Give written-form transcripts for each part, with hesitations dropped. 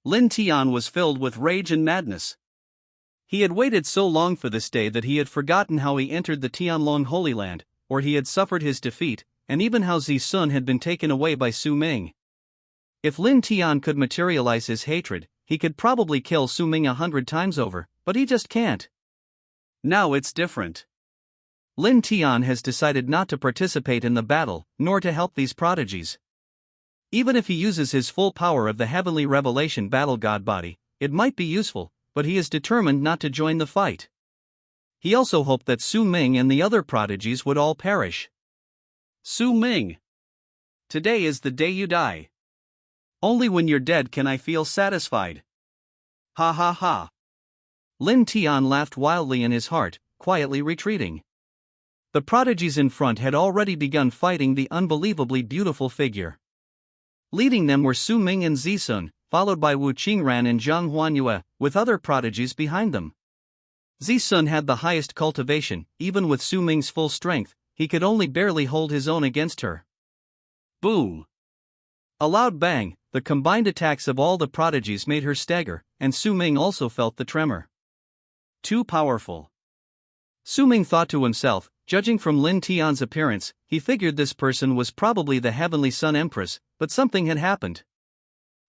Lin Tian was filled with rage and madness. He had waited so long for this day that he had forgotten how he entered the Tianlong Holy Land, or he had suffered his defeat, and even how Zi Sun had been taken away by Su Ming. If Lin Tian could materialize his hatred, he could probably kill Su Ming 100 times over, but he just can't. Now it's different. Lin Tian has decided not to participate in the battle, nor to help these prodigies. Even if he uses his full power of the Heavenly Revelation Battle God Body, it might be useful, but he is determined not to join the fight. He also hoped that Su Ming and the other prodigies would all perish. Su Ming. Today is the day you die. Only when you're dead can I feel satisfied. Ha ha ha. Lin Tian laughed wildly in his heart, quietly retreating. The prodigies in front had already begun fighting the unbelievably beautiful figure. Leading them were Su Ming and Zi Sun, followed by Wu Qingran and Zhang Huanyue, with other prodigies behind them. Zi Sun had the highest cultivation. Even with Su Ming's full strength, he could only barely hold his own against her. Boom! A loud bang, the combined attacks of all the prodigies made her stagger, and Su Ming also felt the tremor. Too powerful. Su Ming thought to himself, judging from Lin Tian's appearance, he figured this person was probably the Heavenly Sun Empress, but something had happened.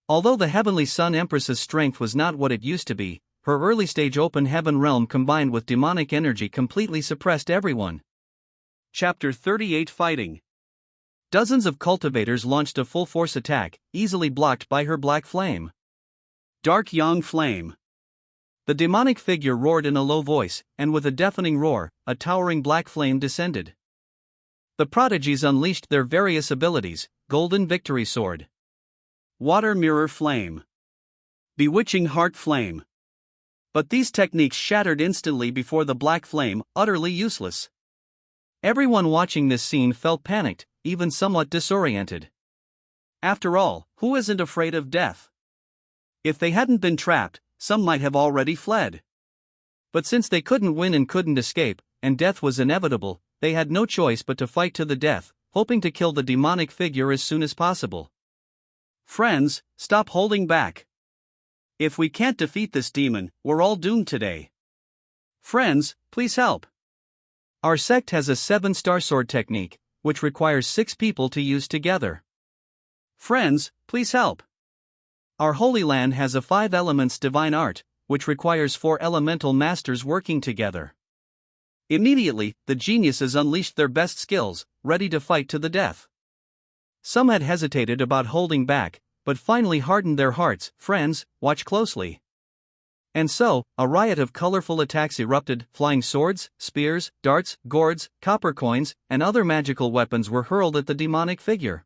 Although the Heavenly Sun Empress's strength was not what it used to be, her early-stage open heaven realm combined with demonic energy completely suppressed everyone. Chapter 38 Fighting. Dozens of cultivators launched a full-force attack, easily blocked by her black flame. Dark Yang Flame. The demonic figure roared in a low voice, and with a deafening roar, a towering black flame descended. The prodigies unleashed their various abilities: Golden Victory Sword, Water Mirror Flame, Bewitching Heart Flame. But these techniques shattered instantly before the black flame, utterly useless. Everyone watching this scene felt panicked, even somewhat disoriented. After all, who isn't afraid of death? If they hadn't been trapped, some might have already fled. But since they couldn't win and couldn't escape, and death was inevitable, they had no choice but to fight to the death, hoping to kill the demonic figure as soon as possible. Friends, stop holding back. If we can't defeat this demon, we're all doomed today. Friends, please help. Our sect has a 7-star sword technique, which requires 6 people to use together. Friends, please help. Our Holy Land has a 5 elements divine art, which requires 4 elemental masters working together. Immediately, the geniuses unleashed their best skills, ready to fight to the death. Some had hesitated about holding back, but finally hardened their hearts. Friends, watch closely. And so, a riot of colorful attacks erupted. Flying swords, spears, darts, gourds, copper coins, and other magical weapons were hurled at the demonic figure.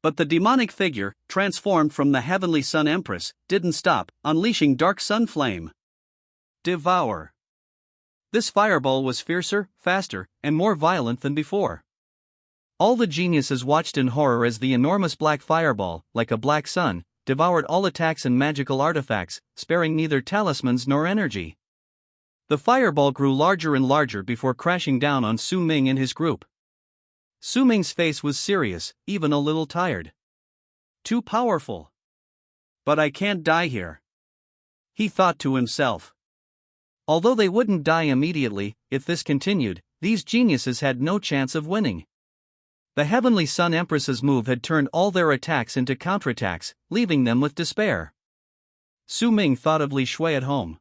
But the demonic figure, transformed from the Heavenly Sun Empress, didn't stop, unleashing Dark Sun Flame. Devour. This fireball was fiercer, faster, and more violent than before. All the geniuses watched in horror as the enormous black fireball, like a black sun, devoured all attacks and magical artifacts, sparing neither talismans nor energy. The fireball grew larger and larger before crashing down on Su Ming and his group. Su Ming's face was serious, even a little tired. Too powerful. But I can't die here, he thought to himself. Although they wouldn't die immediately, if this continued, these geniuses had no chance of winning. The Heavenly Sun Empress's move had turned all their attacks into counterattacks, leaving them with despair. Su Ming thought of Li Shui at home.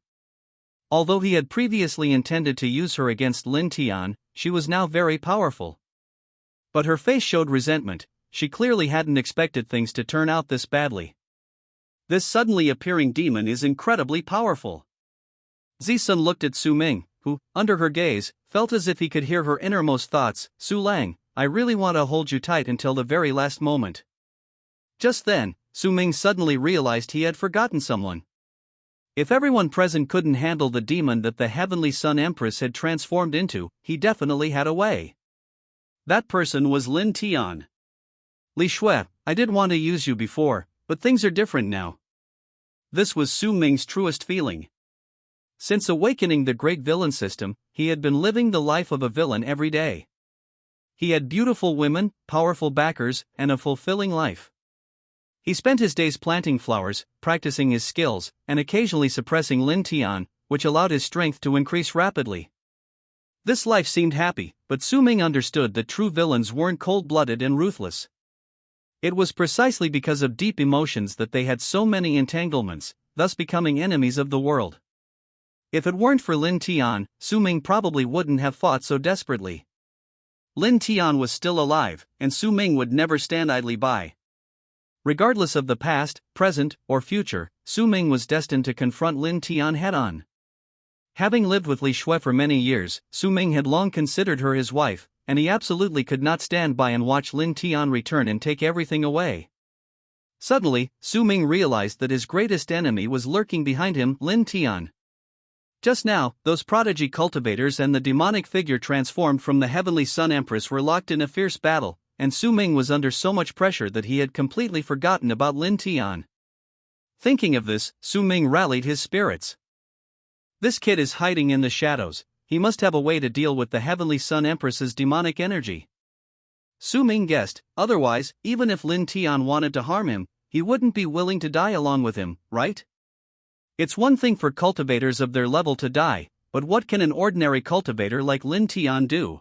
Although he had previously intended to use her against Lin Tian, she was now very powerful. But her face showed resentment. She clearly hadn't expected things to turn out this badly. This suddenly appearing demon is incredibly powerful. Zi Sun looked at Su Ming, who, under her gaze, felt as if he could hear her innermost thoughts. Su Lang, I really want to hold you tight until the very last moment. Just then, Su Ming suddenly realized he had forgotten someone. If everyone present couldn't handle the demon that the Heavenly Sun Empress had transformed into, he definitely had a way. That person was Lin Tian. Li Shui, I did want to use you before, but things are different now. This was Su Ming's truest feeling. Since awakening the great villain system, he had been living the life of a villain every day. He had beautiful women, powerful backers, and a fulfilling life. He spent his days planting flowers, practicing his skills, and occasionally suppressing Lin Tian, which allowed his strength to increase rapidly. This life seemed happy, but Su Ming understood that true villains weren't cold-blooded and ruthless. It was precisely because of deep emotions that they had so many entanglements, thus becoming enemies of the world. If it weren't for Lin Tian, Su Ming probably wouldn't have fought so desperately. Lin Tian was still alive, and Su Ming would never stand idly by. Regardless of the past, present, or future, Su Ming was destined to confront Lin Tian head-on. Having lived with Li Shui for many years, Su Ming had long considered her his wife, and he absolutely could not stand by and watch Lin Tian return and take everything away. Suddenly, Su Ming realized that his greatest enemy was lurking behind him, Lin Tian. Just now, those prodigy cultivators and the demonic figure transformed from the Heavenly Sun Empress were locked in a fierce battle, and Su Ming was under so much pressure that he had completely forgotten about Lin Tian. Thinking of this, Su Ming rallied his spirits. This kid is hiding in the shadows, he must have a way to deal with the Heavenly Sun Empress's demonic energy. Su Ming guessed, otherwise, even if Lin Tian wanted to harm him, he wouldn't be willing to die along with him, right? It's one thing for cultivators of their level to die, but what can an ordinary cultivator like Lin Tian do?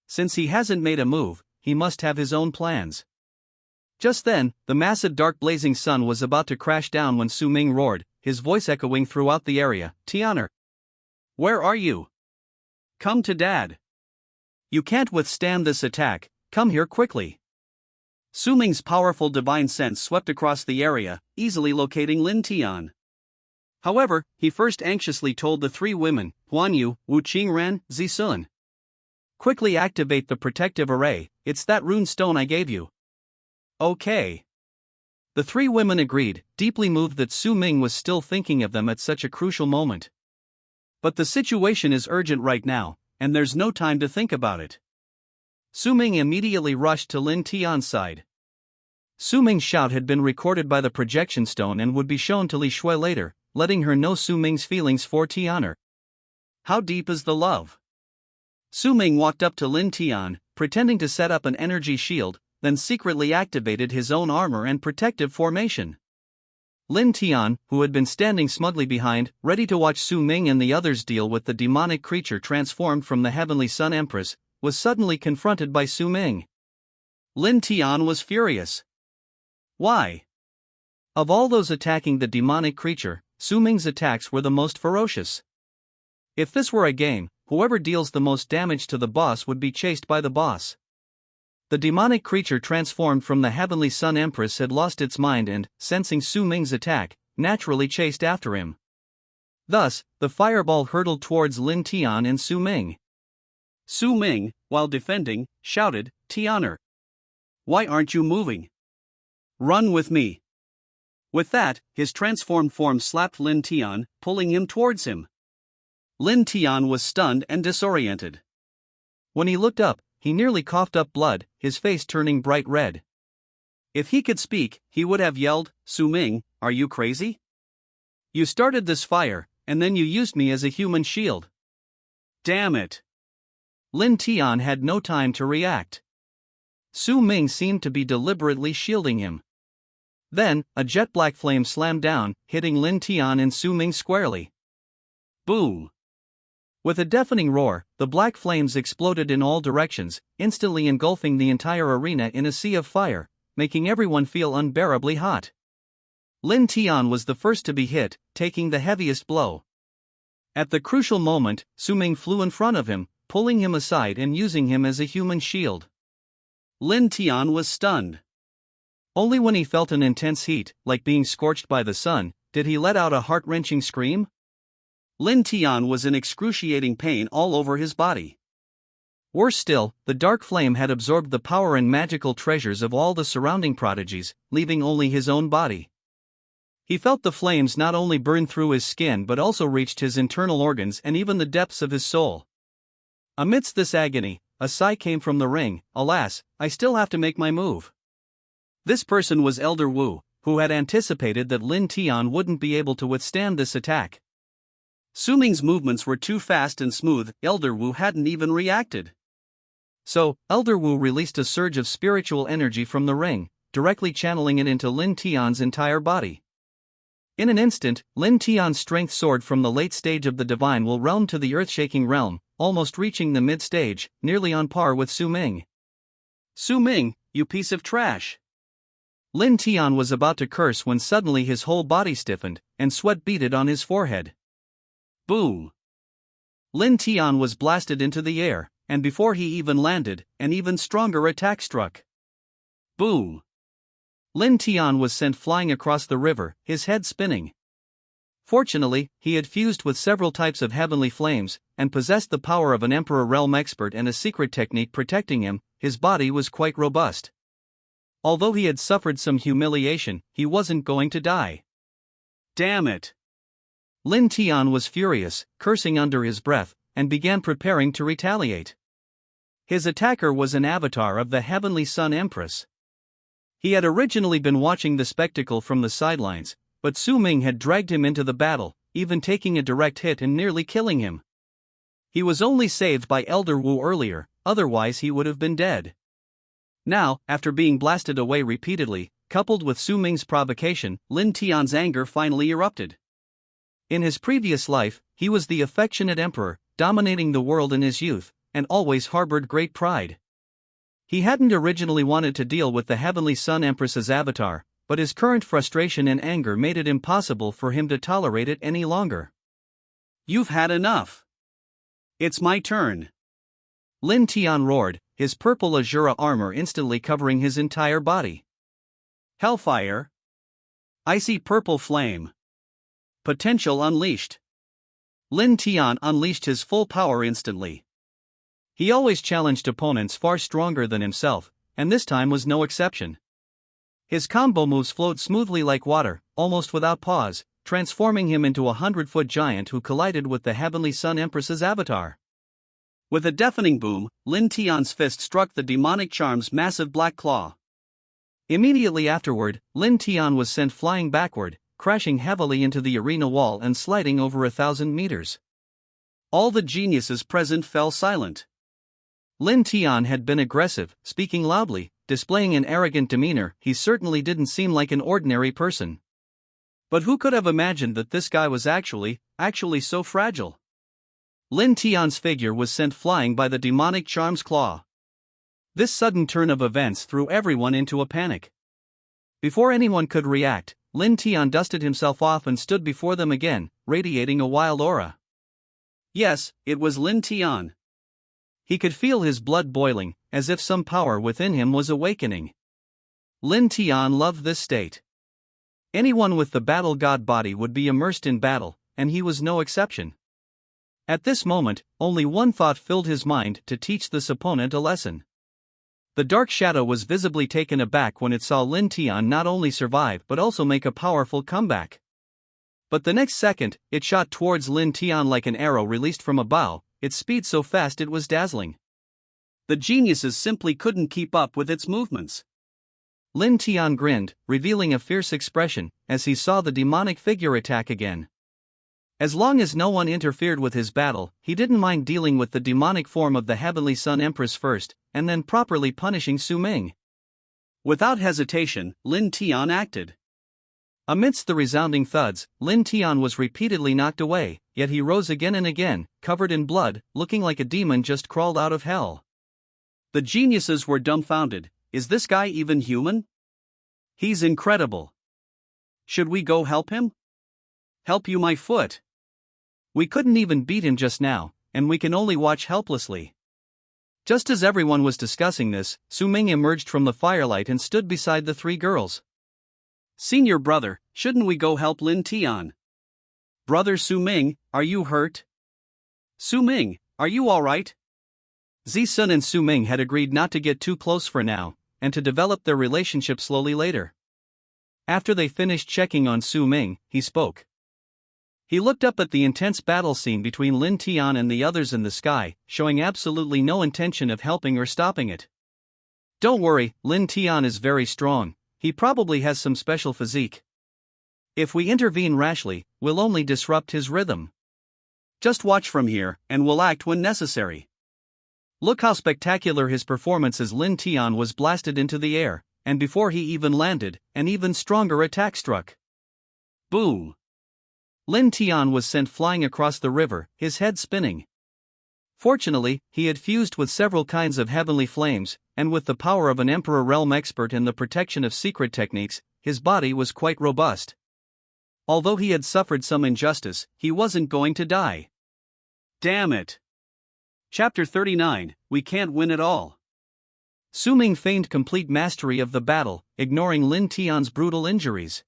Since he hasn't made a move, he must have his own plans. Just then, the massive dark blazing sun was about to crash down when Su Ming roared, his voice echoing throughout the area, "Tianer! Where are you? Come to Dad! You can't withstand this attack, come here quickly!" Su Ming's powerful divine sense swept across the area, easily locating Lin Tian. However, he first anxiously told the three women, Huan Yu, Wu Qingren, Zisun. "Quickly activate the protective array, it's that rune stone I gave you." "Okay." The three women agreed, deeply moved that Su Ming was still thinking of them at such a crucial moment. But the situation is urgent right now, and there's no time to think about it. Su Ming immediately rushed to Lin Tian's side. Su Ming's shout had been recorded by the projection stone and would be shown to Li Shui later, letting her know Su Ming's feelings for Tianer. How deep is the love? Su Ming walked up to Lin Tian, pretending to set up an energy shield, then secretly activated his own armor and protective formation. Lin Tian, who had been standing smugly behind, ready to watch Su Ming and the others deal with the demonic creature transformed from the Heavenly Sun Empress, was suddenly confronted by Su Ming. Lin Tian was furious. Why? Of all those attacking the demonic creature, Su Ming's attacks were the most ferocious. If this were a game, whoever deals the most damage to the boss would be chased by the boss. The demonic creature transformed from the Heavenly Sun Empress had lost its mind and, sensing Su Ming's attack, naturally chased after him. Thus, the fireball hurtled towards Lin Tian and Su Ming. Su Ming, while defending, shouted, "Tianer! Why aren't you moving? Run with me!" With that, his transformed form slapped Lin Tian, pulling him towards him. Lin Tian was stunned and disoriented. When he looked up, he nearly coughed up blood, his face turning bright red. If he could speak, he would have yelled, "Su Ming, are you crazy? You started this fire, and then you used me as a human shield. Damn it!" Lin Tian had no time to react. Su Ming seemed to be deliberately shielding him. Then, a jet black flame slammed down, hitting Lin Tian and Su Ming squarely. Boom! With a deafening roar, the black flames exploded in all directions, instantly engulfing the entire arena in a sea of fire, making everyone feel unbearably hot. Lin Tian was the first to be hit, taking the heaviest blow. At the crucial moment, Su Ming flew in front of him, pulling him aside and using him as a human shield. Lin Tian was stunned. Only when he felt an intense heat, like being scorched by the sun, did he let out a heart-wrenching scream. Lin Tian was in excruciating pain all over his body. Worse still, the dark flame had absorbed the power and magical treasures of all the surrounding prodigies, leaving only his own body. He felt the flames not only burn through his skin but also reached his internal organs and even the depths of his soul. Amidst this agony, a sigh came from the ring. Alas, I still have to make my move. This person was Elder Wu, who had anticipated that Lin Tian wouldn't be able to withstand this attack. Su Ming's movements were too fast and smooth, Elder Wu hadn't even reacted. So, Elder Wu released a surge of spiritual energy from the ring, directly channeling it into Lin Tian's entire body. In an instant, Lin Tian's strength soared from the late stage of the divine will realm to the earth-shaking realm, almost reaching the mid-stage, nearly on par with Su Ming. Su Ming, you piece of trash! Lin Tian was about to curse when suddenly his whole body stiffened, and sweat beaded on his forehead. Boom! Lin Tian was blasted into the air, and before he even landed, an even stronger attack struck. Boom! Lin Tian was sent flying across the river, his head spinning. Fortunately, he had fused with several types of heavenly flames, and possessed the power of an Emperor Realm expert and a secret technique protecting him. His body was quite robust. Although he had suffered some humiliation, he wasn't going to die. Damn it! Lin Tian was furious, cursing under his breath, and began preparing to retaliate. His attacker was an avatar of the Heavenly Sun Empress. He had originally been watching the spectacle from the sidelines, but Su Ming had dragged him into the battle, even taking a direct hit and nearly killing him. He was only saved by Elder Wu earlier, otherwise he would have been dead. Now, after being blasted away repeatedly, coupled with Su Ming's provocation, Lin Tian's anger finally erupted. In his previous life, he was the affectionate emperor, dominating the world in his youth, and always harbored great pride. He hadn't originally wanted to deal with the Heavenly Sun Empress's avatar, but his current frustration and anger made it impossible for him to tolerate it any longer. You've had enough. It's my turn. Lin Tian roared, his purple Azura armor instantly covering his entire body. Hellfire. Icy purple flame. Potential unleashed. Lin Tian unleashed his full power instantly. He always challenged opponents far stronger than himself, and this time was no exception. His combo moves flowed smoothly like water, almost without pause, transforming him into a 100-foot giant who collided with the Heavenly Sun Empress's avatar. With a deafening boom, Lin Tian's fist struck the demonic charm's massive black claw. Immediately afterward, Lin Tian was sent flying backward, crashing heavily into the arena wall and sliding over 1,000 meters. All the geniuses present fell silent. Lin Tian had been aggressive, speaking loudly, displaying an arrogant demeanor. He certainly didn't seem like an ordinary person. But who could have imagined that this guy was actually so fragile? Lin Tian's figure was sent flying by the demonic charm's claw. This sudden turn of events threw everyone into a panic. Before anyone could react, Lin Tian dusted himself off and stood before them again, radiating a wild aura. Yes, it was Lin Tian. He could feel his blood boiling, as if some power within him was awakening. Lin Tian loved this state. Anyone with the battle god body would be immersed in battle, and he was no exception. At this moment, only one thought filled his mind: to teach this opponent a lesson. The dark shadow was visibly taken aback when it saw Lin Tian not only survive but also make a powerful comeback. But the next second, it shot towards Lin Tian like an arrow released from a bow, its speed so fast it was dazzling. The geniuses simply couldn't keep up with its movements. Lin Tian grinned, revealing a fierce expression, as he saw the demonic figure attack again. As long as no one interfered with his battle, he didn't mind dealing with the demonic form of the Heavenly Sun Empress first, and then properly punishing Su Ming. Without hesitation, Lin Tian acted. Amidst the resounding thuds, Lin Tian was repeatedly knocked away, yet he rose again and again, covered in blood, looking like a demon just crawled out of hell. The geniuses were dumbfounded. Is this guy even human? He's incredible. Should we go help him? Help you, my foot. We couldn't even beat him just now, and we can only watch helplessly. Just as everyone was discussing this, Su Ming emerged from the firelight and stood beside the three girls. Senior brother, shouldn't we go help Lin Tian? Brother Su Ming, are you hurt? Su Ming, are you alright? Zisun and Su Ming had agreed not to get too close for now, and to develop their relationship slowly later. After they finished checking on Su Ming, he spoke. He looked up at the intense battle scene between Lin Tian and the others in the sky, showing absolutely no intention of helping or stopping it. Don't worry, Lin Tian is very strong. He probably has some special physique. If we intervene rashly, we'll only disrupt his rhythm. Just watch from here, and we'll act when necessary. Look how spectacular his performance is. Lin Tian was blasted into the air, and before he even landed, an even stronger attack struck. Boom! Lin Tian was sent flying across the river, his head spinning. Fortunately, he had fused with several kinds of heavenly flames, and with the power of an Emperor Realm expert in the protection of secret techniques, his body was quite robust. Although he had suffered some injustice, he wasn't going to die. Damn it! Chapter 39, We Can't Win It All. Su Ming feigned complete mastery of the battle, ignoring Lin Tian's brutal injuries.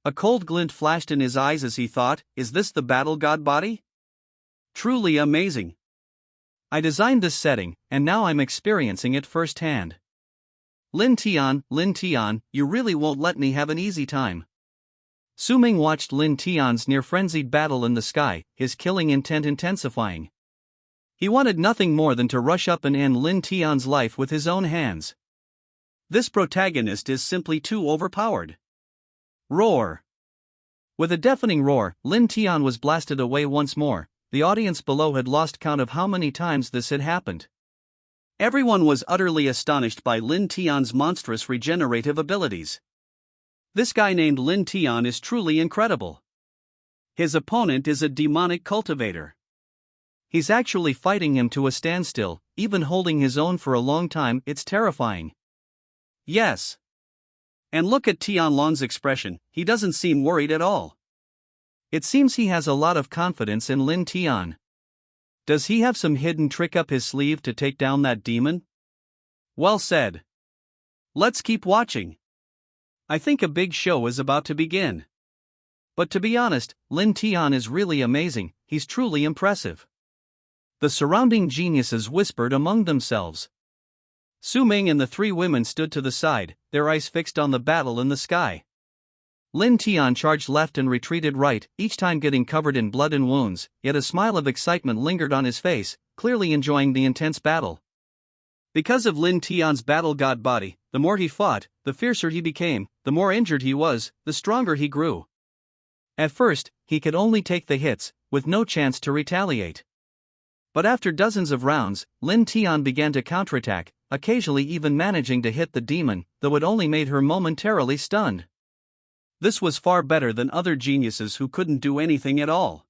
A cold glint flashed in his eyes as he thought, is this the battle god body? Truly amazing. I designed this setting, and now I'm experiencing it firsthand. Lin Tian, you really won't let me have an easy time. Su Ming watched Lin Tian's near-frenzied battle in the sky, his killing intent intensifying. He wanted nothing more than to rush up and end Lin Tian's life with his own hands. This protagonist is simply too overpowered. Roar! With a deafening roar, Lin Tian was blasted away once more. The audience below had lost count of how many times this had happened. Everyone was utterly astonished by Lin Tian's monstrous regenerative abilities. This guy named Lin Tian is truly incredible. His opponent is a demonic cultivator. He's actually fighting him to a standstill, even holding his own for a long time. It's terrifying. Yes. And look at Tianlong's expression, he doesn't seem worried at all. It seems he has a lot of confidence in Lin Tian. Does he have some hidden trick up his sleeve to take down that demon? Well said. Let's keep watching. I think a big show is about to begin. But to be honest, Lin Tian is really amazing, he's truly impressive. The surrounding geniuses whispered among themselves. Su Ming and the three women stood to the side, their eyes fixed on the battle in the sky. Lin Tian charged left and retreated right, each time getting covered in blood and wounds, yet a smile of excitement lingered on his face, clearly enjoying the intense battle. Because of Lin Tian's battle god body, the more he fought, the fiercer he became, the more injured he was, the stronger he grew. At first, he could only take the hits, with no chance to retaliate. But after dozens of rounds, Lin Tian began to counterattack, occasionally even managing to hit the demon, though it only made her momentarily stunned. This was far better than other geniuses who couldn't do anything at all.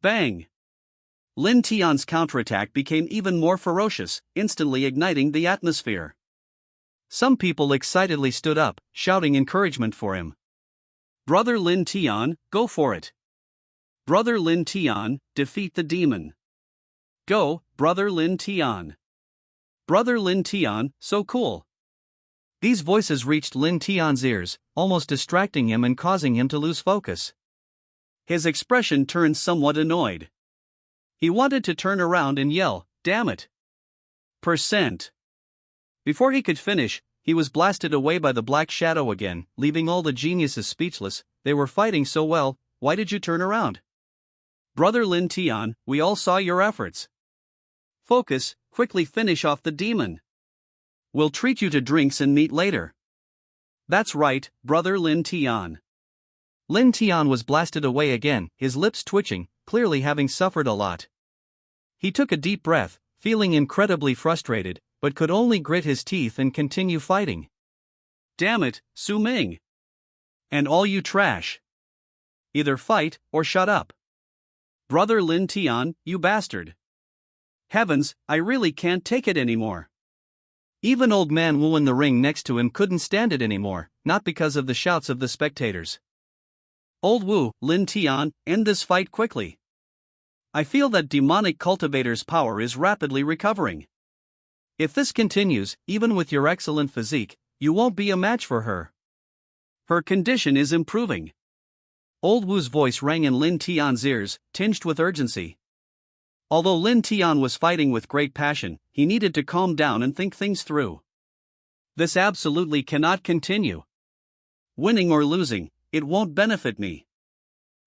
Bang! Lin Tian's counterattack became even more ferocious, instantly igniting the atmosphere. Some people excitedly stood up, shouting encouragement for him. Brother Lin Tian, go for it. Brother Lin Tian, defeat the demon. Go, Brother Lin Tian. Brother Lin Tian, so cool. These voices reached Lin Tian's ears, almost distracting him and causing him to lose focus. His expression turned somewhat annoyed. He wanted to turn around and yell, damn it. %. Before he could finish, he was blasted away by the black shadow again, leaving all the geniuses speechless. They were fighting so well, why did you turn around? Brother Lin Tian, we all saw your efforts. Focus, quickly finish off the demon. We'll treat you to drinks and meat later. That's right, Brother Lin Tian. Lin Tian was blasted away again, his lips twitching, clearly having suffered a lot. He took a deep breath, feeling incredibly frustrated, but could only grit his teeth and continue fighting. Damn it, Su Ming. And all you trash. Either fight, or shut up. Brother Lin Tian, you bastard. Heavens, I really can't take it anymore. Even old man Wu in the ring next to him couldn't stand it anymore, not because of the shouts of the spectators. Old Wu, Lin Tian, end this fight quickly. I feel that demonic cultivator's power is rapidly recovering. If this continues, even with your excellent physique, you won't be a match for her. Her condition is improving. Old Wu's voice rang in Lin Tian's ears, tinged with urgency. Although Lin Tian was fighting with great passion, he needed to calm down and think things through. This absolutely cannot continue. Winning or losing, it won't benefit me.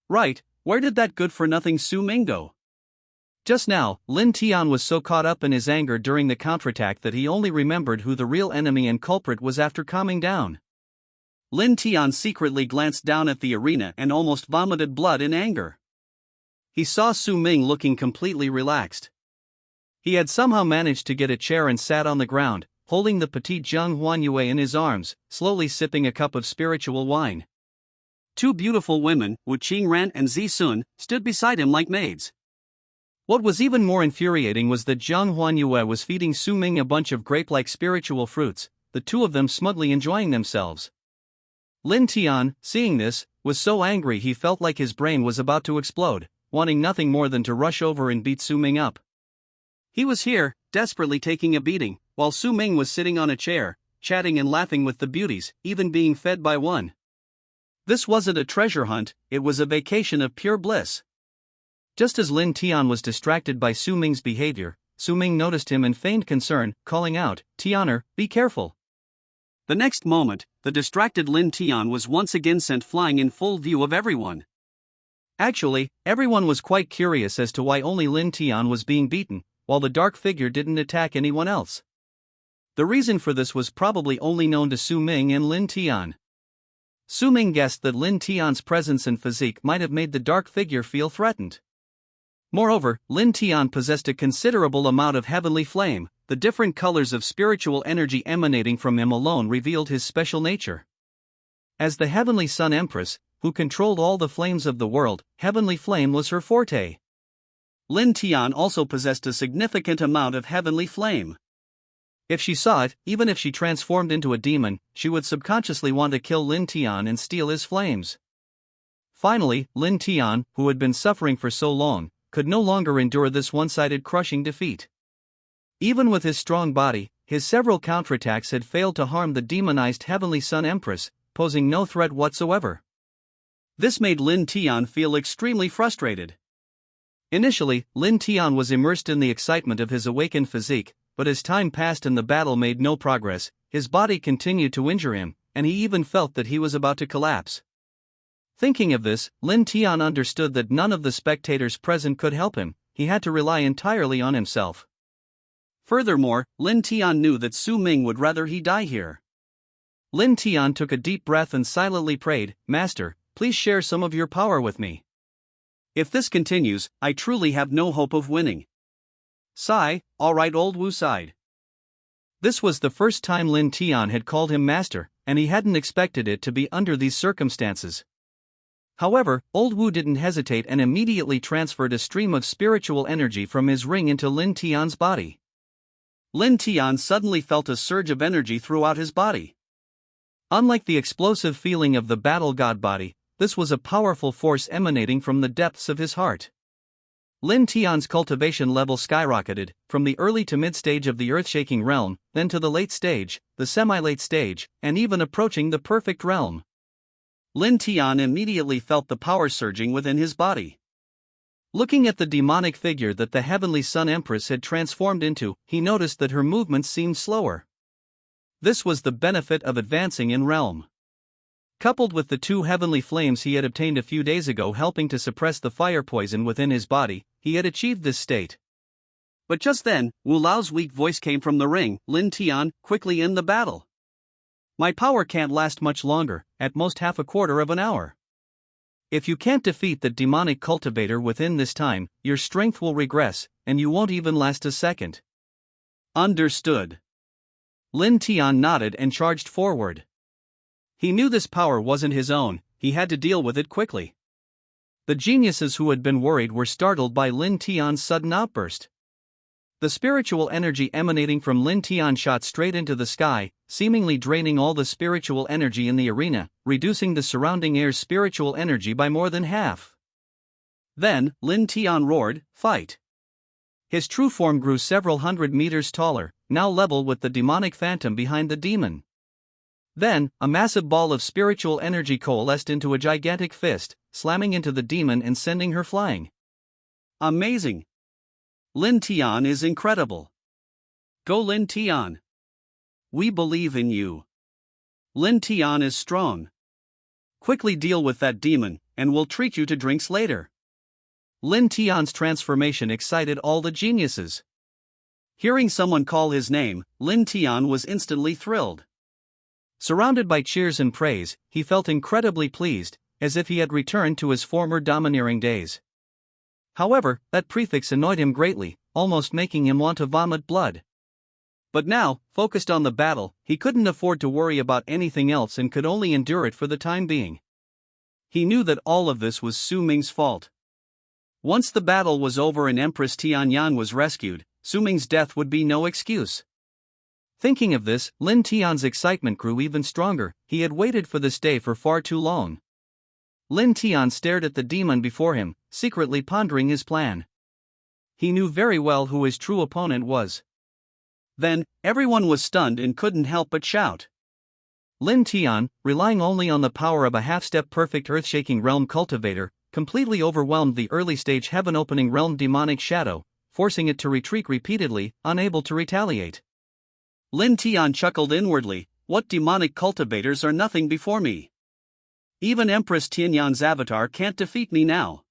Right, where did that good-for-nothing Su Ming go? Just now, Lin Tian was so caught up in his anger during the counterattack that he only remembered who the real enemy and culprit was after calming down. Lin Tian secretly glanced down at the arena and almost vomited blood in anger. He saw Su Ming looking completely relaxed. He had somehow managed to get a chair and sat on the ground, holding the petite Zheng Huanyue in his arms, slowly sipping a cup of spiritual wine. Two beautiful women, Wu Qingran and Zi Sun, stood beside him like maids. What was even more infuriating was that Zheng Huanyue was feeding Su Ming a bunch of grape-like spiritual fruits, the two of them smugly enjoying themselves. Lin Tian, seeing this, was so angry he felt like his brain was about to explode, wanting nothing more than to rush over and beat Su Ming up. He was here, desperately taking a beating, while Su Ming was sitting on a chair, chatting and laughing with the beauties, even being fed by one. This wasn't a treasure hunt, it was a vacation of pure bliss. Just as Lin Tian was distracted by Su Ming's behavior, Su Ming noticed him and feigned concern, calling out, "Tianer, be careful." The next moment, the distracted Lin Tian was once again sent flying in full view of everyone. Actually, everyone was quite curious as to why only Lin Tian was being beaten, while the dark figure didn't attack anyone else. The reason for this was probably only known to Su Ming and Lin Tian. Su Ming guessed that Lin Tian's presence and physique might have made the dark figure feel threatened. Moreover, Lin Tian possessed a considerable amount of heavenly flame. The different colors of spiritual energy emanating from him alone revealed his special nature. As the Heavenly Sun Empress, who controlled all the flames of the world, heavenly flame was her forte. Lin Tian also possessed a significant amount of heavenly flame. If she saw it, even if she transformed into a demon, she would subconsciously want to kill Lin Tian and steal his flames. Finally, Lin Tian, who had been suffering for so long, could no longer endure this one-sided crushing defeat. Even with his strong body, his several counterattacks had failed to harm the demonized Heavenly Sun Empress, posing no threat whatsoever. This made Lin Tian feel extremely frustrated. Initially, Lin Tian was immersed in the excitement of his awakened physique, but as time passed and the battle made no progress, his body continued to injure him, and he even felt that he was about to collapse. Thinking of this, Lin Tian understood that none of the spectators present could help him, he had to rely entirely on himself. Furthermore, Lin Tian knew that Su Ming would rather he die here. Lin Tian took a deep breath and silently prayed, "Master, please share some of your power with me. If this continues, I truly have no hope of winning." "Sigh, alright," old Wu sighed. This was the first time Lin Tian had called him master, and he hadn't expected it to be under these circumstances. However, old Wu didn't hesitate and immediately transferred a stream of spiritual energy from his ring into Lin Tian's body. Lin Tian suddenly felt a surge of energy throughout his body. Unlike the explosive feeling of the battle god body, this was a powerful force emanating from the depths of his heart. Lin Tian's cultivation level skyrocketed, from the early to mid-stage of the earth-shaking realm, then to the late stage, the semi-late stage, and even approaching the perfect realm. Lin Tian immediately felt the power surging within his body. Looking at the demonic figure that the Heavenly Sun Empress had transformed into, he noticed that her movements seemed slower. This was the benefit of advancing in realm. Coupled with the two heavenly flames he had obtained a few days ago helping to suppress the fire poison within his body, he had achieved this state. But just then, Wu Lao's weak voice came from the ring, "Lin Tian, quickly end the battle. My power can't last much longer, at most half a quarter of an hour. If you can't defeat the demonic cultivator within this time, your strength will regress, and you won't even last a second." "Understood." Lin Tian nodded and charged forward. He knew this power wasn't his own, he had to deal with it quickly. The geniuses who had been worried were startled by Lin Tian's sudden outburst. The spiritual energy emanating from Lin Tian shot straight into the sky, seemingly draining all the spiritual energy in the arena, reducing the surrounding air's spiritual energy by more than half. Then, Lin Tian roared, "Fight!" His true form grew several hundred meters taller, now level with the demonic phantom behind the demon. Then, a massive ball of spiritual energy coalesced into a gigantic fist, slamming into the demon and sending her flying. Amazing! Lin Tian is incredible. Go Lin Tian! We believe in you. Lin Tian is strong. Quickly deal with that demon, and we'll treat you to drinks later. Lin Tian's transformation excited all the geniuses. Hearing someone call his name, Lin Tian was instantly thrilled. Surrounded by cheers and praise, he felt incredibly pleased, as if he had returned to his former domineering days. However, that prefix annoyed him greatly, almost making him want to vomit blood. But now, focused on the battle, he couldn't afford to worry about anything else and could only endure it for the time being. He knew that all of this was Su Ming's fault. Once the battle was over and Empress Tianyan was rescued, Su Ming's death would be no excuse. Thinking of this, Lin Tian's excitement grew even stronger. He had waited for this day for far too long. Lin Tian stared at the demon before him, secretly pondering his plan. He knew very well who his true opponent was. Then, everyone was stunned and couldn't help but shout. Lin Tian, relying only on the power of a half-step perfect earth-shaking realm cultivator, completely overwhelmed the early-stage heaven-opening realm demonic shadow, forcing it to retreat repeatedly, unable to retaliate. Lin Tian chuckled inwardly, "What demonic cultivators are nothing before me? Even Empress Tianyan's avatar can't defeat me now."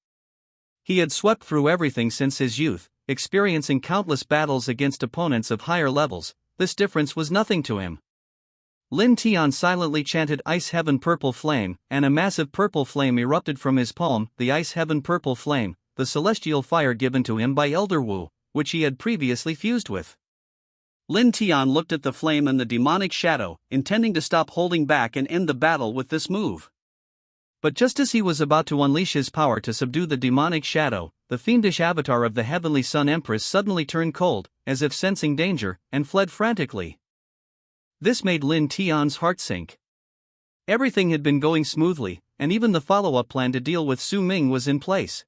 He had swept through everything since his youth, experiencing countless battles against opponents of higher levels. This difference was nothing to him. Lin Tian silently chanted Ice Heaven Purple Flame, and a massive purple flame erupted from his palm, the Ice Heaven Purple Flame, the celestial fire given to him by Elder Wu, which he had previously fused with. Lin Tian looked at the flame and the demonic shadow, intending to stop holding back and end the battle with this move. But just as he was about to unleash his power to subdue the demonic shadow, the fiendish avatar of the Heavenly Sun Empress suddenly turned cold, as if sensing danger, and fled frantically. This made Lin Tian's heart sink. Everything had been going smoothly, and even the follow-up plan to deal with Su Ming was in place.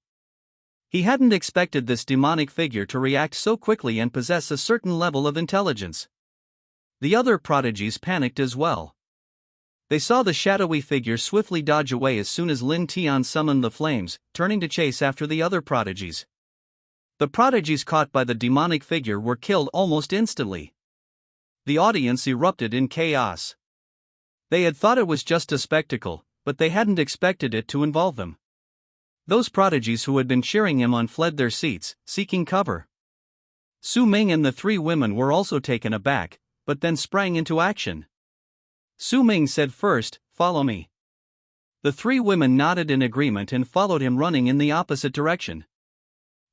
He hadn't expected this demonic figure to react so quickly and possess a certain level of intelligence. The other prodigies panicked as well. They saw the shadowy figure swiftly dodge away as soon as Lin Tian summoned the flames, turning to chase after the other prodigies. The prodigies caught by the demonic figure were killed almost instantly. The audience erupted in chaos. They had thought it was just a spectacle, but they hadn't expected it to involve them. Those prodigies who had been cheering him on fled their seats, seeking cover. Su Ming and the three women were also taken aback, but then sprang into action. Su Ming said first, "Follow me." The three women nodded in agreement and followed him, running in the opposite direction.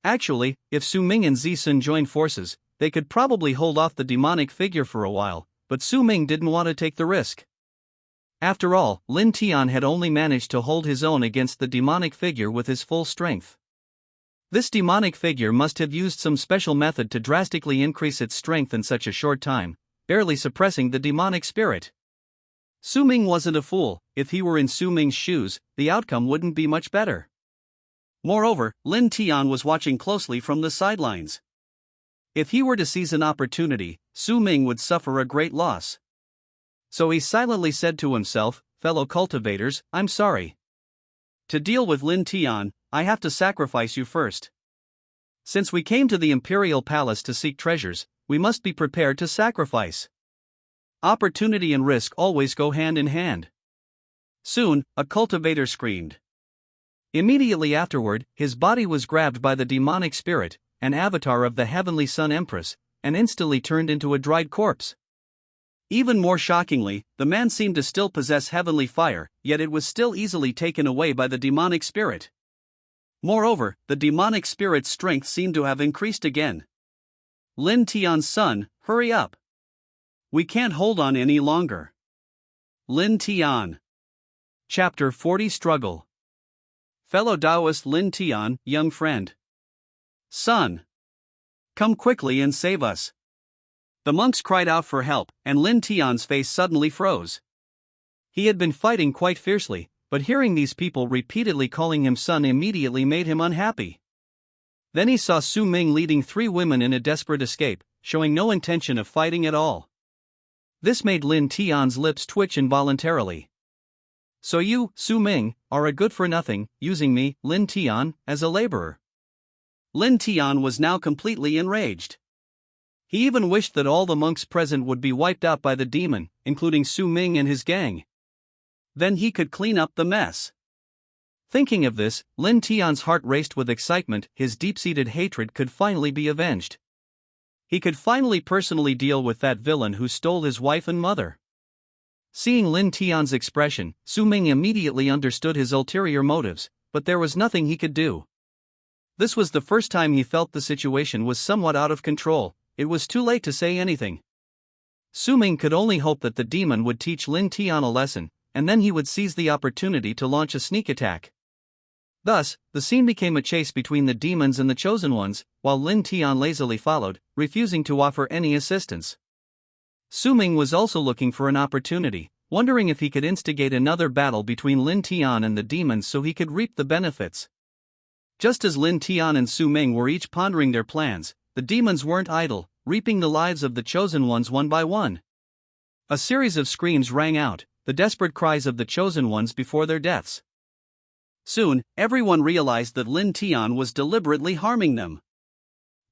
Actually, if Su Ming and Zisun joined forces, they could probably hold off the demonic figure for a while, but Su Ming didn't want to take the risk. After all, Lin Tian had only managed to hold his own against the demonic figure with his full strength. This demonic figure must have used some special method to drastically increase its strength in such a short time, barely suppressing the demonic spirit. Su Ming wasn't a fool. If he were in Su Ming's shoes, the outcome wouldn't be much better. Moreover, Lin Tian was watching closely from the sidelines. If he were to seize an opportunity, Su Ming would suffer a great loss. So he silently said to himself, "Fellow cultivators, I'm sorry. To deal with Lin Tian, I have to sacrifice you first. Since we came to the Imperial Palace to seek treasures, we must be prepared to sacrifice. Opportunity and risk always go hand in hand." Soon, a cultivator screamed. Immediately afterward, his body was grabbed by the demonic spirit, an avatar of the Heavenly Sun Empress, and instantly turned into a dried corpse. Even more shockingly, the man seemed to still possess heavenly fire, yet it was still easily taken away by the demonic spirit. Moreover, the demonic spirit's strength seemed to have increased again. "Lin Tian's son, hurry up. We can't hold on any longer." Lin Tian. Chapter 40 Struggle. Fellow Taoist Lin Tian, young friend. Son. Come quickly and save us. The monks cried out for help, and Lin Tian's face suddenly froze. He had been fighting quite fiercely, but hearing these people repeatedly calling him son immediately made him unhappy. Then he saw Su Ming leading three women in a desperate escape, showing no intention of fighting at all. This made Lin Tian's lips twitch involuntarily. "So you, Su Ming, are a good-for-nothing, using me, Lin Tian, as a laborer." Lin Tian was now completely enraged. He even wished that all the monks present would be wiped out by the demon, including Su Ming and his gang. Then he could clean up the mess. Thinking of this, Lin Tian's heart raced with excitement. His deep-seated hatred could finally be avenged. He could finally personally deal with that villain who stole his wife and mother. Seeing Lin Tian's expression, Su Ming immediately understood his ulterior motives, but there was nothing he could do. This was the first time he felt the situation was somewhat out of control. It was too late to say anything. Su Ming could only hope that the demon would teach Lin Tian a lesson, and then he would seize the opportunity to launch a sneak attack. Thus, the scene became a chase between the demons and the chosen ones, while Lin Tian lazily followed, refusing to offer any assistance. Su Ming was also looking for an opportunity, wondering if he could instigate another battle between Lin Tian and the demons so he could reap the benefits. Just as Lin Tian and Su Ming were each pondering their plans, the demons weren't idle, reaping the lives of the chosen ones one by one. A series of screams rang out, the desperate cries of the chosen ones before their deaths. Soon, everyone realized that Lin Tian was deliberately harming them.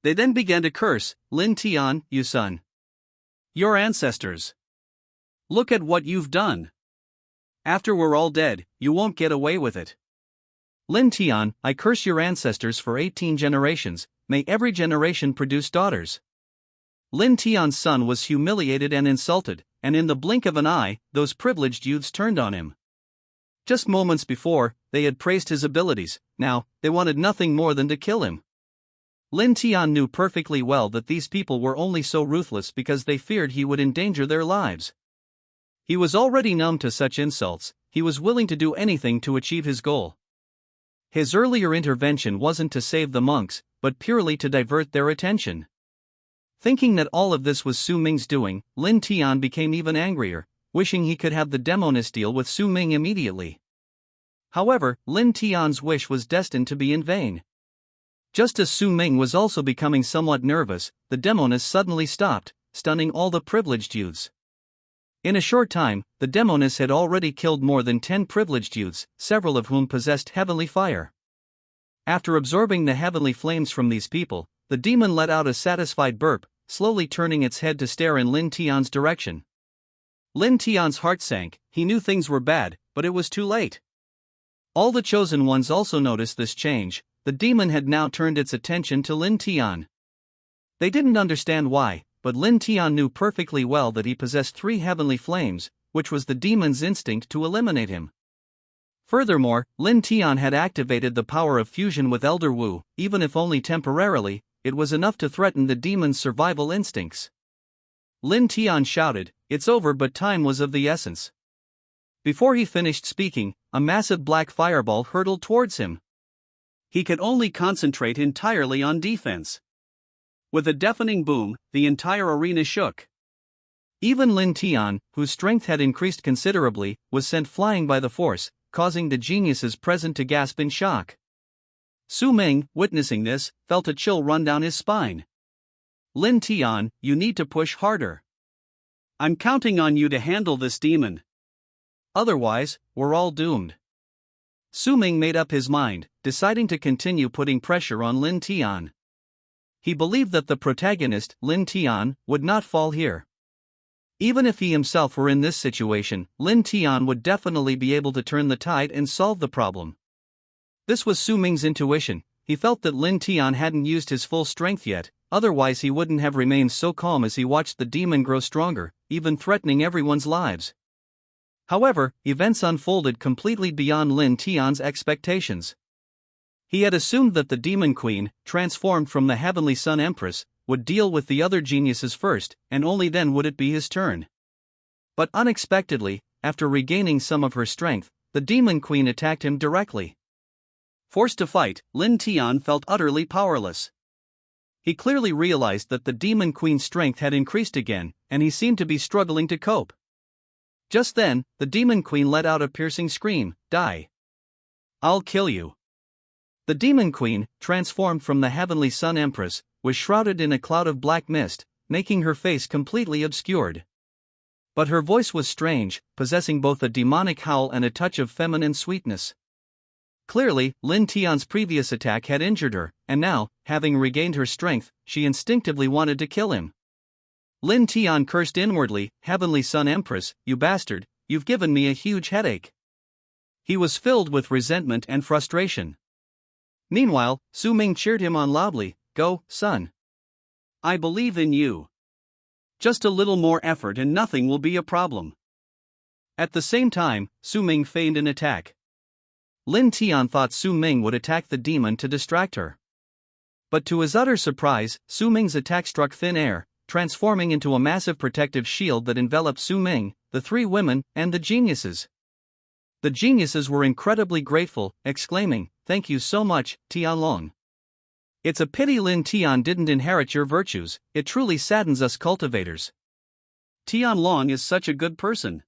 They then began to curse, "Lin Tian, you son. Your ancestors. Look at what you've done. After we're all dead, you won't get away with it. Lin Tian, I curse your ancestors for 18 generations, may every generation produce daughters." Lin Tian's son was humiliated and insulted, and in the blink of an eye, those privileged youths turned on him. Just moments before, they had praised his abilities, now, they wanted nothing more than to kill him. Lin Tian knew perfectly well that these people were only so ruthless because they feared he would endanger their lives. He was already numb to such insults, he was willing to do anything to achieve his goal. His earlier intervention wasn't to save the monks, but purely to divert their attention. Thinking that all of this was Su Ming's doing, Lin Tian became even angrier, wishing he could have the demoness deal with Su Ming immediately. However, Lin Tian's wish was destined to be in vain. Just as Su Ming was also becoming somewhat nervous, the demoness suddenly stopped, stunning all the privileged youths. In a short time, the demoness had already killed more than 10 privileged youths, several of whom possessed heavenly fire. After absorbing the heavenly flames from these people, the demon let out a satisfied burp, slowly turning its head to stare in Lin Tian's direction. Lin Tian's heart sank, he knew things were bad, but it was too late. All the chosen ones also noticed this change, the demon had now turned its attention to Lin Tian. They didn't understand why, but Lin Tian knew perfectly well that he possessed 3 heavenly flames, which was the demon's instinct to eliminate him. Furthermore, Lin Tian had activated the power of fusion with Elder Wu, even if only temporarily, it was enough to threaten the demon's survival instincts. Lin Tian shouted, "It's over," but time was of the essence. Before he finished speaking, a massive black fireball hurtled towards him. He could only concentrate entirely on defense. With a deafening boom, the entire arena shook. Even Lin Tian, whose strength had increased considerably, was sent flying by the force, causing the geniuses present to gasp in shock. Su Ming, witnessing this, felt a chill run down his spine. "Lin Tian, you need to push harder. I'm counting on you to handle this demon. Otherwise, we're all doomed." Su Ming made up his mind, deciding to continue putting pressure on Lin Tian. He believed that the protagonist, Lin Tian, would not fall here. Even if he himself were in this situation, Lin Tian would definitely be able to turn the tide and solve the problem. This was Su Ming's intuition. He felt that Lin Tian hadn't used his full strength yet, otherwise he wouldn't have remained so calm as he watched the demon grow stronger, even threatening everyone's lives. However, events unfolded completely beyond Lin Tian's expectations. He had assumed that the Demon Queen, transformed from the Heavenly Sun Empress, would deal with the other geniuses first, and only then would it be his turn. But unexpectedly, after regaining some of her strength, the Demon Queen attacked him directly. Forced to fight, Lin Tian felt utterly powerless. He clearly realized that the Demon Queen's strength had increased again, and he seemed to be struggling to cope. Just then, the Demon Queen let out a piercing scream, "Die! I'll kill you!" The Demon Queen, transformed from the Heavenly Sun Empress, was shrouded in a cloud of black mist, making her face completely obscured. But her voice was strange, possessing both a demonic howl and a touch of feminine sweetness. Clearly, Lin Tian's previous attack had injured her, and now, having regained her strength, she instinctively wanted to kill him. Lin Tian cursed inwardly, "Heavenly Sun Empress, you bastard, you've given me a huge headache." He was filled with resentment and frustration. Meanwhile, Su Ming cheered him on loudly, "Go, son. I believe in you. Just a little more effort and nothing will be a problem." At the same time, Su Ming feigned an attack. Lin Tian thought Su Ming would attack the demon to distract her. But to his utter surprise, Su Ming's attack struck thin air, transforming into a massive protective shield that enveloped Su Ming, the three women, and the geniuses. The geniuses were incredibly grateful, exclaiming, "Thank you so much, Tianlong. It's a pity Lin Tian didn't inherit your virtues, it truly saddens us cultivators. Tianlong is such a good person.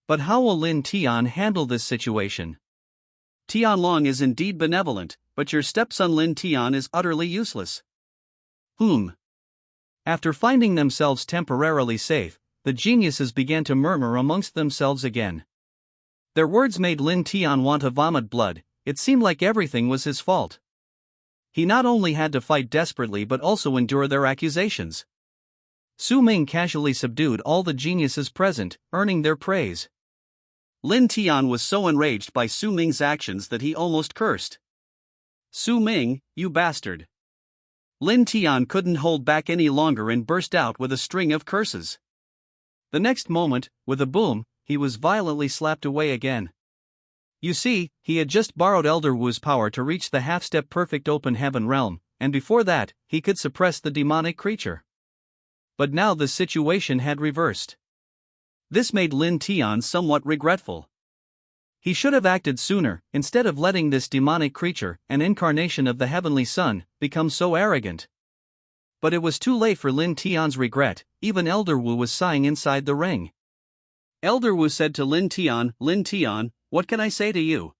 But how will Lin Tian handle this situation? Tianlong is indeed benevolent, but your stepson Lin Tian is utterly useless." After finding themselves temporarily safe, the geniuses began to murmur amongst themselves again. Their words made Lin Tian want to vomit blood. It seemed like everything was his fault. He not only had to fight desperately but also endure their accusations. Su Ming casually subdued all the geniuses present, earning their praise. Lin Tian was so enraged by Su Ming's actions that he almost cursed. "Su Ming, you bastard." Lin Tian couldn't hold back any longer and burst out with a string of curses. The next moment, with a boom, he was violently slapped away again. You see, he had just borrowed Elder Wu's power to reach the half-step perfect open heaven realm, and before that, he could suppress the demonic creature. But now the situation had reversed. This made Lin Tian somewhat regretful. He should have acted sooner, instead of letting this demonic creature, an incarnation of the heavenly sun, become so arrogant. But it was too late for Lin Tian's regret. Even Elder Wu was sighing inside the ring. Elder Wu said to Lin Tian, "Lin Tian, what can I say to you?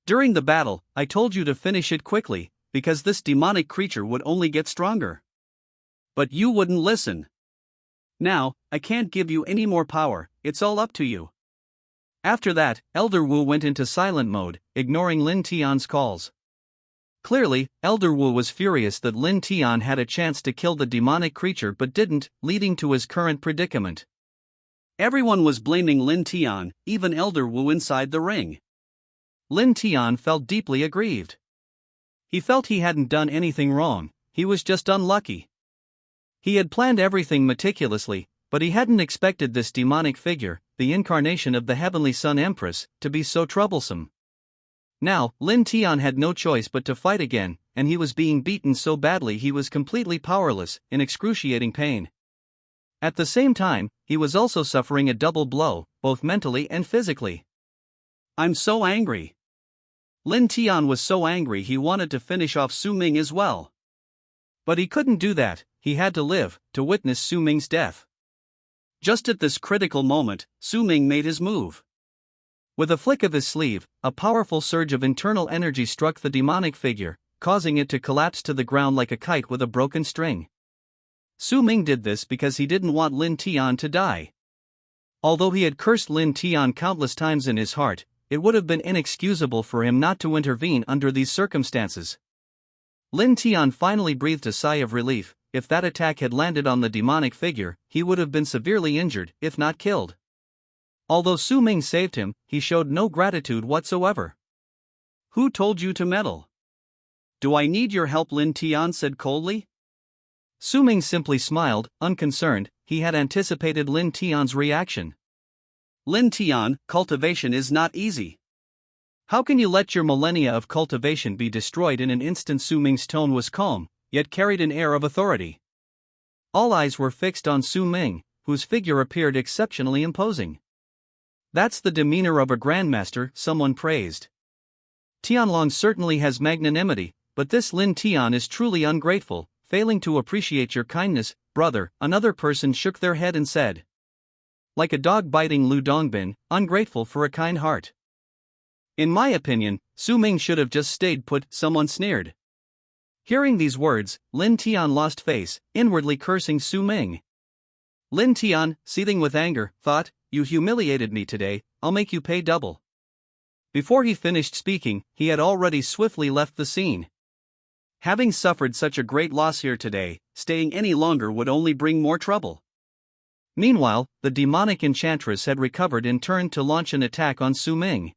During the battle, I told you to finish it quickly, because this demonic creature would only get stronger. But you wouldn't listen. Now, I can't give you any more power, it's all up to you." After that, Elder Wu went into silent mode, ignoring Lin Tian's calls. Clearly, Elder Wu was furious that Lin Tian had a chance to kill the demonic creature but didn't, leading to his current predicament. Everyone was blaming Lin Tian, even Elder Wu inside the ring. Lin Tian felt deeply aggrieved. He felt he hadn't done anything wrong, he was just unlucky. He had planned everything meticulously, but he hadn't expected this demonic figure, the incarnation of the Heavenly Sun Empress, to be so troublesome. Now, Lin Tian had no choice but to fight again, and he was being beaten so badly he was completely powerless, in excruciating pain. At the same time, he was also suffering a double blow, both mentally and physically. "I'm so angry." Lin Tian was so angry he wanted to finish off Su Ming as well. But he couldn't do that, he had to live, to witness Su Ming's death. Just at this critical moment, Su Ming made his move. With a flick of his sleeve, a powerful surge of internal energy struck the demonic figure, causing it to collapse to the ground like a kite with a broken string. Su Ming did this because he didn't want Lin Tian to die. Although he had cursed Lin Tian countless times in his heart, it would have been inexcusable for him not to intervene under these circumstances. Lin Tian finally breathed a sigh of relief. If that attack had landed on the demonic figure, he would have been severely injured, if not killed. Although Su Ming saved him, he showed no gratitude whatsoever. "Who told you to meddle? Do I need your help?" Lin Tian said coldly. Su Ming simply smiled, unconcerned. He had anticipated Lin Tian's reaction. "Lin Tian, cultivation is not easy. How can you let your millennia of cultivation be destroyed in an instant?" Su Ming's tone was calm, yet carried an air of authority. All eyes were fixed on Su Ming, whose figure appeared exceptionally imposing. "That's the demeanor of a grandmaster," someone praised. "Tianlong certainly has magnanimity, but this Lin Tian is truly ungrateful, failing to appreciate your kindness, brother," another person shook their head and said. "Like a dog biting Lu Dongbin, ungrateful for a kind heart." "In my opinion, Su Ming should have just stayed put," someone sneered. Hearing these words, Lin Tian lost face, inwardly cursing Su Ming. Lin Tian, seething with anger, thought, "You humiliated me today, I'll make you pay double." Before he finished speaking, he had already swiftly left the scene. Having suffered such a great loss here today, staying any longer would only bring more trouble. Meanwhile, the demonic enchantress had recovered and turned to launch an attack on Su Ming.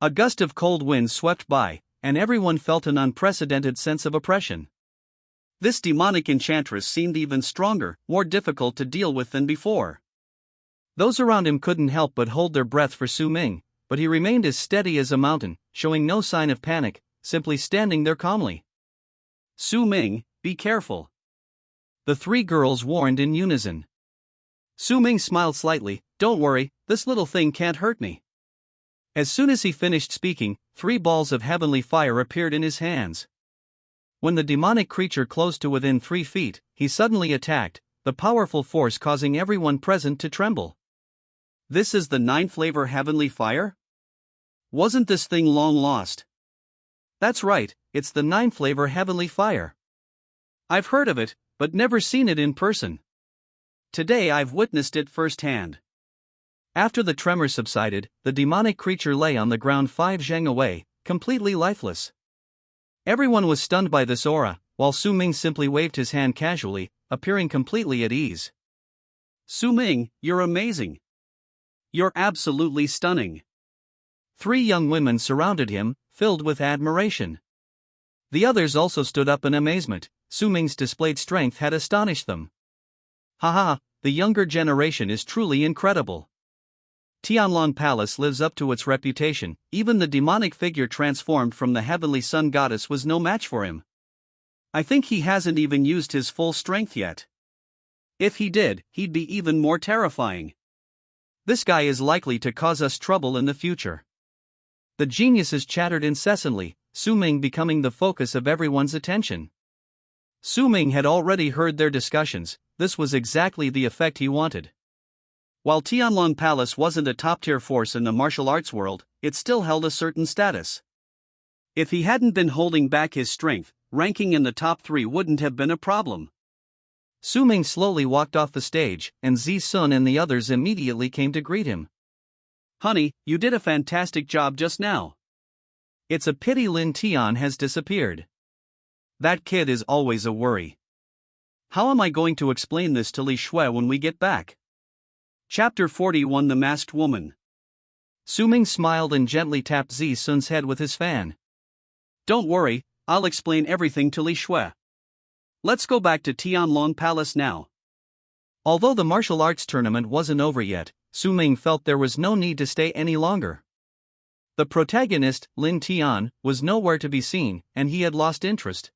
A gust of cold wind swept by, and everyone felt an unprecedented sense of oppression. This demonic enchantress seemed even stronger, more difficult to deal with than before. Those around him couldn't help but hold their breath for Su Ming, but he remained as steady as a mountain, showing no sign of panic, simply standing there calmly. "Su Ming, be careful. The three girls warned in unison. Su Ming smiled slightly. Don't worry, this little thing can't hurt me. As soon as he finished speaking, 3 balls of heavenly fire appeared in his hands. When the demonic creature closed to within 3 feet, he suddenly attacked, the powerful force causing everyone present to tremble. This is the 9-flavor heavenly fire? Wasn't this thing long lost? That's right, it's the 9-flavor heavenly fire. I've heard of it, but never seen it in person. Today I've witnessed it firsthand. After the tremor subsided, the demonic creature lay on the ground 5 zheng away, completely lifeless. Everyone was stunned by this aura, while Su Ming simply waved his hand casually, appearing completely at ease. Su Ming, you're amazing. You're absolutely stunning. 3 young women surrounded him, filled with admiration. The others also stood up in amazement. Su Ming's displayed strength had astonished them. Haha, the younger generation is truly incredible. Tianlong Palace lives up to its reputation. Even the demonic figure transformed from the heavenly sun goddess was no match for him. I think he hasn't even used his full strength yet. If he did, he'd be even more terrifying. This guy is likely to cause us trouble in the future. The geniuses chattered incessantly, Su Ming becoming the focus of everyone's attention. Su Ming had already heard their discussions. This was exactly the effect he wanted. While Tianlong Palace wasn't a top-tier force in the martial arts world, it still held a certain status. If he hadn't been holding back his strength, ranking in the top 3 wouldn't have been a problem. Su Ming slowly walked off the stage, and Zi Sun and the others immediately came to greet him. Honey, you did a fantastic job just now. It's a pity Lin Tian has disappeared. That kid is always a worry. How am I going to explain this to Li Shui when we get back? Chapter 41 The Masked Woman. Su Ming smiled and gently tapped Zi Sun's head with his fan. Don't worry, I'll explain everything to Li Shui. Let's go back to Tianlong Palace now. Although the martial arts tournament wasn't over yet, Su Ming felt there was no need to stay any longer. The protagonist, Lin Tian, was nowhere to be seen, and he had lost interest.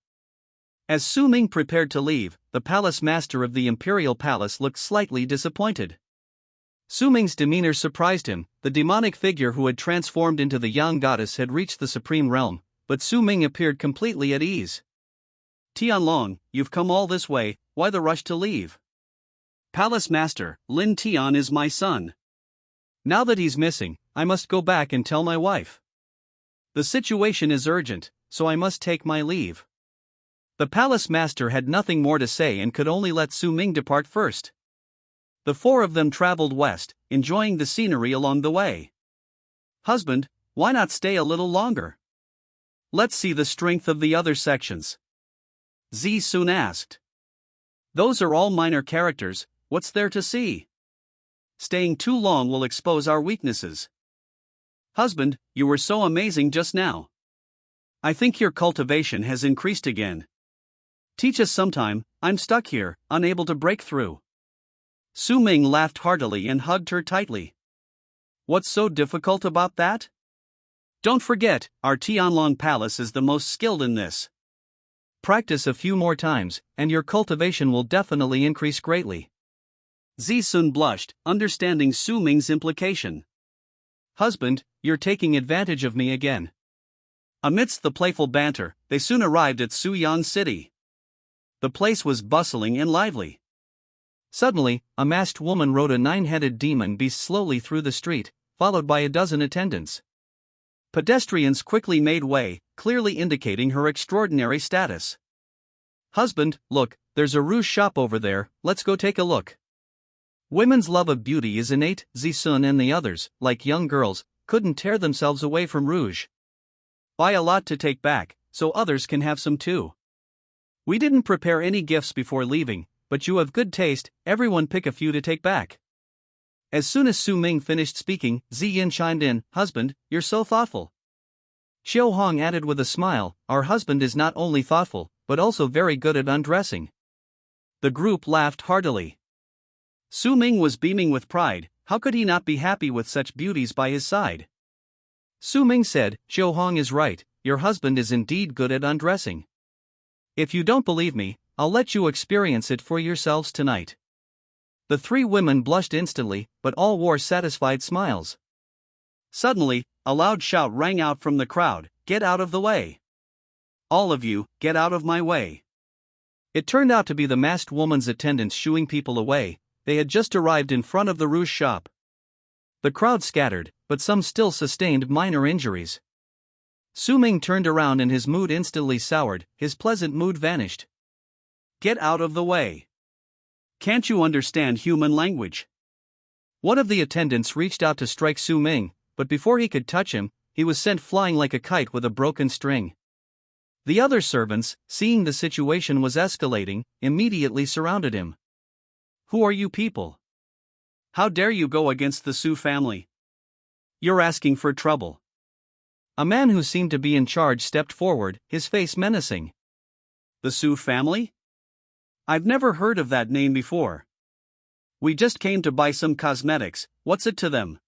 As Su Ming prepared to leave, the palace master of the imperial palace looked slightly disappointed. Su Ming's demeanor surprised him. The demonic figure who had transformed into the young goddess had reached the supreme realm, but Su Ming appeared completely at ease. Tianlong, you've come all this way, why the rush to leave? Palace master, Lin Tian is my son. Now that he's missing, I must go back and tell my wife. The situation is urgent, so I must take my leave. The palace master had nothing more to say and could only let Su Ming depart first. The 4 of them traveled west, enjoying the scenery along the way. Husband, why not stay a little longer? Let's see the strength of the other sections. Zi Sun asked. Those are all minor characters, what's there to see? Staying too long will expose our weaknesses. Husband, you were so amazing just now. I think your cultivation has increased again. Teach us sometime, I'm stuck here, unable to break through. Su Ming laughed heartily and hugged her tightly. What's so difficult about that? Don't forget, our Tianlong Palace is the most skilled in this. Practice a few more times, and your cultivation will definitely increase greatly. Zi Sun blushed, understanding Su Ming's implication. Husband, you're taking advantage of me again. Amidst the playful banter, they soon arrived at Suyang City. The place was bustling and lively. Suddenly, a masked woman rode a 9-headed demon beast slowly through the street, followed by a dozen attendants. Pedestrians quickly made way, clearly indicating her extraordinary status. Husband, look, there's a rouge shop over there, let's go take a look. Women's love of beauty is innate. Zi Sun and the others, like young girls, couldn't tear themselves away from rouge. Buy a lot to take back, so others can have some too. We didn't prepare any gifts before leaving, but you have good taste, everyone pick a few to take back. As soon as Su Ming finished speaking, Zi Yin chimed in, Husband, you're so thoughtful. Xiao Hong added with a smile, our husband is not only thoughtful, but also very good at undressing. The group laughed heartily. Su Ming was beaming with pride, how could he not be happy with such beauties by his side? Su Ming said, Xiao Hong is right, your husband is indeed good at undressing. If you don't believe me, I'll let you experience it for yourselves tonight." The three women blushed instantly, but all wore satisfied smiles. Suddenly, a loud shout rang out from the crowd, "Get out of the way! All of you, get out of my way!" It turned out to be the masked woman's attendants shooing people away. They had just arrived in front of the rouge shop. The crowd scattered, but some still sustained minor injuries. Ming turned around and his mood instantly soured, his pleasant mood vanished. "Get out of the way! Can't you understand human language?" One of the attendants reached out to strike Ming, but before he could touch him, he was sent flying like a kite with a broken string. The other servants, seeing the situation was escalating, immediately surrounded him. "Who are you people? How dare you go against the Su family? You're asking for trouble." A man who seemed to be in charge stepped forward, his face menacing. "The Su family? I've never heard of that name before. We just came to buy some cosmetics, what's it to them?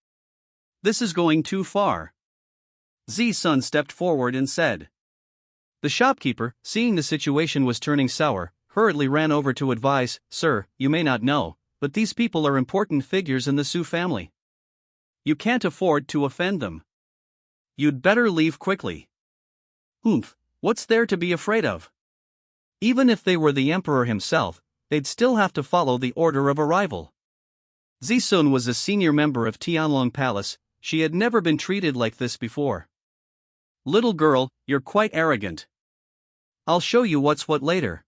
This is going too far." Ji-sun stepped forward and said. The shopkeeper, seeing the situation was turning sour, hurriedly ran over to advise, "Sir, you may not know, but these people are important figures in the Su family. You can't afford to offend them. You'd better leave quickly." "Oomph, what's there to be afraid of? Even if they were the emperor himself, they'd still have to follow the order of arrival." Ji-sun was a senior member of Tianlong Palace. She had never been treated like this before. "Little girl, you're quite arrogant. I'll show you what's what later."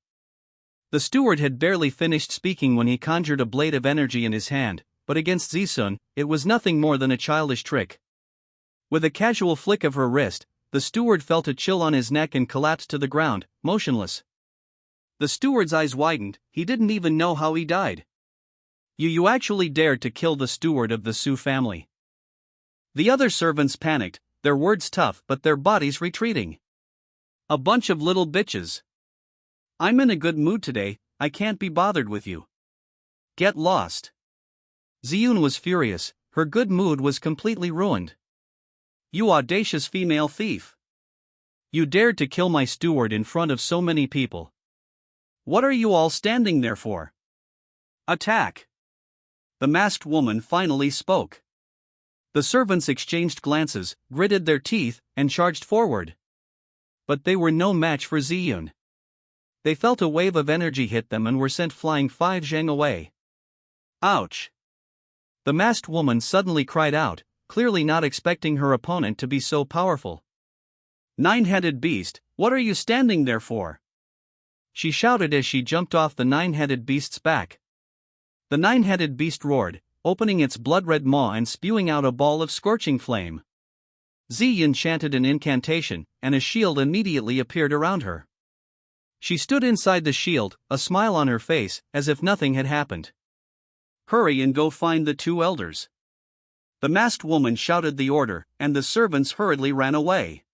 The steward had barely finished speaking when he conjured a blade of energy in his hand, but against Ji-sun, it was nothing more than a childish trick. With a casual flick of her wrist, the steward felt a chill on his neck and collapsed to the ground, motionless. The steward's eyes widened, he didn't even know how he died. You actually dared to kill the steward of the Su family." The other servants panicked, their words tough but their bodies retreating. "A bunch of little bitches. I'm in a good mood today, I can't be bothered with you. Get lost." Ziyun was furious, her good mood was completely ruined. "You audacious female thief! You dared to kill my steward in front of so many people. What are you all standing there for? Attack!" The masked woman finally spoke. The servants exchanged glances, gritted their teeth, and charged forward. But they were no match for Ziyun. They felt a wave of energy hit them and were sent flying 5 zhang away. "Ouch!" The masked woman suddenly cried out, clearly not expecting her opponent to be so powerful. "Nine-headed beast, what are you standing there for?" she shouted as she jumped off the nine-headed beast's back. The nine-headed beast roared, opening its blood-red maw and spewing out a ball of scorching flame. Ziyun chanted an incantation, and a shield immediately appeared around her. She stood inside the shield, a smile on her face, as if nothing had happened. "Hurry and go find the 2 elders." The masked woman shouted the order, and the servants hurriedly ran away.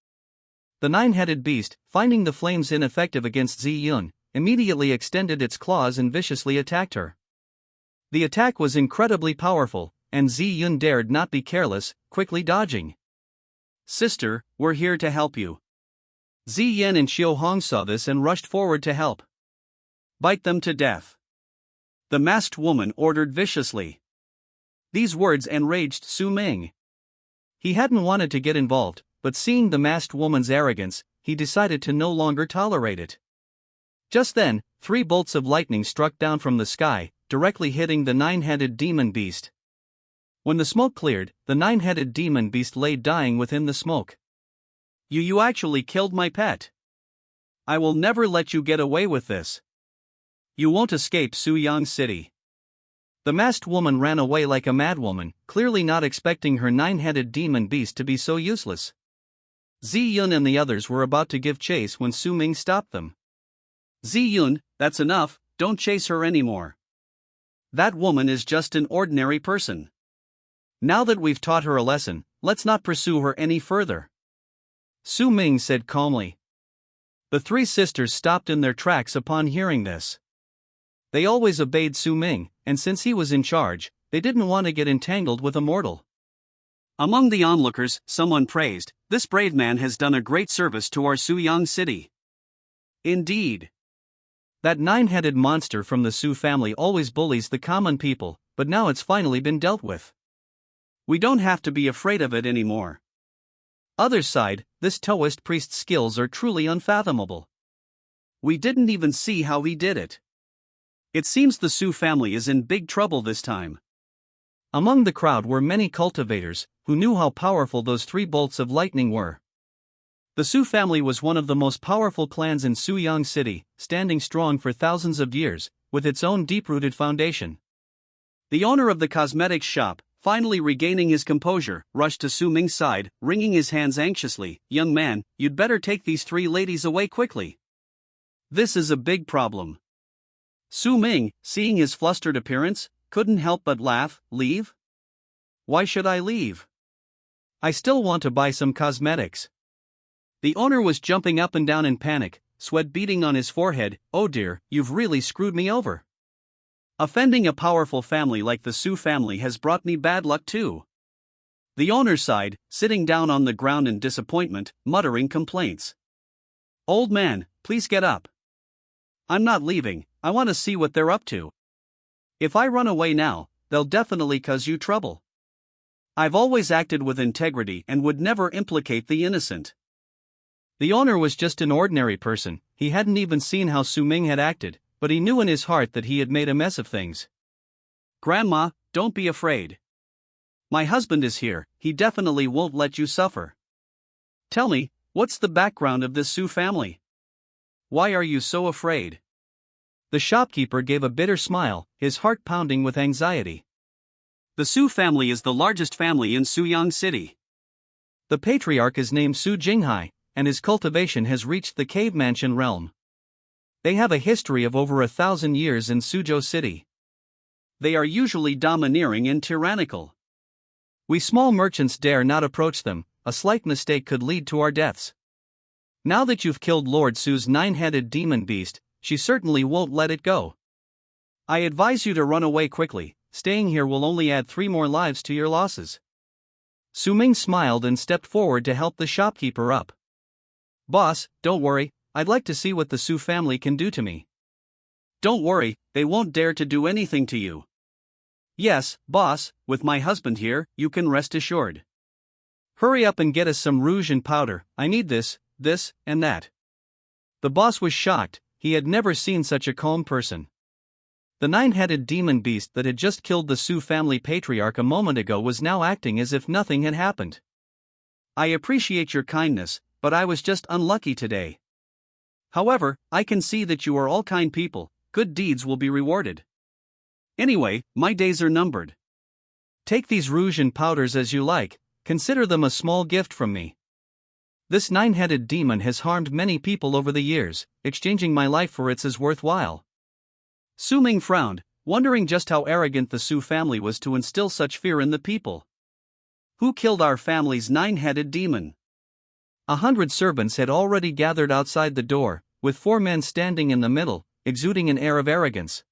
The nine-headed beast, finding the flames ineffective against Ziyun, immediately extended its claws and viciously attacked her. The attack was incredibly powerful, and Ziyun dared not be careless, quickly dodging. "Sister, we're here to help you." Ziyan and Xiaohong saw this and rushed forward to help. "Bite them to death," the masked woman ordered viciously. These words enraged Ming. He hadn't wanted to get involved, but seeing the masked woman's arrogance, he decided to no longer tolerate it. Just then, 3 bolts of lightning struck down from the sky, directly hitting the nine-headed demon beast. When the smoke cleared, the nine-headed demon beast lay dying within the smoke. You actually killed my pet. I will never let you get away with this. You won't escape Suyang City." The masked woman ran away like a madwoman, clearly not expecting her nine-headed demon beast to be so useless. Ziyun and the others were about to give chase when Ming stopped them. "Ziyun, that's enough, don't chase her anymore. That woman is just an ordinary person. Now that we've taught her a lesson, let's not pursue her any further." Ming said calmly. The 3 sisters stopped in their tracks upon hearing this. They always obeyed Ming, and since he was in charge, they didn't want to get entangled with a mortal. Among the onlookers, someone praised, "This brave man has done a great service to our Suyang city." Indeed. That nine-headed monster from the Su family always bullies the common people, but now it's finally been dealt with. We don't have to be afraid of it anymore. Other side, this Taoist priest's skills are truly unfathomable. We didn't even see how he did it. It seems the Su family is in big trouble this time. Among the crowd were many cultivators, who knew how powerful those 3 bolts of lightning were. The Su family was one of the most powerful clans in Suyang City, standing strong for thousands of years, with its own deep-rooted foundation. The owner of the cosmetics shop, finally regaining his composure, rushed to Su Ming's side, wringing his hands anxiously. "Young man, you'd better take these 3 ladies away quickly. This is a big problem." Su Ming, seeing his flustered appearance, couldn't help but laugh. "Leave? Why should I leave? I still want to buy some cosmetics." The owner was jumping up and down in panic, sweat beading on his forehead. "Oh dear, you've really screwed me over. Offending a powerful family like the Su family has brought me bad luck too." The owner sighed, sitting down on the ground in disappointment, muttering complaints. "Old man, please get up. I'm not leaving, I want to see what they're up to. If I run away now, they'll definitely cause you trouble. I've always acted with integrity and would never implicate the innocent." The owner was just an ordinary person. He hadn't even seen how Su Ming had acted, but he knew in his heart that he had made a mess of things. "Grandma, don't be afraid. My husband is here, he definitely won't let you suffer. Tell me, what's the background of this Su family? Why are you so afraid?" The shopkeeper gave a bitter smile, his heart pounding with anxiety. "The Su family is the largest family in Suyang City. The patriarch is named Su Jinghai, and his cultivation has reached the cave mansion realm. They have a history of over 1,000 years in Suzhou City. They are usually domineering and tyrannical. We small merchants dare not approach them, a slight mistake could lead to our deaths. Now that you've killed Lord Su's 9-headed demon beast, she certainly won't let it go. I advise you to run away quickly, staying here will only add 3 more lives to your losses." Su Ming smiled and stepped forward to help the shopkeeper up. "Boss, don't worry, I'd like to see what the Su family can do to me." "Don't worry, they won't dare to do anything to you. Yes, boss, with my husband here, you can rest assured. Hurry up and get us some rouge and powder, I need this, and that." The boss was shocked, he had never seen such a calm person. The 9-headed demon beast that had just killed the Su family patriarch a moment ago was now acting as if nothing had happened. "I appreciate your kindness, but I was just unlucky today. However, I can see that you are all kind people, good deeds will be rewarded. Anyway, my days are numbered. Take these rouge and powders as you like, consider them a small gift from me. This 9-headed demon has harmed many people over the years, exchanging my life for its is worthwhile." Su Ming frowned, wondering just how arrogant the Su family was to instill such fear in the people. "Who killed our family's 9-headed demon?" 100 servants had already gathered outside the door, with 4 men standing in the middle, exuding an air of arrogance.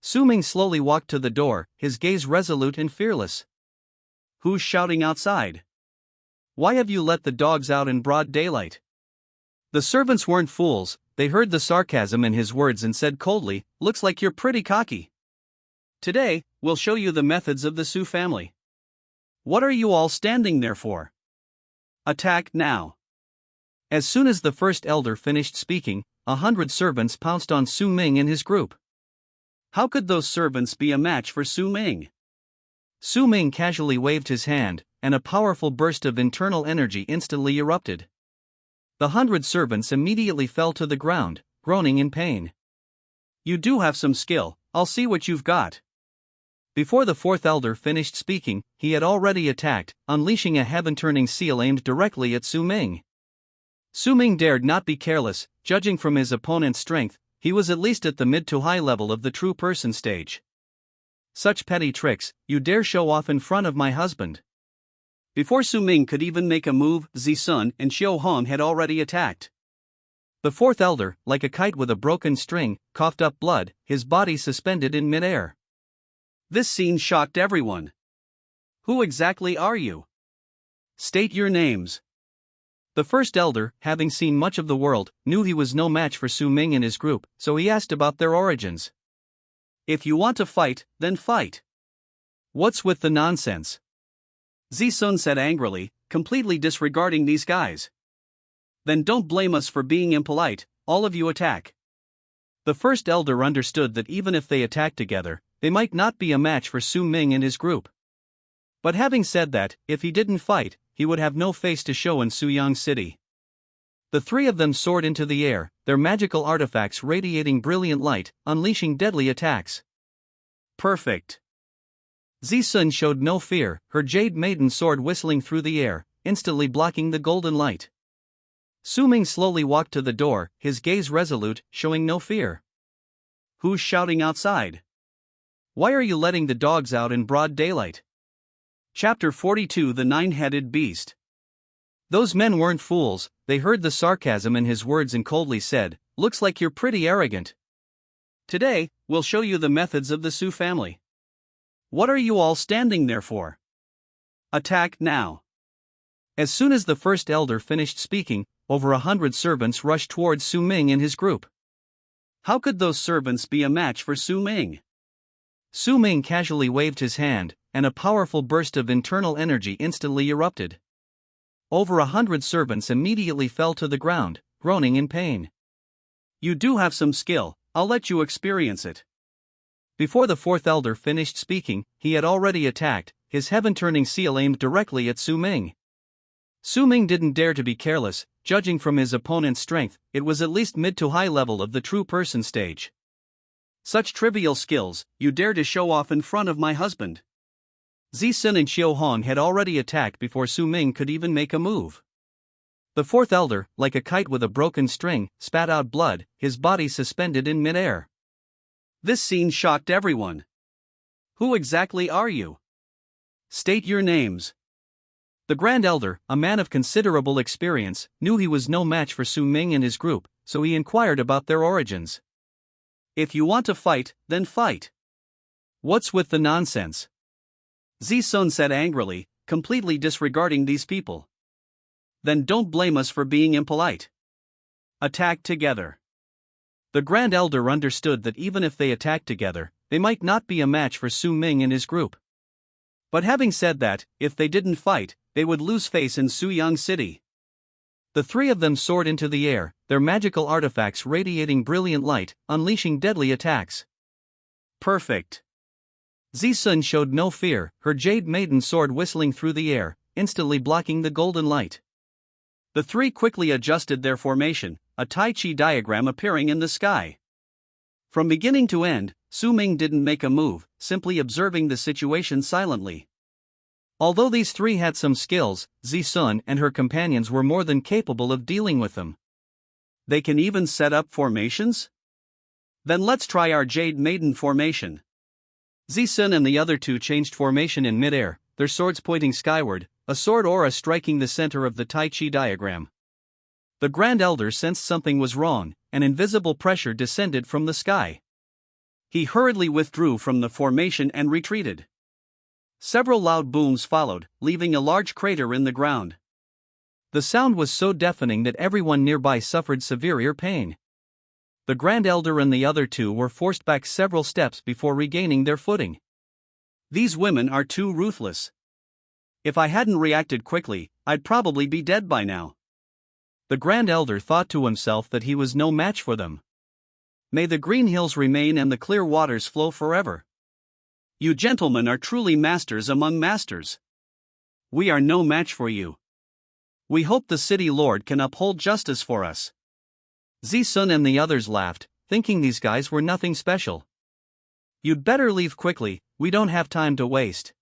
Su Ming slowly walked to the door, his gaze resolute and fearless. "Who's shouting outside? Why have you let the dogs out in broad daylight?" The servants weren't fools, they heard the sarcasm in his words and said coldly, "Looks like you're pretty cocky. Today, we'll show you the methods of the Su family. What are you all standing there for? Attack now." As soon as the first elder finished speaking, 100 servants pounced on Su Ming and his group. How could those servants be a match for Su Ming? Su Ming casually waved his hand, and a powerful burst of internal energy instantly erupted. The 100 servants immediately fell to the ground, groaning in pain. "You do have some skill, I'll see what you've got." Before the 4th elder finished speaking, he had already attacked, unleashing a heaven-turning seal aimed directly at Su Ming. Su Ming dared not be careless, judging from his opponent's strength, he was at least at the mid to high level of the true person stage. "Such petty tricks, you dare show off in front of my husband?" Before Su Ming could even make a move, Zisun and Xiu Hong had already attacked. The 4th elder, like a kite with a broken string, coughed up blood, his body suspended in midair. This scene shocked everyone. "Who exactly are you? State your names." The first elder, having seen much of the world, knew he was no match for Su Ming and his group, so he asked about their origins. If you want to fight, then fight. What's with the nonsense? Zisun said angrily, completely disregarding these guys. Then don't blame us for being impolite, all of you attack. The first elder understood that even if they attacked together, they might not be a match for Su Ming and his group. But having said that, if he didn't fight, he would have no face to show in Suyang City. The three of them soared into the air, their magical artifacts radiating brilliant light, unleashing deadly attacks. Perfect. Zisun showed no fear, her jade maiden sword whistling through the air, instantly blocking the golden light. Su Ming slowly walked to the door, his gaze resolute, showing no fear. Who's shouting outside? Why are you letting the dogs out in broad daylight? Chapter 42 The Nine-Headed Beast. Those men weren't fools, they heard the sarcasm in his words and coldly said, "Looks like you're pretty arrogant. Today, we'll show you the methods of the Su family. What are you all standing there for? Attack now." As soon as the first elder finished speaking, over 100 servants rushed towards Su Ming and his group. How could those servants be a match for Su Ming? Su Ming casually waved his hand, and a powerful burst of internal energy instantly erupted. Over 100 servants immediately fell to the ground, groaning in pain. You do have some skill, I'll let you experience it. Before the fourth elder finished speaking, he had already attacked, his heaven-turning seal aimed directly at Su Ming. Su Ming didn't dare to be careless, judging from his opponent's strength, it was at least mid to high level of the true person stage. Such trivial skills, you dare to show off in front of my husband. Zisun and Xiu Hong had already attacked before Su Ming could even make a move. The fourth elder, like a kite with a broken string, spat out blood, his body suspended in midair. This scene shocked everyone. Who exactly are you? State your names. The Grand Elder, a man of considerable experience, knew he was no match for Su Ming and his group, so he inquired about their origins. If you want to fight, then fight. What's with the nonsense? Zisun said angrily, completely disregarding these people. Then don't blame us for being impolite. Attack together. The Grand Elder understood that even if they attacked together, they might not be a match for Su Ming and his group. But having said that, if they didn't fight, they would lose face in Suyang City. The three of them soared into the air, their magical artifacts radiating brilliant light, unleashing deadly attacks. Perfect. Zisun showed no fear, her jade maiden sword whistling through the air, instantly blocking the golden light. The three quickly adjusted their formation, a Tai Chi diagram appearing in the sky. From beginning to end, Su Ming didn't make a move, simply observing the situation silently. Although these three had some skills, Zisun and her companions were more than capable of dealing with them. They can even set up formations? Then let's try our Jade Maiden formation. Zisun and the other two changed formation in midair, their swords pointing skyward, a sword aura striking the center of the Tai Chi diagram. The Grand Elder sensed something was wrong, an invisible pressure descended from the sky. He hurriedly withdrew from the formation and retreated. Several loud booms followed, leaving a large crater in the ground. The sound was so deafening that everyone nearby suffered severe ear pain. The Grand Elder and the other two were forced back several steps before regaining their footing. These women are too ruthless. If I hadn't reacted quickly, I'd probably be dead by now. The Grand Elder thought to himself that he was no match for them. May the green hills remain and the clear waters flow forever. You gentlemen are truly masters among masters. We are no match for you. We hope the city lord can uphold justice for us. Zisun and the others laughed, thinking these guys were nothing special. You'd better leave quickly, we don't have time to waste.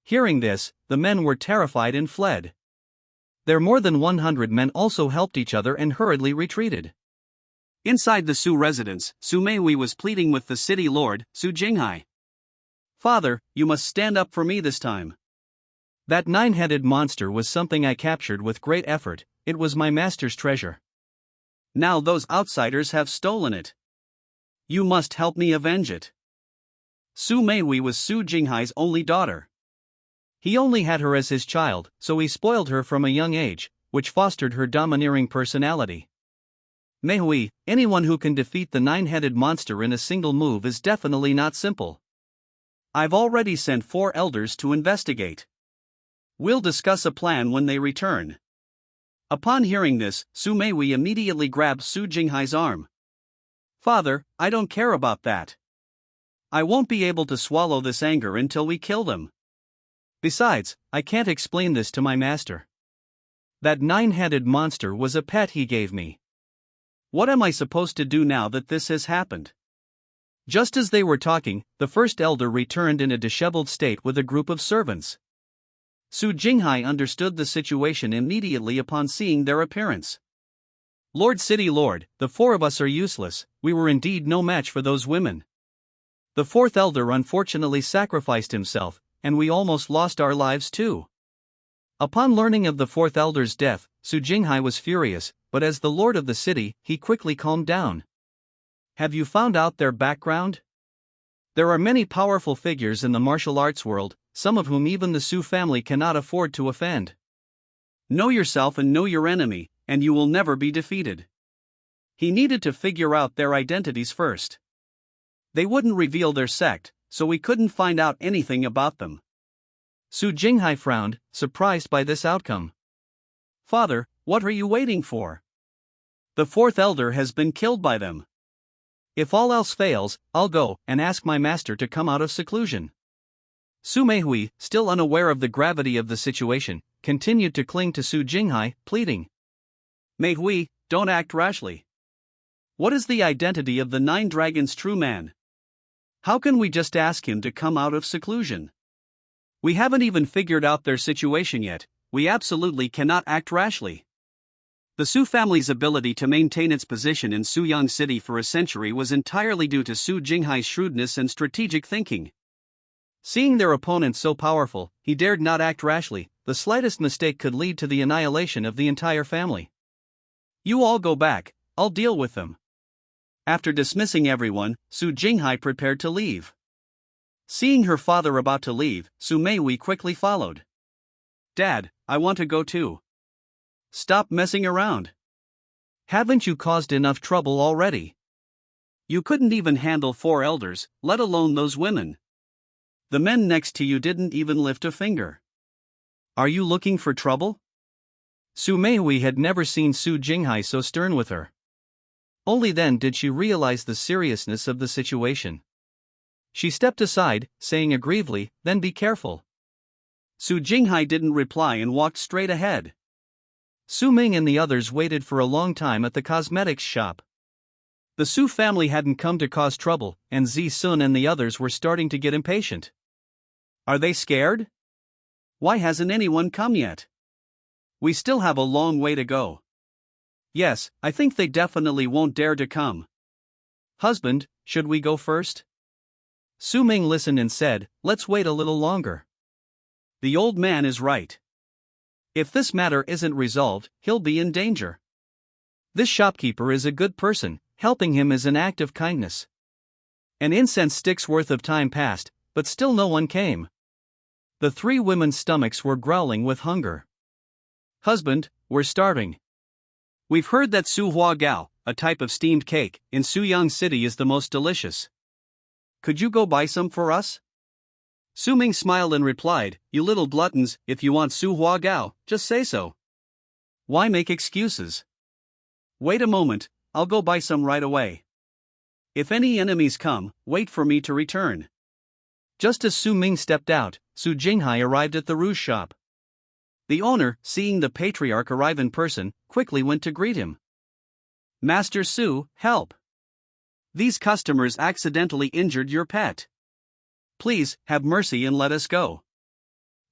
Hearing this, the men were terrified and fled. Their more than 100 men also helped each other and hurriedly retreated. Inside the Su residence, Su Meihui was pleading with the city lord, Su Jinghai. Father, you must stand up for me this time. That nine-headed monster was something I captured with great effort, it was my master's treasure. Now those outsiders have stolen it. You must help me avenge it. Su Meihui was Su Jinghai's only daughter. He only had her as his child, so he spoiled her from a young age, which fostered her domineering personality. Manhwa, anyone who can defeat the nine-headed monster in a single move is definitely not simple. I've already sent 4 elders to investigate. We'll discuss a plan when they return. Upon hearing this, Su Meiwei immediately grabbed Su Jinghai's arm. Father, I don't care about that. I won't be able to swallow this anger until we kill them. Besides, I can't explain this to my master. That nine-headed monster was a pet he gave me. What am I supposed to do now that this has happened? Just as they were talking, the first elder returned in a disheveled state with a group of servants. Su Jinghai understood the situation immediately upon seeing their appearance. Lord City Lord, the 4 of us are useless, we were indeed no match for those women. The 4th elder unfortunately sacrificed himself, and we almost lost our lives too. Upon learning of the 4th elder's death, Su Jinghai was furious, but as the lord of the city, he quickly calmed down. Have you found out their background? There are many powerful figures in the martial arts world, some of whom even the Su family cannot afford to offend. Know yourself and know your enemy, and you will never be defeated. He needed to figure out their identities first. They wouldn't reveal their sect, so we couldn't find out anything about them. Su Jinghai frowned, surprised by this outcome. Father, what are you waiting for? The 4th elder has been killed by them. If all else fails, I'll go and ask my master to come out of seclusion. Su Meihui, still unaware of the gravity of the situation, continued to cling to Su Jinghai, pleading. Meihui, don't act rashly. What is the identity of the 9 dragons' true man? How can we just ask him to come out of seclusion? We haven't even figured out their situation yet, we absolutely cannot act rashly. The Su family's ability to maintain its position in Suyang City for a century was entirely due to Su Jinghai's shrewdness and strategic thinking. Seeing their opponent so powerful, he dared not act rashly. The slightest mistake could lead to the annihilation of the entire family. You all go back, I'll deal with them. After dismissing everyone, Su Jinghai prepared to leave. Seeing her father about to leave, Su Meiwei quickly followed. Dad, I want to go too. Stop messing around. Haven't you caused enough trouble already? You couldn't even handle 4 elders, let alone those women. The men next to you didn't even lift a finger. Are you looking for trouble? Su Meihui had never seen Su Jinghai so stern with her. Only then did she realize the seriousness of the situation. She stepped aside, saying aggrievedly, then be careful. Su Jinghai didn't reply and walked straight ahead. Su Ming and the others waited for a long time at the cosmetics shop. The Su family hadn't come to cause trouble, and Zi Sun and the others were starting to get impatient. Are they scared? Why hasn't anyone come yet? We still have a long way to go. Yes, I think they definitely won't dare to come. Husband, should we go first? Su Ming listened and said, let's wait a little longer. The old man is right. If this matter isn't resolved, he'll be in danger. This shopkeeper is a good person, helping him is an act of kindness. An incense stick's worth of time passed, but still no one came. The 3 women's stomachs were growling with hunger. Husband, we're starving. We've heard that Su Hua Gao, a type of steamed cake, in Suyang City is the most delicious. Could you go buy some for us? Su Ming smiled and replied, you little gluttons, if you want Su Hua Gao, just say so. Why make excuses? Wait a moment, I'll go buy some right away. If any enemies come, wait for me to return. Just as Su Ming stepped out, Su Jinghai arrived at the rouge shop. The owner, seeing the patriarch arrive in person, quickly went to greet him. Master Su, help! These customers accidentally injured your pet. Please, have mercy and let us go.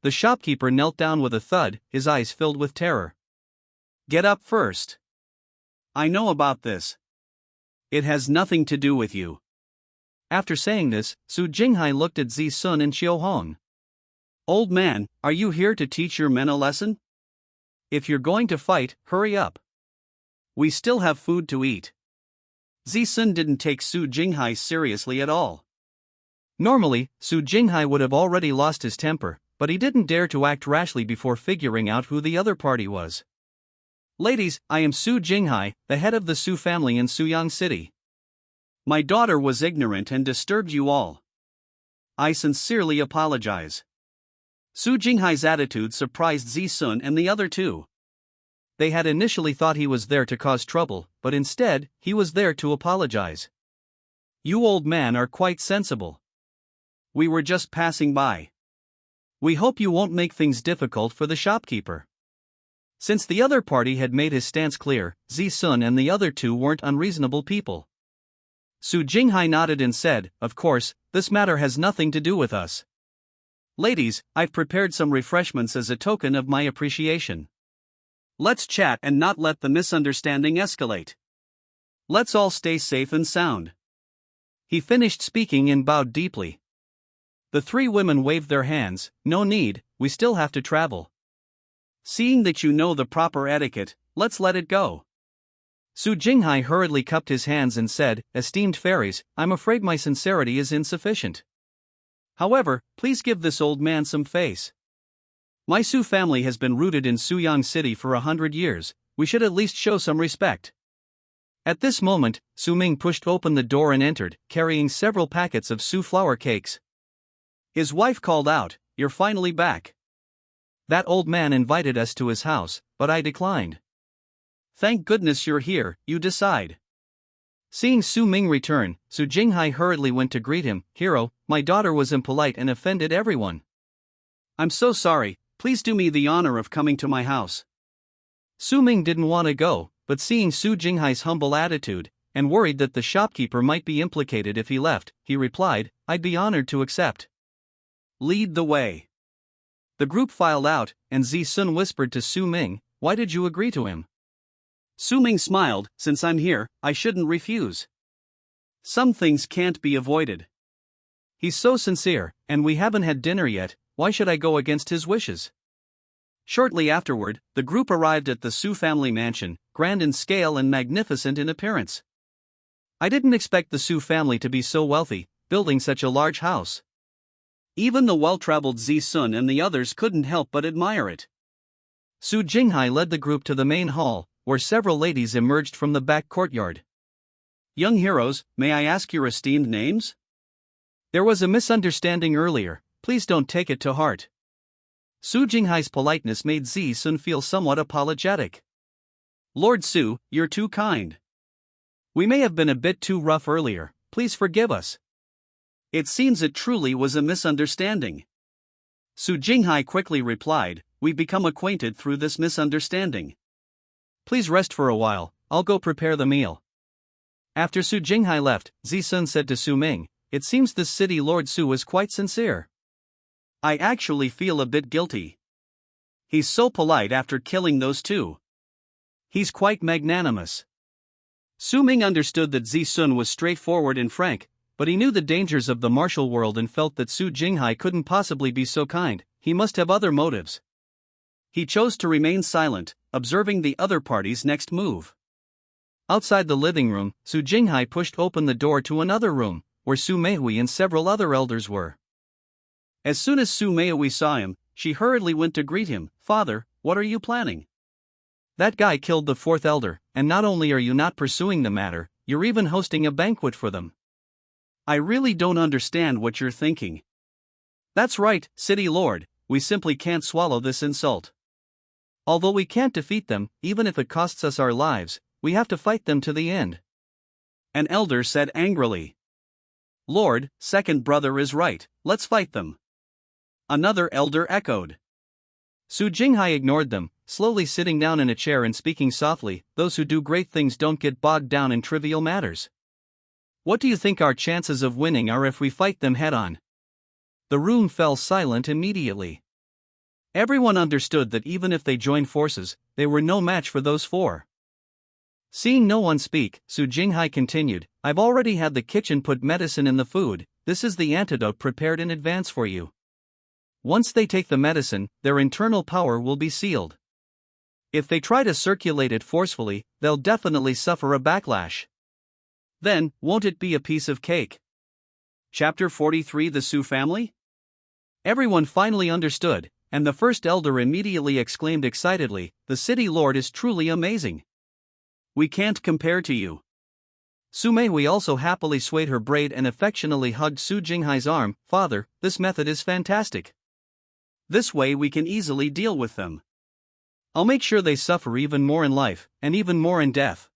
The shopkeeper knelt down with a thud, his eyes filled with terror. Get up first. I know about this. It has nothing to do with you. After saying this, Su Jinghai looked at Zi Sun and Xiao Hong. Old man, are you here to teach your men a lesson? If you're going to fight, hurry up. We still have food to eat. Zi Sun didn't take Su Jinghai seriously at all. Normally, Su Jinghai would have already lost his temper, but he didn't dare to act rashly before figuring out who the other party was. Ladies, I am Su Jinghai, the head of the Su family in Suyang City. My daughter was ignorant and disturbed you all. I sincerely apologize. Su Jinghai's attitude surprised Zisun and the other two. They had initially thought he was there to cause trouble, but instead, he was there to apologize. You old man are quite sensible. We were just passing by. We hope you won't make things difficult for the shopkeeper. Since the other party had made his stance clear, Zisun and the other two weren't unreasonable people. Su Jinghai nodded and said, "Of course, this matter has nothing to do with us. Ladies, I've prepared some refreshments as a token of my appreciation. Let's chat and not let the misunderstanding escalate. Let's all stay safe and sound." He finished speaking and bowed deeply. The three women waved their hands. "No need, we still have to travel. Seeing that you know the proper etiquette, let's let it go." Su Jinghai hurriedly cupped his hands and said, "Esteemed fairies, I'm afraid my sincerity is insufficient. However, please give this old man some face. My Su family has been rooted in Suyang City for 100 years, we should at least show some respect." At this moment, Su Ming pushed open the door and entered, carrying several packets of Su flour cakes. His wife called out, "You're finally back. That old man invited us to his house, but I declined. Thank goodness you're here, you decide." Seeing Su Ming return, Su Jinghai hurriedly went to greet him. "Hero, my daughter was impolite and offended everyone. I'm so sorry, please do me the honor of coming to my house." Su Ming didn't want to go, but seeing Su Jinghai's humble attitude, and worried that the shopkeeper might be implicated if he left, he replied, "I'd be honored to accept." "Lead the way." The group filed out, and Zisun whispered to Su Ming, "Why did you agree to him?" Su Ming smiled, "Since I'm here, I shouldn't refuse. Some things can't be avoided. He's so sincere, and we haven't had dinner yet, why should I go against his wishes?" Shortly afterward, the group arrived at the Su family mansion, grand in scale and magnificent in appearance. I didn't expect the Su family to be so wealthy, building such a large house. Even the well-traveled Zisun and the others couldn't help but admire it. Su Jinghai led the group to the main hall, where several ladies emerged from the back courtyard. "Young heroes, may I ask your esteemed names? There was a misunderstanding earlier, please don't take it to heart." Su Jinghai's politeness made Zisun feel somewhat apologetic. "Lord Su, you're too kind. We may have been a bit too rough earlier, please forgive us. It seems it truly was a misunderstanding." Su Jinghai quickly replied, "We've become acquainted through this misunderstanding. Please rest for a while, I'll go prepare the meal." After Su Jinghai left, Zisun said to Su Ming, "It seems this city Lord Su is quite sincere. I actually feel a bit guilty. He's so polite after killing those two. He's quite magnanimous." Su Ming understood that Zisun was straightforward and frank, but he knew the dangers of the martial world and felt that Su Jinghai couldn't possibly be so kind, he must have other motives. He chose to remain silent, observing the other party's next move. Outside the living room, Su Jinghai pushed open the door to another room, where Su Meihui and several other elders were. As soon as Su Meihui saw him, she hurriedly went to greet him. "Father, what are you planning? That guy killed the fourth elder, and not only are you not pursuing the matter, you're even hosting a banquet for them. I really don't understand what you're thinking." "That's right, City Lord, we simply can't swallow this insult. Although we can't defeat them, even if it costs us our lives, we have to fight them to the end." An elder said angrily. "Lord, second brother is right, let's fight them." Another elder echoed. Su Jinghai ignored them, slowly sitting down in a chair and speaking softly, "Those who do great things don't get bogged down in trivial matters. What do you think our chances of winning are if we fight them head-on?" The room fell silent immediately. Everyone understood that even if they joined forces, they were no match for those four. Seeing no one speak, Su Jinghai continued, "I've already had the kitchen put medicine in the food, this is the antidote prepared in advance for you. Once they take the medicine, their internal power will be sealed. If they try to circulate it forcefully, they'll definitely suffer a backlash. Then, won't it be a piece of cake?" Chapter 43 The Su Family? Everyone finally understood, and the first elder immediately exclaimed excitedly, "The city lord is truly amazing. We can't compare to you." Su Meihui also happily swayed her braid and affectionately hugged Su Jinghai's arm. "Father, this method is fantastic. This way we can easily deal with them. I'll make sure they suffer even more in life, and even more in death."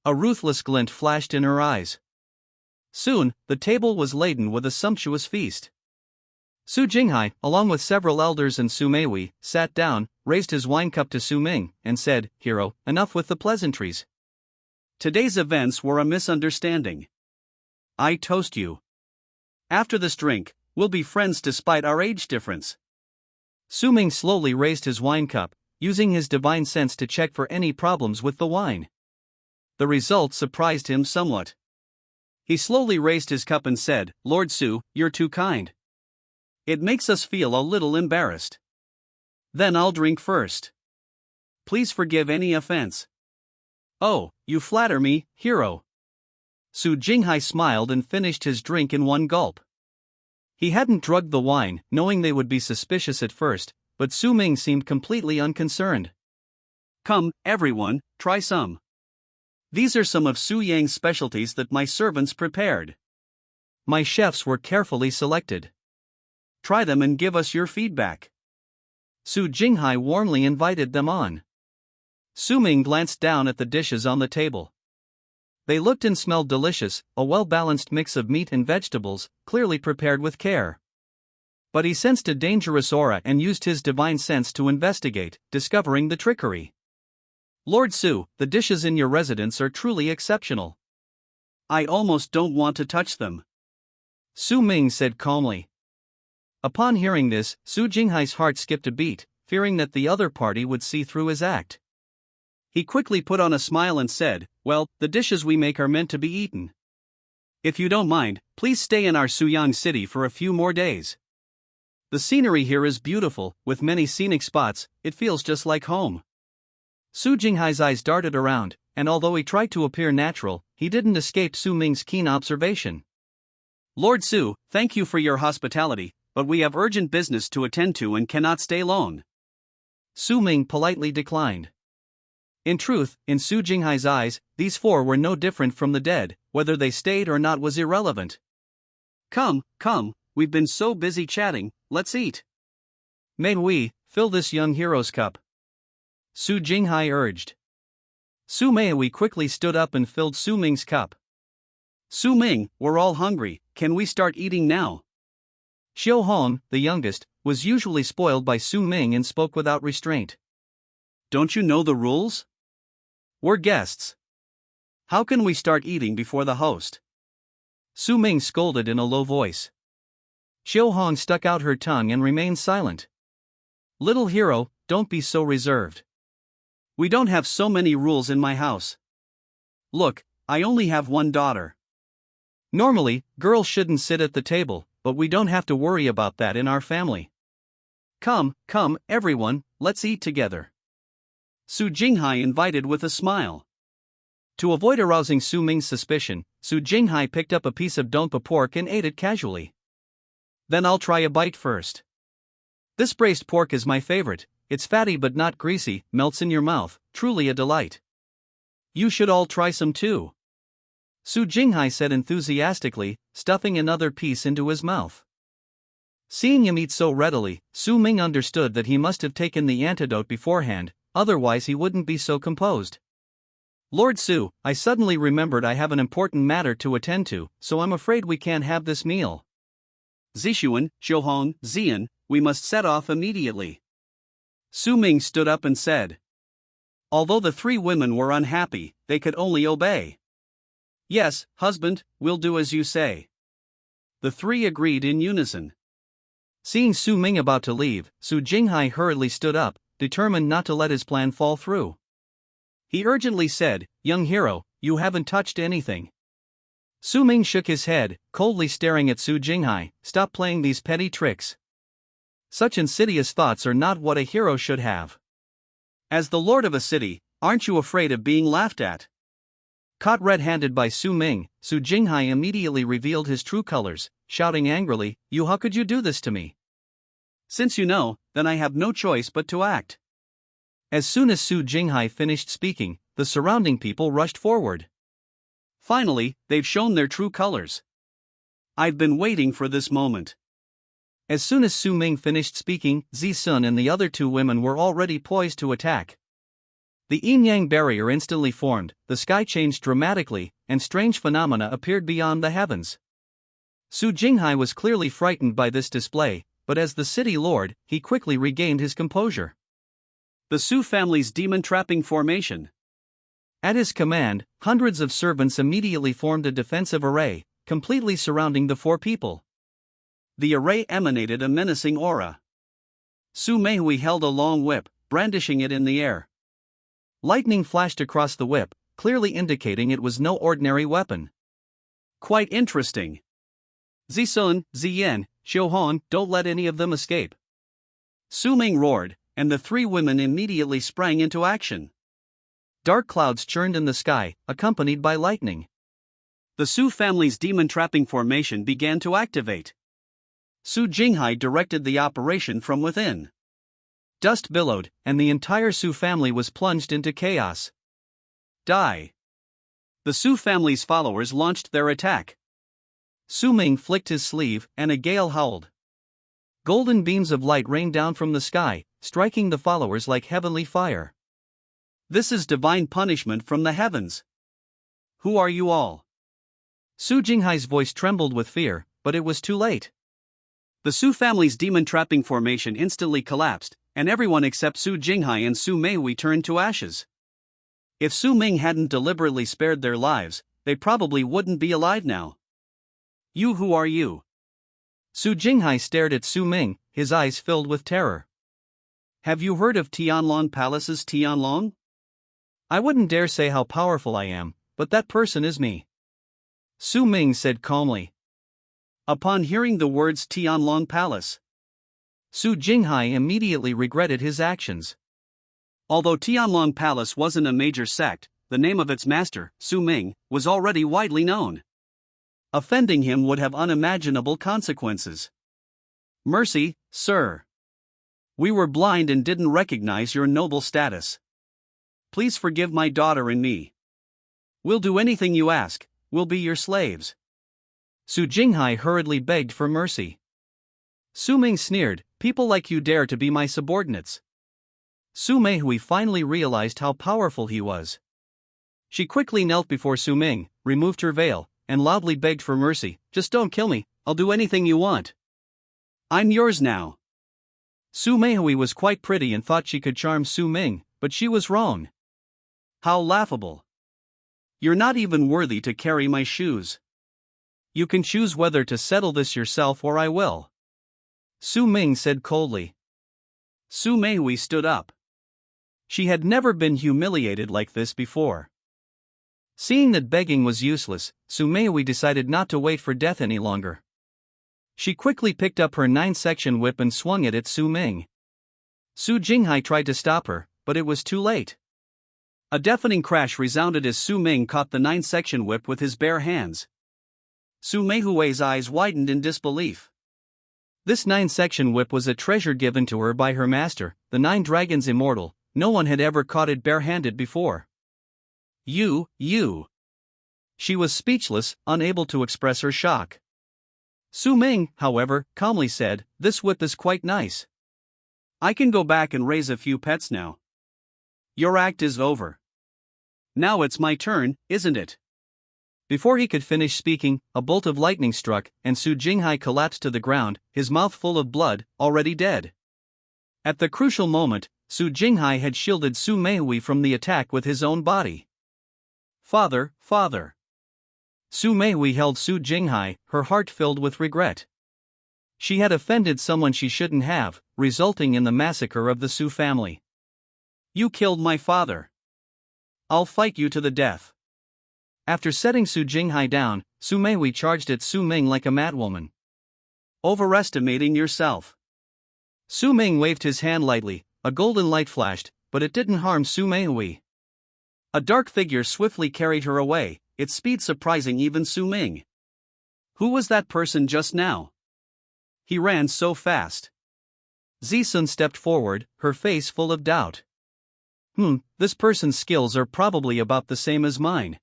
A ruthless glint flashed in her eyes. Soon, the table was laden with a sumptuous feast. Su Jinghai, along with several elders and Su Meihui, sat down, raised his wine cup to Su Ming, and said, "Hero, enough with the pleasantries. Today's events were a misunderstanding. I toast you. After this drink, we'll be friends despite our age difference." Su Ming slowly raised his wine cup, using his divine sense to check for any problems with the wine. The result surprised him somewhat. He slowly raised his cup and said, "Lord Su, you're too kind. It makes us feel a little embarrassed. Then I'll drink first. Please forgive any offense." "Oh, you flatter me, hero." Su Jinghai smiled and finished his drink in one gulp. He hadn't drugged the wine, knowing they would be suspicious at first, but Su Ming seemed completely unconcerned. "Come, everyone, try some. These are some of Su Yang's specialties that my servants prepared. My chefs were carefully selected. Try them and give us your feedback." Su Jinghai warmly invited them on. Su Ming glanced down at the dishes on the table. They looked and smelled delicious, a well-balanced mix of meat and vegetables, clearly prepared with care. But he sensed a dangerous aura and used his divine sense to investigate, discovering the trickery. "Lord Su, the dishes in your residence are truly exceptional. I almost don't want to touch them," Su Ming said calmly. Upon hearing this, Su Jinghai's heart skipped a beat, fearing that the other party would see through his act. He quickly put on a smile and said, "Well, the dishes we make are meant to be eaten. If you don't mind, please stay in our Suyang city for a few more days. The scenery here is beautiful, with many scenic spots. It feels just like home." Su Jinghai's eyes darted around, and although he tried to appear natural, he didn't escape Su Ming's keen observation. "Lord Su, thank you for your hospitality, but we have urgent business to attend to and cannot stay long." Su Ming politely declined. In truth, in Su Jinghai's eyes, these four were no different from the dead. Whether they stayed or not was irrelevant. Come, we've been so busy chatting, let's eat." "Manhwa, fill this young hero's cup," Su Jinghai urged. Su Meihui quickly stood up and filled Su Ming's cup. "Su Ming, we're all hungry, can we start eating now?" Xiu Hong, the youngest, was usually spoiled by Su Ming and spoke without restraint. "Don't you know the rules? We're guests. How can we start eating before the host?" Su Ming scolded in a low voice. Xiu Hong stuck out her tongue and remained silent. "Little hero, don't be so reserved. We don't have so many rules in my house. Look, I only have one daughter. Normally, girls shouldn't sit at the table, but we don't have to worry about that in our family. Come, everyone, let's eat together." Su Jinghai invited with a smile. To avoid arousing Su Ming's suspicion, Su Jinghai picked up a piece of donpa pork and ate it casually. "Then I'll try a bite first. This braised pork is my favorite. It's fatty but not greasy, melts in your mouth, truly a delight. You should all try some too," Su Jinghai said enthusiastically, stuffing another piece into his mouth. Seeing him eat so readily, Su Ming understood that he must have taken the antidote beforehand, otherwise he wouldn't be so composed. "Lord Su, I suddenly remembered I have an important matter to attend to, so I'm afraid we can't have this meal. Zixuan, Xiuhong, Zian, we must set off immediately." Su Ming stood up and said. Although the three women were unhappy, they could only obey. "Yes, husband, we'll do as you say." The three agreed in unison. Seeing Su Ming about to leave, Su Jinghai hurriedly stood up, determined not to let his plan fall through. He urgently said, "Young hero, you haven't touched anything." Su Ming shook his head, coldly staring at Su Jinghai. "Stop playing these petty tricks. Such insidious thoughts are not what a hero should have. As the lord of a city, aren't you afraid of being laughed at?" Caught red-handed by Su Ming, Su Jinghai immediately revealed his true colors, shouting angrily, "How could you do this to me? Since you know, then I have no choice but to act. As soon as Su Jinghai finished speaking, the surrounding people rushed forward. Finally, they've shown their true colors. I've been waiting for this moment. As soon as Su Ming finished speaking, Zi Sun and the other two women were already poised to attack. The yin-yang barrier instantly formed, the sky changed dramatically, and strange phenomena appeared beyond the heavens. Su Jinghai was clearly frightened by this display, but as the city lord, he quickly regained his composure. The Su family's demon-trapping formation. At his command, hundreds of servants immediately formed a defensive array, completely surrounding the four people. The array emanated a menacing aura. Su Meihui held a long whip, brandishing it in the air. Lightning flashed across the whip, clearly indicating it was no ordinary weapon. Quite interesting. Zisun, Ziyan, Xiuhon, don't let any of them escape. Su Ming roared, and the three women immediately sprang into action. Dark clouds churned in the sky, accompanied by lightning. The Su family's demon-trapping formation began to activate. Su Jinghai directed the operation from within. Dust billowed, and the entire Su family was plunged into chaos. Die! The Su family's followers launched their attack. Su Ming flicked his sleeve, and a gale howled. Golden beams of light rained down from the sky, striking the followers like heavenly fire. This is divine punishment from the heavens. Who are you all? Su Jinghai's voice trembled with fear, but it was too late. The Su family's demon-trapping formation instantly collapsed, and everyone except Su Jinghai and Su Meihui turned to ashes. If Su Ming hadn't deliberately spared their lives, they probably wouldn't be alive now. You, who are you? Su Jinghai stared at Su Ming, his eyes filled with terror. Have you heard of Tianlong Palace's Tianlong? I wouldn't dare say how powerful I am, but that person is me. Su Ming said calmly. Upon hearing the words Tianlong Palace, Su Jinghai immediately regretted his actions. Although Tianlong Palace wasn't a major sect, the name of its master, Su Ming, was already widely known. Offending him would have unimaginable consequences. Mercy, sir. We were blind and didn't recognize your noble status. Please forgive my daughter and me. We'll do anything you ask, we'll be your slaves. Su Jinghai hurriedly begged for mercy. Su Ming sneered, people like you dare to be my subordinates. Su Meihui finally realized how powerful he was. She quickly knelt before Su Ming, removed her veil, and loudly begged for mercy. Just don't kill me, I'll do anything you want. I'm yours now. Su Meihui was quite pretty and thought she could charm Su Ming, but she was wrong. How laughable. You're not even worthy to carry my shoes. You can choose whether to settle this yourself or I will. Su Ming said coldly. Su Meihui stood up. She had never been humiliated like this before. Seeing that begging was useless, Su Meihui decided not to wait for death any longer. She quickly picked up her 9-section whip and swung it at Su Ming. Su Jinghai tried to stop her, but it was too late. A deafening crash resounded as Su Ming caught the 9-section whip with his bare hands. Su Meihui's eyes widened in disbelief. This 9-section whip was a treasure given to her by her master, the 9 Dragons Immortal. No one had ever caught it barehanded before. You. She was speechless, unable to express her shock. Su Ming, however, calmly said, this whip is quite nice. I can go back and raise a few pets now. Your act is over. Now it's my turn, isn't it? Before he could finish speaking, a bolt of lightning struck, and Su Jinghai collapsed to the ground, his mouth full of blood, already dead. At the crucial moment, Su Jinghai had shielded Su Meihui from the attack with his own body. Father. Su Meihui held Su Jinghai, her heart filled with regret. She had offended someone she shouldn't have, resulting in the massacre of the Su family. You killed my father. I'll fight you to the death. After setting Su Jinghai down, Su Meihui charged at Su Ming like a madwoman. Overestimating yourself. Su Ming waved his hand lightly, a golden light flashed, but it didn't harm Su Meihui. A dark figure swiftly carried her away, its speed surprising even Su Ming. Who was that person just now? He ran so fast. Zisun stepped forward, her face full of doubt. This person's skills are probably about the same as mine.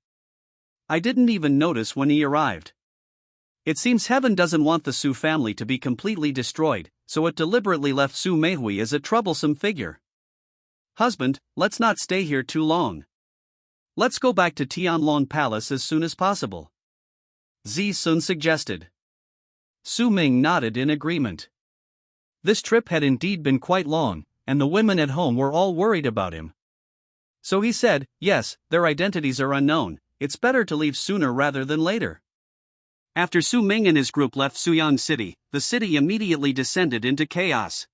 I didn't even notice when he arrived. It seems heaven doesn't want the Su family to be completely destroyed, so it deliberately left Su Meihui as a troublesome figure. Husband, let's not stay here too long. Let's go back to Tianlong Palace as soon as possible. Zisun suggested. Su Ming nodded in agreement. This trip had indeed been quite long, and the women at home were all worried about him. So he said, yes, their identities are unknown, it's better to leave sooner rather than later. After Su Ming and his group left Suyang City, the city immediately descended into chaos.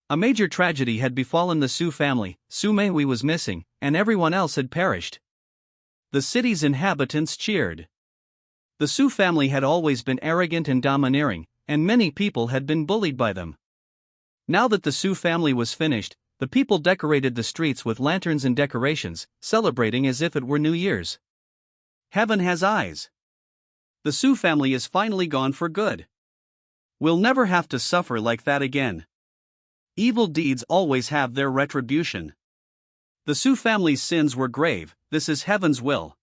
A major tragedy had befallen the Su family, Su Meihui was missing, and everyone else had perished. The city's inhabitants cheered. The Su family had always been arrogant and domineering, and many people had been bullied by them. Now that the Su family was finished, the people decorated the streets with lanterns and decorations, celebrating as if it were New Year's. Heaven has eyes. The Su family is finally gone for good. We'll never have to suffer like that again. Evil deeds always have their retribution. The Su family's sins were grave, this is heaven's will.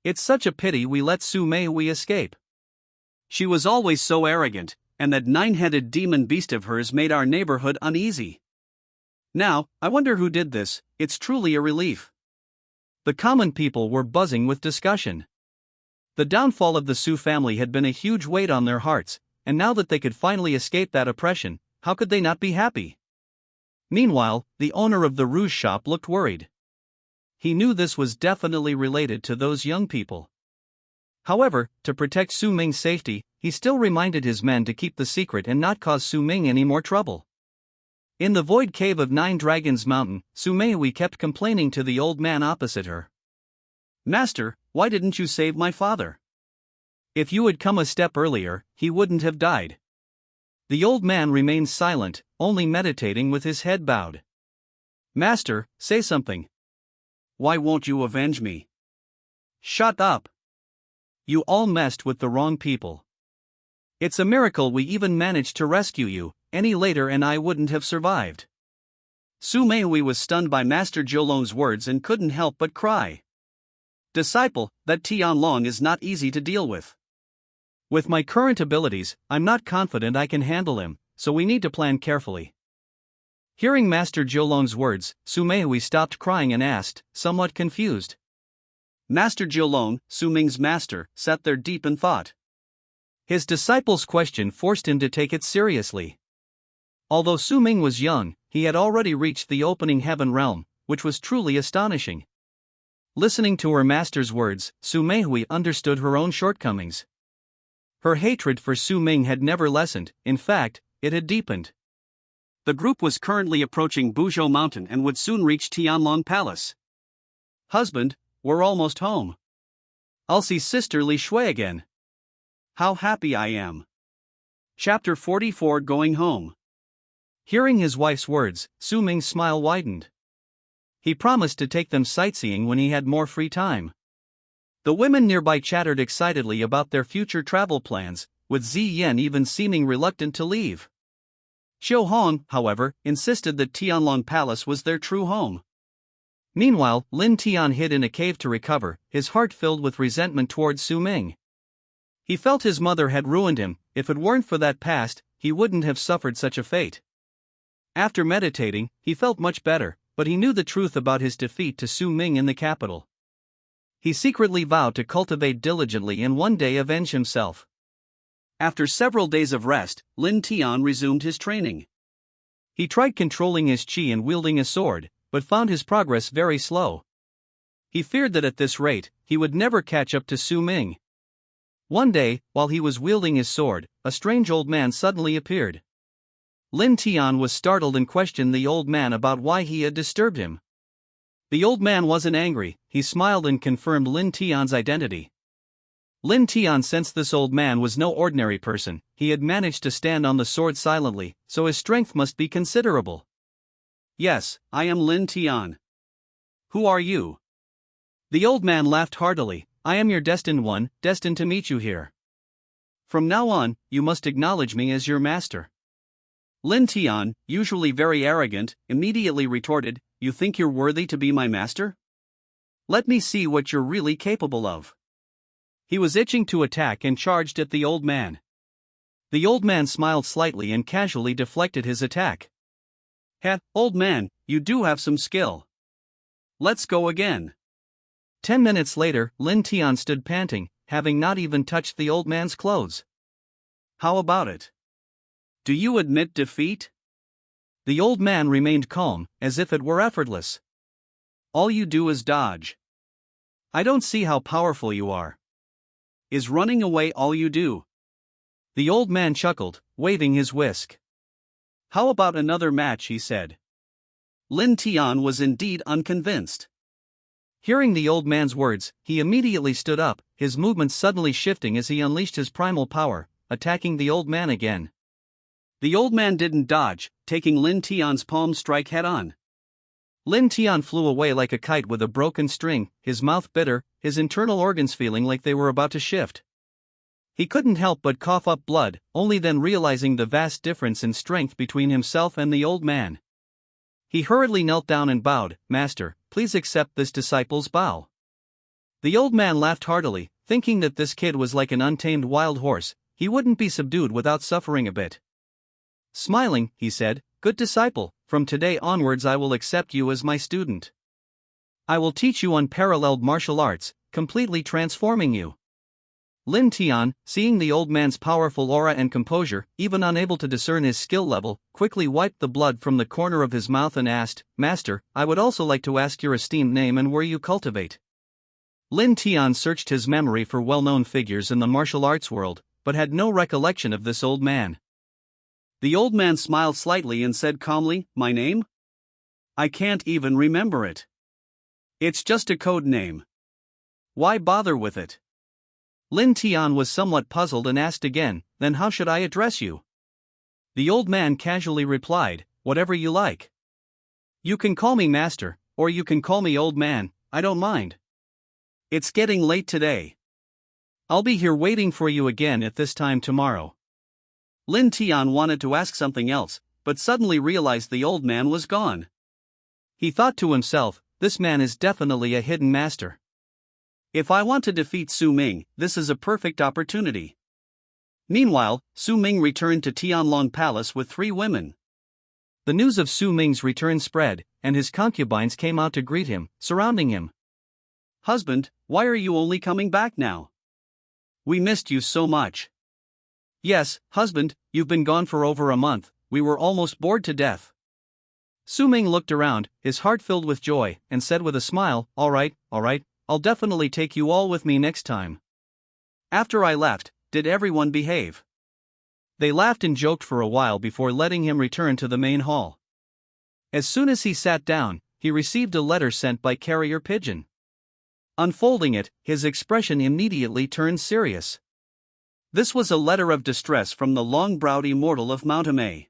It's such a pity we let Su Meihui escape. She was always so arrogant, and that nine-headed demon beast of hers made our neighborhood uneasy. Now, I wonder who did this, it's truly a relief. The common people were buzzing with discussion. The downfall of the Su family had been a huge weight on their hearts, and now that they could finally escape that oppression, how could they not be happy? Meanwhile, the owner of the rouge shop looked worried. He knew this was definitely related to those young people. However, to protect Su Ming's safety, he still reminded his men to keep the secret and not cause Su Ming any more trouble. In the void cave of Nine Dragons Mountain, Su Meihui kept complaining to the old man opposite her. Master, why didn't you save my father? If you had come a step earlier, he wouldn't have died. The old man remained silent, only meditating with his head bowed. Master, say something. Why won't you avenge me? Shut up. You all messed with the wrong people. It's a miracle we even managed to rescue you, any later and I wouldn't have survived. Su Meihui was stunned by Master Jiulong's words and couldn't help but cry. Disciple, that Tianlong is not easy to deal with. With my current abilities, I'm not confident I can handle him, so we need to plan carefully. Hearing Master Jiulong's words, Su Meihui stopped crying and asked, somewhat confused. Master Jiulong, Su Ming's master, sat there deep in thought. His disciple's question forced him to take it seriously. Although Su Ming was young, he had already reached the opening heaven realm, which was truly astonishing. Listening to her master's words, Su Meihui understood her own shortcomings. Her hatred for Su Ming had never lessened, in fact, it had deepened. The group was currently approaching Buzhou Mountain and would soon reach Tianlong Palace. Husband, we're almost home. I'll see Sister Li Shui again. How happy I am. Chapter 44 Going Home. Hearing his wife's words, Su Ming's smile widened. He promised to take them sightseeing when he had more free time. The women nearby chattered excitedly about their future travel plans, with Zi Yan even seeming reluctant to leave. Xiu Hong, however, insisted that Tianlong Palace was their true home. Meanwhile, Lin Tian hid in a cave to recover, his heart filled with resentment towards Su Ming. He felt his mother had ruined him, if it weren't for that past, he wouldn't have suffered such a fate. After meditating, he felt much better, but he knew the truth about his defeat to Su Ming in the capital. He secretly vowed to cultivate diligently and one day avenge himself. After several days of rest, Lin Tian resumed his training. He tried controlling his qi and wielding a sword, but found his progress very slow. He feared that at this rate, he would never catch up to Su Ming. One day, while he was wielding his sword, a strange old man suddenly appeared. Lin Tian was startled and questioned the old man about why he had disturbed him. The old man wasn't angry, he smiled and confirmed Lin Tian's identity. Lin Tian sensed this old man was no ordinary person, he had managed to stand on the sword silently, so his strength must be considerable. Yes, I am Lin Tian. Who are you? The old man laughed heartily. I am your destined one, destined to meet you here. From now on, you must acknowledge me as your master. Lin Tian, usually very arrogant, immediately retorted, "You think you're worthy to be my master? Let me see what you're really capable of." He was itching to attack and charged at the old man. The old man smiled slightly and casually deflected his attack. "Heh, old man, you do have some skill. Let's go again." 10 minutes later, Lin Tian stood panting, having not even touched the old man's clothes. "How about it? Do you admit defeat?" The old man remained calm, as if it were effortless. "All you do is dodge. I don't see how powerful you are. Is running away all you do?" The old man chuckled, waving his whisk. "How about another match?" he said. Lin Tian was indeed unconvinced. Hearing the old man's words, he immediately stood up, his movements suddenly shifting as he unleashed his primal power, attacking the old man again. The old man didn't dodge, taking Lin Tian's palm strike head-on. Lin Tian flew away like a kite with a broken string, his mouth bitter, his internal organs feeling like they were about to shift. He couldn't help but cough up blood, only then realizing the vast difference in strength between himself and the old man. He hurriedly knelt down and bowed, "Master, please accept this disciple's bow." The old man laughed heartily, thinking that this kid was like an untamed wild horse, he wouldn't be subdued without suffering a bit. Smiling, he said, "Good disciple, from today onwards I will accept you as my student. I will teach you unparalleled martial arts, completely transforming you." Lin Tian, seeing the old man's powerful aura and composure, even unable to discern his skill level, quickly wiped the blood from the corner of his mouth and asked, "Master, I would also like to ask your esteemed name and where you cultivate." Lin Tian searched his memory for well-known figures in the martial arts world, but had no recollection of this old man. The old man smiled slightly and said calmly, "My name? I can't even remember it. It's just a code name. Why bother with it?" Lin Tian was somewhat puzzled and asked again, "Then how should I address you?" The old man casually replied, "Whatever you like. You can call me master, or you can call me old man, I don't mind. It's getting late today. I'll be here waiting for you again at this time tomorrow." Lin Tian wanted to ask something else, but suddenly realized the old man was gone. He thought to himself, "This man is definitely a hidden master. If I want to defeat Su Ming, this is a perfect opportunity." Meanwhile, Su Ming returned to Tianlong Palace with 3 women. The news of Su Ming's return spread, and his concubines came out to greet him, surrounding him. "Husband, why are you only coming back now? We missed you so much." "Yes, husband, you've been gone for over a month, we were almost bored to death." Su Ming looked around, his heart filled with joy, and said with a smile, all right, I'll definitely take you all with me next time." After I left, did everyone behave? They laughed and joked for a while before letting him return to the main hall. As soon as he sat down, he received a letter sent by carrier pigeon. Unfolding it, his expression immediately turned serious. This was a letter of distress from the long-browed immortal of manhwa.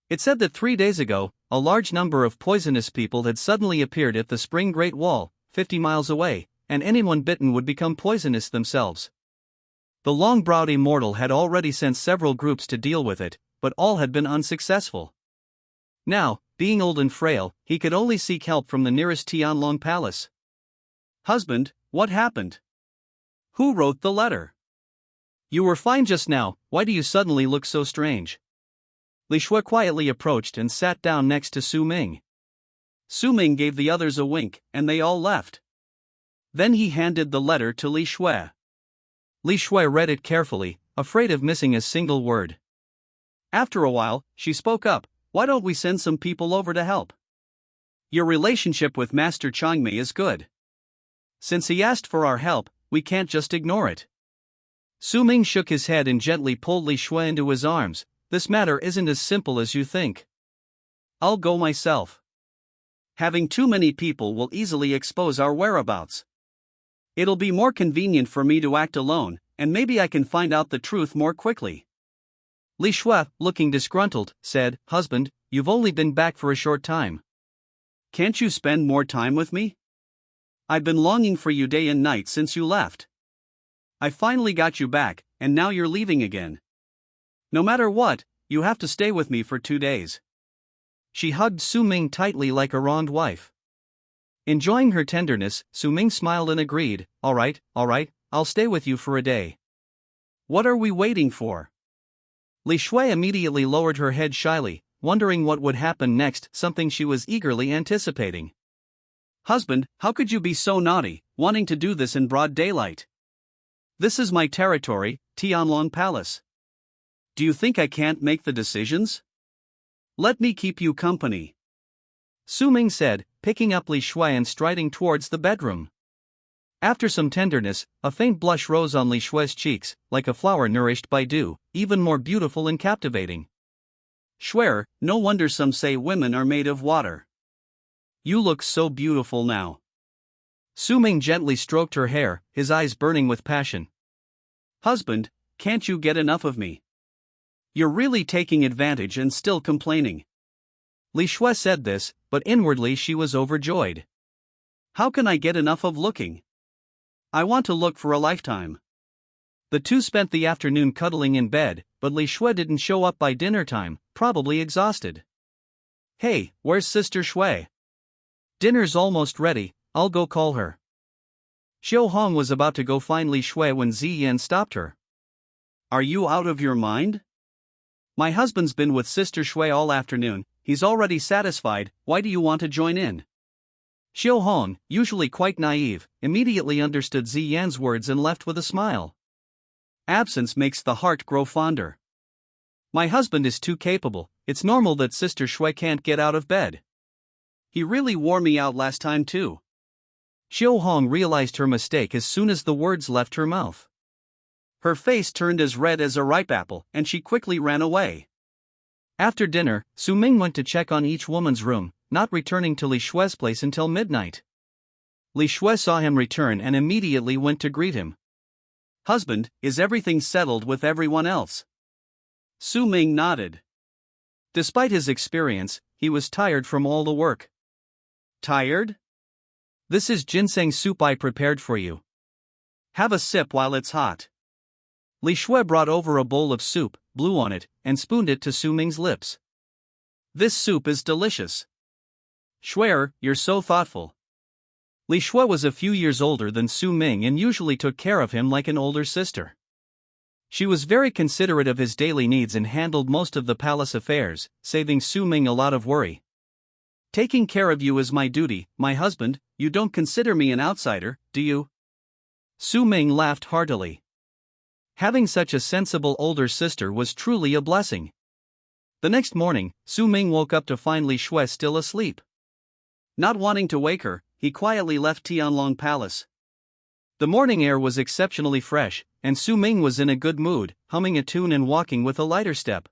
It said that 3 days ago, a large number of poisonous people had suddenly appeared at the Spring Great Wall, 50 miles away, and anyone bitten would become poisonous themselves. The long-browed immortal had already sent several groups to deal with it, but all had been unsuccessful. Now, being old and frail, he could only seek help from the nearest Tianlong Palace. "Husband, what happened? Who wrote the letter? You were fine just now, why do you suddenly look so strange?" Li Shui quietly approached and sat down next to Su Ming. Su Ming gave the others a wink, and they all left. Then he handed the letter to Li Shui. Li Shui read it carefully, afraid of missing a single word. After a while, she spoke up, "Why don't we send some people over to help? Your relationship with Master Changmei is good. Since he asked for our help, we can't just ignore it." Su Ming shook his head and gently pulled Li Shui into his arms. "This matter isn't as simple as you think. I'll go myself. Having too many people will easily expose our whereabouts. It'll be more convenient for me to act alone, and maybe I can find out the truth more quickly." Li Shui, looking disgruntled, said, "Husband, you've only been back for a short time. Can't you spend more time with me? I've been longing for you day and night since you left. I finally got you back, and now you're leaving again. No matter what, you have to stay with me for 2 days. She hugged Su Ming tightly like a wronged wife. Enjoying her tenderness, Su Ming smiled and agreed, all right, I'll stay with you for a day. What are we waiting for? Li Shui immediately lowered her head shyly, wondering what would happen next, something she was eagerly anticipating. Husband, how could you be so naughty, wanting to do this in broad daylight? This is my territory, Tianlong Palace. Do you think I can't make the decisions? Let me keep you company. Su Ming said, picking up Li Shui and striding towards the bedroom. After some tenderness, a faint blush rose on Li Shui's cheeks, like a flower nourished by dew, even more beautiful and captivating. Swear, no wonder some say women are made of water. You look so beautiful now. Su Ming gently stroked her hair, his eyes burning with passion. Husband, can't you get enough of me? You're really taking advantage and still complaining. Li Shui said this, but inwardly she was overjoyed. How can I get enough of looking? I want to look for a lifetime. The two spent the afternoon cuddling in bed, but Li Shui didn't show up by dinner time, probably exhausted. Hey, where's Sister Shui? Dinner's almost ready, I'll go call her. Xiu Hong was about to go find Li Shui when Zi Yan stopped her. Are you out of your mind? My husband's been with Sister Shui all afternoon, he's already satisfied, why do you want to join in? Xiu Hong, usually quite naive, immediately understood Zi Yan's words and left with a smile. Absence makes the heart grow fonder. My husband is too capable, it's normal that Sister Shui can't get out of bed. He really wore me out last time too. Xiu Hong realized her mistake as soon as the words left her mouth. Her face turned as red as a ripe apple, and she quickly ran away. After dinner, Su Ming went to check on each woman's room, not returning to Li Shui's place until midnight. Li Shui saw him return and immediately went to greet him. Husband, is everything settled with everyone else? Su Ming nodded. Despite his experience, he was tired from all the work. Tired? This is ginseng soup I prepared for you. Have a sip while it's hot. Li Shui brought over a bowl of soup, blew on it, and spooned it to Su Ming's lips. This soup is delicious. Shui'er, you're so thoughtful. Li Shui was a few years older than Su Ming and usually took care of him like an older sister. She was very considerate of his daily needs and handled most of the palace affairs, saving Su Ming a lot of worry. Taking care of you is my duty, my husband, you don't consider me an outsider, do you? Su Ming laughed heartily. Having such a sensible older sister was truly a blessing. The next morning, Su Ming woke up to find Li Shui still asleep. Not wanting to wake her, he quietly left Tianlong Palace. The morning air was exceptionally fresh, and Su Ming was in a good mood, humming a tune and walking with a lighter step.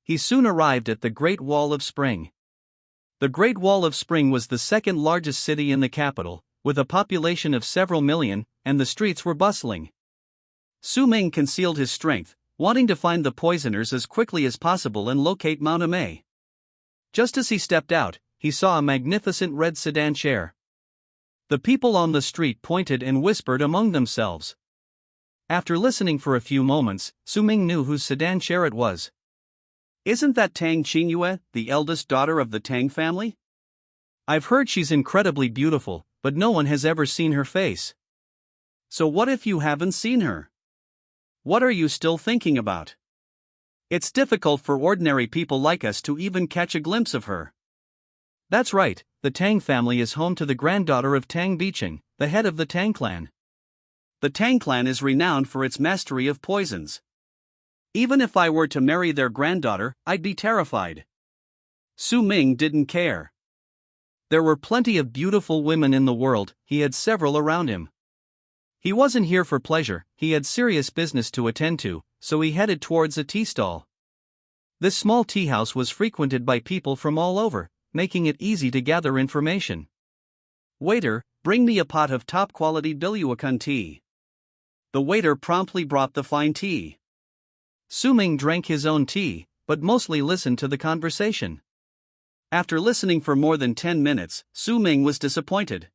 He soon arrived at the Great Wall of Spring. The Great Wall of Spring was the second largest city in the capital, with a population of several million, and the streets were bustling. Su Ming concealed his strength, wanting to find the poisoners as quickly as possible and locate manhwa. Just as he stepped out, he saw a magnificent red sedan chair. The people on the street pointed and whispered among themselves. After listening for a few moments, Su Ming knew whose sedan chair it was. Isn't that Tang Qingyue, the eldest daughter of the Tang family? I've heard she's incredibly beautiful, but no one has ever seen her face. So what if you haven't seen her? What are you still thinking about? It's difficult for ordinary people like us to even catch a glimpse of her. That's right, the Tang family is home to the granddaughter of Tang Bicheng, the head of the Tang clan. The Tang clan is renowned for its mastery of poisons. Even if I were to marry their granddaughter, I'd be terrified. Su Ming didn't care. There were plenty of beautiful women in the world, he had several around him. He wasn't here for pleasure, he had serious business to attend to, so he headed towards a tea stall. This small tea house was frequented by people from all over, making it easy to gather information. Waiter, bring me a pot of top-quality Biluakun tea. The waiter promptly brought the fine tea. Su Ming drank his own tea, but mostly listened to the conversation. After listening for more than 10 minutes, Su Ming was disappointed.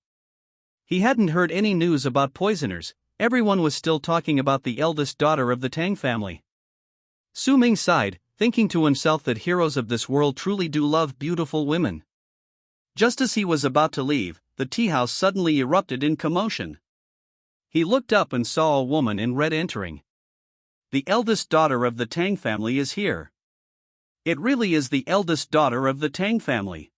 He hadn't heard any news about poisoners, everyone was still talking about the eldest daughter of the Tang family. Su Ming sighed, thinking to himself that heroes of this world truly do love beautiful women. Just as he was about to leave, the tea house suddenly erupted in commotion. He looked up and saw a woman in red entering. The eldest daughter of the Tang family is here. It really is the eldest daughter of the Tang family.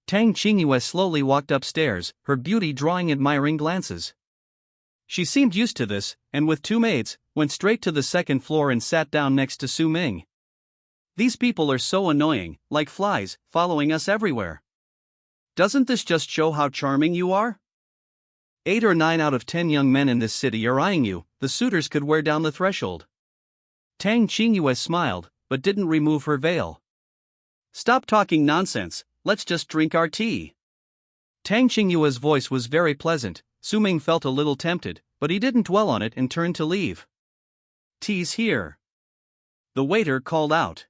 Tang Qingyue slowly walked upstairs, her beauty drawing admiring glances. She seemed used to this, and with two maids, went straight to the second floor and sat down next to Su Ming. These people are so annoying, like flies, following us everywhere. Doesn't this just show how charming you are? 8 or 9 out of 10 young men in this city are eyeing you, the suitors could wear down the threshold. Tang Qingyue smiled, but didn't remove her veil. Stop talking nonsense, let's just drink our tea. Tang Qingyue's voice was very pleasant. Su Ming felt a little tempted, but he didn't dwell on it and turned to leave. Tea's here. The waiter called out.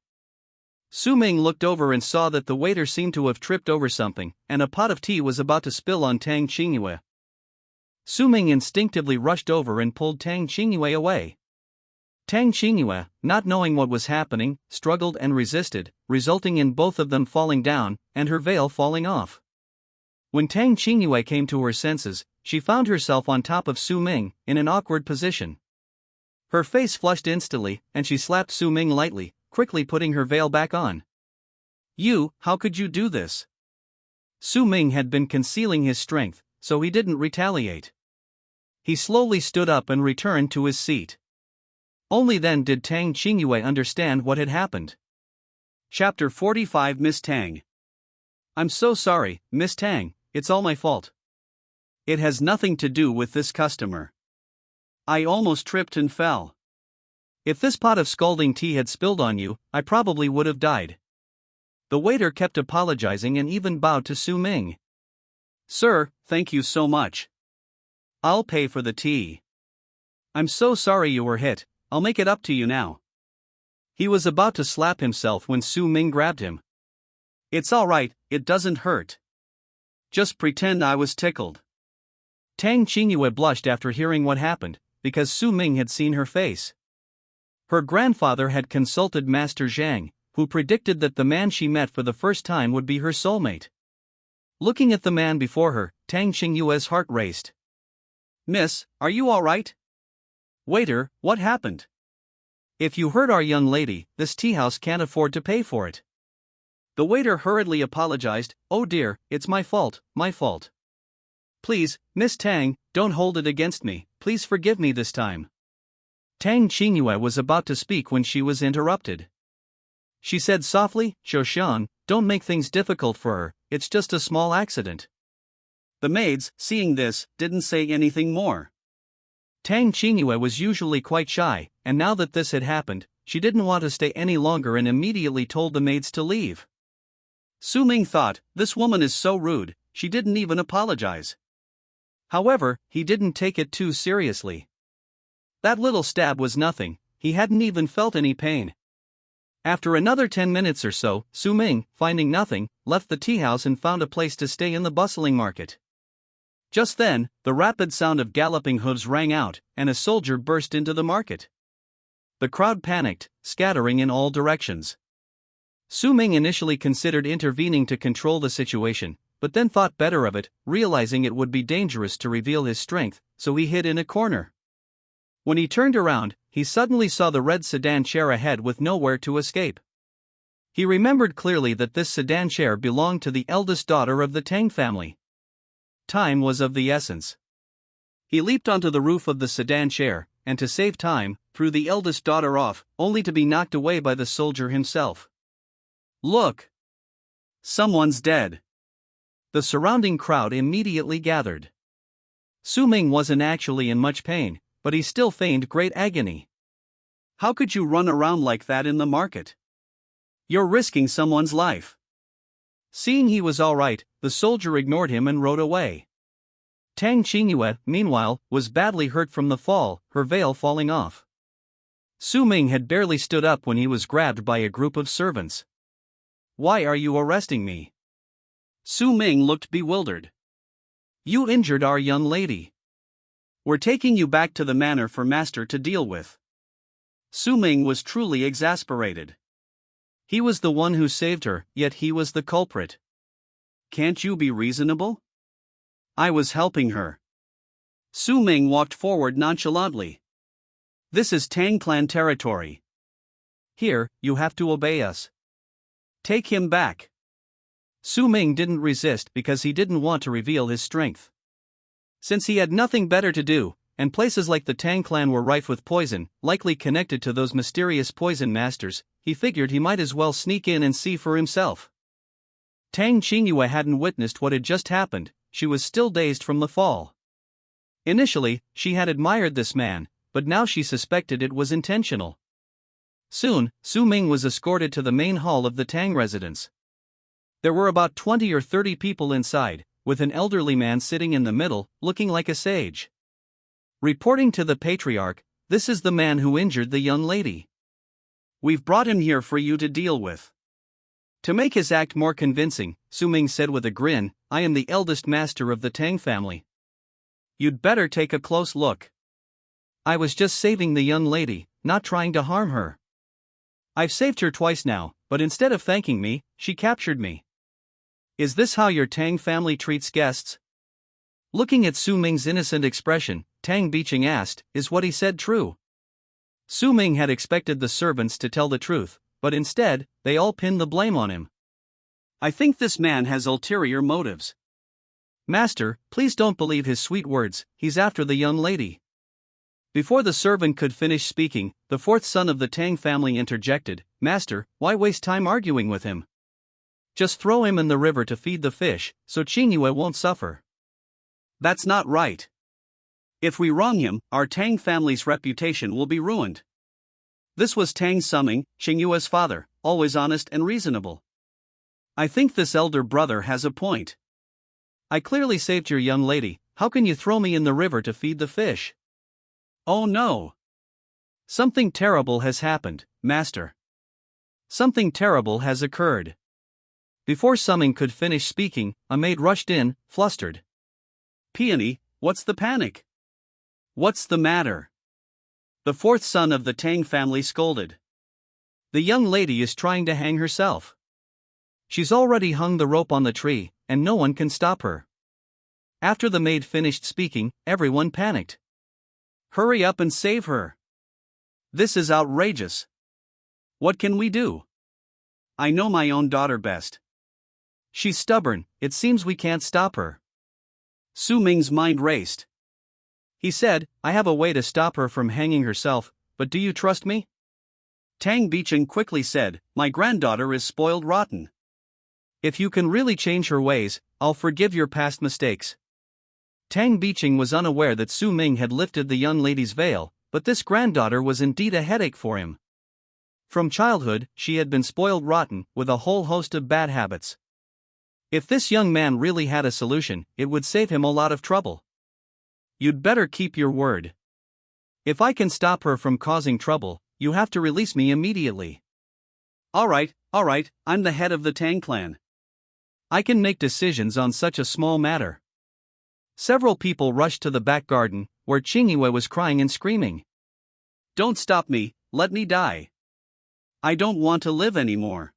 Su Ming looked over and saw that the waiter seemed to have tripped over something, and a pot of tea was about to spill on Tang Qingyue. Su Ming instinctively rushed over and pulled Tang Qingyue away. Tang Qingyue, not knowing what was happening, struggled and resisted, resulting in both of them falling down, and her veil falling off. When Tang Qingyue came to her senses, she found herself on top of Su Ming, in an awkward position. Her face flushed instantly, and she slapped Su Ming lightly, quickly putting her veil back on. How could you do this? Su Ming had been concealing his strength, so he didn't retaliate. He slowly stood up and returned to his seat. Only then did Tang Qingyue understand what had happened. Chapter 45 Miss Tang. I'm so sorry, Miss Tang, it's all my fault. It has nothing to do with this customer. I almost tripped and fell. If this pot of scalding tea had spilled on you, I probably would have died. The waiter kept apologizing and even bowed to Su Ming. Sir, thank you so much. I'll pay for the tea. I'm so sorry you were hit, I'll make it up to you now. He was about to slap himself when Su Ming grabbed him. It's all right, it doesn't hurt. Just pretend I was tickled. Tang Qingyue blushed after hearing what happened, because Su Ming had seen her face. Her grandfather had consulted Master Zhang, who predicted that the man she met for the first time would be her soulmate. Looking at the man before her, Tang Qingyue's heart raced. Miss, are you all right? Waiter, what happened? If you hurt our young lady, this tea house can't afford to pay for it. The waiter hurriedly apologized. Oh dear, it's my fault, my fault. Please, Miss Tang, don't hold it against me, please forgive me this time. Tang Qingyue was about to speak when she was interrupted. She said softly, Shoshan, don't make things difficult for her, it's just a small accident. The maids, seeing this, didn't say anything more. Tang Qingyue was usually quite shy, and now that this had happened, she didn't want to stay any longer and immediately told the maids to leave. Su Ming thought, this woman is so rude, she didn't even apologize. However, he didn't take it too seriously. That little stab was nothing, he hadn't even felt any pain. After another 10 minutes or so, Su Ming, finding nothing, left the tea house and found a place to stay in the bustling market. Just then, the rapid sound of galloping hooves rang out, and a soldier burst into the market. The crowd panicked, scattering in all directions. Su Ming initially considered intervening to control the situation, but then thought better of it, realizing it would be dangerous to reveal his strength, so he hid in a corner. When he turned around, he suddenly saw the red sedan chair ahead with nowhere to escape. He remembered clearly that this sedan chair belonged to the eldest daughter of the Tang family. Time was of the essence. He leaped onto the roof of the sedan chair, and to save time, threw the eldest daughter off, only to be knocked away by the soldier himself. Look! Someone's dead. The surrounding crowd immediately gathered. Su Ming wasn't actually in much pain, but he still feigned great agony. How could you run around like that in the market? You're risking someone's life. Seeing he was all right, the soldier ignored him and rode away. Tang Qingyue, meanwhile, was badly hurt from the fall, her veil falling off. Su Ming had barely stood up when he was grabbed by a group of servants. Why are you arresting me? Su Ming looked bewildered. You injured our young lady. We're taking you back to the manor for master to deal with. Su Ming was truly exasperated. He was the one who saved her, yet he was the culprit. Can't you be reasonable? I was helping her. Su Ming walked forward nonchalantly. This is Tang clan territory. Here, you have to obey us. Take him back. Su Ming didn't resist because he didn't want to reveal his strength. Since he had nothing better to do, and places like the Tang clan were rife with poison, likely connected to those mysterious poison masters, he figured he might as well sneak in and see for himself. Tang Qingyue hadn't witnessed what had just happened. She was still dazed from the fall. Initially, she had admired this man, but now she suspected it was intentional. Soon, Su Ming was escorted to the main hall of the Tang residence. There were about 20 or 30 people inside, with an elderly man sitting in the middle, looking like a sage. Reporting to the patriarch, this is the man who injured the young lady. We've brought him here for you to deal with. To make his act more convincing, Su Ming said with a grin, I am the eldest master of the Tang family. You'd better take a close look. I was just saving the young lady, not trying to harm her. I've saved her twice now, but instead of thanking me, she captured me. Is this how your Tang family treats guests? Looking at Su Ming's innocent expression, Tang Bicheng asked, is what he said true? Su Ming had expected the servants to tell the truth, but instead, they all pinned the blame on him. I think this man has ulterior motives. Master, please don't believe his sweet words, he's after the young lady. Before the servant could finish speaking, the fourth son of the Tang family interjected, Master, why waste time arguing with him? Just throw him in the river to feed the fish, so Qingyue won't suffer. That's not right. If we wrong him, our Tang family's reputation will be ruined. This was Tang Suming, Qingyue's father, always honest and reasonable. I think this elder brother has a point. I clearly saved your young lady, how can you throw me in the river to feed the fish? Oh no! Something terrible has happened, Master. Something terrible has occurred. Before Suming could finish speaking, a maid rushed in, flustered. Peony, what's the panic? What's the matter? The fourth son of the Tang family scolded. The young lady is trying to hang herself. She's already hung the rope on the tree, and no one can stop her. After the maid finished speaking, everyone panicked. Hurry up and save her. This is outrageous. What can we do? I know my own daughter best. She's stubborn, it seems we can't stop her. Su Ming's mind raced. He said, I have a way to stop her from hanging herself, but do you trust me? Tang Bicheng quickly said, my granddaughter is spoiled rotten. If you can really change her ways, I'll forgive your past mistakes. Tang Bicheng was unaware that Su Ming had lifted the young lady's veil, but this granddaughter was indeed a headache for him. From childhood, she had been spoiled rotten, with a whole host of bad habits. If this young man really had a solution, it would save him a lot of trouble. You'd better keep your word. If I can stop her from causing trouble, you have to release me immediately. Alright, I'm the head of the Tang clan. I can make decisions on such a small matter. Several people rushed to the back garden, where Qingyue was crying and screaming. Don't stop me, let me die. I don't want to live anymore.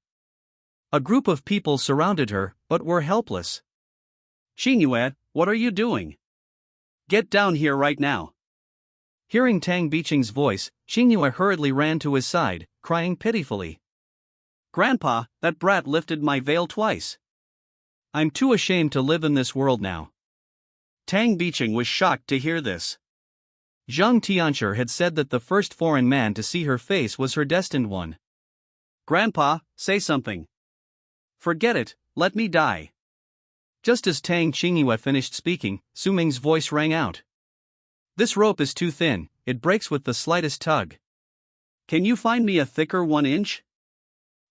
A group of people surrounded her, but were helpless. Qingyue, what are you doing? Get down here right now. Hearing Tang Bicheng's voice, Qingyue hurriedly ran to his side, crying pitifully. Grandpa, that brat lifted my veil twice. I'm too ashamed to live in this world now. Tang Bicheng was shocked to hear this. Zhang Tianxia had said that the first foreign man to see her face was her destined one. Grandpa, say something. Forget it, let me die. Just as Tang Qingyue finished speaking, Su Ming's voice rang out. This rope is too thin, it breaks with the slightest tug. Can you find me a thicker 1 inch?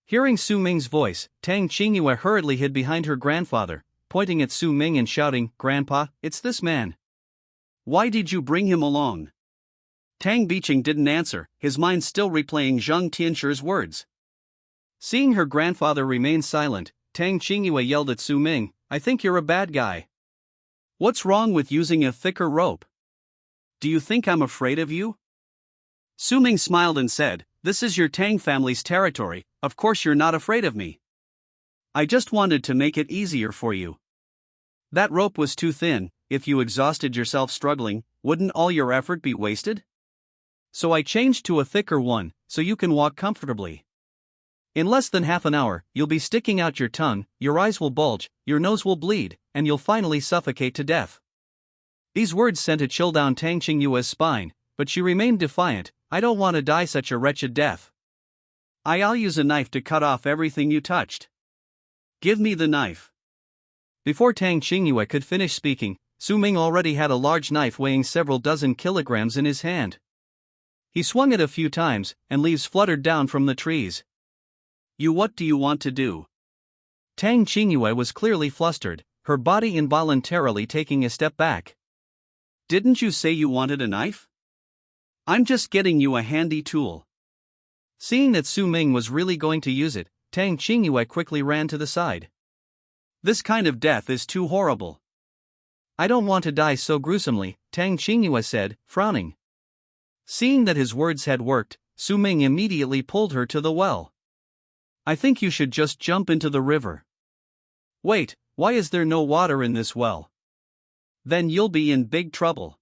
Hearing Su Ming's voice, Tang Qingyue hurriedly hid behind her grandfather, pointing at Su Ming and shouting, Grandpa, it's this man. Why did you bring him along? Tang Bicheng didn't answer, his mind still replaying Zhang Tianxia's words. Seeing her grandfather remain silent, Tang Qingyue yelled at Su Ming, I think you're a bad guy. What's wrong with using a thicker rope? Do you think I'm afraid of you? Su Ming smiled and said, this is your Tang family's territory, of course you're not afraid of me. I just wanted to make it easier for you. That rope was too thin, if you exhausted yourself struggling, wouldn't all your effort be wasted? So I changed to a thicker one, so you can walk comfortably. In less than half an hour, you'll be sticking out your tongue, your eyes will bulge, your nose will bleed, and you'll finally suffocate to death. These words sent a chill down Tang Qingyue's spine, but she remained defiant. I don't want to die such a wretched death. I'll use a knife to cut off everything you touched. Give me the knife. Before Tang Qingyue could finish speaking, Su Ming already had a large knife weighing several dozen kilograms in his hand. He swung it a few times, and leaves fluttered down from the trees. What do you want to do? Tang Qingyue was clearly flustered, her body involuntarily taking a step back. Didn't you say you wanted a knife? I'm just getting you a handy tool. Seeing that Su Ming was really going to use it, Tang Qingyue quickly ran to the side. This kind of death is too horrible. I don't want to die so gruesomely, Tang Qingyue said, frowning. Seeing that his words had worked, Su Ming immediately pulled her to the well. I think you should just jump into the river. Wait, why is there no water in this well? Then you'll be in big trouble.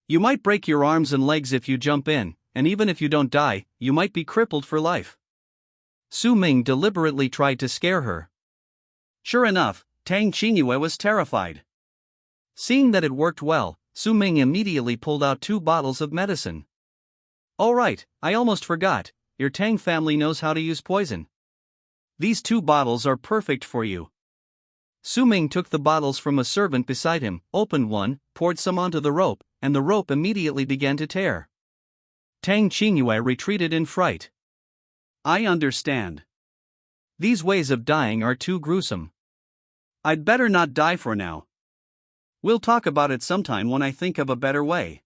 You might break your arms and legs if you jump in, and even if you don't die, you might be crippled for life. Su Ming deliberately tried to scare her. Sure enough, Tang Qingyue was terrified. Seeing that it worked well, Su Ming immediately pulled out 2 bottles of medicine. All right, I almost forgot, your Tang family knows how to use poison. These 2 bottles are perfect for you. Su Ming took the bottles from a servant beside him, opened one, poured some onto the rope, and the rope immediately began to tear. Tang Qingyue retreated in fright. I understand. These ways of dying are too gruesome. I'd better not die for now. We'll talk about it sometime when I think of a better way.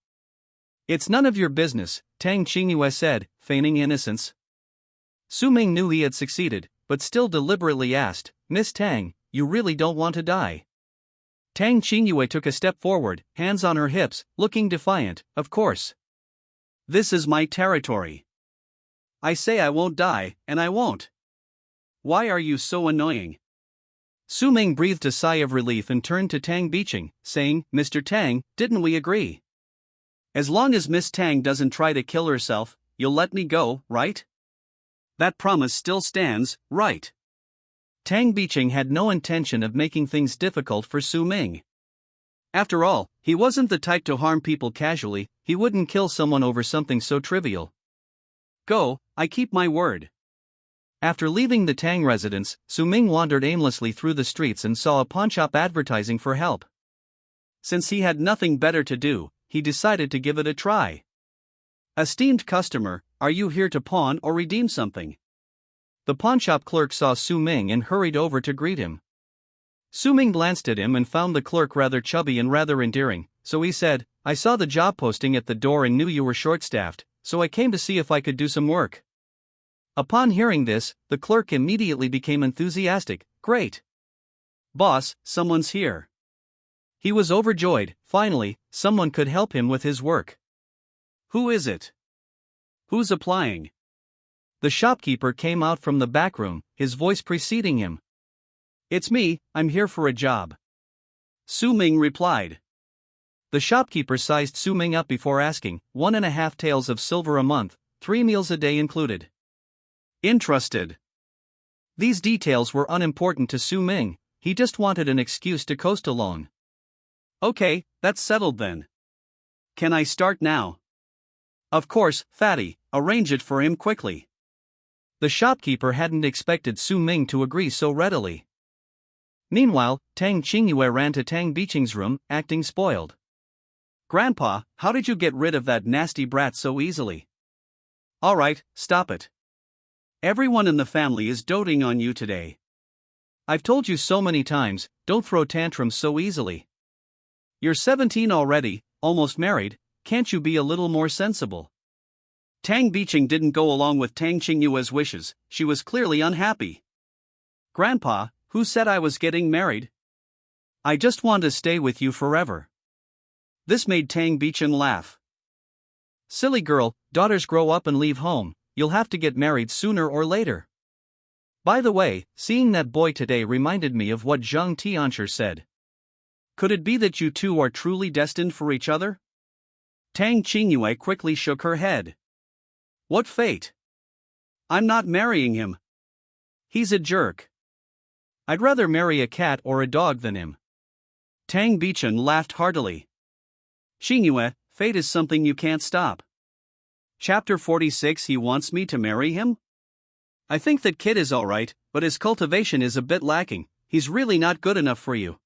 It's none of your business, Tang Qingyue said, feigning innocence. Su Ming knew he had succeeded, but still deliberately asked, Miss Tang, you really don't want to die? Tang Qingyue took a step forward, hands on her hips, looking defiant. Of course. This is my territory. I say I won't die, and I won't. Why are you so annoying? Su Ming breathed a sigh of relief and turned to Tang Biqing, saying, Mr. Tang, didn't we agree? As long as Miss Tang doesn't try to kill herself, you'll let me go, right? That promise still stands, right? Tang Biqing had no intention of making things difficult for Su Ming. After all, he wasn't the type to harm people casually, he wouldn't kill someone over something so trivial. Go, I keep my word. After leaving the Tang residence, Su Ming wandered aimlessly through the streets and saw a pawnshop advertising for help. Since he had nothing better to do, he decided to give it a try. Esteemed customer, are you here to pawn or redeem something? The pawnshop clerk saw Su Ming and hurried over to greet him. Su Ming glanced at him and found the clerk rather chubby and rather endearing, so he said, I saw the job posting at the door and knew you were short-staffed, so I came to see if I could do some work. Upon hearing this, the clerk immediately became enthusiastic. Great! Boss, someone's here. He was overjoyed, finally, someone could help him with his work. Who is it? Who's applying? The shopkeeper came out from the back room, his voice preceding him. It's me, I'm here for a job. Su Ming replied. The shopkeeper sized Su Ming up before asking, 1.5 taels of silver a month, 3 meals a day included. Interested. These details were unimportant to Su Ming, he just wanted an excuse to coast along. Okay, that's settled then. Can I start now? Of course, fatty, arrange it for him quickly. The shopkeeper hadn't expected Su Ming to agree so readily. Meanwhile, Tang Qingyue ran to Tang Biqing's room, acting spoiled. Grandpa, how did you get rid of that nasty brat so easily? All right, stop it. Everyone in the family is doting on you today. I've told you so many times, don't throw tantrums so easily. You're 17 already, almost married, can't you be a little more sensible? Tang Biqing didn't go along with Tang Qingyue's wishes, she was clearly unhappy. Grandpa, who said I was getting married? I just want to stay with you forever. This made Tang Biqing laugh. Silly girl, daughters grow up and leave home, you'll have to get married sooner or later. By the way, seeing that boy today reminded me of what Zhang Tianshi said. Could it be that you two are truly destined for each other? Tang Qingyue quickly shook her head. What fate? I'm not marrying him. He's a jerk. I'd rather marry a cat or a dog than him. Tang Bichen laughed heartily. Qingyue, fate is something you can't stop. Chapter 46. He wants me to marry him? I think that kid is alright, but his cultivation is a bit lacking. He's really not good enough for you.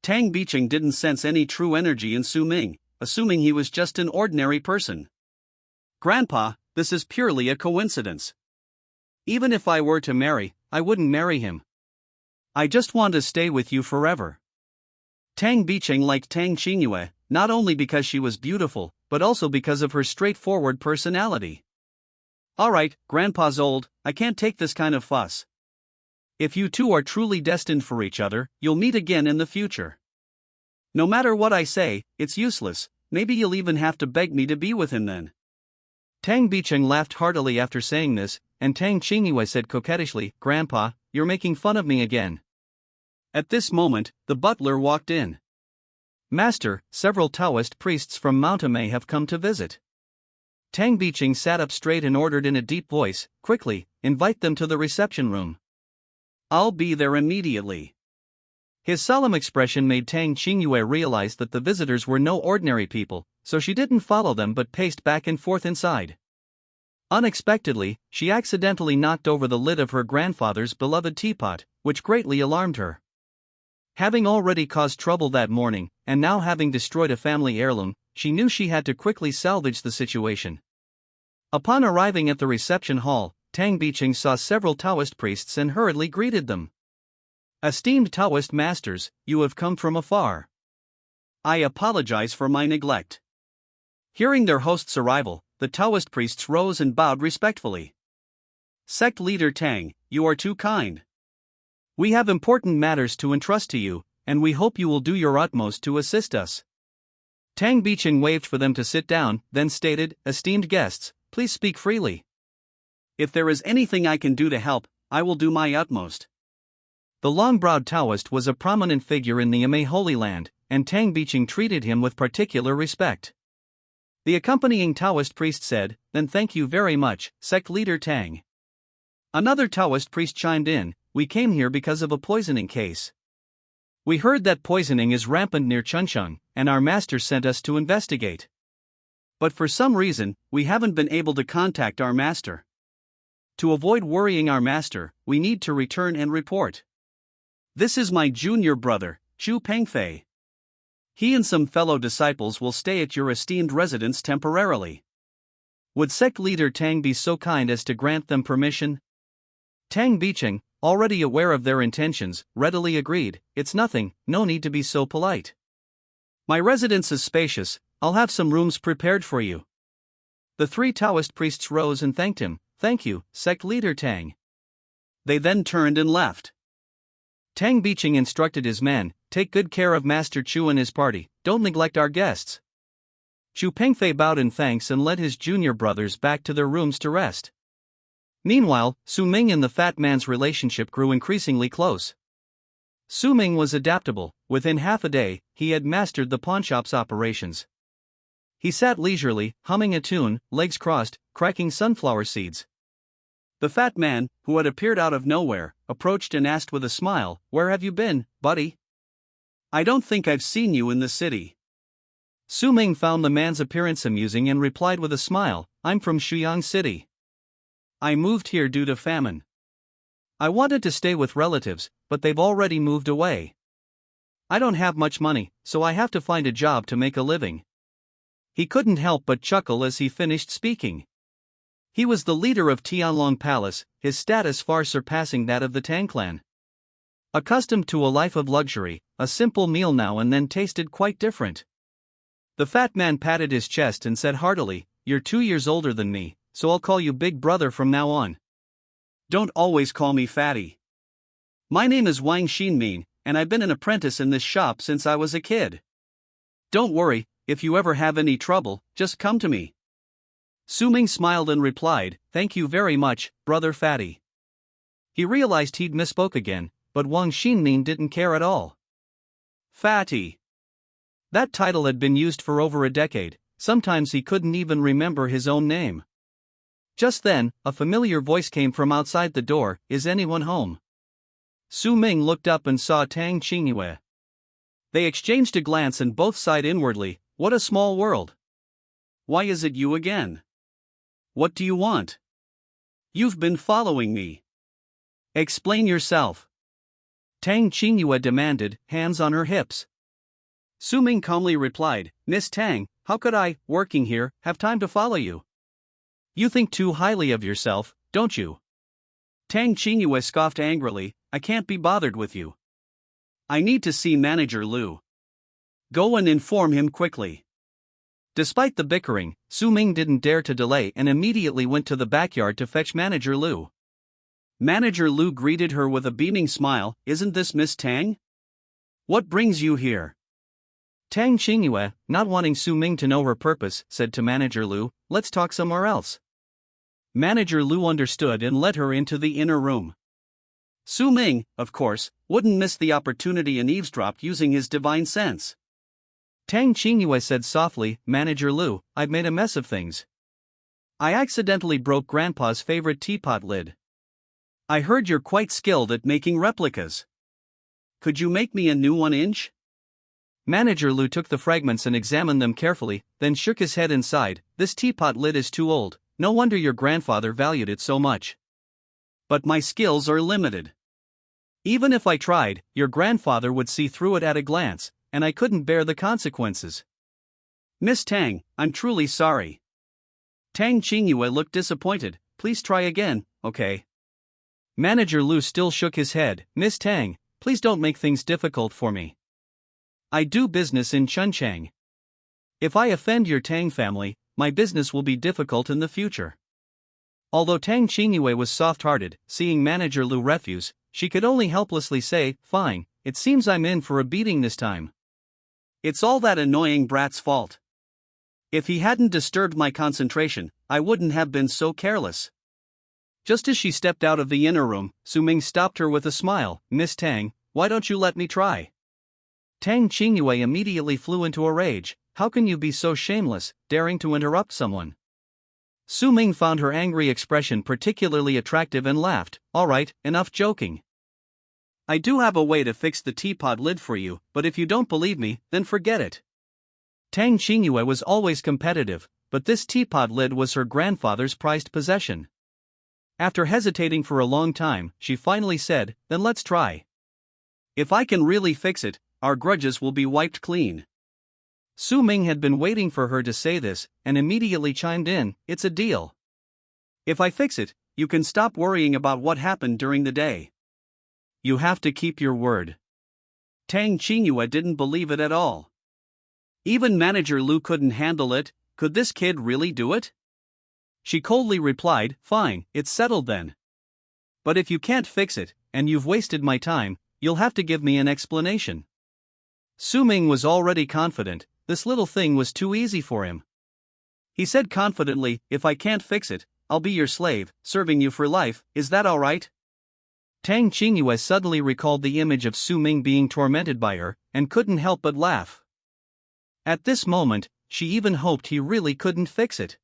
Tang Bicheng didn't sense any true energy in Su Ming, assuming he was just an ordinary person. Grandpa, this is purely a coincidence. Even if I were to marry, I wouldn't marry him. I just want to stay with you forever. Tang Bicheng liked Tang Qingyue, not only because she was beautiful, but also because of her straightforward personality. Alright, Grandpa's old, I can't take this kind of fuss. If you two are truly destined for each other, you'll meet again in the future. No matter what I say, it's useless, maybe you'll even have to beg me to be with him then. Tang Bicheng laughed heartily after saying this, and Tang Qingyue said coquettishly, Grandpa, you're making fun of me again. At this moment, the butler walked in. Master, several Taoist priests from Mount Amei have come to visit. Tang Bicheng sat up straight and ordered in a deep voice, quickly, invite them to the reception room. I'll be there immediately. His solemn expression made Tang Qingyue realize that the visitors were no ordinary people, so she didn't follow them but paced back and forth inside. Unexpectedly, she accidentally knocked over the lid of her grandfather's beloved teapot, which greatly alarmed her. Having already caused trouble that morning, and now having destroyed a family heirloom, she knew she had to quickly salvage the situation. Upon arriving at the reception hall, Tang Bicheng saw several Taoist priests and hurriedly greeted them. Esteemed Taoist masters, you have come from afar. I apologize for my neglect. Hearing their host's arrival, the Taoist priests rose and bowed respectfully. Sect leader Tang, you are too kind. We have important matters to entrust to you, and we hope you will do your utmost to assist us. Tang Bicheng waved for them to sit down, then stated, esteemed guests, please speak freely. If there is anything I can do to help, I will do my utmost. The long-browed Taoist was a prominent figure in the Amei Holy Land, and Tang Bicheng treated him with particular respect. The accompanying Taoist priest said, then thank you very much, sect leader Tang. Another Taoist priest chimed in, we came here because of a poisoning case. We heard that poisoning is rampant near Chuncheon, and our master sent us to investigate. But for some reason, we haven't been able to contact our master. To avoid worrying our master, we need to return and report. This is my junior brother, Chu Pengfei. He and some fellow disciples will stay at your esteemed residence temporarily. Would sect leader Tang be so kind as to grant them permission? Tang Bicheng, already aware of their intentions, readily agreed, it's nothing, no need to be so polite. My residence is spacious, I'll have some rooms prepared for you. The three Taoist priests rose and thanked him, thank you, sect leader Tang. They then turned and left. Tang Bicheng instructed his men, take good care of Master Chu and his party, don't neglect our guests. Chu Pengfei bowed in thanks and led his junior brothers back to their rooms to rest. Meanwhile, Su Ming and the fat man's relationship grew increasingly close. Su Ming was adaptable, within half a day, he had mastered the pawnshop's operations. He sat leisurely, humming a tune, legs crossed, cracking sunflower seeds. The fat man, who had appeared out of nowhere, approached and asked with a smile, where have you been, buddy? I don't think I've seen you in the city. Su Ming found the man's appearance amusing and replied with a smile, I'm from Shuyang City. I moved here due to famine. I wanted to stay with relatives, but they've already moved away. I don't have much money, so I have to find a job to make a living. He couldn't help but chuckle as he finished speaking. He was the leader of Tianlong Palace, his status far surpassing that of the Tang clan. Accustomed to a life of luxury, a simple meal now and then tasted quite different. The fat man patted his chest and said heartily, you're 2 years older than me, so I'll call you Big Brother from now on. Don't always call me Fatty. My name is Wang Xinmin, and I've been an apprentice in this shop since I was a kid. Don't worry, if you ever have any trouble, just come to me. Su Ming smiled and replied, "Thank you very much, brother fatty." He realized he'd misspoke again, but Wang Xinmin didn't care at all. Fatty. That title had been used for over a decade, sometimes he couldn't even remember his own name. Just then, a familiar voice came from outside the door, "Is anyone home?" Su Ming looked up and saw Tang Qingyue. They exchanged a glance and both sighed inwardly, "What a small world. Why is it you again? What do you want? You've been following me. Explain yourself." Tang Qingyue demanded, hands on her hips. Su Ming calmly replied, "Miss Tang, how could I, working here, have time to follow you? You think too highly of yourself, don't you?" Tang Qingyue scoffed angrily, "I can't be bothered with you. I need to see Manager Lu. Go and inform him quickly." Despite the bickering, Su Ming didn't dare to delay and immediately went to the backyard to fetch Manager Lu. Manager Lu greeted her with a beaming smile, "Isn't this Miss Tang? What brings you here?" Tang Qingyue, not wanting Su Ming to know her purpose, said to Manager Lu, "Let's talk somewhere else." Manager Lu understood and led her into the inner room. Su Ming, of course, wouldn't miss the opportunity and eavesdropped using his divine sense. Tang Qingyue said softly, "Manager Lu, I've made a mess of things. I accidentally broke Grandpa's favorite teapot lid. I heard you're quite skilled at making replicas. Could you make me a new 1-inch? Manager Lu took the fragments and examined them carefully, then shook his head and sighed, "This teapot lid is too old, no wonder your grandfather valued it so much. But my skills are limited. Even if I tried, your grandfather would see through it at a glance, and I couldn't bear the consequences. Miss Tang, I'm truly sorry." Tang Qingyue looked disappointed, "Please try again, okay?" Manager Lu still shook his head, "Miss Tang, please don't make things difficult for me. I do business in Chunchang. If I offend your Tang family, my business will be difficult in the future." Although Tang Qingyue was soft-hearted, seeing Manager Lu refuse, she could only helplessly say, "Fine, it seems I'm in for a beating this time. It's all that annoying brat's fault. If he hadn't disturbed my concentration, I wouldn't have been so careless." Just as she stepped out of the inner room, Su Ming stopped her with a smile, "Miss Tang, why don't you let me try?" Tang Qingyue immediately flew into a rage, "How can you be so shameless, daring to interrupt someone?" Su Ming found her angry expression particularly attractive and laughed, "All right, enough joking. I do have a way to fix the teapot lid for you, but if you don't believe me, then forget it." Tang Qingyue was always competitive, but this teapot lid was her grandfather's prized possession. After hesitating for a long time, she finally said, "Then let's try. If I can really fix it, our grudges will be wiped clean." Su Ming had been waiting for her to say this, and immediately chimed in, "It's a deal. If I fix it, you can stop worrying about what happened during the day. You have to keep your word." Tang Qingyue didn't believe it at all. Even Manager Lu couldn't handle it. Could this kid really do it? She coldly replied, "Fine, it's settled then. But if you can't fix it, and you've wasted my time, you'll have to give me an explanation." Su Ming was already confident, this little thing was too easy for him. He said confidently, "If I can't fix it, I'll be your slave, serving you for life, is that alright?" Tang Qingyue suddenly recalled the image of Su Ming being tormented by her, and couldn't help but laugh. At this moment, she even hoped he really couldn't fix it.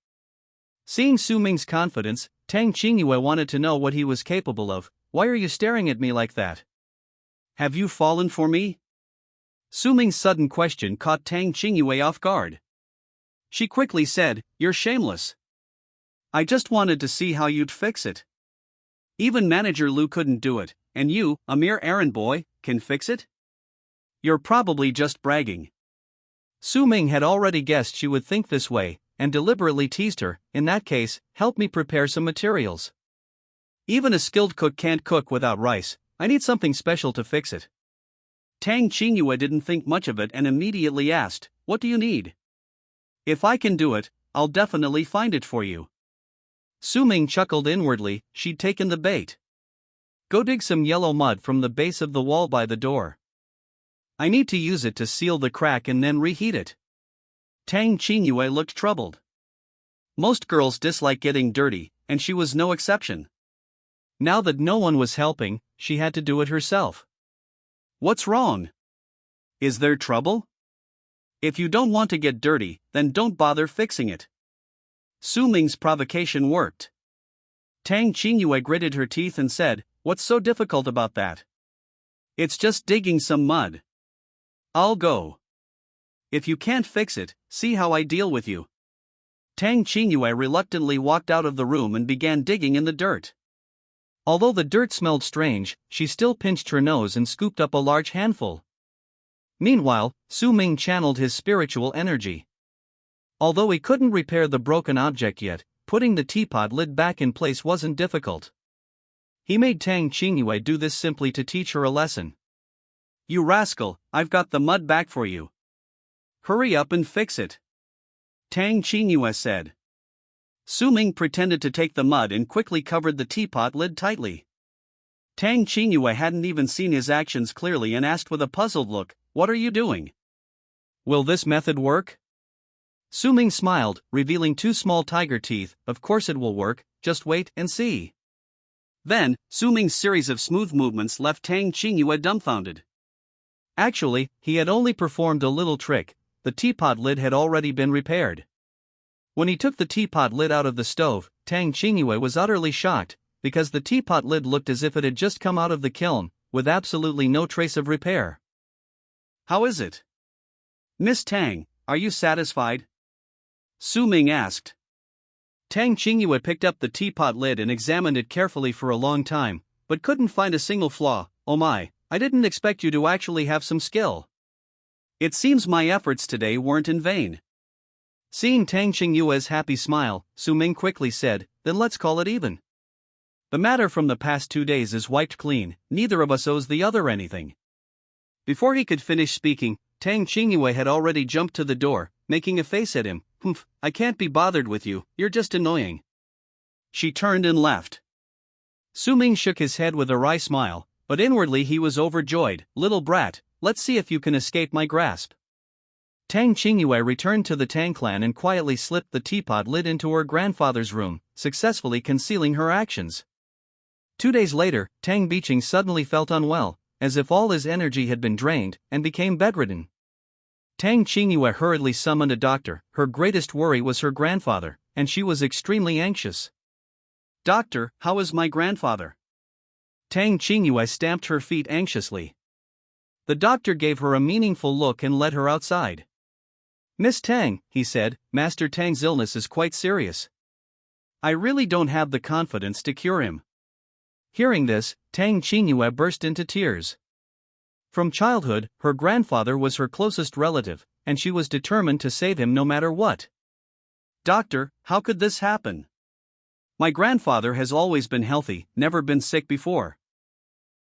Seeing Su Ming's confidence, Tang Qingyue wanted to know what he was capable of. "Why are you staring at me like that? Have you fallen for me?" Su Ming's sudden question caught Tang Qingyue off guard. She quickly said, "You're shameless. I just wanted to see how you'd fix it. Even Manager Lu couldn't do it, and you, a mere errand boy, can fix it? You're probably just bragging." Su Ming had already guessed she would think this way, and deliberately teased her, "In that case, help me prepare some materials. Even a skilled cook can't cook without rice, I need something special to fix it." Tang Qingyue didn't think much of it and immediately asked, "What do you need?" "If I can do it, I'll definitely find it for you." Su Ming chuckled inwardly, she'd taken the bait. "Go dig some yellow mud from the base of the wall by the door. I need to use it to seal the crack and then reheat it." Tang Qingyue looked troubled. Most girls dislike getting dirty, and she was no exception. Now that no one was helping, she had to do it herself. What's wrong? Is there trouble? If you don't want to get dirty, then don't bother fixing it. Su Ming's provocation worked. Tang Qingyue gritted her teeth and said, "What's so difficult about that? It's just digging some mud. I'll go. If you can't fix it, see how I deal with you." Tang Qingyue reluctantly walked out of the room and began digging in the dirt. Although the dirt smelled strange, she still pinched her nose and scooped up a large handful. Meanwhile, Su Ming channeled his spiritual energy. Although he couldn't repair the broken object yet, putting the teapot lid back in place wasn't difficult. He made Tang Qingyue do this simply to teach her a lesson. "You rascal, I've got the mud back for you. Hurry up and fix it," Tang Qingyue said. Su Ming pretended to take the mud and quickly covered the teapot lid tightly. Tang Qingyue hadn't even seen his actions clearly and asked with a puzzled look, "What are you doing? Will this method work?" Su Ming smiled, revealing two small tiger teeth. "Of course it will work, just wait and see." Then, Su Ming's series of smooth movements left Tang Qingyue dumbfounded. Actually, he had only performed a little trick. The teapot lid had already been repaired. When he took the teapot lid out of the stove, Tang Qingyue was utterly shocked, because the teapot lid looked as if it had just come out of the kiln, with absolutely no trace of repair. "How is it? Miss Tang, are you satisfied?" Su Ming asked. Tang Qingyue picked up the teapot lid and examined it carefully for a long time, but couldn't find a single flaw. "Oh my, I didn't expect you to actually have some skill. It seems my efforts today weren't in vain." Seeing Tang Qingyue's happy smile, Su Ming quickly said, "Then let's call it even. The matter from the past 2 days is wiped clean, neither of us owes the other anything." Before he could finish speaking, Tang Qingyue had already jumped to the door, making a face at him. "Humph, I can't be bothered with you, you're just annoying." She turned and left. Su Ming shook his head with a wry smile, but inwardly he was overjoyed. "Little brat, let's see if you can escape my grasp." Tang Qingyue returned to the Tang clan and quietly slipped the teapot lid into her grandfather's room, successfully concealing her actions. 2 days later, Tang Biqing suddenly felt unwell, as if all his energy had been drained, and became bedridden. Tang Qingyue hurriedly summoned a doctor. Her greatest worry was her grandfather, and she was extremely anxious. "Doctor, how is my grandfather?" Tang Qingyue stamped her feet anxiously. The doctor gave her a meaningful look and led her outside. "Miss Tang," he said, "Master Tang's illness is quite serious. I really don't have the confidence to cure him." Hearing this, Tang Qingyue burst into tears. From childhood, her grandfather was her closest relative, and she was determined to save him no matter what. "Doctor, how could this happen? My grandfather has always been healthy, never been sick before.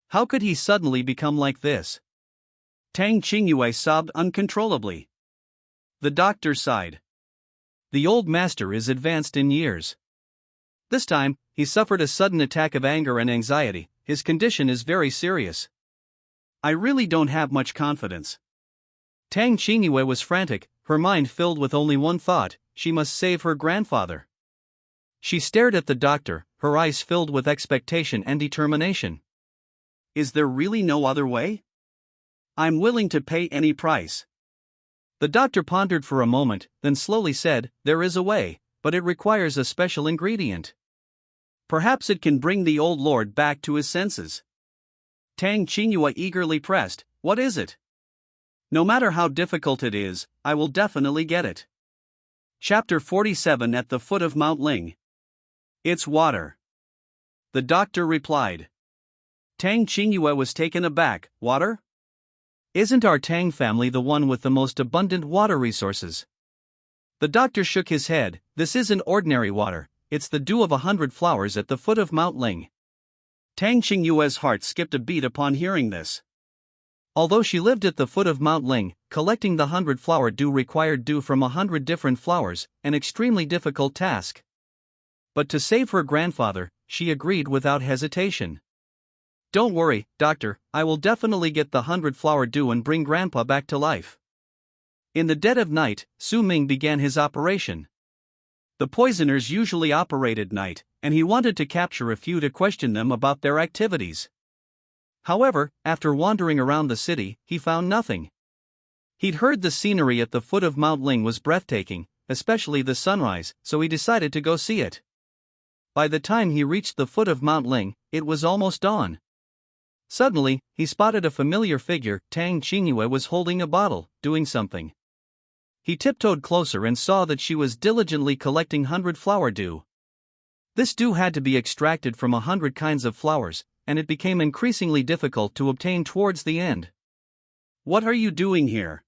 How could he suddenly become like this?" Tang Qingyue sobbed uncontrollably. The doctor sighed. "The old master is advanced in years. This time, he suffered a sudden attack of anger and anxiety. His condition is very serious. I really don't have much confidence." Tang Qingyue was frantic, her mind filled with only one thought: she must save her grandfather. She stared at the doctor, her eyes filled with expectation and determination. "Is there really no other way? I'm willing to pay any price." The doctor pondered for a moment, then slowly said, "There is a way, but it requires a special ingredient. Perhaps it can bring the old lord back to his senses." Tang Qingyue eagerly pressed, "What is it?" "No matter how difficult it is, I will definitely get it." Chapter 47 At the foot of Mount Ling. "It's water," the doctor replied. Tang Qingyue was taken aback. "Water? Isn't our Tang family the one with the most abundant water resources?" The doctor shook his head. "This isn't ordinary water, it's the dew of 100 flowers at the foot of Mount Ling." Tang Qingyue's heart skipped a beat upon hearing this. Although she lived at the foot of Mount Ling, collecting the 100-flower dew required dew from 100 different flowers, an extremely difficult task. But to save her grandfather, she agreed without hesitation. "Don't worry, doctor, I will definitely get the 100-flower dew and bring grandpa back to life." In the dead of night, Su Ming began his operation. The poisoners usually operate at night, and he wanted to capture a few to question them about their activities. However, after wandering around the city, he found nothing. He'd heard the scenery at the foot of Mount Ling was breathtaking, especially the sunrise, so he decided to go see it. By the time he reached the foot of Mount Ling, it was almost dawn. Suddenly, he spotted a familiar figure. Tang Qingyue was holding a bottle, doing something. He tiptoed closer and saw that she was diligently collecting 100 flower dew. This dew had to be extracted from 100 kinds of flowers, and it became increasingly difficult to obtain towards the end. "What are you doing here?"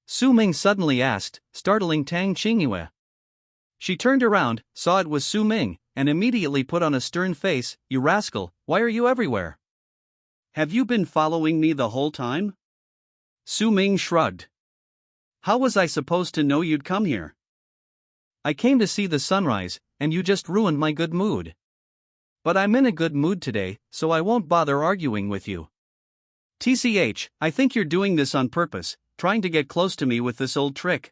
Su Ming suddenly asked, startling Tang Qingyue. She turned around, saw it was Su Ming, and immediately put on a stern face. "You rascal, why are you everywhere? Have you been following me the whole time?" Su Ming shrugged. "How was I supposed to know you'd come here? I came to see the sunrise, and you just ruined my good mood. But I'm in a good mood today, so I won't bother arguing with you. TCH, I think you're doing this on purpose, trying to get close to me with this old trick."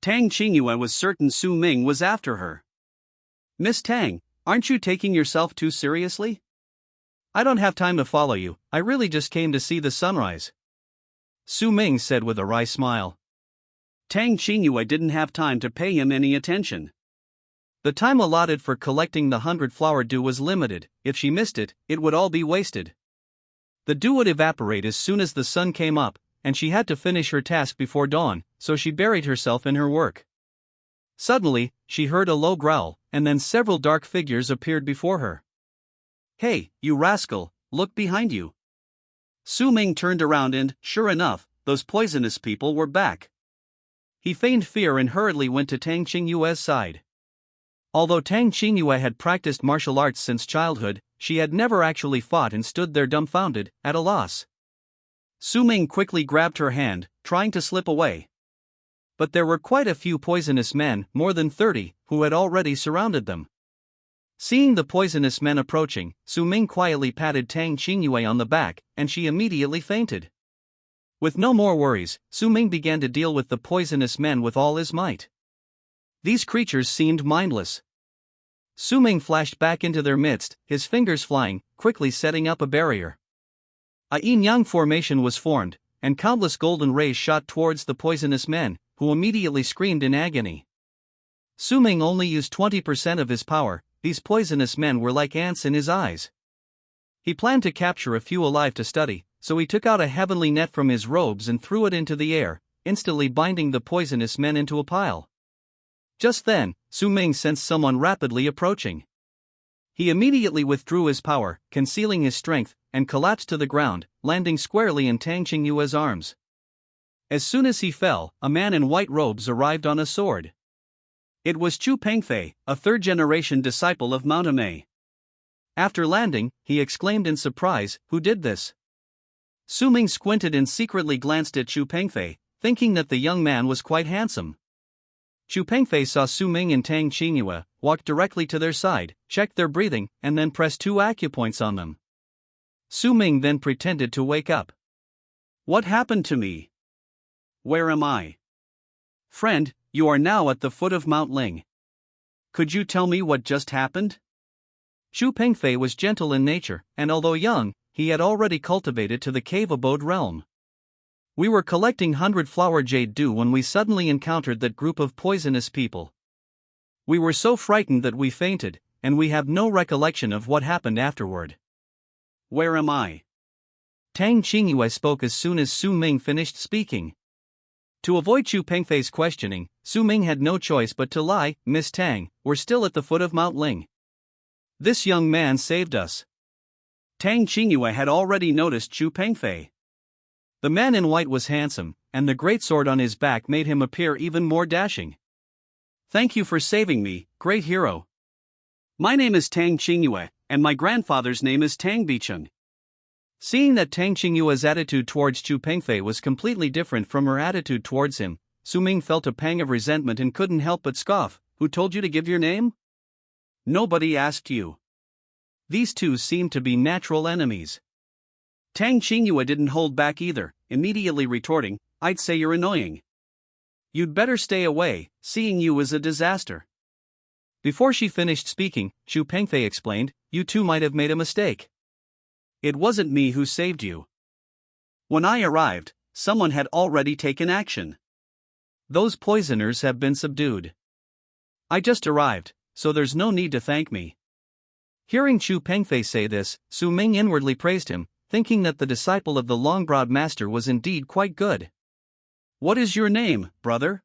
Tang Qingyue was certain Su Ming was after her. "Miss Tang, aren't you taking yourself too seriously? I don't have time to follow you, I really just came to see the sunrise," Su Ming said with a wry smile. Tang Qingyue didn't have time to pay him any attention. The time allotted for collecting the 100 flower dew was limited. If she missed it, it would all be wasted. The dew would evaporate as soon as the sun came up, and she had to finish her task before dawn, so she buried herself in her work. Suddenly, she heard a low growl, and then several dark figures appeared before her. "Hey, you rascal, look behind you." Su Ming turned around and, sure enough, those poisonous people were back. He feigned fear and hurriedly went to Tang Qingyue's side. Although Tang Qingyue had practiced martial arts since childhood, she had never actually fought and stood there dumbfounded, at a loss. Su Ming quickly grabbed her hand, trying to slip away. But there were quite a few poisonous men, more than 30, who had already surrounded them. Seeing the poisonous men approaching, Su Ming quietly patted Tang Qingyue on the back, and she immediately fainted. With no more worries, Su Ming began to deal with the poisonous men with all his might. These creatures seemed mindless. Su Ming flashed back into their midst, his fingers flying, quickly setting up a barrier. A yin-yang formation was formed, and countless golden rays shot towards the poisonous men, who immediately screamed in agony. Su Ming only used 20% of his power. These poisonous men were like ants in his eyes. He planned to capture a few alive to study, so he took out a heavenly net from his robes and threw it into the air, instantly binding the poisonous men into a pile. Just then, Su Ming sensed someone rapidly approaching. He immediately withdrew his power, concealing his strength, and collapsed to the ground, landing squarely in Tang Qingyue's arms. As soon as he fell, a man in white robes arrived on a sword. It was Chu Pengfei, a third-generation disciple of manhwa. After landing, he exclaimed in surprise, "Who did this?" Su Ming squinted and secretly glanced at Chu Pengfei, thinking that the young man was quite handsome. Chu Pengfei saw Su Ming and Tang Qingyue, walked directly to their side, checked their breathing, and then pressed 2 acupoints on them. Su Ming then pretended to wake up. "What happened to me? Where am I?" "Friend, you are now at the foot of Mount Ling. Could you tell me what just happened?" Chu Pengfei was gentle in nature, and although young, he had already cultivated to the cave abode realm. "We were collecting 100 flower jade dew when we suddenly encountered that group of poisonous people. We were so frightened that we fainted, and we have no recollection of what happened afterward." "Where am I?" Tang Qingyue spoke as soon as Su Ming finished speaking. To avoid Chu Pengfei's questioning, Su Ming had no choice but to lie. "Miss Tang, we're still at the foot of Mount Ling. This young man saved us." Tang Qingyue had already noticed Chu Pengfei. The man in white was handsome, and the great sword on his back made him appear even more dashing. "Thank you for saving me, great hero. My name is Tang Qingyue, and my grandfather's name is Tang Bicheng." Seeing that Tang Qingyue's attitude towards Chu Pengfei was completely different from her attitude towards him, Su Ming felt a pang of resentment and couldn't help but scoff. "Who told you to give your name? Nobody asked you." These two seemed to be natural enemies. Tang Qingyue didn't hold back either, immediately retorting, "I'd say you're annoying. You'd better stay away, seeing you is a disaster." Before she finished speaking, Chu Pengfei explained, "You two might have made a mistake. It wasn't me who saved you. When I arrived, someone had already taken action. Those poisoners have been subdued. I just arrived, so there's no need to thank me." Hearing Chu Pengfei say this, Su Ming inwardly praised him, thinking that the disciple of the long-browed master was indeed quite good. "What is your name, brother?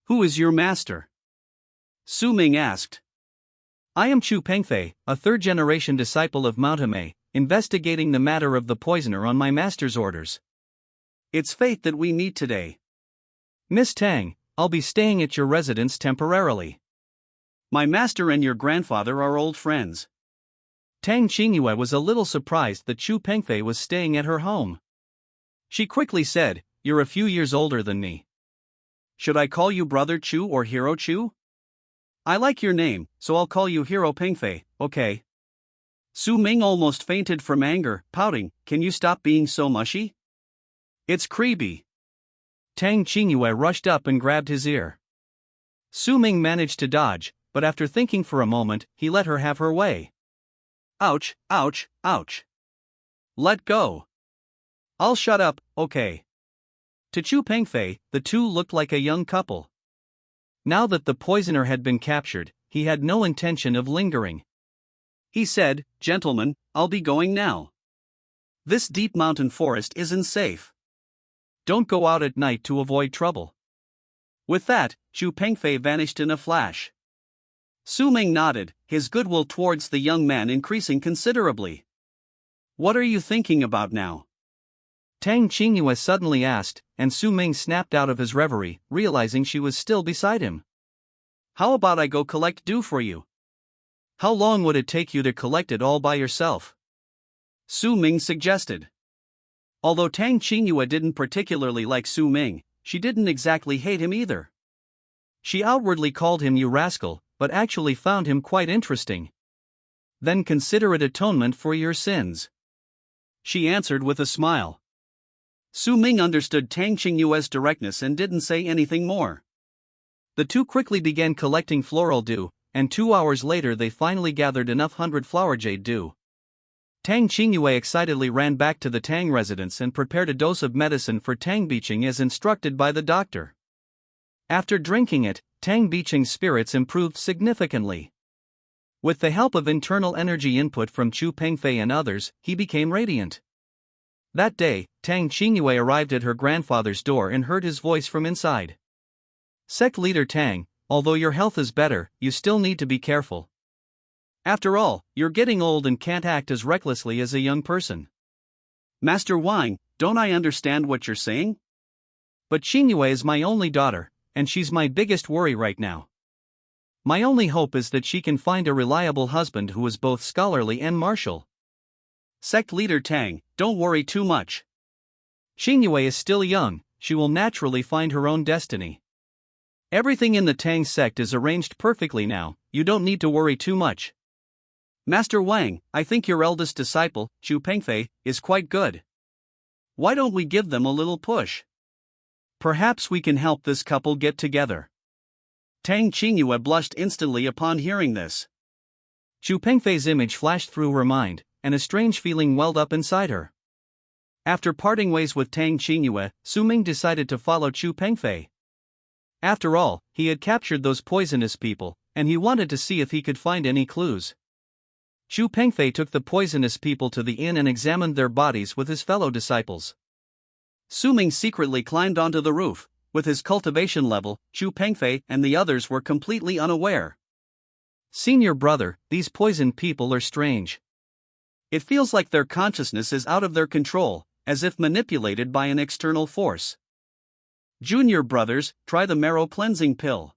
Who is your master?" Su Ming asked. "I am Chu Pengfei, a third-generation disciple of manhwa, investigating the matter of the poisoner on my master's orders. It's fate that we meet today. Miss Tang, I'll be staying at your residence temporarily. My master and your grandfather are old friends." Tang Qingyue was a little surprised that Chu Pengfei was staying at her home. She quickly said, "You're a few years older than me. Should I call you Brother Chu or Hero Chu? I like your name, so I'll call you Hero Pengfei, okay?" Su Ming almost fainted from anger, pouting, "Can you stop being so mushy? It's creepy." Tang Qingyue rushed up and grabbed his ear. Su Ming managed to dodge, but after thinking for a moment, he let her have her way. "Ouch, ouch, ouch. Let go. I'll shut up, okay." To Chu Pengfei, the two looked like a young couple. Now that the poisoner had been captured, he had no intention of lingering. He said, "Gentlemen, I'll be going now. This deep mountain forest isn't safe. Don't go out at night to avoid trouble." With that, Chu Pengfei vanished in a flash. Su Ming nodded, his goodwill towards the young man increasing considerably. "What are you thinking about now?" Tang Qingyue suddenly asked, and Su Ming snapped out of his reverie, realizing she was still beside him. "How about I go collect dew for you? How long would it take you to collect it all by yourself?" Su Ming suggested. Although Tang Qingyue didn't particularly like Su Ming, she didn't exactly hate him either. She outwardly called him "you rascal," but actually found him quite interesting. "Then consider it atonement for your sins," she answered with a smile. Su Ming understood Tang Qingyue's directness and didn't say anything more. The two quickly began collecting floral dew, and 2 hours later they finally gathered enough 100 flower jade dew. Tang Qingyue excitedly ran back to the Tang residence and prepared a dose of medicine for Tang Biqing as instructed by the doctor. After drinking it, Tang Biqing's spirits improved significantly. With the help of internal energy input from Chu Pengfei and others, he became radiant. That day, Tang Qingyue arrived at her grandfather's door and heard his voice from inside. "Sect leader Tang, although your health is better, you still need to be careful. After all, you're getting old and can't act as recklessly as a young person." "Master Wang, don't I understand what you're saying?" "But Qingyue is my only daughter, and she's my biggest worry right now. My only hope is that she can find a reliable husband who is both scholarly and martial." "Sect leader Tang, don't worry too much. Qingyue is still young, she will naturally find her own destiny. Everything in the Tang sect is arranged perfectly now, you don't need to worry too much. Master Wang, I think your eldest disciple, Chu Pengfei, is quite good. Why don't we give them a little push? Perhaps we can help this couple get together." Tang Qingyue blushed instantly upon hearing this. Chu Pengfei's image flashed through her mind, and a strange feeling welled up inside her. After parting ways with Tang Qingyue, Su Ming decided to follow Chu Pengfei. After all, he had captured those poisonous people, and he wanted to see if he could find any clues. Chu Pengfei took the poisonous people to the inn and examined their bodies with his fellow disciples. Su Ming secretly climbed onto the roof. With his cultivation level, Chu Pengfei and the others were completely unaware. "Senior brother, these poisoned people are strange. It feels like their consciousness is out of their control, as if manipulated by an external force. Junior brothers, try the marrow cleansing pill.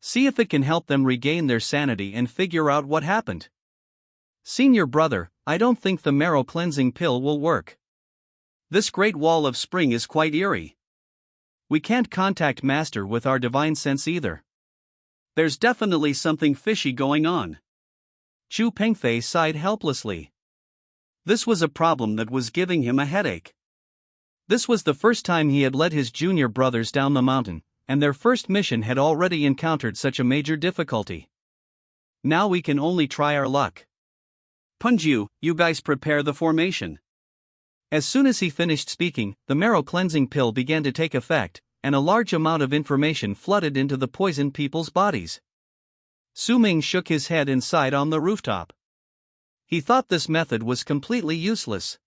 See if it can help them regain their sanity and figure out what happened." "Senior brother, I don't think the marrow cleansing pill will work. This great wall of spring is quite eerie. We can't contact Master with our divine sense either. There's definitely something fishy going on." Chu Pengfei sighed helplessly. This was a problem that was giving him a headache. This was the first time he had led his junior brothers down the mountain, and their first mission had already encountered such a major difficulty. Now we can only try our luck. Punju, you guys prepare the formation. As soon as he finished speaking, the marrow cleansing pill began to take effect, and a large amount of information flooded into the poisoned people's bodies. Su Ming shook his head and sighed on the rooftop. He thought this method was completely useless.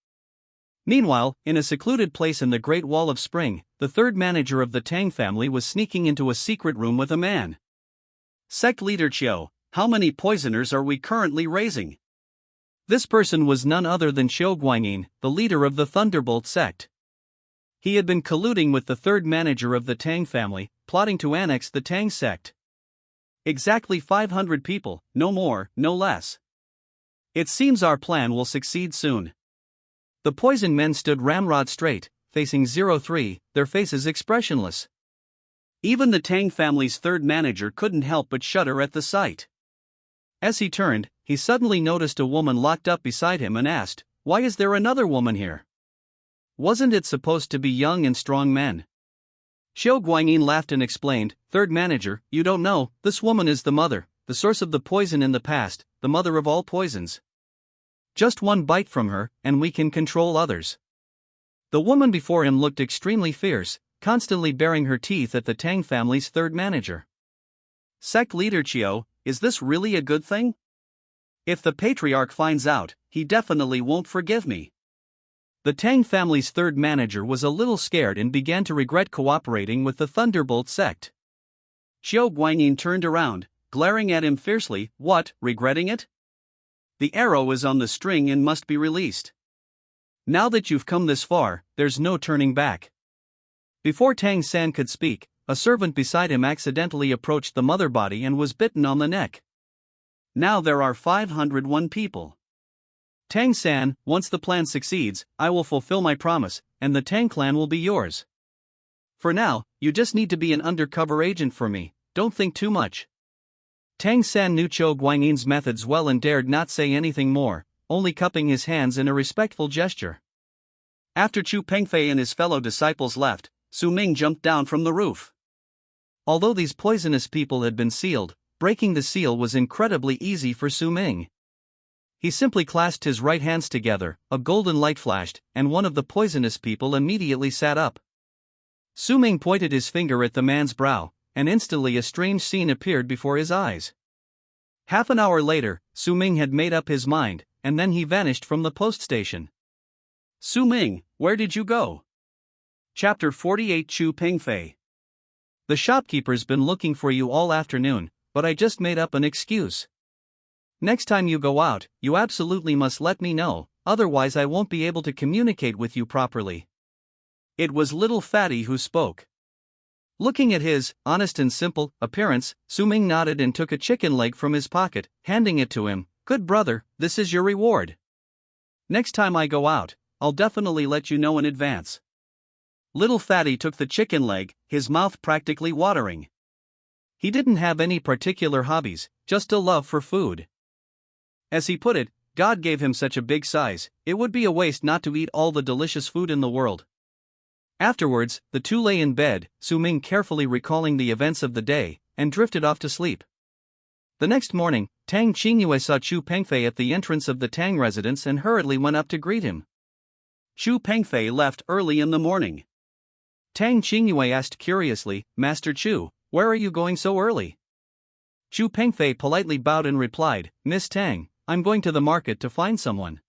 Meanwhile, in a secluded place in the Great Wall of Spring, the third manager of the Tang family was sneaking into a secret room with a man. Sect leader Chiu, how many poisoners are we currently raising? This person was none other than Xiu Guanyin, the leader of the Thunderbolt sect. He had been colluding with the third manager of the Tang family, plotting to annex the Tang sect. Exactly 500 people, no more, no less. It seems our plan will succeed soon. The poison men stood ramrod straight, facing 03, their faces expressionless. Even the Tang family's third manager couldn't help but shudder at the sight. As he turned, he suddenly noticed a woman locked up beside him and asked, "Why is there another woman here? Wasn't it supposed to be young and strong men?" Xiu Guanyin laughed and explained, "Third manager, you don't know, this woman is the mother, the source of the poison in the past, the mother of all poisons. Just one bite from her, and we can control others." The woman before him looked extremely fierce, constantly baring her teeth at the Tang family's third manager. Sect leader Chiu, is this really a good thing? If the patriarch finds out, he definitely won't forgive me. The Tang family's third manager was a little scared and began to regret cooperating with the Thunderbolt sect. Xiu Guanyin turned around, glaring at him fiercely. "What, regretting it? The arrow is on the string and must be released. Now that you've come this far, there's no turning back." Before Tang San could speak, a servant beside him accidentally approached the mother body and was bitten on the neck. Now there are 501 people. Tang San, once the plan succeeds, I will fulfill my promise, and the Tang clan will be yours. For now, you just need to be an undercover agent for me, don't think too much. Tang San knew Xiu Guanyin's methods well and dared not say anything more, only cupping his hands in a respectful gesture. After Chu Pengfei and his fellow disciples left, Su Ming jumped down from the roof. Although these poisonous people had been sealed, breaking the seal was incredibly easy for Su Ming. He simply clasped his right hands together, a golden light flashed, and one of the poisonous people immediately sat up. Su Ming pointed his finger at the man's brow, and instantly a strange scene appeared before his eyes. Half an hour later, Su Ming had made up his mind, and then he vanished from the post station. "Su Ming, where did you go?" Chapter 48 Chu Pengfei. "The shopkeeper's been looking for you all afternoon, but I just made up an excuse. Next time you go out, you absolutely must let me know, otherwise I won't be able to communicate with you properly." It was little Fatty who spoke. Looking at his honest and simple appearance, Su Ming nodded and took a chicken leg from his pocket, handing it to him. "Good brother, this is your reward. Next time I go out, I'll definitely let you know in advance." Little Fatty took the chicken leg, his mouth practically watering. He didn't have any particular hobbies, just a love for food. As he put it, God gave him such a big size, it would be a waste not to eat all the delicious food in the world. Afterwards, the two lay in bed, Su Ming carefully recalling the events of the day, and drifted off to sleep. The next morning, Tang Qingyue saw Chu Pengfei at the entrance of the Tang residence and hurriedly went up to greet him. Chu Pengfei left early in the morning. Tang Qingyue asked curiously, "Master Chu, where are you going so early?" Chu Pengfei politely bowed and replied, "Miss Tang, I'm going to the market to find someone."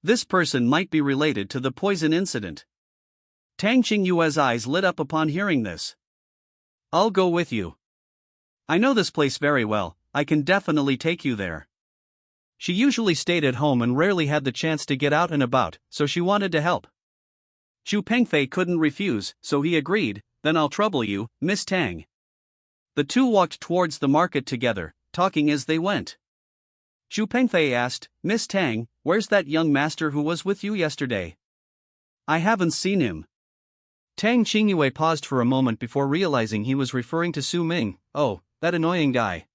This person might be related to the poison incident. Tang Qingyue's eyes lit up upon hearing this. "I'll go with you. I know this place very well, I can definitely take you there." She usually stayed at home and rarely had the chance to get out and about, so she wanted to help. Chu Pengfei couldn't refuse, so he agreed, "Then I'll trouble you, Miss Tang." The two walked towards the market together, talking as they went. Chu Pengfei asked, "Miss Tang, where's that young master who was with you yesterday? I haven't seen him." Tang Qingyue paused for a moment before realizing he was referring to Su Ming. "Oh, that annoying guy.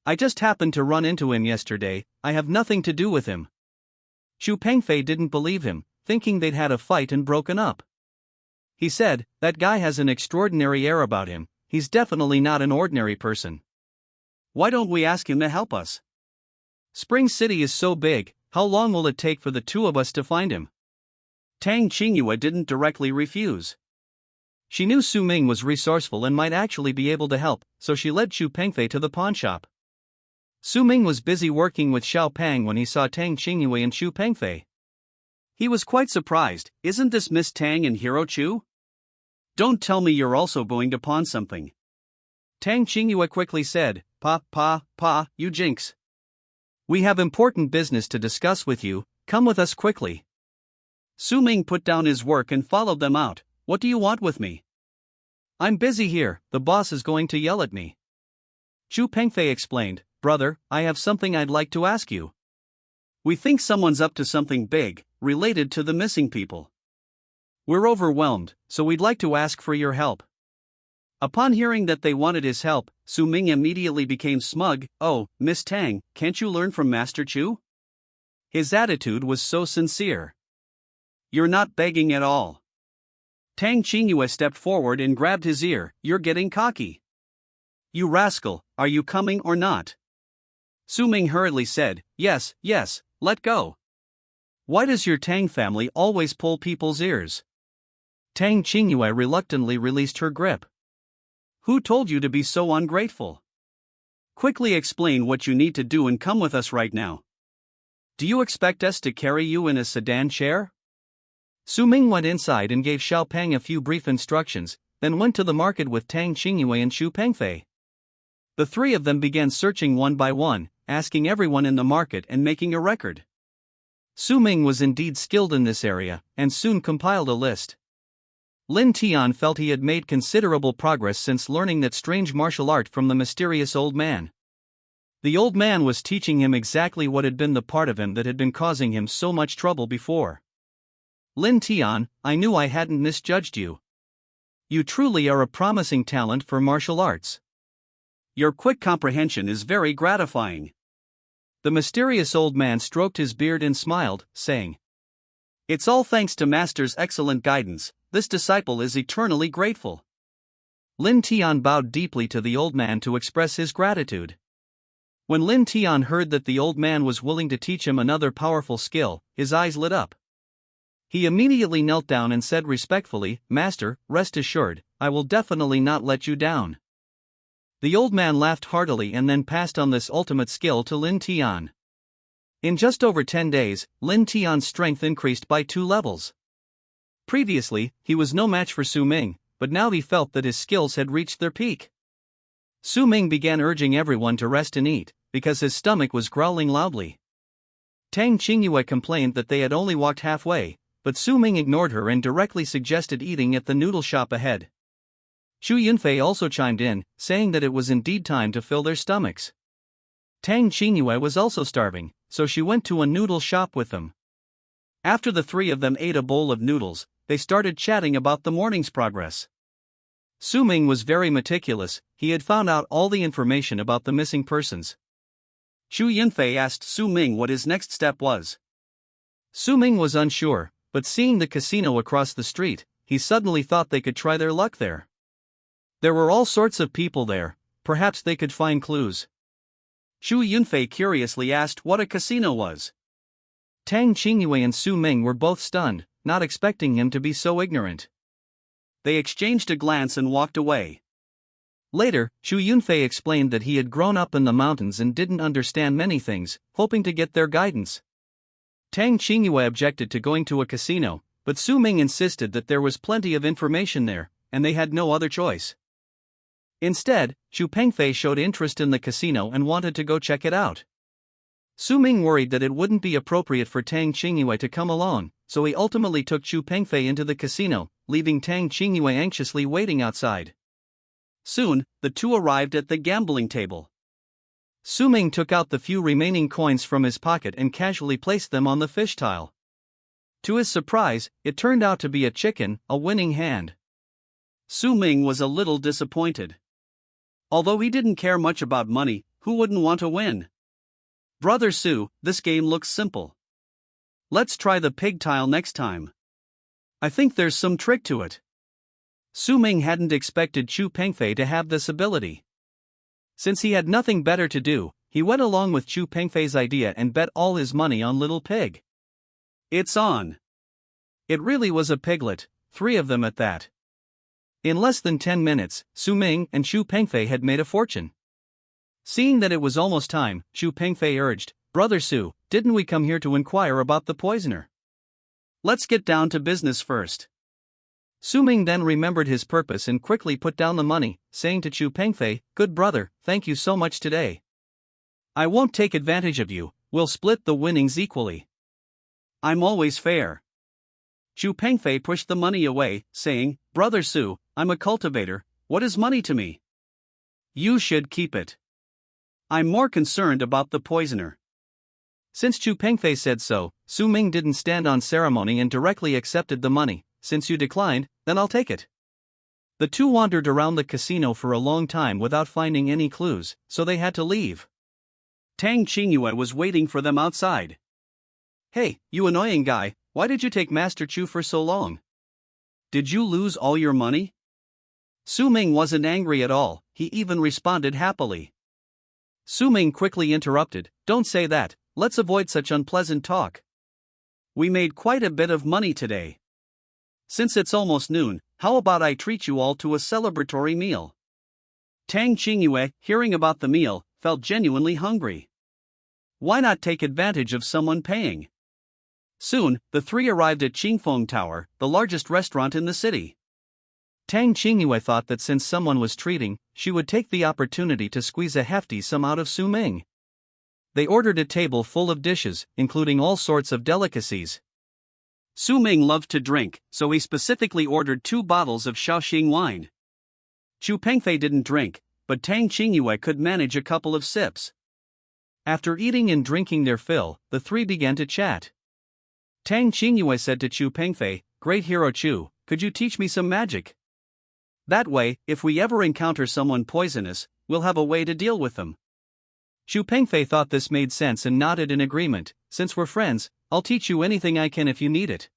I just happened to run into him yesterday, I have nothing to do with him." Chu Pengfei didn't believe him, thinking they'd had a fight and broken up. He said, "That guy has an extraordinary air about him, he's definitely not an ordinary person." Why don't we ask him to help us? Spring City is so big, how long will it take for the two of us to find him? Tang Qingyue didn't directly refuse. She knew Su Ming was resourceful and might actually be able to help, so she led Xu Pengfei to the pawnshop. Su Ming was busy working with Xiao Pang when he saw Tang Qingyue and Xu Pengfei. He was quite surprised. Isn't this Miss Tang and Hero Chu? Don't tell me you're also going to pawn something. Tang Qingyue quickly said, Pa, you jinx. We have important business to discuss with you, come with us quickly. Su Ming put down his work and followed them out. What do you want with me? I'm busy here, the boss is going to yell at me. Xu Pengfei explained, Brother, I have something I'd like to ask you. We think someone's up to something big, related to the missing people. We're overwhelmed, so we'd like to ask for your help. Upon hearing that they wanted his help, Su Ming immediately became smug. Oh, Miss Tang, can't you learn from Master Chu? His attitude was so sincere. You're not begging at all. Tang Qingyue stepped forward and grabbed his ear. You're getting cocky. You rascal, are you coming or not? Su Ming hurriedly said, Yes, let go. Why does your Tang family always pull people's ears? Tang Qingyue reluctantly released her grip. Who told you to be so ungrateful? Quickly explain what you need to do and come with us right now. Do you expect us to carry you in a sedan chair? Su Ming went inside and gave Xiao Pang a few brief instructions, then went to the market with Tang Qingyue and Xu Pengfei. The three of them began searching one by one, asking everyone in the market and making a record. Su Ming was indeed skilled in this area, and soon compiled a list. Lin Tian felt he had made considerable progress since learning that strange martial art from the mysterious old man. The old man was teaching him exactly what had been the part of him that had been causing him so much trouble before. Lin Tian, I knew I hadn't misjudged you. You truly are a promising talent for martial arts. Your quick comprehension is very gratifying. The mysterious old man stroked his beard and smiled, saying, It's all thanks to Master's excellent guidance, this disciple is eternally grateful. Lin Tian bowed deeply to the old man to express his gratitude. When Lin Tian heard that the old man was willing to teach him another powerful skill, his eyes lit up. He immediately knelt down and said respectfully, Master, rest assured, I will definitely not let you down. The old man laughed heartily and then passed on this ultimate skill to Lin Tian. In just over 10 days, Lin Tian's strength increased by 2 levels. Previously, he was no match for Su Ming, but now he felt that his skills had reached their peak. Su Ming began urging everyone to rest and eat, because his stomach was growling loudly. Tang Qingyue complained that they had only walked halfway, but Su Ming ignored her and directly suggested eating at the noodle shop ahead. Xu Yunfei also chimed in, saying that it was indeed time to fill their stomachs. Tang Qingyue was also starving, so she went to a noodle shop with them. After the three of them ate a bowl of noodles, they started chatting about the morning's progress. Su Ming was very meticulous, he had found out all the information about the missing persons. Xu Yunfei asked Su Ming what his next step was. Su Ming was unsure, but seeing the casino across the street, he suddenly thought they could try their luck there. There were all sorts of people there, perhaps they could find clues. Xu Yunfei curiously asked what a casino was. Tang Qingyue and Su Ming were both stunned, not expecting him to be so ignorant. They exchanged a glance and walked away. Later, Xu Yunfei explained that he had grown up in the mountains and didn't understand many things, hoping to get their guidance. Tang Qingyue objected to going to a casino, but Su Ming insisted that there was plenty of information there, and they had no other choice. Instead, Xu Pengfei showed interest in the casino and wanted to go check it out. Su Ming worried that it wouldn't be appropriate for Tang Qingyue to come alone, so he ultimately took Xu Pengfei into the casino, leaving Tang Qingyue anxiously waiting outside. Soon, the two arrived at the gambling table. Su Ming took out the few remaining coins from his pocket and casually placed them on the fish tile. To his surprise, it turned out to be a chicken, a winning hand. Su Ming was a little disappointed. Although he didn't care much about money, who wouldn't want to win? Brother Su, this game looks simple. Let's try the pig tile next time. I think there's some trick to it. Su Ming hadn't expected Xu Pengfei to have this ability. Since he had nothing better to do, he went along with Chu Pengfei's idea and bet all his money on Little Pig. It's on. It really was a piglet, 3 of them at that. In less than 10 minutes, Su Ming and Chu Pengfei had made a fortune. Seeing that it was almost time, Chu Pengfei urged, "Brother Su, didn't we come here to inquire about the poisoner? Let's get down to business first." Su Ming then remembered his purpose and quickly put down the money, saying to Chu Pengfei, "Good brother, thank you so much today. I won't take advantage of you, we'll split the winnings equally. I'm always fair." Chu Pengfei pushed the money away, saying, "Brother Su, I'm a cultivator, what is money to me? You should keep it. I'm more concerned about the poisoner." Since Chu Pengfei said so, Su Ming didn't stand on ceremony and directly accepted the money. "Since you declined, then I'll take it." The two wandered around the casino for a long time without finding any clues, so they had to leave. Tang Qingyue was waiting for them outside. "Hey, you annoying guy, why did you take Master Chu for so long? Did you lose all your money?" Su Ming wasn't angry at all, he even responded happily. Su Ming quickly interrupted, "Don't say that, let's avoid such unpleasant talk. We made quite a bit of money today. Since it's almost noon, how about I treat you all to a celebratory meal?" Tang Qingyue, hearing about the meal, felt genuinely hungry. Why not take advantage of someone paying? Soon, the 3 arrived at Qingfeng Tower, the largest restaurant in the city. Tang Qingyue thought that since someone was treating, she would take the opportunity to squeeze a hefty sum out of Su Ming. They ordered a table full of dishes, including all sorts of delicacies. Su Ming loved to drink, so he specifically ordered 2 bottles of Shaoxing wine. Chu Pengfei didn't drink, but Tang Qingyue could manage a couple of sips. After eating and drinking their fill, the 3 began to chat. Tang Qingyue said to Chu Pengfei, "Great hero Chu, could you teach me some magic? That way, if we ever encounter someone poisonous, we'll have a way to deal with them." Chu Pengfei thought this made sense and nodded in agreement. "Since we're friends, I'll teach you anything I can if you need it."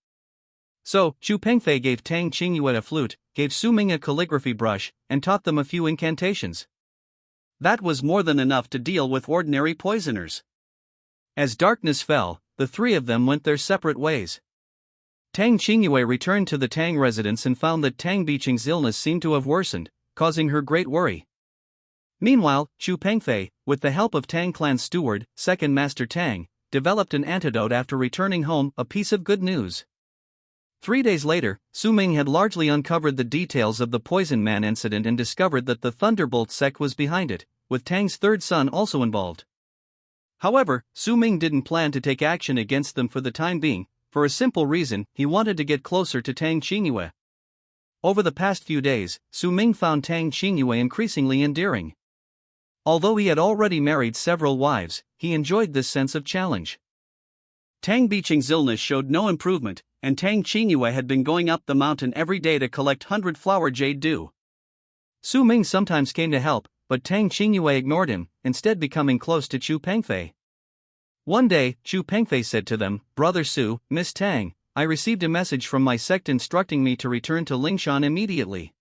So, Chu Pengfei gave Tang Qingyue a flute, gave Su Ming a calligraphy brush, and taught them a few incantations. That was more than enough to deal with ordinary poisoners. As darkness fell, the 3 of them went their separate ways. Tang Qingyue returned to the Tang residence and found that Tang Biqing's illness seemed to have worsened, causing her great worry. Meanwhile, Chu Pengfei, with the help of Tang Clan's steward, Second Master Tang, developed an antidote after returning home, a piece of good news. 3 days later, Su Ming had largely uncovered the details of the Poison Man incident and discovered that the Thunderbolt sect was behind it, with Tang's 3rd son also involved. However, Su Ming didn't plan to take action against them for the time being, for a simple reason: he wanted to get closer to Tang Qingyue. Over the past few days, Su Ming found Tang Qingyue increasingly endearing. Although he had already married several wives, he enjoyed this sense of challenge. Tang Biqing's illness showed no improvement, and Tang Qingyue had been going up the mountain every day to collect 100-flower jade dew. Su Ming sometimes came to help, but Tang Qingyue ignored him, instead becoming close to Chu Pengfei. One day, Chu Pengfei said to them, "Brother Su, Miss Tang, I received a message from my sect instructing me to return to Lingshan immediately.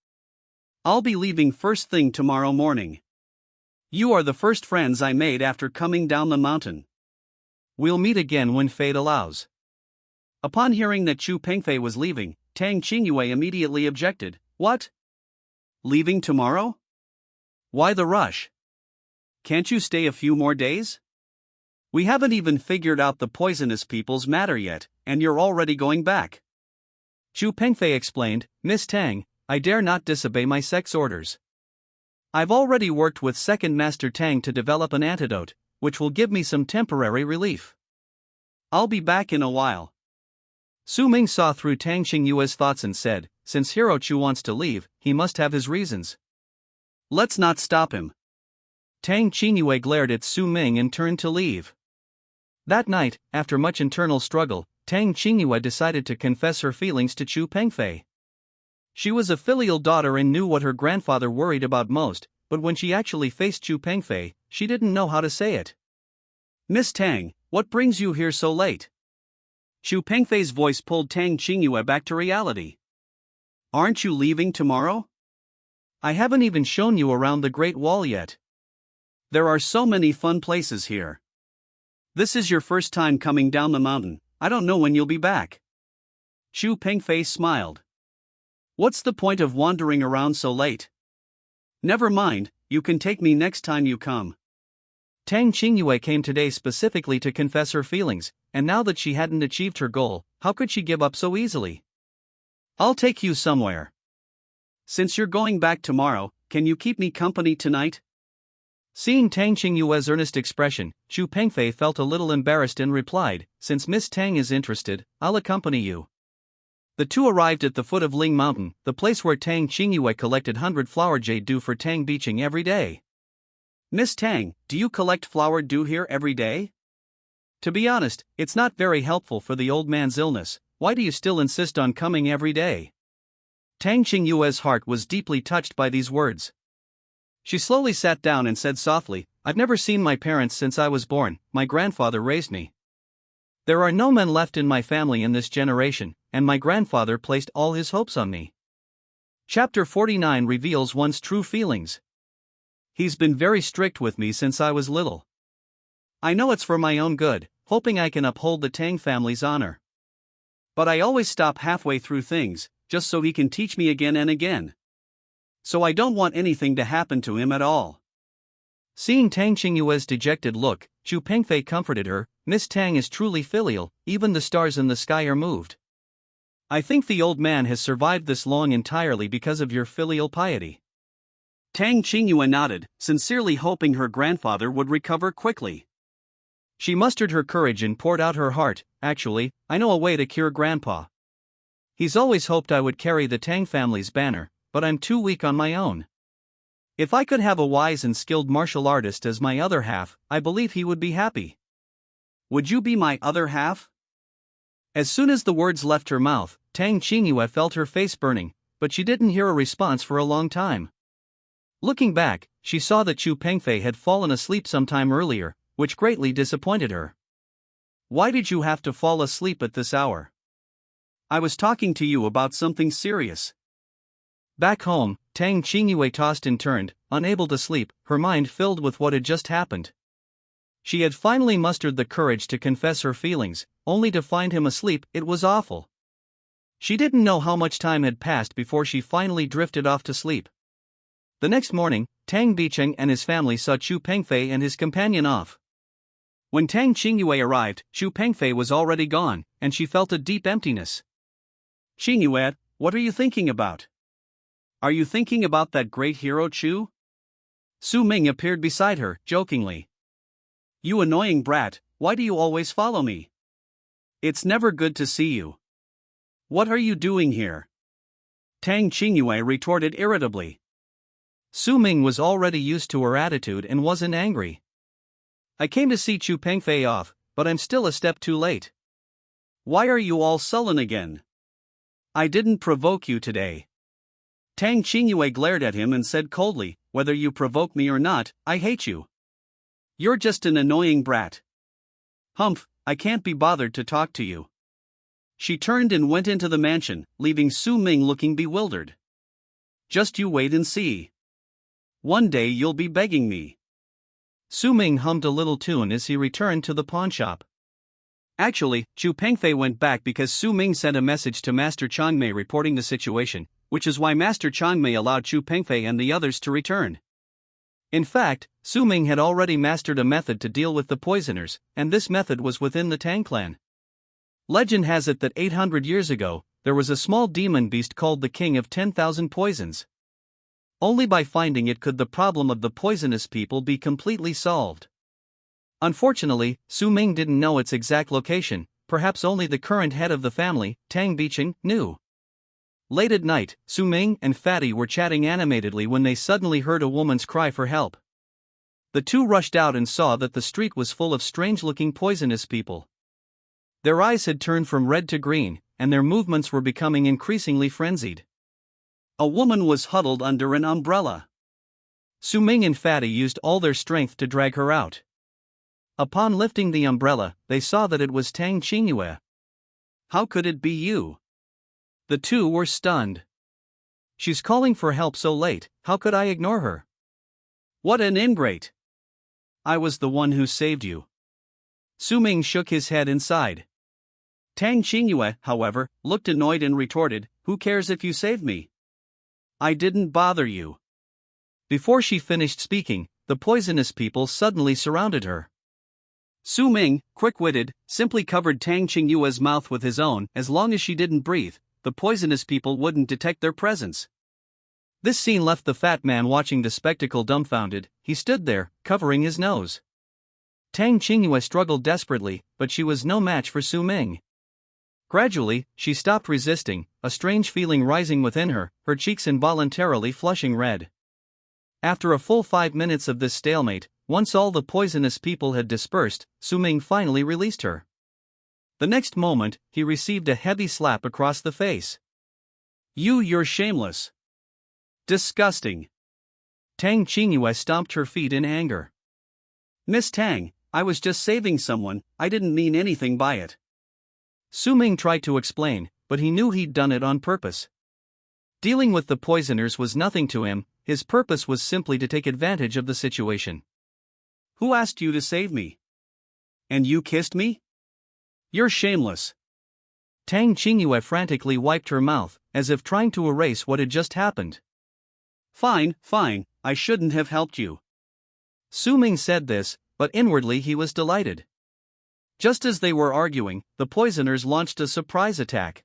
I'll be leaving first thing tomorrow morning. You are the first friends I made after coming down the mountain. We'll meet again when fate allows." Upon hearing that Chu Pengfei was leaving, Tang Qingyue immediately objected. "What? Leaving tomorrow? Why the rush? Can't you stay a few more days? We haven't even figured out the poisonous people's matter yet, and you're already going back." Chu Pengfei explained, "Miss Tang, I dare not disobey my sect's orders. I've already worked with Second Master Tang to develop an antidote, which will give me some temporary relief. I'll be back in a while." Su Ming saw through Tang Qingyue's thoughts and said, "Since Hero Chu wants to leave, he must have his reasons. Let's not stop him." Tang Qingyue glared at Su Ming and turned to leave. That night, after much internal struggle, Tang Qingyue decided to confess her feelings to Chu Pengfei. She was a filial daughter and knew what her grandfather worried about most, but when she actually faced Chu Pengfei, she didn't know how to say it. "Miss Tang, what brings you here so late?" Chu Pengfei's voice pulled Tang Qingyue back to reality. "Aren't you leaving tomorrow? I haven't even shown you around the Great Wall yet." There are so many fun places here. This is your first time coming down the mountain, I don't know when you'll be back. Chu Pengfei smiled. What's the point of wandering around so late? Never mind, you can take me next time you come. Tang Qingyue came today specifically to confess her feelings, and now that she hadn't achieved her goal, how could she give up so easily? I'll take you somewhere. Since you're going back tomorrow, can you keep me company tonight? Seeing Tang Qingyue's earnest expression, Chu Pengfei felt a little embarrassed and replied, Since Miss Tang is interested, I'll accompany you. The two arrived at the foot of Ling Mountain, the place where Tang Qingyue collected 100 flower jade dew for Tang beaching every day. Miss Tang, do you collect flower dew here every day? To be honest, it's not very helpful for the old man's illness. Why do you still insist on coming every day? Tang Qingyue's heart was deeply touched by these words. She slowly sat down and said softly, I've never seen my parents since I was born, my grandfather raised me. There are no men left in my family in this generation, and my grandfather placed all his hopes on me. Chapter 49 reveals one's true feelings. He's been very strict with me since I was little. I know it's for my own good, hoping I can uphold the Tang family's honor. But I always stop halfway through things, just so he can teach me again and again. So I don't want anything to happen to him at all. Seeing Tang Qingyue's dejected look, Chu Pengfei comforted her, Miss Tang is truly filial, even the stars in the sky are moved. I think the old man has survived this long entirely because of your filial piety. Tang Qingyue nodded, sincerely hoping her grandfather would recover quickly. She mustered her courage and poured out her heart, actually, I know a way to cure Grandpa. He's always hoped I would carry the Tang family's banner, but I'm too weak on my own. If I could have a wise and skilled martial artist as my other half, I believe he would be happy. Would you be my other half? As soon as the words left her mouth, Tang Qingyue felt her face burning, but she didn't hear a response for a long time. Looking back, she saw that Chu Pengfei had fallen asleep sometime earlier, which greatly disappointed her. Why did you have to fall asleep at this hour? I was talking to you about something serious. Back home, Tang Qingyue tossed and turned, unable to sleep, her mind filled with what had just happened. She had finally mustered the courage to confess her feelings, only to find him asleep. It was awful. She didn't know how much time had passed before she finally drifted off to sleep. The next morning, Tang Bicheng and his family saw Chu Pengfei and his companion off. When Tang Qingyue arrived, Chu Pengfei was already gone, and she felt a deep emptiness. Qingyue, what are you thinking about? Are you thinking about that great hero Chu? Su Ming appeared beside her, jokingly. You annoying brat, why do you always follow me? It's never good to see you. What are you doing here? Tang Qingyue retorted irritably. Su Ming was already used to her attitude and wasn't angry. I came to see Chu Pengfei off, but I'm still a step too late. Why are you all sullen again? I didn't provoke you today. Tang Qingyue glared at him and said coldly, whether you provoke me or not, I hate you. You're just an annoying brat. Humph, I can't be bothered to talk to you. She turned and went into the mansion, leaving Su Ming looking bewildered. Just you wait and see. One day you'll be begging me. Su Ming hummed a little tune as he returned to the pawnshop. Actually, Chu Pengfei went back because Su Ming sent a message to Master Changmei reporting the situation, which is why Master Changmei allowed Chu Pengfei and the others to return. In fact, Su Ming had already mastered a method to deal with the poisoners, and this method was within the Tang clan. Legend has it that 800 years ago, there was a small demon beast called the King of 10,000 Poisons. Only by finding it could the problem of the poisonous people be completely solved. Unfortunately, Su Ming didn't know its exact location, perhaps only the current head of the family, Tang Bicheng, knew. Late at night, Su Ming and Fatty were chatting animatedly when they suddenly heard a woman's cry for help. The two rushed out and saw that the street was full of strange-looking poisonous people. Their eyes had turned from red to green, and their movements were becoming increasingly frenzied. A woman was huddled under an umbrella. Su Ming and Fatty used all their strength to drag her out. Upon lifting the umbrella, they saw that it was Tang Qingyue. How could it be you? The two were stunned. She's calling for help so late, how could I ignore her? What an ingrate! I was the one who saved you. Su Ming shook his head and sighed. Tang Qingyue, however, looked annoyed and retorted, "Who cares if you saved me? I didn't bother you." Before she finished speaking, the poisonous people suddenly surrounded her. Su Ming, quick-witted, simply covered Tang Qingyue's mouth with his own. As long as she didn't breathe, the poisonous people wouldn't detect their presence. This scene left the fat man watching the spectacle dumbfounded. He stood there, covering his nose. Tang Qingyue struggled desperately, but she was no match for Su Ming. Gradually, she stopped resisting, a strange feeling rising within her, her cheeks involuntarily flushing red. After a full 5 minutes of this stalemate, once all the poisonous people had dispersed, Su Ming finally released her. The next moment, he received a heavy slap across the face. You're shameless. Disgusting. Tang Qingyue stomped her feet in anger. Miss Tang, I was just saving someone, I didn't mean anything by it. Su Ming tried to explain, but he knew he'd done it on purpose. Dealing with the poisoners was nothing to him, his purpose was simply to take advantage of the situation. Who asked you to save me? And you kissed me? You're shameless. Tang Qingyue frantically wiped her mouth, as if trying to erase what had just happened. Fine, I shouldn't have helped you. Su Ming said this, but inwardly he was delighted. Just as they were arguing, the poisoners launched a surprise attack.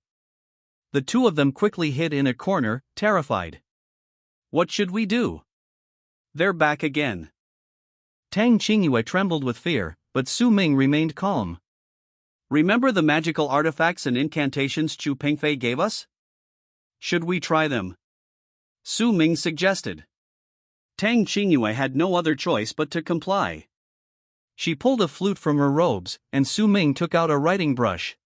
The two of them quickly hid in a corner, terrified. What should we do? They're back again. Tang Qingyue trembled with fear, but Su Ming remained calm. Remember the magical artifacts and incantations Chu Pengfei gave us? Should we try them? Su Ming suggested. Tang Qingyue had no other choice but to comply. She pulled a flute from her robes, and Su Ming took out a writing brush.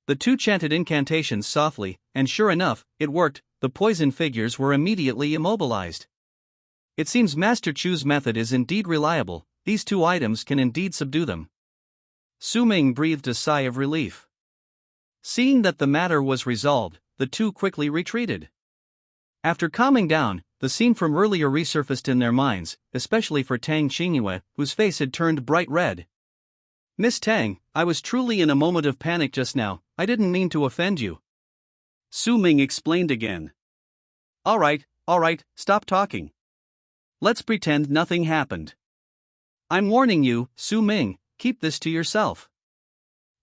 The two chanted incantations softly, and sure enough, it worked. The poison figures were immediately immobilized. It seems Master Chu's method is indeed reliable, these two items can indeed subdue them. Su Ming breathed a sigh of relief. Seeing that the matter was resolved, the two quickly retreated. After calming down, the scene from earlier resurfaced in their minds, especially for Tang Qingyue, whose face had turned bright red. Miss Tang, I was truly in a moment of panic just now, I didn't mean to offend you. Su Ming explained again. All right, stop talking. Let's pretend nothing happened. I'm warning you, Su Ming, keep this to yourself.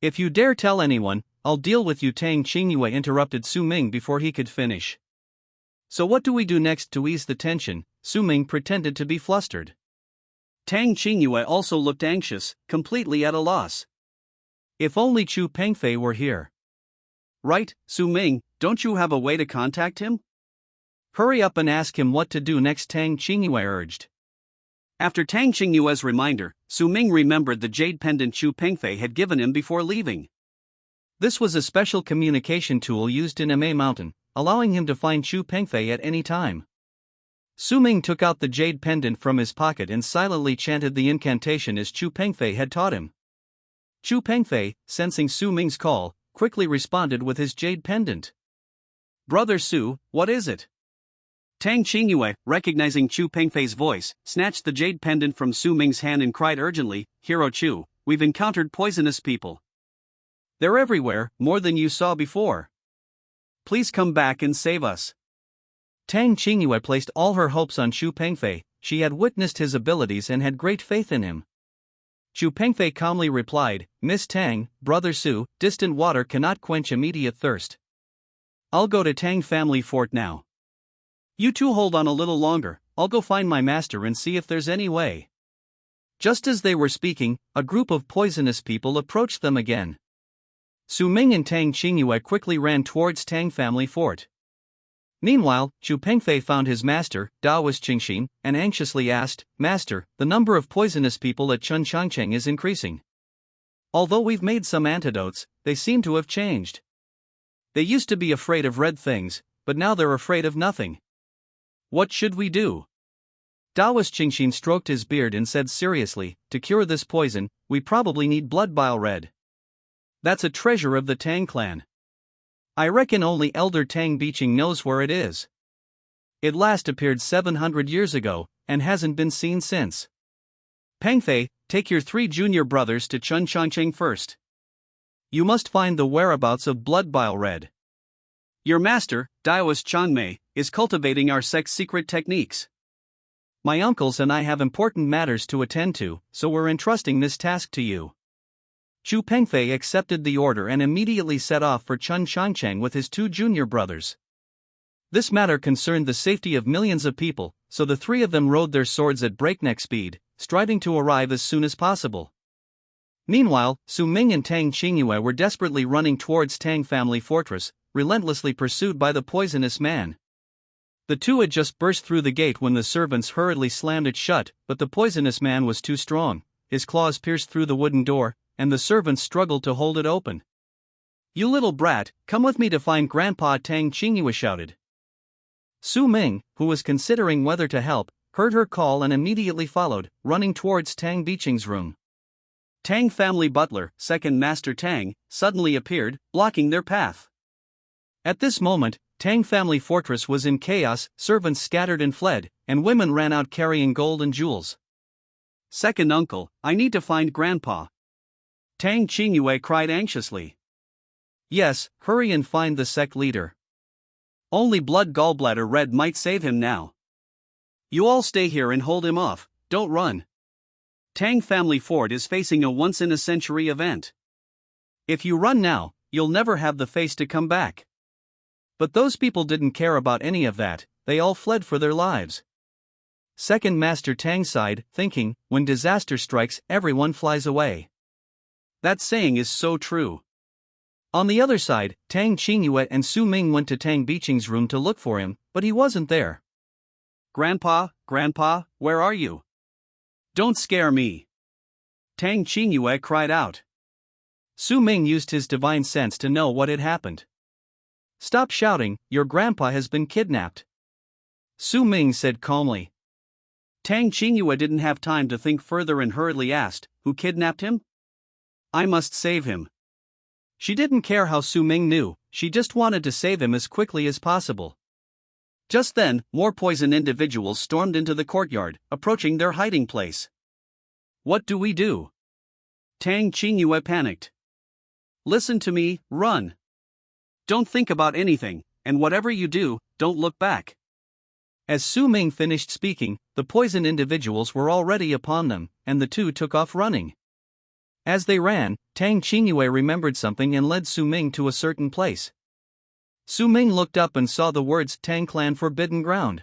If you dare tell anyone, I'll deal with you. Tang Qingyue interrupted Su Ming before he could finish. So what do we do next to ease the tension? Su Ming pretended to be flustered. Tang Qingyue also looked anxious, completely at a loss. If only Chu Pengfei were here. Right, Su Ming, don't you have a way to contact him? Hurry up and ask him what to do next, Tang Qingyue urged. After Tang Qingyue's reminder, Su Ming remembered the jade pendant Chu Pengfei had given him before leaving. This was a special communication tool used in Amei Mountain, allowing him to find Chu Pengfei at any time. Su Ming took out the jade pendant from his pocket and silently chanted the incantation as Chu Pengfei had taught him. Chu Pengfei, sensing Su Ming's call, quickly responded with his jade pendant. Brother Su, what is it? Tang Qingyue, recognizing Chu Pengfei's voice, snatched the jade pendant from Su Ming's hand and cried urgently, Hero Chu, we've encountered poisonous people. They're everywhere, more than you saw before. Please come back and save us. Tang Qingyue placed all her hopes on Chu Pengfei, she had witnessed his abilities and had great faith in him. Chu Pengfei calmly replied, Miss Tang, Brother Su, distant water cannot quench immediate thirst. I'll go to Tang family fort now. You two hold on a little longer, I'll go find my master and see if there's any way. Just as they were speaking, a group of poisonous people approached them again. Su Ming and Tang Qingyue quickly ran towards Tang family fort. Meanwhile, Chu Pengfei found his master, Daoist Qingxin, and anxiously asked, Master, the number of poisonous people at Chunchangcheng is increasing. Although we've made some antidotes, they seem to have changed. They used to be afraid of red things, but now they're afraid of nothing. What should we do? Daoist Qingxin stroked his beard and said seriously, to cure this poison, we probably need blood bile red. That's a treasure of the Tang clan. I reckon only Elder Tang Biqing knows where it is. It last appeared 700 years ago, and hasn't been seen since. Pengfei, take your 3 junior brothers to Chunchangcheng first. You must find the whereabouts of Blood Bile Red. Your master, Daoist Changmei, is cultivating our sect's secret techniques. My uncles and I have important matters to attend to, so we're entrusting this task to you. Chu Pengfei accepted the order and immediately set off for Chunchangcheng with his 2 junior brothers. This matter concerned the safety of millions of people, so the 3 of them rode their swords at breakneck speed, striving to arrive as soon as possible. Meanwhile, Su Ming and Tang Qingyue were desperately running towards Tang family fortress, relentlessly pursued by the poisonous man. The 2 had just burst through the gate when the servants hurriedly slammed it shut, but the poisonous man was too strong. His claws pierced through the wooden door, and the servants struggled to hold it open. You little brat, come with me to find Grandpa, Tang Qingyue shouted. Su Ming, who was considering whether to help, heard her call and immediately followed, running towards Tang Biqing's room. Tang family butler, second Master Tang, suddenly appeared, blocking their path. At this moment, Tang family fortress was in chaos, servants scattered and fled, and women ran out carrying gold and jewels. Second uncle, I need to find Grandpa. Tang Qingyue cried anxiously. Yes, hurry and find the sect leader. Only Blood Gallbladder Red might save him now. You all stay here and hold him off, don't run. Tang family fort is facing a once-in-a-century event. If you run now, you'll never have the face to come back. But those people didn't care about any of that, they all fled for their lives. Second Master Tang sighed, thinking, when disaster strikes, everyone flies away. That saying is so true. On the other side, Tang Qingyue and Su Ming went to Tang Biqing's room to look for him, but he wasn't there. Grandpa, where are you? Don't scare me. Tang Qingyue cried out. Su Ming used his divine sense to know what had happened. Stop shouting, your grandpa has been kidnapped. Su Ming said calmly. Tang Qingyue didn't have time to think further and hurriedly asked, who kidnapped him? I must save him. She didn't care how Su Ming knew, she just wanted to save him as quickly as possible. Just then, more poison individuals stormed into the courtyard, approaching their hiding place. What do we do? Tang Qingyue panicked. Listen to me, run. Don't think about anything, and whatever you do, don't look back. As Su Ming finished speaking, the poison individuals were already upon them, and the 2 took off running. As they ran, Tang Qingyue remembered something and led Su Ming to a certain place. Su Ming looked up and saw the words Tang Clan Forbidden Ground.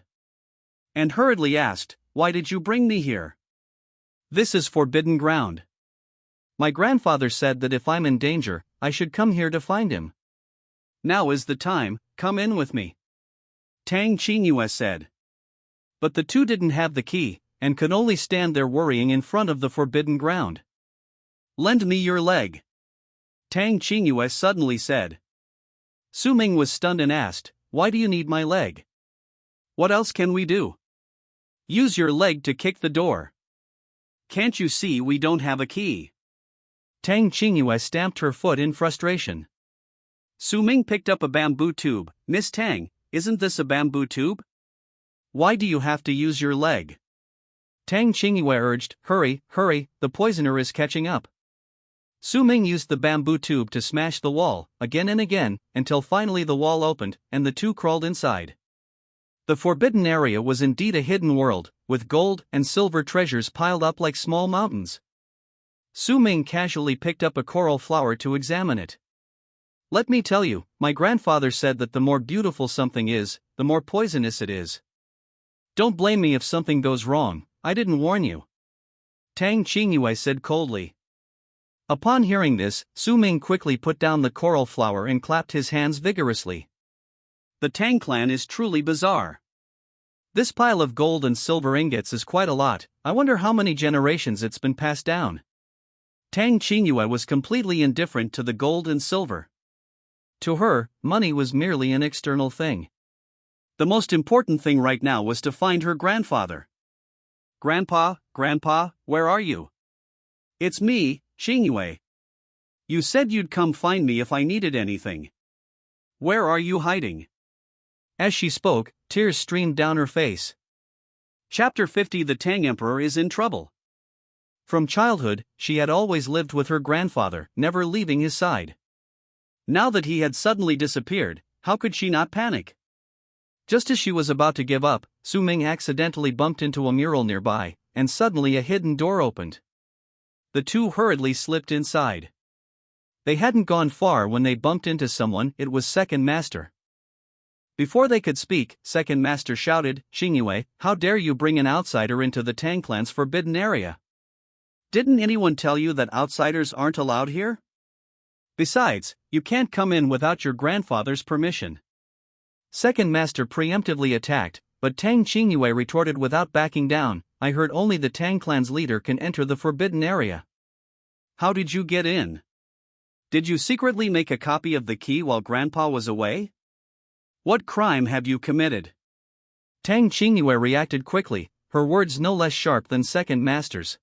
And hurriedly asked, why did you bring me here? This is forbidden ground. My grandfather said that if I'm in danger, I should come here to find him. Now is the time, come in with me. Tang Qingyue said. But the 2 didn't have the key, and could only stand there worrying in front of the forbidden ground. Lend me your leg. Tang Qingyue suddenly said. Su Ming was stunned and asked, why do you need my leg? What else can we do? Use your leg to kick the door. Can't you see we don't have a key? Tang Qingyue stamped her foot in frustration. Su Ming picked up a bamboo tube. Miss Tang, isn't this a bamboo tube? Why do you have to use your leg? Tang Qingyue urged, hurry, the poisoner is catching up. Su Ming used the bamboo tube to smash the wall, again and again, until finally the wall opened, and the 2 crawled inside. The forbidden area was indeed a hidden world, with gold and silver treasures piled up like small mountains. Su Ming casually picked up a coral flower to examine it. Let me tell you, my grandfather said that the more beautiful something is, the more poisonous it is. Don't blame me if something goes wrong, I didn't warn you. Tang Qingyue said coldly. Upon hearing this, Su Ming quickly put down the coral flower and clapped his hands vigorously. The Tang clan is truly bizarre. This pile of gold and silver ingots is quite a lot, I wonder how many generations it's been passed down. Tang Qingyue was completely indifferent to the gold and silver. To her, money was merely an external thing. The most important thing right now was to find her grandfather. Grandpa, where are you? It's me, Qingyue. You said you'd come find me if I needed anything. Where are you hiding? As she spoke, tears streamed down her face. Chapter 50. The Tang Emperor is in trouble. From childhood, she had always lived with her grandfather, never leaving his side. Now that he had suddenly disappeared, how could she not panic? Just as she was about to give up, Ming accidentally bumped into a mural nearby, and suddenly a hidden door opened. The two hurriedly slipped inside. They hadn't gone far when they bumped into someone. It was Second Master. Before they could speak, Second Master shouted, "Xingyue, how dare you bring an outsider into the Tang clan's forbidden area? Didn't anyone tell you that outsiders aren't allowed here? Besides, you can't come in without your grandfather's permission." Second Master preemptively attacked, but Tang Xingyue retorted without backing down, "I heard only the Tang clan's leader can enter the forbidden area. How did you get in? Did you secretly make a copy of the key while Grandpa was away? What crime have you committed?" Tang Xingyue reacted quickly, her words no less sharp than Second Master's.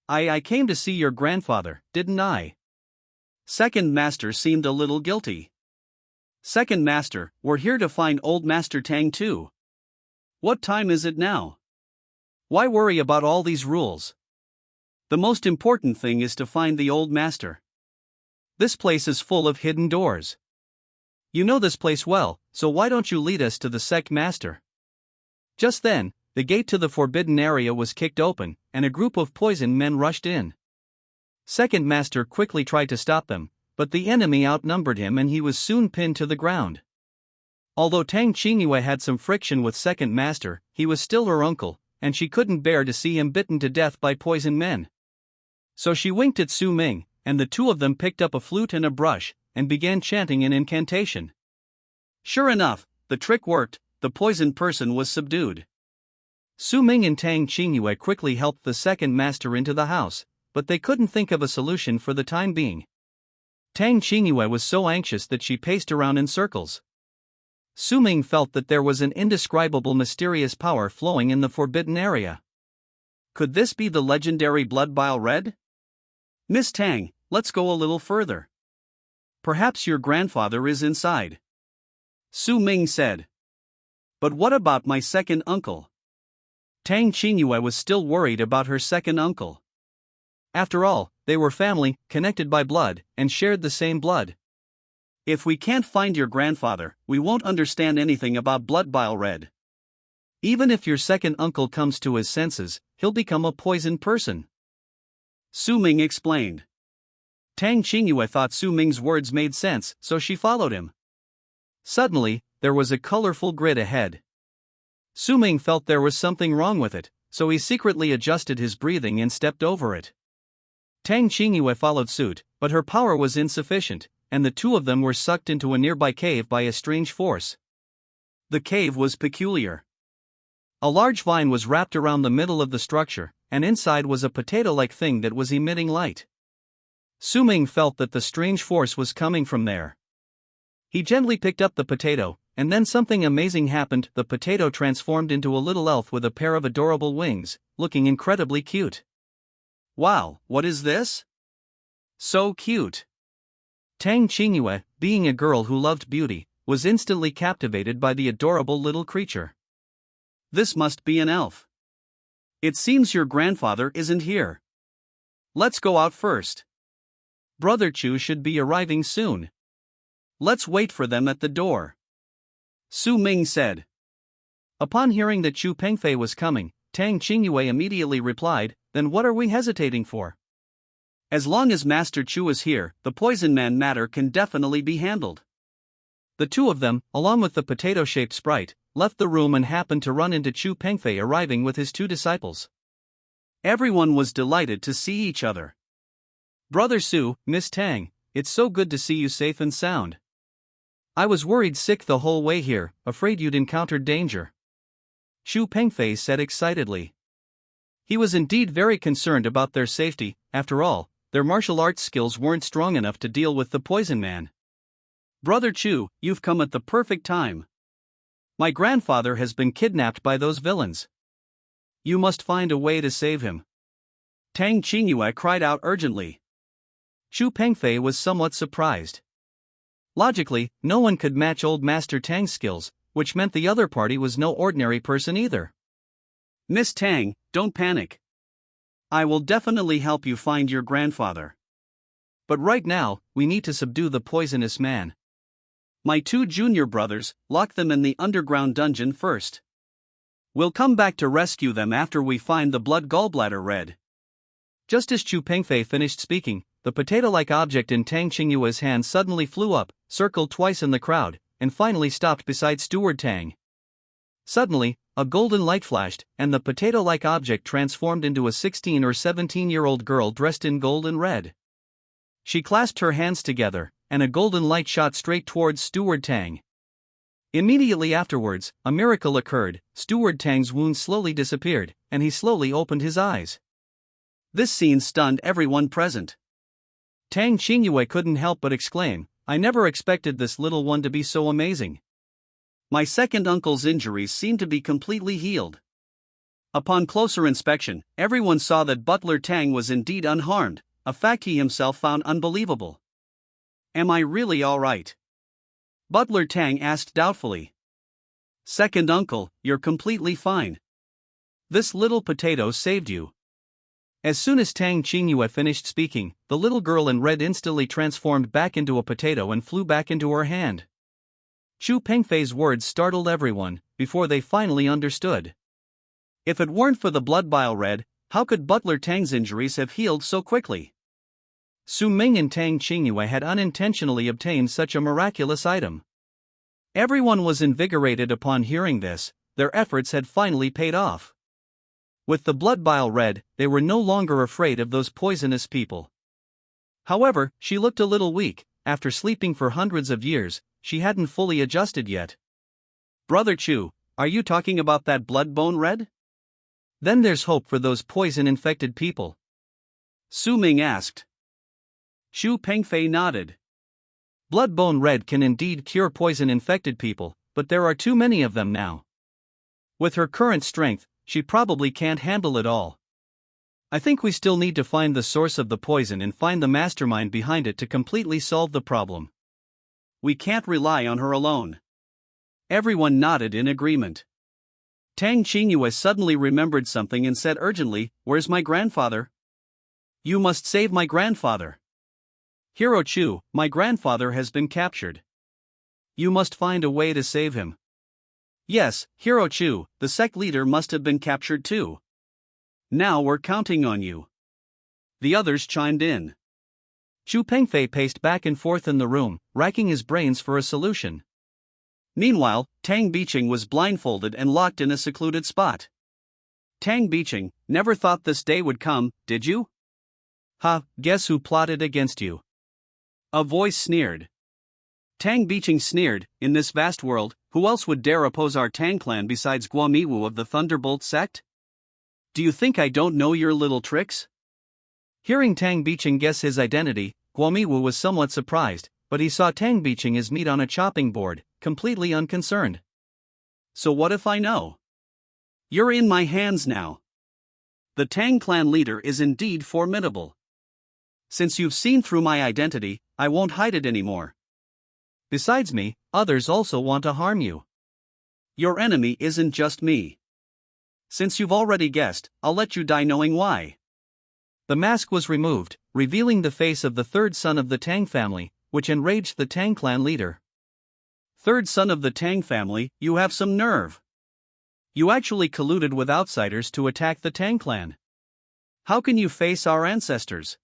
I came to see your grandfather, didn't I?" Second Master seemed a little guilty. "Second Master, we're here to find old Master Tang too. What time is it now? Why worry about all these rules? The most important thing is to find the old master. This place is full of hidden doors. You know this place well, so why don't you lead us to the sect master?" Just then, the gate to the forbidden area was kicked open, and a group of poison men rushed in. Second Master quickly tried to stop them, but the enemy outnumbered him and he was soon pinned to the ground. Although Tang Xingyue had some friction with Second Master, he was still her uncle, and she couldn't bear to see him bitten to death by poison men. So she winked at Ming, and the two of them picked up a flute and a brush, and began chanting an incantation. Sure enough, the trick worked. The poisoned person was subdued. Ming and Tang Xingyue quickly helped the Second Master into the house, but they couldn't think of a solution for the time being. Tang Xingyue was so anxious that she paced around in circles. Ming felt that there was an indescribable mysterious power flowing in the forbidden area. Could this be the legendary blood bile red? "Miss Tang, let's go a little further. Perhaps your grandfather is inside," Ming said. "But what about my second uncle?" Tang Xingyue was still worried about her second uncle. After all, they were family, connected by blood, and shared the same blood. "If we can't find your grandfather, we won't understand anything about blood bile red. Even if your second uncle comes to his senses, he'll become a poisoned person," Ming explained. Tang Xingyue thought Ming's words made sense, so she followed him. Suddenly, there was a colorful grid ahead. Ming felt there was something wrong with it, so he secretly adjusted his breathing and stepped over it. Tang Xingyue followed suit, but her power was insufficient, and the two of them were sucked into a nearby cave by a strange force. The cave was peculiar. A large vine was wrapped around the middle of the structure, and inside was a potato-like thing that was emitting light. Ming felt that the strange force was coming from there. He gently picked up the potato, and then something amazing happened. The potato transformed into a little elf with a pair of adorable wings, looking incredibly cute. "Wow, what is this? So cute." Tang Xingyue, being a girl who loved beauty, was instantly captivated by the adorable little creature. "This must be an elf. It seems your grandfather isn't here. Let's go out first. Brother Chu should be arriving soon. Let's wait for them at the door," Ming said. Upon hearing that Chu Pengfei was coming, Tang Xingyue immediately replied, "Then what are we hesitating for? As long as Master Chu is here, the poison man matter can definitely be handled." The two of them, along with the potato-shaped sprite, left the room and happened to run into Chu Pengfei arriving with his two disciples. Everyone was delighted to see each other. "Brother Su, Miss Tang, it's so good to see you safe and sound. I was worried sick the whole way here, afraid you'd encountered danger," Chu Pengfei said excitedly. He was indeed very concerned about their safety. After all, their martial arts skills weren't strong enough to deal with the poison man. "Brother Chu, you've come at the perfect time. My grandfather has been kidnapped by those villains. You must find a way to save him," Tang Xingyue cried out urgently. Chu Pengfei was somewhat surprised. Logically, no one could match old Master Tang's skills, which meant the other party was no ordinary person either. "Miss Tang, don't panic. I will definitely help you find your grandfather. But right now, we need to subdue the poisonous man. My 2 junior brothers, lock them in the underground dungeon first. We'll come back to rescue them after we find the blood gallbladder red. Just as Chu Pengfei finished speaking, the potato-like object in Tang Qingyue's hand suddenly flew up, circled twice in the crowd, and finally stopped beside Steward Tang. Suddenly, a golden light flashed, and the potato-like object transformed into a 16 or 17-year-old girl dressed in gold and red. She clasped her hands together, and a golden light shot straight towards Steward Tang. Immediately afterwards, a miracle occurred. Steward Tang's wound slowly disappeared, and he slowly opened his eyes. This scene stunned everyone present. Tang Qingyue couldn't help but exclaim, "I never expected this little one to be so amazing." My second uncle's injuries seemed to be completely healed. Upon closer inspection, everyone saw that Butler Tang was indeed unharmed, a fact he himself found unbelievable. "Am I really all right?" Butler Tang asked doubtfully. "Second uncle, you're completely fine. This little potato saved you." As soon as Tang Qingyue finished speaking, the little girl in red instantly transformed back into a potato and flew back into her hand. Chu Pengfei's words startled everyone, before they finally understood. If it weren't for the blood bile red, how could Butler Tang's injuries have healed so quickly? Su Ming and Tang Qingyue had unintentionally obtained such a miraculous item. Everyone was invigorated upon hearing this. Their efforts had finally paid off. With the blood bile red, they were no longer afraid of those poisonous people. However, she looked a little weak. After sleeping for hundreds of years, she hadn't fully adjusted yet. "Brother Chu, are you talking about that blood bone red? Then there's hope for those poison-infected people?" Su Ming asked. Chu Pengfei nodded. Blood bone red can indeed cure poison-infected people, but there are too many of them now. With her current strength, she probably can't handle it all. I think we still need to find the source of the poison and find the mastermind behind it to completely solve the problem. We can't rely on her alone. Everyone nodded in agreement. Tang Qingyue suddenly remembered something and said urgently, "Where's my grandfather? You must save my grandfather. Hero Chu, my grandfather has been captured. You must find a way to save him." "Yes, Hero Chu, the sect leader must have been captured too. Now we're counting on you." The others chimed in. Chu Pengfei paced back and forth in the room, racking his brains for a solution. Meanwhile, Tang Biqing was blindfolded and locked in a secluded spot. "Tang Biqing, never thought this day would come, did you? Ha, guess who plotted against you?" A voice sneered. Tang Biqing sneered, "In this vast world, who else would dare oppose our Tang clan besides Guamiwu of the Thunderbolt sect? Do you think I don't know your little tricks?" Hearing Tang Biqing guess his identity, Guamiwu was somewhat surprised, but he saw Tang Biqing as meat on a chopping board, completely unconcerned. "So what if I know? You're in my hands now. The Tang clan leader is indeed formidable. Since you've seen through my identity, I won't hide it anymore. Besides me, others also want to harm you. Your enemy isn't just me. Since you've already guessed, I'll let you die knowing why." The mask was removed, revealing the face of the third son of the Tang family, which enraged the Tang clan leader. "Third son of the Tang family, you have some nerve. You actually colluded with outsiders to attack the Tang clan. How can you face our ancestors?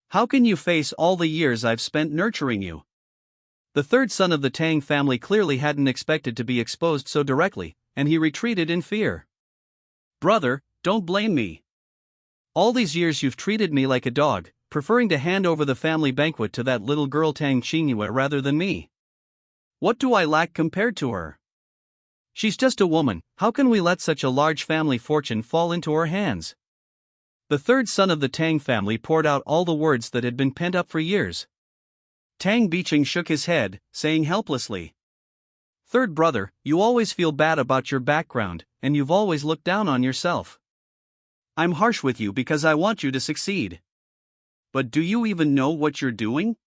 How can you face all the years I've spent nurturing you?" The third son of the Tang family clearly hadn't expected to be exposed so directly, and he retreated in fear. "Brother, don't blame me. All these years you've treated me like a dog, preferring to hand over the family banquet to that little girl Tang Qingyue rather than me. What do I lack compared to her? She's just a woman. How can we let such a large family fortune fall into her hands?" The third son of the Tang family poured out all the words that had been pent up for years. Tang Biqing shook his head, saying helplessly, "Third brother, you always feel bad about your background, and you've always looked down on yourself. I'm harsh with you because I want you to succeed. But do you even know what you're doing?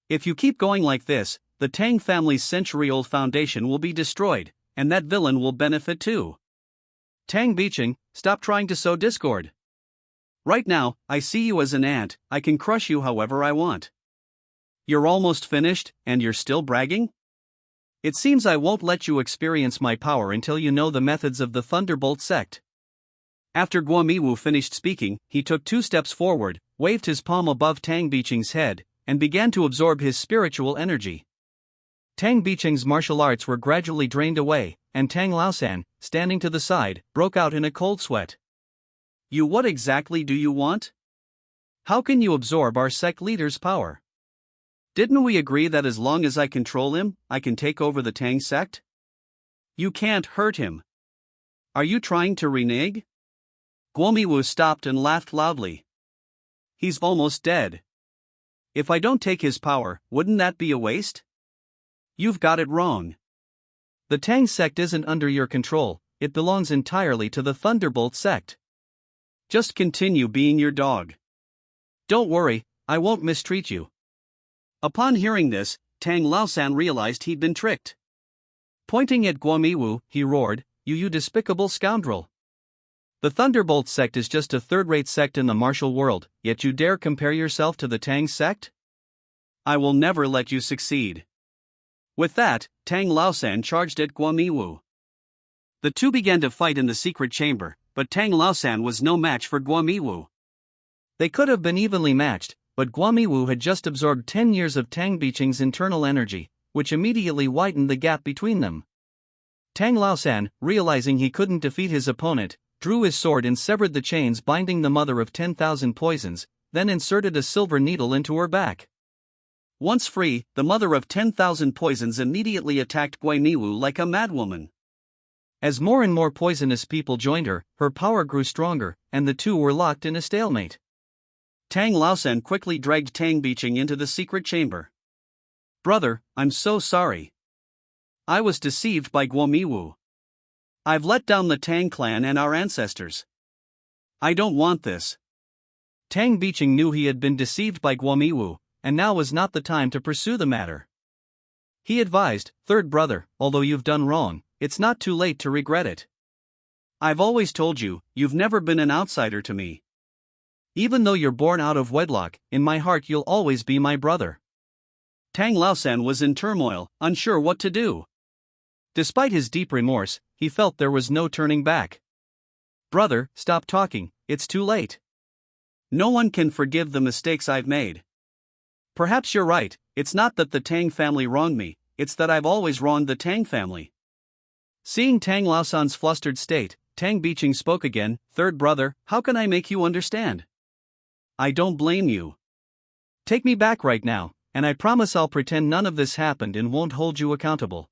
If you keep going like this, the Tang family's century-old foundation will be destroyed, and that villain will benefit too. Tang Biqing, stop trying to sow discord. Right now, I see you as an ant, I can crush you however I want. You're almost finished, and you're still bragging? It seems I won't let you experience my power until you know the methods of the Thunderbolt sect. After Guomiwu finished speaking, he took 2 steps forward, waved his palm above Tang Bicheng's head, and began to absorb his spiritual energy. Tang Bicheng's martial arts were gradually drained away, and Tang Laosan, standing to the side, broke out in a cold sweat. What exactly do you want? How can you absorb our sect leader's power? Didn't we agree that as long as I control him, I can take over the Tang sect? You can't hurt him. Are you trying to renege? Guomiwu stopped and laughed loudly. He's almost dead. If I don't take his power, wouldn't that be a waste? You've got it wrong. The Tang sect isn't under your control, it belongs entirely to the Thunderbolt sect. Just continue being your dog. Don't worry, I won't mistreat you. Upon hearing this, Tang Laosan realized he'd been tricked. Pointing at Guomiwu, he roared, You despicable scoundrel! The Thunderbolt sect is just a third-rate sect in the martial world, yet you dare compare yourself to the Tang sect? I will never let you succeed. With that, Tang Laosan charged at Guomiwu. The two began to fight in the secret chamber, but Tang Laosan was no match for Guomiwu. They could have been evenly matched, but Guomiwu had just absorbed 10 years of Tang Bicheng's internal energy, which immediately widened the gap between them. Tang Laosan, realizing he couldn't defeat his opponent, drew his sword and severed the chains binding the mother of 10,000 poisons, then inserted a silver needle into her back. Once free, the mother of 10,000 poisons immediately attacked Guomiwu like a madwoman. As more and more poisonous people joined her, her power grew stronger, and the two were locked in a stalemate. Tang Laosan quickly dragged Tang Bicheng into the secret chamber. Brother, I'm so sorry. I was deceived by Guomiwu. I've let down the Tang clan and our ancestors. I don't want this. Tang Bicheng knew he had been deceived by Guomiwu, and now was not the time to pursue the matter. He advised, Third brother, although you've done wrong, it's not too late to regret it. I've always told you, you've never been an outsider to me. Even though you're born out of wedlock, in my heart you'll always be my brother. Tang Laosan was in turmoil, unsure what to do. Despite his deep remorse, he felt there was no turning back. Brother, stop talking, it's too late. No one can forgive the mistakes I've made. Perhaps you're right, it's not that the Tang family wronged me, it's that I've always wronged the Tang family. Seeing Tang Laosan's flustered state, Tang Bicheng spoke again, Third brother, how can I make you understand? I don't blame you. Take me back right now, and I promise I'll pretend none of this happened and won't hold you accountable.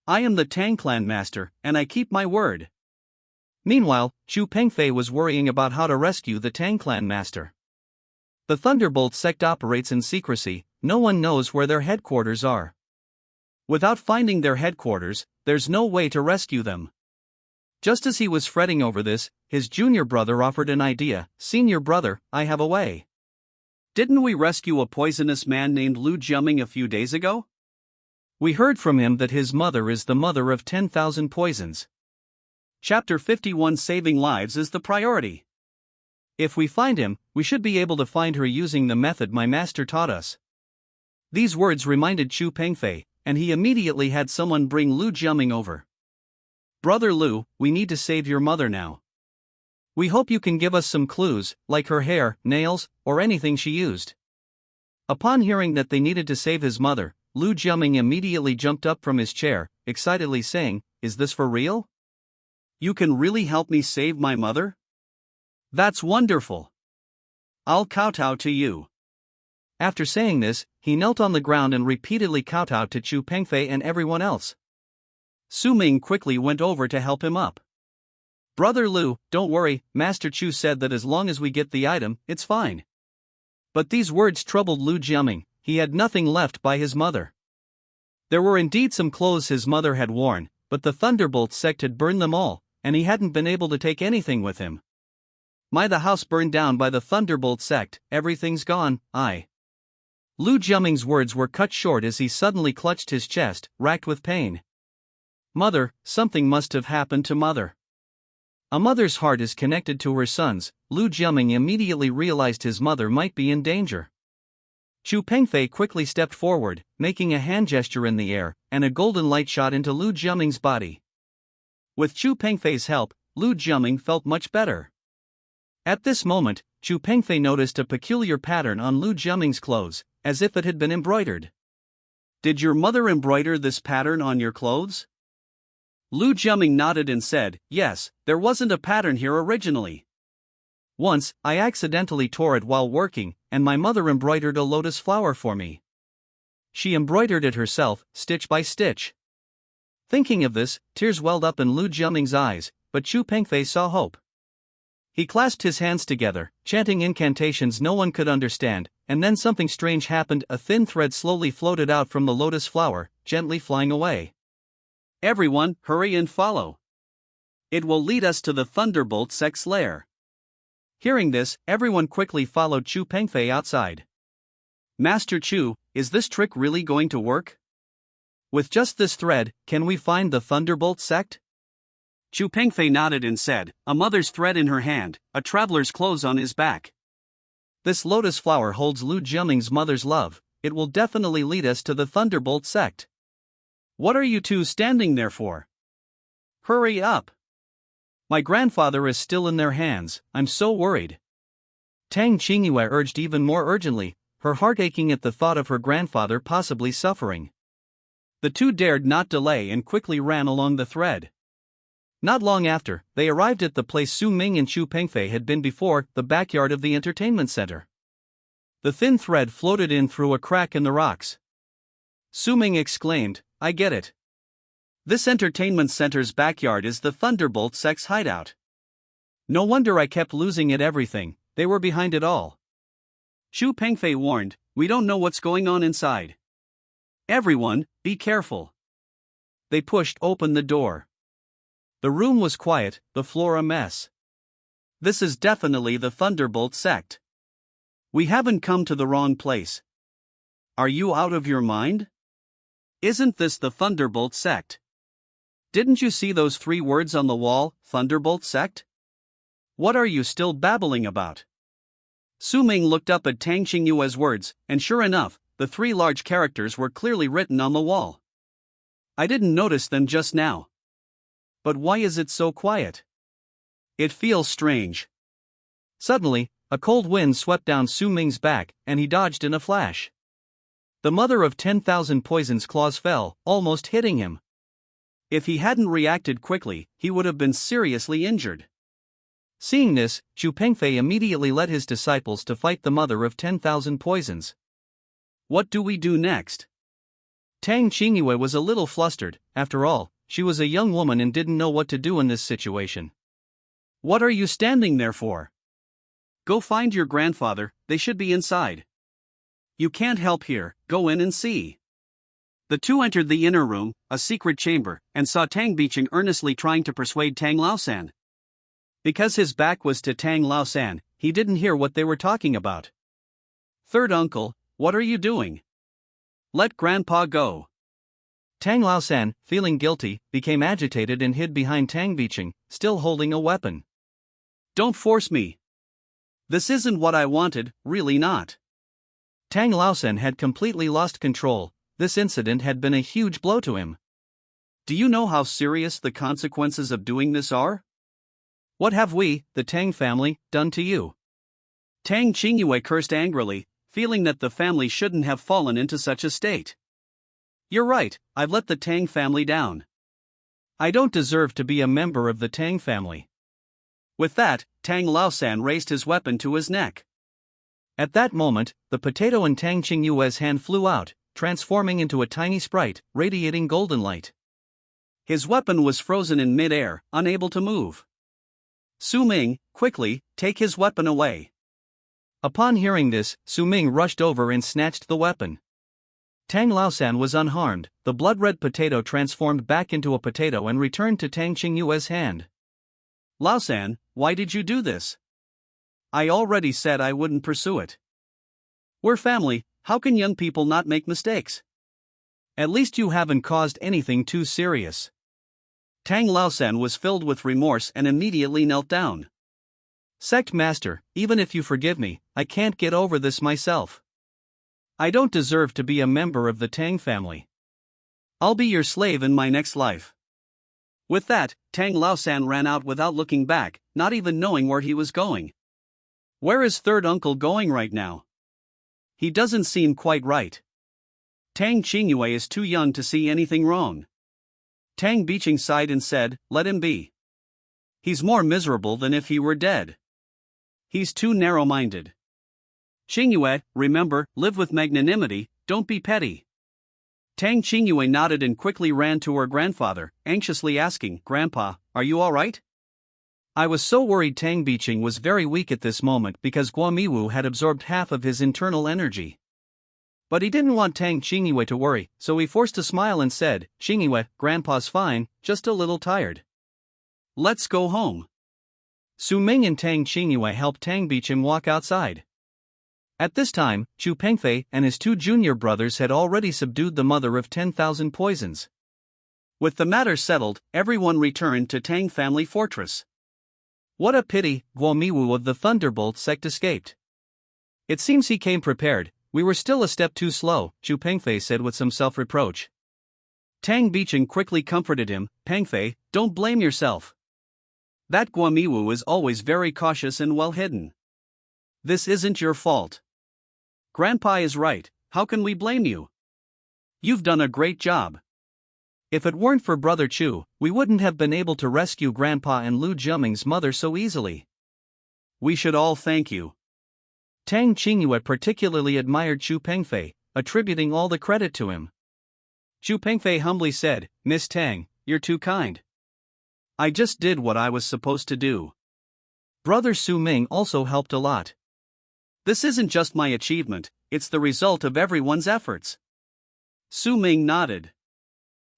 I am the Tang clan master, and I keep my word. Meanwhile, Chu Pengfei was worrying about how to rescue the Tang clan master. The Thunderbolt sect operates in secrecy, no one knows where their headquarters are. Without finding their headquarters, there's no way to rescue them. Just as he was fretting over this, his junior brother offered an idea, Senior brother, I have a way. Didn't we rescue a poisonous man named Lu Jiaming a few days ago? We heard from him that his mother is the mother of 10,000 poisons. Chapter 51 Saving lives is the priority. If we find him, we should be able to find her using the method my master taught us. These words reminded Chu Pengfei, and he immediately had someone bring Lu Jiaming over. Brother Lu, we need to save your mother now. We hope you can give us some clues, like her hair, nails, or anything she used. Upon hearing that they needed to save his mother, Lu Jiaming immediately jumped up from his chair, excitedly saying, Is this for real? You can really help me save my mother? That's wonderful. I'll kowtow to you. After saying this, he knelt on the ground and repeatedly kowtowed to Chu Pengfei and everyone else. Su Ming quickly went over to help him up. Brother Lu, don't worry, Master Chu said that as long as we get the item, it's fine. But these words troubled Lu Jiaming, he had nothing left by his mother. There were indeed some clothes his mother had worn, but the Thunderbolt sect had burned them all, and he hadn't been able to take anything with him. The house burned down by the Thunderbolt sect, everything's gone, Lu Jiaming's words were cut short as he suddenly clutched his chest, racked with pain. Mother, something must have happened to mother. A mother's heart is connected to her son's. Lu Jiaming immediately realized his mother might be in danger. Chu Pengfei quickly stepped forward, making a hand gesture in the air, and a golden light shot into Lu Jiaming's body. With Chu Pengfei's help, Lu Jiaming felt much better. At this moment, Chu Pengfei noticed a peculiar pattern on Lu Jiaming's clothes, as if it had been embroidered. "Did your mother embroider this pattern on your clothes?" Lu Jiaming nodded and said, "Yes, there wasn't a pattern here originally. Once, I accidentally tore it while working, and my mother embroidered a lotus flower for me. She embroidered it herself, stitch by stitch." Thinking of this, tears welled up in Lu Jiaming's eyes, but Chu Pengfei saw hope. He clasped his hands together, chanting incantations no one could understand, and then something strange happened. A thin thread slowly floated out from the lotus flower, gently flying away. "Everyone, hurry and follow. It will lead us to the Thunderbolt sect's lair." Hearing this, everyone quickly followed Chu Pengfei outside. "Master Chu, is this trick really going to work? With just this thread, can we find the Thunderbolt sect?" Chu Pengfei nodded and said, "A mother's thread in her hand, a traveler's clothes on his back. This lotus flower holds Lu Jiaming's mother's love. It will definitely lead us to the Thunderbolt sect. What are you two standing there for? Hurry up. My grandfather is still in their hands, I'm so worried." Tang Qingyue urged even more urgently, her heart aching at the thought of her grandfather possibly suffering. The two dared not delay and quickly ran along the thread. Not long after, they arrived at the place Su Ming and Chu Pengfei had been before, the backyard of the entertainment center. The thin thread floated in through a crack in the rocks. Su Ming exclaimed, "I get it. This entertainment center's backyard is the Thunderbolt sect's hideout. No wonder I kept losing at everything, they were behind it all." Chu Pengfei warned, "We don't know what's going on inside. Everyone, be careful." They pushed open the door. The room was quiet, the floor a mess. "This is definitely the Thunderbolt sect. We haven't come to the wrong place. Are you out of your mind? Isn't this the Thunderbolt sect? Didn't you see those 3 words on the wall, Thunderbolt sect? What are you still babbling about?" Su Ming looked up at Tang Qingyue's words, and sure enough, the 3 large characters were clearly written on the wall. "I didn't notice them just now. But why is it so quiet? It feels strange." Suddenly, a cold wind swept down Su Ming's back, and he dodged in a flash. The mother of 10,000 poisons claws fell, almost hitting him. If he hadn't reacted quickly, he would have been seriously injured. Seeing this, Chu Pengfei immediately led his disciples to fight the mother of 10,000 poisons. "What do we do next?" Tang Qingyue was a little flustered. After all, she was a young woman and didn't know what to do in this situation. "What are you standing there for? Go find your grandfather, they should be inside. You can't help here, go in and see." The two entered the inner room, a secret chamber, and saw Tang Bicheng earnestly trying to persuade Tang Laosan. Because his back was to Tang Laosan, he didn't hear what they were talking about. "Third uncle, what are you doing? Let grandpa go." Tang Laosan, feeling guilty, became agitated and hid behind Tang Bicheng, still holding a weapon. "Don't force me. This isn't what I wanted, really not." Tang Laosan had completely lost control. This incident had been a huge blow to him. "Do you know how serious the consequences of doing this are? What have we, the Tang family, done to you?" Tang Qingyue cursed angrily, feeling that the family shouldn't have fallen into such a state. "You're right, I've let the Tang family down. I don't deserve to be a member of the Tang family." With that, Tang Laosan raised his weapon to his neck. At that moment, the potato in Tang Qingyue's hand flew out, transforming into a tiny sprite, radiating golden light. His weapon was frozen in mid-air, unable to move. "Su Ming, quickly, take his weapon away." Upon hearing this, Su Ming rushed over and snatched the weapon. Tang Laosan was unharmed. The blood-red potato transformed back into a potato and returned to Tang Qingyue's hand. "Laosan, why did you do this? I already said I wouldn't pursue it. We're family, how can young people not make mistakes? At least you haven't caused anything too serious." Tang Laosan was filled with remorse and immediately knelt down. Sect Master, even if you forgive me, I can't get over this myself. I don't deserve to be a member of the Tang family. I'll be your slave in my next life. With that, Tang Laosan ran out without looking back, not even knowing where he was going. Where is third uncle going right now? He doesn't seem quite right. Tang Qingyue is too young to see anything wrong. Tang Biqing sighed and said, let him be. He's more miserable than if he were dead. He's too narrow-minded. Qingyue, remember, live with magnanimity, don't be petty. Tang Qingyue nodded and quickly ran to her grandfather, anxiously asking, Grandpa, are you all right? I was so worried. Tang Biqing was very weak at this moment because Guamiwu had absorbed half of his internal energy. But he didn't want Tang Qingyue to worry, so he forced a smile and said, Qingyue, Grandpa's fine, just a little tired. Let's go home. Su Ming and Tang Qingyue helped Tang Biqing walk outside. At this time, Chu Pengfei and his two junior brothers had already subdued the mother of 10,000 poisons. With the matter settled, everyone returned to Tang family fortress. What a pity, Guamiwu of the Thunderbolt sect escaped. It seems he came prepared. We were still a step too slow, Chu Pengfei said with some self-reproach. Tang Biqing quickly comforted him, Pengfei, don't blame yourself. That Guamiwu is always very cautious and well hidden. This isn't your fault. Grandpa is right, how can we blame you? You've done a great job. If it weren't for Brother Chu, we wouldn't have been able to rescue Grandpa and Lu Jiaming's mother so easily. We should all thank you. Tang Qingyue particularly admired Chu Pengfei, attributing all the credit to him. Chu Pengfei humbly said, Miss Tang, you're too kind. I just did what I was supposed to do. Brother Su Ming also helped a lot. This isn't just my achievement, it's the result of everyone's efforts. Su Ming nodded.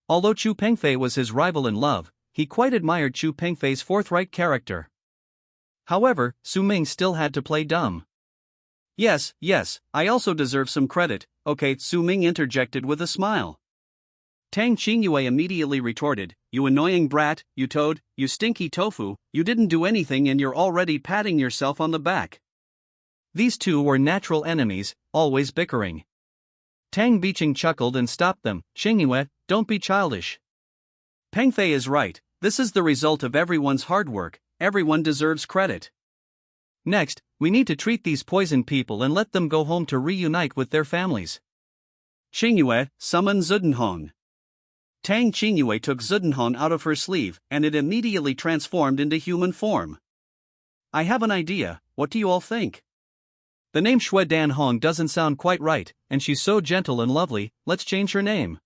Although Chu Pengfei was his rival in love, he quite admired Chu Pengfei's forthright character. However, Su Ming still had to play dumb. Yes, I also deserve some credit, okay, Su Ming interjected with a smile. Tang Qingyue immediately retorted, you annoying brat, you toad, you stinky tofu, you didn't do anything and you're already patting yourself on the back. These two were natural enemies, always bickering. Tang Biqing chuckled and stopped them, Qingyue, don't be childish. Pengfei is right, this is the result of everyone's hard work, everyone deserves credit. Next, we need to treat these poisoned people and let them go home to reunite with their families. Qingyue, summon Zudenhong. Tang Qingyue took Zudenhong out of her sleeve and it immediately transformed into human form. I have an idea, what do you all think? The name Shui Dan Hong doesn't sound quite right, and she's so gentle and lovely, let's change her name.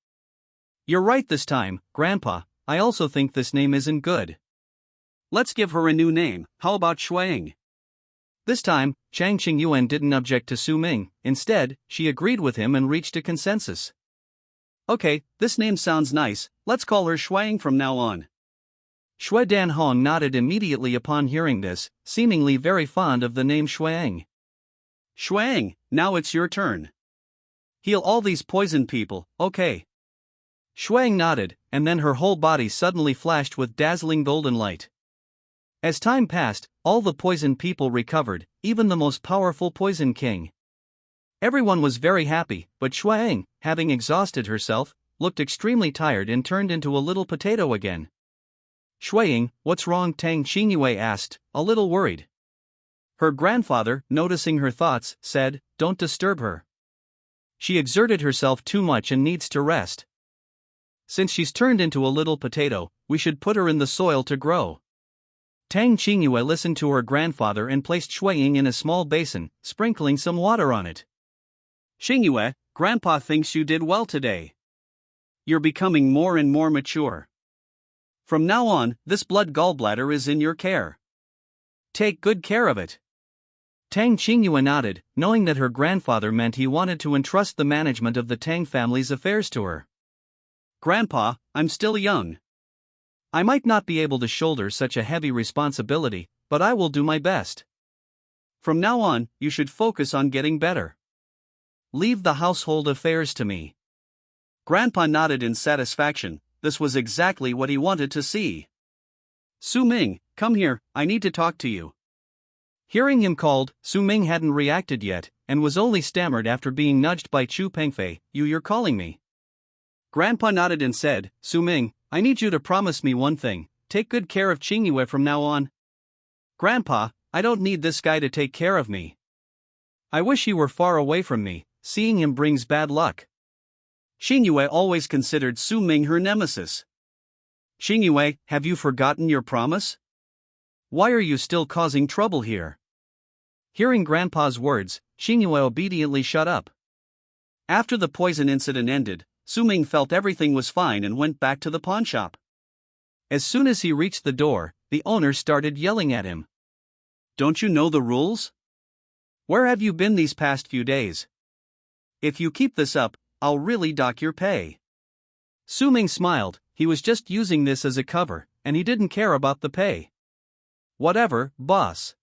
You're right this time, Grandpa, I also think this name isn't good. Let's give her a new name, how about Shuang? This time, Chang Qingyuan didn't object to Su Ming, instead, she agreed with him and reached a consensus. Okay, this name sounds nice, let's call her Shuang from now on. Shui Dan Hong nodded immediately upon hearing this, seemingly very fond of the name Shuang. Shuang, now it's your turn. Heal all these poisoned people, okay. Shuang nodded, and then her whole body suddenly flashed with dazzling golden light. As time passed, all the poisoned people recovered, even the most powerful Poison King. Everyone was very happy, but Shuang, having exhausted herself, looked extremely tired and turned into a little potato again. Shuang, what's wrong? Tang Qingyue asked, a little worried. Her grandfather, noticing her thoughts, said, don't disturb her. She exerted herself too much and needs to rest. Since she's turned into a little potato, we should put her in the soil to grow. Tang Qingyue listened to her grandfather and placed Shuang in a small basin, sprinkling some water on it. Qingyue, Grandpa thinks you did well today. You're becoming more and more mature. From now on, this blood gallbladder is in your care. Take good care of it. Tang Qingyue nodded, knowing that her grandfather meant he wanted to entrust the management of the Tang family's affairs to her. Grandpa, I'm still young. I might not be able to shoulder such a heavy responsibility, but I will do my best. From now on, you should focus on getting better. Leave the household affairs to me. Grandpa nodded in satisfaction, this was exactly what he wanted to see. Su Ming, come here, I need to talk to you. Hearing him called, Su Ming hadn't reacted yet, and was only stammered after being nudged by Chu Pengfei. You're calling me. Grandpa nodded and said, Su Ming, I need you to promise me one thing, take good care of Qingyue from now on. Grandpa, I don't need this guy to take care of me. I wish he were far away from me, seeing him brings bad luck. Qingyue always considered Su Ming her nemesis. Qingyue, have you forgotten your promise? Why are you still causing trouble here? Hearing Grandpa's words, Qingyue obediently shut up. After the poison incident ended, Su Ming felt everything was fine and went back to the pawnshop. As soon as he reached the door, the owner started yelling at him. Don't you know the rules? Where have you been these past few days? If you keep this up, I'll really dock your pay. Su Ming smiled, he was just using this as a cover, and he didn't care about the pay. Whatever, boss.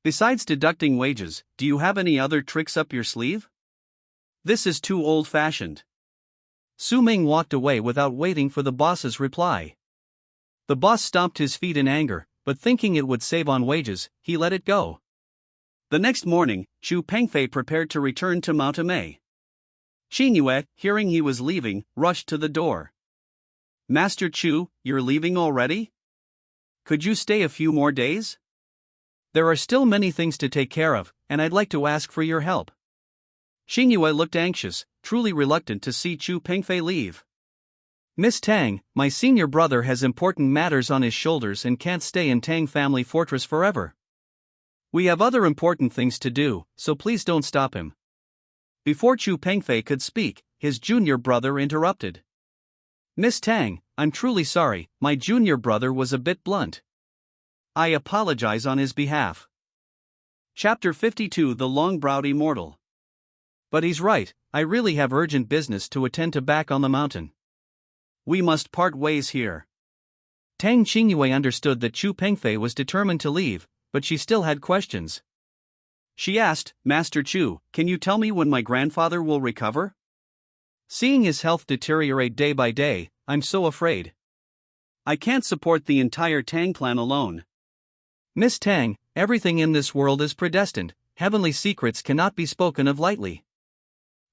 Besides deducting wages, do you have any other tricks up your sleeve? This is too old-fashioned. Su Ming walked away without waiting for the boss's reply. The boss stomped his feet in anger, but thinking it would save on wages, he let it go. The next morning, Chu Pengfei prepared to return to Mount Amei. Qingyue, hearing he was leaving, rushed to the door. Master Chu, you're leaving already? Could you stay a few more days? There are still many things to take care of, and I'd like to ask for your help. Qingyue looked anxious, truly reluctant to see Chu Pengfei leave. Miss Tang, my senior brother has important matters on his shoulders and can't stay in Tang family fortress forever. We have other important things to do, so please don't stop him. Before Chu Pengfei could speak, his junior brother interrupted. Miss Tang, I'm truly sorry, my junior brother was a bit blunt. I apologize on his behalf. Chapter 52 The Long-Browed Immortal. But he's right, I really have urgent business to attend to back on the mountain. We must part ways here. Tang Qingyue understood that Chu Pengfei was determined to leave, but she still had questions. She asked, Master Chu, can you tell me when my grandfather will recover? Seeing his health deteriorate day by day, I'm so afraid. I can't support the entire Tang clan alone. Miss Tang, everything in this world is predestined, heavenly secrets cannot be spoken of lightly.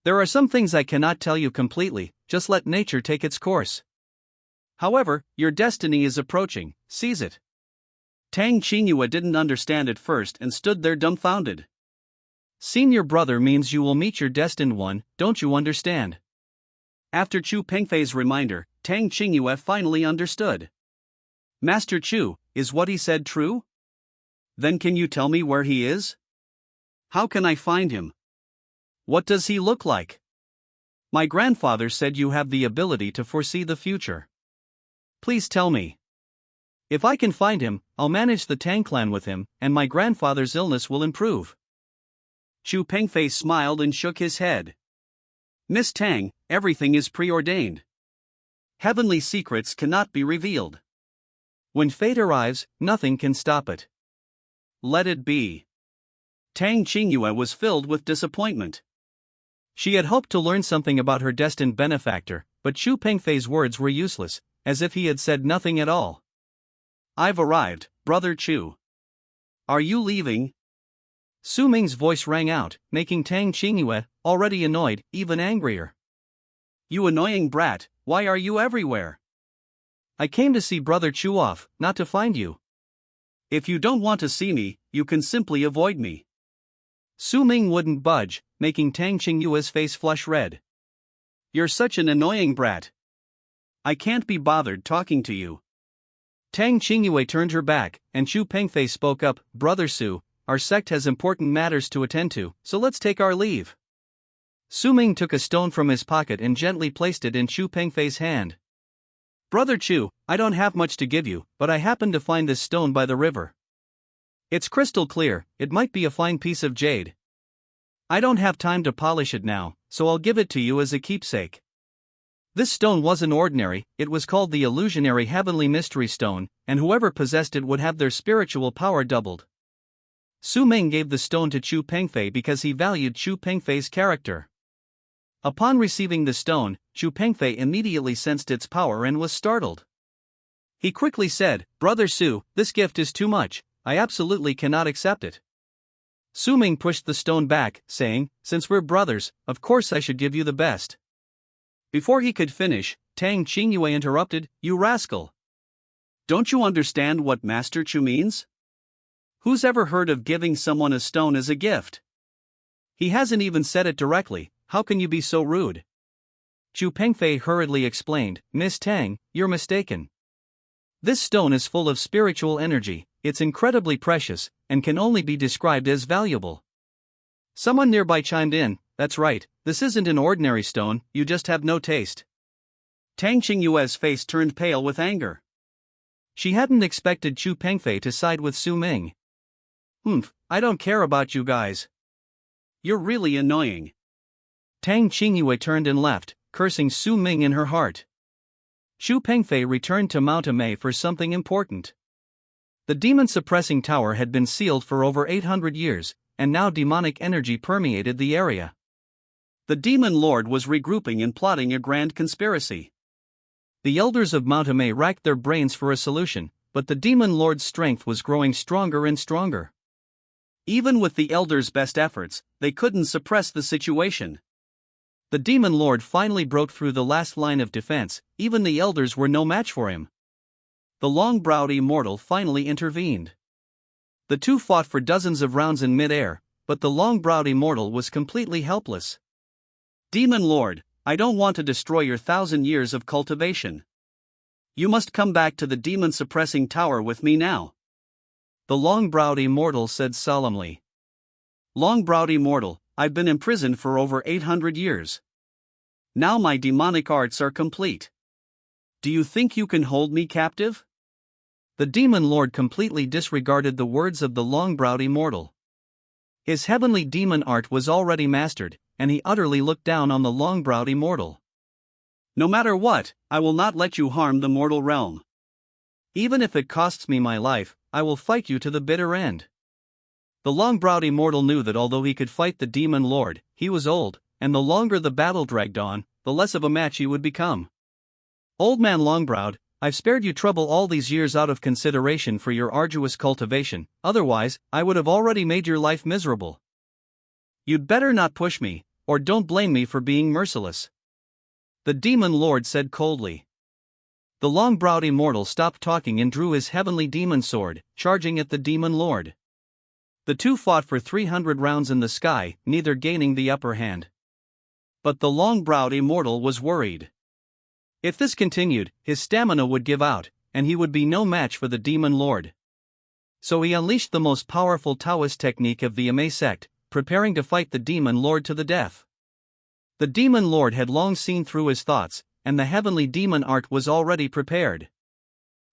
There are some things I cannot tell you completely, just let nature take its course. However, your destiny is approaching, seize it. Tang Qingyue didn't understand at first and stood there dumbfounded. Senior brother means you will meet your destined one, don't you understand? After Chu Pengfei's reminder, Tang Qingyue finally understood. Master Chu, is what he said true? Then can you tell me where he is? How can I find him? What does he look like? My grandfather said you have the ability to foresee the future. Please tell me. If I can find him, I'll manage the Tang clan with him, and my grandfather's illness will improve. Chu Pengfei smiled and shook his head. Miss Tang, everything is preordained. Heavenly secrets cannot be revealed. When fate arrives, nothing can stop it. Let it be. Tang Qingyue was filled with disappointment. She had hoped to learn something about her destined benefactor, but Chu Pengfei's words were useless, as if he had said nothing at all. I've arrived, Brother Chu. Are you leaving? Su Ming's voice rang out, making Tang Qingyue, already annoyed, even angrier. You annoying brat, why are you everywhere? I came to see Brother Chu off, not to find you. If you don't want to see me, you can simply avoid me. Su Ming wouldn't budge, making Tang Qingyue's face flush red. You're such an annoying brat. I can't be bothered talking to you. Tang Qingyue turned her back, and Chu Pengfei spoke up, Brother Su, our sect has important matters to attend to, so let's take our leave. Su Ming took a stone from his pocket and gently placed it in Chu Pengfei's hand. Brother Chu, I don't have much to give you, but I happened to find this stone by the river. It's crystal clear, it might be a fine piece of jade. I don't have time to polish it now, so I'll give it to you as a keepsake. This stone wasn't ordinary, it was called the illusionary heavenly mystery stone, and whoever possessed it would have their spiritual power doubled. Su Ming gave the stone to Chu Pengfei because he valued Chu Pengfei's character. Upon receiving the stone, Chu Pengfei immediately sensed its power and was startled. He quickly said, "Brother Su, this gift is too much, I absolutely cannot accept it." Su Ming pushed the stone back, saying, "Since we're brothers, of course I should give you the best." Before he could finish, Tang Qingyue interrupted, "You rascal! Don't you understand what Master Chu means? Who's ever heard of giving someone a stone as a gift? He hasn't even said it directly, how can you be so rude?" Chu Pengfei hurriedly explained, "Miss Tang, you're mistaken. This stone is full of spiritual energy, it's incredibly precious, and can only be described as valuable." Someone nearby chimed in, "That's right, this isn't an ordinary stone, you just have no taste." Tang Qingyue's face turned pale with anger. She hadn't expected Chu Pengfei to side with Su Ming. I don't care about you guys. You're really annoying." Tang Qingyue turned and left, cursing Su Ming in her heart. Chu Pengfei returned to Mount Amei for something important. The demon-suppressing tower had been sealed for over 800 years, and now demonic energy permeated the area. The demon lord was regrouping and plotting a grand conspiracy. The elders of Mount Amei racked their brains for a solution, but the demon lord's strength was growing stronger and stronger. Even with the elders' best efforts, they couldn't suppress the situation. The demon lord finally broke through the last line of defense, even the elders were no match for him. The long-browed immortal finally intervened. The two fought for dozens of rounds in mid-air, but the long-browed immortal was completely helpless. "Demon Lord, I don't want to destroy your 1,000 years of cultivation. You must come back to the demon-suppressing tower with me now," the long-browed immortal said solemnly. "Long-browed immortal, I've been imprisoned for over 800 years. Now my demonic arts are complete. Do you think you can hold me captive?" The demon lord completely disregarded the words of the long-browed immortal. His heavenly demon art was already mastered, and he utterly looked down on the long-browed immortal. "No matter what, I will not let you harm the mortal realm. Even if it costs me my life, I will fight you to the bitter end." The long-browed immortal knew that although he could fight the demon lord, he was old, and the longer the battle dragged on, the less of a match he would become. "Old man Longbrowed, I've spared you trouble all these years out of consideration for your arduous cultivation, otherwise, I would have already made your life miserable. You'd better not push me, or don't blame me for being merciless," the demon lord said coldly. The long-browed immortal stopped talking and drew his heavenly demon sword, charging at the demon lord. The two fought for 300 rounds in the sky, neither gaining the upper hand. But the long-browed immortal was worried. If this continued, his stamina would give out, and he would be no match for the demon lord. So he unleashed the most powerful Taoist technique of the Amei sect, preparing to fight the demon lord to the death. The demon lord had long seen through his thoughts, and the heavenly demon art was already prepared.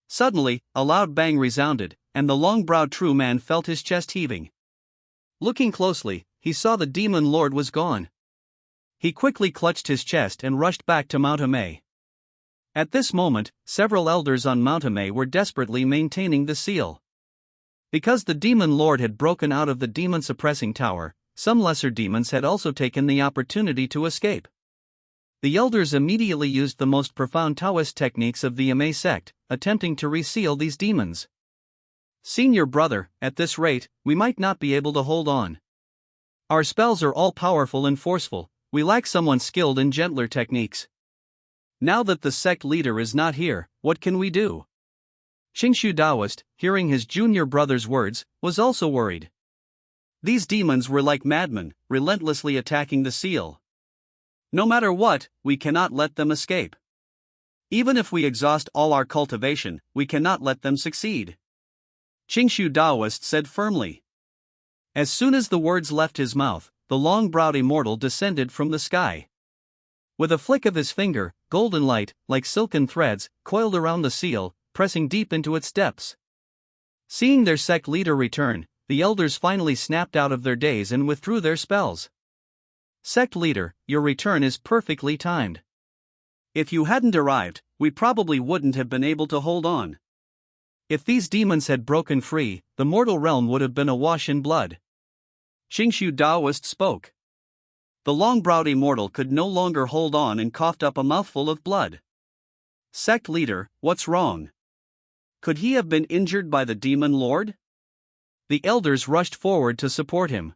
Suddenly, a loud bang resounded, and the long-browed true man felt his chest heaving. Looking closely, he saw the demon lord was gone. He quickly clutched his chest and rushed back to Mount Amei. At this moment, several elders on Mount Amei were desperately maintaining the seal. Because the demon lord had broken out of the demon-suppressing tower, some lesser demons had also taken the opportunity to escape. The elders immediately used the most profound Taoist techniques of the Amei sect, attempting to reseal these demons. "Senior brother, at this rate, we might not be able to hold on. Our spells are all powerful and forceful, we lack someone skilled in gentler techniques. Now that the sect leader is not here, what can we do?" Qingshu Taoist, hearing his junior brother's words, was also worried. These demons were like madmen, relentlessly attacking the seal. No matter what, we cannot let them escape. Even if we exhaust all our cultivation, we cannot let them succeed, Qingshu Taoist said firmly. As soon as the words left his mouth, the long-browed immortal descended from the sky. With a flick of his finger, golden light, like silken threads, coiled around the seal, pressing deep into its depths. Seeing their sect leader return, the elders finally snapped out of their daze and withdrew their spells. "Sect leader, your return is perfectly timed. If you hadn't arrived, we probably wouldn't have been able to hold on. If these demons had broken free, the mortal realm would have been awash in blood." Qingshu Taoist spoke. The long-browed immortal could no longer hold on and coughed up a mouthful of blood. Sect leader, what's wrong? Could he have been injured by the demon lord? The elders rushed forward to support him.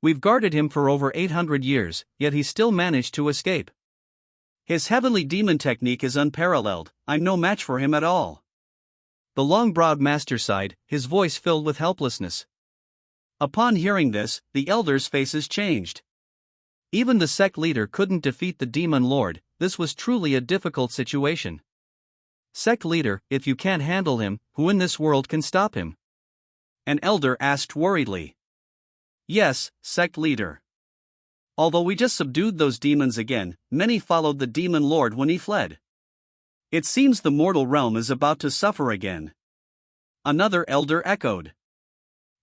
We've guarded him for over 800 years, yet he still managed to escape. His heavenly demon technique is unparalleled, I'm no match for him at all. The long-browed master sighed, his voice filled with helplessness. Upon hearing this, the elders' faces changed. Even the sect leader couldn't defeat the demon lord, this was truly a difficult situation. Sect leader, if you can't handle him, who in this world can stop him? An elder asked worriedly. Yes, sect leader. Although we just subdued those demons again, many followed the demon lord when he fled. It seems the mortal realm is about to suffer again. Another elder echoed.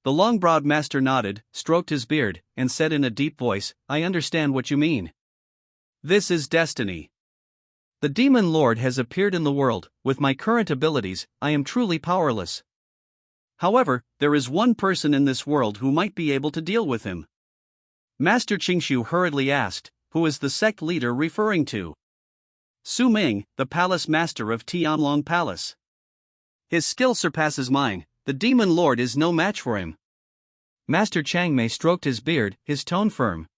The long-browed master nodded, stroked his beard, and said in a deep voice, I understand what you mean. This is destiny. The demon lord has appeared in the world, with my current abilities, I am truly powerless. However, there is one person in this world who might be able to deal with him. Master Qingshu hurriedly asked, who is the sect leader referring to? Su Ming, the palace master of Tianlong Palace. His skill surpasses mine, the demon lord is no match for him. Master Changmei stroked his beard, his tone firm.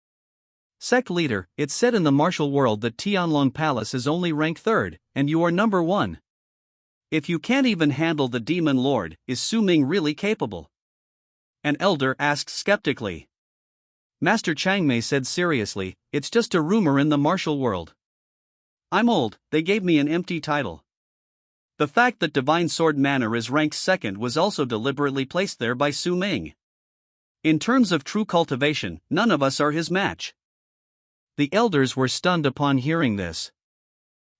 Sect leader, it's said in the martial world that Tianlong Palace is only ranked 3rd, and you are number 1. If you can't even handle the demon lord, is Su Ming really capable? An elder asked skeptically. Master Changmei said seriously, it's just a rumor in the martial world. I'm old, they gave me an empty title. The fact that Divine Sword Manor is ranked 2nd was also deliberately placed there by Su Ming. In terms of true cultivation, none of us are his match. The elders were stunned upon hearing this.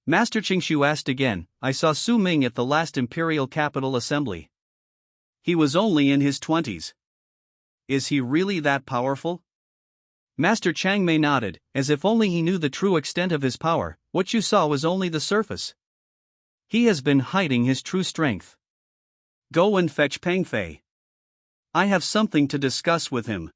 Master Qingshu asked again, I saw Su Ming at the last Imperial Capital Assembly. He was only in his 20s. Is he really that powerful? Master Changmei nodded, as if only he knew the true extent of his power, what you saw was only the surface. He has been hiding his true strength. Go and fetch Pengfei. I have something to discuss with him.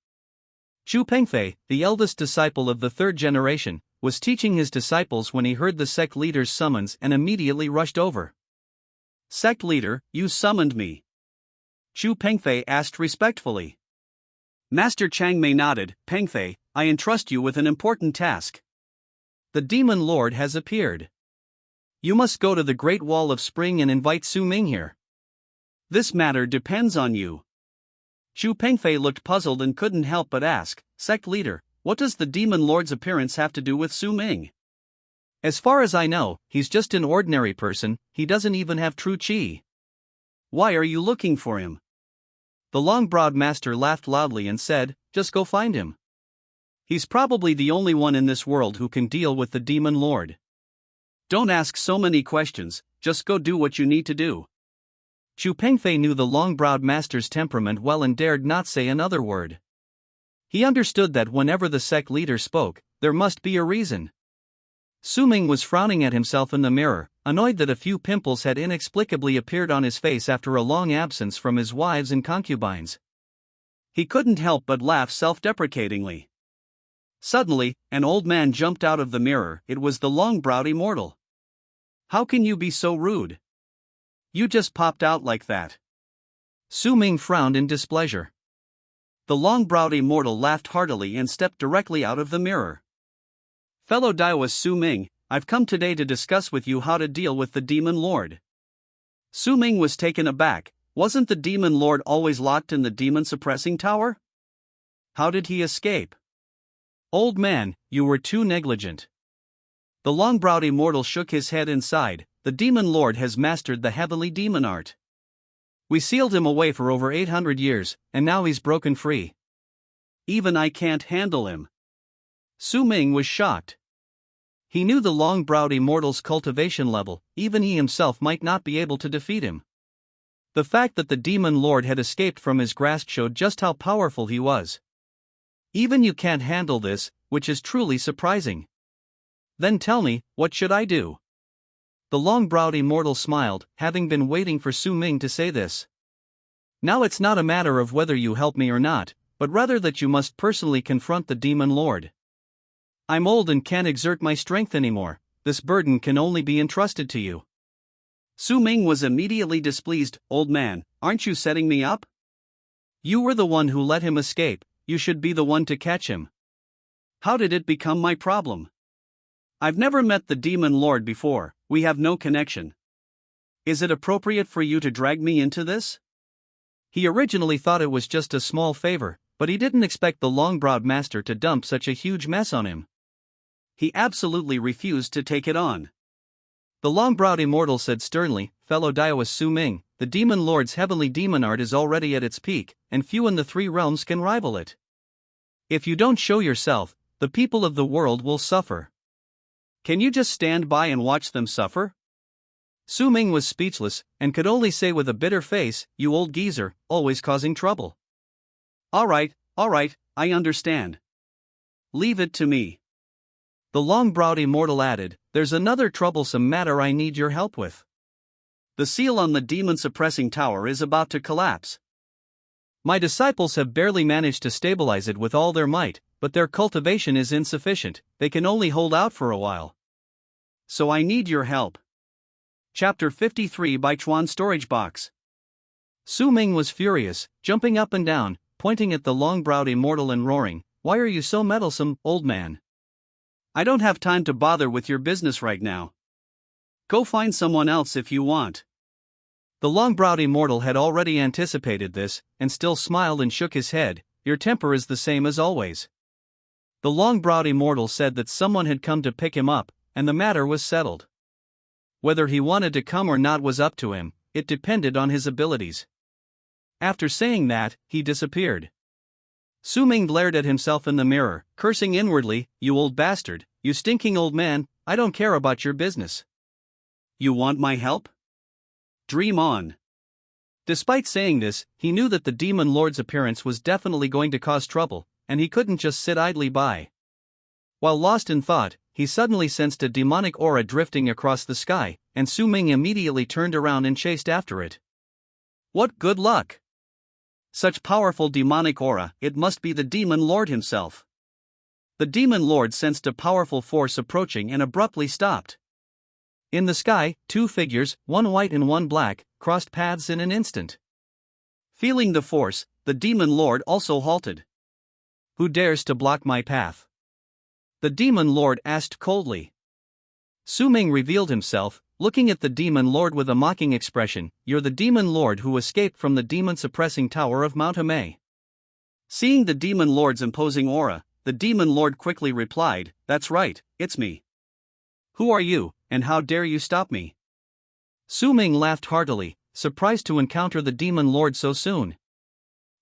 Chu Pengfei, the eldest disciple of the 3rd generation, was teaching his disciples when he heard the sect leader's summons and immediately rushed over. Sect leader, you summoned me. Chu Pengfei asked respectfully. Master Changmei nodded, Pengfei, I entrust you with an important task. The demon lord has appeared. You must go to the Great Wall of Spring and invite Su Ming here. This matter depends on you. Chu Pengfei looked puzzled and couldn't help but ask, Sect leader, what does the demon lord's appearance have to do with Su Ming? As far as I know, he's just an ordinary person, he doesn't even have true qi. Why are you looking for him? The long-browed master laughed loudly and said, just go find him. He's probably the only one in this world who can deal with the demon lord. Don't ask so many questions, just go do what you need to do. Chu Pengfei knew the long-browed master's temperament well and dared not say another word. He understood that whenever the sect leader spoke, there must be a reason. Su Ming was frowning at himself in the mirror, annoyed that a few pimples had inexplicably appeared on his face after a long absence from his wives and concubines. He couldn't help but laugh self-deprecatingly. Suddenly, an old man jumped out of the mirror, it was the long-browed immortal. How can you be so rude? You just popped out like that. Su Ming frowned in displeasure. The long-browed immortal laughed heartily and stepped directly out of the mirror. Fellow Daiwas Su Ming, I've come today to discuss with you how to deal with the demon lord. Su Ming was taken aback, wasn't the demon lord always locked in the demon suppressing tower? How did he escape? Old man, you were too negligent. The long-browed immortal shook his head and sighed, the demon lord has mastered the heavenly demon art. We sealed him away for over 800 years, and now he's broken free. Even I can't handle him. Su Ming was shocked. He knew the long-browed immortal's cultivation level, even he himself might not be able to defeat him. The fact that the demon lord had escaped from his grasp showed just how powerful he was. Even you can't handle this, which is truly surprising. Then tell me, what should I do? The long-browed immortal smiled, having been waiting for Su Ming to say this. Now it's not a matter of whether you help me or not, but rather that you must personally confront the demon lord. I'm old and can't exert my strength anymore. This burden can only be entrusted to you. Su Ming was immediately displeased. Old man, aren't you setting me up? You were the one who let him escape, you should be the one to catch him. How did it become my problem? I've never met the demon lord before, we have no connection. Is it appropriate for you to drag me into this? He originally thought it was just a small favor, but he didn't expect the long-browed master to dump such a huge mess on him. He absolutely refused to take it on. The long-browed immortal said sternly, Fellow Daoist Su Ming, the demon lord's heavenly demon art is already at its peak, and few in the three realms can rival it. If you don't show yourself, the people of the world will suffer. Can you just stand by and watch them suffer? Su Ming was speechless, and could only say with a bitter face, You old geezer, always causing trouble. Alright, I understand. Leave it to me. The long-browed immortal added, There's another troublesome matter I need your help with. The seal on the demon-suppressing tower is about to collapse. My disciples have barely managed to stabilize it with all their might, but their cultivation is insufficient, they can only hold out for a while. So I need your help. Chapter 53 by Chuan Storage Box. Su Ming was furious, jumping up and down, pointing at the long-browed immortal and roaring, Why are you so meddlesome, old man? I don't have time to bother with your business right now. Go find someone else if you want. The long-browed immortal had already anticipated this, and still smiled and shook his head, Your temper is the same as always. The long-browed immortal said that someone had come to pick him up, and the matter was settled. Whether he wanted to come or not was up to him, it depended on his abilities. After saying that, he disappeared. Su Ming glared at himself in the mirror, cursing inwardly, You old bastard, you stinking old man, I don't care about your business. You want my help? Dream on. Despite saying this, he knew that the demon lord's appearance was definitely going to cause trouble, and he couldn't just sit idly by. While lost in thought, he suddenly sensed a demonic aura drifting across the sky, and Su Ming immediately turned around and chased after it. What good luck! Such powerful demonic aura, it must be the demon lord himself. The demon lord sensed a powerful force approaching and abruptly stopped. In the sky, two figures, one white and one black, crossed paths in an instant. Feeling the force, the demon lord also halted. Who dares to block my path? The demon lord asked coldly. Su Ming revealed himself, looking at the demon lord with a mocking expression, You're the demon lord who escaped from the demon-suppressing tower of Mount Hame. Seeing the demon lord's imposing aura, the demon lord quickly replied, That's right, it's me. Who are you, and how dare you stop me? Su Ming laughed heartily, surprised to encounter the demon lord so soon.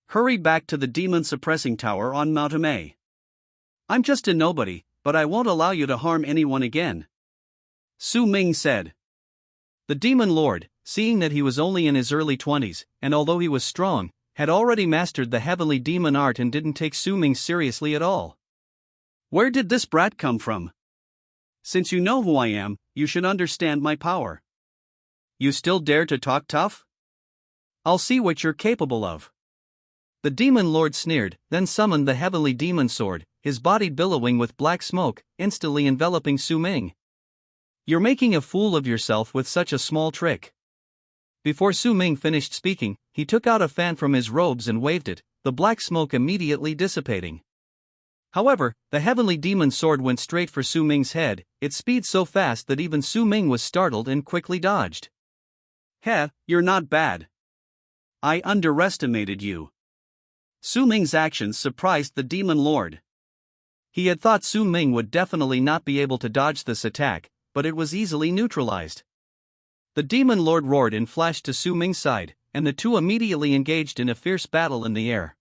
Hurry back to the demon-suppressing tower on Mount Hame. I'm just a nobody, but I won't allow you to harm anyone again. Su Ming said. The demon lord, seeing that he was only in his early 20s, and although he was strong, had already mastered the heavenly demon art and didn't take Su Ming seriously at all. Where did this brat come from? Since you know who I am, you should understand my power. You still dare to talk tough? I'll see what you're capable of. The demon lord sneered, then summoned the heavenly demon sword, his body billowing with black smoke, instantly enveloping Su Ming. You're making a fool of yourself with such a small trick. Before Su Ming finished speaking, he took out a fan from his robes and waved it, the black smoke immediately dissipating. However, the heavenly demon sword went straight for Su Ming's head, its speed so fast that even Su Ming was startled and quickly dodged. Heh, you're not bad. I underestimated you. Su Ming's actions surprised the demon lord. He had thought Su Ming would definitely not be able to dodge this attack, but it was easily neutralized. The demon lord roared and flashed to Su Ming's side, and the two immediately engaged in a fierce battle in the air.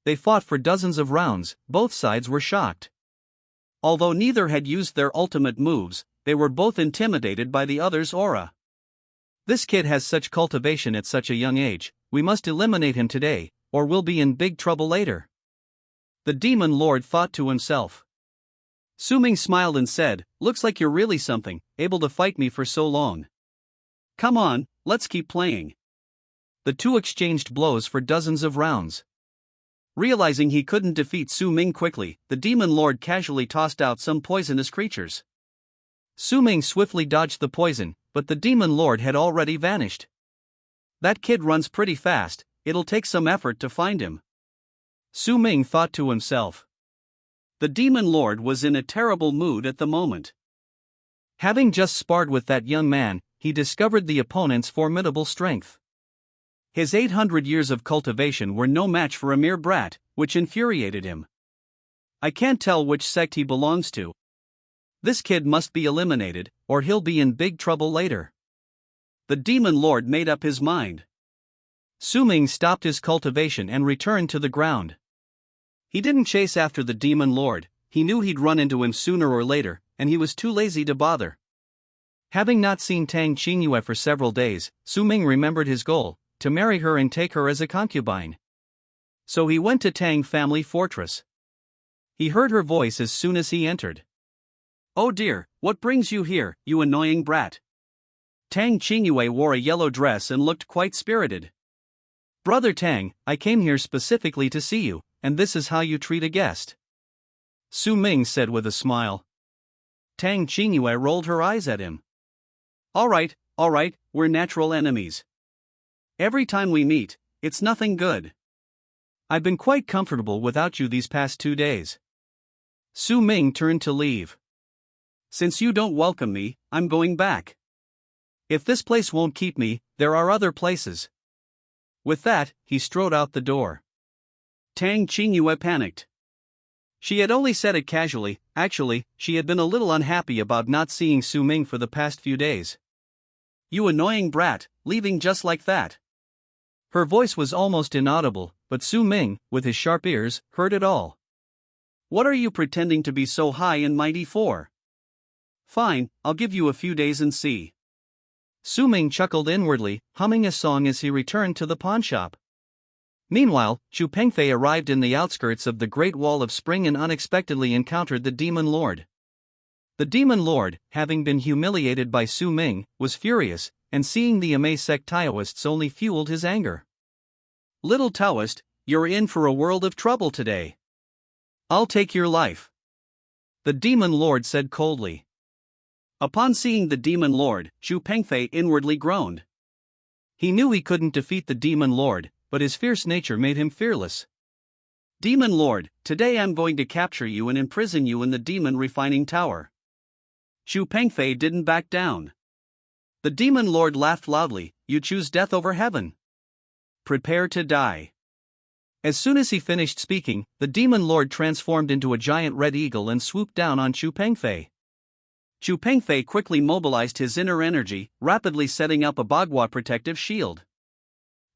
They fought for dozens of rounds, both sides were shocked. Although neither had used their ultimate moves, they were both intimidated by the other's aura. This kid has such cultivation at such a young age, we must eliminate him today, or we'll be in big trouble later. The demon lord thought to himself. Su Ming smiled and said, Looks like you're really something, able to fight me for so long. Come on, let's keep playing. The two exchanged blows for dozens of rounds. Realizing he couldn't defeat Su Ming quickly, the demon lord casually tossed out some poisonous creatures. Su Ming swiftly dodged the poison, but the demon lord had already vanished. That kid runs pretty fast, it'll take some effort to find him. Su Ming thought to himself. The demon lord was in a terrible mood at the moment. Having just sparred with that young man, he discovered the opponent's formidable strength. His 800 years of cultivation were no match for a mere brat, which infuriated him. I can't tell which sect he belongs to. This kid must be eliminated, or he'll be in big trouble later. The demon lord made up his mind. Su Ming stopped his cultivation and returned to the ground. He didn't chase after the demon lord, he knew he'd run into him sooner or later, and he was too lazy to bother. Having not seen Tang Qingyue for several days, Su Ming remembered his goal, to marry her and take her as a concubine. So he went to Tang family fortress. He heard her voice as soon as he entered. "Oh dear, what brings you here, you annoying brat?" Tang Qingyue wore a yellow dress and looked quite spirited. "Brother Tang, I came here specifically to see you, and this is how you treat a guest?" Su Ming said with a smile. Tang Qingyue rolled her eyes at him. All right, we're natural enemies. Every time we meet, it's nothing good. I've been quite comfortable without you these past 2 days." Su Ming turned to leave. "Since you don't welcome me, I'm going back. If this place won't keep me, there are other places." With that, he strode out the door. Tang Qingyue panicked. She had only said it casually, actually, she had been a little unhappy about not seeing Su Ming for the past few days. "You annoying brat, leaving just like that." Her voice was almost inaudible, but Su Ming, with his sharp ears, heard it all. "What are you pretending to be so high and mighty for?" "Fine, I'll give you a few days and see." Su Ming chuckled inwardly, humming a song as he returned to the pawnshop. Meanwhile, Chu Pengfei arrived in the outskirts of the Great Wall of Spring and unexpectedly encountered the Demon Lord. The Demon Lord, having been humiliated by Su Ming, was furious, and seeing the Amei sect Taoists only fueled his anger. "Little Taoist, you're in for a world of trouble today. I'll take your life," the Demon Lord said coldly. Upon seeing the Demon Lord, Chu Pengfei inwardly groaned. He knew he couldn't defeat the Demon Lord, but his fierce nature made him fearless. "Demon Lord, today I'm going to capture you and imprison you in the Demon Refining Tower." Chu Pengfei didn't back down. The Demon Lord laughed loudly. "You choose death over heaven? Prepare to die." As soon as he finished speaking, the Demon Lord transformed into a giant red eagle and swooped down on Chu Pengfei. Chu Pengfei quickly mobilized his inner energy, rapidly setting up a Bagua protective shield.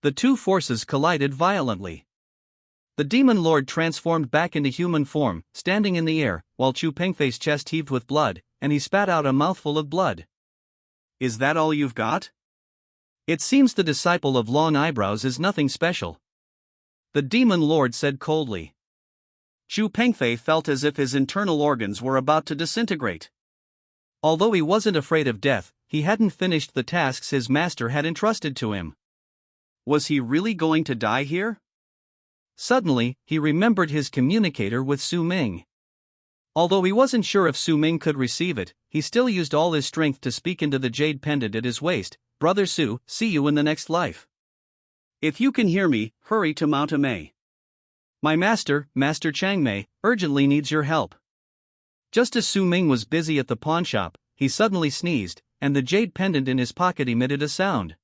The two forces collided violently. The Demon Lord transformed back into human form, standing in the air, while Chu Pengfei's chest heaved with blood, and he spat out a mouthful of blood. "Is that all you've got? It seems the disciple of long eyebrows is nothing special," the Demon Lord said coldly. Chu Pengfei felt as if his internal organs were about to disintegrate. Although he wasn't afraid of death, he hadn't finished the tasks his master had entrusted to him. Was he really going to die here? Suddenly, he remembered his communicator with Su Ming. Although he wasn't sure if Su Ming could receive it, he still used all his strength to speak into the jade pendant at his waist. "Brother Su, see you in the next life. If you can hear me, hurry to Mount Amei. My master, Master Changmei, urgently needs your help." Just as Su Ming was busy at the pawnshop, he suddenly sneezed, and the jade pendant in his pocket emitted a sound.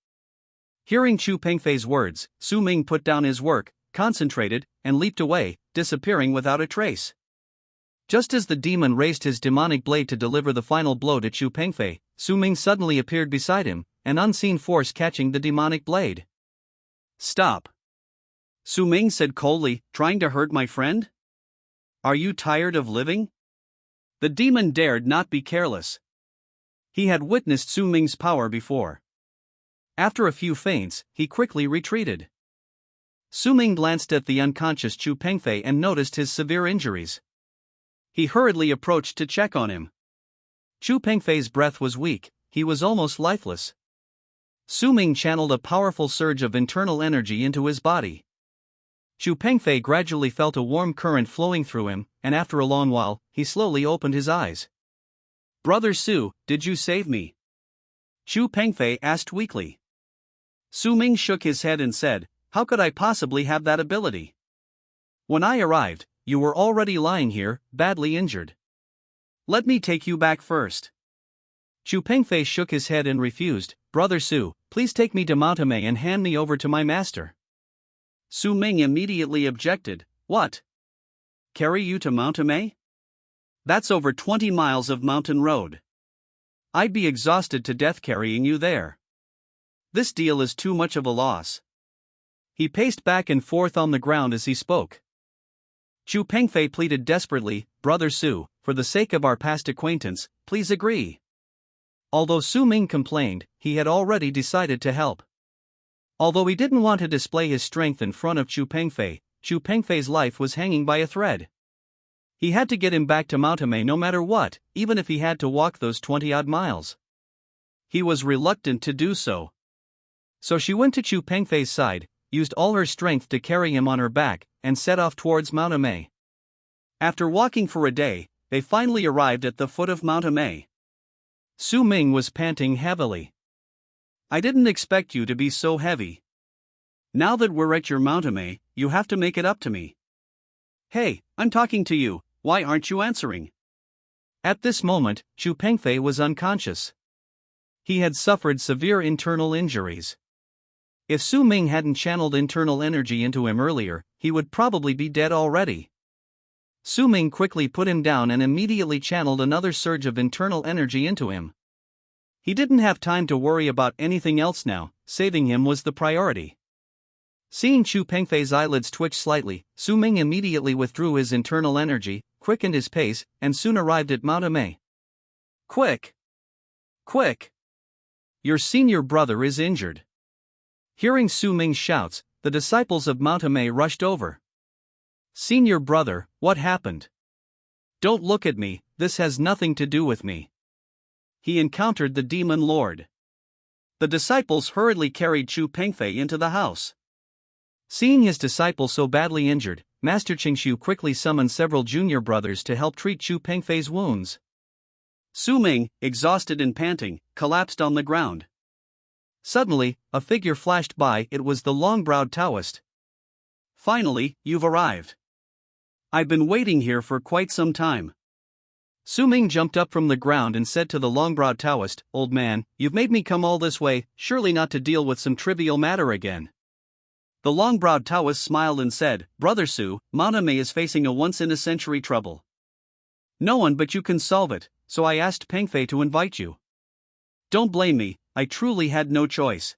Hearing Chu Pengfei's words, Su Ming put down his work, concentrated, and leaped away, disappearing without a trace. Just as the demon raised his demonic blade to deliver the final blow to Chu Pengfei, Su Ming suddenly appeared beside him, an unseen force catching the demonic blade. "Stop," Su Ming said coldly, "trying to hurt my friend? Are you tired of living?" The demon dared not be careless. He had witnessed Su Ming's power before. After a few feints, he quickly retreated. Su Ming glanced at the unconscious Chu Pengfei and noticed his severe injuries. He hurriedly approached to check on him. Chu Pengfei's breath was weak, he was almost lifeless. Su Ming channeled a powerful surge of internal energy into his body. Chu Pengfei gradually felt a warm current flowing through him, and after a long while, he slowly opened his eyes. "Brother Su, did you save me?" Chu Pengfei asked weakly. Su Ming shook his head and said, "How could I possibly have that ability? When I arrived, you were already lying here, badly injured. Let me take you back first." Chu Pengfei shook his head and refused. "Brother Su, please take me to Montame and hand me over to my master." Su Ming immediately objected. "What? Carry you to Montame? That's over 20 miles of mountain road. I'd be exhausted to death carrying you there. This deal is too much of a loss." He paced back and forth on the ground as he spoke. Chu Pengfei pleaded desperately, "Brother Su, for the sake of our past acquaintance, please agree." Although Su Ming complained, he had already decided to help. Although he didn't want to display his strength in front of Chu Pengfei's life was hanging by a thread. He had to get him back to Montame no matter what, even if he had to walk those 20-odd miles. He was reluctant to do so. So she went to Chu Pengfei's side, used all her strength to carry him on her back, and set off towards Montame. After walking for a day, they finally arrived at the foot of Montame. Su Ming was panting heavily. "I didn't expect you to be so heavy. Now that we're at your Montame, you have to make it up to me." "Hey, I'm talking to you, why aren't you answering?" At this moment, Chu Pengfei was unconscious. He had suffered severe internal injuries. If Su Ming hadn't channeled internal energy into him earlier, he would probably be dead already. Su Ming quickly put him down and immediately channeled another surge of internal energy into him. He didn't have time to worry about anything else now, saving him was the priority. Seeing Chu Pengfei's eyelids twitch slightly, Su Ming immediately withdrew his internal energy, quickened his pace, and soon arrived at Montame. "Quick! Quick! Your senior brother is injured." Hearing Su Ming's shouts, the disciples of Montame rushed over. "Senior brother, what happened? Don't look at me, this has nothing to do with me." He encountered the demon lord. The disciples hurriedly carried Chu Pengfei into the house. Seeing his disciple so badly injured, Master Qingshu quickly summoned several junior brothers to help treat Chu Pengfei's wounds. Su Ming, exhausted and panting, collapsed on the ground. Suddenly, a figure flashed by. It was the long-browed Taoist. "Finally, you've arrived. I've been waiting here for quite some time." Su Ming jumped up from the ground and said to the long-browed Taoist, "Old man, you've made me come all this way, surely not to deal with some trivial matter again." The long-browed Taoist smiled and said, "Brother Su, Montame is facing a once-in-a-century trouble. No one but you can solve it, so I asked Pengfei to invite you. Don't blame me, I truly had no choice."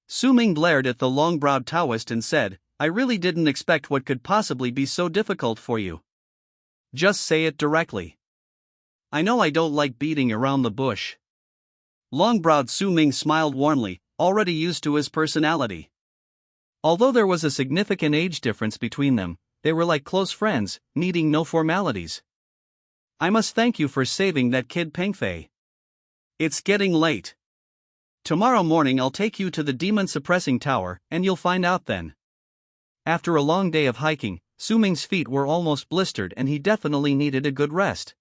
Su Ming glared at the long-browed Taoist and said, "I really didn't expect what could possibly be so difficult for you. Just say it directly. I know I don't like beating around the bush." Long-browed Su Ming smiled warmly, already used to his personality. Although there was a significant age difference between them, they were like close friends, needing no formalities. "I must thank you for saving that kid Pengfei. It's getting late. Tomorrow morning I'll take you to the demon-suppressing tower, and you'll find out then." After a long day of hiking, Su Ming's feet were almost blistered and he definitely needed a good rest.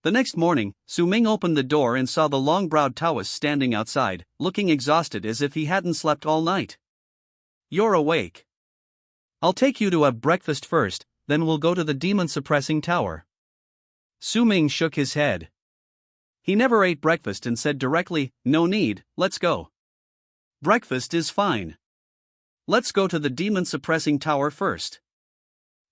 The next morning, Su Ming opened the door and saw the long-browed Taoist standing outside, looking exhausted as if he hadn't slept all night. "You're awake. I'll take you to have breakfast first, then we'll go to the demon-suppressing tower." Su Ming shook his head. He never ate breakfast and said directly, "No need, let's go. Breakfast is fine. Let's go to the demon-suppressing tower first.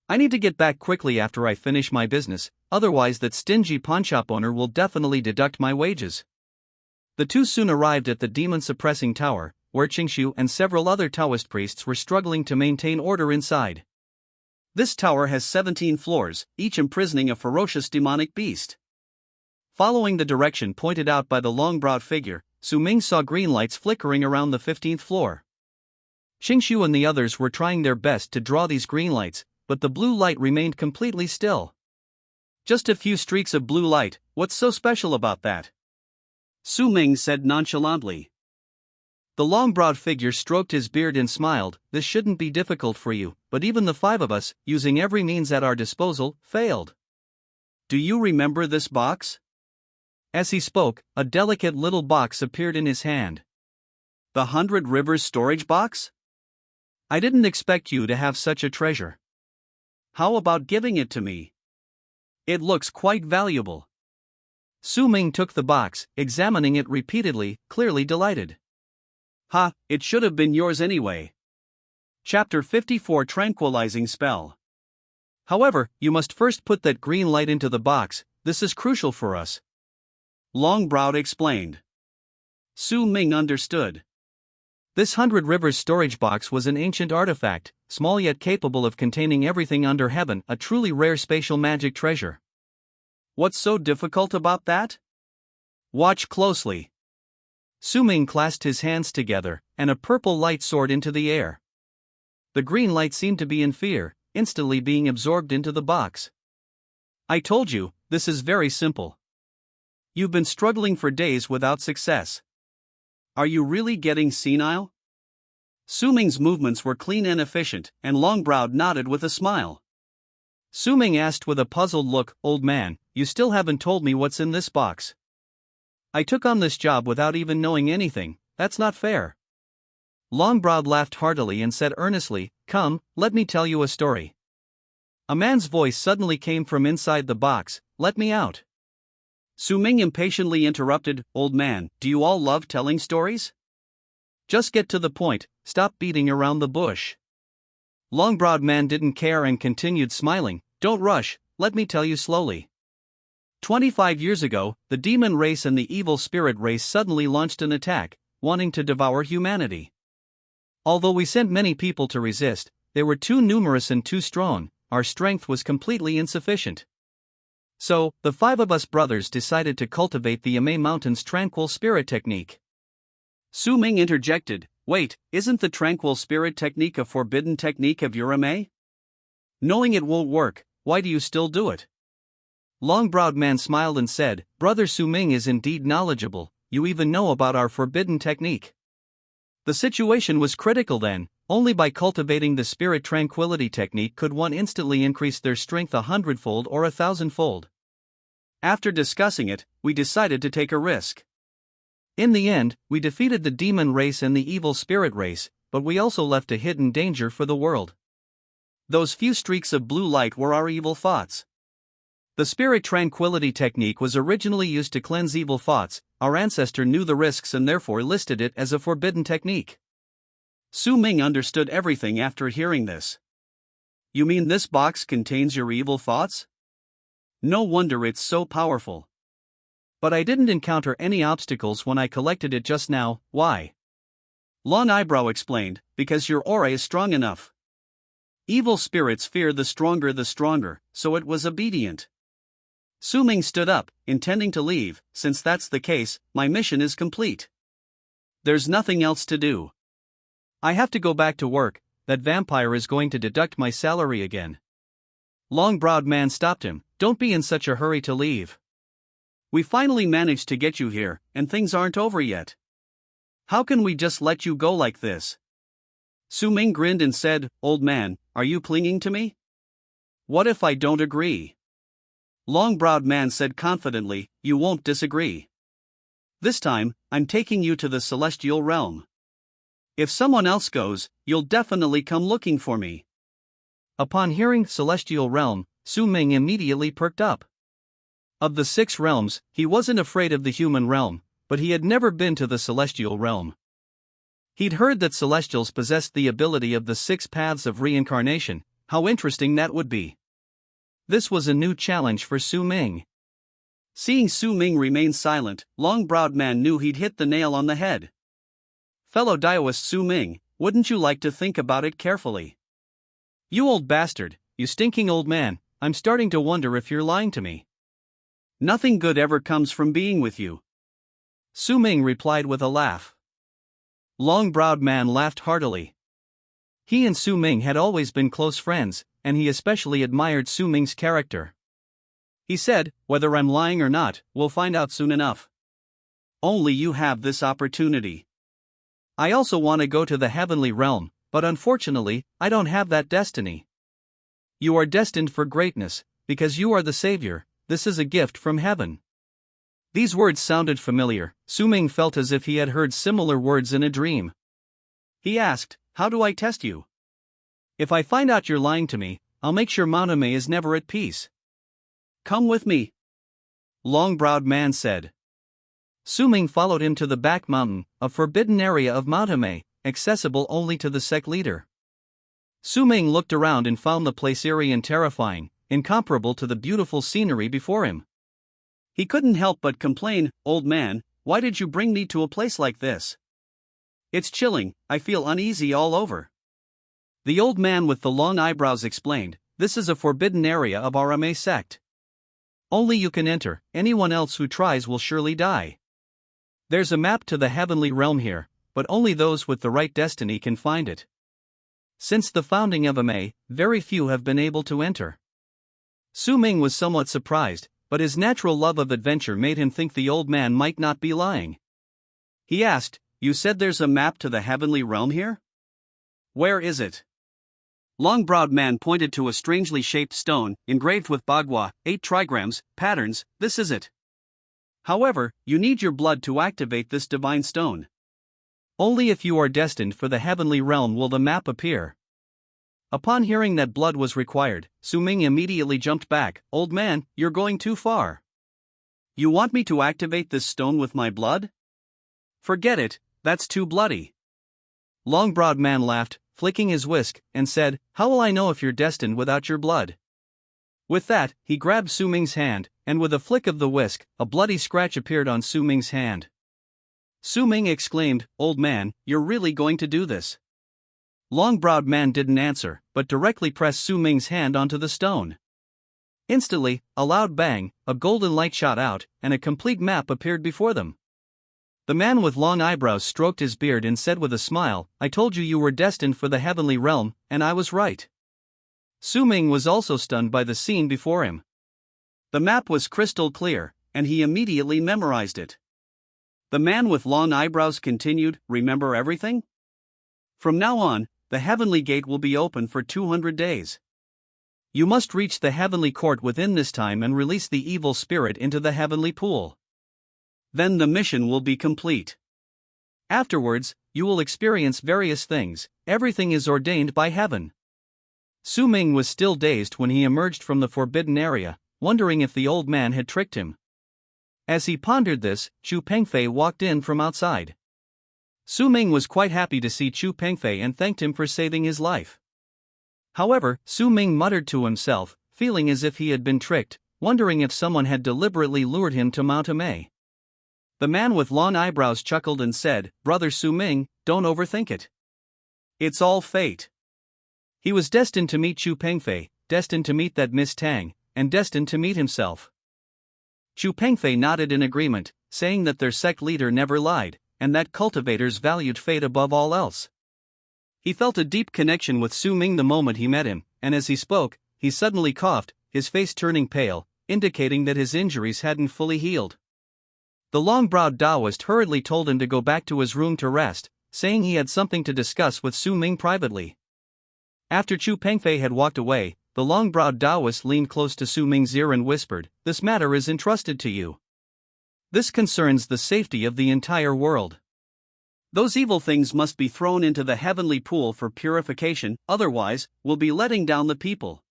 I need to get back quickly after I finish my business, otherwise that stingy pawnshop owner will definitely deduct my wages." The two soon arrived at the demon-suppressing tower, where Qingshu and several other Taoist priests were struggling to maintain order inside. This tower has 17 floors, each imprisoning a ferocious demonic beast. Following the direction pointed out by the long-browed figure, Su Ming saw green lights flickering around the 15th floor. Qingshu and the others were trying their best to draw these green lights, but the blue light remained completely still. "Just a few streaks of blue light, what's so special about that?" Su Ming said nonchalantly. The long-browed figure stroked his beard and smiled. This shouldn't be difficult for you, but even the five of us, using every means at our disposal, failed. Do you remember this box? As he spoke, a delicate little box appeared in his hand. The 100 Rivers storage box? I didn't expect you to have such a treasure. How about giving it to me? It looks quite valuable. Su Ming took the box, examining it repeatedly, clearly delighted. Ha, it should have been yours anyway. Chapter 54 Tranquilizing Spell. However, you must first put that green light into the box, this is crucial for us. Long-browed explained. Su Ming understood. This 100 Rivers storage box was an ancient artifact, small yet capable of containing everything under heaven, a truly rare spatial magic treasure. What's so difficult about that? Watch closely. Su Ming clasped his hands together, and a purple light soared into the air. The green light seemed to be in fear, instantly being absorbed into the box. I told you, this is very simple. You've been struggling for days without success. Are you really getting senile? Su Ming's movements were clean and efficient, and Long-browed nodded with a smile. Su Ming asked with a puzzled look, Old man, you still haven't told me what's in this box. I took on this job without even knowing anything, that's not fair. Long-browed laughed heartily and said earnestly, Come, let me tell you a story. A man's voice suddenly came from inside the box, Let me out. Su Ming impatiently interrupted, Old man, do you all love telling stories? Just get to the point, stop beating around the bush. Long-browed man didn't care and continued smiling, Don't rush, let me tell you slowly. 25 years ago, the demon race and the evil spirit race suddenly launched an attack, wanting to devour humanity. Although we sent many people to resist, they were too numerous and too strong, our strength was completely insufficient. So, the five of us brothers decided to cultivate the Yamei Mountain's tranquil spirit technique. Su Ming interjected, Wait, isn't the tranquil spirit technique a forbidden technique of your Yamei? Knowing it won't work, why do you still do it? Long-browed man smiled and said, Brother Su Ming is indeed knowledgeable, you even know about our forbidden technique. The situation was critical then, only by cultivating the spirit tranquility technique could one instantly increase their strength 100-fold or 1,000-fold. After discussing it, we decided to take a risk. In the end, we defeated the demon race and the evil spirit race, but we also left a hidden danger for the world. Those few streaks of blue light were our evil thoughts. The spirit tranquility technique was originally used to cleanse evil thoughts, our ancestor knew the risks and therefore listed it as a forbidden technique. Su Ming understood everything after hearing this. You mean this box contains your evil thoughts? No wonder it's so powerful. But I didn't encounter any obstacles when I collected it just now, why? Long Eyebrow explained, because your aura is strong enough. Evil spirits fear the stronger, so it was obedient. Su Ming stood up, intending to leave. Since that's the case, my mission is complete. There's nothing else to do. I have to go back to work, that vampire is going to deduct my salary again. Long-browed man stopped him, Don't be in such a hurry to leave. We finally managed to get you here, and things aren't over yet. How can we just let you go like this? Su Ming grinned and said, Old man, are you clinging to me? What if I don't agree? Long-browed man said confidently, You won't disagree. This time, I'm taking you to the celestial realm. If someone else goes, you'll definitely come looking for me. Upon hearing celestial realm, Su Ming immediately perked up. Of the 6 realms, he wasn't afraid of the human realm, but he had never been to the celestial realm. He'd heard that celestials possessed the ability of the 6 paths of reincarnation. How interesting that would be. This was a new challenge for Su Ming. Seeing Su Ming remain silent, Long-browed man knew he'd hit the nail on the head. Fellow Daoist Su Ming, wouldn't you like to think about it carefully? You old bastard, you stinking old man, I'm starting to wonder if you're lying to me. Nothing good ever comes from being with you. Su Ming replied with a laugh. Long-browed man laughed heartily. He and Su Ming had always been close friends, and he especially admired Su Ming's character. He said, Whether I'm lying or not, we'll find out soon enough. Only you have this opportunity. I also want to go to the heavenly realm, but unfortunately, I don't have that destiny. You are destined for greatness, because you are the savior. This is a gift from heaven. These words sounded familiar. Ming felt as if he had heard similar words in a dream. He asked, "How do I test you? If I find out you're lying to me, I'll make sure manhwa is never at peace." "Come with me," long-browed man said. Ming followed him to the back mountain, a forbidden area of manhwa, accessible only to the sect leader. Ming looked around and found the place eerie and terrifying, incomparable to the beautiful scenery before him. He couldn't help but complain, "Old man, why did you bring me to a place like this? It's chilling, I feel uneasy all over." The old man with the long eyebrows explained, "This is a forbidden area of our anime sect. Only you can enter, anyone else who tries will surely die. There's a map to the heavenly realm here, but only those with the right destiny can find it. Since the founding of anime, very few have been able to enter." Ming was somewhat surprised, but his natural love of adventure made him think the old man might not be lying. He asked, "You said there's a map to the heavenly realm here? Where is it?" Long-browed man pointed to a strangely shaped stone, engraved with manhwa, 8 trigrams, patterns. "This is it. However, you need your blood to activate this divine stone. Only if you are destined for the heavenly realm will the map appear." Upon hearing that blood was required, Ming immediately jumped back. "Old man, you're going too far. You want me to activate this stone with my blood? Forget it, that's too bloody." Long-browed man laughed, flicking his whisk, and said, "How will I know if you're destined without your blood?" With that, he grabbed Ming's hand, and with a flick of the whisk, a bloody scratch appeared on Ming's hand. Ming exclaimed, "Old man, you're really going to do this?" Long-browed man didn't answer, but directly pressed Ming's hand onto the stone. Instantly, a loud bang, a golden light shot out, and a complete map appeared before them. The man with long eyebrows stroked his beard and said with a smile, "I told you you were destined for the heavenly realm, and I was right." Ming was also stunned by the scene before him. The map was crystal clear, and he immediately memorized it. The man with long eyebrows continued, "Remember everything? From now on, the heavenly gate will be open for 200 days. You must reach the heavenly court within this time and release the evil spirit into the heavenly pool. Then the mission will be complete. Afterwards, you will experience various things. Everything is ordained by heaven." Ming was still dazed when he emerged from the forbidden area, wondering if the old man had tricked him. As he pondered this, Chu Pengfei walked in from outside. Ming was quite happy to see Chu Pengfei and thanked him for saving his life. However, Ming muttered to himself, feeling as if he had been tricked, wondering if someone had deliberately lured him to Mount Amei. The man with long eyebrows chuckled and said, "Brother Ming, don't overthink it. It's all fate." He was destined to meet Chu Pengfei, destined to meet that Miss Tang, and destined to meet himself. Chu Pengfei nodded in agreement, saying that their sect leader never lied, and that cultivators valued fate above all else. He felt a deep connection with Ming the moment he met him, and as he spoke, he suddenly coughed, his face turning pale, indicating that his injuries hadn't fully healed. The long-browed Taoist hurriedly told him to go back to his room to rest, saying he had something to discuss with Ming privately. After Chu Pengfei had walked away, the long-browed Taoist leaned close to Ming's ear and whispered, "This matter is entrusted to you. This concerns the safety of the entire world. Those evil things must be thrown into the heavenly pool for purification, otherwise, we'll be letting down the people."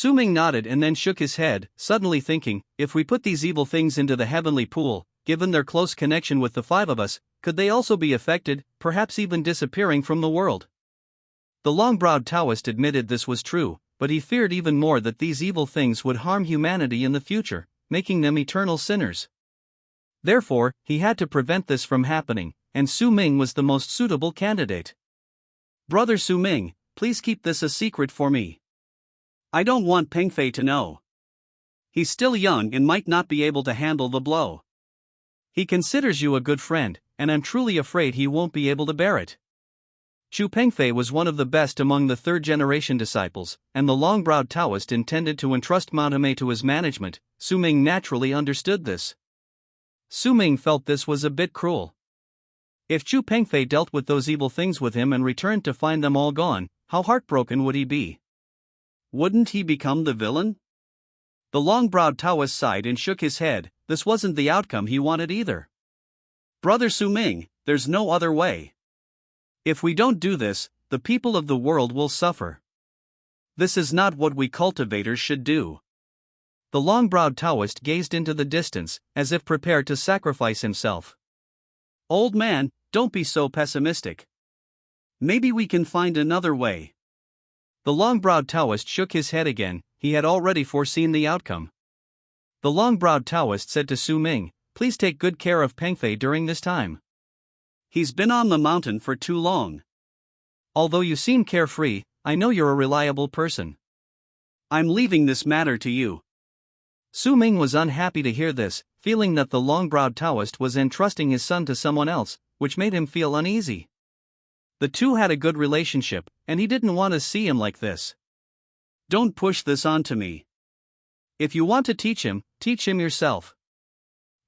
Ming nodded and then shook his head, suddenly thinking, if we put these evil things into the heavenly pool, given their close connection with the 5 of us, could they also be affected, perhaps even disappearing from the world? The long-browed Taoist admitted this was true, but he feared even more that these evil things would harm humanity in the future, making them eternal sinners. Therefore, he had to prevent this from happening, and Ming was the most suitable candidate. "Brother Ming, please keep this a secret for me. I don't want Pengfei to know. He's still young and might not be able to handle the blow. He considers you a good friend, and I'm truly afraid he won't be able to bear it." Chu Pengfei was one of the best among the 3rd-generation disciples, and the long-browed Taoist intended to entrust Mount Amei to his management. Ming naturally understood this. Ming felt this was a bit cruel. If Chu Pengfei dealt with those evil things with him and returned to find them all gone, how heartbroken would he be? Wouldn't he become the villain? The long-browed Taoist sighed and shook his head. This wasn't the outcome he wanted either. Brother Su Ming, there's no other way. If we don't do this, the people of the world will suffer. This is not what we cultivators should do. The long-browed Taoist gazed into the distance, as if prepared to sacrifice himself. Old man, don't be so pessimistic. Maybe we can find another way. The long-browed Taoist shook his head again. He had already foreseen the outcome. The long-browed Taoist said to Su Ming, please take good care of Pengfei during this time. He's been on the mountain for too long. Although you seem carefree, I know you're a reliable person. I'm leaving this matter to you. Su Ming was unhappy to hear this, feeling that the long-browed Taoist was entrusting his son to someone else, which made him feel uneasy. The two had a good relationship, and he didn't want to see him like this. Don't push this onto me. If you want to teach him yourself.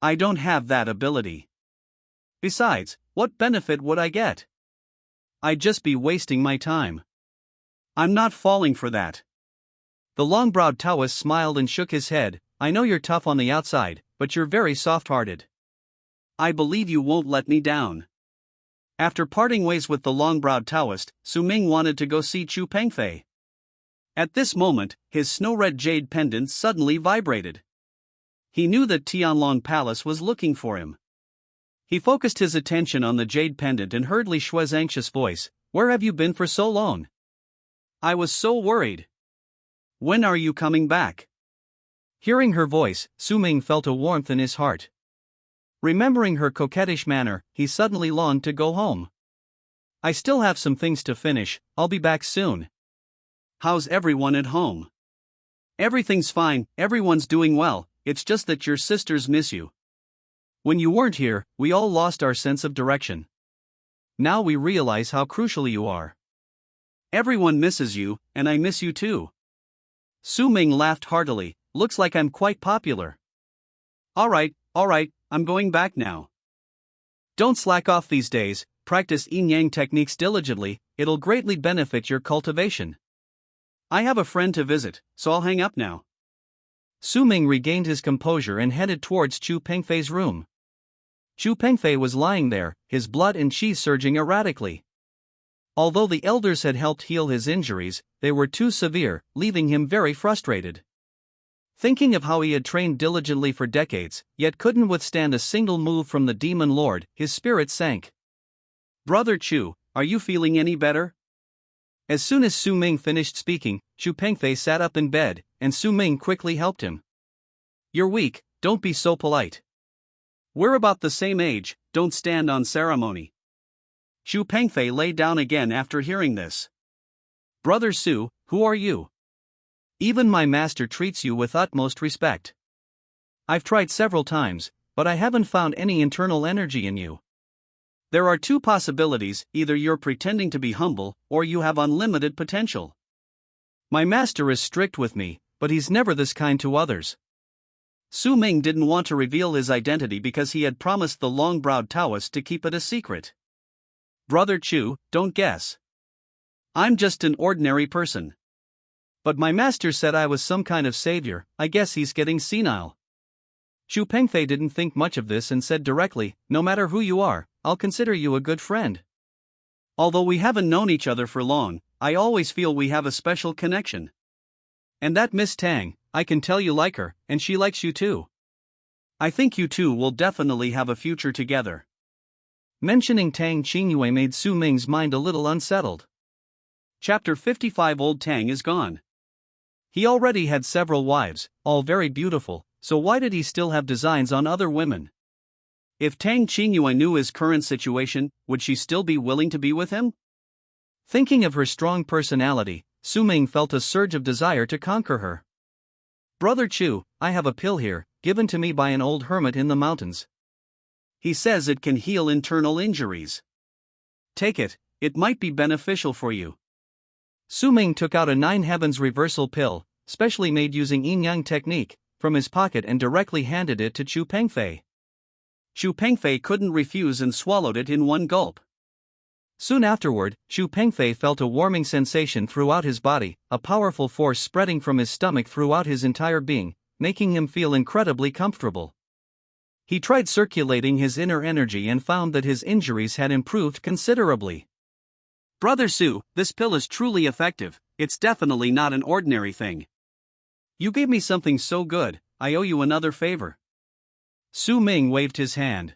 I don't have that ability. Besides, what benefit would I get? I'd just be wasting my time. I'm not falling for that. The long-browed Taoist smiled and shook his head. I know you're tough on the outside, but you're very soft-hearted. I believe you won't let me down. After parting ways with the long-browed Taoist, Su Ming wanted to go see Chu Pengfei. At this moment, his snow-red jade pendant suddenly vibrated. He knew that Tianlong Palace was looking for him. He focused his attention on the jade pendant and heard Li Shui's anxious voice, "Where have you been for so long? I was so worried. When are you coming back?" Hearing her voice, Su Ming felt a warmth in his heart. Remembering her coquettish manner, he suddenly longed to go home. I still have some things to finish, I'll be back soon. How's everyone at home? Everything's fine, everyone's doing well, it's just that your sisters miss you. When you weren't here, we all lost our sense of direction. Now we realize how crucial you are. Everyone misses you, and I miss you too. Su Ming laughed heartily. Looks like I'm quite popular. Alright, I'm going back now. Don't slack off these days, practice yin-yang techniques diligently, it'll greatly benefit your cultivation. I have a friend to visit, so I'll hang up now. Su Ming regained his composure and headed towards Chu Pengfei's room. Chu Pengfei was lying there, his blood and qi surging erratically. Although the elders had helped heal his injuries, they were too severe, leaving him very frustrated. Thinking of how he had trained diligently for decades, yet couldn't withstand a single move from the demon lord, his spirit sank. Brother Chu, are you feeling any better? As soon as Su Ming finished speaking, Chu Pengfei sat up in bed, and Su Ming quickly helped him. You're weak, don't be so polite. We're about the same age, don't stand on ceremony. Chu Pengfei lay down again after hearing this. Brother Su, who are you? Even my master treats you with utmost respect. I've tried several times, but I haven't found any internal energy in you. There are two possibilities, either you're pretending to be humble, or you have unlimited potential. My master is strict with me, but he's never this kind to others. Su Ming didn't want to reveal his identity because he had promised the long-browed Taoist to keep it a secret. Brother Chu, don't guess. I'm just an ordinary person. But my master said I was some kind of savior, I guess he's getting senile. Chu Pengfei didn't think much of this and said directly, no matter who you are, I'll consider you a good friend. Although we haven't known each other for long, I always feel we have a special connection. And that Miss Tang, I can tell you like her, and she likes you too. I think you two will definitely have a future together. Mentioning Tang Qingyue made Su Ming's mind a little unsettled. Chapter 55. Old Tang is gone. He already had several wives, all very beautiful, so why did he still have designs on other women? If Tang Qingyue knew his current situation, would she still be willing to be with him? Thinking of her strong personality, Su Ming felt a surge of desire to conquer her. Brother Chu, I have a pill here, given to me by an old hermit in the mountains. He says it can heal internal injuries. Take it, it might be beneficial for you. Su Ming took out a 9 Heavens reversal pill, specially made using yin-yang technique, from his pocket and directly handed it to Chu Pengfei. Xu Pengfei couldn't refuse and swallowed it in one gulp. Soon afterward, Xu Pengfei felt a warming sensation throughout his body, a powerful force spreading from his stomach throughout his entire being, making him feel incredibly comfortable. He tried circulating his inner energy and found that his injuries had improved considerably. Brother Su, this pill is truly effective, it's definitely not an ordinary thing. You gave me something so good, I owe you another favor. Su Ming waved his hand.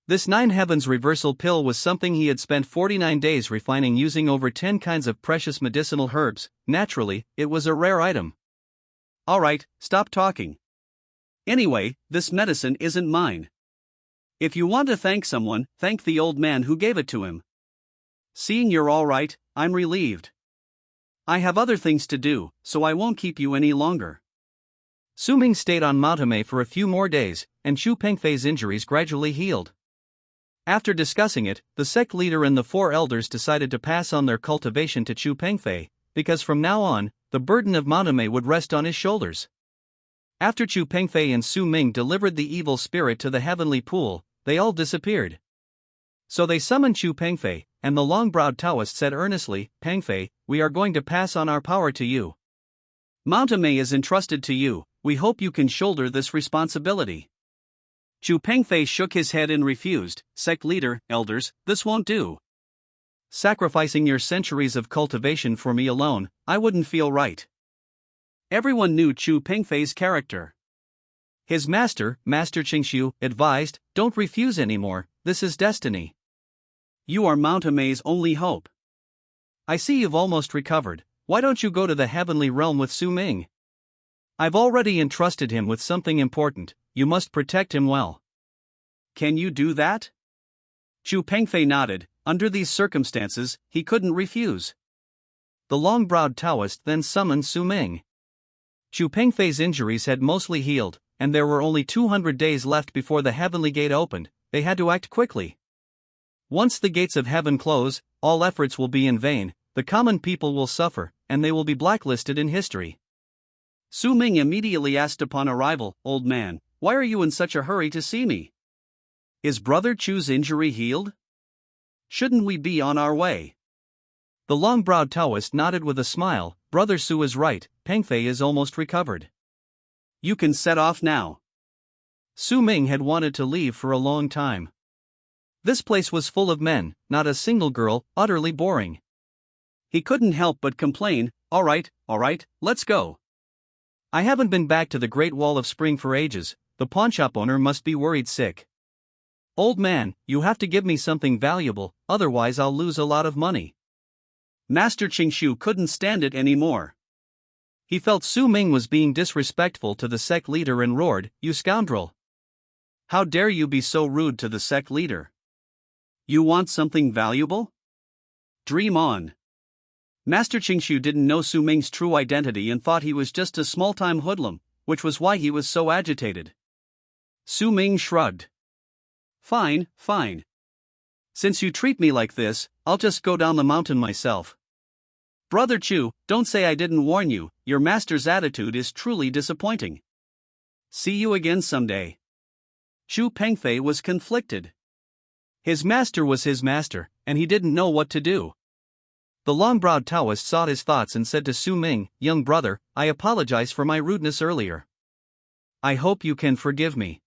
This 9 Heavens reversal pill was something he had spent 49 days refining using over 10 kinds of precious medicinal herbs. Naturally, it was a rare item. Alright, stop talking. Anyway, this medicine isn't mine. If you want to thank someone, thank the old man who gave it to him. Seeing you're alright, I'm relieved. I have other things to do, so I won't keep you any longer. Su Ming stayed on Maotame for a few more days, and Xu Pengfei's injuries gradually healed. After discussing it, the sect leader and the 4 elders decided to pass on their cultivation to Xu Pengfei, because from now on, the burden of Maotame would rest on his shoulders. After Xu Pengfei and Su Ming delivered the evil spirit to the heavenly pool, they all disappeared. So they summoned Xu Pengfei, and the long-browed Taoist said earnestly, Pengfei, we are going to pass on our power to you. Maotame is entrusted to you, we hope you can shoulder this responsibility. Xu Pengfei shook his head and refused, sect leader, elders, this won't do. Sacrificing your centuries of cultivation for me alone, I wouldn't feel right. Everyone knew Xu Pengfei's character. His master, Master Qingshu, advised, don't refuse anymore, this is destiny. You are Maotame's only hope. I see you've almost recovered, why don't you go to the heavenly realm with Su Ming? I've already entrusted him with something important, you must protect him well. Can you do that? Xu Pengfei nodded, under these circumstances, he couldn't refuse. The long-browed Taoist then summoned Su Ming. Xu Pengfei's injuries had mostly healed, and there were only 200 days left before the heavenly gate opened, they had to act quickly. Once the gates of heaven close, all efforts will be in vain, the common people will suffer, and they will be blacklisted in history. Su Ming immediately asked upon arrival, Old man, why are you in such a hurry to see me? Is Brother Chu's injury healed? Shouldn't we be on our way? The long-browed Taoist nodded with a smile, Brother Su is right, Pengfei is almost recovered. You can set off now. Su Ming had wanted to leave for a long time. This place was full of men, not a single girl, utterly boring. He couldn't help but complain, alright, let's go. I haven't been back to the Great Wall of Spring for ages, the pawnshop owner must be worried sick. Old man, you have to give me something valuable, otherwise I'll lose a lot of money. Master Qingshu couldn't stand it anymore. He felt Su Ming was being disrespectful to the sect leader and roared, you scoundrel. How dare you be so rude to the sect leader? You want something valuable? Dream on. Master Qingshu didn't know Su Ming's true identity and thought he was just a small-time hoodlum, which was why he was so agitated. Su Ming shrugged. Fine. Since you treat me like this, I'll just go down the mountain myself. Brother Chu, don't say I didn't warn you, your master's attitude is truly disappointing. See you again someday. Xu Pengfei was conflicted. His master was his master, and he didn't know what to do. The long-browed Taoist saw his thoughts and said to Su Ming, young brother, I apologize for my rudeness earlier. I hope you can forgive me.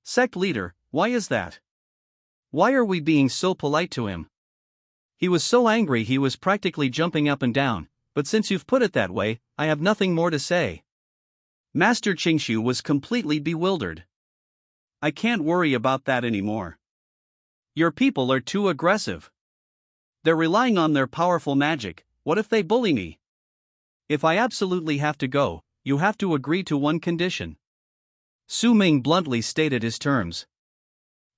Sect leader, why is that? Why are we being so polite to him? He was so angry he was practically jumping up and down, but since you've put it that way, I have nothing more to say. Master Qingshu was completely bewildered. I can't worry about that anymore. Your people are too aggressive. They're relying on their powerful magic, what if they bully me? If I absolutely have to go, you have to agree to one condition. Su Ming bluntly stated his terms.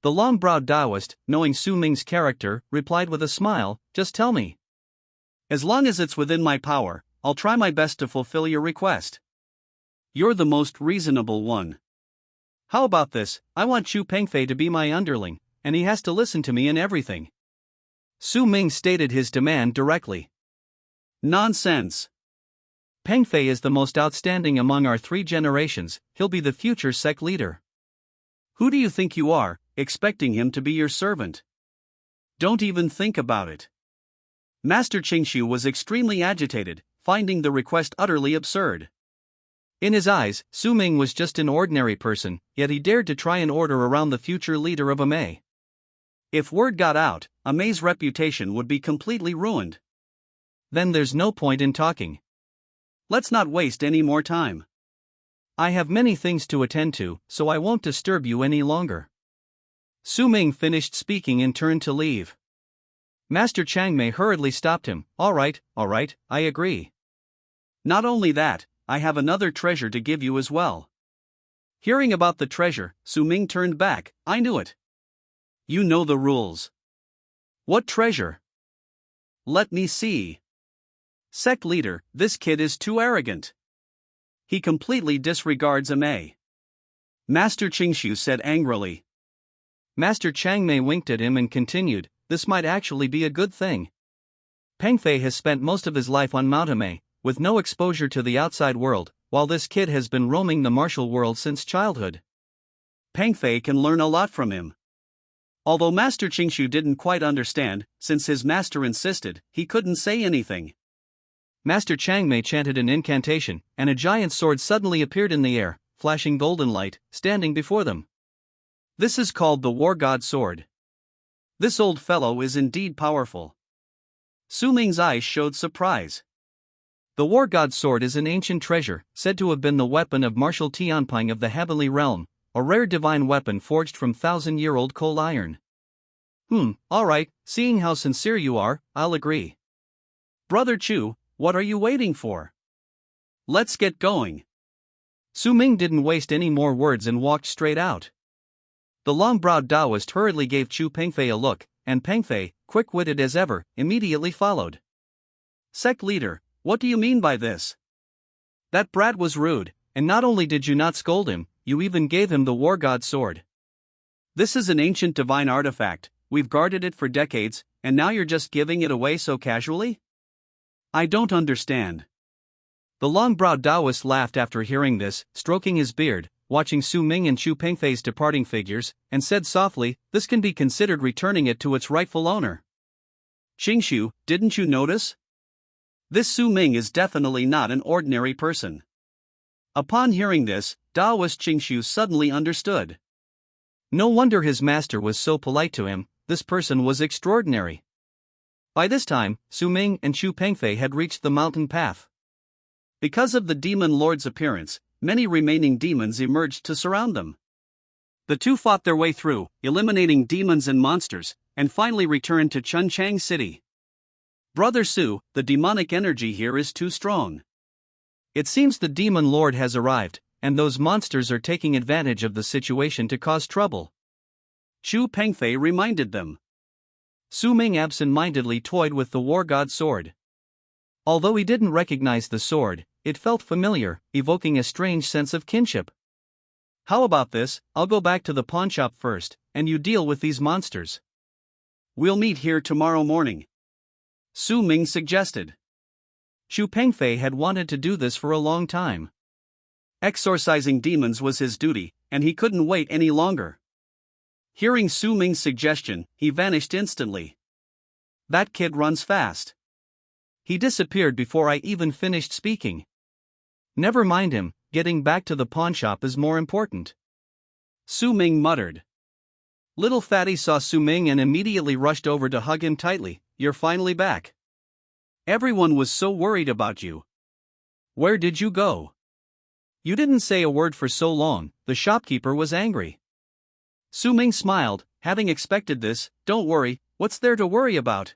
The long-browed Taoist, knowing Su Ming's character, replied with a smile, just tell me. As long as it's within my power, I'll try my best to fulfill your request. You're the most reasonable one. How about this, I want Xu Pengfei to be my underling, and he has to listen to me in everything. Su Ming stated his demand directly. Nonsense. Pengfei is the most outstanding among our 3 generations, he'll be the future sect leader. Who do you think you are, expecting him to be your servant? Don't even think about it. Master Qingshu was extremely agitated, finding the request utterly absurd. In his eyes, Su Ming was just an ordinary person, yet he dared to try and order around the future leader of Amei. If word got out, Amei's reputation would be completely ruined. Then there's no point in talking. Let's not waste any more time. I have many things to attend to, so I won't disturb you any longer. Su Ming finished speaking and turned to leave. Master Changmei hurriedly stopped him. All right, I agree. Not only that, I have another treasure to give you as well. Hearing about the treasure, Su Ming turned back. I knew it. You know the rules. What treasure? Let me see. Sect leader, this kid is too arrogant. He completely disregards Amei. Master Qingshu said angrily. Master Changmei winked at him and continued, this might actually be a good thing. Peng Fei has spent most of his life on Mount Amei, with no exposure to the outside world, while this kid has been roaming the martial world since childhood. Peng Fei can learn a lot from him. Although Master Qingshu didn't quite understand, since his master insisted, he couldn't say anything. Master Changmei chanted an incantation, and a giant sword suddenly appeared in the air, flashing golden light, standing before them. This is called the War God Sword. This old fellow is indeed powerful. Su Ming's eyes showed surprise. The War God Sword is an ancient treasure, said to have been the weapon of martial Tianping of the Heavenly Realm, a rare divine weapon forged from thousand-year-old coal iron. Alright, seeing how sincere you are, I'll agree. Brother Chu, what are you waiting for? Let's get going. Su Ming didn't waste any more words and walked straight out. The long-browed Taoist hurriedly gave Chu Pengfei a look, and Pengfei, quick-witted as ever, immediately followed. Sect leader, what do you mean by this? That brat was rude, and not only did you not scold him, you even gave him the War God Sword. This is an ancient divine artifact, we've guarded it for decades, and now you're just giving it away so casually? I don't understand. The long-browed Taoist laughed after hearing this, stroking his beard, watching Su Ming and Chu Pengfei's departing figures, and said softly, this can be considered returning it to its rightful owner. Qingshu, didn't you notice? This Su Ming is definitely not an ordinary person. Upon hearing this, Taoist Qingshu suddenly understood. No wonder his master was so polite to him, this person was extraordinary. By this time, Su Ming and Chu Pengfei had reached the mountain path. Because of the demon lord's appearance, many remaining demons emerged to surround them. The two fought their way through, eliminating demons and monsters, and finally returned to Chunchang City. Brother Su, the demonic energy here is too strong. It seems the demon lord has arrived, and those monsters are taking advantage of the situation to cause trouble. Chu Pengfei reminded them. Su Ming absent-mindedly toyed with the War God Sword. Although he didn't recognize the sword, it felt familiar, evoking a strange sense of kinship. How about this, I'll go back to the pawnshop first, and you deal with these monsters. We'll meet here tomorrow morning. Su Ming suggested. Chu Pengfei had wanted to do this for a long time. Exorcising demons was his duty, and he couldn't wait any longer. Hearing Su Ming's suggestion, he vanished instantly. That kid runs fast. He disappeared before I even finished speaking. Never mind him, getting back to the pawnshop is more important. Su Ming muttered. Little Fatty saw Su Ming and immediately rushed over to hug him tightly. You're finally back. Everyone was so worried about you. Where did you go? You didn't say a word for so long, the shopkeeper was angry. Su Ming smiled, having expected this. Don't worry, what's there to worry about?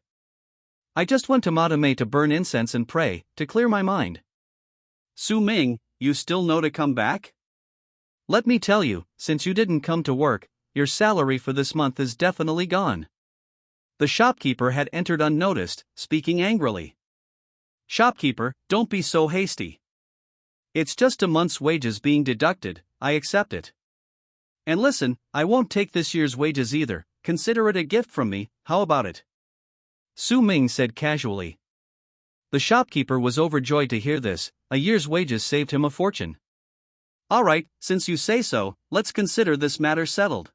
I just went to Madame to burn incense and pray, to clear my mind. Su Ming, you still know to come back? Let me tell you, since you didn't come to work, your salary for this month is definitely gone. The shopkeeper had entered unnoticed, speaking angrily. Shopkeeper, don't be so hasty. It's just a month's wages being deducted, I accept it. And listen, I won't take this year's wages either, consider it a gift from me, how about it? Su Ming said casually. The shopkeeper was overjoyed to hear this, a year's wages saved him a fortune. Alright, since you say so, let's consider this matter settled.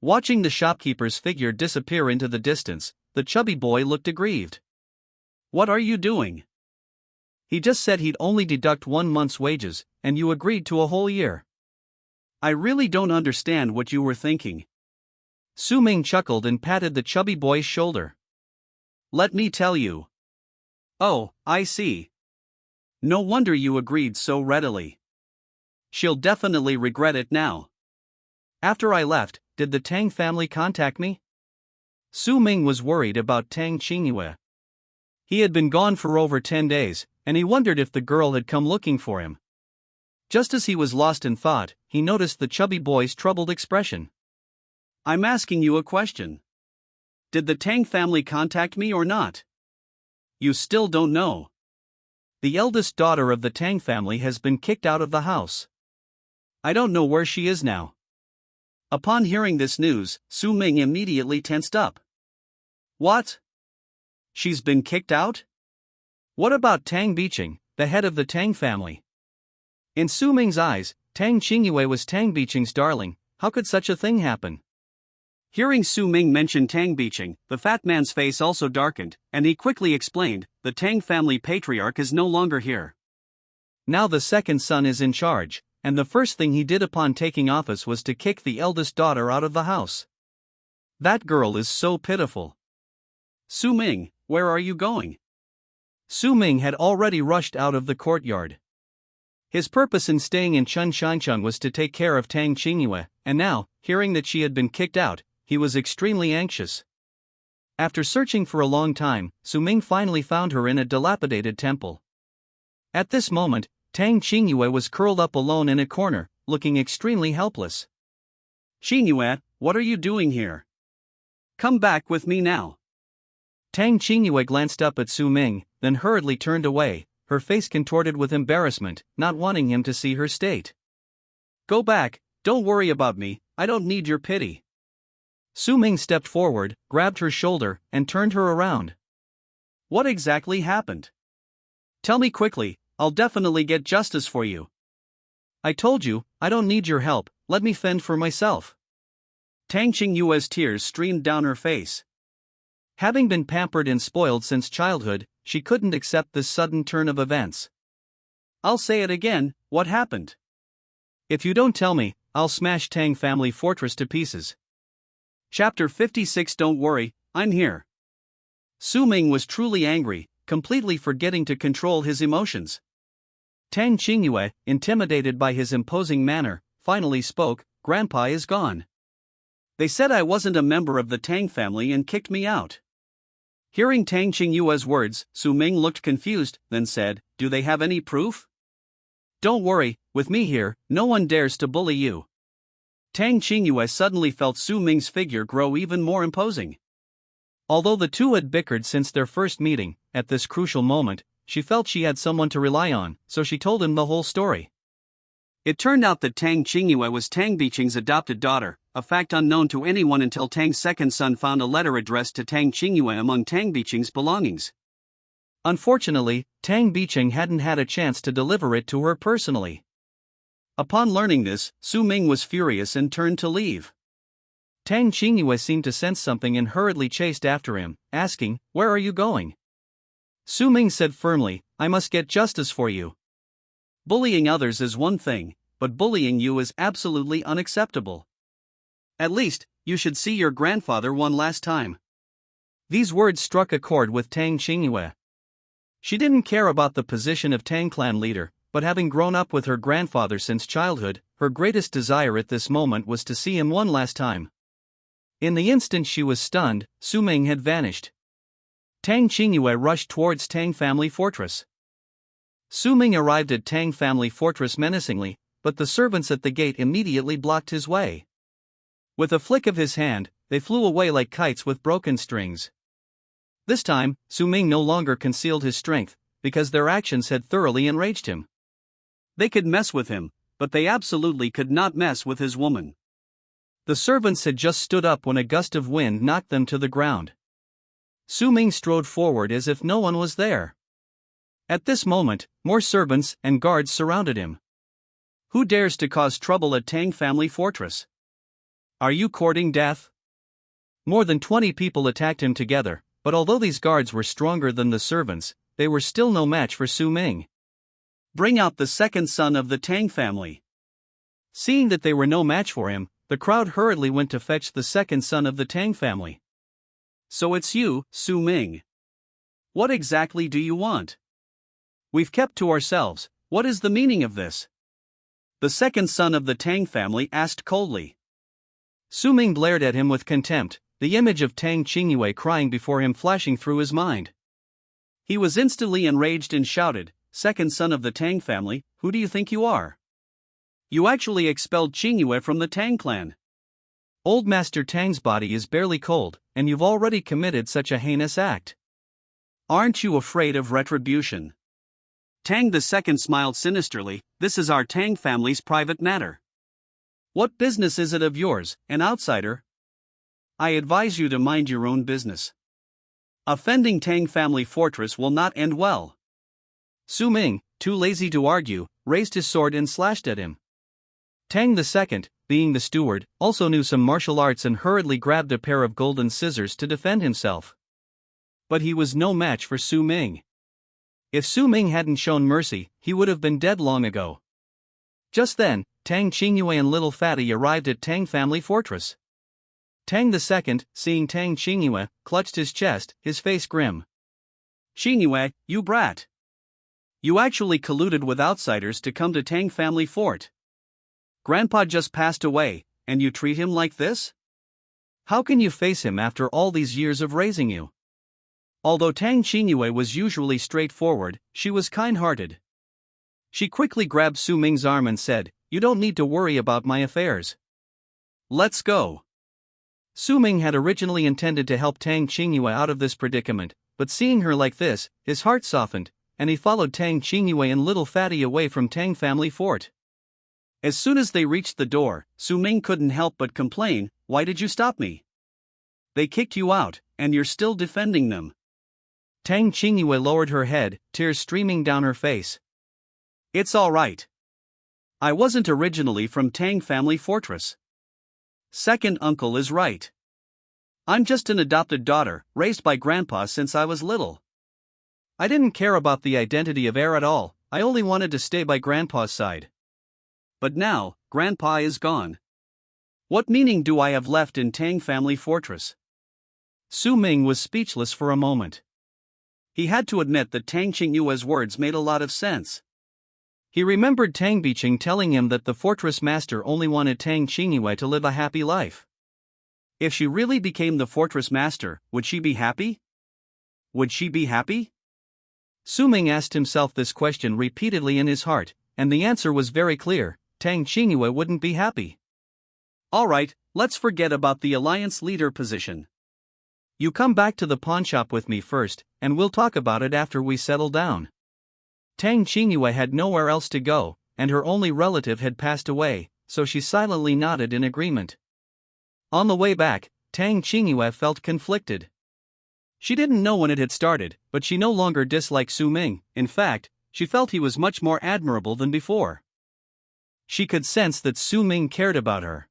Watching the shopkeeper's figure disappear into the distance, the chubby boy looked aggrieved. What are you doing? He just said he'd only deduct 1 month's wages, and you agreed to a whole year. I really don't understand what you were thinking. Su Ming chuckled and patted the chubby boy's shoulder. Let me tell you. Oh, I see. No wonder you agreed so readily. She'll definitely regret it now. After I left, did the Tang family contact me? Su Ming was worried about Tang Qingyue. He had been gone for over 10 days, and he wondered if the girl had come looking for him. Just as he was lost in thought, he noticed the chubby boy's troubled expression. I'm asking you a question. Did the Tang family contact me or not? You still don't know. The eldest daughter of the Tang family has been kicked out of the house. I don't know where she is now. Upon hearing this news, Su Ming immediately tensed up. What? She's been kicked out? What about Tang Biqing, the head of the Tang family? In Su Ming's eyes, Tang Qingyue was Tang Biqing's darling. How could such a thing happen? Hearing Su Ming mention Tang Biqing, the fat man's face also darkened, and he quickly explained, the Tang family patriarch is no longer here. Now the second son is in charge, and the first thing he did upon taking office was to kick the eldest daughter out of the house. That girl is so pitiful. Su Ming, where are you going? Su Ming had already rushed out of the courtyard. His purpose in staying in Chun was to take care of Tang Qingyue, and now, hearing that she had been kicked out, he was extremely anxious. After searching for a long time, Su Ming finally found her in a dilapidated temple. At this moment, Tang Qingyue was curled up alone in a corner, looking extremely helpless. Qingyue, what are you doing here? Come back with me now. Tang Qingyue glanced up at Su Ming, then hurriedly turned away, her face contorted with embarrassment, not wanting him to see her state. Go back, don't worry about me, I don't need your pity. Su Ming stepped forward, grabbed her shoulder, and turned her around. What exactly happened? Tell me quickly, I'll definitely get justice for you. I told you, I don't need your help, let me fend for myself. Tang Qingyue's tears streamed down her face. Having been pampered and spoiled since childhood, she couldn't accept this sudden turn of events. I'll say it again, what happened? If you don't tell me, I'll smash Tang family fortress to pieces. Chapter 56. Don't worry, I'm here. Su Ming was truly angry, completely forgetting to control his emotions. Tang Qingyue, intimidated by his imposing manner, finally spoke, Grandpa is gone. They said I wasn't a member of the Tang family and kicked me out. Hearing Tang Qingyue's words, Su Ming looked confused, then said, Do they have any proof? Don't worry, with me here, no one dares to bully you. Tang Qingyue suddenly felt Su Ming's figure grow even more imposing. Although the two had bickered since their first meeting, at this crucial moment, she felt she had someone to rely on, so she told him the whole story. It turned out that Tang Qingyue was Tang Biqing's adopted daughter, a fact unknown to anyone until Tang's second son found a letter addressed to Tang Qingyue among Tang Biqing's belongings. Unfortunately, Tang Biqing hadn't had a chance to deliver it to her personally. Upon learning this, Su Ming was furious and turned to leave. Tang Qingyue seemed to sense something and hurriedly chased after him, asking, Where are you going? Su Ming said firmly, I must get justice for you. Bullying others is one thing, but bullying you is absolutely unacceptable. At least, you should see your grandfather one last time. These words struck a chord with Tang Qingyue. She didn't care about the position of Tang clan leader, but having grown up with her grandfather since childhood, her greatest desire at this moment was to see him one last time. In the instant she was stunned, Su Ming had vanished. Tang Qingyue rushed towards Tang family fortress. Su Ming arrived at Tang family fortress menacingly, but the servants at the gate immediately blocked his way. With a flick of his hand, they flew away like kites with broken strings. This time, Su Ming no longer concealed his strength, because their actions had thoroughly enraged him. They could mess with him, but they absolutely could not mess with his woman. The servants had just stood up when a gust of wind knocked them to the ground. Su Ming strode forward as if no one was there. At this moment, more servants and guards surrounded him. Who dares to cause trouble at Tang family fortress? Are you courting death? More than 20 people attacked him together, but although these guards were stronger than the servants, they were still no match for Su Ming. Bring out the second son of the Tang family. Seeing that they were no match for him, the crowd hurriedly went to fetch the second son of the Tang family. So it's you, Su Ming. What exactly do you want? We've kept to ourselves, what is the meaning of this? The second son of the Tang family asked coldly. Su Ming glared at him with contempt, the image of Tang Qingyue crying before him flashing through his mind. He was instantly enraged and shouted, "Second son of the Tang family, who do you think you are? You actually expelled Qingyue from the Tang clan. Old Master Tang's body is barely cold, and you've already committed such a heinous act. Aren't you afraid of retribution?" Tang the second smiled sinisterly, "This is our Tang family's private matter. What business is it of yours, an outsider? I advise you to mind your own business. Offending Tang family fortress will not end well." Su Ming, too lazy to argue, raised his sword and slashed at him. Tang the second, being the steward, also knew some martial arts and hurriedly grabbed a pair of golden scissors to defend himself. But he was no match for Su Ming. If Su Ming hadn't shown mercy, he would have been dead long ago. Just then, Tang Qingyue and Little Fatty arrived at Tang family fortress. Tang the second, seeing Tang Qingyue, clutched his chest, his face grim. "Qingyue, you brat! You actually colluded with outsiders to come to Tang family fort. Grandpa just passed away, and you treat him like this? How can you face him after all these years of raising you?" Although Tang Qingyue was usually straightforward, she was kind-hearted. She quickly grabbed Su Ming's arm and said, "You don't need to worry about my affairs. Let's go." Su Ming had originally intended to help Tang Qingyue out of this predicament, but seeing her like this, his heart softened, and he followed Tang Qingyue and Little Fatty away from Tang family fort. As soon as they reached the door, Su Ming couldn't help but complain, "Why did you stop me? They kicked you out, and you're still defending them." Tang Qingyue lowered her head, tears streaming down her face. "It's all right. I wasn't originally from Tang family fortress. Second uncle is right. I'm just an adopted daughter, raised by grandpa since I was little. I didn't care about the identity of heir at all, I only wanted to stay by grandpa's side. But now, grandpa is gone. What meaning do I have left in Tang family fortress?" Su Ming was speechless for a moment. He had to admit that Tang Qingyue's words made a lot of sense. He remembered Tang Biqing telling him that the fortress master only wanted Tang Qingyue to live a happy life. If she really became the fortress master, would she be happy? Would she be happy? Su Ming asked himself this question repeatedly in his heart, and the answer was very clear: Tang Qingyue wouldn't be happy. "Alright, let's forget about the alliance leader position. You come back to the pawnshop with me first, and we'll talk about it after we settle down." Tang Qingyue had nowhere else to go, and her only relative had passed away, so she silently nodded in agreement. On the way back, Tang Qingyue felt conflicted. She didn't know when it had started, but she no longer disliked Su Ming. In fact, she felt he was much more admirable than before. She could sense that Su Ming cared about her.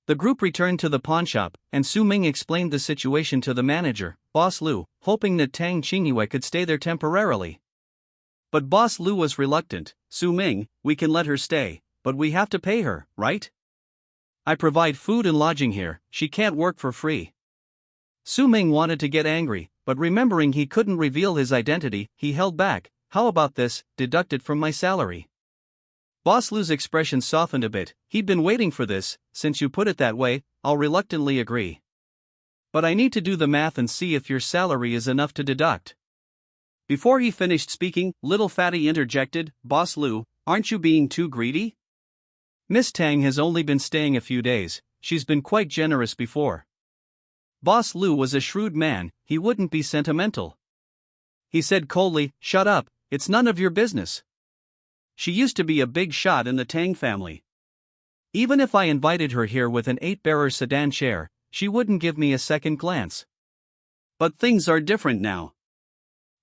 The group returned to the pawnshop, and Su Ming explained the situation to the manager, Boss Lu, hoping that Tang Qingyue could stay there temporarily. But Boss Lu was reluctant. "Su Ming, we can let her stay, but we have to pay her, right? I provide food and lodging here, she can't work for free." Su Ming wanted to get angry, but remembering he couldn't reveal his identity, he held back. "How about this, deduct it from my salary?" Boss Lu's expression softened a bit. He'd been waiting for this. "Since you put it that way, I'll reluctantly agree. But I need to do the math and see if your salary is enough to deduct." Before he finished speaking, Little Fatty interjected, "Boss Lu, aren't you being too greedy? Miss Tang has only been staying a few days, she's been quite generous before." Boss Lu was a shrewd man, he wouldn't be sentimental. He said coldly, "Shut up, it's none of your business. She used to be a big shot in the Tang family. Even if I invited her here with an 8-bearer sedan chair, she wouldn't give me a second glance. But things are different now.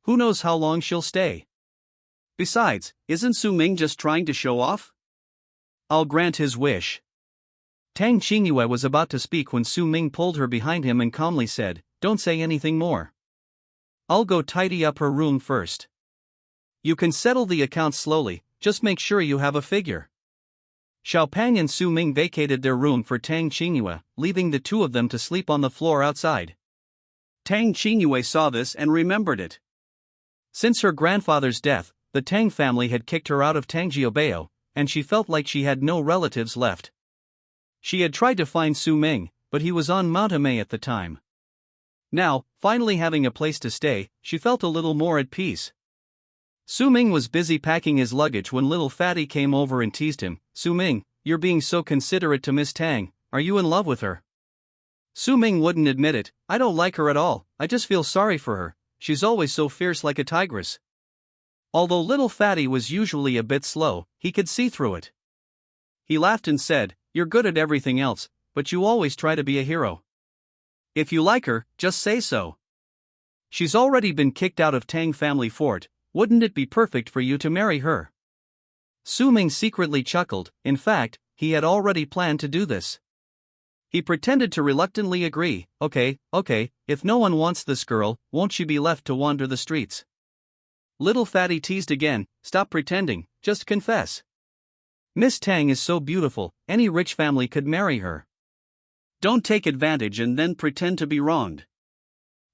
Who knows how long she'll stay? Besides, isn't Su Ming just trying to show off? I'll grant his wish. Tang Qingyue was about to speak when Su Ming pulled her behind him and calmly said, "Don't say anything more. I'll go tidy up her room first. You can settle the accounts slowly, just make sure you have a figure." Xiao Pang and Su Ming vacated their room for Tang Qingyue, leaving the two of them to sleep on the floor outside. Tang Qingyue saw this and remembered it. Since her grandfather's death, the Tang family had kicked her out of Tangjiobao, and she felt like she had no relatives left. She had tried to find Su Ming, but he was on Mount Amei at the time. Now, finally having a place to stay, she felt a little more at peace. Su Ming was busy packing his luggage when little Fatty came over and teased him. "Su Ming, you're being so considerate to Miss Tang, are you in love with her?" Su Ming wouldn't admit it. "I don't like her at all, I just feel sorry for her, she's always so fierce like a tigress." Although little Fatty was usually a bit slow, he could see through it. He laughed and said, "You're good at everything else, but you always try to be a hero. If you like her, just say so. She's already been kicked out of Tang family fort, wouldn't it be perfect for you to marry her?" Su Ming secretly chuckled. In fact, he had already planned to do this. He pretended to reluctantly agree. Okay, if no one wants this girl, won't she be left to wander the streets?" Little Fatty teased again. "Stop pretending, just confess. Miss Tang is so beautiful, any rich family could marry her. Don't take advantage and then pretend to be wronged."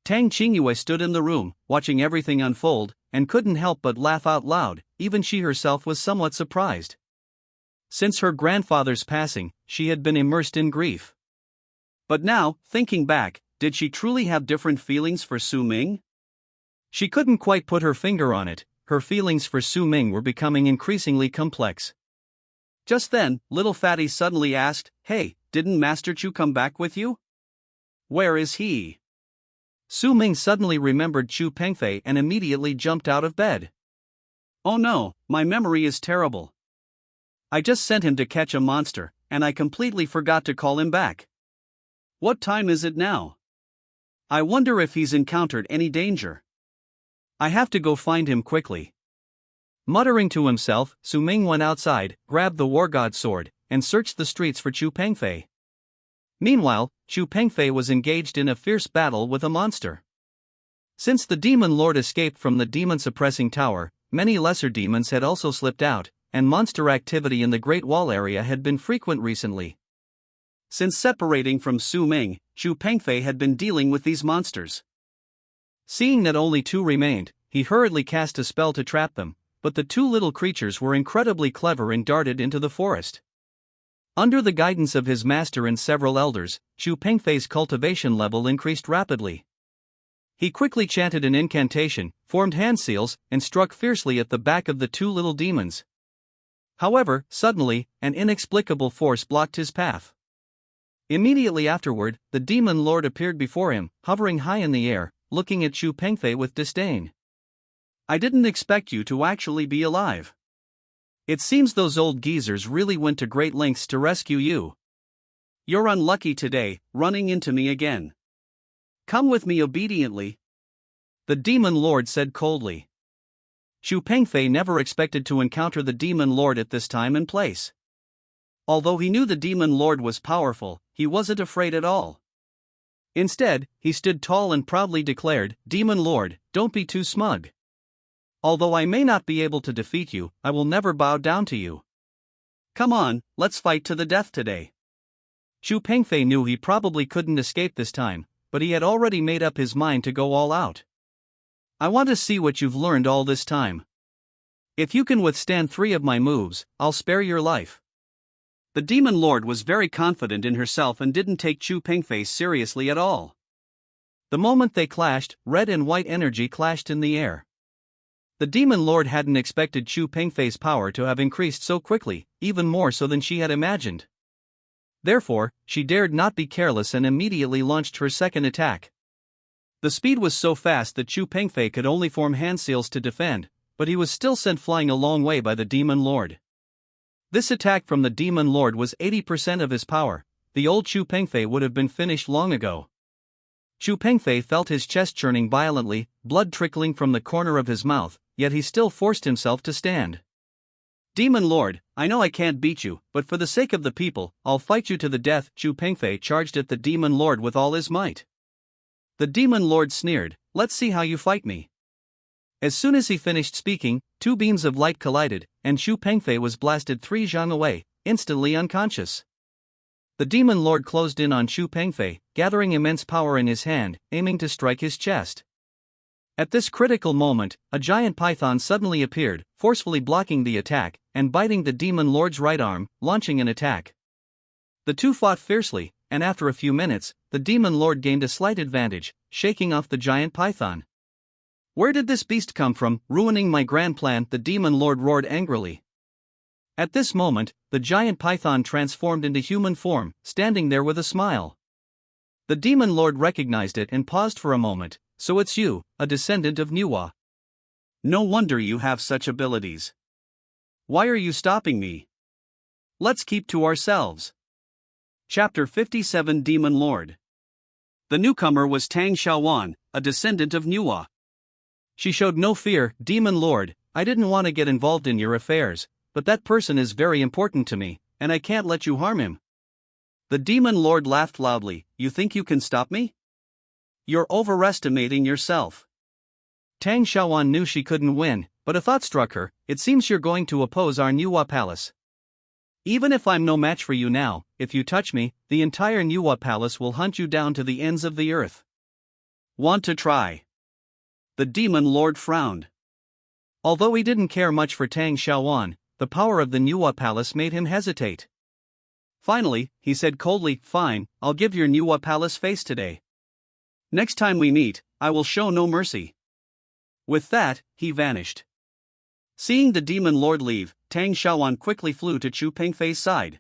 Tang Qingyue stood in the room, watching everything unfold, and couldn't help but laugh out loud. Even she herself was somewhat surprised. Since her grandfather's passing, she had been immersed in grief. But now, thinking back, did she truly have different feelings for Su Ming? She couldn't quite put her finger on it. Her feelings for Su Ming were becoming increasingly complex. Just then, little Fatty suddenly asked, "Hey, didn't Master Chu come back with you? Where is he?" Su Ming suddenly remembered Chu Pengfei and immediately jumped out of bed. "Oh no, my memory is terrible. I just sent him to catch a monster, and I completely forgot to call him back. What time is it now? I wonder if he's encountered any danger. I have to go find him quickly." Muttering to himself, Su Ming went outside, grabbed the war god sword, and searched the streets for Chu Pengfei. Meanwhile, Chu Pengfei was engaged in a fierce battle with a monster. Since the demon lord escaped from the demon-suppressing tower, many lesser demons had also slipped out, and monster activity in the Great Wall area had been frequent recently. Since separating from Su Ming, Chu Pengfei had been dealing with these monsters. Seeing that only two remained, he hurriedly cast a spell to trap them, but the two little creatures were incredibly clever and darted into the forest. Under the guidance of his master and several elders, Chu Pengfei's cultivation level increased rapidly. He quickly chanted an incantation, formed hand seals, and struck fiercely at the back of the two little demons. However, suddenly, an inexplicable force blocked his path. Immediately afterward, the demon lord appeared before him, hovering high in the air, looking at Chu Pengfei with disdain. "I didn't expect you to actually be alive. It seems those old geezers really went to great lengths to rescue you. You're unlucky today, running into me again. Come with me obediently," the demon lord said coldly. Chu Pengfei never expected to encounter the demon lord at this time and place. Although he knew the demon lord was powerful, he wasn't afraid at all. Instead, he stood tall and proudly declared, "Demon lord, don't be too smug. Although I may not be able to defeat you, I will never bow down to you. Come on, let's fight to the death today." Chu Pengfei knew he probably couldn't escape this time, but he had already made up his mind to go all out. "I want to see what you've learned all this time. If you can withstand 3 of my moves, I'll spare your life." The demon lord was very confident in herself and didn't take Chu Pengfei seriously at all. The moment they clashed, red and white energy clashed in the air. The demon lord hadn't expected Chu Pengfei's power to have increased so quickly, even more so than she had imagined. Therefore, she dared not be careless and immediately launched her second attack. The speed was so fast that Chu Pengfei could only form hand seals to defend, but he was still sent flying a long way by the demon lord. This attack from the demon lord was 80% of his power. The old Chu Pengfei would have been finished long ago. Chu Pengfei felt his chest churning violently, blood trickling from the corner of his mouth, yet he still forced himself to stand. Demon Lord, I know I can't beat you, but for the sake of the people, I'll fight you to the death. Chu Pengfei charged at the Demon Lord with all his might. The Demon Lord sneered, let's see how you fight me. As soon as he finished speaking, two beams of light collided, and Chu Pengfei was blasted 3 zhang away, instantly unconscious. The Demon Lord closed in on Chu Pengfei, gathering immense power in his hand, aiming to strike his chest. At this critical moment, a giant python suddenly appeared, forcefully blocking the attack, and biting the Demon Lord's right arm, launching an attack. The two fought fiercely, and after a few minutes, the Demon Lord gained a slight advantage, shaking off the giant python. Where did this beast come from, ruining my grand plan? The Demon Lord roared angrily. At this moment, the giant python transformed into human form, standing there with a smile. The Demon Lord recognized it and paused for a moment. So it's you, a descendant of manhwa. No wonder you have such abilities. Why are you stopping me? Let's keep to ourselves. Chapter 57 Demon Lord. The newcomer was Tang Xiaowan, a descendant of manhwa. She showed no fear. Demon Lord, I didn't want to get involved in your affairs, but that person is very important to me, and I can't let you harm him. The Demon Lord laughed loudly. You think you can stop me? You're overestimating yourself. Tang Xiaowan knew she couldn't win, but a thought struck her. It seems you're going to oppose our manhwa palace. Even if I'm no match for you now, if you touch me, the entire manhwa palace will hunt you down to the ends of the earth. Want to try? The Demon Lord frowned. Although he didn't care much for Tang Xiaowan, the power of the manhwa palace made him hesitate. Finally, he said coldly, fine, I'll give your manhwa palace face today. Next time we meet, I will show no mercy. With that, he vanished. Seeing the Demon Lord leave, Tang Xiaowan quickly flew to Chu Pengfei's side.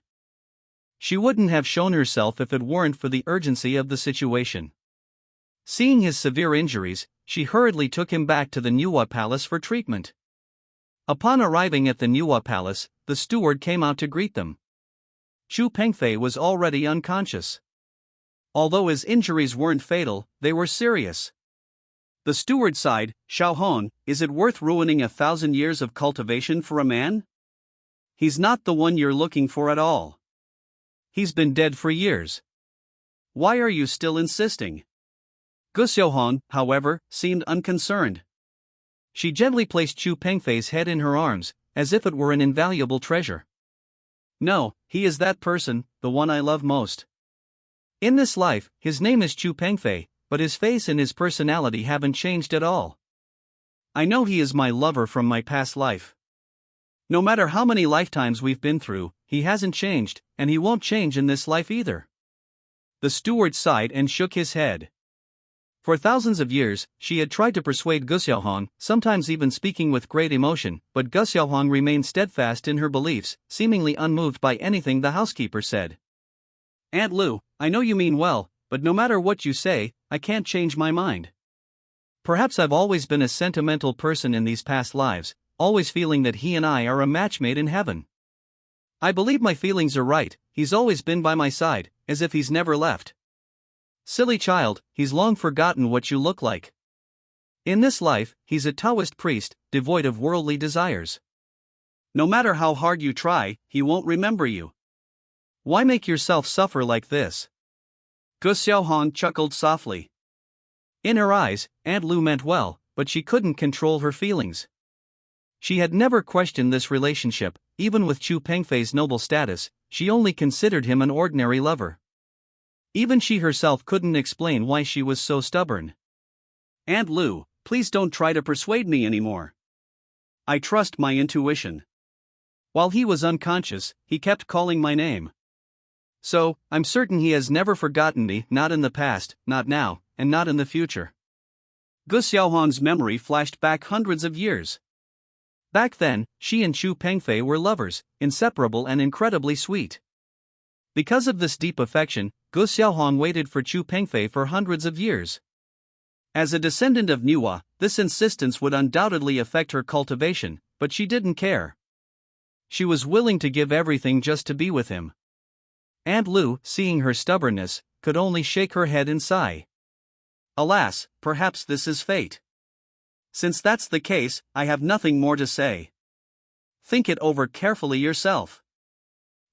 She wouldn't have shown herself if it weren't for the urgency of the situation. Seeing his severe injuries, she hurriedly took him back to the manhwa palace for treatment. Upon arriving at the manhwa palace, the steward came out to greet them. Chu Pengfei was already unconscious. Although his injuries weren't fatal, they were serious. The steward sighed, Xiaohong, is it worth ruining 1,000 years of cultivation for a man? He's not the one you're looking for at all. He's been dead for years. Why are you still insisting? Gu Xiaohong, however, seemed unconcerned. She gently placed Chu Pengfei's head in her arms, as if it were an invaluable treasure. No, he is that person, the one I love most. In this life, his name is Chu Pengfei, but his face and his personality haven't changed at all. I know he is my lover from my past life. No matter how many lifetimes we've been through, he hasn't changed, and he won't change in this life either. The steward sighed and shook his head. For thousands of years, she had tried to persuade Gu Xiaohong, sometimes even speaking with great emotion, but Gu Xiaohong remained steadfast in her beliefs, seemingly unmoved by anything the housekeeper said. Aunt Lu, I know you mean well, but no matter what you say, I can't change my mind. Perhaps I've always been a sentimental person in these past lives, always feeling that he and I are a match made in heaven. I believe my feelings are right, he's always been by my side, as if he's never left. Silly child, he's long forgotten what you look like. In this life, he's a Taoist priest, devoid of worldly desires. No matter how hard you try, he won't remember you. Why make yourself suffer like this? Gu Xiaohong chuckled softly. In her eyes, Aunt Lu meant well, but she couldn't control her feelings. She had never questioned this relationship, even with Chu Pengfei's noble status, she only considered him an ordinary lover. Even she herself couldn't explain why she was so stubborn. Aunt Lu, please don't try to persuade me anymore. I trust my intuition. While he was unconscious, he kept calling my name. So, I'm certain he has never forgotten me, not in the past, not now, and not in the future. Gu Xiaohong's memory flashed back hundreds of years. Back then, she and Chu Pengfei were lovers, inseparable and incredibly sweet. Because of this deep affection, Gu Xiaohong waited for Chu Pengfei for hundreds of years. As a descendant of manhwa, this insistence would undoubtedly affect her cultivation, but she didn't care. She was willing to give everything just to be with him. Aunt Lu, seeing her stubbornness, could only shake her head and sigh. Alas, perhaps this is fate. Since that's the case, I have nothing more to say. Think it over carefully yourself.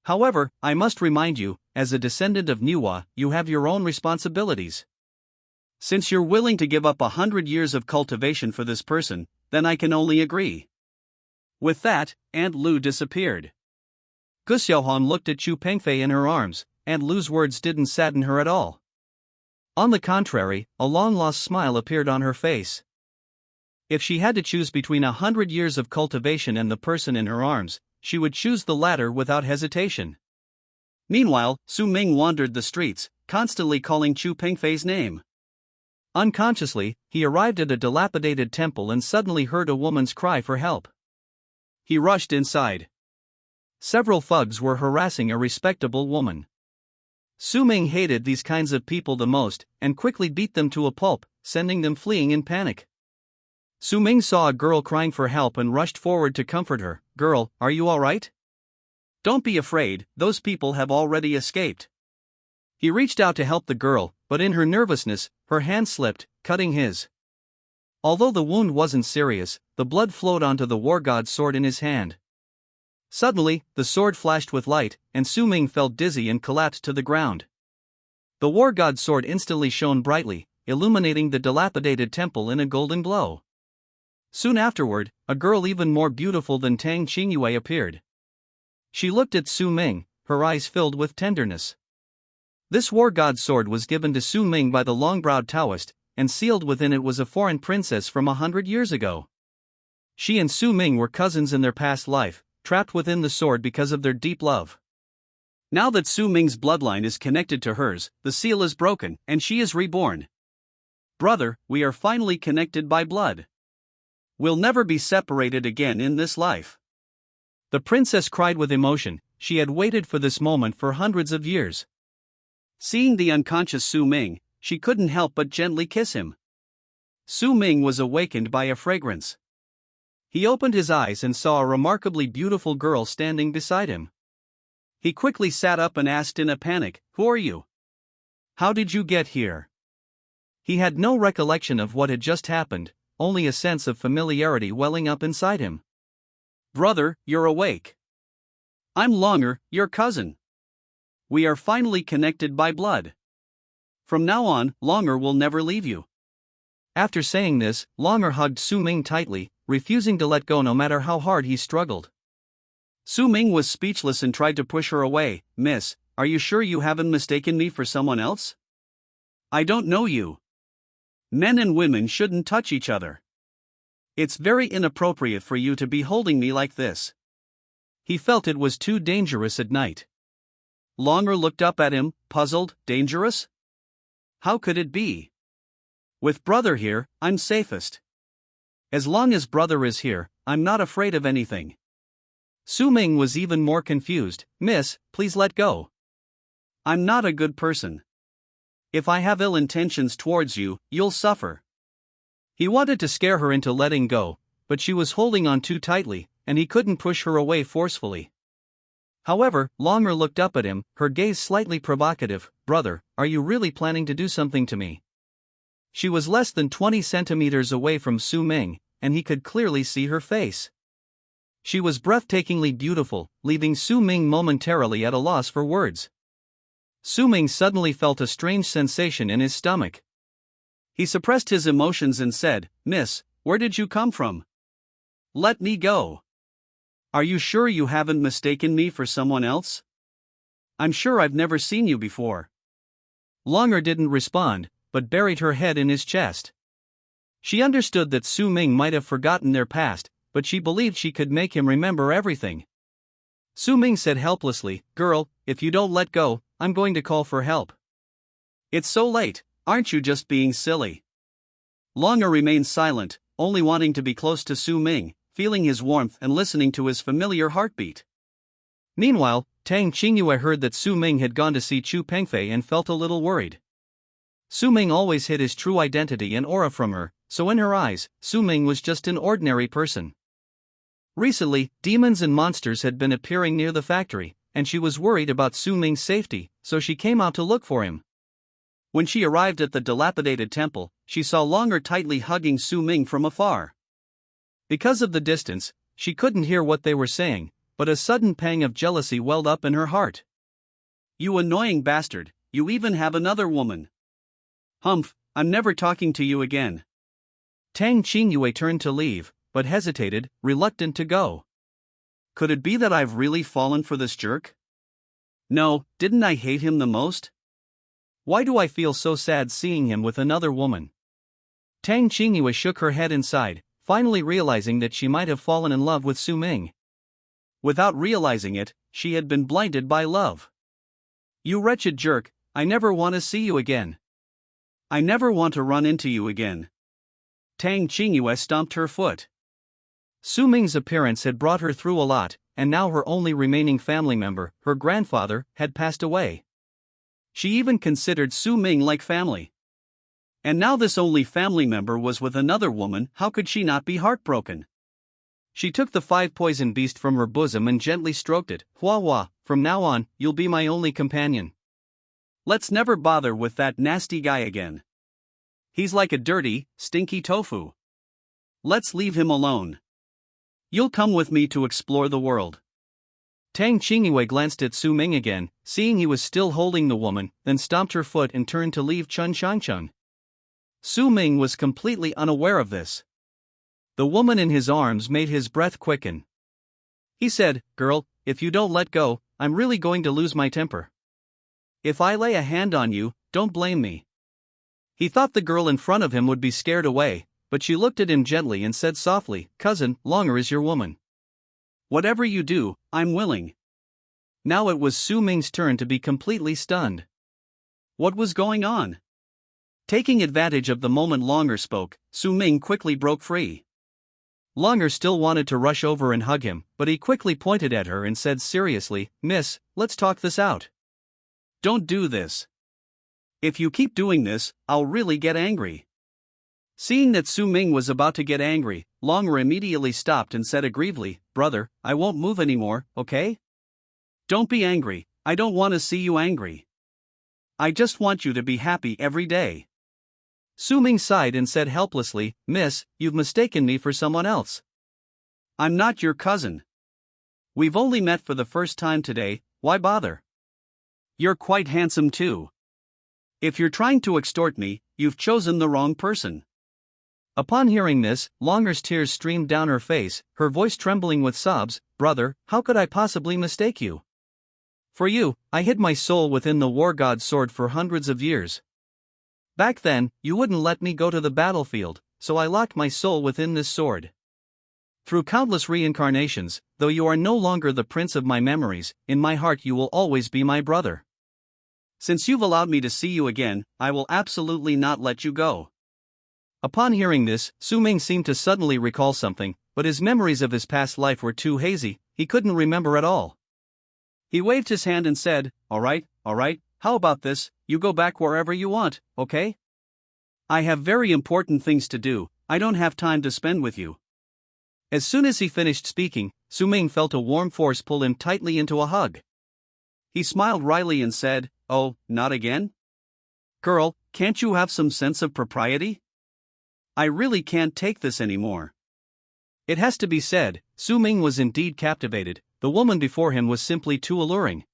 However, I must remind you, as a descendant of manhwa, you have your own responsibilities. Since you're willing to give up 100 years of cultivation for this person, then I can only agree." With that, Aunt Lu disappeared. Gu Xiaohan looked at Chu Pengfei in her arms. Aunt Lu's words didn't sadden her at all. On the contrary, a long-lost smile appeared on her face. If she had to choose between 100 years of cultivation and the person in her arms, she would choose the latter without hesitation. Meanwhile, Su Ming wandered the streets, constantly calling Chu Pengfei's name. Unconsciously, he arrived at a dilapidated temple and suddenly heard a woman's cry for help. He rushed inside. Several thugs were harassing a respectable woman. Su Ming hated these kinds of people the most, and quickly beat them to a pulp, sending them fleeing in panic. Su Ming saw a girl crying for help and rushed forward to comfort her. "Girl, are you alright? Don't be afraid, those people have already escaped." He reached out to help the girl, but in her nervousness, her hand slipped, cutting his. Although the wound wasn't serious, the blood flowed onto the war god's sword in his hand. Suddenly, the sword flashed with light, and Su Ming felt dizzy and collapsed to the ground. The war god's sword instantly shone brightly, illuminating the dilapidated temple in a golden glow. Soon afterward, a girl even more beautiful than Tang Qingyue appeared. She looked at Su Ming, her eyes filled with tenderness. This war god's sword was given to Su Ming by the long-browed Taoist, and sealed within it was a foreign princess from 100 years ago. She and Su Ming were cousins in their past life, trapped within the sword because of their deep love. Now that Su Ming's bloodline is connected to hers, the seal is broken, and she is reborn. "Brother, we are finally connected by blood. We'll never be separated again in this life." The princess cried with emotion. She had waited for this moment for hundreds of years. Seeing the unconscious Su Ming, she couldn't help but gently kiss him. Su Ming was awakened by a fragrance. He opened his eyes and saw a remarkably beautiful girl standing beside him. He quickly sat up and asked in a panic, "Who are you? How did you get here?" He had no recollection of what had just happened, only a sense of familiarity welling up inside him. "Brother, you're awake. I'm Longer, your cousin. We are finally connected by blood. From now on, Longer will never leave you." After saying this, Longer hugged Su Ming tightly, refusing to let go no matter how hard he struggled. Su Ming was speechless and tried to push her away. "Miss, are you sure you haven't mistaken me for someone else? I don't know you. Men and women shouldn't touch each other. It's very inappropriate for you to be holding me like this." He felt it was too dangerous at night. Longer looked up at him, puzzled. "Dangerous? How could it be? With brother here, I'm safest. As long as brother is here, I'm not afraid of anything." Su Ming was even more confused. "Miss, please let go. I'm not a good person. If I have ill intentions towards you, you'll suffer." He wanted to scare her into letting go, but she was holding on too tightly, and he couldn't push her away forcefully. However, Longer looked up at him, her gaze slightly provocative. "Brother, are you really planning to do something to me?" She was less than 20 centimeters away from Su Ming, and he could clearly see her face. She was breathtakingly beautiful, leaving Su Ming momentarily at a loss for words. Su Ming suddenly felt a strange sensation in his stomach. He suppressed his emotions and said, "Miss, where did you come from? Let me go. Are you sure you haven't mistaken me for someone else? I'm sure I've never seen you before." Longer didn't respond, but buried her head in his chest. She understood that Su Ming might have forgotten their past, but she believed she could make him remember everything. Su Ming said helplessly, "Girl, if you don't let go, I'm going to call for help." "It's so late, aren't you just being silly?" Longer remained silent, only wanting to be close to Su Ming, feeling his warmth and listening to his familiar heartbeat. Meanwhile, Tang Qingyue heard that Su Ming had gone to see Chu Pengfei and felt a little worried. Su Ming always hid his true identity and aura from her, so in her eyes, Su Ming was just an ordinary person. Recently, demons and monsters had been appearing near the factory, and she was worried about Su Ming's safety, so she came out to look for him. When she arrived at the dilapidated temple, she saw Longer tightly hugging Su Ming from afar. Because of the distance, she couldn't hear what they were saying, but a sudden pang of jealousy welled up in her heart. You annoying bastard, you even have another woman. Humph, I'm never talking to you again. Tang Qingyue turned to leave, but hesitated, reluctant to go. Could it be that I've really fallen for this jerk? No, didn't I hate him the most? Why do I feel so sad seeing him with another woman? Tang Qingyue shook her head inside, finally realizing that she might have fallen in love with Su Ming. Without realizing it, she had been blinded by love. You wretched jerk, I never want to see you again. I never want to run into you again. Tang Qingyue stomped her foot. Su Ming's appearance had brought her through a lot, and now her only remaining family member, her grandfather, had passed away. She even considered Su Ming like family. And now this only family member was with another woman. How could she not be heartbroken? She took the 5-poison beast from her bosom and gently stroked it. Hua hua, from now on, you'll be my only companion. Let's never bother with that nasty guy again. He's like a dirty, stinky tofu. Let's leave him alone. You'll come with me to explore the world. Tang Qingyue glanced at Su Ming again, seeing he was still holding the woman, then stomped her foot and turned to leave Chun Shangcheng. Su Ming was completely unaware of this. The woman in his arms made his breath quicken. He said, "Girl, if you don't let go, I'm really going to lose my temper. If I lay a hand on you, don't blame me." He thought the girl in front of him would be scared away, but she looked at him gently and said softly, "Cousin, Longer is your woman. Whatever you do, I'm willing." Now it was Su Ming's turn to be completely stunned. What was going on? Taking advantage of the moment Longer spoke, Su Ming quickly broke free. Longer still wanted to rush over and hug him, but he quickly pointed at her and said seriously, "Miss, let's talk this out. Don't do this. If you keep doing this, I'll really get angry." Seeing that Su Ming was about to get angry, Longer immediately stopped and said aggrievedly, "Brother, I won't move anymore, okay? Don't be angry, I don't want to see you angry. I just want you to be happy every day." Su Ming sighed and said helplessly, "Miss, you've mistaken me for someone else. I'm not your cousin. We've only met for the first time today, why bother? You're quite handsome too. If you're trying to extort me, you've chosen the wrong person." Upon hearing this, Longer's tears streamed down her face, her voice trembling with sobs. "Brother, how could I possibly mistake you? For you, I hid my soul within the war god's sword for hundreds of years. Back then, you wouldn't let me go to the battlefield, so I locked my soul within this sword. Through countless reincarnations, though you are no longer the prince of my memories, in my heart you will always be my brother. Since you've allowed me to see you again, I will absolutely not let you go." Upon hearing this, Su Ming seemed to suddenly recall something, but his memories of his past life were too hazy, he couldn't remember at all. He waved his hand and said, all right, how about this, you go back wherever you want, okay? I have very important things to do, I don't have time to spend with you." As soon as he finished speaking, Su Ming felt a warm force pull him tightly into a hug. He smiled wryly and said, "Oh, not again? Girl, can't you have some sense of propriety? I really can't take this anymore." It has to be said, Su Ming was indeed captivated, the woman before him was simply too alluring.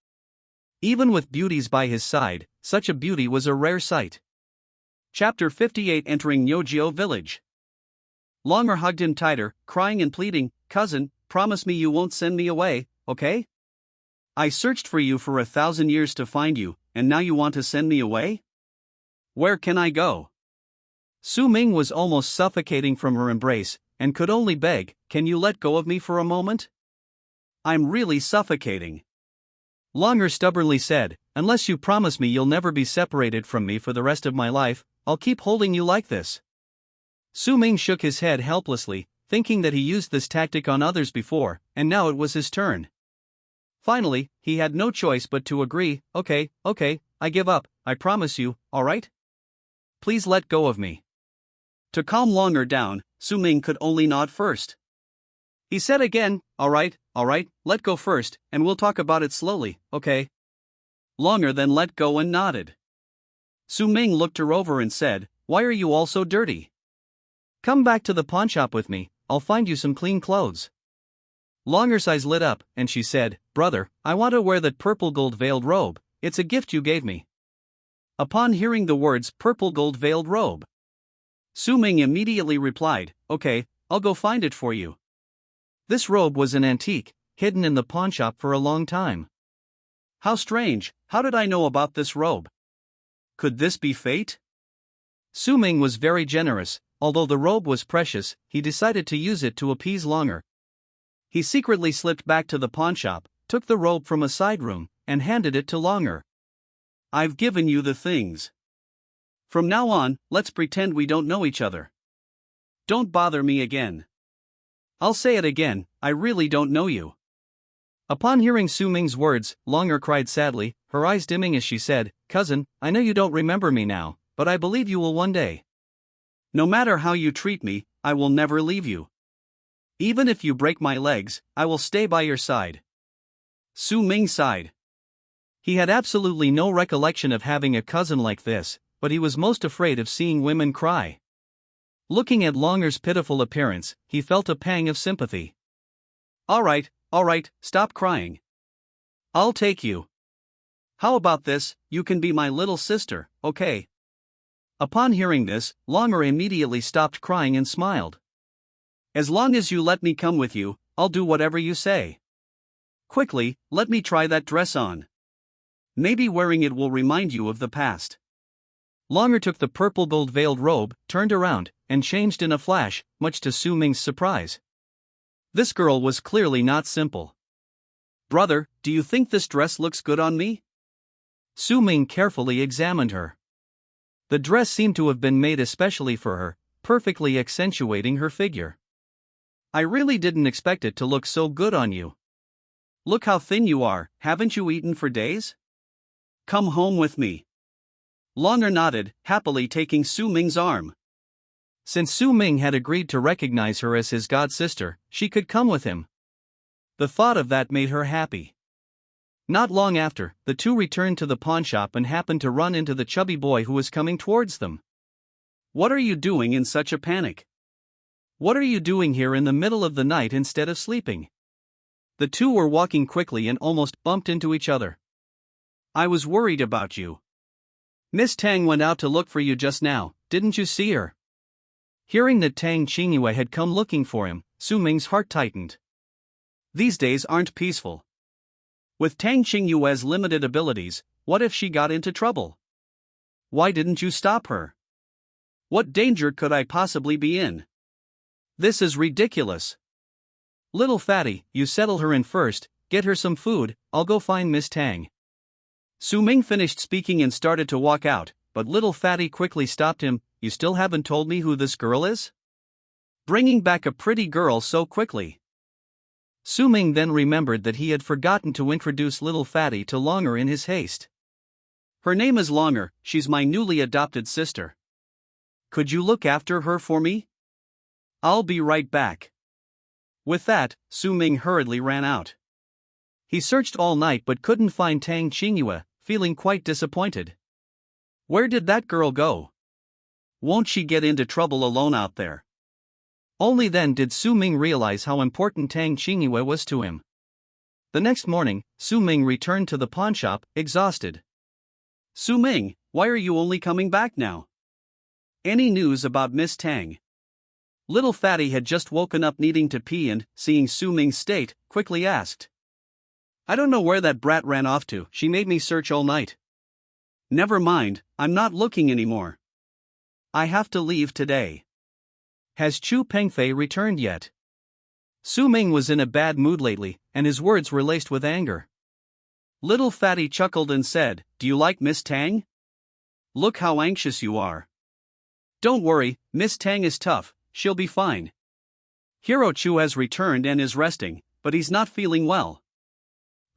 Even with beauties by his side, such a beauty was a rare sight. Chapter 58 Entering Nyojio Village. Longer hugged him tighter, crying and pleading, "Cousin, promise me you won't send me away, okay? I searched for you for 1,000 years to find you, and now you want to send me away? Where can I go?" Su Ming was almost suffocating from her embrace, and could only beg, "Can you let go of me for a moment? I'm really suffocating." Longer stubbornly said, "Unless you promise me you'll never be separated from me for the rest of my life, I'll keep holding you like this." Su Ming shook his head helplessly, thinking that he used this tactic on others before, and now it was his turn. Finally, he had no choice but to agree, okay, I give up, I promise you, alright? Please let go of me." To calm Longer down, Su Ming could only nod first. He said again, alright, let go first, and we'll talk about it slowly, okay? Longer then let go and nodded. Su Ming looked her over and said, "Why are you all so dirty? Come back to the pawnshop with me, I'll find you some clean clothes." Longer's eyes lit up, and she said, "Brother, I want to wear that purple gold veiled robe, it's a gift you gave me." Upon hearing the words purple gold veiled robe, Su Ming immediately replied, "Okay, I'll go find it for you." This robe was an antique, hidden in the pawnshop for a long time. How strange, how did I know about this robe? Could this be fate? Su Ming was very generous. Although the robe was precious, he decided to use it to appease Longer. He secretly slipped back to the pawnshop, took the robe from a side room, and handed it to Longer. "I've given you the things. From now on, let's pretend we don't know each other. Don't bother me again. I'll say it again, I really don't know you." Upon hearing Su Ming's words, Longer cried sadly, her eyes dimming as she said, "Cousin, I know you don't remember me now, but I believe you will one day. No matter how you treat me, I will never leave you. Even if you break my legs, I will stay by your side." Su Ming sighed. He had absolutely no recollection of having a cousin like this, but he was most afraid of seeing women cry. Looking at Longer's pitiful appearance, he felt a pang of sympathy. All right, stop crying. I'll take you. How about this, you can be my little sister, okay?" Upon hearing this, Longer immediately stopped crying and smiled. "As long as you let me come with you, I'll do whatever you say. Quickly, let me try that dress on. Maybe wearing it will remind you of the past." Longer took the purple gold veiled robe, turned around, and changed in a flash, much to Su Ming's surprise. This girl was clearly not simple. "Brother, do you think this dress looks good on me?" Su Ming carefully examined her. The dress seemed to have been made especially for her, perfectly accentuating her figure. "I really didn't expect it to look so good on you. Look how thin you are, haven't you eaten for days? Come home with me." Longer nodded, happily taking Su Ming's arm. Since Su Ming had agreed to recognize her as his god-sister, she could come with him. The thought of that made her happy. Not long after, the two returned to the pawnshop and happened to run into the chubby boy who was coming towards them. "What are you doing in such a panic? What are you doing here in the middle of the night instead of sleeping?" The two were walking quickly and almost bumped into each other. "I was worried about you. Miss Tang went out to look for you just now, didn't you see her?" Hearing that Tang Qingyue had come looking for him, Su Ming's heart tightened. These days aren't peaceful. With Tang Qingyue's limited abilities, what if she got into trouble? Why didn't you stop her? What danger could I possibly be in? This is ridiculous. Little fatty, you settle her in first, get her some food, I'll go find Miss Tang. Su Ming finished speaking and started to walk out, but little fatty quickly stopped him. "You still haven't told me who this girl is? Bringing back a pretty girl so quickly." Su Ming then remembered that he had forgotten to introduce little fatty to Longer in his haste. "Her name is Longer, she's my newly adopted sister. Could you look after her for me? I'll be right back." With that, Su Ming hurriedly ran out. He searched all night but couldn't find Tang Qingyue, feeling quite disappointed. Where did that girl go? Won't she get into trouble alone out there? Only then did Su Ming realize how important Tang Qingyue was to him. The next morning, Su Ming returned to the pawnshop, exhausted. "Su Ming, why are you only coming back now? Any news about Miss Tang?" Little fatty had just woken up needing to pee and, seeing Su Ming's state, quickly asked. "I don't know where that brat ran off to, she made me search all night." "Never mind, I'm not looking anymore. I have to leave today. Has Chu Pengfei returned yet?" Su Ming was in a bad mood lately, and his words were laced with anger. Little fatty chuckled and said, "Do you like Miss Tang? Look how anxious you are. Don't worry, Miss Tang is tough, she'll be fine. Hero Chu has returned and is resting, but he's not feeling well."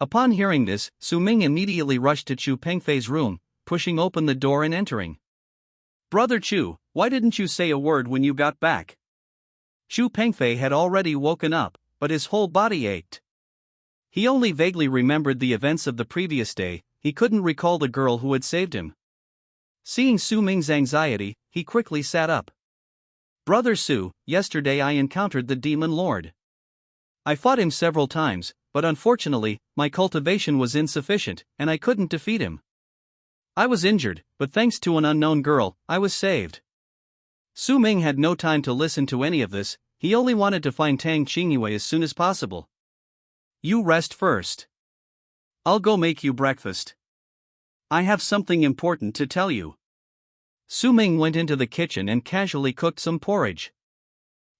Upon hearing this, Su Ming immediately rushed to Chu Pengfei's room, pushing open the door and entering. "Brother Chu, why didn't you say a word when you got back?" Chu Pengfei had already woken up, but his whole body ached. He only vaguely remembered the events of the previous day, he couldn't recall the girl who had saved him. Seeing Su Ming's anxiety, he quickly sat up. "Brother Su, yesterday I encountered the demon lord. I fought him several times, but unfortunately, my cultivation was insufficient, and I couldn't defeat him. I was injured, but thanks to an unknown girl, I was saved. Su Ming had no time to listen to any of this, he only wanted to find Tang Qingyue as soon as possible. You rest first. I'll go make you breakfast. I have something important to tell you. Su Ming went into the kitchen and casually cooked some porridge.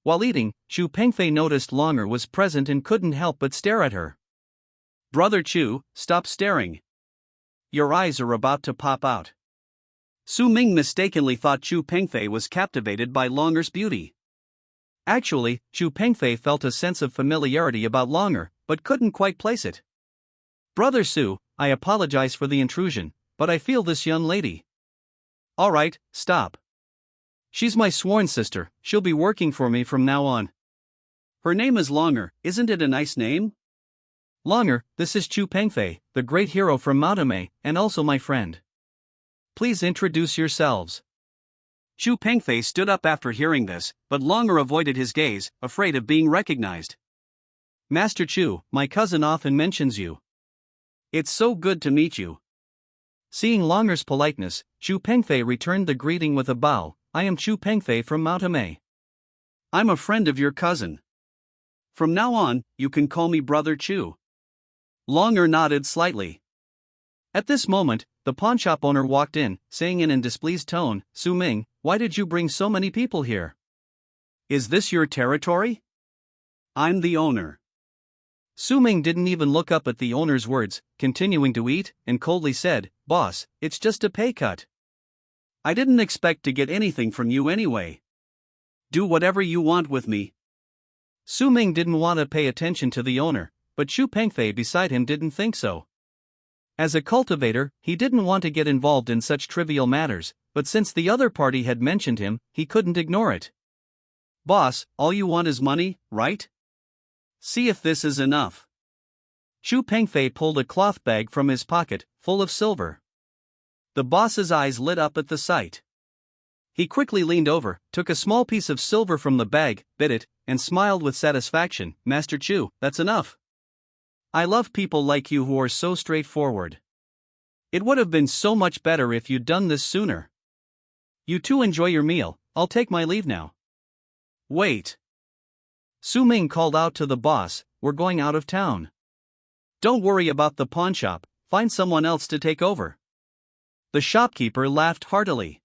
While eating, Chu Pengfei noticed Longer was present and couldn't help but stare at her. Brother Chu, stop staring. Your eyes are about to pop out. Su Ming mistakenly thought Chu Pengfei was captivated by Longer's beauty. Actually, Chu Pengfei felt a sense of familiarity about Longer, but couldn't quite place it. Brother Su, I apologize for the intrusion, but I feel this young lady. Alright, stop. She's my sworn sister, she'll be working for me from now on. Her name is Longer, isn't it a nice name? Longer, this is Chu Pengfei, the great hero from Maotame, and also my friend. Please introduce yourselves. Chu Pengfei stood up after hearing this, but Longer avoided his gaze, afraid of being recognized. Master Chu, my cousin often mentions you. It's so good to meet you. Seeing Longer's politeness, Chu Pengfei returned the greeting with a bow. I am Chu Pengfei from Maotame. I'm a friend of your cousin. From now on, you can call me Brother Chu. Longer nodded slightly. At this moment, the pawnshop owner walked in, saying in a displeased tone, Su Ming, why did you bring so many people here? Is this your territory? I'm the owner. Su Ming didn't even look up at the owner's words, continuing to eat, and coldly said, Boss, it's just a pay cut. I didn't expect to get anything from you anyway. Do whatever you want with me. Su Ming didn't want to pay attention to the owner, but Chu Pengfei beside him didn't think so. As a cultivator, he didn't want to get involved in such trivial matters, but since the other party had mentioned him, he couldn't ignore it. Boss, all you want is money, right? See if this is enough. Chu Pengfei pulled a cloth bag from his pocket, full of silver. The boss's eyes lit up at the sight. He quickly leaned over, took a small piece of silver from the bag, bit it, and smiled with satisfaction. Master Chu, that's enough. I love people like you who are so straightforward. It would have been so much better if you'd done this sooner. You two enjoy your meal, I'll take my leave now. Wait. Su Ming called out to the boss, we're going out of town. Don't worry about the pawnshop, find someone else to take over. The shopkeeper laughed heartily.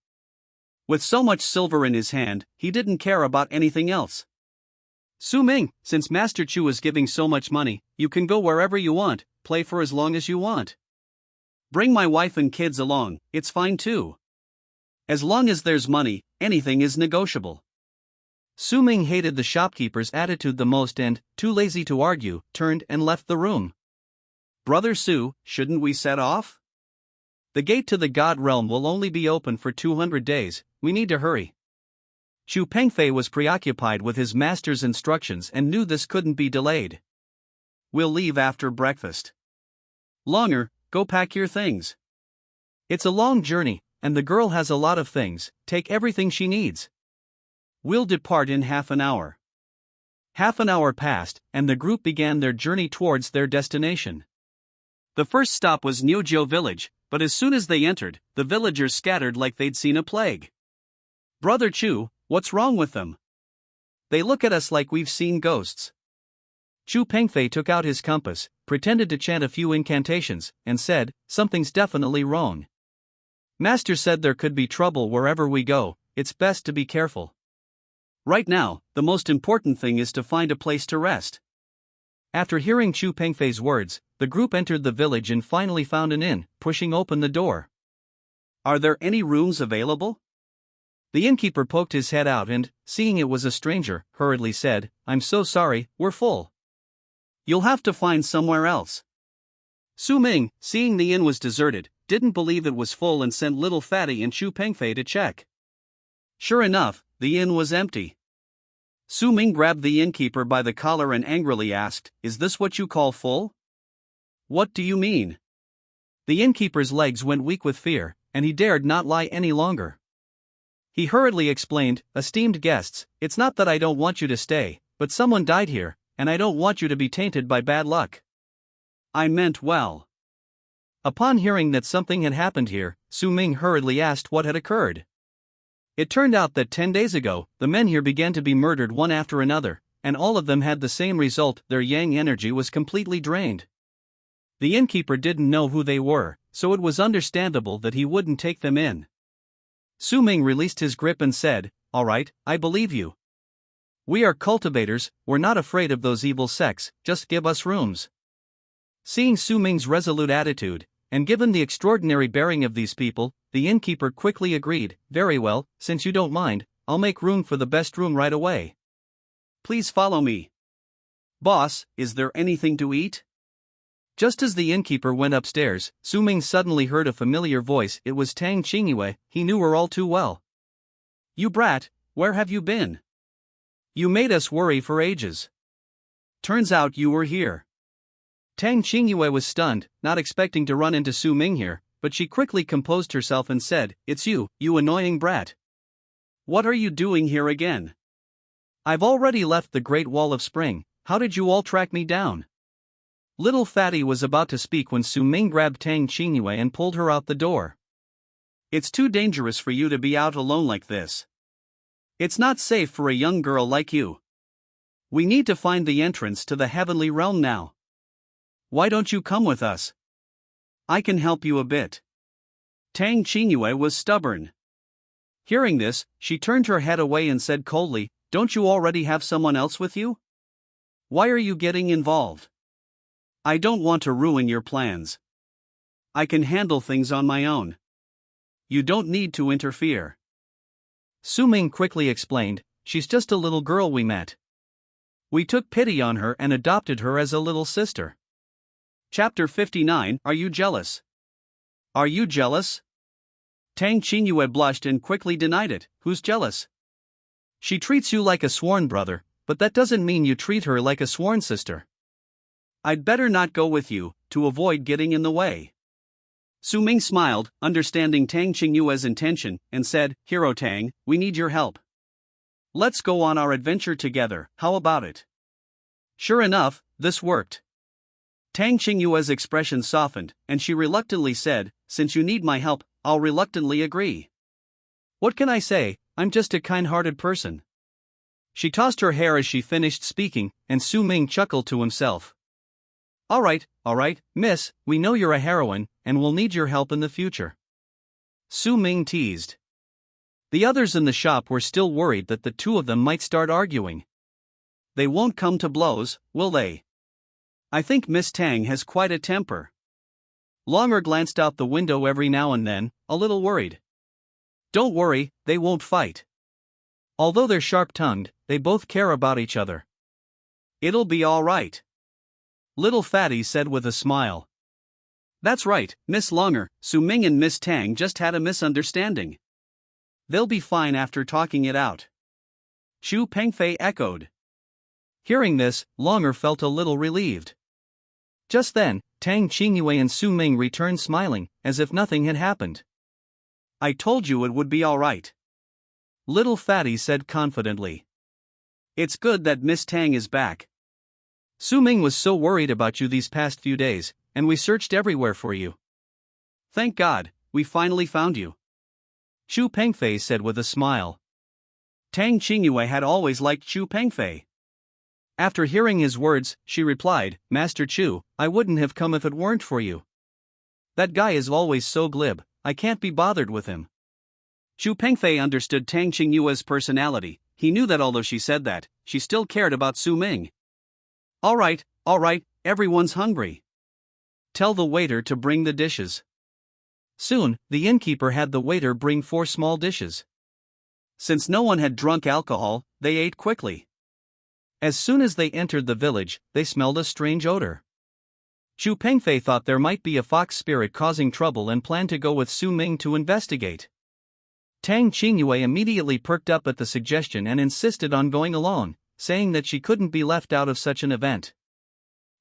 With so much silver in his hand, he didn't care about anything else. Su Ming, since Master Chu is giving so much money, you can go wherever you want, play for as long as you want. Bring my wife and kids along, it's fine too. As long as there's money, anything is negotiable. Su Ming hated the shopkeeper's attitude the most and, too lazy to argue, turned and left the room. Brother Su, shouldn't we set off? The gate to the God realm will only be open for 200 days, we need to hurry. Chu Pengfei was preoccupied with his master's instructions and knew this couldn't be delayed. We'll leave after breakfast. Longer, go pack your things. It's a long journey, and the girl has a lot of things, take everything she needs. We'll depart in half an hour. Half an hour passed, and the group began their journey towards their destination. The first stop was Nyojo village, but as soon as they entered, the villagers scattered like they'd seen a plague. Brother Chu, what's wrong with them? They look at us like we've seen ghosts. Chu Pengfei took out his compass, pretended to chant a few incantations, and said, something's definitely wrong. Master said there could be trouble wherever we go, it's best to be careful. Right now, the most important thing is to find a place to rest. After hearing Chu Pengfei's words, the group entered the village and finally found an inn, pushing open the door. Are there any rooms available? The innkeeper poked his head out and, seeing it was a stranger, hurriedly said, I'm so sorry, we're full. You'll have to find somewhere else. Su Ming, seeing the inn was deserted, didn't believe it was full and sent little Fatty and Chu Pengfei to check. Sure enough, the inn was empty. Su Ming grabbed the innkeeper by the collar and angrily asked, Is this what you call full? What do you mean? The innkeeper's legs went weak with fear, and he dared not lie any longer. He hurriedly explained, Esteemed guests, it's not that I don't want you to stay, but someone died here, and I don't want you to be tainted by bad luck. I meant well. Upon hearing that something had happened here, Ming hurriedly asked what had occurred. It turned out that 10 days ago, the men here began to be murdered one after another, and all of them had the same result: their yang energy was completely drained. The innkeeper didn't know who they were, so it was understandable that he wouldn't take them in. Ming released his grip and said, "All right, I believe you. We are cultivators, we're not afraid of those evil sects, just give us rooms." Seeing Ming's resolute attitude, and given the extraordinary bearing of these people, the innkeeper quickly agreed, "Very well, since you don't mind, I'll make room for the best room right away. Please follow me. Boss, is there anything to eat?" Just as the innkeeper went upstairs, Ming suddenly heard a familiar voice. It was Tang Qingyue. He knew her all too well. "You brat, where have you been? You made us worry for ages. Turns out you were here." Tang Qingyue was stunned, not expecting to run into Ming here, but she quickly composed herself and said, "It's you, you annoying brat. What are you doing here again? I've already left the Great Wall of Spring, how did you all track me down?" Little Fatty was about to speak when Ming grabbed Tang Qingyue and pulled her out the door. "It's too dangerous for you to be out alone like this. It's not safe for a young girl like you. We need to find the entrance to the heavenly realm now. Why don't you come with us? I can help you a bit." Tang Qingyue was stubborn. Hearing this, she turned her head away and said coldly, "Don't you already have someone else with you? Why are you getting involved? I don't want to ruin your plans. I can handle things on my own. You don't need to interfere." Ming quickly explained, "She's just a little girl we met. We took pity on her and adopted her as a little sister." Chapter 59. Are you jealous? Are you jealous? Tang Qingyue blushed and quickly denied it. Who's jealous? She treats you like a sworn brother, but that doesn't mean you treat her like a sworn sister. I'd better not go with you, to avoid getting in the way. Ming smiled, understanding Tang Qingyue's intention, and said, "Hero Tang, we need your help. Let's go on our adventure together, how about it?" Sure enough, this worked. Tang Qingyue's expression softened, and she reluctantly said, "Since you need my help, I'll reluctantly agree. What can I say, I'm just a kind-hearted person." She tossed her hair as she finished speaking, and Ming chuckled to himself. All right, miss, we know you're a heroine, and we'll need your help in the future." Ming teased. The others in the shop were still worried that the two of them might start arguing. They won't come to blows, will they? I think Miss Tang has quite a temper. Longer glanced out the window every now and then, a little worried. Don't worry, they won't fight. Although they're sharp-tongued, they both care about each other. It'll be all right. Little Fatty said with a smile. That's right, Miss Longer, Ming and Miss Tang just had a misunderstanding. They'll be fine after talking it out. Chu Pengfei echoed. Hearing this, Longer felt a little relieved. Just then, Tang Qingyue and Ming returned smiling, as if nothing had happened. I told you it would be all right. Little Fatty said confidently. It's good that Miss Tang is back. Ming was so worried about you these past few days, and we searched everywhere for you. Thank God, we finally found you. Chu Pengfei said with a smile. Tang Qingyue had always liked Chu Pengfei. After hearing his words, she replied, Master Chu, I wouldn't have come if it weren't for you. That guy is always so glib, I can't be bothered with him. Chu Pengfei understood Tang Qingyue's personality. He knew that although she said that, she still cared about Ming. All right, everyone's hungry. Tell the waiter to bring the dishes. Soon, the innkeeper had the waiter bring 4 small dishes. Since no one had drunk alcohol, they ate quickly. As soon as they entered the village, they smelled a strange odor. Chu Pengfei thought there might be a fox spirit causing trouble and planned to go with Ming to investigate. Tang Qingyue immediately perked up at the suggestion and insisted on going alone, saying that she couldn't be left out of such an event.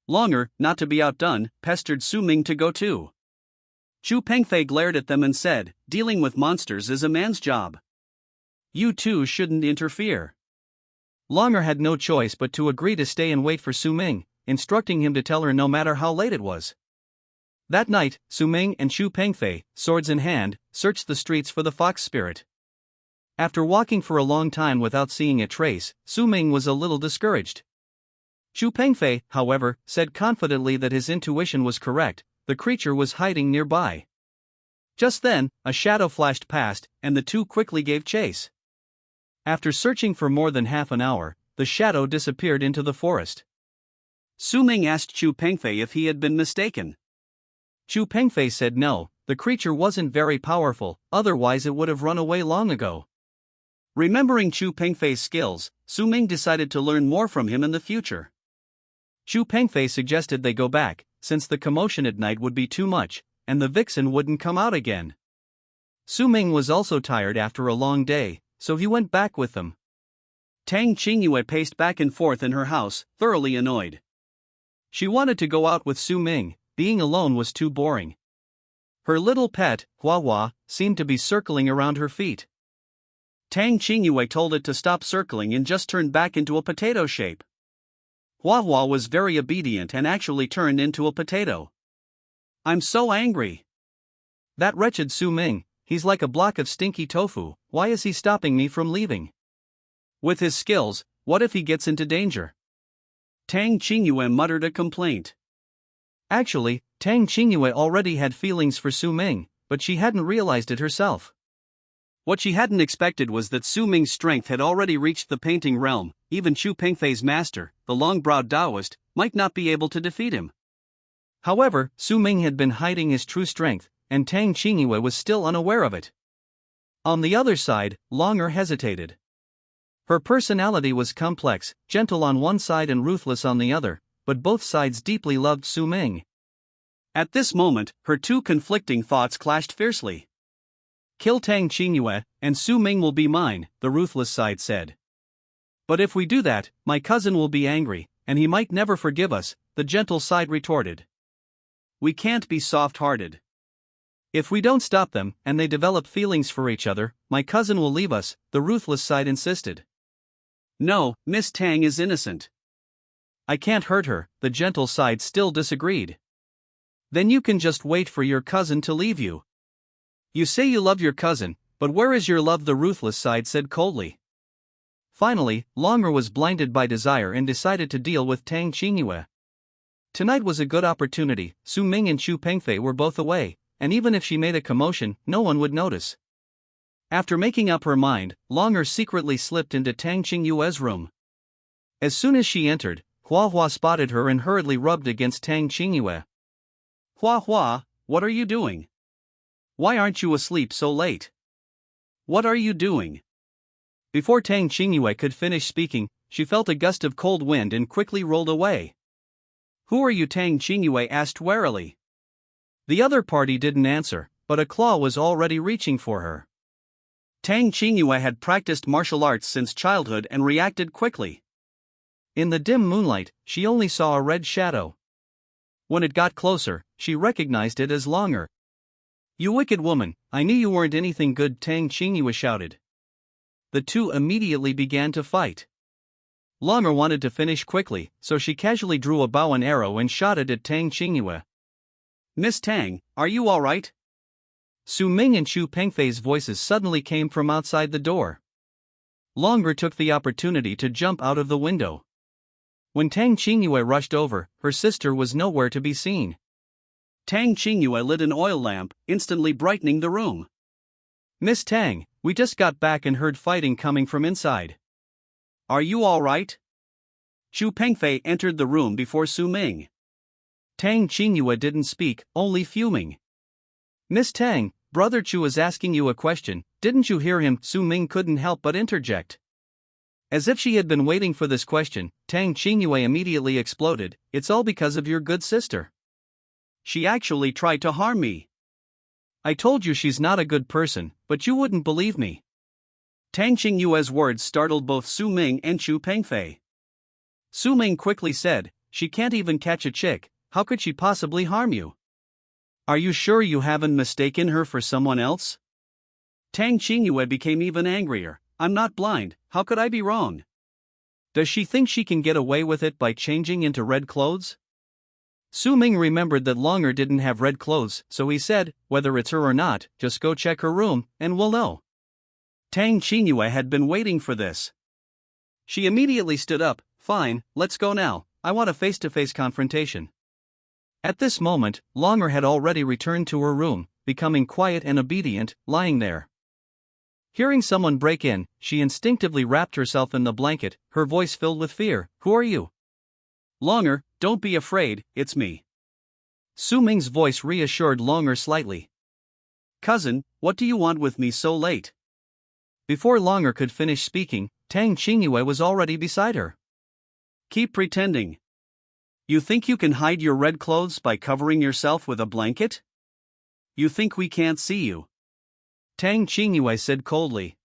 Longer, not to be outdone, pestered Ming to go too. Chu Pengfei glared at them and said, dealing with monsters is a man's job. You two shouldn't interfere. Longer had no choice but to agree to stay and wait for Su Ming, instructing him to tell her no matter how late it was. That night, Su Ming and Chu Pengfei, swords in hand, searched the streets for the fox spirit. After walking for a long time without seeing a trace, Su Ming was a little discouraged. Chu Pengfei, however, said confidently that his intuition was correct, the creature was hiding nearby. Just then, a shadow flashed past, and the two quickly gave chase. After searching for more than half an hour, the shadow disappeared into the forest. Su Ming asked Chu Pengfei if he had been mistaken. Chu Pengfei said no, the creature wasn't very powerful, otherwise it would have run away long ago. Remembering Chu Pengfei's skills, Su Ming decided to learn more from him in the future. Chu Pengfei suggested they go back, since the commotion at night would be too much, and the vixen wouldn't come out again. Su Ming was also tired after a long day, so he went back with them. Tang Qingyue paced back and forth in her house, thoroughly annoyed. She wanted to go out with Su Ming, being alone was too boring. Her little pet, Hua Hua, seemed to be circling around her feet. Tang Qingyue told it to stop circling and just turn back into a potato shape. Hua Hua was very obedient and actually turned into a potato. I'm so angry. That wretched Su Ming, he's like a block of stinky tofu, why is he stopping me from leaving? With his skills, what if he gets into danger? Tang Qingyue muttered a complaint. Actually, Tang Qingyue already had feelings for Su Ming, but she hadn't realized it herself. What she hadn't expected was that Su Ming's strength had already reached the painting realm, even Chu Pengfei's master, the long-browed Taoist, might not be able to defeat him. However, Su Ming had been hiding his true strength, and Tang Qingyue was still unaware of it. On the other side, Longer hesitated. Her personality was complex, gentle on one side and ruthless on the other, but both sides deeply loved Su Ming. At this moment, her two conflicting thoughts clashed fiercely. Kill Tang Qingyue, and Su Ming will be mine, the ruthless side said. But if we do that, my cousin will be angry, and he might never forgive us, the gentle side retorted. We can't be soft-hearted. If we don't stop them, and they develop feelings for each other, my cousin will leave us, the ruthless side insisted. No, Miss Tang is innocent. I can't hurt her, the gentle side still disagreed. Then you can just wait for your cousin to leave you. You say you love your cousin, but where is your love? The ruthless side said coldly. Finally, Longer was blinded by desire and decided to deal with Tang Qingyue. Tonight was a good opportunity, Su Ming and Chu Pengfei were both away, and even if she made a commotion, no one would notice. After making up her mind, Longer secretly slipped into Tang Qingyue's room. As soon as she entered, Hua Hua spotted her and hurriedly rubbed against Tang Qingyue. Hua Hua, what are you doing? Why aren't you asleep so late? What are you doing? Before Tang Qingyue could finish speaking, she felt a gust of cold wind and quickly rolled away. Who are you? Tang Qingyue asked warily. The other party didn't answer, but a claw was already reaching for her. Tang Qingyue had practiced martial arts since childhood and reacted quickly. In the dim moonlight, she only saw a red shadow. When it got closer, she recognized it as Longer. You wicked woman, I knew you weren't anything good, Tang Qingyue shouted. The two immediately began to fight. Longer wanted to finish quickly, so she casually drew a bow and arrow and shot it at Tang Qingyue. Miss Tang, are you alright? Su Ming and Chu Pengfei's voices suddenly came from outside the door. Longer took the opportunity to jump out of the window. When Tang Qingyue rushed over, her sister was nowhere to be seen. Tang Qingyue lit an oil lamp, instantly brightening the room. Miss Tang, we just got back and heard fighting coming from inside. Are you alright? Chu Pengfei entered the room before Su Ming. Tang Qingyue didn't speak, only fuming. Miss Tang, Brother Chu is asking you a question, didn't you hear him? Su Ming couldn't help but interject. As if she had been waiting for this question, Tang Qingyue immediately exploded, it's all because of your good sister. She actually tried to harm me. I told you she's not a good person, but you wouldn't believe me. Tang Qingyue's words startled both Su Ming and Chu Pengfei. Su Ming quickly said, she can't even catch a chick, how could she possibly harm you? Are you sure you haven't mistaken her for someone else? Tang Qingyue became even angrier, I'm not blind, how could I be wrong? Does she think she can get away with it by changing into red clothes? Su Ming remembered that Longer didn't have red clothes, so he said, whether it's her or not, just go check her room, and we'll know. Tang Qingyue had been waiting for this. She immediately stood up. Fine, let's go now, I want a face-to-face confrontation. At this moment, Longer had already returned to her room, becoming quiet and obedient, lying there. Hearing someone break in, she instinctively wrapped herself in the blanket, her voice filled with fear. Who are you? Longer, don't be afraid, it's me. Su Ming's voice reassured Longer slightly. Cousin, what do you want with me so late? Before Longer could finish speaking, Tang Qingyue was already beside her. Keep pretending. You think you can hide your red clothes by covering yourself with a blanket? You think we can't see you? Tang Qingyue said coldly.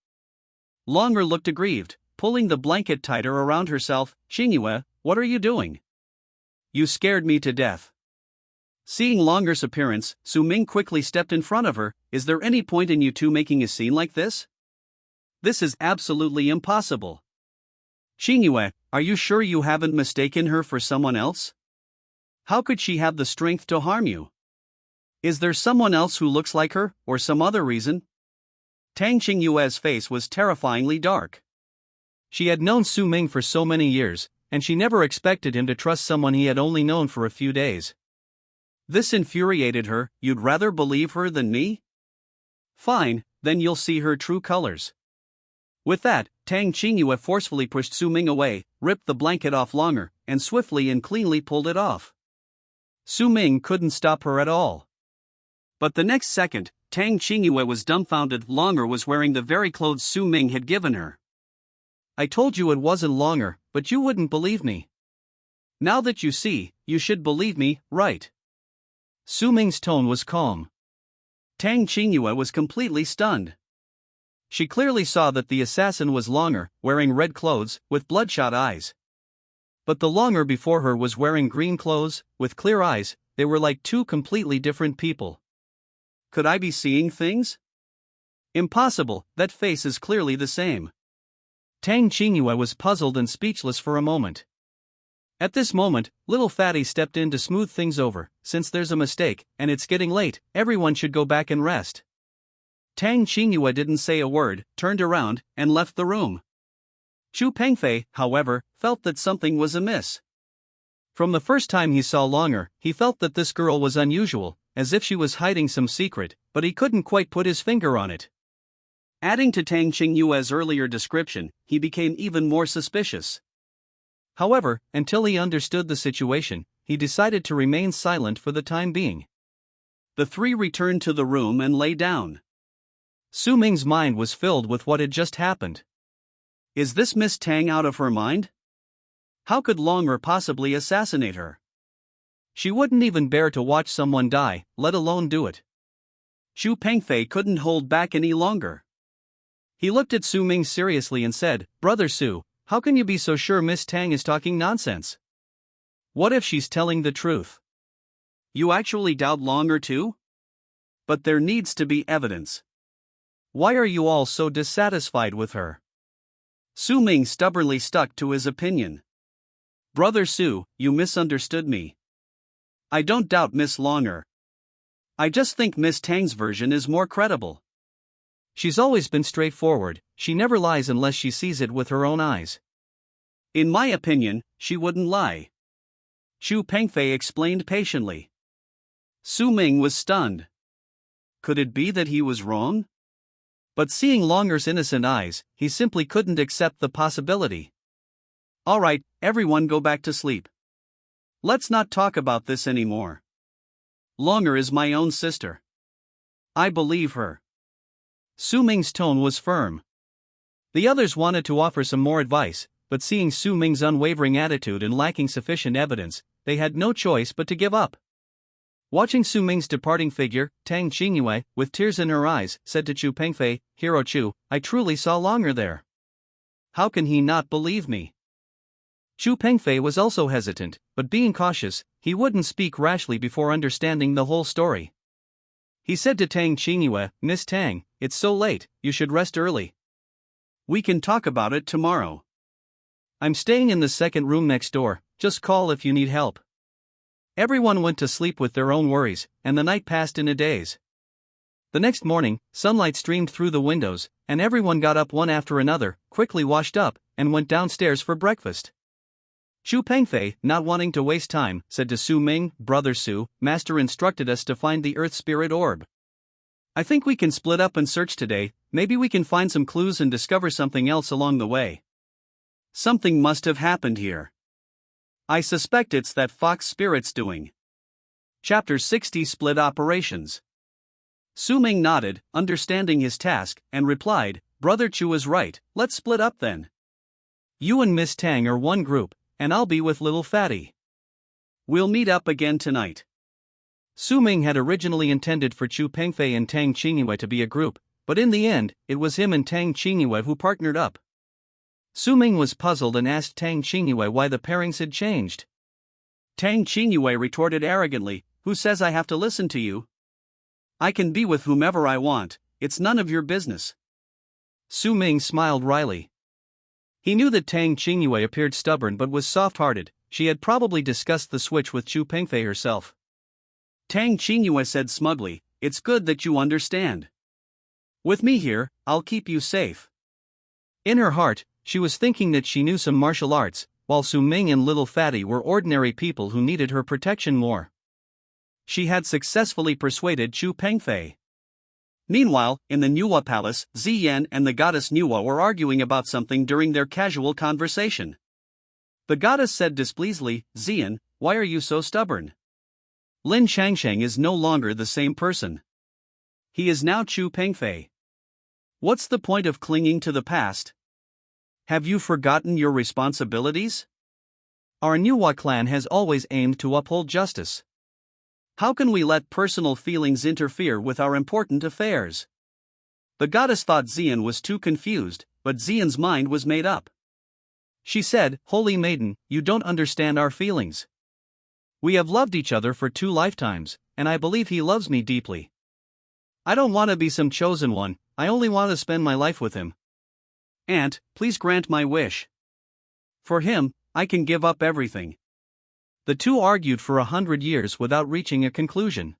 Longer looked aggrieved, pulling the blanket tighter around herself. Qingyue, what are you doing? You scared me to death. Seeing Longer's appearance, Su Ming quickly stepped in front of her. Is there any point in you two making a scene like this? This is absolutely impossible. Qingyue, are you sure you haven't mistaken her for someone else? How could she have the strength to harm you? Is there someone else who looks like her, or some other reason? Tang Qingyue's face was terrifyingly dark. She had known Su Ming for so many years, and she never expected him to trust someone he had only known for a few days. This infuriated her. You'd rather believe her than me? Fine, then you'll see her true colors. With that, Tang Qingyue forcefully pushed Su Ming away, ripped the blanket off Longer, and swiftly and cleanly pulled it off. Su Ming couldn't stop her at all. But the next second, Tang Qingyue was dumbfounded. Longer was wearing the very clothes Su Ming had given her. I told you it wasn't Longer, but you wouldn't believe me. Now that you see, you should believe me, right? Su Ming's tone was calm. Tang Qingyue was completely stunned. She clearly saw that the assassin was Longer, wearing red clothes, with bloodshot eyes. But the Longer before her was wearing green clothes, with clear eyes. They were like two completely different people. Could I be seeing things? Impossible, that face is clearly the same. Tang Qingyue was puzzled and speechless for a moment. At this moment, Little Fatty stepped in to smooth things over. Since there's a mistake, and it's getting late, everyone should go back and rest. Tang Qingyue didn't say a word, turned around, and left the room. Chu Pengfei, however, felt that something was amiss. From the first time he saw Longer, he felt that this girl was unusual, as if she was hiding some secret, but he couldn't quite put his finger on it. Adding to Tang Qingyue's earlier description, he became even more suspicious. However, until he understood the situation, he decided to remain silent for the time being. The three returned to the room and lay down. Su Ming's mind was filled with what had just happened. Is this Miss Tang out of her mind? How could Longer possibly assassinate her? She wouldn't even bear to watch someone die, let alone do it. Chu Pengfei couldn't hold back any longer. He looked at Su Ming seriously and said, Brother Su, how can you be so sure Miss Tang is talking nonsense? What if she's telling the truth? You actually doubt Longer too? But there needs to be evidence. Why are you all so dissatisfied with her? Su Ming stubbornly stuck to his opinion. Brother Su, you misunderstood me. I don't doubt Miss Longer. I just think Miss Tang's version is more credible. She's always been straightforward, she never lies unless she sees it with her own eyes. In my opinion, she wouldn't lie. Chu Pengfei explained patiently. Su Ming was stunned. Could it be that he was wrong? But seeing Longer's innocent eyes, he simply couldn't accept the possibility. Alright, everyone go back to sleep. Let's not talk about this anymore. Longer is my own sister. I believe her. Su Ming's tone was firm. The others wanted to offer some more advice, but seeing Su Ming's unwavering attitude and lacking sufficient evidence, they had no choice but to give up. Watching Su Ming's departing figure, Tang Qingyue, with tears in her eyes, said to Chu Pengfei, Hero Chu, I truly saw Longer there. How can he not believe me? Chu Pengfei was also hesitant, but being cautious, he wouldn't speak rashly before understanding the whole story. He said to Tang Qingyue, Miss Tang, it's so late, you should rest early. We can talk about it tomorrow. I'm staying in the second room next door, just call if you need help. Everyone went to sleep with their own worries, and the night passed in a daze. The next morning, sunlight streamed through the windows, and everyone got up one after another, quickly washed up, and went downstairs for breakfast. Chu Pengfei, not wanting to waste time, said to Su Ming, "Brother Su, Master instructed us to find the Earth Spirit Orb. I think we can split up and search today, maybe we can find some clues and discover something else along the way. Something must have happened here. I suspect it's that fox spirit's doing." Chapter 60 Split Operations. Su Ming nodded, understanding his task, and replied, "Brother Chu is right, let's split up then. You and Miss Tang are one group, and I'll be with little Fatty. We'll meet up again tonight." Su Ming had originally intended for Chu Pengfei and Tang Qingyue to be a group, but in the end, it was him and Tang Qingyue who partnered up. Su Ming was puzzled and asked Tang Qingyue why the pairings had changed. Tang Qingyue retorted arrogantly, "Who says I have to listen to you? I can be with whomever I want, it's none of your business." Su Ming smiled wryly. He knew that Tang Qingyue appeared stubborn but was soft-hearted. She had probably discussed the switch with Chu Pengfei herself. Tang Qingyue said smugly, "It's good that you understand. With me here, I'll keep you safe." In her heart, she was thinking that she knew some martial arts, while Su Ming and little Fatty were ordinary people who needed her protection more. She had successfully persuaded Chu Pengfei. Meanwhile, in the Nuwa Palace, Ziyan and the goddess Nuwa were arguing about something during their casual conversation. The goddess said displeasedly, "Ziyan, why are you so stubborn? Lin Changsheng is no longer the same person. He is now Chu Pengfei. What's the point of clinging to the past? Have you forgotten your responsibilities? Our Nuwa clan has always aimed to uphold justice. How can we let personal feelings interfere with our important affairs?" The goddess thought Ziyan was too confused, but Ziyan's mind was made up. She said, "Holy maiden, you don't understand our feelings. We have loved each other for 2 lifetimes, and I believe he loves me deeply. I don't want to be some chosen one, I only want to spend my life with him. Aunt, please grant my wish. For him, I can give up everything." The two argued for 100 years without reaching a conclusion.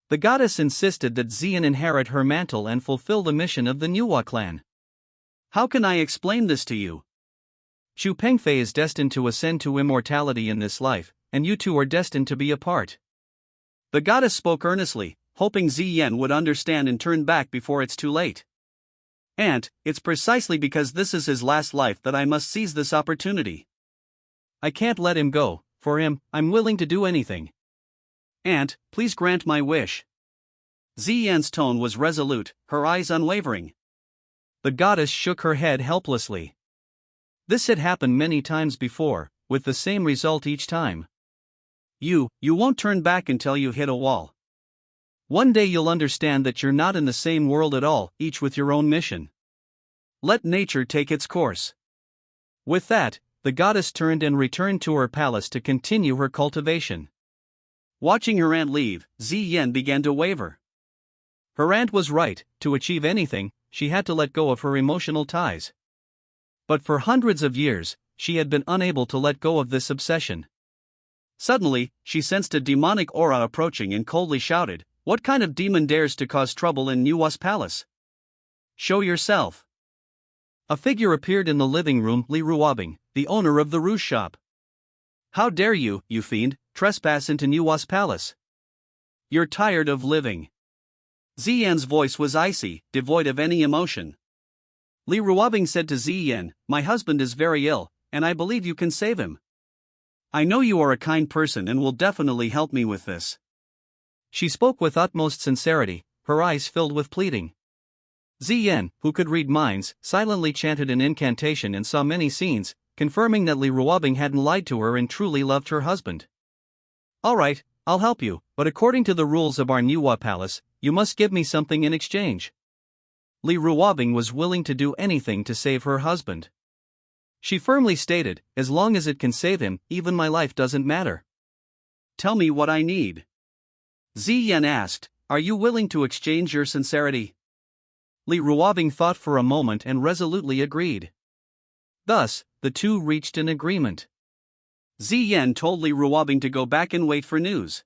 The goddess insisted that Ziyan inherit her mantle and fulfill the mission of the Nuwa clan. "How can I explain this to you? Chu Pengfei is destined to ascend to immortality in this life, and you two are destined to be apart." The goddess spoke earnestly, hoping Ziyan would understand and turn back before it's too late. "Aunt, it's precisely because this is his last life that I must seize this opportunity. I can't let him go. For him, I'm willing to do anything. Aunt, please grant my wish." Ziyan's tone was resolute, her eyes unwavering. The goddess shook her head helplessly. This had happened many times before, with the same result each time. You won't turn back until you hit a wall. One day you'll understand that you're not in the same world at all, each with your own mission. Let nature take its course." With that, the goddess turned and returned to her palace to continue her cultivation. Watching her aunt leave, Ziyan began to waver. Her aunt was right, to achieve anything, she had to let go of her emotional ties. But for hundreds of years, she had been unable to let go of this obsession. Suddenly, she sensed a demonic aura approaching and coldly shouted, "What kind of demon dares to cause trouble in Nuwa's palace? Show yourself." A figure appeared in the living room, Li Ruobing, the owner of the ruse shop. "How dare you, you fiend, trespass into Nuwa's palace? You're tired of living." Ziyan's voice was icy, devoid of any emotion. Li Ruobing said to Ziyan, "My husband is very ill, and I believe you can save him. I know you are a kind person and will definitely help me with this." She spoke with utmost sincerity, her eyes filled with pleading. Ziyan, who could read minds, silently chanted an incantation and saw many scenes, confirming that Li Ruobing hadn't lied to her and truly loved her husband. "All right, I'll help you, but according to the rules of our Nuwa palace, you must give me something in exchange." Li Ruobing was willing to do anything to save her husband. She firmly stated, "As long as it can save him, even my life doesn't matter." "Tell me what I need." Ziyan asked, "Are you willing to exchange your sincerity?" Li Ruobing thought for a moment and resolutely agreed. Thus, the two reached an agreement. Ziyan told Li Ruobing to go back and wait for news.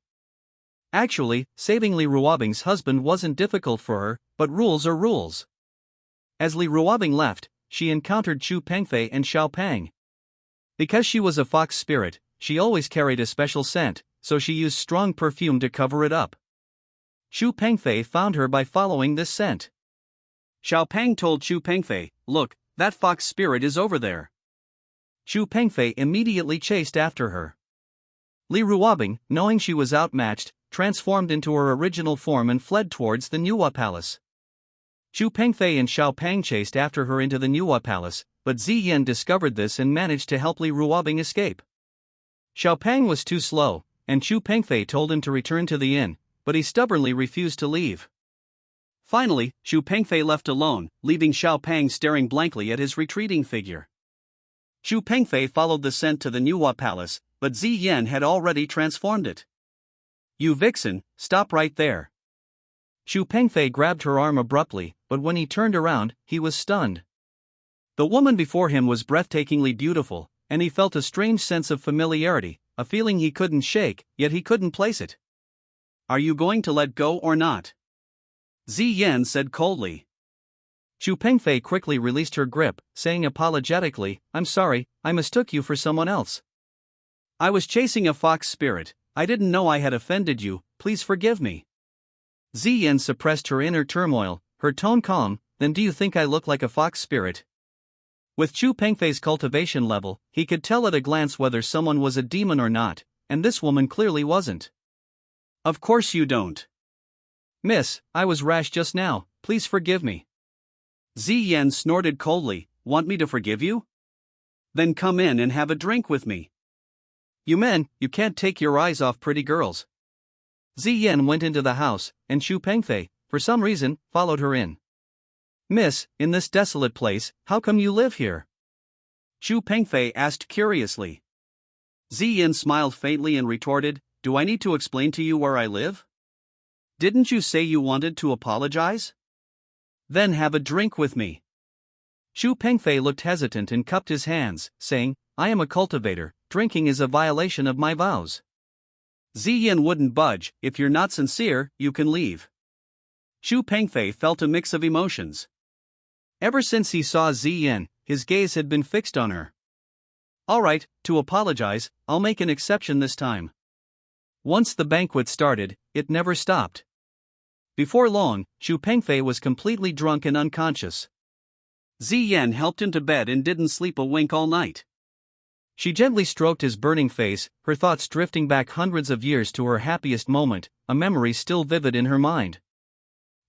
Actually, saving Li Ruobing's husband wasn't difficult for her, but rules are rules. As Li Ruobing left, she encountered Chu Pengfei and Xiao Pang. Because she was a fox spirit, she always carried a special scent, so she used strong perfume to cover it up. Chu Pengfei found her by following this scent. Xiao Pang told Chu Pengfei, "Look, that fox spirit is over there." Chu Pengfei immediately chased after her. Li Ruobing, knowing she was outmatched, transformed into her original form and fled towards the Nuwa Palace. Chu Pengfei and Xiao Pang chased after her into the Nuwa Palace, but Ziyan discovered this and managed to help Li Ruobing escape. Xiao Pang was too slow, and Chu Pengfei told him to return to the inn, but he stubbornly refused to leave. Finally, Chu Pengfei left alone, leaving Xiao Pang staring blankly at his retreating figure. Chu Pengfei followed the scent to the Nuwa Palace, but Ziyan had already transformed it. "You vixen, stop right there." Chu Pengfei grabbed her arm abruptly, but when he turned around, he was stunned. The woman before him was breathtakingly beautiful, and he felt a strange sense of familiarity, a feeling he couldn't shake, yet he couldn't place it. "Are you going to let go or not?" Ziyan said coldly. Chu Pengfei quickly released her grip, saying apologetically, "I'm sorry, I mistook you for someone else. I was chasing a fox spirit, I didn't know I had offended you, please forgive me." Ziyan suppressed her inner turmoil, her tone calm. "Then do you think I look like a fox spirit?" With Chu Pengfei's cultivation level, he could tell at a glance whether someone was a demon or not, and this woman clearly wasn't. "Of course you don't." "Miss, I was rash just now, please forgive me." Ziyan snorted coldly, "Want me to forgive you? Then come in and have a drink with me." "You men, you can't take your eyes off pretty girls." Ziyan went into the house, and Chu Pengfei, for some reason, followed her in. "Miss, in this desolate place, how come you live here?" Chu Pengfei asked curiously. Ziyan smiled faintly and retorted, "Do I need to explain to you where I live? Didn't you say you wanted to apologize? Then have a drink with me." Chu Pengfei looked hesitant and cupped his hands, saying, "I am a cultivator, drinking is a violation of my vows." Ziyan wouldn't budge. "If you're not sincere, you can leave." Chu Pengfei felt a mix of emotions. Ever since he saw Ziyan, his gaze had been fixed on her. "All right, to apologize, I'll make an exception this time." Once the banquet started, it never stopped. Before long, Chu Pengfei was completely drunk and unconscious. Ziyan helped him to bed and didn't sleep a wink all night. She gently stroked his burning face, her thoughts drifting back hundreds of years to her happiest moment, a memory still vivid in her mind.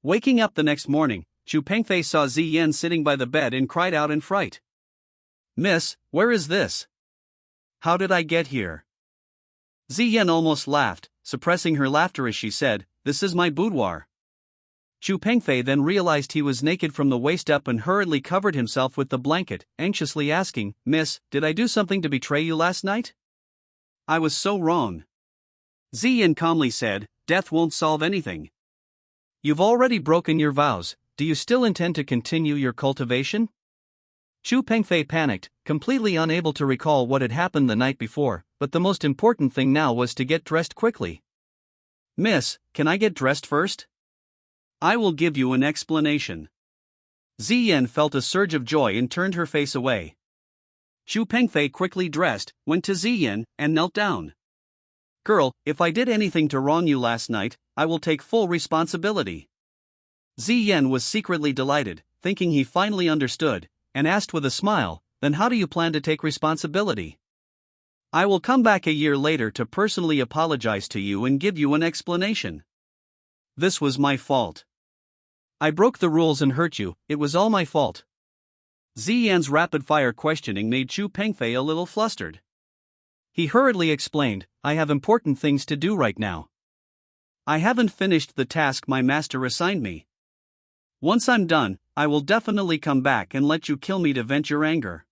Waking up the next morning, Chu Pengfei saw Ziyan sitting by the bed and cried out in fright. "Miss, where is this? How did I get here?" Ziyan almost laughed, suppressing her laughter as she said, "This is my boudoir." Chu Pengfei then realized he was naked from the waist up and hurriedly covered himself with the blanket, anxiously asking, "Miss, did I do something to betray you last night?" "I was so wrong." Ziyan calmly said, "Death won't solve anything. You've already broken your vows, do you still intend to continue your cultivation?" Chu Pengfei panicked, completely unable to recall what had happened the night before, but the most important thing now was to get dressed quickly. "Miss, can I get dressed first? I will give you an explanation." Ziyan felt a surge of joy and turned her face away. Chu Pengfei quickly dressed, went to Ziyan, and knelt down. "Girl, if I did anything to wrong you last night, I will take full responsibility." Ziyan was secretly delighted, thinking he finally understood, and asked with a smile, "Then how do you plan to take responsibility?" "I will come back a year later to personally apologize to you and give you an explanation. This was my fault. I broke the rules and hurt you, it was all my fault." Ziyan's rapid-fire questioning made Chu Pengfei a little flustered. He hurriedly explained, "I have important things to do right now. I haven't finished the task my master assigned me. Once I'm done, I will definitely come back and let you kill me to vent your anger."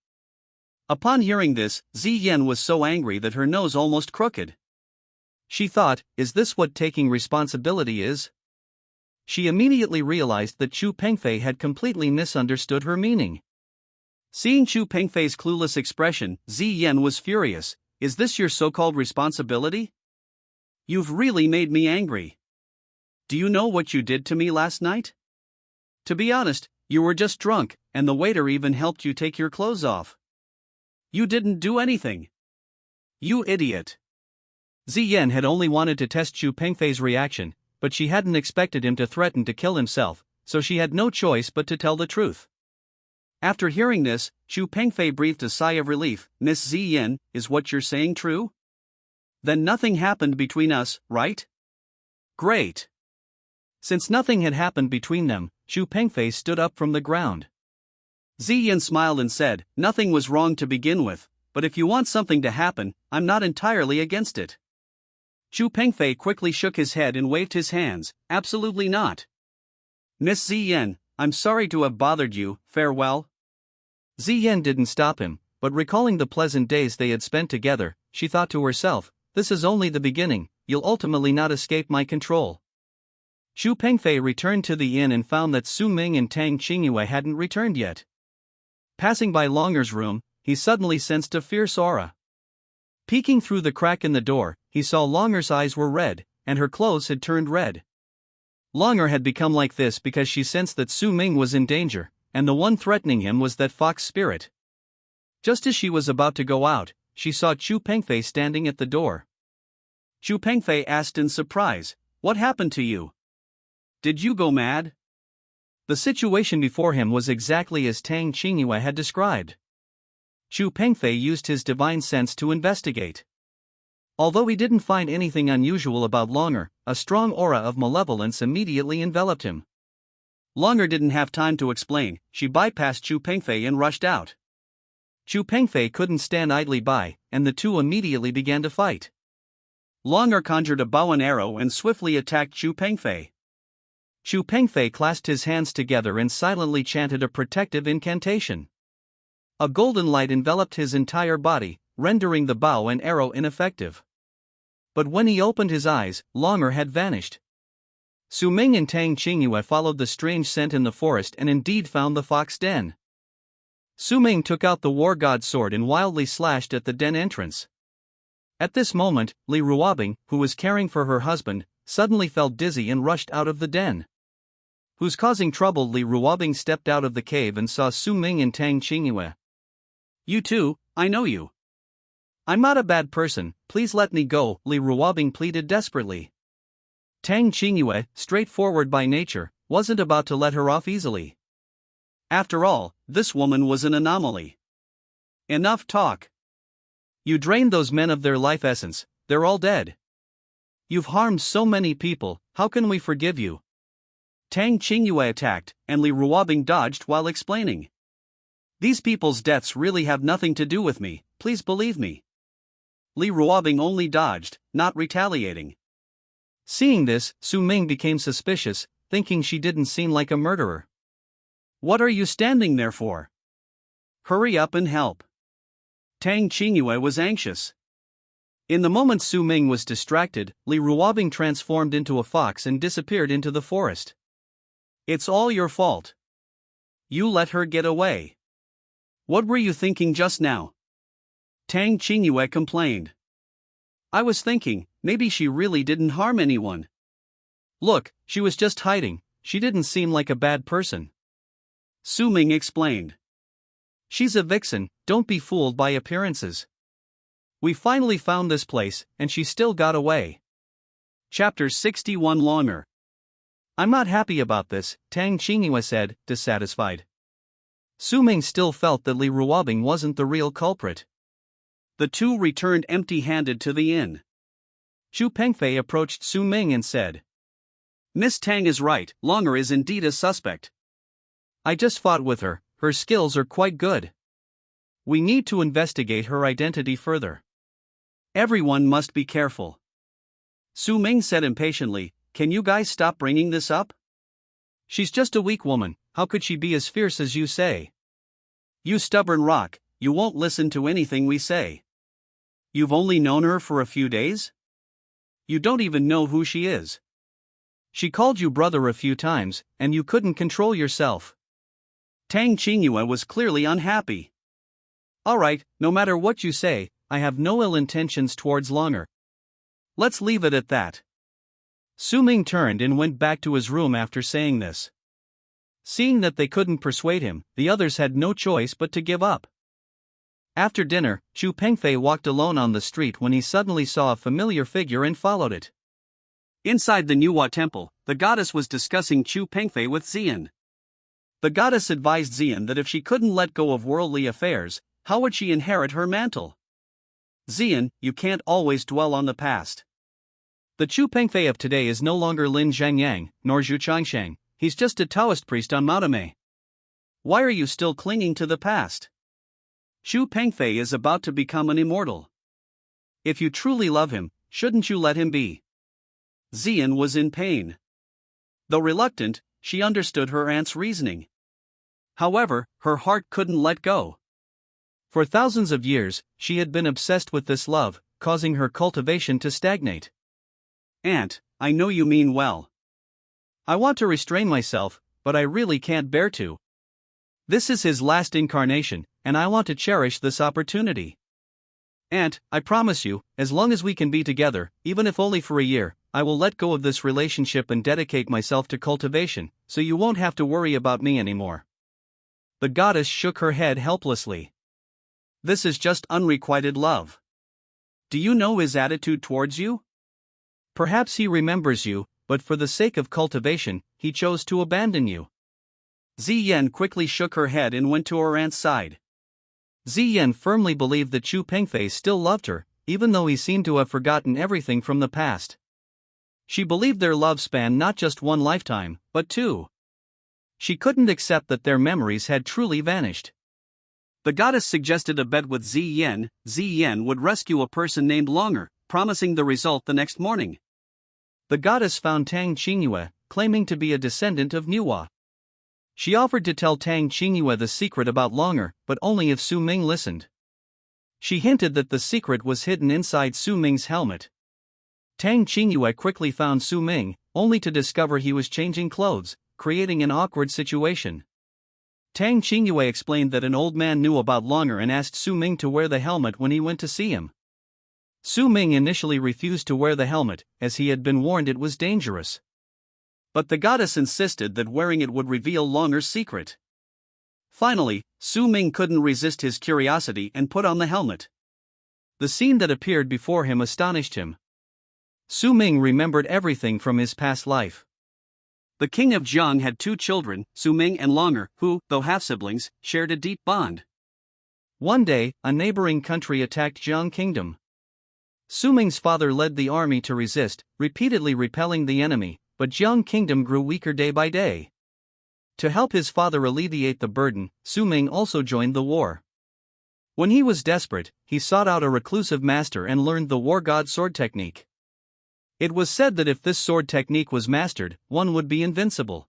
Upon hearing this, Ziyan was so angry that her nose almost crooked. She thought, is this what taking responsibility is? She immediately realized that Chu Pengfei had completely misunderstood her meaning. Seeing Chu Pengfei's clueless expression, Ziyan was furious. Is this your so-called responsibility? You've really made me angry. Do you know what you did to me last night? To be honest, you were just drunk, and the waiter even helped you take your clothes off. You didn't do anything. You idiot. Ziyan had only wanted to test Chu Pengfei's reaction, but she hadn't expected him to threaten to kill himself, so she had no choice but to tell the truth. After hearing this, Chu Pengfei breathed a sigh of relief. Miss Ziyan, is what you're saying true? Then nothing happened between us, right? Great. Since nothing had happened between them, Chu Pengfei stood up from the ground. Ziyan smiled and said, nothing was wrong to begin with, but if you want something to happen, I'm not entirely against it. Chu Pengfei quickly shook his head and waved his hands, absolutely not. Miss Ziyan, I'm sorry to have bothered you, farewell. Ziyan didn't stop him, but recalling the pleasant days they had spent together, she thought to herself, this is only the beginning, you'll ultimately not escape my control. Chu Pengfei returned to the inn and found that Su Ming and Tang Qingyue hadn't returned yet. Passing by Longer's room, he suddenly sensed a fierce aura. Peeking through the crack in the door, he saw Longer's eyes were red, and her clothes had turned red. Longer had become like this because she sensed that Su Ming was in danger, and the one threatening him was that fox spirit. Just as she was about to go out, she saw Chu Pengfei standing at the door. Chu Pengfei asked in surprise, what happened to you? Did you go mad? The situation before him was exactly as Tang Qingyue had described. Chu Pengfei used his divine sense to investigate. Although he didn't find anything unusual about Longer, a strong aura of malevolence immediately enveloped him. Longer didn't have time to explain, she bypassed Chu Pengfei and rushed out. Chu Pengfei couldn't stand idly by, and the two immediately began to fight. Longer conjured a bow and arrow and swiftly attacked Chu Pengfei. Chu Pengfei clasped his hands together and silently chanted a protective incantation. A golden light enveloped his entire body, rendering the bow and arrow ineffective. But when he opened his eyes, Longer had vanished. Su Ming and Tang Qingyue followed the strange scent in the forest and indeed found the fox den. Su Ming took out the war god's sword and wildly slashed at the den entrance. At this moment, Li Ruobing, who was caring for her husband, suddenly felt dizzy and rushed out of the den. Who's causing trouble? Li Ruobing stepped out of the cave and saw Su Ming and Tang Qingyue. You two, I know you. I'm not a bad person, please let me go, Li Ruobing pleaded desperately. Tang Qingyue, straightforward by nature, wasn't about to let her off easily. After all, this woman was an anomaly. Enough talk. You drained those men of their life essence, they're all dead. You've harmed so many people, how can we forgive you? Tang Qingyue attacked, and Li Ruobing dodged while explaining. These people's deaths really have nothing to do with me, please believe me. Li Ruobing only dodged, not retaliating. Seeing this, Su Ming became suspicious, thinking she didn't seem like a murderer. What are you standing there for? Hurry up and help. Tang Qingyue was anxious. In the moment Su Ming was distracted, Li Ruobing transformed into a fox and disappeared into the forest. It's all your fault. You let her get away. What were you thinking just now? Tang Qingyue complained. I was thinking, maybe she really didn't harm anyone. Look, she was just hiding, she didn't seem like a bad person. Su Ming explained. She's a vixen, don't be fooled by appearances. We finally found this place, and she still got away. Chapter 61 Longer. I'm not happy about this, Tang Qingyue said, dissatisfied. Su Ming still felt that Li Ruobing wasn't the real culprit. The two returned empty-handed to the inn. Chu Pengfei approached Su Ming and said, Miss Tang is right, Longer is indeed a suspect. I just fought with her, her skills are quite good. We need to investigate her identity further. Everyone must be careful. Su Ming said impatiently, can you guys stop bringing this up? She's just a weak woman, how could she be as fierce as you say? You stubborn rock, you won't listen to anything we say. You've only known her for a few days? You don't even know who she is. She called you brother a few times, and you couldn't control yourself. Tang Qingyue was clearly unhappy. Alright, no matter what you say, I have no ill intentions towards Longer. Let's leave it at that. Su Ming turned and went back to his room after saying this. Seeing that they couldn't persuade him, the others had no choice but to give up. After dinner, Chu Pengfei walked alone on the street when he suddenly saw a familiar figure and followed it. Inside the Nuwa temple, the goddess was discussing Chu Pengfei with Xian. The goddess advised Xian that if she couldn't let go of worldly affairs, how would she inherit her mantle? Xian, you can't always dwell on the past. The Chu Pengfei of today is no longer Lin Zhangyang, nor Zhu Changshang, he's just a Taoist priest on Maotame. Why are you still clinging to the past? Chu Pengfei is about to become an immortal. If you truly love him, shouldn't you let him be? Xian was in pain. Though reluctant, she understood her aunt's reasoning. However, her heart couldn't let go. For thousands of years, she had been obsessed with this love, causing her cultivation to stagnate. Aunt, I know you mean well. I want to restrain myself, but I really can't bear to. This is his last incarnation, and I want to cherish this opportunity. Aunt, I promise you, as long as we can be together, even if only for a year, I will let go of this relationship and dedicate myself to cultivation, so you won't have to worry about me anymore. The goddess shook her head helplessly. This is just unrequited love. Do you know his attitude towards you? Perhaps he remembers you, but for the sake of cultivation, he chose to abandon you. Ziyan quickly shook her head and went to her aunt's side. Ziyan firmly believed that Chu Pengfei still loved her, even though he seemed to have forgotten everything from the past. She believed their love spanned not just one lifetime, but two. She couldn't accept that their memories had truly vanished. The goddess suggested a bet with Ziyan. Ziyan would rescue a person named Longer, promising the result the next morning. The goddess found Tang Qingyue, claiming to be a descendant of Nuwa. She offered to tell Tang Qingyue the secret about Longer, but only if Su Ming listened. She hinted that the secret was hidden inside Su Ming's helmet. Tang Qingyue quickly found Su Ming, only to discover he was changing clothes, creating an awkward situation. Tang Qingyue explained that an old man knew about Longer and asked Su Ming to wear the helmet when he went to see him. Su Ming initially refused to wear the helmet, as he had been warned it was dangerous. But the goddess insisted that wearing it would reveal Longer's secret. Finally, Su Ming couldn't resist his curiosity and put on the helmet. The scene that appeared before him astonished him. Su Ming remembered everything from his past life. The king of Jiang had two children, Su Ming and Longer, who, though half-siblings, shared a deep bond. One day, a neighboring country attacked Jiang Kingdom. Su Ming's father led the army to resist, repeatedly repelling the enemy, but Jiang Kingdom grew weaker day by day. To help his father alleviate the burden, Su Ming also joined the war. When he was desperate, he sought out a reclusive master and learned the war god sword technique. It was said that if this sword technique was mastered, one would be invincible.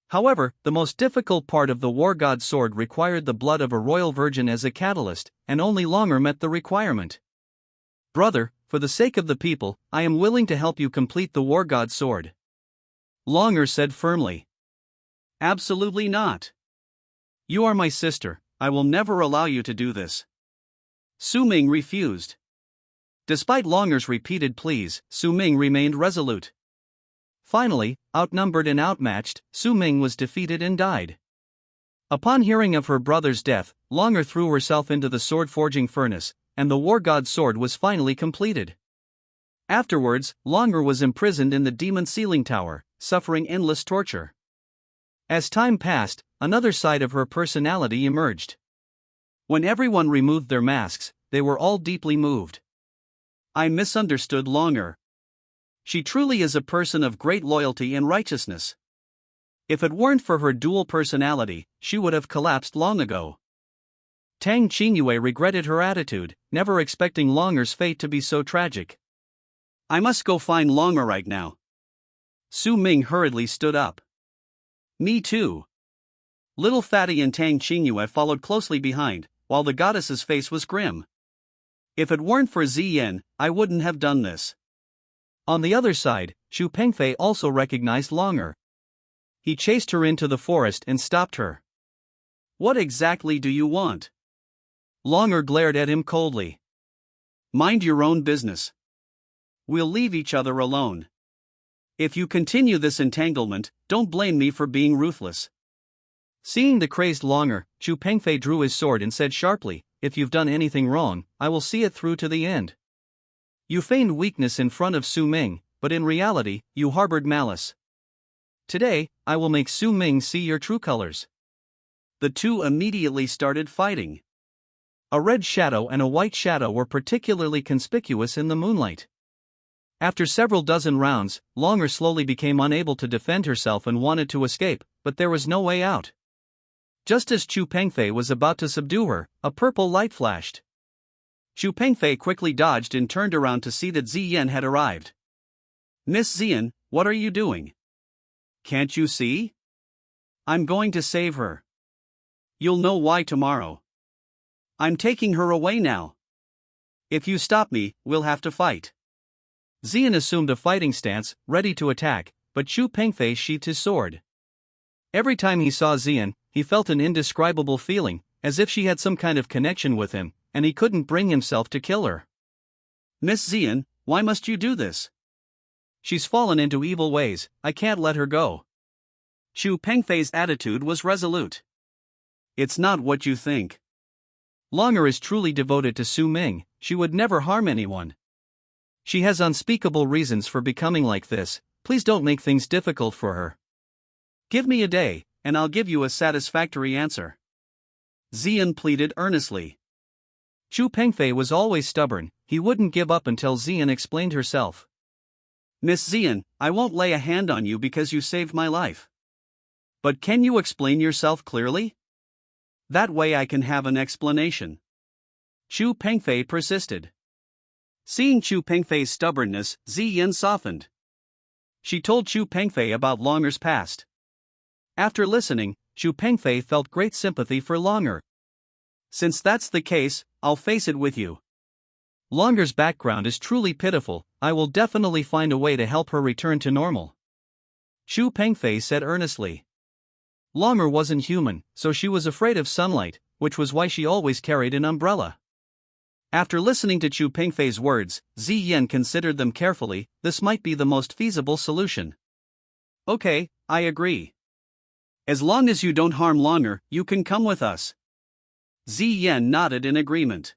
However, the most difficult part of the war god sword required the blood of a royal virgin as a catalyst, and only Longer met the requirement. Brother, for the sake of the people, I am willing to help you complete the war god sword. Longer said firmly. Absolutely not. You are my sister, I will never allow you to do this. Su Ming refused. Despite Longer's repeated pleas, Su Ming remained resolute. Finally, outnumbered and outmatched, Su Ming was defeated and died. Upon hearing of her brother's death, Longer threw herself into the sword-forging furnace, and the war god's sword was finally completed. Afterwards, Longer was imprisoned in the demon ceiling tower, suffering endless torture. As time passed, another side of her personality emerged. When everyone removed their masks, they were all deeply moved. I misunderstood Longer. She truly is a person of great loyalty and righteousness. If it weren't for her dual personality, she would have collapsed long ago. Tang Qingyue regretted her attitude, never expecting Longer's fate to be so tragic. I must go find Longer right now. Su Ming hurriedly stood up. Me too. Little Fatty and Tang Qingyue followed closely behind, while the goddess's face was grim. If it weren't for Ziyan, I wouldn't have done this. On the other side, Chu Pengfei also recognized Longer. He chased her into the forest and stopped her. What exactly do you want? Longer glared at him coldly. Mind your own business. We'll leave each other alone. If you continue this entanglement, don't blame me for being ruthless. Seeing the crazed Longer, Chu Pengfei drew his sword and said sharply, if you've done anything wrong, I will see it through to the end. You feigned weakness in front of Su Ming, but in reality, you harbored malice. Today, I will make Su Ming see your true colors. The two immediately started fighting. A red shadow and a white shadow were particularly conspicuous in the moonlight. After several dozen rounds, Longer slowly became unable to defend herself and wanted to escape, but there was no way out. Just as Chu Pengfei was about to subdue her, a purple light flashed. Chu Pengfei quickly dodged and turned around to see that Ziyan had arrived. Miss Ziyan, what are you doing? Can't you see? I'm going to save her. You'll know why tomorrow. I'm taking her away now. If you stop me, we'll have to fight. Ziyan assumed a fighting stance, ready to attack, but Chu Pengfei sheathed his sword. Every time he saw Ziyan, he felt an indescribable feeling, as if she had some kind of connection with him, and he couldn't bring himself to kill her. Miss Ziyan, why must you do this? She's fallen into evil ways, I can't let her go. Chu Pengfei's attitude was resolute. It's not what you think. Longer is truly devoted to Su Ming, she would never harm anyone. She has unspeakable reasons for becoming like this, please don't make things difficult for her. Give me a day, and I'll give you a satisfactory answer. Ziyan pleaded earnestly. Chu Pengfei was always stubborn, he wouldn't give up until Ziyan explained herself. Miss Ziyan, I won't lay a hand on you because you saved my life. But can you explain yourself clearly? That way I can have an explanation. Chu Pengfei persisted. Seeing Chu Pengfei's stubbornness, Ziyan softened. She told Chu Pengfei about Longer's past. After listening, Chu Pengfei felt great sympathy for Longer. Since that's the case, I'll face it with you. Longer's background is truly pitiful, I will definitely find a way to help her return to normal. Chu Pengfei said earnestly. Longer wasn't human, so she was afraid of sunlight, which was why she always carried an umbrella. After listening to Chu Pengfei's words, Ziyan considered them carefully, this might be the most feasible solution. Okay, I agree. As long as you don't harm Longer, you can come with us. Ziyan nodded in agreement.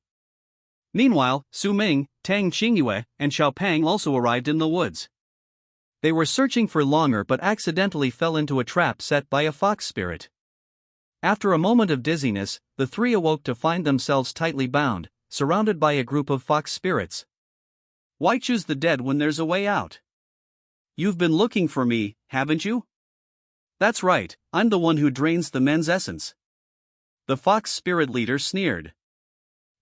Meanwhile, Su Ming, Tang Qingyue, and Xiao Pang also arrived in the woods. They were searching for Longer but accidentally fell into a trap set by a fox spirit. After a moment of dizziness, the three awoke to find themselves tightly bound, surrounded by a group of fox spirits. Why choose the dead when there's a way out? You've been looking for me, haven't you? That's right, I'm the one who drains the men's essence. The fox spirit leader sneered.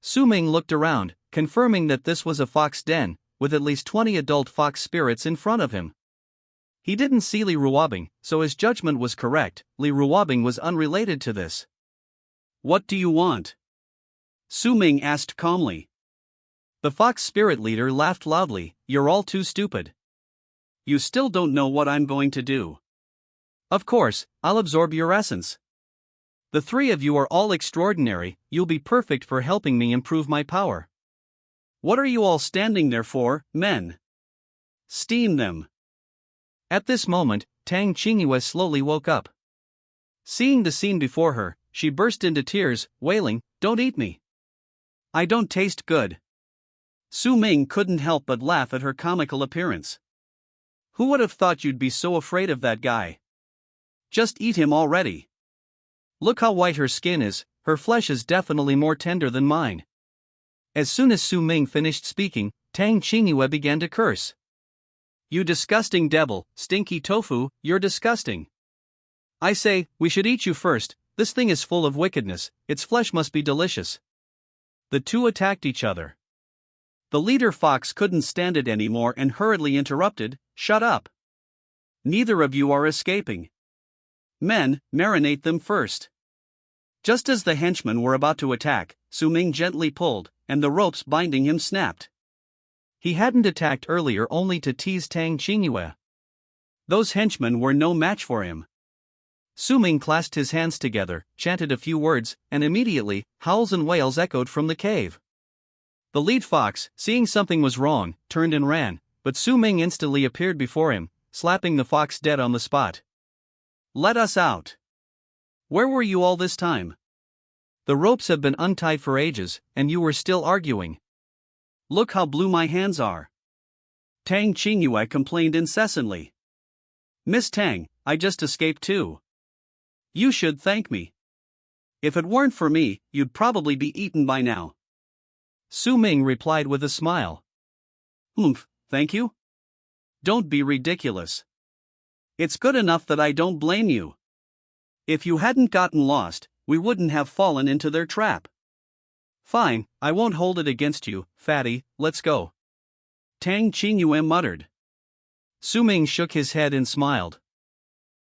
Su Ming looked around, confirming that this was a fox den, with at least 20 adult fox spirits in front of him. He didn't see Li Ruobing, so his judgment was correct, Li Ruobing was unrelated to this. What do you want? Su Ming asked calmly. The fox spirit leader laughed loudly, you're all too stupid. You still don't know what I'm going to do. Of course, I'll absorb your essence. The three of you are all extraordinary, you'll be perfect for helping me improve my power. What are you all standing there for, men? Steam them. At this moment, Tang Qingyue slowly woke up. Seeing the scene before her, she burst into tears, wailing, don't eat me. I don't taste good. Su Ming couldn't help but laugh at her comical appearance. Who would have thought you'd be so afraid of that guy? Just eat him already. Look how white her skin is, her flesh is definitely more tender than mine. As soon as Su Ming finished speaking, Tang Qingyue began to curse. You disgusting devil, stinky tofu, you're disgusting. I say, we should eat you first, this thing is full of wickedness, its flesh must be delicious. The two attacked each other. The leader fox couldn't stand it anymore and hurriedly interrupted, shut up. Neither of you are escaping. Men, marinate them first. Just as the henchmen were about to attack, Su Ming gently pulled, and the ropes binding him snapped. He hadn't attacked earlier only to tease Tang Qingyue. Those henchmen were no match for him. Su Ming clasped his hands together, chanted a few words, and immediately, howls and wails echoed from the cave. The lead fox, seeing something was wrong, turned and ran, but Su Ming instantly appeared before him, slapping the fox dead on the spot. "Let us out! Where were you all this time? The ropes have been untied for ages, and you were still arguing. Look how blue my hands are." Tang Qingyue complained incessantly. "Miss Tang, I just escaped too. You should thank me. If it weren't for me, you'd probably be eaten by now." Su Ming replied with a smile. Thank you? Don't be ridiculous. It's good enough that I don't blame you. If you hadn't gotten lost, we wouldn't have fallen into their trap. Fine, I won't hold it against you, fatty, let's go. Tang Qingyue muttered. Su Ming shook his head and smiled.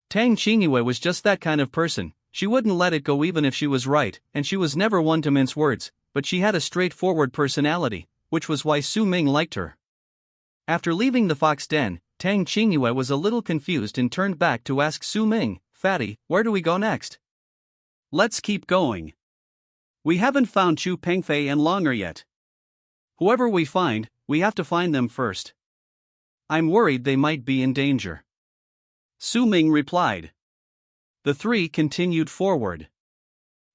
Tang Qingyue was just that kind of person. She wouldn't let it go even if she was right, and she was never one to mince words, but she had a straightforward personality, which was why Su Ming liked her. After leaving the fox den, Tang Qingyue was a little confused and turned back to ask Su Ming, "Fatty, where do we go next?" "Let's keep going. We haven't found Chu Pengfei and Longer yet. Whoever we find, we have to find them first. I'm worried they might be in danger." Su Ming replied. The three continued forward.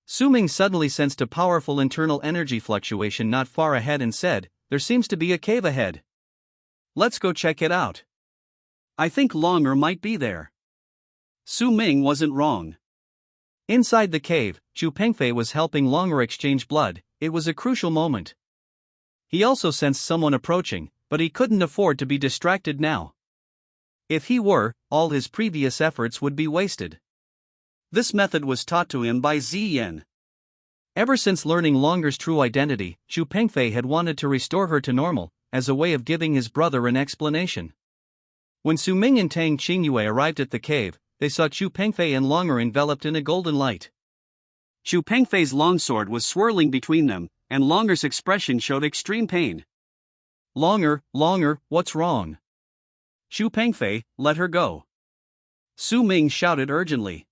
Su Ming suddenly sensed a powerful internal energy fluctuation not far ahead and said, "There seems to be a cave ahead. Let's go check it out. I think Longer might be there." Su Ming wasn't wrong. Inside the cave, Chu Pengfei was helping Longer exchange blood. It was a crucial moment. He also sensed someone approaching, but he couldn't afford to be distracted now. If he were, all his previous efforts would be wasted. This method was taught to him by Ziyan. Ever since learning Longer's true identity, Chu Pengfei had wanted to restore her to normal, as a way of giving his brother an explanation. When Su Ming and Tang Qingyue arrived at the cave, they saw Chu Pengfei and Longer enveloped in a golden light. Chu Pengfei's longsword was swirling between them, and Longer's expression showed extreme pain. Longer, what's wrong?" "Chu Pengfei, let her go." Su Ming shouted urgently.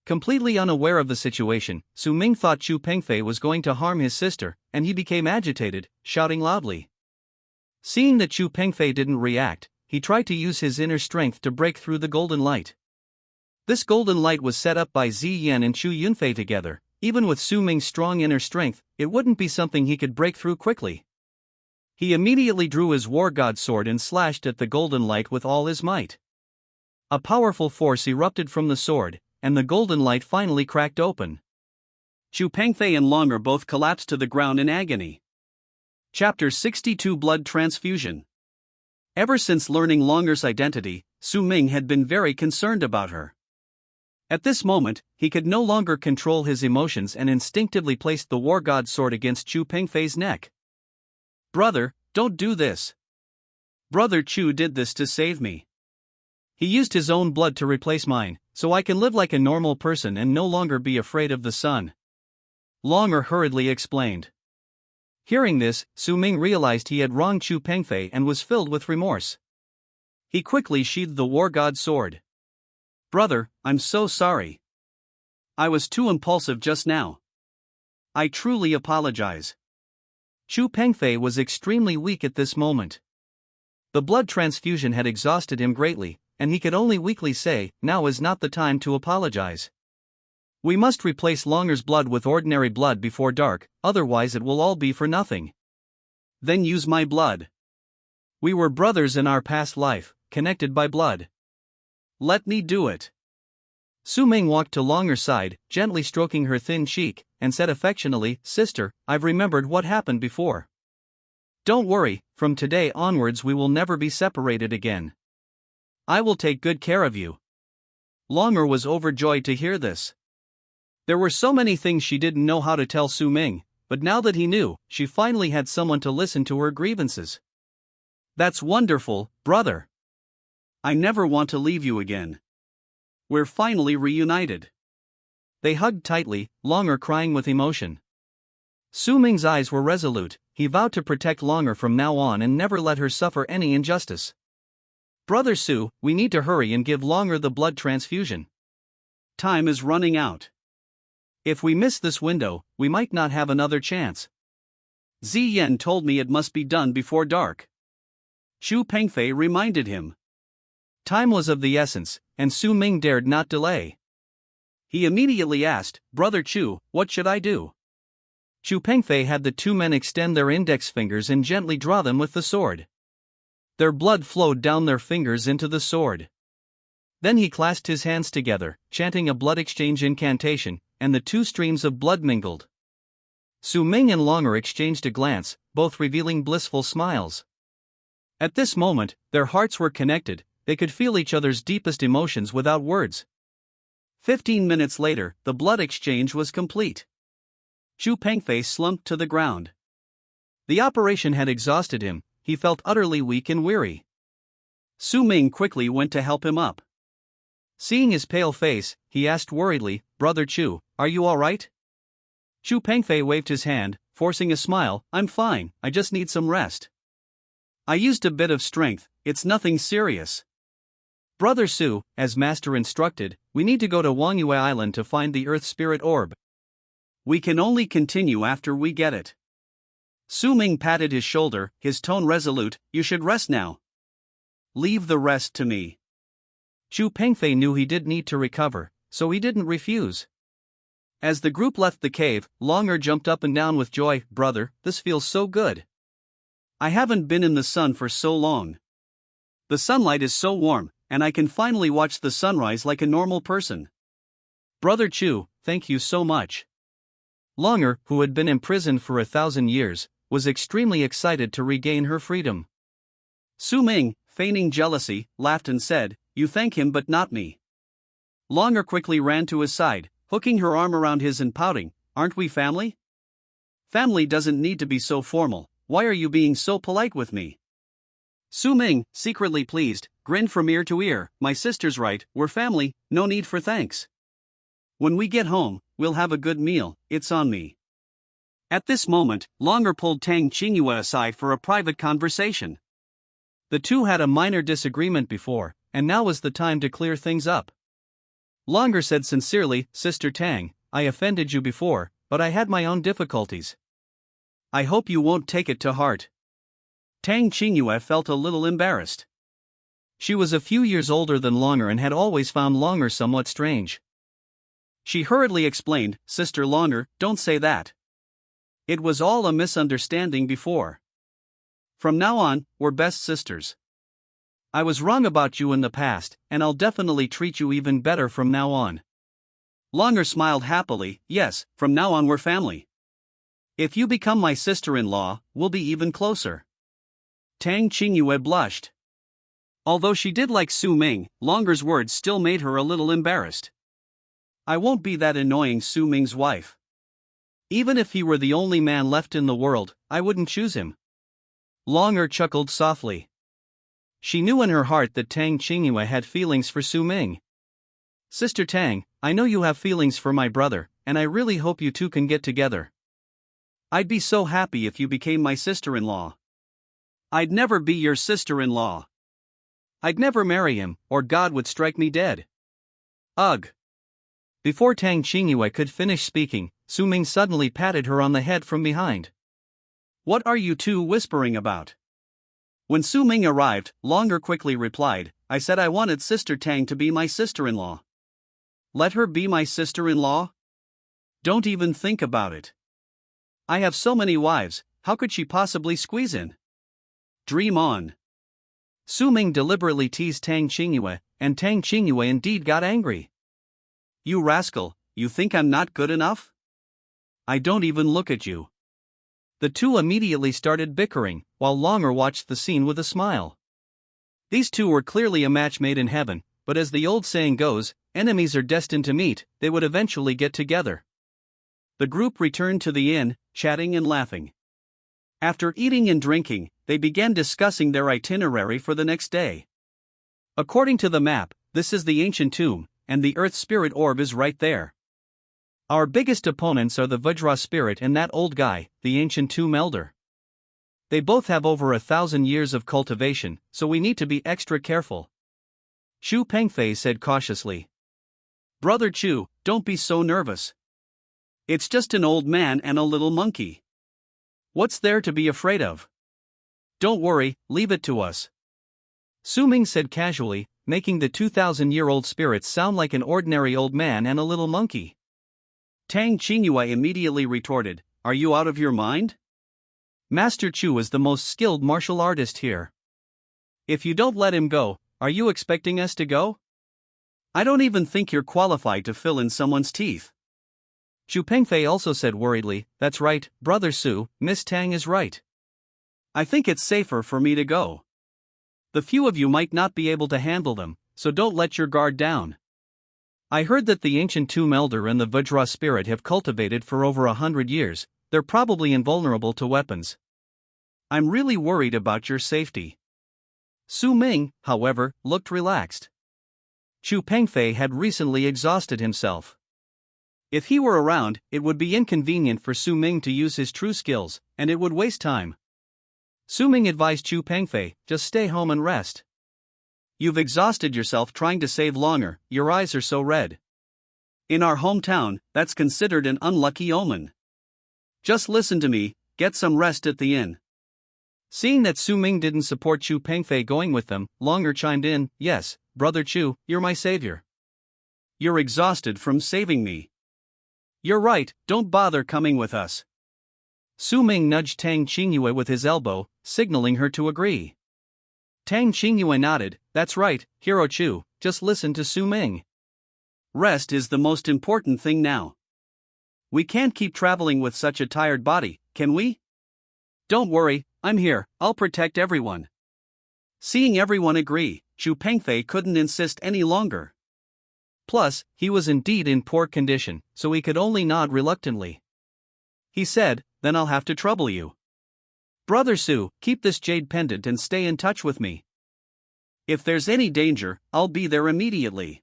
Completely unaware of the situation, Su Ming thought Chu Pengfei was going to harm his sister, and he became agitated, shouting loudly. Seeing that Chu Pengfei didn't react, he tried to use his inner strength to break through the golden light. This golden light was set up by Ziyan and Chu Yunfei together. Even with Su Ming's strong inner strength, it wouldn't be something he could break through quickly. He immediately drew his war god sword and slashed at the golden light with all his might. A powerful force erupted from the sword, and the golden light finally cracked open. Chu Pengfei and Longer both collapsed to the ground in agony. Chapter 62 Blood Transfusion. Ever since learning Longer's identity, Su Ming had been very concerned about her. At this moment, he could no longer control his emotions and instinctively placed the war god sword against Chu Pengfei's neck. "Brother, don't do this. Brother Chu did this to save me. He used his own blood to replace mine, so I can live like a normal person and no longer be afraid of the sun," Longer hurriedly explained. Hearing this, Su Ming realized he had wronged Chu Pengfei and was filled with remorse. He quickly sheathed the war god sword. "Brother, I'm so sorry. I was too impulsive just now. I truly apologize." Chu Pengfei was extremely weak at this moment. The blood transfusion had exhausted him greatly, and he could only weakly say, "Now is not the time to apologize. We must replace Longer's blood with ordinary blood before dark, otherwise it will all be for nothing." "Then use my blood. We were brothers in our past life, connected by blood. Let me do it." Su Ming walked to Longer's side, gently stroking her thin cheek, and said affectionately, "Sister, I've remembered what happened before. Don't worry, from today onwards we will never be separated again. I will take good care of you." Longer was overjoyed to hear this. There were so many things she didn't know how to tell Su Ming, but now that he knew, she finally had someone to listen to her grievances. "That's wonderful, brother. I never want to leave you again. We're finally reunited." They hugged tightly, Longer crying with emotion. Su Ming's eyes were resolute. He vowed to protect Longer from now on and never let her suffer any injustice. "Brother Su, we need to hurry and give Longer the blood transfusion. Time is running out. If we miss this window, we might not have another chance. Ziyan told me it must be done before dark. Chu Pengfei reminded him. Time was of the essence, and Su Ming dared not delay. He immediately asked, Brother Chu, what should I do? Chu Pengfei had the two men extend their index fingers and gently draw them with the sword. Their blood flowed down their fingers into the sword. Then he clasped his hands together, chanting a blood exchange incantation, and the two streams of blood mingled. Su Ming and Longer exchanged a glance, both revealing blissful smiles. At this moment, their hearts were connected, they could feel each other's deepest emotions without words. 15 minutes later, the blood exchange was complete. Chu Pengfei slumped to the ground. The operation had exhausted him, he felt utterly weak and weary. Su Ming quickly went to help him up. Seeing his pale face, he asked worriedly, Brother Chu, are you all right? Chu Pengfei waved his hand, forcing a smile, I'm fine, I just need some rest. I used a bit of strength, it's nothing serious. Brother Su, as Master instructed, we need to go to Wangyue Island to find the Earth Spirit Orb. We can only continue after we get it. Su Ming patted his shoulder, his tone resolute, you should rest now. Leave the rest to me. Chu Pengfei knew he did need to recover, so he didn't refuse. As the group left the cave, Longer jumped up and down with joy, Brother, this feels so good. I haven't been in the sun for so long. The sunlight is so warm, and I can finally watch the sunrise like a normal person. Brother Chu, thank you so much. Longer, who had been imprisoned for 1,000 years, was extremely excited to regain her freedom. Su Ming, feigning jealousy, laughed and said, You thank him but not me. Longer quickly ran to his side, hooking her arm around his and pouting, Aren't we family? Family doesn't need to be so formal, why are you being so polite with me? Su Ming, secretly pleased, grinned from ear to ear, My sister's right, we're family, no need for thanks. When we get home, we'll have a good meal, it's on me. At this moment, Longer pulled Tang Qingyue aside for a private conversation. The two had a minor disagreement before, and now was the time to clear things up. Longer said sincerely, Sister Tang, I offended you before, but I had my own difficulties. I hope you won't take it to heart. Tang Qingyue felt a little embarrassed. She was a few years older than Longer and had always found Longer somewhat strange. She hurriedly explained, Sister Longer, don't say that. It was all a misunderstanding before. From now on, we're best sisters. I was wrong about you in the past, and I'll definitely treat you even better from now on. Longer smiled happily, yes, from now on we're family. If you become my sister-in-law, we'll be even closer. Tang Qingyue blushed. Although she did like Su Ming, Longer's words still made her a little embarrassed. I won't be that annoying Su Ming's wife. Even if he were the only man left in the world, I wouldn't choose him. Longer chuckled softly. She knew in her heart that Tang Qingyue had feelings for Su Ming. Sister Tang, I know you have feelings for my brother, and I really hope you two can get together. I'd be so happy if you became my sister-in-law. I'd never be your sister-in-law. I'd never marry him, or God would strike me dead. Ugh. Before Tang Qingyue could finish speaking, Su Ming suddenly patted her on the head from behind. What are you two whispering about? When Su Ming arrived, Longer quickly replied, I said I wanted Sister Tang to be my sister-in-law. Let her be my sister-in-law? Don't even think about it. I have so many wives, how could she possibly squeeze in? Dream on. Su Ming deliberately teased Tang Qingyue, and Tang Qingyue indeed got angry. You rascal, you think I'm not good enough? I don't even look at you. The two immediately started bickering, while Longer watched the scene with a smile. These two were clearly a match made in heaven, but as the old saying goes, enemies are destined to meet, they would eventually get together. The group returned to the inn, chatting and laughing. After eating and drinking, they began discussing their itinerary for the next day. According to the map, this is the ancient tomb, and the Earth Spirit Orb is right there. Our biggest opponents are the Vajra Spirit and that old guy, the ancient Tomb Elder. They both have over 1,000 years of cultivation, so we need to be extra careful. Chu Pengfei said cautiously. Brother Chu, don't be so nervous. It's just an old man and a little monkey. What's there to be afraid of? Don't worry, leave it to us. Su Ming said casually, making the 2,000-year-old spirits sound like an ordinary old man and a little monkey. Tang Qingyue immediately retorted, "Are you out of your mind? Master Chu is the most skilled martial artist here. If you don't let him go, are you expecting us to go? I don't even think you're qualified to fill in someone's teeth." Chu Pengfei also said worriedly, "That's right, Brother Su, Miss Tang is right. I think it's safer for me to go. The few of you might not be able to handle them, so don't let your guard down. I heard that the ancient Tomb Elder and the Vajra spirit have cultivated for over 100 years, they're probably invulnerable to weapons. I'm really worried about your safety." Su Ming, however, looked relaxed. Chu Pengfei had recently exhausted himself. If he were around, it would be inconvenient for Su Ming to use his true skills, and it would waste time. Su Ming advised Chu Pengfei, "Just stay home and rest. You've exhausted yourself trying to save longer, your eyes are so red. In our hometown, that's considered an unlucky omen. Just listen to me, get some rest at the inn." Seeing that Su Ming didn't support Chu Pengfei going with them, Longer chimed in, "Yes, Brother Chu, you're my savior. You're exhausted from saving me. You're right, don't bother coming with us." Su Ming nudged Tang Qingyue with his elbow, signaling her to agree. Tang Qingyue nodded, "That's right, Hero Chu, just listen to Su Ming. Rest is the most important thing now. We can't keep traveling with such a tired body, can we? Don't worry, I'm here, I'll protect everyone." Seeing everyone agree, Chu Pengfei couldn't insist any longer. Plus, he was indeed in poor condition, so he could only nod reluctantly. He said, "Then I'll have to trouble you. Brother Su, keep this jade pendant and stay in touch with me. If there's any danger, I'll be there immediately."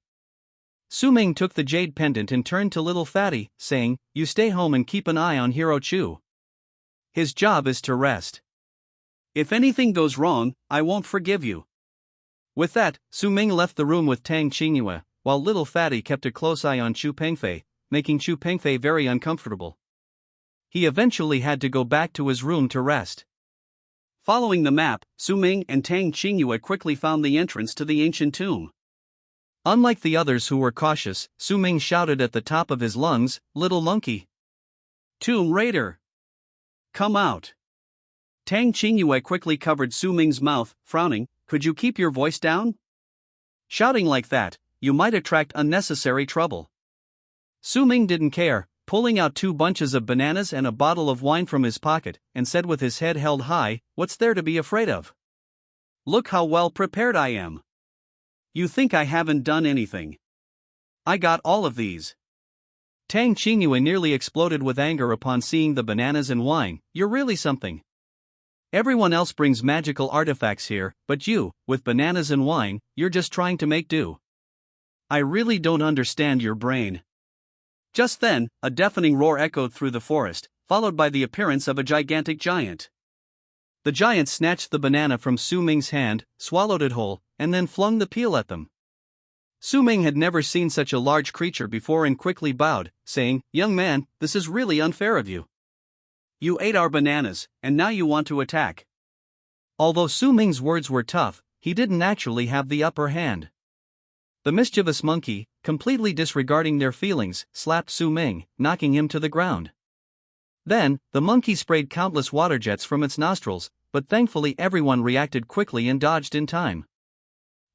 Su Ming took the jade pendant and turned to little Fatty, saying, "You stay home and keep an eye on Hero Chu. His job is to rest. If anything goes wrong, I won't forgive you." With that, Su Ming left the room with Tang Qingyue, while little Fatty kept a close eye on Chu Pengfei, making Chu Pengfei very uncomfortable. He eventually had to go back to his room to rest. Following the map, Su Ming and Tang Qingyue quickly found the entrance to the ancient tomb. Unlike the others who were cautious, Su Ming shouted at the top of his lungs, "Little monkey! Tomb Raider! Come out!" Tang Qingyue quickly covered Su Ming's mouth, frowning, "Could you keep your voice down? Shouting like that, you might attract unnecessary trouble." Su Ming didn't care, pulling out 2 bunches of bananas and a bottle of wine from his pocket, and said with his head held high, "What's there to be afraid of? Look how well prepared I am. You think I haven't done anything? I got all of these." Tang Qingyue nearly exploded with anger upon seeing the bananas and wine. "You're really something. Everyone else brings magical artifacts here, but you, with bananas and wine, you're just trying to make do. I really don't understand your brain." Just then, a deafening roar echoed through the forest, followed by the appearance of a gigantic giant. The giant snatched the banana from Su Ming's hand, swallowed it whole, and then flung the peel at them. Su Ming had never seen such a large creature before and quickly bowed, saying, "Young man, this is really unfair of you. You ate our bananas, and now you want to attack." Although Su Ming's words were tough, he didn't actually have the upper hand. The mischievous monkey, completely disregarding their feelings, slapped Su Ming, knocking him to the ground. Then, the monkey sprayed countless water jets from its nostrils, but thankfully everyone reacted quickly and dodged in time.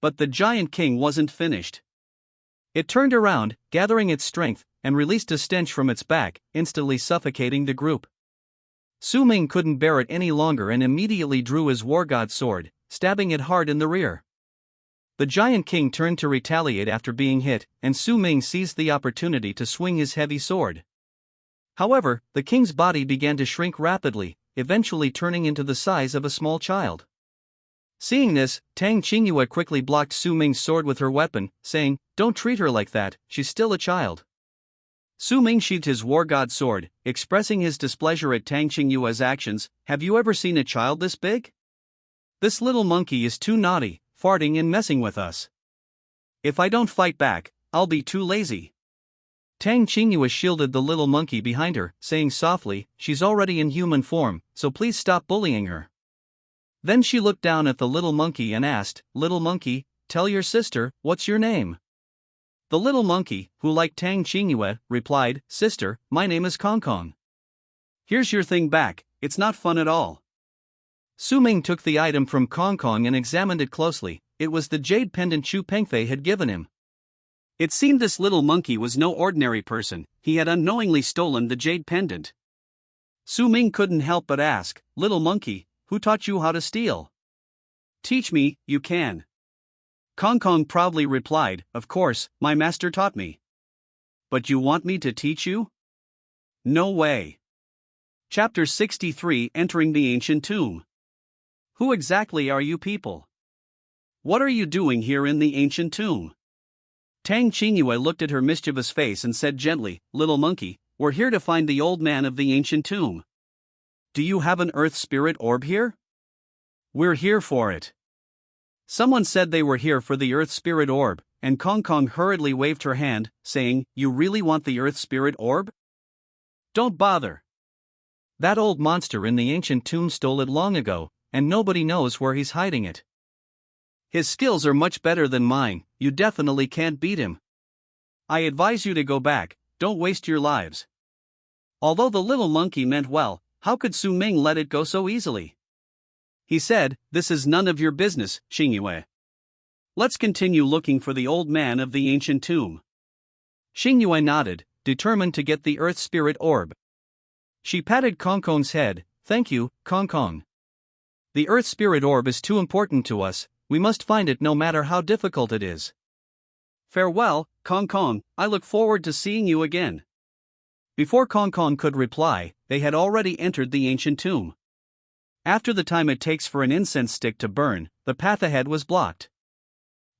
But the giant king wasn't finished. It turned around, gathering its strength, and released a stench from its back, instantly suffocating the group. Su Ming couldn't bear it any longer and immediately drew his war god sword, stabbing it hard in the rear. The giant king turned to retaliate after being hit, and Su Ming seized the opportunity to swing his heavy sword. However, the king's body began to shrink rapidly, eventually turning into the size of a small child. Seeing this, Tang Qingyue quickly blocked Su Ming's sword with her weapon, saying, "Don't treat her like that, she's still a child." Su Ming sheathed his war god sword, expressing his displeasure at Tang Qingyue's actions. "Have you ever seen a child this big? This little monkey is too naughty, farting and messing with us. If I don't fight back, I'll be too lazy. Tang Qingyue shielded the little monkey behind her, saying softly, she's already in human form, so please stop bullying her. Then she looked down at the little monkey and asked, little monkey, tell your sister, what's your name? The little monkey, who liked Tang Qingyue, replied, sister, my name is Kong Kong. Here's your thing back, it's not fun at all. Su Ming took the item from Kong Kong and examined it closely. It was the jade pendant Chu Pengfei had given him. It seemed this little monkey was no ordinary person, he had unknowingly stolen the jade pendant. Su Ming couldn't help but ask, little monkey, who taught you how to steal? Teach me, you can. Kong Kong proudly replied, of course, my master taught me. But you want me to teach you? No way. Chapter 63, Entering the Ancient Tomb. Who exactly are you people? What are you doing here in the ancient tomb? Tang Qingyue looked at her mischievous face and said gently, little monkey, we're here to find the old man of the ancient tomb. Do you have an earth spirit orb here? We're here for it. Someone said they were here for the earth spirit orb, and Kong Kong hurriedly waved her hand, saying, you really want the earth spirit orb? Don't bother. That old monster in the ancient tomb stole it long ago, and nobody knows where he's hiding it. His skills are much better than mine, you definitely can't beat him. I advise you to go back, don't waste your lives. Although the little monkey meant well, how could Su Ming let it go so easily? He said, this is none of your business, Xingyue. Let's continue looking for the old man of the ancient tomb. Xingyue nodded, determined to get the earth spirit orb. She patted Kong Kong's head, thank you, Kong Kong. The earth spirit orb is too important to us, we must find it no matter how difficult it is. Farewell, Kong Kong, I look forward to seeing you again. Before Kong Kong could reply, they had already entered the ancient tomb. After the time it takes for an incense stick to burn, the path ahead was blocked.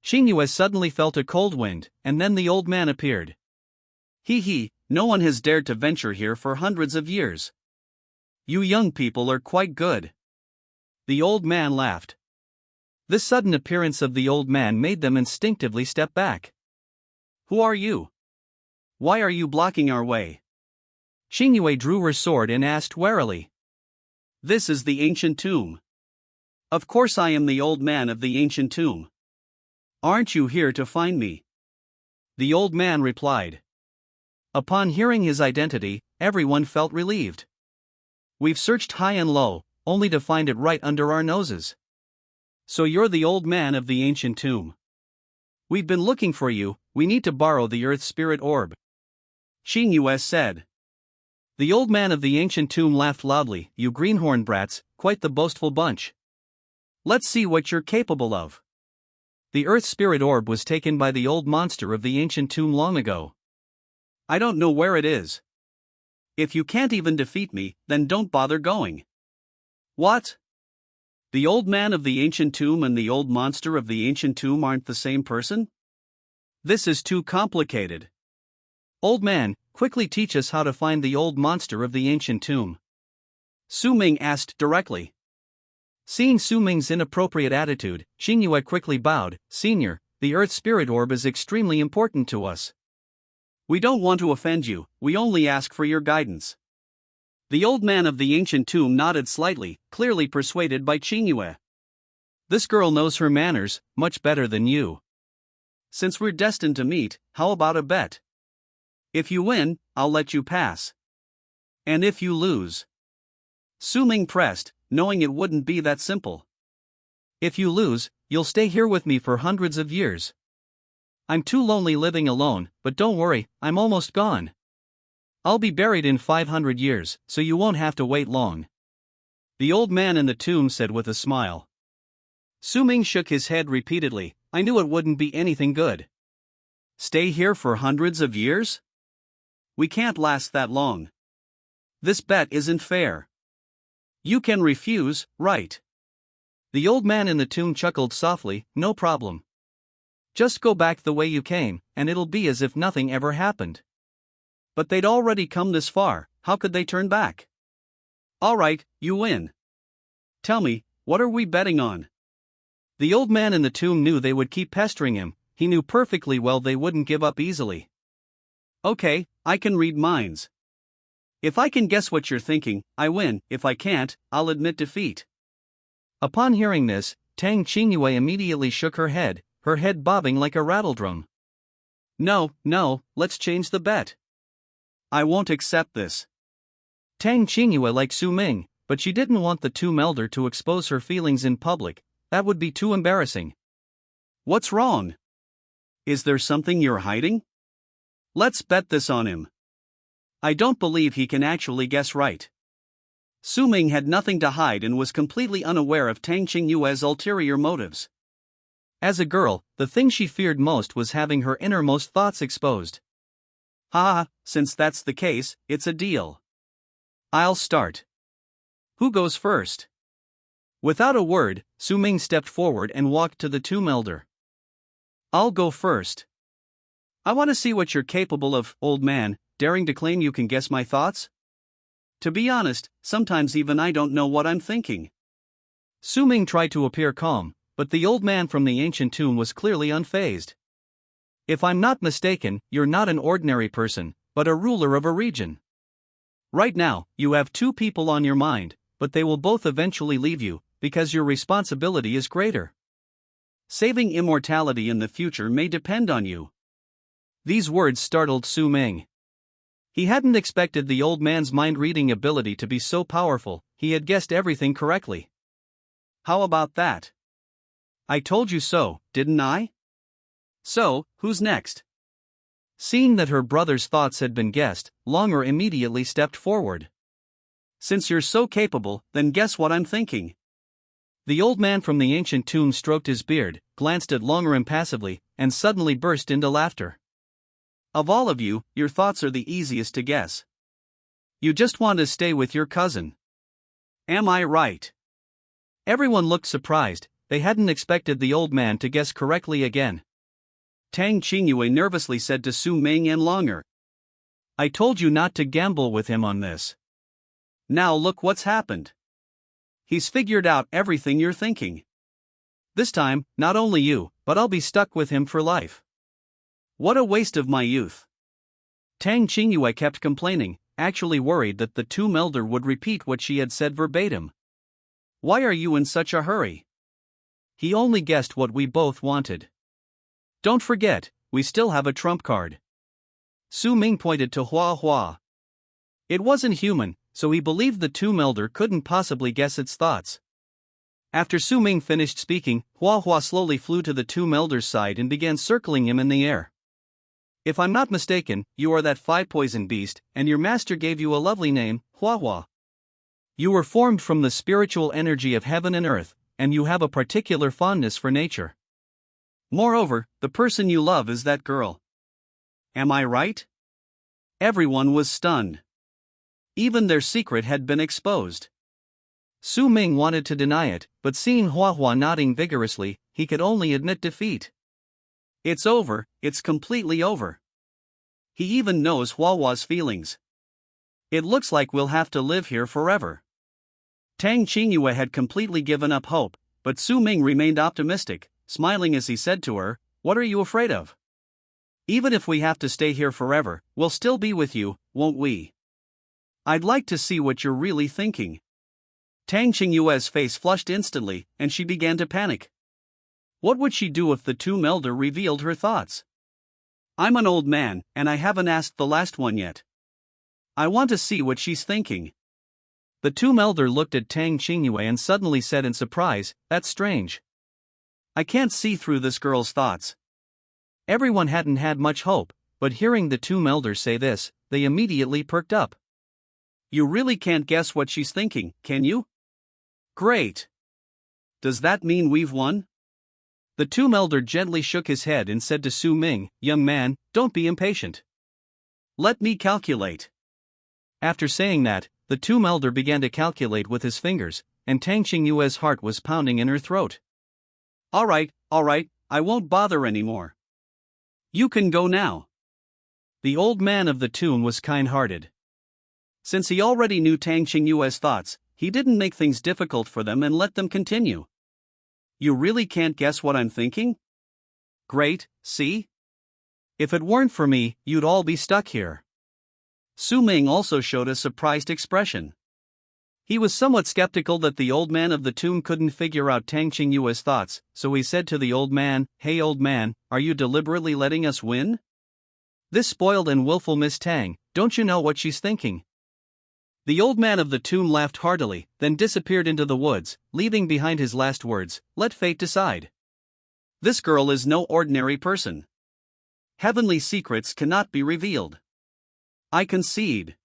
Xingyue suddenly felt a cold wind, and then the old man appeared. Hee, no one has dared to venture here for hundreds of years. You young people are quite good. The old man laughed. This sudden appearance of the old man made them instinctively step back. Who are you? Why are you blocking our way? Xingyue drew her sword and asked warily. This is the ancient tomb. Of course I am the old man of the ancient tomb. Aren't you here to find me? The old man replied. Upon hearing his identity, everyone felt relieved. We've searched high and low, only to find it right under our noses. So you're the old man of the ancient tomb. We've been looking for you, we need to borrow the earth spirit orb. Xingyue said. The old man of the ancient tomb laughed loudly, you greenhorn brats, quite the boastful bunch. Let's see what you're capable of. The earth spirit orb was taken by the old monster of the ancient tomb long ago. I don't know where it is. If you can't even defeat me, then don't bother going. What? The old man of the ancient tomb and the old monster of the ancient tomb aren't the same person? This is too complicated. Old man, quickly teach us how to find the old monster of the ancient tomb. Su Ming asked directly. Seeing Su Ming's inappropriate attitude, Xingyue quickly bowed, Senior, the earth spirit orb is extremely important to us. We don't want to offend you, we only ask for your guidance. The old man of the ancient tomb nodded slightly, clearly persuaded by Xingyue. This girl knows her manners, much better than you. Since we're destined to meet, how about a bet? If you win, I'll let you pass. And if you lose? Su Ming pressed, knowing it wouldn't be that simple. If you lose, you'll stay here with me for hundreds of years. I'm too lonely living alone, but don't worry, I'm almost gone. I'll be buried in 500 years, so you won't have to wait long. The old man in the tomb said with a smile. Su Ming shook his head repeatedly, I knew it wouldn't be anything good. Stay here for hundreds of years? We can't last that long. This bet isn't fair. You can refuse, right? The old man in the tomb chuckled softly, no problem. Just go back the way you came, and it'll be as if nothing ever happened. But they'd already come this far, how could they turn back? Alright, you win. Tell me, what are we betting on? The old man in the tomb knew they would keep pestering him, he knew perfectly well they wouldn't give up easily. Okay, I can read minds. If I can guess what you're thinking, I win. If I can't, I'll admit defeat. Upon hearing this, Tang Qingyue immediately shook her head bobbing like a rattledrum. No, let's change the bet. I won't accept this. Tang Qingyue liked Su Ming, but she didn't want the two melder to expose her feelings in public. That would be too embarrassing. What's wrong? Is there something you're hiding? Let's bet this on him. I don't believe he can actually guess right. Su Ming had nothing to hide and was completely unaware of Tang Qingyue's ulterior motives. As a girl, the thing she feared most was having her innermost thoughts exposed. Since that's the case, it's a deal. I'll start. Who goes first? Without a word, Su Ming stepped forward and walked to the two melder. I'll go first. I want to see what you're capable of, old man, daring to claim you can guess my thoughts? To be honest, sometimes even I don't know what I'm thinking. Su Ming tried to appear calm, but the old man from the ancient tomb was clearly unfazed. If I'm not mistaken, you're not an ordinary person, but a ruler of a region. Right now, you have two people on your mind, but they will both eventually leave you, because your responsibility is greater. Saving immortality in the future may depend on you. These words startled Su Ming. He hadn't expected the old man's mind-reading ability to be so powerful. He had guessed everything correctly. How about that? I told you so, didn't I? So, who's next? Seeing that her brother's thoughts had been guessed, Longer immediately stepped forward. Since you're so capable, then guess what I'm thinking. The old man from the ancient tomb stroked his beard, glanced at Longer impassively, and suddenly burst into laughter. Of all of you, your thoughts are the easiest to guess. You just want to stay with your cousin. Am I right? Everyone looked surprised. They hadn't expected the old man to guess correctly again. Tang Qingyue nervously said to Su Ming and Longer. I told you not to gamble with him on this. Now look what's happened. He's figured out everything you're thinking. This time, not only you, but I'll be stuck with him for life. What a waste of my youth. Tang Qingyue kept complaining, actually worried that the two melder would repeat what she had said verbatim. Why are you in such a hurry? He only guessed what we both wanted. Don't forget, we still have a trump card. Su Ming pointed to Hua Hua. It wasn't human, so he believed the two melder couldn't possibly guess its thoughts. After Su Ming finished speaking, Hua Hua slowly flew to the two melder's side and began circling him in the air. If I'm not mistaken, you are that fire-poison beast, and your master gave you a lovely name, Hua Hua. You were formed from the spiritual energy of heaven and earth, and you have a particular fondness for nature. Moreover, the person you love is that girl. Am I right? Everyone was stunned. Even their secret had been exposed. Su Ming wanted to deny it, but seeing Hua Hua nodding vigorously, he could only admit defeat. It's over, it's completely over. He even knows Hua Hua's feelings. It looks like we'll have to live here forever. Tang Qingyue had completely given up hope, but Su Ming remained optimistic, smiling as he said to her, What are you afraid of? Even if we have to stay here forever, we'll still be with you, won't we? I'd like to see what you're really thinking. Tang Qingyue's face flushed instantly, and she began to panic. What would she do if the two melder revealed her thoughts? I'm an old man, and I haven't asked the last one yet. I want to see what she's thinking. The two melder looked at Tang Qingyue and suddenly said in surprise, That's strange. I can't see through this girl's thoughts. Everyone hadn't had much hope, but hearing the two melders say this, they immediately perked up. You really can't guess what she's thinking, can you? Great. Does that mean we've won? The two melder gently shook his head and said to Su Ming, Young man, don't be impatient. Let me calculate. After saying that, the two melder began to calculate with his fingers, and Tang Qingyue's heart was pounding in her throat. All right, I won't bother anymore. You can go now. The old man of the tomb was kind-hearted. Since he already knew Tang Qingyue's thoughts, he didn't make things difficult for them and let them continue. You really can't guess what I'm thinking? Great, see? If it weren't for me, you'd all be stuck here. Su Ming also showed a surprised expression. He was somewhat skeptical that the old man of the tomb couldn't figure out Tang Qingyue's thoughts, so he said to the old man, "Hey old man, are you deliberately letting us win? This spoiled and willful Miss Tang, don't you know what she's thinking?" The old man of the tomb laughed heartily, then disappeared into the woods, leaving behind his last words, "Let fate decide. This girl is no ordinary person. Heavenly secrets cannot be revealed. I concede."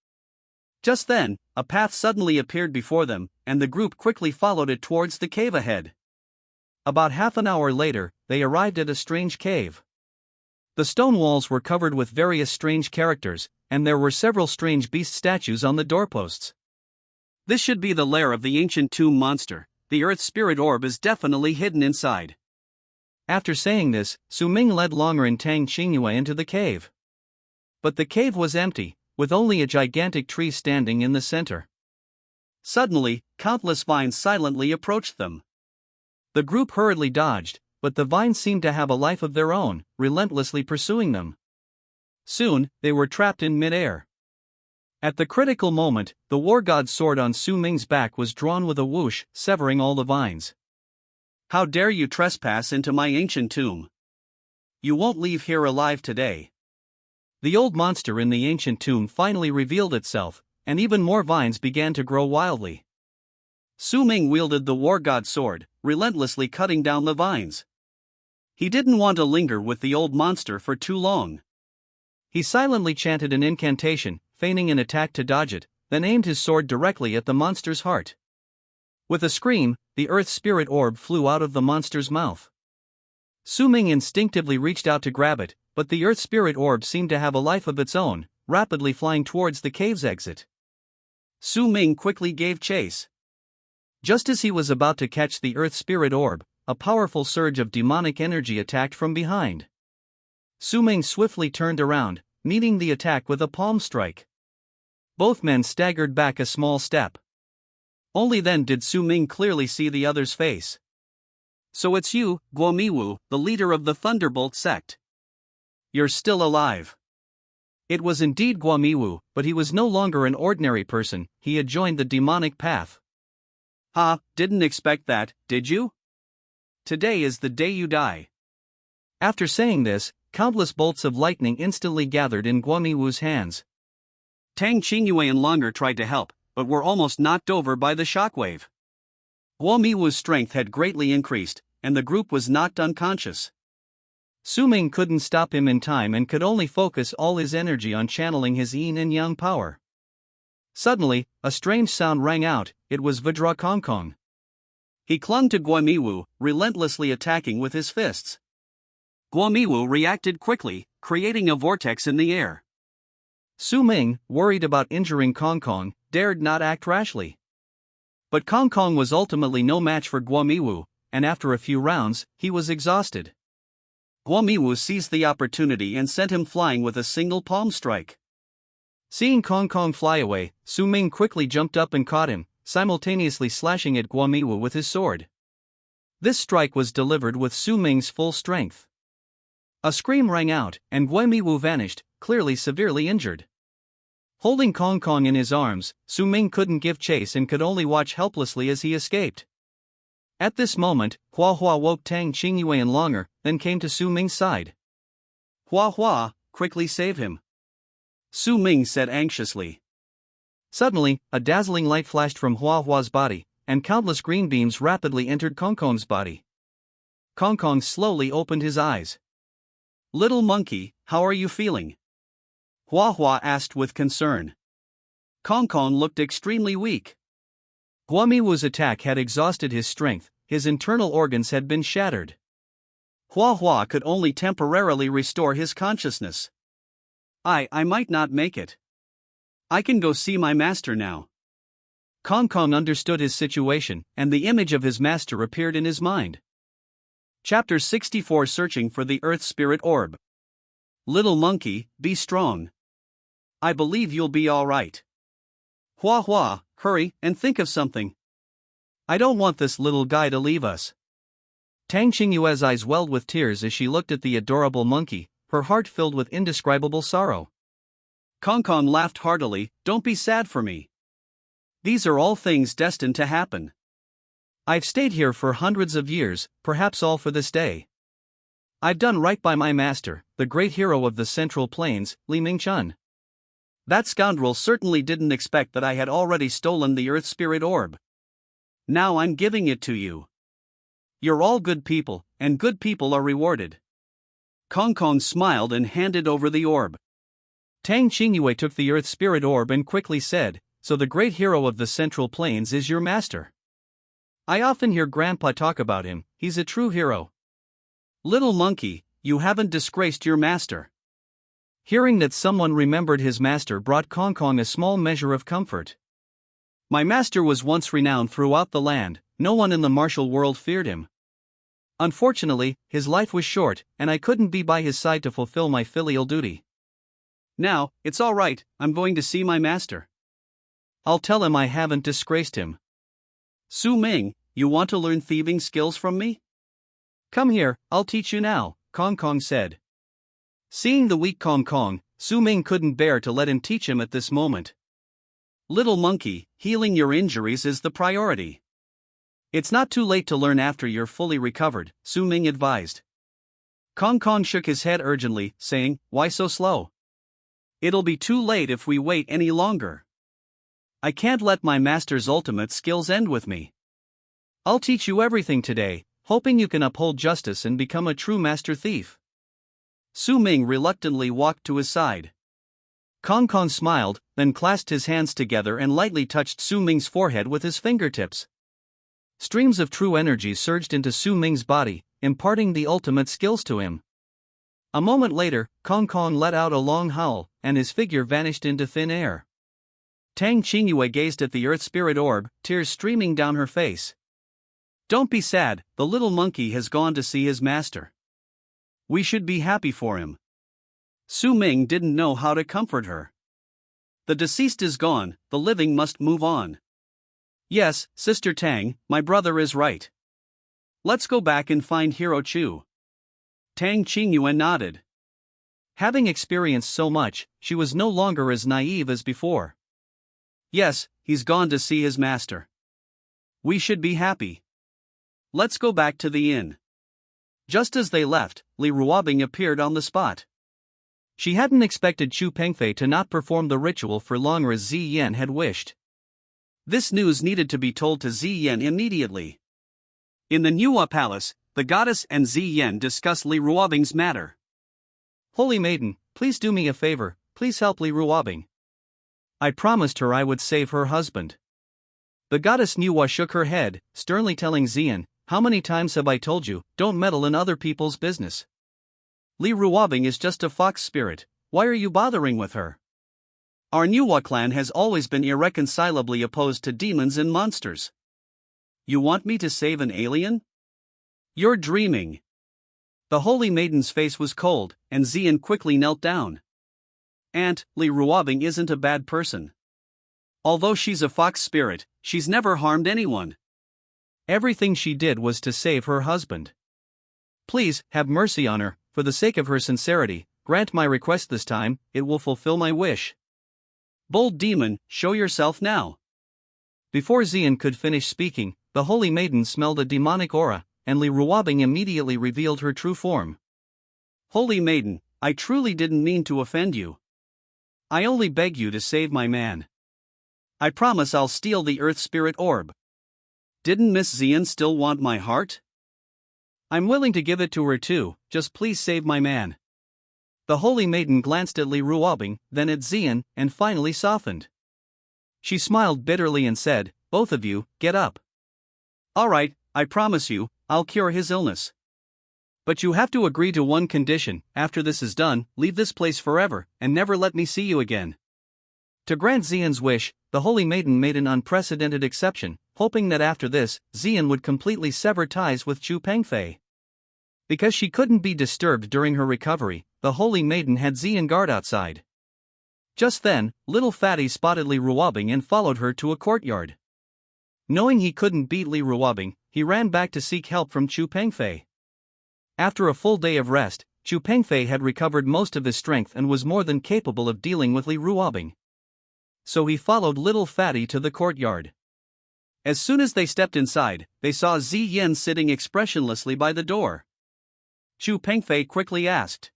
Just then, a path suddenly appeared before them, and the group quickly followed it towards the cave ahead. About half an hour later, they arrived at a strange cave. The stone walls were covered with various strange characters, and there were several strange beast statues on the doorposts. This should be the lair of the ancient tomb monster. The earth spirit orb is definitely hidden inside. After saying this, Su Ming led Longer and Tang Qingyue into the cave. But the cave was empty, with only a gigantic tree standing in the center. Suddenly, countless vines silently approached them. The group hurriedly dodged, but the vines seemed to have a life of their own, relentlessly pursuing them. Soon, they were trapped in mid-air. At the critical moment, the war god's sword on Su Ming's back was drawn with a whoosh, severing all the vines. "How dare you trespass into my ancient tomb? You won't leave here alive today." The old monster in the ancient tomb finally revealed itself, and even more vines began to grow wildly. Su Ming wielded the war god's sword, relentlessly cutting down the vines. He didn't want to linger with the old monster for too long. He silently chanted an incantation, feigning an attack to dodge it, then aimed his sword directly at the monster's heart. With a scream, the earth spirit orb flew out of the monster's mouth. Su Ming instinctively reached out to grab it, but the earth spirit orb seemed to have a life of its own, rapidly flying towards the cave's exit. Su Ming quickly gave chase. Just as he was about to catch the earth spirit orb, a powerful surge of demonic energy attacked from behind. Su Ming swiftly turned around, meeting the attack with a palm strike. Both men staggered back a small step. Only then did Su Ming clearly see the other's face. "So it's you, Guomiwu, the leader of the Thunderbolt sect. You're still alive." It was indeed Guomiwu, but he was no longer an ordinary person. He had joined the demonic path. "Ha, didn't expect that, did you? Today is the day you die." After saying this, countless bolts of lightning instantly gathered in Guomiwu's hands. Tang Qingyue and Longer tried to help, but were almost knocked over by the shockwave. Guomiwu's strength had greatly increased, and the group was knocked unconscious. Su Ming couldn't stop him in time and could only focus all his energy on channeling his yin and yang power. Suddenly, a strange sound rang out. It was Vajra Kong Kong. He clung to Guomiwu, relentlessly attacking with his fists. Guomiwu reacted quickly, creating a vortex in the air. Su Ming, worried about injuring Kong Kong, dared not act rashly. But Kong Kong was ultimately no match for Guomiwu, and after a few rounds, he was exhausted. Guomiwu seized the opportunity and sent him flying with a single palm strike. Seeing Kong Kong fly away, Su Ming quickly jumped up and caught him, simultaneously slashing at Guomiwu with his sword. This strike was delivered with Su Ming's full strength. A scream rang out, and Guomiwu vanished, clearly severely injured. Holding Kong Kong in his arms, Su Ming couldn't give chase and could only watch helplessly as he escaped. At this moment, Hua Hua woke Tang Qingyue and Longer, then came to Su Ming's side. "Hua Hua, quickly save him," Su Ming said anxiously. Suddenly, a dazzling light flashed from Hua Hua's body, and countless green beams rapidly entered Kong Kong's body. Kong Kong slowly opened his eyes. "Little monkey, how are you feeling?" Hua Hua asked with concern. Kong Kong looked extremely weak. Guomiwu's attack had exhausted his strength, his internal organs had been shattered. Hua Hua could only temporarily restore his consciousness. I might not make it. I can go see my master now." Kong Kong understood his situation, and the image of his master appeared in his mind. Chapter 64, Searching for the Earth Spirit Orb. "Little monkey, be strong. I believe you'll be all right. Hua Hua, hurry and think of something. I don't want this little guy to leave us." Tang Qingyue's eyes welled with tears as she looked at the adorable monkey, her heart filled with indescribable sorrow. Kong Kong laughed heartily. Don't be sad for me. These are all things destined to happen. I've stayed here for hundreds of years, perhaps all for this day. I've done right by my master, the great hero of the Central Plains, Li Mingchun. That scoundrel certainly didn't expect that I had already stolen the Earth Spirit Orb. Now I'm giving it to you. You're all good people, and good people are rewarded. Kong Kong smiled and handed over the orb. Tang Qingyue took the Earth Spirit Orb and quickly said, "So the great hero of the Central Plains is your master? I often hear Grandpa talk about him, he's a true hero." "Little monkey, you haven't disgraced your master." Hearing that someone remembered his master brought Kong Kong a small measure of comfort. "My master was once renowned throughout the land, no one in the martial world feared him. Unfortunately, his life was short, and I couldn't be by his side to fulfill my filial duty. Now, it's all right, I'm going to see my master. I'll tell him I haven't disgraced him." "Su Ming, you want to learn thieving skills from me? Come here, I'll teach you now," Kong Kong said. Seeing the weak Kong Kong, Su Ming couldn't bear to let him teach him at this moment. "Little monkey, healing your injuries is the priority. It's not too late to learn after you're fully recovered," Su Ming advised. Kong Kong shook his head urgently, saying, "Why so slow? It'll be too late if we wait any longer. I can't let my master's ultimate skills end with me. I'll teach you everything today, hoping you can uphold justice and become a true master thief." Su Ming reluctantly walked to his side. Kong Kong smiled, then clasped his hands together and lightly touched Su Ming's forehead with his fingertips. Streams of true energy surged into Su Ming's body, imparting the ultimate skills to him. A moment later, Kong Kong let out a long howl, and his figure vanished into thin air. Tang Qingyue gazed at the Earth Spirit Orb, tears streaming down her face. "Don't be sad, the little monkey has gone to see his master. We should be happy for him." Su Ming didn't know how to comfort her. "The deceased is gone, the living must move on. Yes, Sister Tang, my brother is right. Let's go back and find Hero Chu." Tang Qingyue nodded. Having experienced so much, she was no longer as naive as before. "Yes, he's gone to see his master. We should be happy. Let's go back to the inn." Just as they left, Li Ruobing appeared on the spot. She hadn't expected Chu Pengfei to not perform the ritual for longer as Zi Yan had wished. This news needed to be told to Zi Yan immediately. In the Nuwa Palace, the goddess and Zi Yan discuss Li Ruobing's matter. "Holy Maiden, please do me a favor, please help Li Ruobing. I promised her I would save her husband." The goddess Nuwa shook her head, sternly telling Zian, "How many times have I told you, don't meddle in other people's business? Li Ruobing is just a fox spirit, why are you bothering with her? Our Nuwa clan has always been irreconcilably opposed to demons and monsters. You want me to save an alien? You're dreaming." The Holy Maiden's face was cold, and Zian quickly knelt down. "Aunt, Li Ruobing isn't a bad person. Although she's a fox spirit, she's never harmed anyone. Everything she did was to save her husband. Please, have mercy on her, for the sake of her sincerity, grant my request this time, it will fulfill my wish. Bold demon, show yourself now." Before Zian could finish speaking, the Holy Maiden smelled a demonic aura, and Li Ruobing immediately revealed her true form. "Holy Maiden, I truly didn't mean to offend you. I only beg you to save my man. I promise I'll steal the Earth Spirit Orb. Didn't Miss Zian still want my heart? I'm willing to give it to her too, just please save my man." The Holy Maiden glanced at Li Ruobing, then at Zian, and finally softened. She smiled bitterly and said, "Both of you, get up. All right, I promise you, I'll cure his illness. But you have to agree to one condition: after this is done, leave this place forever, and never let me see you again." To grant Zian's wish, the Holy Maiden made an unprecedented exception, hoping that after this, Zian would completely sever ties with Chu Pengfei. Because she couldn't be disturbed during her recovery, the Holy Maiden had Zian guard outside. Just then, little Fatty spotted Li Ruobing and followed her to a courtyard. Knowing he couldn't beat Li Ruobing, he ran back to seek help from Chu Pengfei. After a full day of rest, Chu Pengfei had recovered most of his strength and was more than capable of dealing with Li Ruobing. So he followed little Fatty to the courtyard. As soon as they stepped inside, they saw Ziyin sitting expressionlessly by the door. Chu Pengfei quickly asked,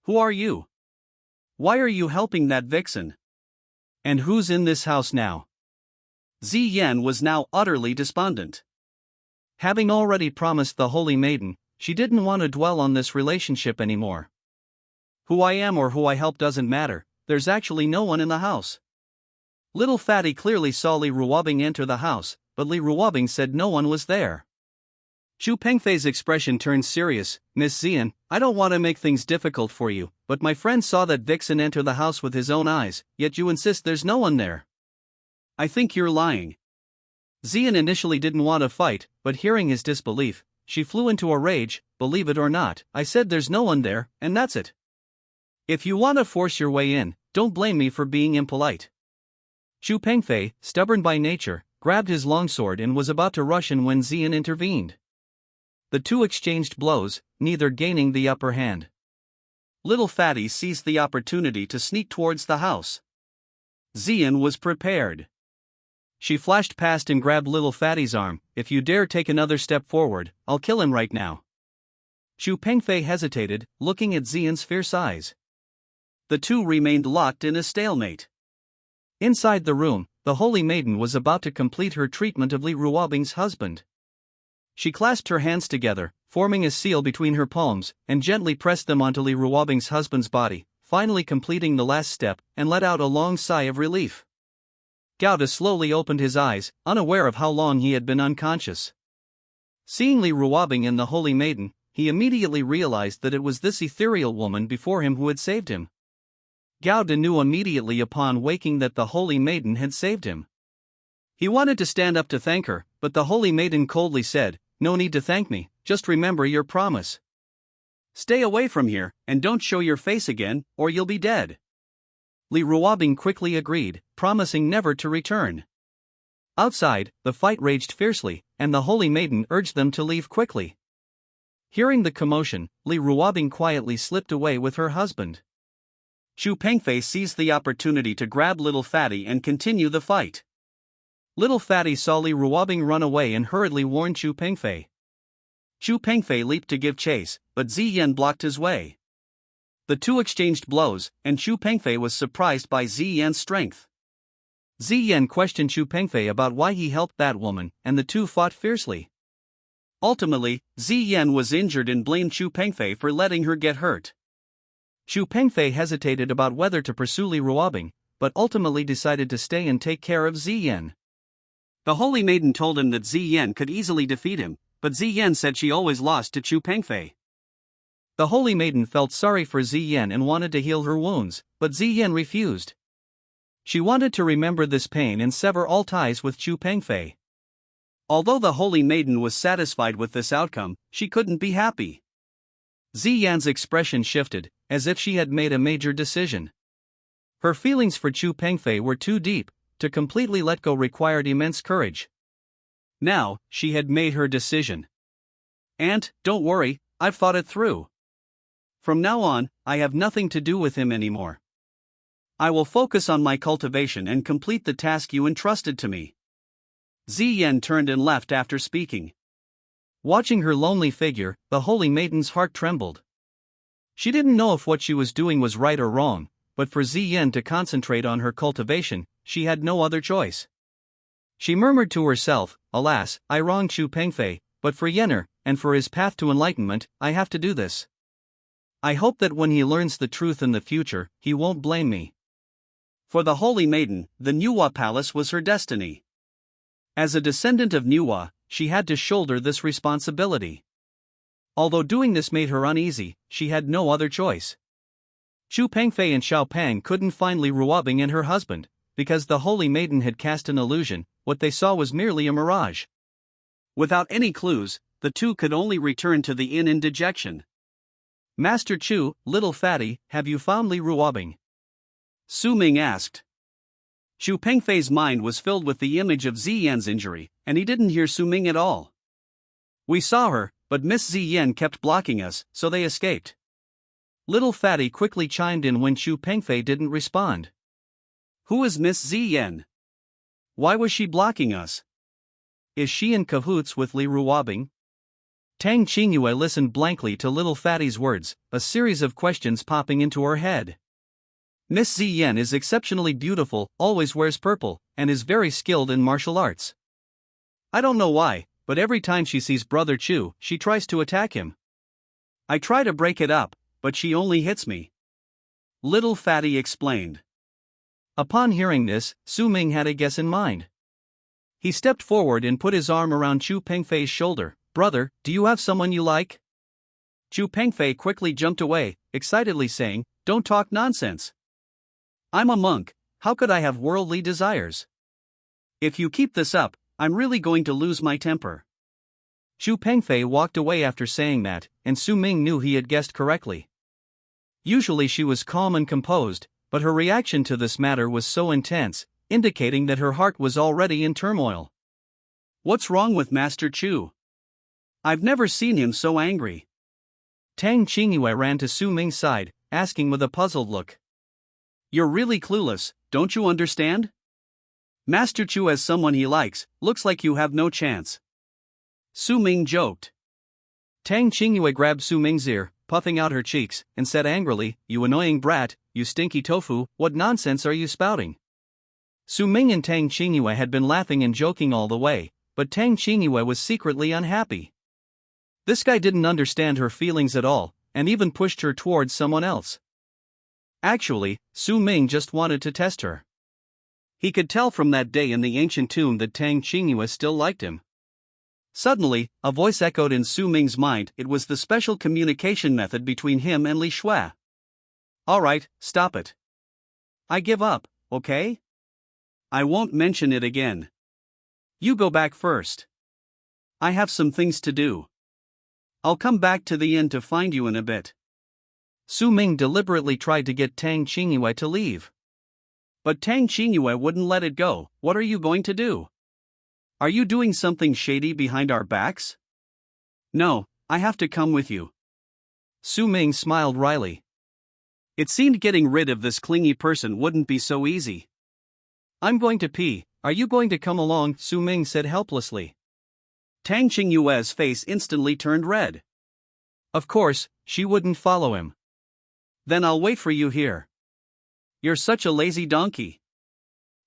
"Who are you? Why are you helping that vixen? And who's in this house now?" Ziyin was now utterly despondent. Having already promised the Holy Maiden, she didn't want to dwell on this relationship anymore. "Who I am or who I help doesn't matter, there's actually no one in the house." Little Fatty clearly saw Li Ruobing enter the house, but Li Ruobing said no one was there. Chu Pengfei's expression turned serious. "Miss Ziyin, I don't want to make things difficult for you, but my friend saw that vixen enter the house with his own eyes, yet you insist there's no one there. I think you're lying." Ziyin initially didn't want to fight, but hearing his disbelief, she flew into a rage. "Believe it or not, I said there's no one there, and that's it. If you want to force your way in, don't blame me for being impolite." Chu Pengfei, stubborn by nature, grabbed his longsword and was about to rush in when Ziyin intervened. The two exchanged blows, neither gaining the upper hand. Little Fatty seized the opportunity to sneak towards the house. Ziyin was prepared. She flashed past and grabbed Little Fatty's arm. "If you dare take another step forward, I'll kill him right now." Chu Pengfei hesitated, looking at Ziyin's fierce eyes. The two remained locked in a stalemate. Inside the room, the Holy Maiden was about to complete her treatment of Li Ruobing's husband. She clasped her hands together, forming a seal between her palms, and gently pressed them onto Li Ruobing's husband's body, finally completing the last step, and let out a long sigh of relief. Gauda slowly opened his eyes, unaware of how long he had been unconscious. Seeing Li Ruobing and the Holy Maiden, he immediately realized that it was this ethereal woman before him who had saved him. Gauda knew immediately upon waking that the Holy Maiden had saved him. He wanted to stand up to thank her, but the Holy Maiden coldly said, "No need to thank me, just remember your promise. Stay away from here, and don't show your face again, or you'll be dead." Li Ruobing quickly agreed, promising never to return. Outside, the fight raged fiercely, and the Holy Maiden urged them to leave quickly. Hearing the commotion, Li Ruobing quietly slipped away with her husband. Chu Pengfei seized the opportunity to grab Little Fatty and continue the fight. Little Fatty saw Li Ruobing run away and hurriedly warned Chu Pengfei. Chu Pengfei leaped to give chase, but Ziyin blocked his way. The two exchanged blows, and Chu Pengfei was surprised by Ziyin's strength. Ziyin questioned Chu Pengfei about why he helped that woman, and the two fought fiercely. Ultimately, Ziyin was injured and blamed Chu Pengfei for letting her get hurt. Chu Pengfei hesitated about whether to pursue Li Ruobing, but ultimately decided to stay and take care of Ziyin. The Holy Maiden told him that Ziyin could easily defeat him, but Ziyin said she always lost to Chu Pengfei. The Holy Maiden felt sorry for Ziyin and wanted to heal her wounds, but Ziyin refused. She wanted to remember this pain and sever all ties with Chu Pengfei. Although the Holy Maiden was satisfied with this outcome, she couldn't be happy. Ziyin's expression shifted, as if she had made a major decision. Her feelings for Chu Pengfei were too deep. To completely let go required immense courage. Now, she had made her decision. "Aunt, don't worry, I've thought it through. From now on, I have nothing to do with him anymore. I will focus on my cultivation and complete the task you entrusted to me." Ziyin turned and left after speaking. Watching her lonely figure, the Holy Maiden's heart trembled. She didn't know if what she was doing was right or wrong, but for Ziyin to concentrate on her cultivation, she had no other choice. She murmured to herself, "Alas, I wronged Chu Pengfei, but for Yenner, and for his path to enlightenment, I have to do this. I hope that when he learns the truth in the future, he won't blame me." For the Holy Maiden, the Nuwa Palace was her destiny. As a descendant of Nuwa, she had to shoulder this responsibility. Although doing this made her uneasy, she had no other choice. Chu Pengfei and Xiao Pang couldn't find Li Ruobing and her husband, because the Holy Maiden had cast an illusion. What they saw was merely a mirage. Without any clues, the two could only return to the inn in dejection. "Master Chu, Little Fatty, have you found Li Ruobing?" Su Ming asked. Chu Pengfei's mind was filled with the image of Ziyin's injury, and he didn't hear Su Ming at all. We saw her, but Miss Ziyan kept blocking us, so they escaped. Little Fatty quickly chimed in when Chu Pengfei didn't respond. Who is Miss Ziyan? Why was she blocking us? Is she in cahoots with Li Ruobing? Tang Qingyue listened blankly to Little Fatty's words, a series of questions popping into her head. Miss Ziyan is exceptionally beautiful, always wears purple, and is very skilled in martial arts. I don't know why, but every time she sees Brother Chu, she tries to attack him. I try to break it up, but she only hits me. Little Fatty explained. Upon hearing this, Su Ming had a guess in mind. He stepped forward and put his arm around Chu Pengfei's shoulder. Brother, do you have someone you like? Chu Pengfei quickly jumped away, excitedly saying, Don't talk nonsense. I'm a monk, how could I have worldly desires? If you keep this up, I'm really going to lose my temper. Chu Pengfei walked away after saying that, and Su Ming knew he had guessed correctly. Usually she was calm and composed, but her reaction to this matter was so intense, indicating that her heart was already in turmoil. What's wrong with Master Chu? I've never seen him so angry. Tang Qingyue ran to Su Ming's side, asking with a puzzled look. You're really clueless, don't you understand? Master Chu has someone he likes, looks like you have no chance. Su Ming joked. Tang Qingyue grabbed Su Ming's ear, puffing out her cheeks, and said angrily, You annoying brat, you stinky tofu, what nonsense are you spouting? Su Ming and Tang Qingyue had been laughing and joking all the way, but Tang Qingyue was secretly unhappy. This guy didn't understand her feelings at all, and even pushed her towards someone else. Actually, Su Ming just wanted to test her. He could tell from that day in the ancient tomb that Tang Qingyue still liked him. Suddenly, a voice echoed in Su Ming's mind. It was the special communication method between him and Li Shui. Alright, stop it. I give up, okay? I won't mention it again. You go back first. I have some things to do. I'll come back to the inn to find you in a bit. Su Ming deliberately tried to get Tang Qingyue to leave. But Tang Qingyue wouldn't let it go. What are you going to do? Are you doing something shady behind our backs? No, I have to come with you. Su Ming smiled wryly. It seemed getting rid of this clingy person wouldn't be so easy. I'm going to pee, are you going to come along? Su Ming said helplessly. Tang Qingyue's face instantly turned red. Of course, she wouldn't follow him. Then I'll wait for you here. You're such a lazy donkey.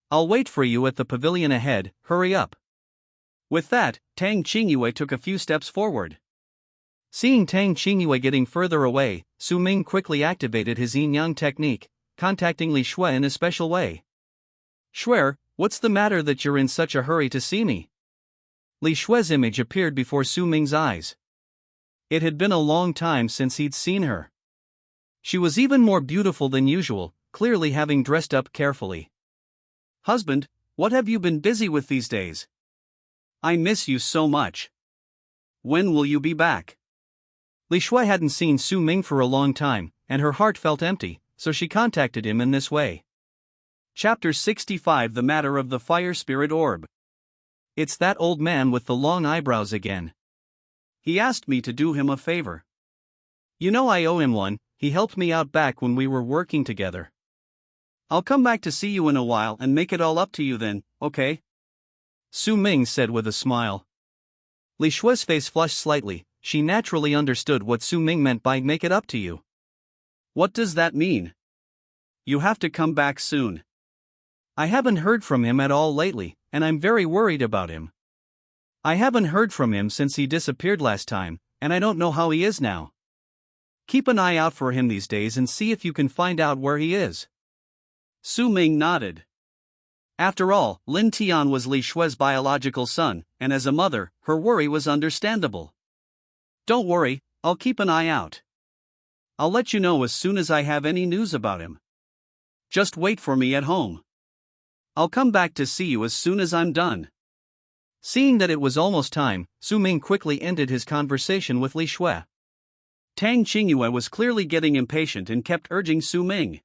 I'll wait for you at the pavilion ahead, hurry up. With that, Tang Qingyue took a few steps forward. Seeing Tang Qingyue getting further away, Su Ming quickly activated his yin-yang technique, contacting Li Shui in a special way. Shui, what's the matter that you're in such a hurry to see me? Li Shui's image appeared before Su Ming's eyes. It had been a long time since he'd seen her. She was even more beautiful than usual, clearly having dressed up carefully. Husband, what have you been busy with these days? I miss you so much. When will you be back? Li Shui hadn't seen Su Ming for a long time, and her heart felt empty, so she contacted him in this way. Chapter 65 The Matter of the Fire Spirit Orb. It's that old man with the long eyebrows again. He asked me to do him a favor. You know I owe him one, he helped me out back when we were working together. I'll come back to see you in a while and make it all up to you then, okay? Su Ming said with a smile. Li Shui's face flushed slightly, she naturally understood what Su Ming meant by make it up to you. What does that mean? You have to come back soon. I haven't heard from him at all lately, and I'm very worried about him. I haven't heard from him since he disappeared last time, and I don't know how he is now. Keep an eye out for him these days and see if you can find out where he is. Su Ming nodded. After all, Lin Tian was Li Shui's biological son, and as a mother, her worry was understandable. Don't worry, I'll keep an eye out. I'll let you know as soon as I have any news about him. Just wait for me at home. I'll come back to see you as soon as I'm done. Seeing that it was almost time, Su Ming quickly ended his conversation with Li Shui. Tang Qingyue was clearly getting impatient and kept urging Su Ming.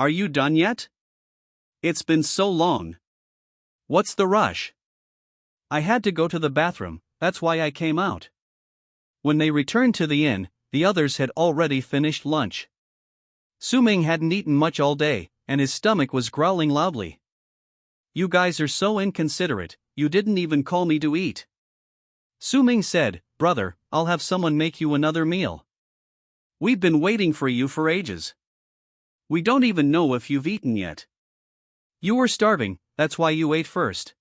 Are you done yet? It's been so long. What's the rush? I had to go to the bathroom, that's why I came out. When they returned to the inn, the others had already finished lunch. Ming hadn't eaten much all day, and his stomach was growling loudly. You guys are so inconsiderate, you didn't even call me to eat. Ming said, brother, I'll have someone make you another meal. We've been waiting for you for ages. We don't even know if you've eaten yet. You were starving, that's why you ate first.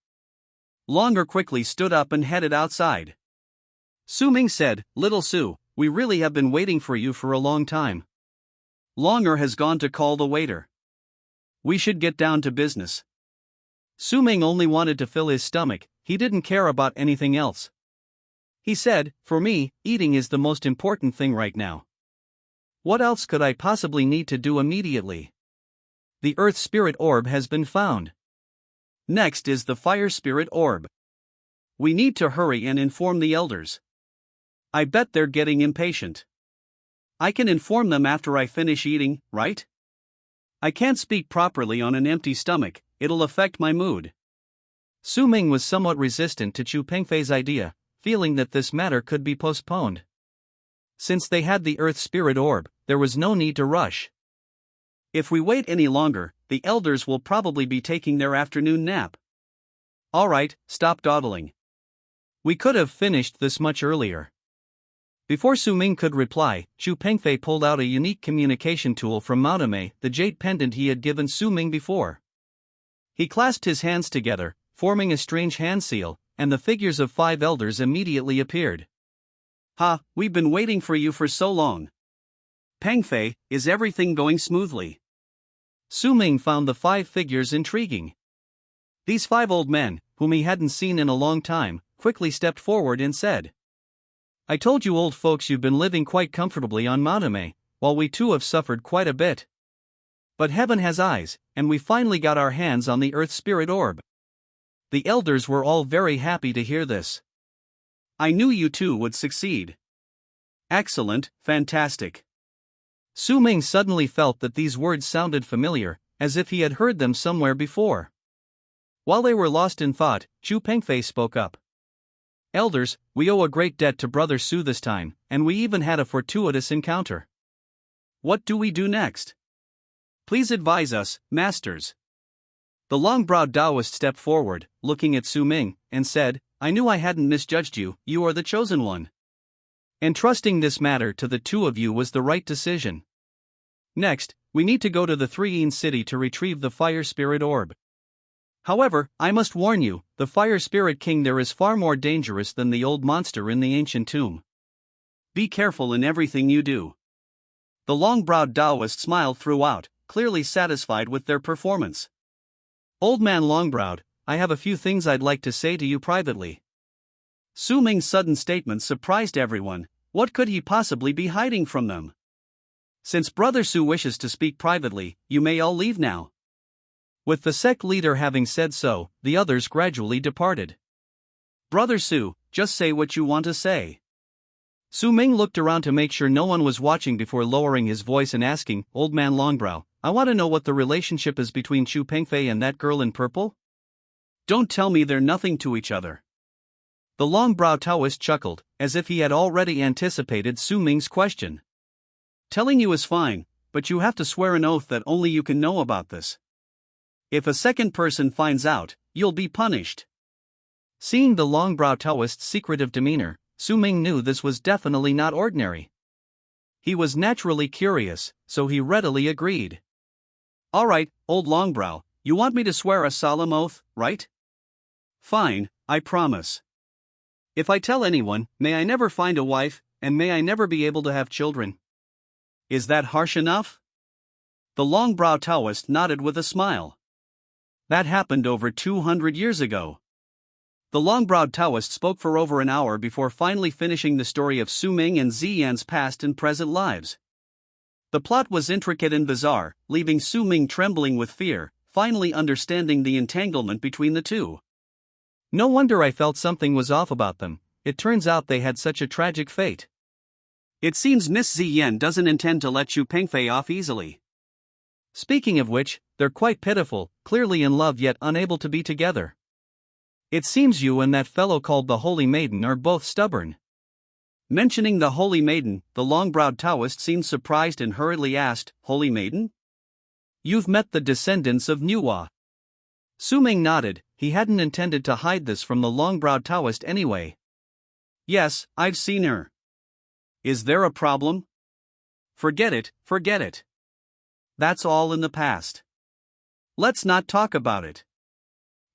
Longer quickly stood up and headed outside. Ming said, Little Su, we really have been waiting for you for a long time. Longer has gone to call the waiter. We should get down to business. Ming only wanted to fill his stomach, he didn't care about anything else. He said, for me, eating is the most important thing right now. What else could I possibly need to do immediately? The Earth Spirit Orb has been found. Next is the Fire Spirit Orb. We need to hurry and inform the elders. I bet they're getting impatient. I can inform them after I finish eating, right? I can't speak properly on an empty stomach, it'll affect my mood. Ming was somewhat resistant to Chu Pengfei's idea, feeling that this matter could be postponed. Since they had the Earth Spirit Orb, there was no need to rush. If we wait any longer, the elders will probably be taking their afternoon nap. Alright, stop dawdling. We could have finished this much earlier. Before Ming could reply, Chu Pengfei pulled out a unique communication tool from Maotame, the jade pendant he had given Ming before. He clasped his hands together, forming a strange hand seal, and the figures of 5 elders immediately appeared. Ha, we've been waiting for you for so long. Pengfei, is everything going smoothly? Ming found the 5 figures intriguing. These 5 old men, whom he hadn't seen in a long time, quickly stepped forward and said, I told you old folks you've been living quite comfortably on Maotame, while we too have suffered quite a bit. But heaven has eyes, and we finally got our hands on the Earth Spirit Orb. The elders were all very happy to hear this. I knew you two would succeed. Excellent, fantastic. Ming suddenly felt that these words sounded familiar, as if he had heard them somewhere before. While they were lost in thought, Chu Pengfei spoke up. Elders, we owe a great debt to Brother Su this time, and we even had a fortuitous encounter. What do we do next? Please advise us, masters. The long-browed Taoist stepped forward, looking at Ming, and said, I knew I hadn't misjudged you, you are the chosen one. Entrusting this matter to the 2 of you was the right decision. Next, we need to go to the Three-Yin City to retrieve the Fire Spirit Orb. However, I must warn you, the Fire Spirit King there is far more dangerous than the old monster in the ancient tomb. Be careful in everything you do. The long-browed Taoist smiled throughout, clearly satisfied with their performance. Old man Longbrowed, I have a few things I'd like to say to you privately. Ming's sudden statement surprised everyone. What could he possibly be hiding from them? Since Brother Su wishes to speak privately, you may all leave now. With the sect leader having said so, the others gradually departed. Brother Su, just say what you want to say. Ming looked around to make sure no one was watching before lowering his voice and asking, Old man Longbrow, I want to know what the relationship is between Chu Pengfei and that girl in purple? Don't tell me they're nothing to each other. The long-browed Taoist chuckled, as if he had already anticipated Ming's question. Telling you is fine, but you have to swear an oath that only you can know about this. If a second person finds out, you'll be punished. Seeing the long-browed Taoist's secretive demeanor, Ming knew this was definitely not ordinary. He was naturally curious, so he readily agreed. Alright, old Longbrow, you want me to swear a solemn oath, right? Fine, I promise. If I tell anyone, may I never find a wife, and may I never be able to have children. Is that harsh enough? The long-browed Taoist nodded with a smile. That happened over 200 years ago. The long-browed Taoist spoke for over an hour before finally finishing the story of Ming and Ziyan's past and present lives. The plot was intricate and bizarre, leaving Ming trembling with fear, finally understanding the entanglement between the two. No wonder I felt something was off about them, it turns out they had such a tragic fate. It seems Miss Ziyan doesn't intend to let Chu Pengfei off easily. Speaking of which, they're quite pitiful, clearly in love yet unable to be together. It seems you and that fellow called the Holy Maiden are both stubborn. Mentioning the Holy Maiden, the long-browed Taoist seemed surprised and hurriedly asked, Holy Maiden? You've met the descendants of Manhwa. Ming nodded. He hadn't intended to hide this from the long-browed Taoist anyway. Yes, I've seen her. Is there a problem? Forget it, forget it. That's all in the past. Let's not talk about it.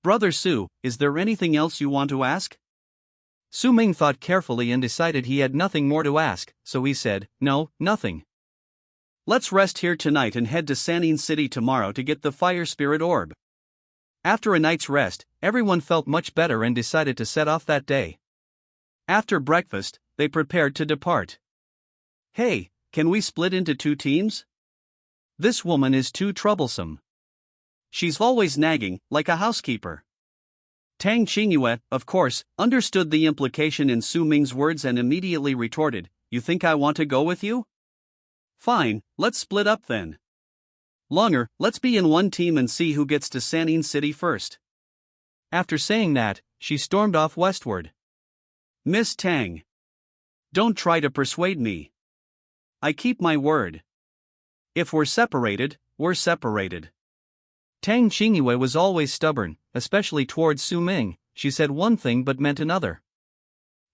Brother Su, is there anything else you want to ask? Ming thought carefully and decided he had nothing more to ask, so he said, No, nothing. Let's rest here tonight and head to San'in City tomorrow to get the fire spirit orb. After a night's rest, everyone felt much better and decided to set off that day. After breakfast, they prepared to depart. Hey, can we split into 2 teams? This woman is too troublesome. She's always nagging, like a housekeeper. Tang Qingyue, of course, understood the implication in Su Ming's words and immediately retorted, You think I want to go with you? Fine, let's split up then. Longer, let's be in one team and see who gets to San'in City first. After saying that, she stormed off westward. Miss Tang. Don't try to persuade me. I keep my word. If we're separated, we're separated. Tang Qingyue was always stubborn, especially towards Su Ming. She said one thing but meant another.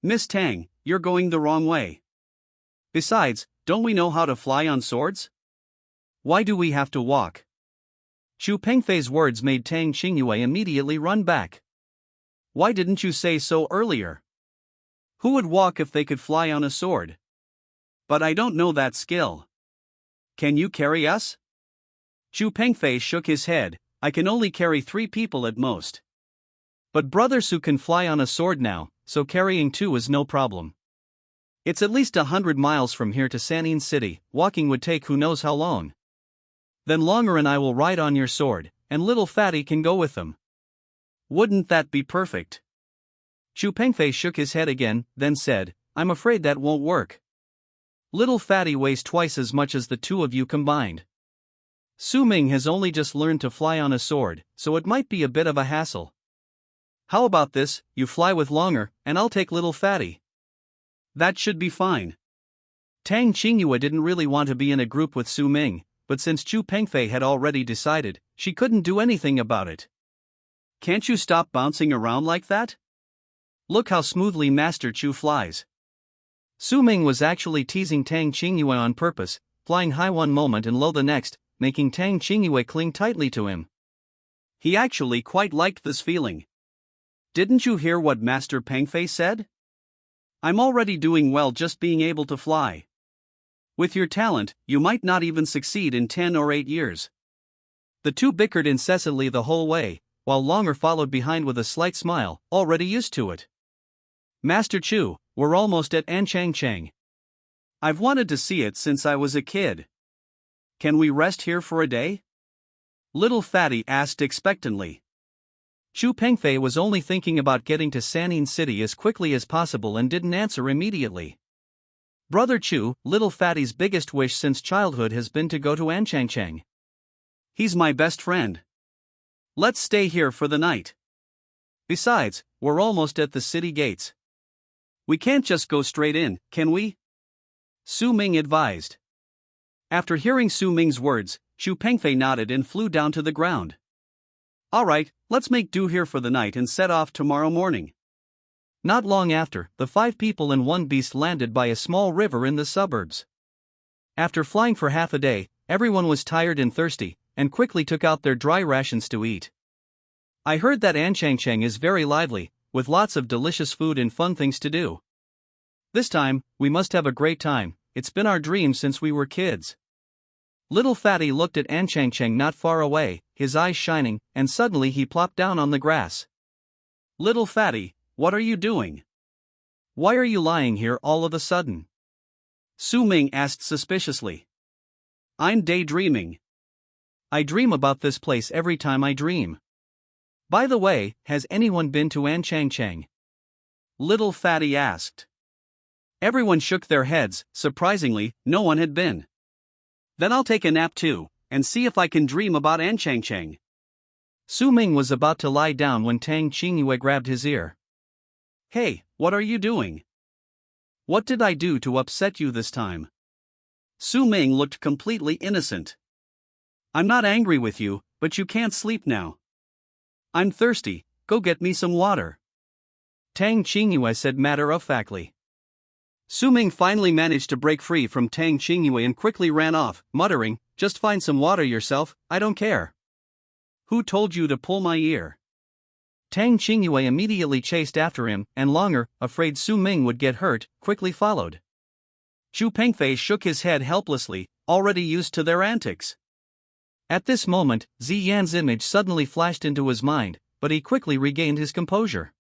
Miss Tang, you're going the wrong way. Besides, don't we know how to fly on swords? Why do we have to walk? Chu Pengfei's words made Tang Qingyue immediately run back. Why didn't you say so earlier? Who would walk if they could fly on a sword? But I don't know that skill. Can you carry us? Chu Pengfei shook his head. I can only carry 3 people at most. But Brother Su can fly on a sword now, so carrying 2 is no problem. It's at least 100 miles from here to San'in City. Walking would take who knows how long. Then Longer and I will ride on your sword, and little Fatty can go with them. Wouldn't that be perfect? Chu Pengfei shook his head again, then said, I'm afraid that won't work. Little Fatty weighs twice as much as the 2 of you combined. Su Ming has only just learned to fly on a sword, so it might be a bit of a hassle. How about this, you fly with Longer, and I'll take little Fatty. That should be fine. Tang Qingyue didn't really want to be in a group with Su Ming, but since Chu Pengfei had already decided, she couldn't do anything about it. Can't you stop bouncing around like that? Look how smoothly Master Chu flies. Su Ming was actually teasing Tang Qingyue on purpose, flying high one moment and low the next, making Tang Qingyue cling tightly to him. He actually quite liked this feeling. Didn't you hear what Master Pengfei said? I'm already doing well just being able to fly. With your talent, you might not even succeed in 10 or 8 years. The 2 bickered incessantly the whole way, while Longer followed behind with a slight smile, already used to it. Master Chu, we're almost at Anchangchang. I've wanted to see it since I was a kid. Can we rest here for a day? Little Fatty asked expectantly. Chu Pengfei was only thinking about getting to San'in City as quickly as possible and didn't answer immediately. Brother Chu, little Fatty's biggest wish since childhood has been to go to Anchangchang. He's my best friend. Let's stay here for the night. Besides, we're almost at the city gates. We can't just go straight in, can we? Su Ming advised. After hearing Su Ming's words, Chu Pengfei nodded and flew down to the ground. All right, let's make do here for the night and set off tomorrow morning. Not long after, the 5 people and 1 beast landed by a small river in the suburbs. After flying for half a day, everyone was tired and thirsty, and quickly took out their dry rations to eat. I heard that Anchangchang is very lively, with lots of delicious food and fun things to do. This time, we must have a great time. It's been our dream since we were kids. Little Fatty looked at Anchangchang not far away, his eyes shining, and suddenly he plopped down on the grass. Little Fatty, what are you doing? Why are you lying here all of a sudden? Su Ming asked suspiciously. I'm daydreaming. I dream about this place every time I dream. By the way, has anyone been to Anchangchang? Little Fatty asked. Everyone shook their heads. Surprisingly, no one had been. Then I'll take a nap too, and see if I can dream about Anchangchang. Su Ming was about to lie down when Tang Qingyue grabbed his ear. "Hey, what are you doing? What did I do to upset you this time?" Su Ming looked completely innocent. "I'm not angry with you, but you can't sleep now." "I'm thirsty, go get me some water," Tang Qingyue said matter-of-factly. Su Ming finally managed to break free from Tang Qingyue and quickly ran off, muttering, "Just find some water yourself, I don't care." "Who told you to pull my ear?" Tang Qingyue immediately chased after him, and Longer, afraid Su Ming would get hurt, quickly followed. Chu Pengfei shook his head helplessly, already used to their antics. At this moment, Ziyan's image suddenly flashed into his mind, but he quickly regained his composure.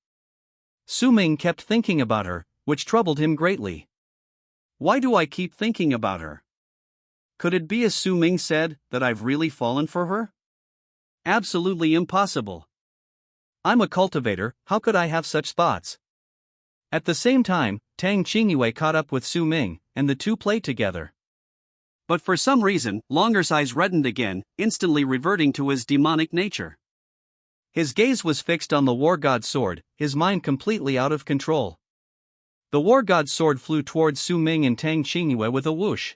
Su Ming kept thinking about her, which troubled him greatly. "Why do I keep thinking about her? Could it be, as Su Ming said, that I've really fallen for her? Absolutely impossible. I'm a cultivator, how could I have such thoughts?" At the same time, Tang Qingyue caught up with Su Ming, and the two played together. But for some reason, Longer's eyes reddened again, instantly reverting to his demonic nature. His gaze was fixed on the war god's sword, his mind completely out of control. The war god's sword flew towards Su Ming and Tang Qingyue with a whoosh.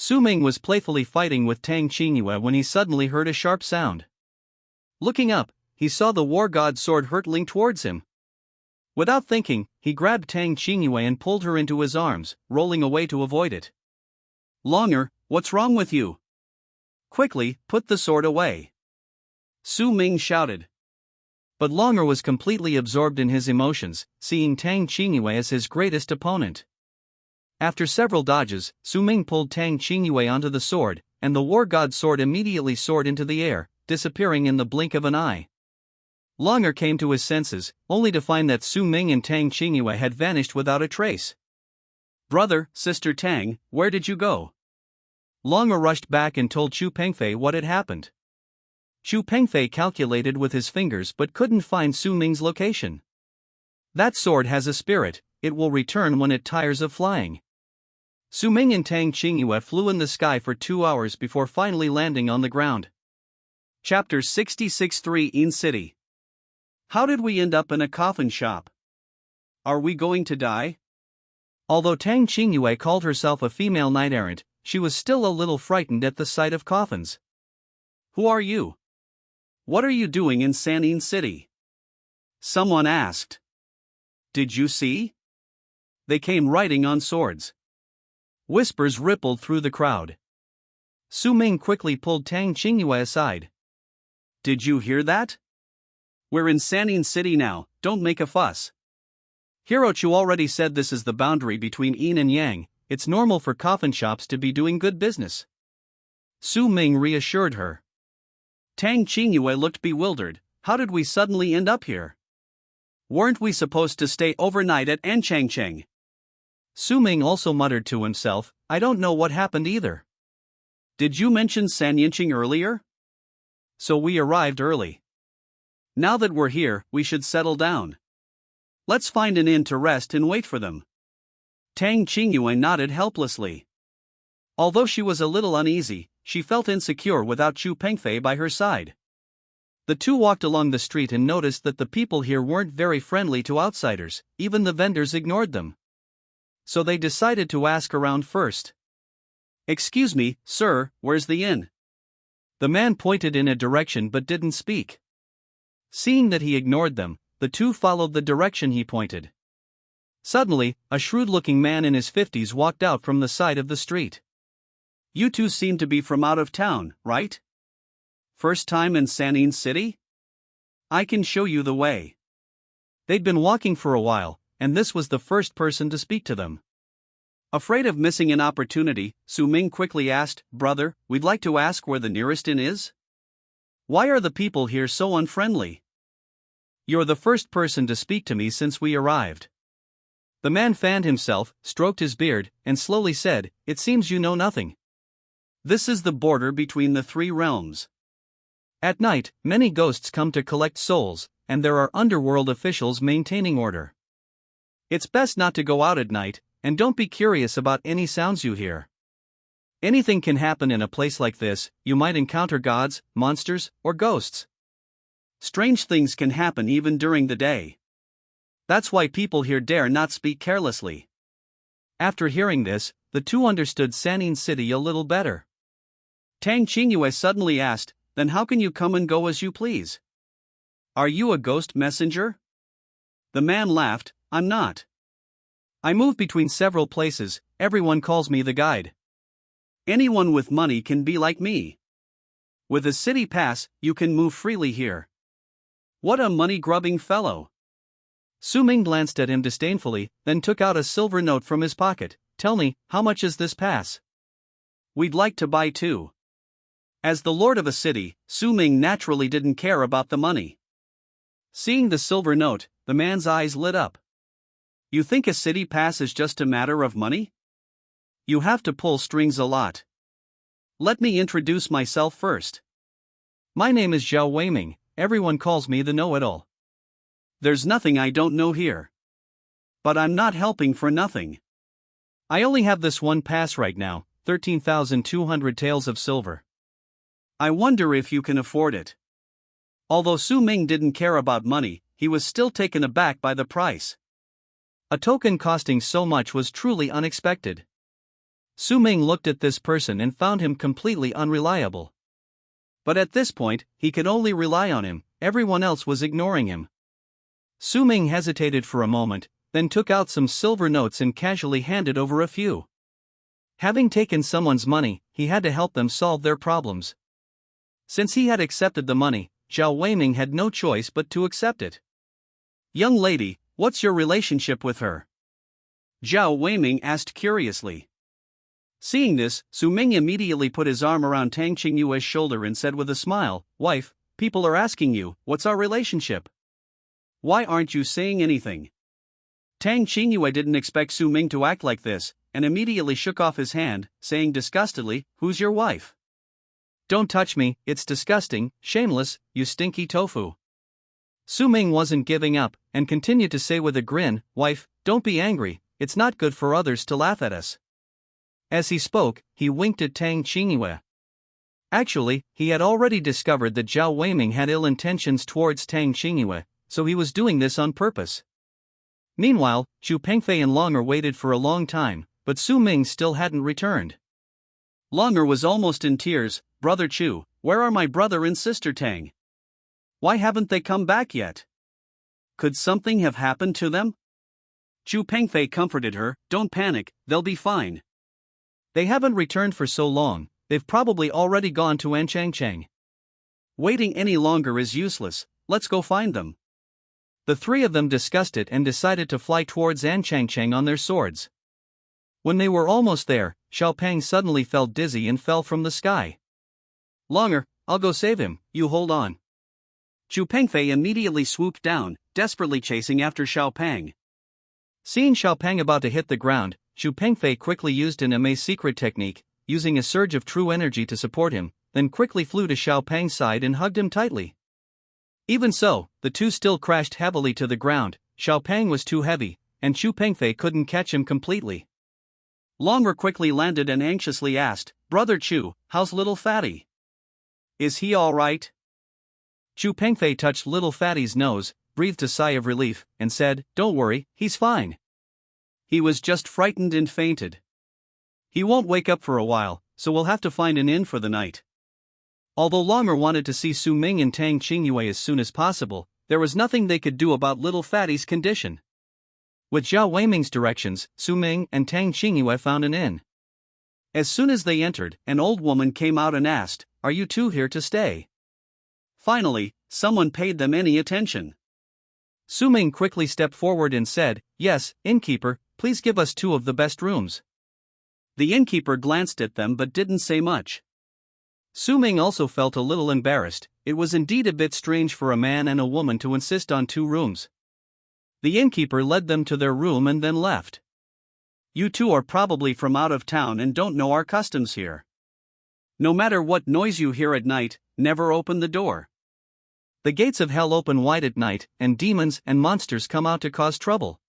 Su Ming was playfully fighting with Tang Qingyue when he suddenly heard a sharp sound. Looking up, he saw the war god's sword hurtling towards him. Without thinking, he grabbed Tang Qingyue and pulled her into his arms, rolling away to avoid it. "Longer, what's wrong with you? Quickly, put the sword away," Su Ming shouted. But Longer was completely absorbed in his emotions, seeing Tang Qingyue as his greatest opponent. After several dodges, Su Ming pulled Tang Qingyue onto the sword, and the war god's sword immediately soared into the air, disappearing in the blink of an eye. Longer came to his senses, only to find that Su Ming and Tang Qingyue had vanished without a trace. "Brother, sister Tang, where did you go?" Longer rushed back and told Chu Pengfei what had happened. Chu Pengfei calculated with his fingers but couldn't find Su Ming's location. "That sword has a spirit, it will return when it tires of flying." Su Ming and Tang Qingyue flew in the sky for 2 hours before finally landing on the ground. Chapter 66. In City. How did we end up in a coffin shop? Are we going to die? Although Tang Qingyue called herself a female knight-errant, she was still a little frightened at the sight of coffins. "Who are you? What are you doing in San'in City?" someone asked. "Did you see? They came riding on swords." Whispers rippled through the crowd. Su Ming quickly pulled Tang Qingyue aside. "Did you hear that? We're in San'in City now, don't make a fuss. Hirochu already said this is the boundary between yin and yang, it's normal for coffin shops to be doing good business." Su Ming reassured her. Tang Qingyue looked bewildered. "How did we suddenly end up here? Weren't we supposed to stay overnight at Anchangcheng?" Su Ming also muttered to himself, "I don't know what happened either. Did you mention Sanyinching earlier? So we arrived early. Now that we're here, we should settle down. Let's find an inn to rest and wait for them." Tang Qingyue nodded helplessly. Although she was a little uneasy, she felt insecure without Chu Pengfei by her side. The two walked along the street and noticed that the people here weren't very friendly to outsiders, even the vendors ignored them. So they decided to ask around first. "Excuse me, sir, where's the inn?" The man pointed in a direction but didn't speak. Seeing that he ignored them, the two followed the direction he pointed. Suddenly, a shrewd-looking man in his 50s walked out from the side of the street. "You two seem to be from out of town, right? First time in San'in City? I can show you the way." They'd been walking for a while, and this was the first person to speak to them. Afraid of missing an opportunity, Su Ming quickly asked, "Brother, we'd like to ask where the nearest inn is? Why are the people here so unfriendly?" "You're the first person to speak to me since we arrived." The man fanned himself, stroked his beard, and slowly said, "It seems you know nothing. This is the border between the 3 realms. At night, many ghosts come to collect souls, and there are underworld officials maintaining order. It's best not to go out at night, and don't be curious about any sounds you hear. Anything can happen in a place like this, you might encounter gods, monsters, or ghosts. Strange things can happen even during the day. That's why people here dare not speak carelessly. After hearing this, the two understood Sanin City a little better. Tang Qingyue suddenly asked, "Then how can you come and go as you please? Are you a ghost messenger?" The man laughed, "I'm not. I move between several places, everyone calls me the guide. Anyone with money can be like me. With a city pass, you can move freely here." What a money-grubbing fellow. Su Ming glanced at him disdainfully, then took out a silver note from his pocket. "Tell me, how much is this pass?" "We'd like to buy two." As the lord of a city, Su Ming naturally didn't care about the money. Seeing the silver note, the man's eyes lit up. "You think a city pass is just a matter of money? You have to pull strings a lot. Let me introduce myself first. My name is Zhao Weiming, everyone calls me the know-it-all. There's nothing I don't know here. But I'm not helping for nothing. I only have this one pass right now, 13,200 taels of silver. I wonder if you can afford it." Although Su Ming didn't care about money, he was still taken aback by the price. A token costing so much was truly unexpected. Su Ming looked at this person and found him completely unreliable. But at this point, he could only rely on him, everyone else was ignoring him. Su Ming hesitated for a moment, then took out some silver notes and casually handed over a few. Having taken someone's money, he had to help them solve their problems. Since he had accepted the money, Zhao Weiming had no choice but to accept it. "Young lady, what's your relationship with her?" Zhao Weiming asked curiously. Seeing this, Su Ming immediately put his arm around Tang Qingyue's shoulder and said with a smile, "Wife, people are asking you, what's our relationship? Why aren't you saying anything?" Tang Qingyue didn't expect Su Ming to act like this, and immediately shook off his hand, saying disgustedly, "Who's your wife? Don't touch me, it's disgusting, shameless, you stinky tofu." Su Ming wasn't giving up, and continued to say with a grin, "Wife, don't be angry, it's not good for others to laugh at us." As he spoke, he winked at Tang Qingyue. Actually, he had already discovered that Zhao Weiming had ill intentions towards Tang Qingyue, so he was doing this on purpose. Meanwhile, Chu Pengfei and Longer waited for a long time, but Su Ming still hadn't returned. Longer was almost in tears. "Brother Chu, where are my brother and sister Tang? Why haven't they come back yet? Could something have happened to them?" Chu Pengfei comforted her, "Don't panic, they'll be fine. They haven't returned for so long, they've probably already gone to Anchangchang. Waiting any longer is useless, let's go find them." The three of them discussed it and decided to fly towards Anchangchang on their swords. When they were almost there, Xiaopeng suddenly felt dizzy and fell from the sky. "Longer, I'll go save him, you hold on." Chu Pengfei immediately swooped down, desperately chasing after Xiaopeng. Seeing Xiaopeng about to hit the ground, Chu Pengfei quickly used an amaze secret technique, using a surge of true energy to support him, then quickly flew to Xiaopeng's side and hugged him tightly. Even so, the two still crashed heavily to the ground. Xiaopeng was too heavy, and Chu Pengfei couldn't catch him completely. Longer quickly landed and anxiously asked, "Brother Chu, how's little Fatty? Is he all right?" Chu Pengfei touched little Fatty's nose, breathed a sigh of relief, and said, "Don't worry, he's fine. He was just frightened and fainted. He won't wake up for a while, so we'll have to find an inn for the night." Although Longer wanted to see Su Ming and Tang Qingyue as soon as possible, there was nothing they could do about little Fatty's condition. With Zhao Weiming's directions, Su Ming and Tang Qingyue found an inn. As soon as they entered, an old woman came out and asked, "Are you two here to stay?" Finally, someone paid them any attention. Su Ming quickly stepped forward and said, "Yes, innkeeper, please give us two of the best rooms." The innkeeper glanced at them but didn't say much. Su Ming also felt a little embarrassed. It was indeed a bit strange for a man and a woman to insist on two rooms. The innkeeper led them to their room and then left. "You two are probably from out of town and don't know our customs here. No matter what noise you hear at night, never open the door. The gates of hell open wide at night, and demons and monsters come out to cause trouble."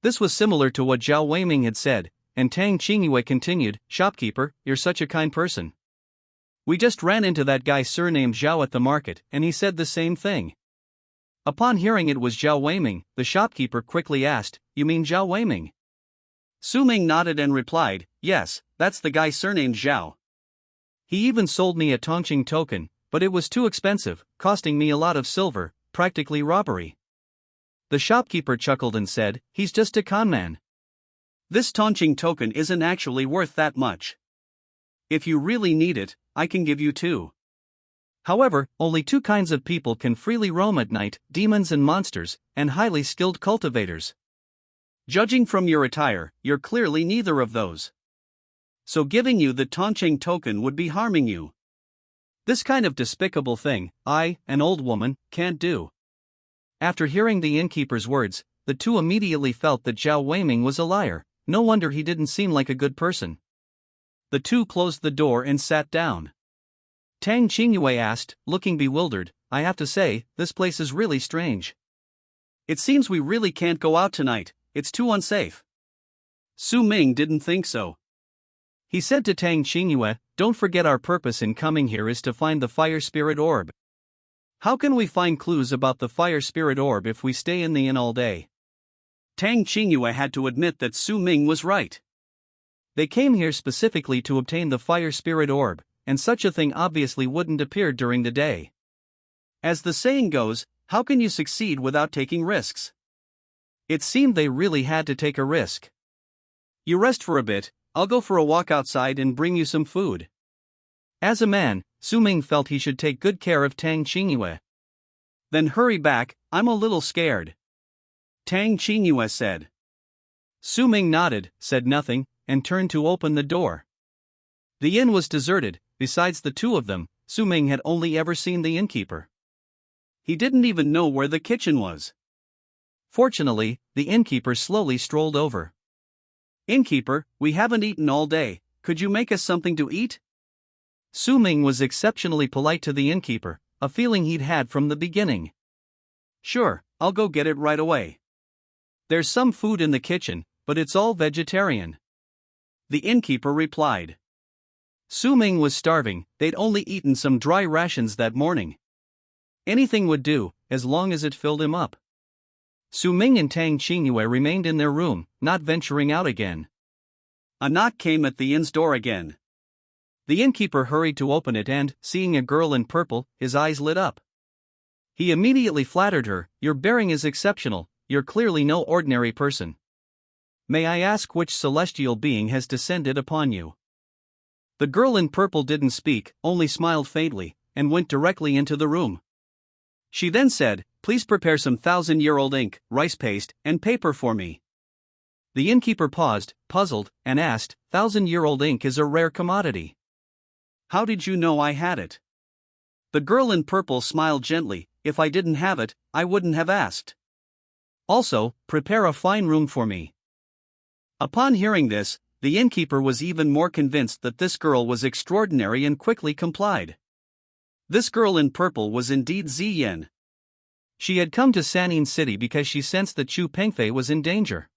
This was similar to what Zhao Weiming had said, and Tang Qingyue continued, "Shopkeeper, you're such a kind person. We just ran into that guy surnamed Zhao at the market, and he said the same thing. Upon hearing it was Zhao Weiming, the shopkeeper quickly asked, "You mean Zhao Weiming?" Su Ming nodded and replied, "Yes, that's the guy surnamed Zhao. He even sold me a Tongqing token, but it was too expensive, costing me a lot of silver, practically robbery." The shopkeeper chuckled and said, "He's just a conman. This Tongqing token isn't actually worth that much. If you really need it, I can give you two. However, only two kinds of people can freely roam at night: demons and monsters, and highly skilled cultivators. Judging from your attire, you're clearly neither of those. So giving you the Tongqing token would be harming you. This kind of despicable thing, I, an old woman, can't do." After hearing the innkeeper's words, the two immediately felt that Zhao Weiming was a liar. No wonder he didn't seem like a good person. The two closed the door and sat down. Tang Qingyue asked, looking bewildered, "I have to say, this place is really strange. It seems we really can't go out tonight, it's too unsafe." Su Ming didn't think so. He said to Tang Qingyue, "Don't forget our purpose in coming here is to find the fire spirit orb. How can we find clues about the fire spirit orb if we stay in the inn all day?" Tang Qingyue had to admit that Su Ming was right. They came here specifically to obtain the fire spirit orb, and such a thing obviously wouldn't appear during the day. As the saying goes, how can you succeed without taking risks? It seemed they really had to take a risk. "You rest for a bit, I'll go for a walk outside and bring you some food." As a man, Su Ming felt he should take good care of Tang Qingyue. "Then hurry back, I'm a little scared," Tang Qingyue said. Su Ming nodded, said nothing, and turned to open the door. The inn was deserted. Besides the two of them, Su Ming had only ever seen the innkeeper. He didn't even know where the kitchen was. Fortunately, the innkeeper slowly strolled over. "Innkeeper, we haven't eaten all day, could you make us something to eat?" Su Ming was exceptionally polite to the innkeeper, a feeling he'd had from the beginning. "Sure, I'll go get it right away. There's some food in the kitchen, but it's all vegetarian," the innkeeper replied. Su Ming was starving, they'd only eaten some dry rations that morning. Anything would do, as long as it filled him up. Su Ming and Tang Qingyue remained in their room, not venturing out again. A knock came at the inn's door again. The innkeeper hurried to open it and, seeing a girl in purple, his eyes lit up. He immediately flattered her, "Your bearing is exceptional, you're clearly no ordinary person. May I ask which celestial being has descended upon you?" The girl in purple didn't speak, only smiled faintly, and went directly into the room. She then said, "Please prepare some 1,000-year-old ink, rice paste, and paper for me." The innkeeper paused, puzzled, and asked, "1,000-year-old ink is a rare commodity. How did you know I had it?" The girl in purple smiled gently, "If I didn't have it, I wouldn't have asked. Also, prepare a fine room for me." Upon hearing this, the innkeeper was even more convinced that this girl was extraordinary and quickly complied. This girl in purple was indeed Ziyan. She had come to Sanin City because she sensed that Chu Pengfei was in danger.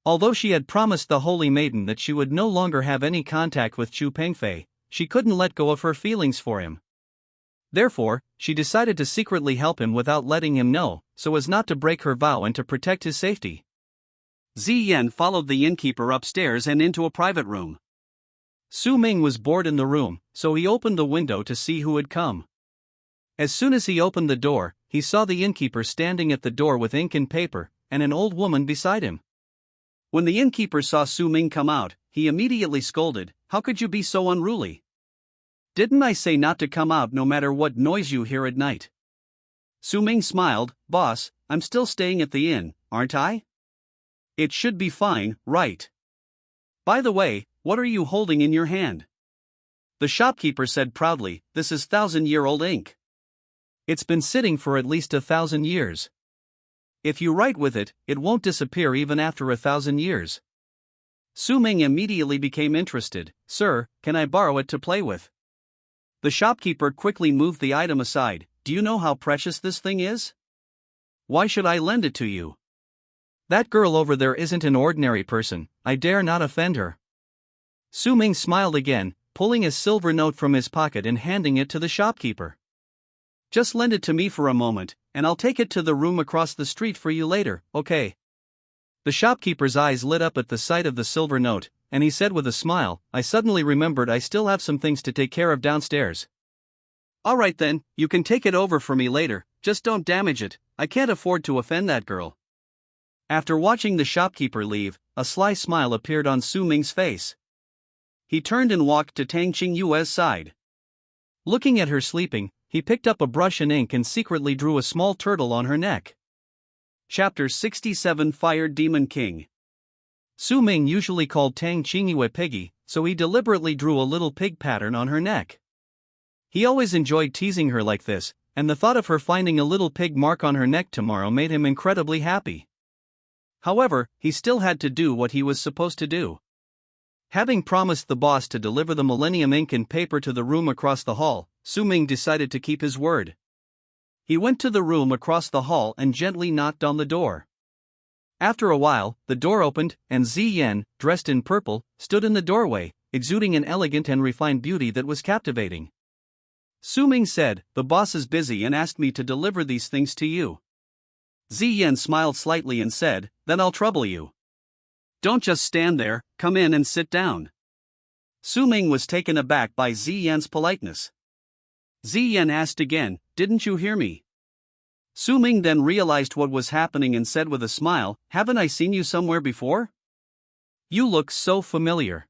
Although she had promised the holy maiden that she would no longer have any contact with Chu Pengfei, she couldn't let go of her feelings for him. Therefore, she decided to secretly help him without letting him know, so as not to break her vow and to protect his safety. Ziyan followed the innkeeper upstairs and into a private room. Su Ming was bored in the room, so he opened the window to see who had come. As soon as he opened the door, he saw the innkeeper standing at the door with ink and paper, and an old woman beside him. When the innkeeper saw Su Ming come out, he immediately scolded, "How could you be so unruly? Didn't I say not to come out no matter what noise you hear at night?" Su Ming smiled, "Boss, I'm still staying at the inn, aren't I? It should be fine, right? By the way, what are you holding in your hand?" The shopkeeper said proudly, "This is 1,000-year-old ink. It's been sitting for at least 1,000 years. If you write with it, it won't disappear even after 1,000 years." Su Ming immediately became interested. "Sir, can I borrow it to play with?" The shopkeeper quickly moved the item aside. "Do you know how precious this thing is? Why should I lend it to you? That girl over there isn't an ordinary person, I dare not offend her." Su Ming smiled again, pulling a silver note from his pocket and handing it to the shopkeeper. Just lend it to me for a moment, and I'll take it to the room across the street for you later, okay? The shopkeeper's eyes lit up at the sight of the silver note, and he said with a smile, I suddenly remembered I still have some things to take care of downstairs. Alright then, you can take it over for me later, just don't damage it, I can't afford to offend that girl. After watching the shopkeeper leave, a sly smile appeared on Su Ming's face. He turned and walked to Tang Qingyue's side. Looking at her sleeping, he picked up a brush and ink and secretly drew a small turtle on her neck. Chapter 67 Fired Demon King. Su Ming usually called Tang Qingyue Piggy, so he deliberately drew a little pig pattern on her neck. He always enjoyed teasing her like this, and the thought of her finding a little pig mark on her neck tomorrow made him incredibly happy. However, he still had to do what he was supposed to do. Having promised the boss to deliver the Millennium ink and paper to the room across the hall, Su Ming decided to keep his word. He went to the room across the hall and gently knocked on the door. After a while, the door opened, and Ziyan, dressed in purple, stood in the doorway, exuding an elegant and refined beauty that was captivating. Su Ming said, "The boss is busy and asked me to deliver these things to you." Ziyan smiled slightly and said, "Then I'll trouble you. Don't just stand there, come in and sit down." Su Ming was taken aback by Ziyan's politeness. Ziyan asked again, "Didn't you hear me?" Su Ming then realized what was happening and said with a smile, "Haven't I seen you somewhere before? You look so familiar."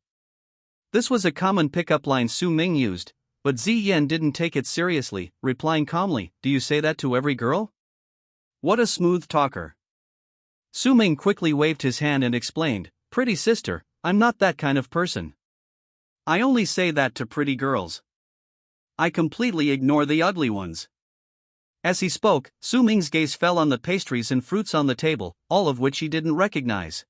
This was a common pickup line Su Ming used, but Ziyan didn't take it seriously, replying calmly, "Do you say that to every girl?" What a smooth talker. Su Ming quickly waved his hand and explained, "Pretty sister, I'm not that kind of person. I only say that to pretty girls. I completely ignore the ugly ones." As he spoke, Su Ming's gaze fell on the pastries and fruits on the table, all of which he didn't recognize.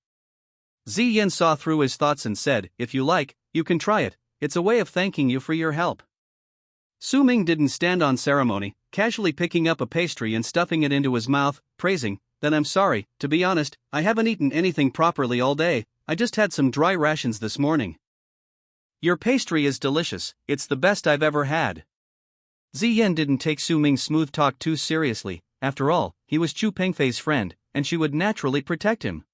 Ziyan saw through his thoughts and said, "If you like, you can try it, it's a way of thanking you for your help." Su Ming didn't stand on ceremony, casually picking up a pastry and stuffing it into his mouth, praising, "Then I'm sorry, to be honest, I haven't eaten anything properly all day, I just had some dry rations this morning." "Your pastry is delicious, it's the best I've ever had." Ziyan didn't take Su Ming's smooth talk too seriously, after all, he was Chu Pengfei's friend, and she would naturally protect him.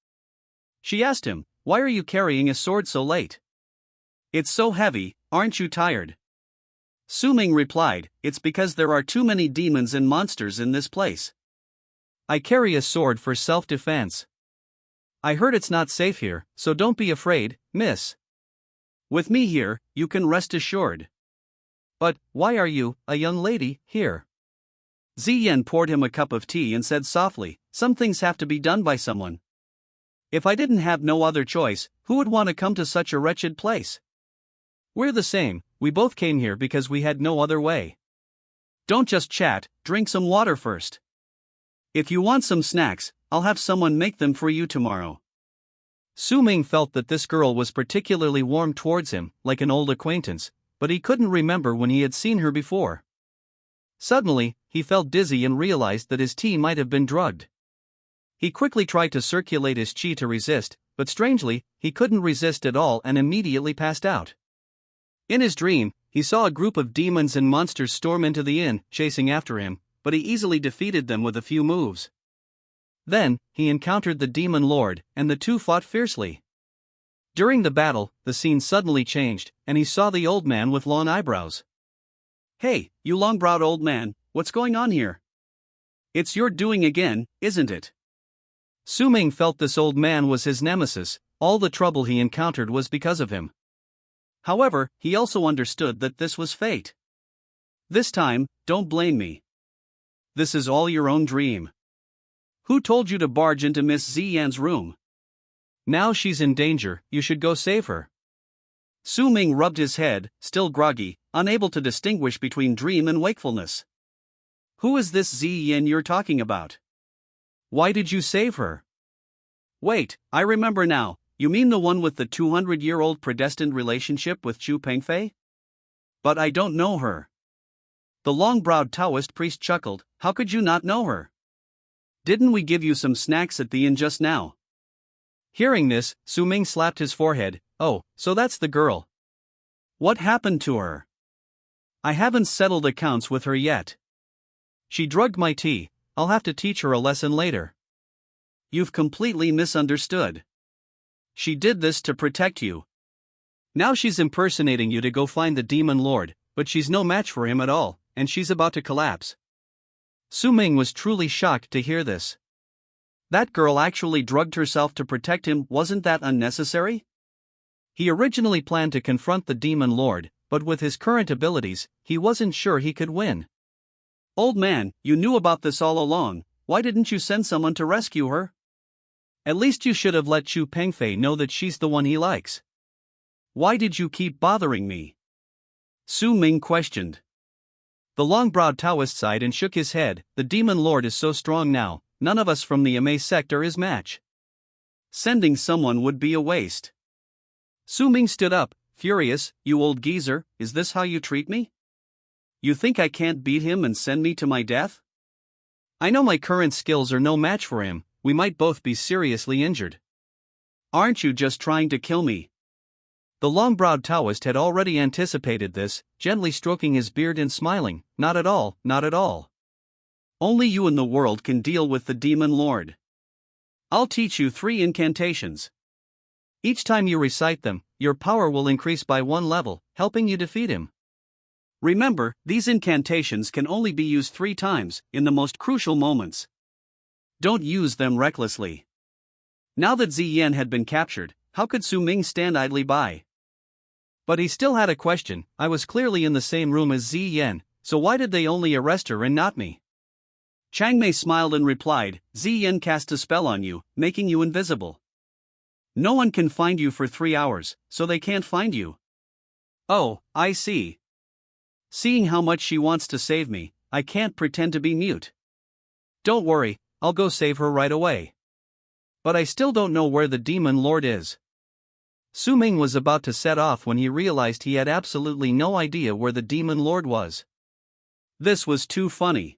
She asked him, "Why are you carrying a sword so late? It's so heavy, aren't you tired?" Su Ming replied, "It's because there are too many demons and monsters in this place. I carry a sword for self-defense. I heard it's not safe here, so don't be afraid, miss. With me here, you can rest assured." "But, why are you, a young lady, here?" Ziyan poured him a cup of tea and said softly, "Some things have to be done by someone. If I didn't have no other choice, who would want to come to such a wretched place? We're the same, we both came here because we had no other way. Don't just chat, drink some water first. If you want some snacks, I'll have someone make them for you tomorrow." Su Ming felt that this girl was particularly warm towards him, like an old acquaintance, but he couldn't remember when he had seen her before. Suddenly, he felt dizzy and realized that his tea might have been drugged. He quickly tried to circulate his qi to resist, but strangely, he couldn't resist at all and immediately passed out. In his dream, he saw a group of demons and monsters storm into the inn, chasing after him, but he easily defeated them with a few moves. Then, he encountered the demon lord, and the two fought fiercely. During the battle, the scene suddenly changed, and he saw the old man with long eyebrows. "Hey, you long-browed old man, what's going on here? It's your doing again, isn't it?" Su Ming felt this old man was his nemesis, all the trouble he encountered was because of him. However, he also understood that this was fate. "This time, don't blame me. This is all your own dream. Who told you to barge into Miss Ziyan's room? Now she's in danger, you should go save her." Su Ming rubbed his head, still groggy, unable to distinguish between dream and wakefulness. "Who is this Ziyan you're talking about? Why did you save her?" "Wait, I remember now. You mean the one with the 200-year-old predestined relationship with Chu Pengfei? But I don't know her." The long-browed Taoist priest chuckled, "How could you not know her? Didn't we give you some snacks at the inn just now?" Hearing this, Su Ming slapped his forehead, "Oh, so that's the girl. What happened to her? I haven't settled accounts with her yet. She drugged my tea, I'll have to teach her a lesson later. You've completely misunderstood. She did this to protect you. Now she's impersonating you to go find the demon lord, but she's no match for him at all, and she's about to collapse. Su Ming was truly shocked to hear this. That girl actually drugged herself to protect him, wasn't that unnecessary? He originally planned to confront the demon lord, but with his current abilities, he wasn't sure he could win. Old man, you knew about this all along, why didn't you send someone to rescue her? At least you should have let Chu Pengfei know that she's the one he likes. Why did you keep bothering me? Su Ming questioned. The long-browed Taoist sighed and shook his head. The demon lord is so strong now, none of us from the Amei sect are his match. Sending someone would be a waste. Su Ming stood up, furious. You old geezer, is this how you treat me? You think I can't beat him and send me to my death? I know my current skills are no match for him, we might both be seriously injured. Aren't you just trying to kill me? The long-browed Taoist had already anticipated this, gently stroking his beard and smiling. Not at all, not at all. Only you in the world can deal with the demon lord. I'll teach you 3 incantations. Each time you recite them, your power will increase by 1 level, helping you defeat him. Remember, these incantations can only be used 3 times, in the most crucial moments. Don't use them recklessly. Now that Ziyan had been captured, how could Su Ming stand idly by? But he still had a question. I was clearly in the same room as Ziyan, so why did they only arrest her and not me? Chang Mei smiled and replied, Ziyan cast a spell on you, making you invisible. No one can find you for 3 hours, so they can't find you. Oh, I see. Seeing how much she wants to save me, I can't pretend to be mute. Don't worry, I'll go save her right away. But I still don't know where the demon lord is. Su Ming was about to set off when he realized he had absolutely no idea where the demon lord was. This was too funny.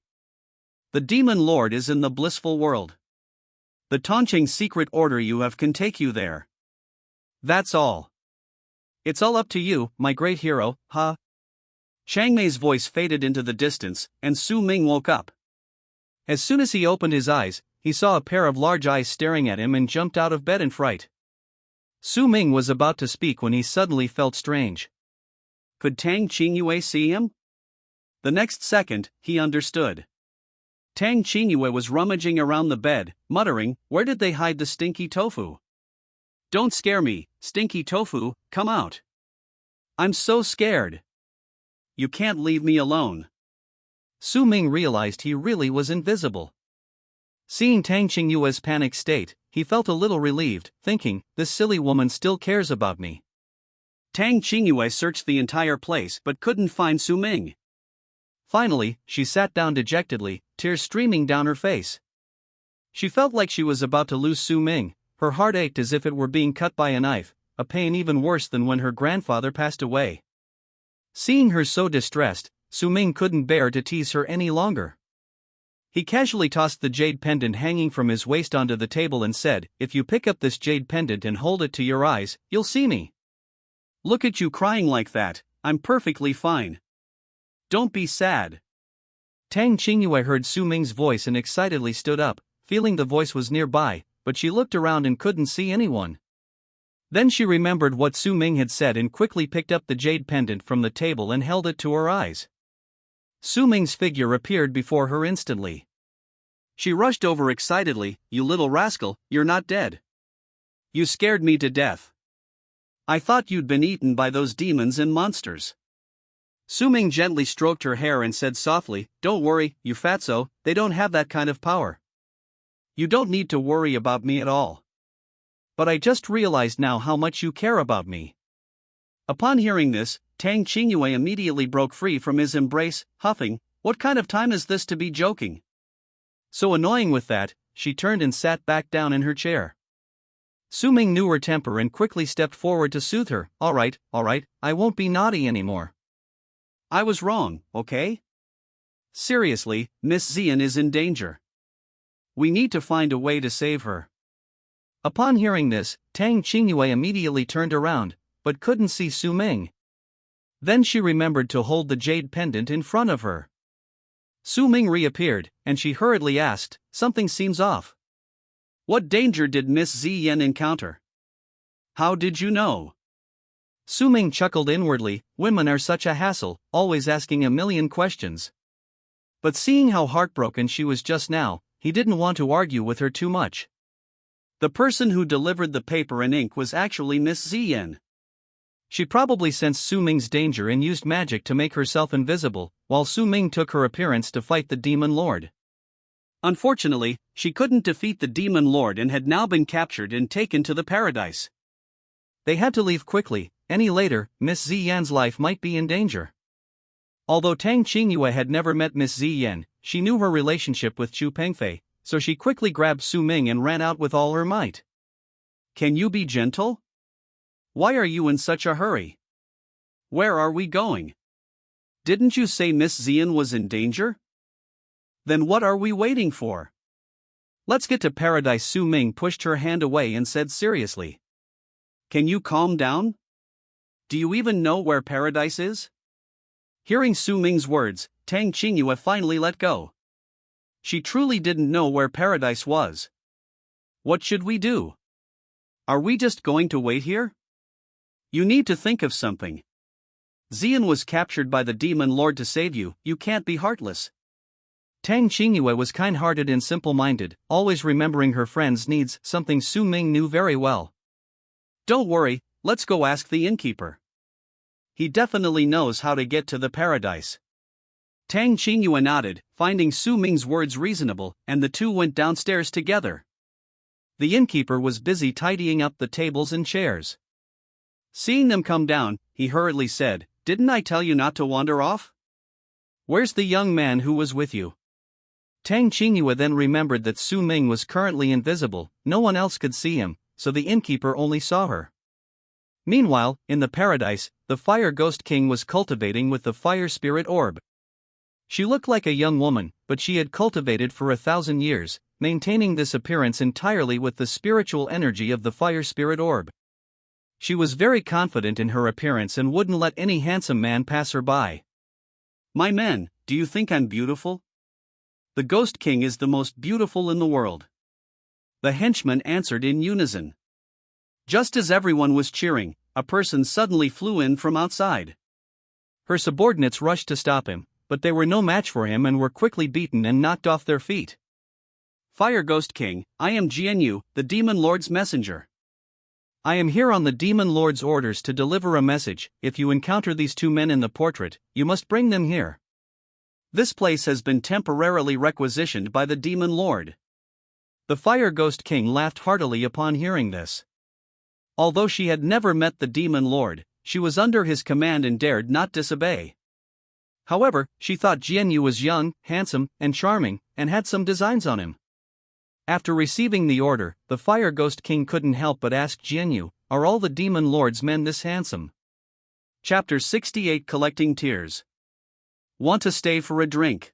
The demon lord is in the blissful world. The Tongqing secret order you have can take you there. That's all. It's all up to you, my great hero, huh? Chang Mei's voice faded into the distance, and Su Ming woke up. As soon as he opened his eyes, he saw a pair of large eyes staring at him and jumped out of bed in fright. Su Ming was about to speak when he suddenly felt strange. Could Tang Qingyue see him? The next second, he understood. Tang Qingyue was rummaging around the bed, muttering, where did they hide the stinky tofu? Don't scare me, stinky tofu, come out. I'm so scared. You can't leave me alone. Su Ming realized he really was invisible. Seeing Tang Qingyue's panicked state, he felt a little relieved, thinking, this silly woman still cares about me. Tang Qingyue searched the entire place but couldn't find Su Ming. Finally, she sat down dejectedly, tears streaming down her face. She felt like she was about to lose Su Ming. Her heart ached as if it were being cut by a knife, a pain even worse than when her grandfather passed away. Seeing her so distressed, Su Ming couldn't bear to tease her any longer. He casually tossed the jade pendant hanging from his waist onto the table and said, if you pick up this jade pendant and hold it to your eyes, you'll see me. Look at you crying like that, I'm perfectly fine. Don't be sad. Tang Qingyue heard Su Ming's voice and excitedly stood up, feeling the voice was nearby, but she looked around and couldn't see anyone. Then she remembered what Su Ming had said and quickly picked up the jade pendant from the table and held it to her eyes. Su Ming's figure appeared before her instantly. She rushed over excitedly, you little rascal, you're not dead. You scared me to death. I thought you'd been eaten by those demons and monsters. Su Ming gently stroked her hair and said softly, don't worry, you fatso, they don't have that kind of power. You don't need to worry about me at all. But I just realized now how much you care about me. Upon hearing this, Tang Qingyue immediately broke free from his embrace, huffing, what kind of time is this to be joking? So annoying with that, she turned and sat back down in her chair. Su Ming knew her temper and quickly stepped forward to soothe her. All right, I won't be naughty anymore. I was wrong, okay? Seriously, Miss Ziyan is in danger. We need to find a way to save her. Upon hearing this, Tang Qingyue immediately turned around, but couldn't see Su Ming. Then she remembered to hold the jade pendant in front of her. Su Ming reappeared, and she hurriedly asked, "Something seems off. What danger did Miss Ziyan encounter? How did you know?" Su Ming chuckled inwardly. Women are such a hassle, always asking a million questions. But seeing how heartbroken she was just now, he didn't want to argue with her too much. The person who delivered the paper and ink was actually Miss Ziyan. She probably sensed Su Ming's danger and used magic to make herself invisible, while Su Ming took her appearance to fight the Demon Lord. Unfortunately, she couldn't defeat the Demon Lord and had now been captured and taken to the paradise. They had to leave quickly. Any later, Miss Ziyan's life might be in danger. Although Tang Qingyue had never met Miss Ziyan, she knew her relationship with Chu Pengfei, so she quickly grabbed Su Ming and ran out with all her might. "Can you be gentle? Why are you in such a hurry? Where are we going? Didn't you say Miss Ziyan was in danger? Then what are we waiting for? Let's get to paradise." Su Ming pushed her hand away and said seriously. "Can you calm down? Do you even know where paradise is?" Hearing Su Ming's words, Tang Qingyue finally let go. She truly didn't know where paradise was. "What should we do? Are we just going to wait here? You need to think of something. Ziyan was captured by the Demon Lord to save you. You can't be heartless." Tang Qingyue was kind-hearted and simple-minded, always remembering her friend's needs, something Su Ming knew very well. "Don't worry, let's go ask the innkeeper. He definitely knows how to get to the paradise." Tang Qingyue nodded, finding Su Ming's words reasonable, and the two went downstairs together. The innkeeper was busy tidying up the tables and chairs. Seeing them come down, he hurriedly said, "Didn't I tell you not to wander off? Where's the young man who was with you?" Tang Qingyue then remembered that Su Ming was currently invisible, no one else could see him, so the innkeeper only saw her. Meanwhile, in the paradise, the Fire Ghost King was cultivating with the Fire Spirit Orb. She looked like a young woman, but she had cultivated for 1,000 years, maintaining this appearance entirely with the spiritual energy of the Fire Spirit Orb. She was very confident in her appearance and wouldn't let any handsome man pass her by. "My men, do you think I'm beautiful?" "The Ghost King is the most beautiful in the world." The henchmen answered in unison. Just as everyone was cheering, a person suddenly flew in from outside. Her subordinates rushed to stop him, but they were no match for him and were quickly beaten and knocked off their feet. "Fire Ghost King, I am Jianyu, the Demon Lord's messenger. I am here on the Demon Lord's orders to deliver a message. If you encounter these two men in the portrait, you must bring them here. This place has been temporarily requisitioned by the Demon Lord." The Fire Ghost King laughed heartily upon hearing this. Although she had never met the Demon Lord, she was under his command and dared not disobey. However, she thought Jianyu was young, handsome, and charming, and had some designs on him. After receiving the order, the Fire Ghost King couldn't help but ask Jianyu, "Are all the Demon Lord's men this handsome?" Chapter 68 Collecting Tears. "Want to stay for a drink?"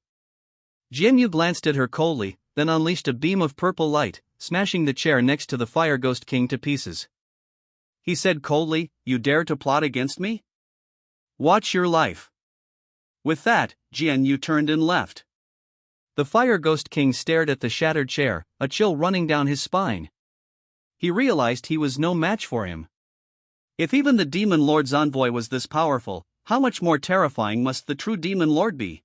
Jianyu glanced at her coldly, then unleashed a beam of purple light, smashing the chair next to the Fire Ghost King to pieces. He said coldly, "You dare to plot against me? Watch your life." With that, Jianyu turned and left. The Fire Ghost King stared at the shattered chair, a chill running down his spine. He realized he was no match for him. If even the Demon Lord's envoy was this powerful, how much more terrifying must the true Demon Lord be?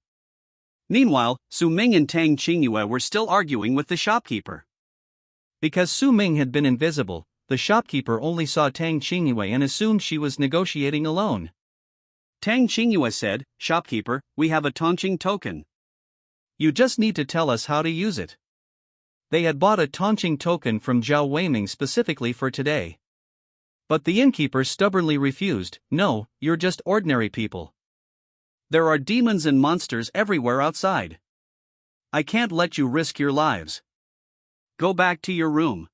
Meanwhile, Su Ming and Tang Qingyue were still arguing with the shopkeeper. Because Su Ming had been invisible, the shopkeeper only saw Tang Qingyue and assumed she was negotiating alone. Tang Qingyue said, "Shopkeeper, we have a Tongqing token. You just need to tell us how to use it." They had bought a Tongqing token from Zhao Weiming specifically for today. But the innkeeper stubbornly refused. "No, you're just ordinary people. There are demons and monsters everywhere outside. I can't let you risk your lives. Go back to your room."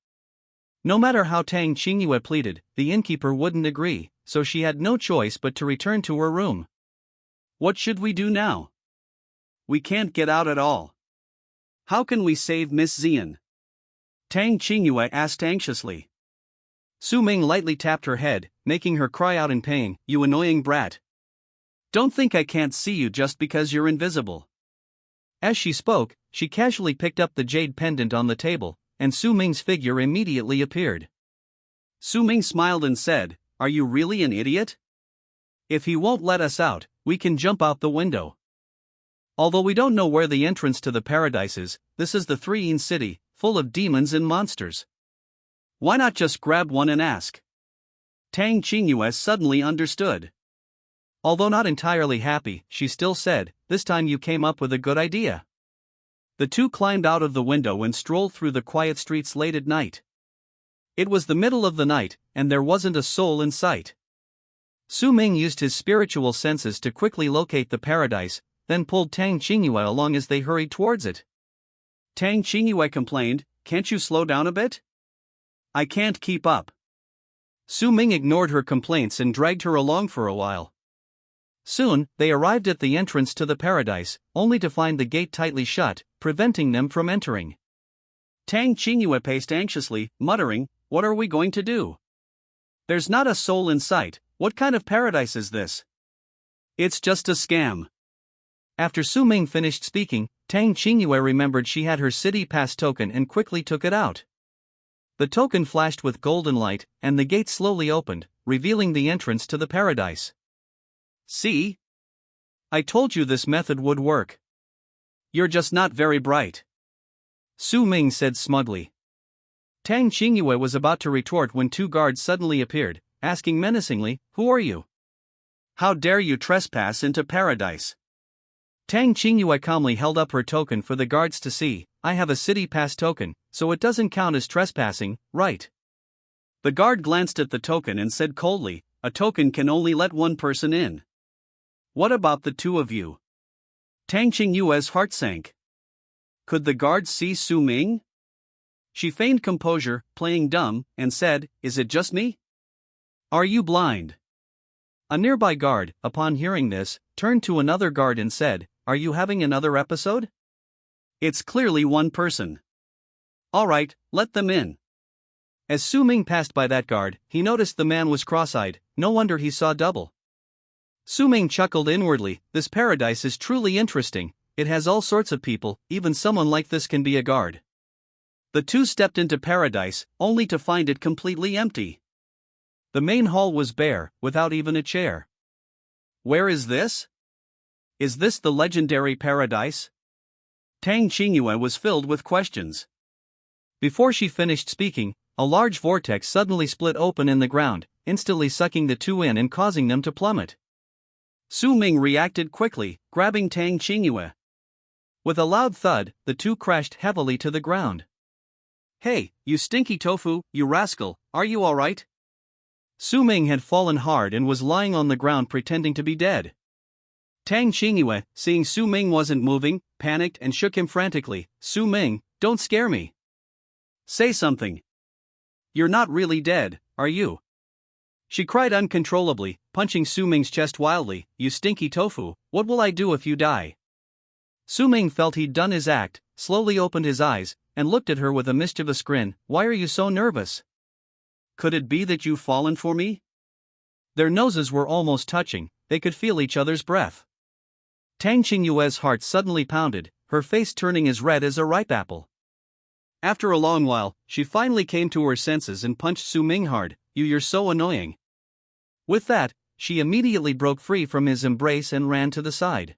No matter how Tang Qingyue pleaded, the innkeeper wouldn't agree, so she had no choice but to return to her room. "What should we do now? We can't get out at all. How can we save Miss Ziyan?" Tang Qingyue asked anxiously. Su Ming lightly tapped her head, making her cry out in pain, "You annoying brat. Don't think I can't see you just because you're invisible. As she spoke, she casually picked up the jade pendant on the table, and Su Ming's figure immediately appeared. Su Ming smiled and said, "Are you really an idiot? If he won't let us out, we can jump out the window. Although we don't know where the entrance to the paradise is, this is the Three City, full of demons and monsters. Why not just grab one and ask?" Tang Qingyue suddenly understood. Although not entirely happy, she still said, "This time you came up with a good idea." The two climbed out of the window and strolled through the quiet streets late at night. It was the middle of the night, and there wasn't a soul in sight. Su Ming used his spiritual senses to quickly locate the paradise, then pulled Tang Qingyue along as they hurried towards it. Tang Qingyue complained, "Can't you slow down a bit? I can't keep up." Su Ming ignored her complaints and dragged her along for a while. Soon, they arrived at the entrance to the paradise, only to find the gate tightly shut, preventing them from entering. Tang Qingyue paced anxiously, muttering, "What are we going to do? There's not a soul in sight. What kind of paradise is this? It's just a scam." After Su Ming finished speaking, Tang Qingyue remembered she had her city pass token and quickly took it out. The token flashed with golden light, and the gate slowly opened, revealing the entrance to the paradise. "See? I told you this method would work. You're just not very bright," Su Ming said smugly. Tang Qingyue was about to retort when two guards suddenly appeared, asking menacingly, "Who are you? How dare you trespass into paradise?" Tang Qingyue calmly held up her token for the guards to see. "I have a city pass token, so it doesn't count as trespassing, right?" The guard glanced at the token and said coldly, "A token can only let one person in. What about the two of you?" Tang Qingyue's heart sank. Could the guards see Su Ming? She feigned composure, playing dumb, and said, "Is it just me? Are you blind?" A nearby guard, upon hearing this, turned to another guard and said, "Are you having another episode? It's clearly one person. All right, let them in." As Su Ming passed by that guard, he noticed the man was cross-eyed. No wonder he saw double. Su Ming chuckled inwardly, "This paradise is truly interesting. It has all sorts of people, even someone like this can be a guard." The two stepped into paradise, only to find it completely empty. The main hall was bare, without even a chair. Where is this? Is this the legendary paradise? Tang Qingyue was filled with questions. Before she finished speaking, a large vortex suddenly split open in the ground, instantly sucking the two in and causing them to plummet. Su Ming reacted quickly, grabbing Tang Qingyue. With a loud thud, the two crashed heavily to the ground. "Hey, you stinky tofu, you rascal, are you alright?" Su Ming had fallen hard and was lying on the ground pretending to be dead. Tang Qingyue, seeing Su Ming wasn't moving, panicked and shook him frantically. "Su Ming, don't scare me. Say something. You're not really dead, are you?" She cried uncontrollably, punching Su Ming's chest wildly. "You stinky tofu, what will I do if you die?" Su Ming felt he'd done his act, slowly opened his eyes, and looked at her with a mischievous grin. "Why are you so nervous? Could it be that you've fallen for me?" Their noses were almost touching, they could feel each other's breath. Tang Qingyue's heart suddenly pounded, her face turning as red as a ripe apple. After a long while, she finally came to her senses and punched Su Ming hard. You're so annoying." With that, she immediately broke free from his embrace and ran to the side.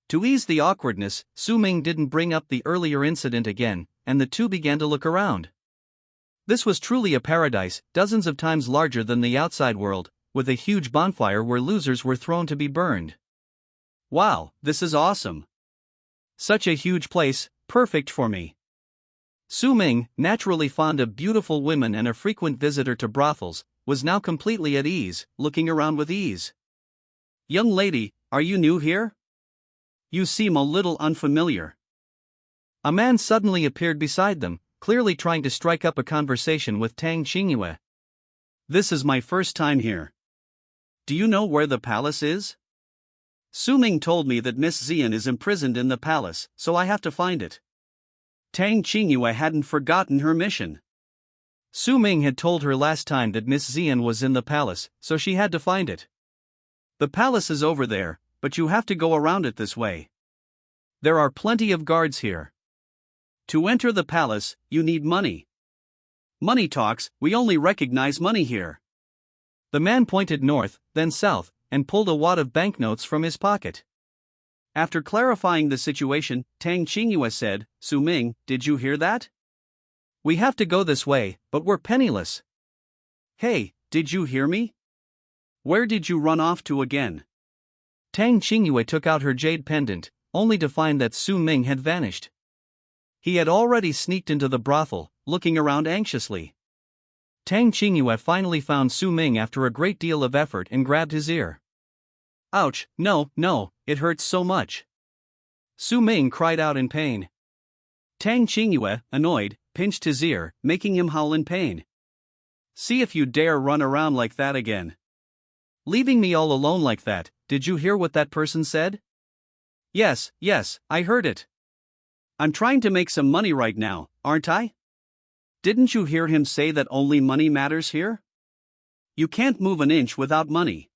To ease the awkwardness, Su Ming didn't bring up the earlier incident again, and the two began to look around. This was truly a paradise, dozens of times larger than the outside world, with a huge bonfire where losers were thrown to be burned. "Wow, this is awesome. Such a huge place, perfect for me." Su Ming, naturally fond of beautiful women and a frequent visitor to brothels, was now completely at ease, looking around with ease. "Young lady, are you new here? You seem a little unfamiliar." A man suddenly appeared beside them, clearly trying to strike up a conversation with Tang Qingyue. "This is my first time here. Do you know where the palace is? Su Ming told me that Miss Xian is imprisoned in the palace, so I have to find it." Tang Qingyue hadn't forgotten her mission. Su Ming had told her last time that Miss Xian was in the palace, so she had to find it. The palace is over there, but you have to go around it this way. There are plenty of guards here. To enter the palace, you need money. Money talks, we only recognize money here. The man pointed north, then south, and pulled a wad of banknotes from his pocket. After clarifying the situation, Tang Qingyue said, "Su Ming, did you hear that? We have to go this way, but we're penniless." "Hey, did you hear me? Where did you run off to again?" Tang Qingyue took out her jade pendant, only to find that Su Ming had vanished. He had already sneaked into the brothel, looking around anxiously. Tang Qingyue finally found Su Ming after a great deal of effort and grabbed his ear. "Ouch, no, it hurts so much." Su Ming cried out in pain. Tang Qingyue, annoyed, pinched his ear, making him howl in pain. "See if you dare run around like that again. Leaving me all alone like that. Did you hear what that person said?" Yes, I heard it. I'm trying to make some money right now, aren't I? Didn't you hear him say that only money matters here? You can't move an inch without money.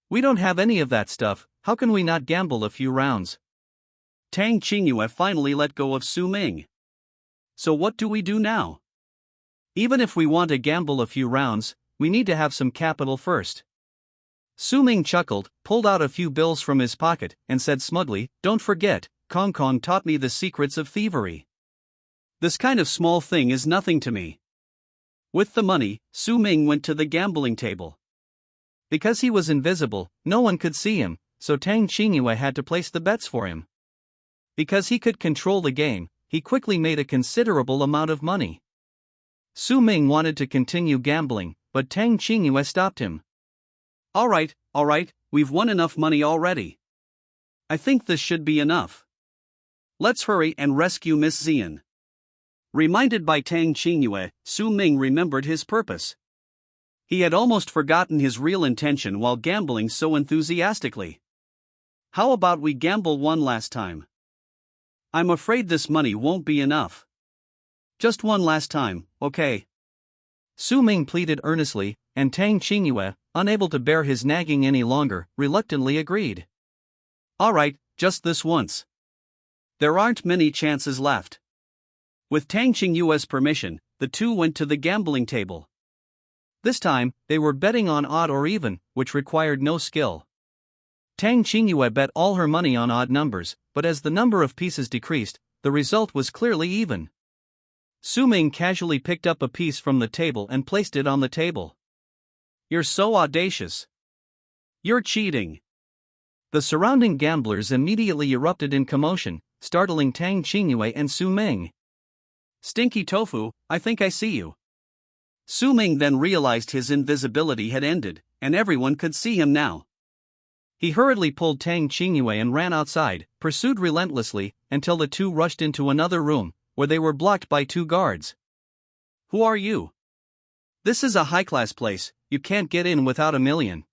We don't have any of that stuff, how can we not gamble a few rounds?" Tang Qingyue finally let go of Su Ming. "So what do we do now? Even if we want to gamble a few rounds, we need to have some capital first." Su Ming chuckled, pulled out a few bills from his pocket, and said smugly, "Don't forget, Kong Kong taught me the secrets of thievery. This kind of small thing is nothing to me." With the money, Su Ming went to the gambling table. Because he was invisible, no one could see him, so Tang Qingyue had to place the bets for him. Because he could control the game, he quickly made a considerable amount of money. Su Ming wanted to continue gambling, but Tang Qingyue stopped him. All right, we've won enough money already. I think this should be enough. Let's hurry and rescue Miss Xian." Reminded by Tang Qingyue, Su Ming remembered his purpose. He had almost forgotten his real intention while gambling so enthusiastically. "How about we gamble one last time? I'm afraid this money won't be enough. Just one last time, okay?" Su Ming pleaded earnestly, and Tang Qingyue, unable to bear his nagging any longer, reluctantly agreed. "All right, just this once. There aren't many chances left." With Tang Qingyue's permission, the two went to the gambling table. This time, they were betting on odd or even, which required no skill. Tang Qingyue bet all her money on odd numbers, but as the number of pieces decreased, the result was clearly even. Su Ming casually picked up a piece from the table and placed it on the table. "You're so audacious. You're cheating." The surrounding gamblers immediately erupted in commotion, startling Tang Qingyue and Su Ming. "Stinky tofu, I think I see you." Su Ming then realized his invisibility had ended, and everyone could see him now. He hurriedly pulled Tang Qingyue and ran outside, pursued relentlessly, until the two rushed into another room, where they were blocked by two guards. "Who are you? This is a high-class place, you can't get in without $1 million.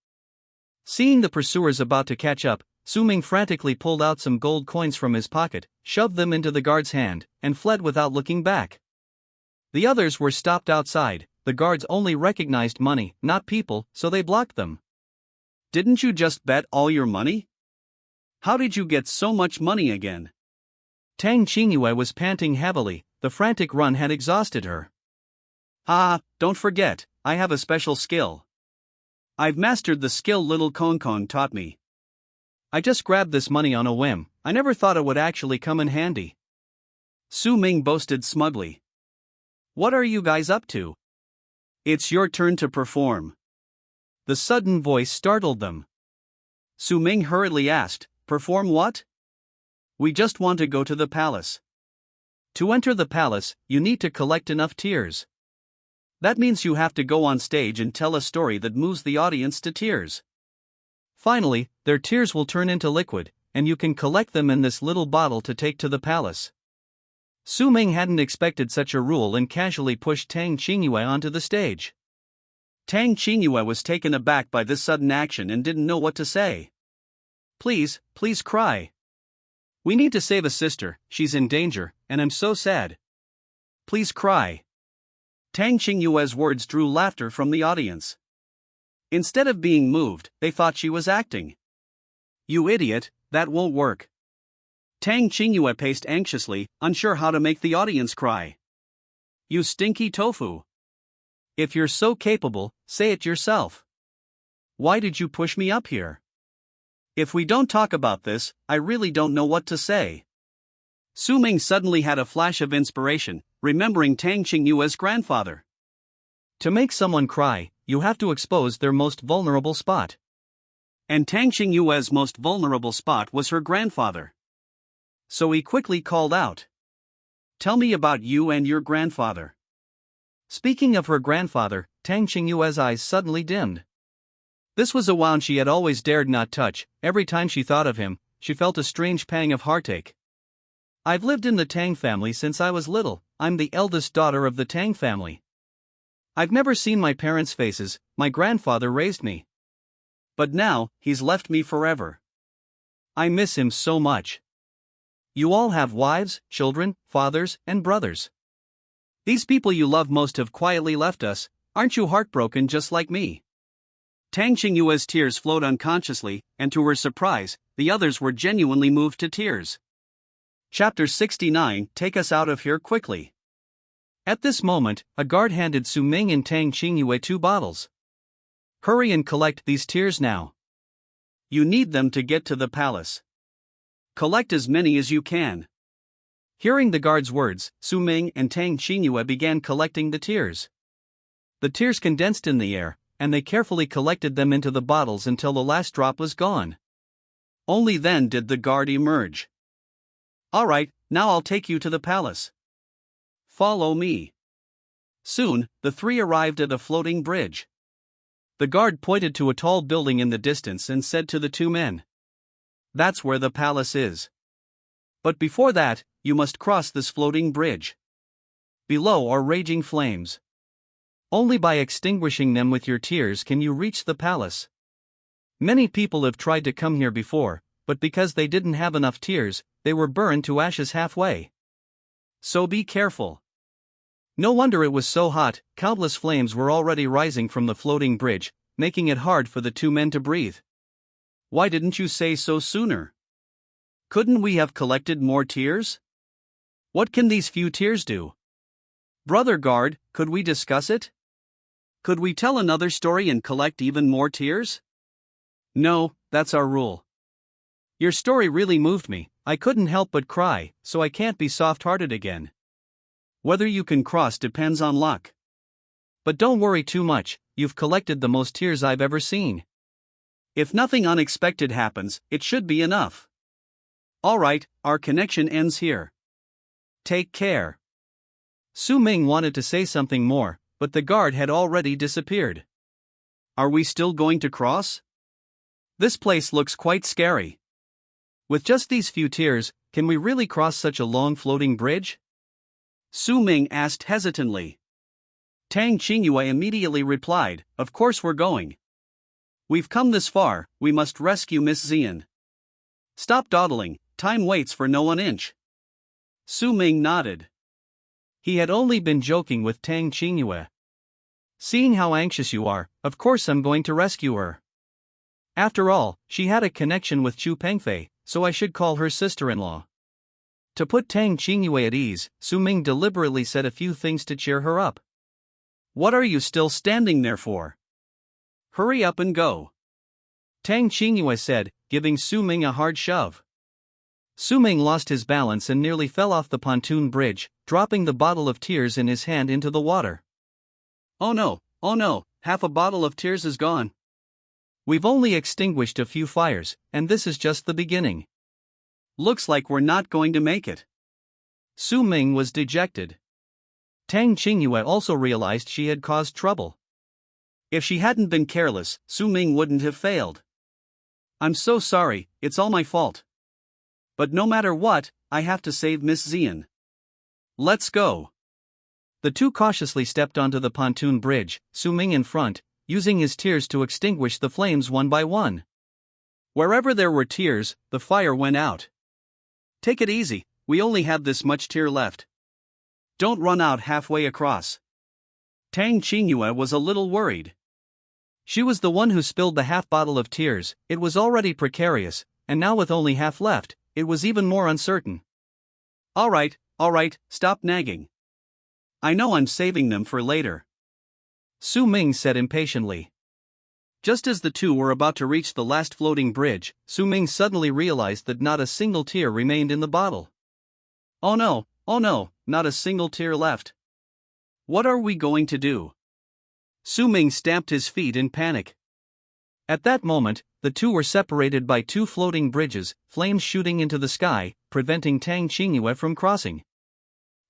Seeing the pursuers about to catch up, Su Ming frantically pulled out some gold coins from his pocket, shoved them into the guard's hand, and fled without looking back. The others were stopped outside. The guards only recognized money, not people, so they blocked them. "Didn't you just bet all your money? How did you get so much money again?" Tang Qingyue was panting heavily, the frantic run had exhausted her. Don't forget, I have a special skill. I've mastered the skill little Kong Kong taught me. I just grabbed this money on a whim, I never thought it would actually come in handy." Su Ming boasted smugly. "What are you guys up to? It's your turn to perform." The sudden voice startled them. Su Ming hurriedly asked, "Perform what?" "We just want to go to the palace. To enter the palace, you need to collect enough tears. That means you have to go on stage and tell a story that moves the audience to tears. Finally, their tears will turn into liquid, and you can collect them in this little bottle to take to the palace." Su Ming hadn't expected such a rule and casually pushed Tang Qingyue onto the stage. Tang Qingyue was taken aback by this sudden action and didn't know what to say. Please cry. We need to save a sister, she's in danger, and I'm so sad. Please cry." Tang Qingyue's words drew laughter from the audience. Instead of being moved, they thought she was acting. You idiot, that won't work. Tang Qingyue paced anxiously, unsure how to make the audience cry. You stinky tofu. If you're so capable, say it yourself. Why did you push me up here? If we don't talk about this, I really don't know what to say. Su Ming suddenly had a flash of inspiration, remembering Tang Qingyue's grandfather. To make someone cry, you have to expose their most vulnerable spot. And Tang Qingyue's most vulnerable spot was her grandfather. So he quickly called out. Tell me about you and your grandfather. Speaking of her grandfather, Tang Qingyue's eyes suddenly dimmed. This was a wound she had always dared not touch. Every time she thought of him, she felt a strange pang of heartache. I've lived in the Tang family since I was little. I'm the eldest daughter of the Tang family. I've never seen my parents' faces. My grandfather raised me. But now, he's left me forever. I miss him so much. You all have wives, children, fathers, and brothers. These people you love most have quietly left us. Aren't you heartbroken just like me? Tang Qingyue's tears flowed unconsciously, and to her surprise, the others were genuinely moved to tears. Chapter 69. Take us out of here quickly. At this moment, a guard handed Su Ming and Tang Qingyue 2 bottles. Hurry and collect these tears now. You need them to get to the palace. Collect as many as you can. Hearing the guard's words, Su Ming and Tang Qingyue began collecting the tears. The tears condensed in the air, and they carefully collected them into the bottles until the last drop was gone. Only then did the guard emerge. All right, now I'll take you to the palace. Follow me. Soon, the 3 arrived at a floating bridge. The guard pointed to a tall building in the distance and said to the 2 men. That's where the palace is. But before that, you must cross this floating bridge. Below are raging flames. Only by extinguishing them with your tears can you reach the palace. Many people have tried to come here before, but because they didn't have enough tears, they were burned to ashes halfway. So be careful. No wonder it was so hot. Countless flames were already rising from the floating bridge, making it hard for the 2 men to breathe. Why didn't you say so sooner? Couldn't we have collected more tears? What can these few tears do? Brother guard, could we discuss it? Could we tell another story and collect even more tears? No, that's our rule. Your story really moved me. I couldn't help but cry, so I can't be soft-hearted again. Whether you can cross depends on luck. But don't worry too much, you've collected the most tears I've ever seen. If nothing unexpected happens, it should be enough. Alright, our connection ends here. Take care. Su Ming wanted to say something more, but the guard had already disappeared. Are we still going to cross? This place looks quite scary. With just these few tears, can we really cross such a long floating bridge? Su Ming asked hesitantly. Tang Qingyue immediately replied, Of course we're going. We've come this far, we must rescue Miss Xian. Stop dawdling, time waits for no one inch. Su Ming nodded. He had only been joking with Tang Qingyue. Seeing how anxious you are, of course I'm going to rescue her. After all, she had a connection with Chu Pengfei, so I should call her sister-in-law. To put Tang Qingyue at ease, Su Ming deliberately said a few things to cheer her up. What are you still standing there for? Hurry up and go. Tang Qingyue said, giving Su Ming a hard shove. Su Ming lost his balance and nearly fell off the pontoon bridge, dropping the bottle of tears in his hand into the water. Oh no, half a bottle of tears is gone. We've only extinguished a few fires, and this is just the beginning. Looks like we're not going to make it. Su Ming was dejected. Tang Qingyue also realized she had caused trouble. If she hadn't been careless, Su Ming wouldn't have failed. I'm so sorry, it's all my fault. But no matter what, I have to save Miss Xian. Let's go. The 2 cautiously stepped onto the pontoon bridge, Su Ming in front, using his tears to extinguish the flames one by one. Wherever there were tears, the fire went out. Take it easy, we only have this much tear left. Don't run out halfway across. Tang Qingyue was a little worried. She was the one who spilled the half bottle of tears. It was already precarious, and now with only half left, it was even more uncertain. Alright, stop nagging. I know I'm saving them for later, Su Ming said impatiently. Just as the two were about to reach the last floating bridge, Su Ming suddenly realized that not a single tear remained in the bottle. Oh no, not a single tear left. What are we going to do? Su Ming stamped his feet in panic. At that moment, the two were separated by two floating bridges, flames shooting into the sky, preventing Tang Qingyue from crossing.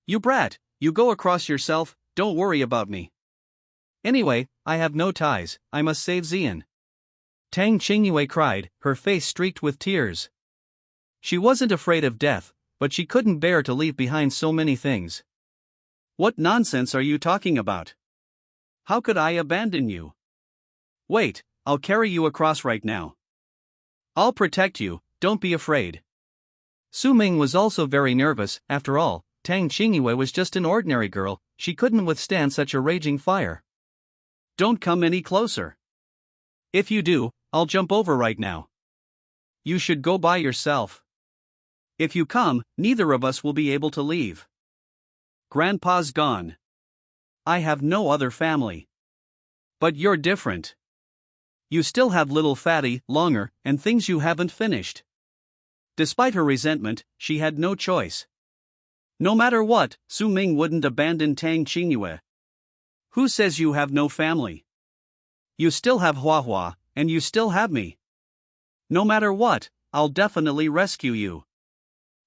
You brat, you go across yourself, don't worry about me. Anyway, I have no ties, I must save Xian. Tang Qingyue cried, her face streaked with tears. She wasn't afraid of death, but she couldn't bear to leave behind so many things. What nonsense are you talking about? How could I abandon you? Wait, I'll carry you across right now. I'll protect you, don't be afraid. Su Ming was also very nervous. After all, Tang Qingyue was just an ordinary girl, she couldn't withstand such a raging fire. Don't come any closer. If you do, I'll jump over right now. You should go by yourself. If you come, neither of us will be able to leave. Grandpa's gone. I have no other family. But you're different. You still have little fatty, longer, and things you haven't finished. Despite her resentment, she had no choice. No matter what, Su Ming wouldn't abandon Tang Qingyue. Who says you have no family? You still have Hua, and you still have me. No matter what, I'll definitely rescue you.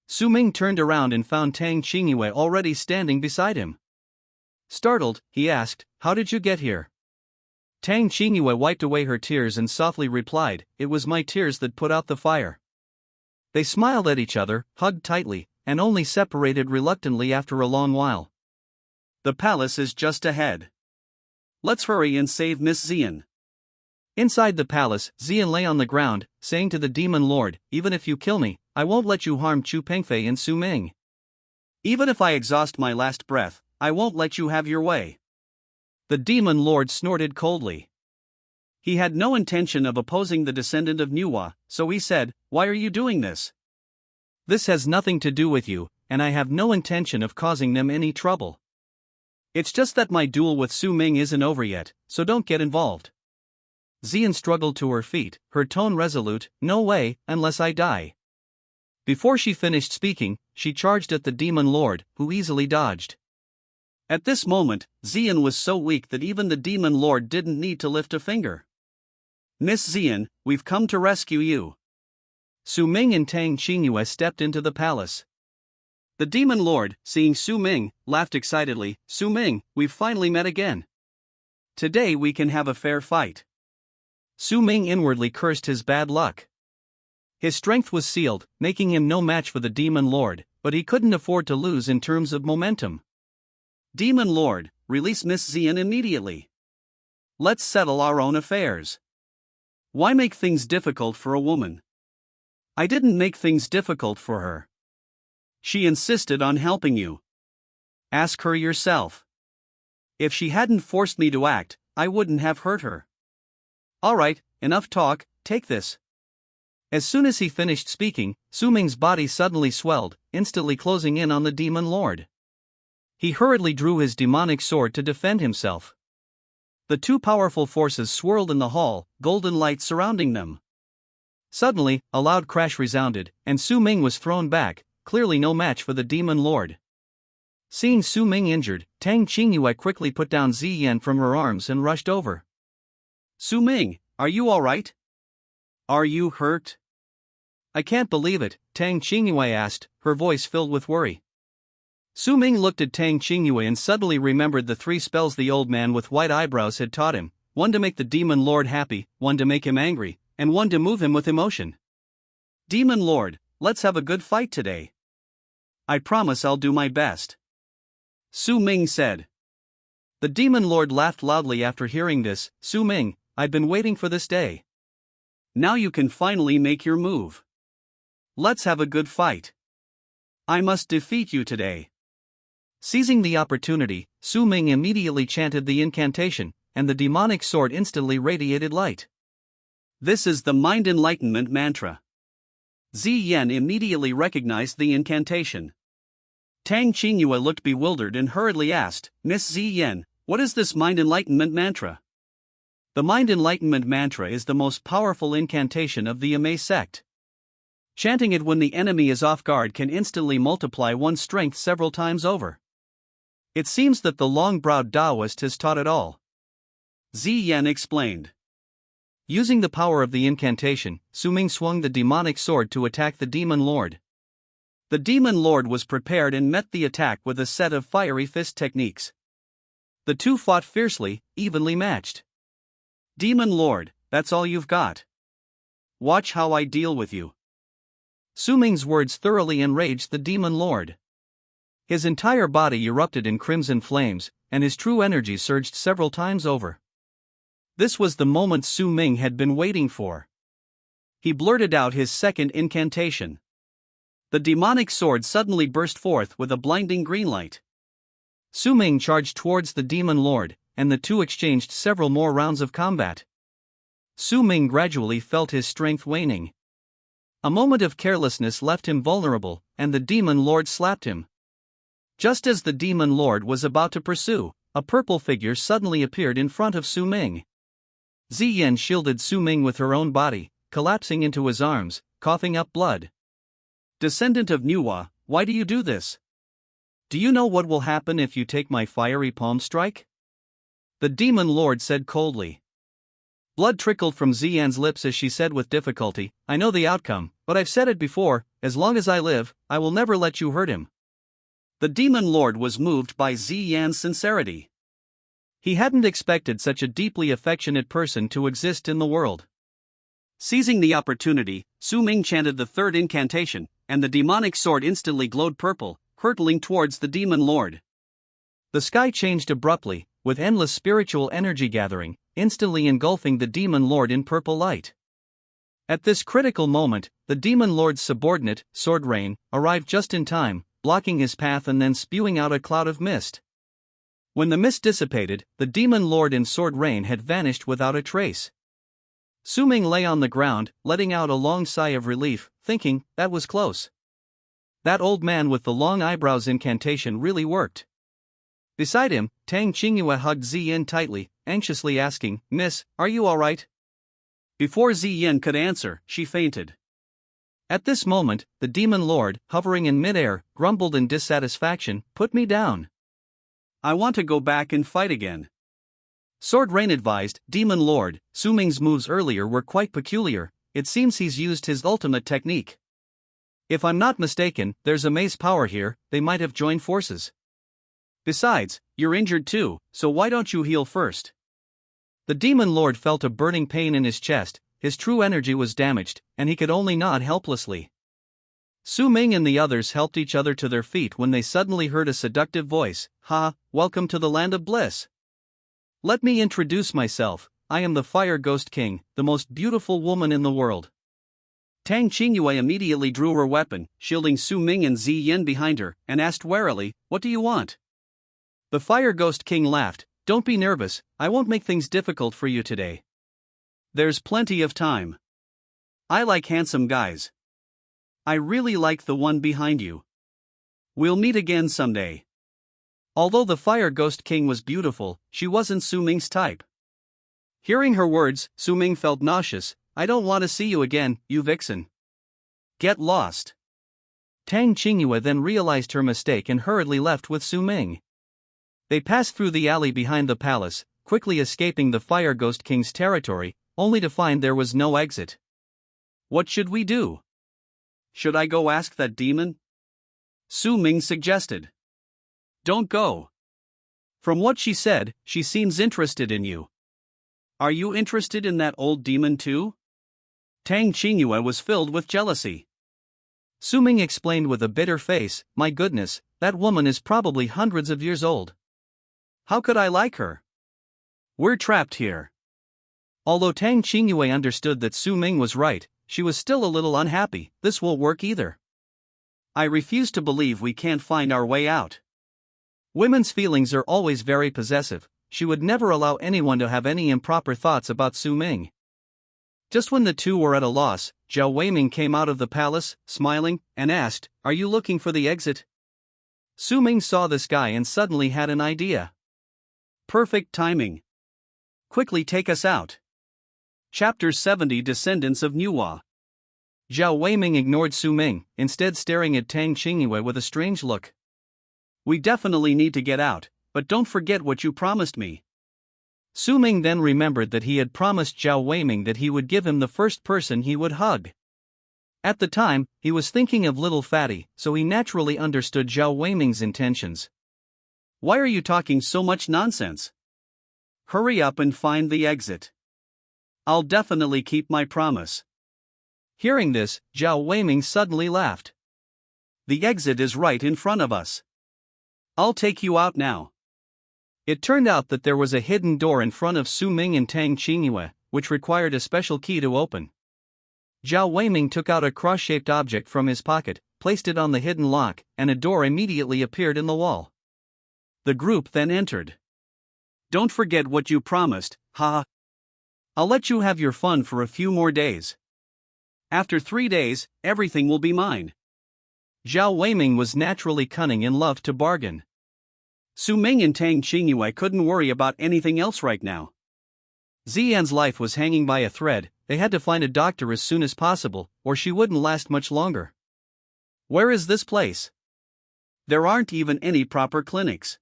Su Ming turned around and found Tang Qingyue already standing beside him. Startled, he asked, "How did you get here?" Tang Qingyue wiped away her tears and softly replied, "It was my tears that put out the fire." They smiled at each other, hugged tightly, and only separated reluctantly after a long while. The palace is just ahead. Let's hurry and save Miss Xian. Inside the palace, Xian lay on the ground, saying to the demon lord, "Even if you kill me, I won't let you harm Chu Pengfei and Su Ming. Even if I exhaust my last breath, I won't let you have your way." The demon lord snorted coldly. He had no intention of opposing the descendant of Manhwa, so he said, "Why are you doing this? This has nothing to do with you, and I have no intention of causing them any trouble. It's just that my duel with Su Ming isn't over yet, so don't get involved." Xian struggled to her feet, her tone resolute, "No way, unless I die." Before she finished speaking, she charged at the demon lord, who easily dodged. At this moment, Xian was so weak that even the demon lord didn't need to lift a finger. "Miss Xian, we've come to rescue you." Su Ming and Tang Qingyue stepped into the palace. The demon lord, seeing Su Ming, laughed excitedly. "Su Ming, we've finally met again. Today we can have a fair fight." Su Ming inwardly cursed his bad luck. His strength was sealed, making him no match for the demon lord, but he couldn't afford to lose in terms of momentum. "Demon lord, release Miss Xian immediately. Let's settle our own affairs. Why make things difficult for a woman?" "I didn't make things difficult for her. She insisted on helping you. Ask her yourself. If she hadn't forced me to act, I wouldn't have hurt her." "Alright, enough talk, take this." As soon as he finished speaking, Su Ming's body suddenly swelled, instantly closing in on the demon lord. He hurriedly drew his demonic sword to defend himself. The two powerful forces swirled in the hall, golden light surrounding them. Suddenly, a loud crash resounded, and Su Ming was thrown back, clearly no match for the demon lord. Seeing Su Ming injured, Tang Qingyue quickly put down Ziyan from her arms and rushed over. "Su Ming, are you alright? Are you hurt?" "I can't believe it," Tang Qingyue asked, her voice filled with worry. Su Ming looked at Tang Qingyue and suddenly remembered the 3 spells the old man with white eyebrows had taught him, one to make the demon lord happy, one to make him angry, and one to move him with emotion. "Demon lord, let's have a good fight today. I promise I'll do my best," Su Ming said. The demon lord laughed loudly after hearing this. "Su Ming, I've been waiting for this day. Now you can finally make your move. Let's have a good fight. I must defeat you today." Seizing the opportunity, Su Ming immediately chanted the incantation, and the demonic sword instantly radiated light. This is the mind enlightenment mantra. Ziyan immediately recognized the incantation. Tang Qingyue looked bewildered and hurriedly asked, "Miss Ziyan, what is this mind enlightenment mantra?" The mind enlightenment mantra is the most powerful incantation of the Amei sect. Chanting it when the enemy is off guard can instantly multiply one's strength several times over. It seems that the long-browed Taoist has taught it all. Ziyan explained. Using the power of the incantation, Su Ming swung the demonic sword to attack the demon lord. The demon lord was prepared and met the attack with a set of fiery fist techniques. The two fought fiercely, evenly matched. "Demon lord, that's all you've got? Watch how I deal with you." Su Ming's words thoroughly enraged the demon lord. His entire body erupted in crimson flames, and his true energy surged several times over. This was the moment Su Ming had been waiting for. He blurted out his second incantation. The demonic sword suddenly burst forth with a blinding green light. Su Ming charged towards the demon lord, and the two exchanged several more rounds of combat. Su Ming gradually felt his strength waning. A moment of carelessness left him vulnerable, and the demon lord slapped him. Just as the demon lord was about to pursue, a purple figure suddenly appeared in front of Su Ming. Ziyan shielded Su Ming with her own body, collapsing into his arms, coughing up blood. "Descendant of Nuwa, why do you do this? Do you know what will happen if you take my fiery palm strike?" The demon lord said coldly. Blood trickled from Ziyan's lips as she said with difficulty, "I know the outcome, but I've said it before, as long as I live, I will never let you hurt him." The demon lord was moved by Ziyan's sincerity. He hadn't expected such a deeply affectionate person to exist in the world. Seizing the opportunity, Su Ming chanted the third incantation, and the demonic sword instantly glowed purple, hurtling towards the demon lord. The sky changed abruptly, with endless spiritual energy gathering, instantly engulfing the demon lord in purple light. At this critical moment, the demon lord's subordinate, Sword Rain, arrived just in time, blocking his path and then spewing out a cloud of mist. When the mist dissipated, the demon lord in Sword Rain had vanished without a trace. Su Ming lay on the ground, letting out a long sigh of relief, thinking, that was close. That old man with the long eyebrows incantation really worked. Beside him, Tang Qingyue hugged Ziyin tightly, anxiously asking, "Miss, are you all right?" Before Ziyin could answer, she fainted. At this moment, the demon lord, hovering in midair, grumbled in dissatisfaction, "Put me down. I want to go back and fight again." Sword Rain advised, "Demon Lord, Su Ming's moves earlier were quite peculiar, it seems he's used his ultimate technique. If I'm not mistaken, there's Amei's power here, they might have joined forces. Besides, you're injured too, so why don't you heal first?" The Demon Lord felt a burning pain in his chest, his true energy was damaged, and he could only nod helplessly. Su Ming and the others helped each other to their feet when they suddenly heard a seductive voice, "Ha, welcome to the land of bliss. Let me introduce myself, I am the Fire Ghost King, the most beautiful woman in the world." Tang Qingyue immediately drew her weapon, shielding Su Ming and Ziyin behind her, and asked warily, "What do you want?" The Fire Ghost King laughed, "Don't be nervous, I won't make things difficult for you today. There's plenty of time. I like handsome guys. I really like the one behind you. We'll meet again someday." Although the Fire Ghost King was beautiful, she wasn't Su Ming's type. Hearing her words, Su Ming felt nauseous. "I don't want to see you again, you vixen. Get lost." Tang Qingyue then realized her mistake and hurriedly left with Su Ming. They passed through the alley behind the palace, quickly escaping the Fire Ghost King's territory, only to find there was no exit. "What should we do? Should I go ask that demon?" Su Ming suggested. "Don't go. From what she said, she seems interested in you. Are you interested in that old demon too?" Tang Qingyue was filled with jealousy. Su Ming explained with a bitter face, "My goodness, that woman is probably hundreds of years old. How could I like her? We're trapped here." Although Tang Qingyue understood that Su Ming was right, she was still a little unhappy. "This won't work either. I refuse to believe we can't find our way out." Women's feelings are always very possessive, she would never allow anyone to have any improper thoughts about Su Ming. Just when the two were at a loss, Zhao Weiming came out of the palace, smiling, and asked, "Are you looking for the exit?" Su Ming saw this guy and suddenly had an idea. Perfect timing. Quickly take us out. Chapter 70 Descendants of Manhwa. Zhao Weiming ignored Su Ming, instead staring at Tang Qingyue with a strange look. "We definitely need to get out, but don't forget what you promised me." Su Ming then remembered that he had promised Zhao Weiming that he would give him the first person he would hug. At the time, he was thinking of little Fatty, so he naturally understood Zhao Weiming's intentions. "Why are you talking so much nonsense? Hurry up and find the exit. I'll definitely keep my promise." Hearing this, Zhao Weiming suddenly laughed. "The exit is right in front of us. I'll take you out now." It turned out that there was a hidden door in front of Su Ming and Tang Qingyue, which required a special key to open. Zhao Weiming took out a cross-shaped object from his pocket, placed it on the hidden lock, and a door immediately appeared in the wall. The group then entered. "Don't forget what you promised, ha! I'll let you have your fun for a few more days. After 3 days, everything will be mine." Zhao Weiming was naturally cunning and loved to bargain. Su Ming and Tang Qingyue couldn't worry about anything else right now. Ziyan's life was hanging by a thread. They had to find a doctor as soon as possible, or she wouldn't last much longer. "Where is this place? There aren't even any proper clinics.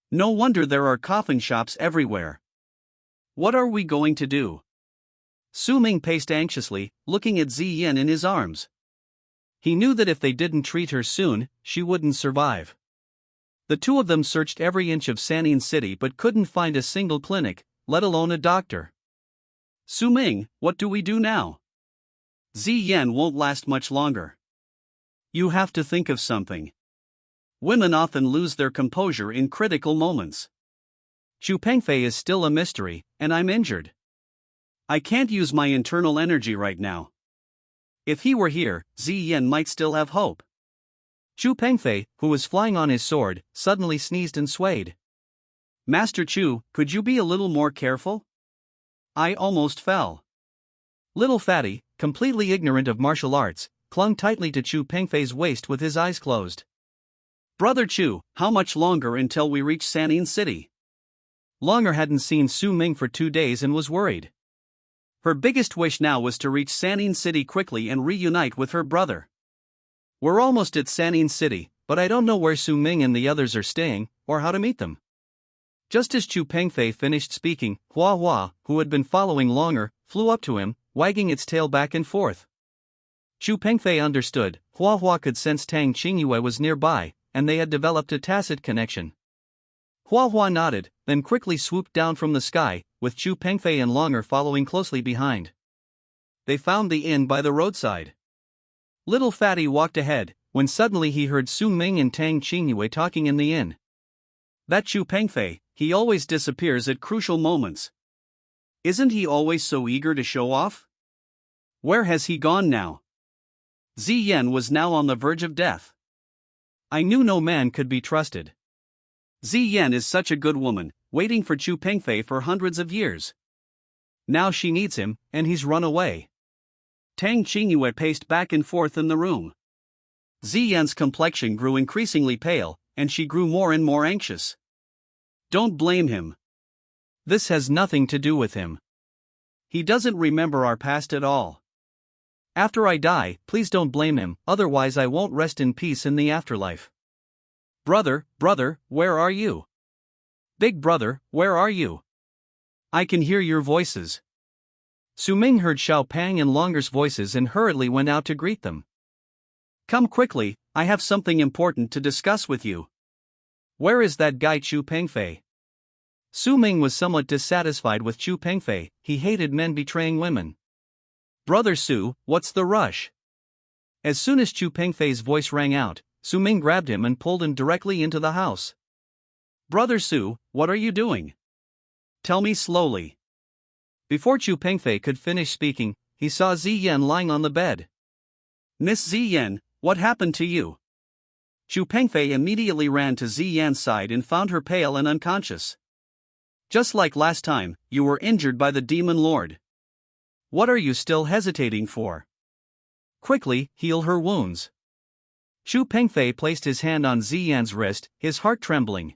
No wonder there are coffin shops everywhere. What are we going to do?" Su Ming paced anxiously, looking at Ziyan in his arms. He knew that if they didn't treat her soon, she wouldn't survive. The two of them searched every inch of San'in City but couldn't find a single clinic, let alone a doctor. "Su Ming, what do we do now? Ziyan won't last much longer. You have to think of something. Women often lose their composure in critical moments. Chu Pengfei is still a mystery, and I'm injured. I can't use my internal energy right now. If he were here, Ziyan might still have hope." Chu Pengfei, who was flying on his sword, suddenly sneezed and swayed. "Master Chu, could you be a little more careful? I almost fell." Little Fatty, completely ignorant of martial arts, clung tightly to Chu Pengfei's waist with his eyes closed. "Brother Chu, how much longer until we reach San'in City?" Longer hadn't seen Su Ming for 2 days and was worried. Her biggest wish now was to reach San'in City quickly and reunite with her brother. "We're almost at San'in City, but I don't know where Su Ming and the others are staying, or how to meet them." Just as Chu Pengfei finished speaking, Hua Hua, who had been following Longer, flew up to him, wagging its tail back and forth. Chu Pengfei understood. Hua Hua could sense Tang Qingyue was nearby, and they had developed a tacit connection. Hua Hua nodded, then quickly swooped down from the sky, with Chu Pengfei and Longer following closely behind. They found the inn by the roadside. Little Fatty walked ahead, when suddenly he heard Su Ming and Tang Qingyue talking in the inn. "That Chu Pengfei, he always disappears at crucial moments. Isn't he always so eager to show off? Where has he gone now?" Ziyan was now on the verge of death. "I knew no man could be trusted. Ziyan is such a good woman, waiting for Chu Pengfei for hundreds of years. Now she needs him, and he's run away." Tang Qingyue paced back and forth in the room. Ziyan's complexion grew increasingly pale, and she grew more and more anxious. "Don't blame him. This has nothing to do with him. He doesn't remember our past at all. After I die, please don't blame him, otherwise I won't rest in peace in the afterlife. Brother, where are you? Big brother, where are you? I can hear your voices." Su Ming heard Xiao Pang and Longer's voices and hurriedly went out to greet them. "Come quickly, I have something important to discuss with you." "Where is that guy Chu Pengfei?" Su Ming was somewhat dissatisfied with Chu Pengfei. He hated men betraying women. "Brother Su, what's the rush?" As soon as Chu Pengfei's voice rang out, Su Ming grabbed him and pulled him directly into the house. "Brother Su, what are you doing? Tell me slowly." Before Chu Pengfei could finish speaking, he saw Ziyan lying on the bed. "Miss Ziyan, what happened to you?" Chu Pengfei immediately ran to Ziyan's side and found her pale and unconscious. Just like last time, you were injured by the demon lord. What are you still hesitating for? Quickly, heal her wounds. Chu Pengfei placed his hand on Ziyan's wrist, his heart trembling.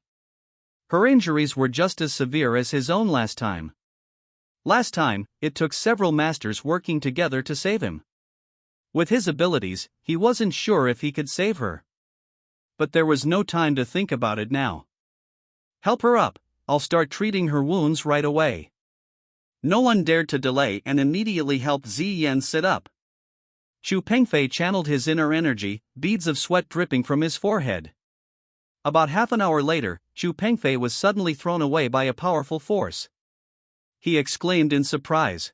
Her injuries were just as severe as his own last time. Last time, it took several masters working together to save him. With his abilities, he wasn't sure if he could save her. But there was no time to think about it now. Help her up, I'll start treating her wounds right away. No one dared to delay and immediately helped Ziyan sit up. Chu Pengfei channeled his inner energy, beads of sweat dripping from his forehead. About half an hour later, Chu Pengfei was suddenly thrown away by a powerful force. He exclaimed in surprise.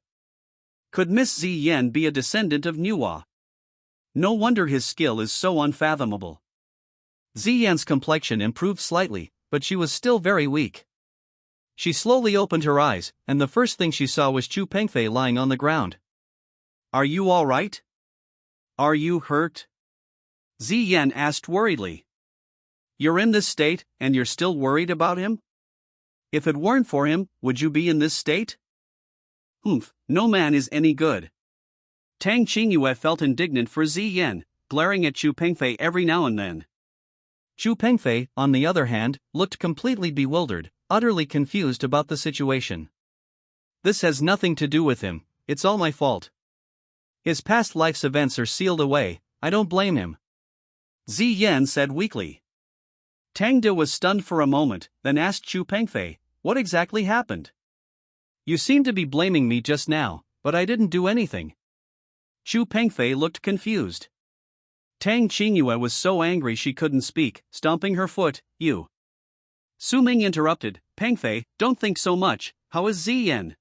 Could Miss Ziyan be a descendant of manhwa? No wonder his skill is so unfathomable. Ziyan's complexion improved slightly, but she was still very weak. She slowly opened her eyes, and the first thing she saw was Chu Pengfei lying on the ground. Are you all right? Are you hurt? Ziyan asked worriedly. You're in this state, and you're still worried about him? If it weren't for him, would you be in this state? Humph, no man is any good. Tang Qingyue felt indignant for Ziyan, glaring at Chu Pengfei every now and then. Chu Pengfei, on the other hand, looked completely bewildered, utterly confused about the situation. This has nothing to do with him, it's all my fault. His past life's events are sealed away, I don't blame him. Ziyan said weakly. Tang De was stunned for a moment, then asked Chu Pengfei, what exactly happened? You seem to be blaming me just now, but I didn't do anything. Chu Pengfei looked confused. Tang Qingyue was so angry she couldn't speak, stomping her foot. You. Su Ming interrupted, Pengfei, don't think so much, how is Ziyan?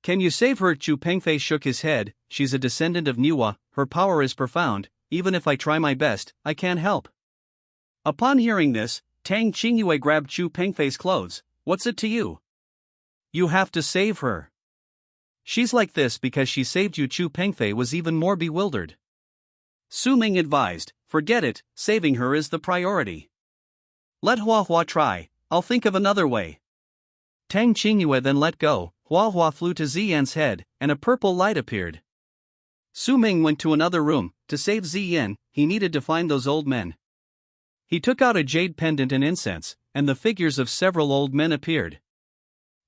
Can you save her? Chu Pengfei shook his head, she's a descendant of manhwa, her power is profound, even if I try my best, I can't help. Upon hearing this, Tang Qingyue grabbed Chu Pengfei's clothes, what's it to you? You have to save her. She's like this because she saved you. Chu Pengfei was even more bewildered. Su Ming advised, forget it, saving her is the priority. Let Hua Hua try, I'll think of another way. Tang Qingyue then let go, Hua Hua flew to Ziyan's head, and a purple light appeared. Su Ming went to another room. To save Ziyan, he needed to find those old men. He took out a jade pendant and incense, and the figures of several old men appeared.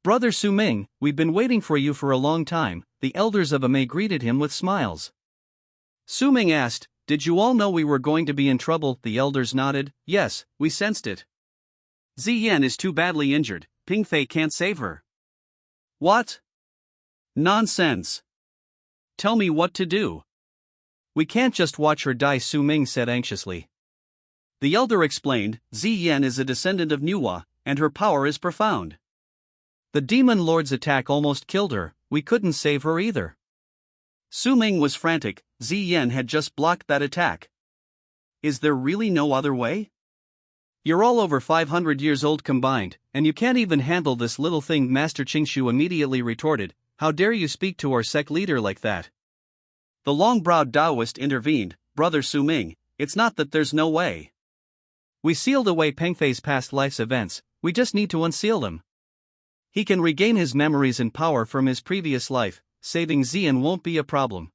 Brother Su Ming, we've been waiting for you for a long time, the elders of Amei greeted him with smiles. Su Ming asked, did you all know we were going to be in trouble? The elders nodded, yes, we sensed it. Ziyan is too badly injured, Pengfei can't save her. What? Nonsense. Tell me what to do. We can't just watch her die, Su Ming said anxiously. The elder explained, Ziyan is a descendant of manhwa, and her power is profound. The demon lord's attack almost killed her, we couldn't save her either. Su Ming was frantic, Ziyan had just blocked that attack. Is there really no other way? You're all over 500 years old combined, and you can't even handle this little thing. Master Qingshu immediately retorted, how dare you speak to our sect leader like that? The long-browed Taoist intervened, Brother Su Ming, it's not that there's no way. We sealed away Pengfei's past life's events, we just need to unseal them. He can regain his memories and power from his previous life, saving Ziyan won't be a problem.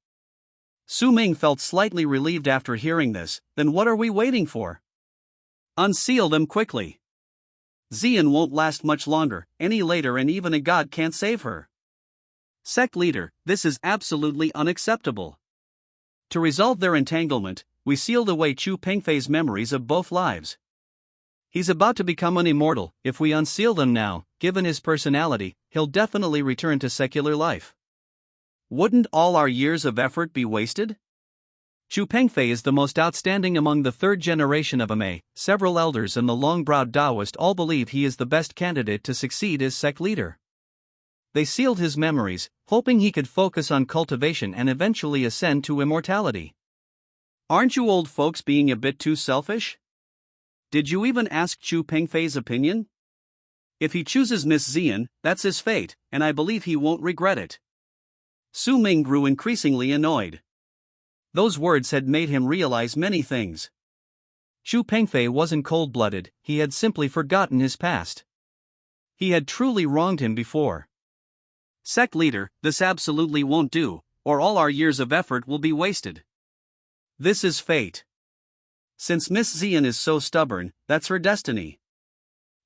Su Ming felt slightly relieved after hearing this, then what are we waiting for? Unseal them quickly. Ziyan won't last much longer, any later and even a god can't save her. Sect leader, this is absolutely unacceptable. To resolve their entanglement, we sealed away Chu Pengfei's memories of both lives. He's about to become an immortal, if we unseal them now, given his personality, he'll definitely return to secular life. Wouldn't all our years of effort be wasted? Chu Pengfei is the most outstanding among the third generation of Amei, several elders and the long-browed Taoist all believe he is the best candidate to succeed as sect leader. They sealed his memories, hoping he could focus on cultivation and eventually ascend to immortality. Aren't you old folks being a bit too selfish? Did you even ask Chu Pengfei's opinion? If he chooses Miss Ziyan, that's his fate, and I believe he won't regret it. Su Ming grew increasingly annoyed. Those words had made him realize many things. Chu Pengfei wasn't cold-blooded, he had simply forgotten his past. He had truly wronged him before. Sect leader, this absolutely won't do, or all our years of effort will be wasted. This is fate. Since Miss Xian is so stubborn, that's her destiny.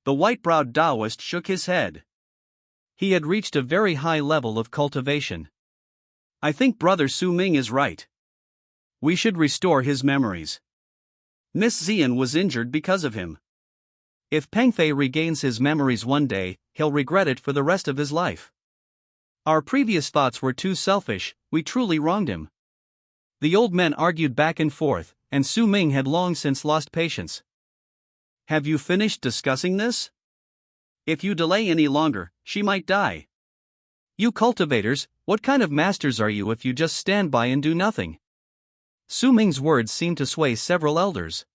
The white-browed Taoist shook his head. He had reached a very high level of cultivation. I think Brother Su Ming is right. We should restore his memories. Miss Xian was injured because of him. If Peng Fei regains his memories one day, he'll regret it for the rest of his life. Our previous thoughts were too selfish, we truly wronged him. The old men argued back and forth, and Su Ming had long since lost patience. Have you finished discussing this? If you delay any longer, she might die. You cultivators, what kind of masters are you if you just stand by and do nothing? Su Ming's words seemed to sway several elders.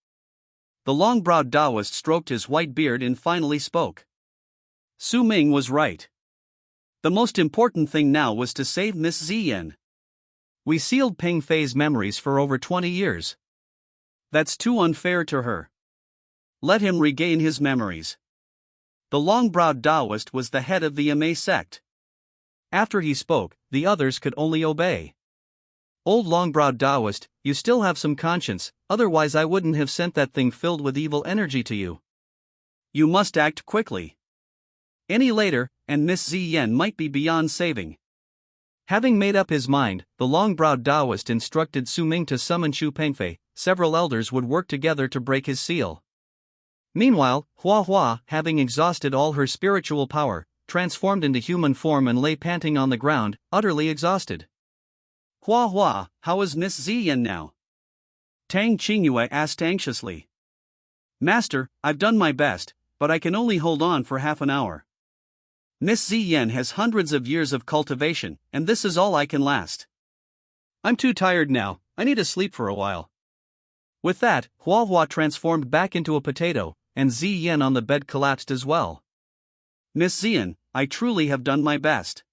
The long-browed Taoist stroked his white beard and finally spoke. Su Ming was right. The most important thing now was to save Miss Xian. We sealed Peng Fei's memories for over 20 years. That's too unfair to her. Let him regain his memories. The long-browed Taoist was the head of the Ame sect. After he spoke, the others could only obey. Old long-browed Taoist, you still have some conscience, otherwise I wouldn't have sent that thing filled with evil energy to you. You must act quickly. Any later, and Miss Xian might be beyond saving. Having made up his mind, the long-browed Taoist instructed Su Ming to summon Chu Pengfei. Several elders would work together to break his seal. Meanwhile, Hua Hua, having exhausted all her spiritual power, transformed into human form and lay panting on the ground, utterly exhausted. Hua Hua, how is Miss Xian now? Tang Qingyue asked anxiously. Master, I've done my best, but I can only hold on for half an hour. Miss Xian has hundreds of years of cultivation, and this is all I can last. I'm too tired now, I need to sleep for a while. With that, Hua Hua transformed back into a potato, and Xian on the bed collapsed as well. Miss Xian, I truly have done my best.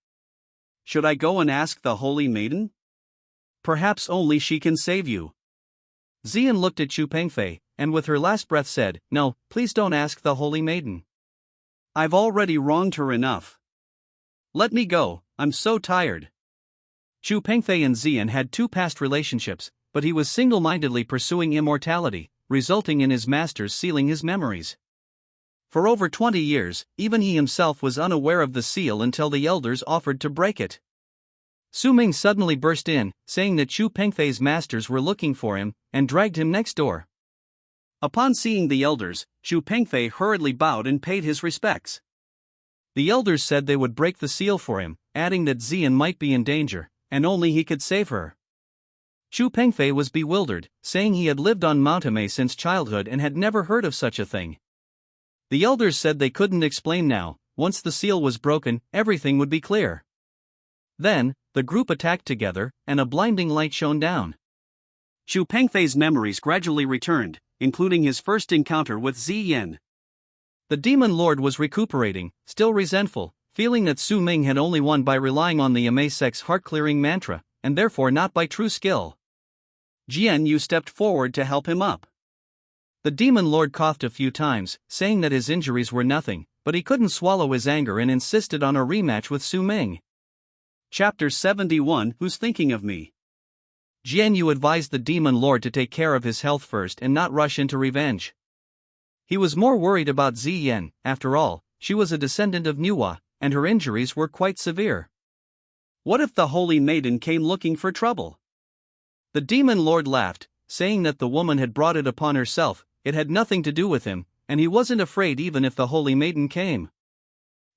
Should I go and ask the Holy Maiden? Perhaps only she can save you. Xian looked at Chu Pengfei, and with her last breath said, No, please don't ask the Holy Maiden. I've already wronged her enough. Let me go, I'm so tired. Chu Pengfei and Xian had two past relationships, but he was single-mindedly pursuing immortality, resulting in his masters sealing his memories. For over 20 years, even he himself was unaware of the seal until the elders offered to break it. Su Ming suddenly burst in, saying that Chu Pengfei's masters were looking for him, and dragged him next door. Upon seeing the elders, Chu Pengfei hurriedly bowed and paid his respects. The elders said they would break the seal for him, adding that Xian might be in danger, and only he could save her. Chu Pengfei was bewildered, saying he had lived on Mount Ame since childhood and had never heard of such a thing. The elders said they couldn't explain now, once the seal was broken, everything would be clear. Then, the group attacked together, and a blinding light shone down. Chu Pengfei's memories gradually returned, including his first encounter with Xian. The demon lord was recuperating, still resentful, feeling that Su Ming had only won by relying on the Ame sect's heart-clearing mantra, and therefore not by true skill. Jian Yu stepped forward to help him up. The demon lord coughed a few times, saying that his injuries were nothing, but he couldn't swallow his anger and insisted on a rematch with Su Ming. Chapter 71 Who's Thinking of Me? Jian Yu advised the demon lord to take care of his health first and not rush into revenge. He was more worried about Xian. After all, she was a descendant of Nuwa, and her injuries were quite severe. What if the Holy Maiden came looking for trouble? The demon lord laughed, saying that the woman had brought it upon herself, it had nothing to do with him, and he wasn't afraid even if the Holy Maiden came.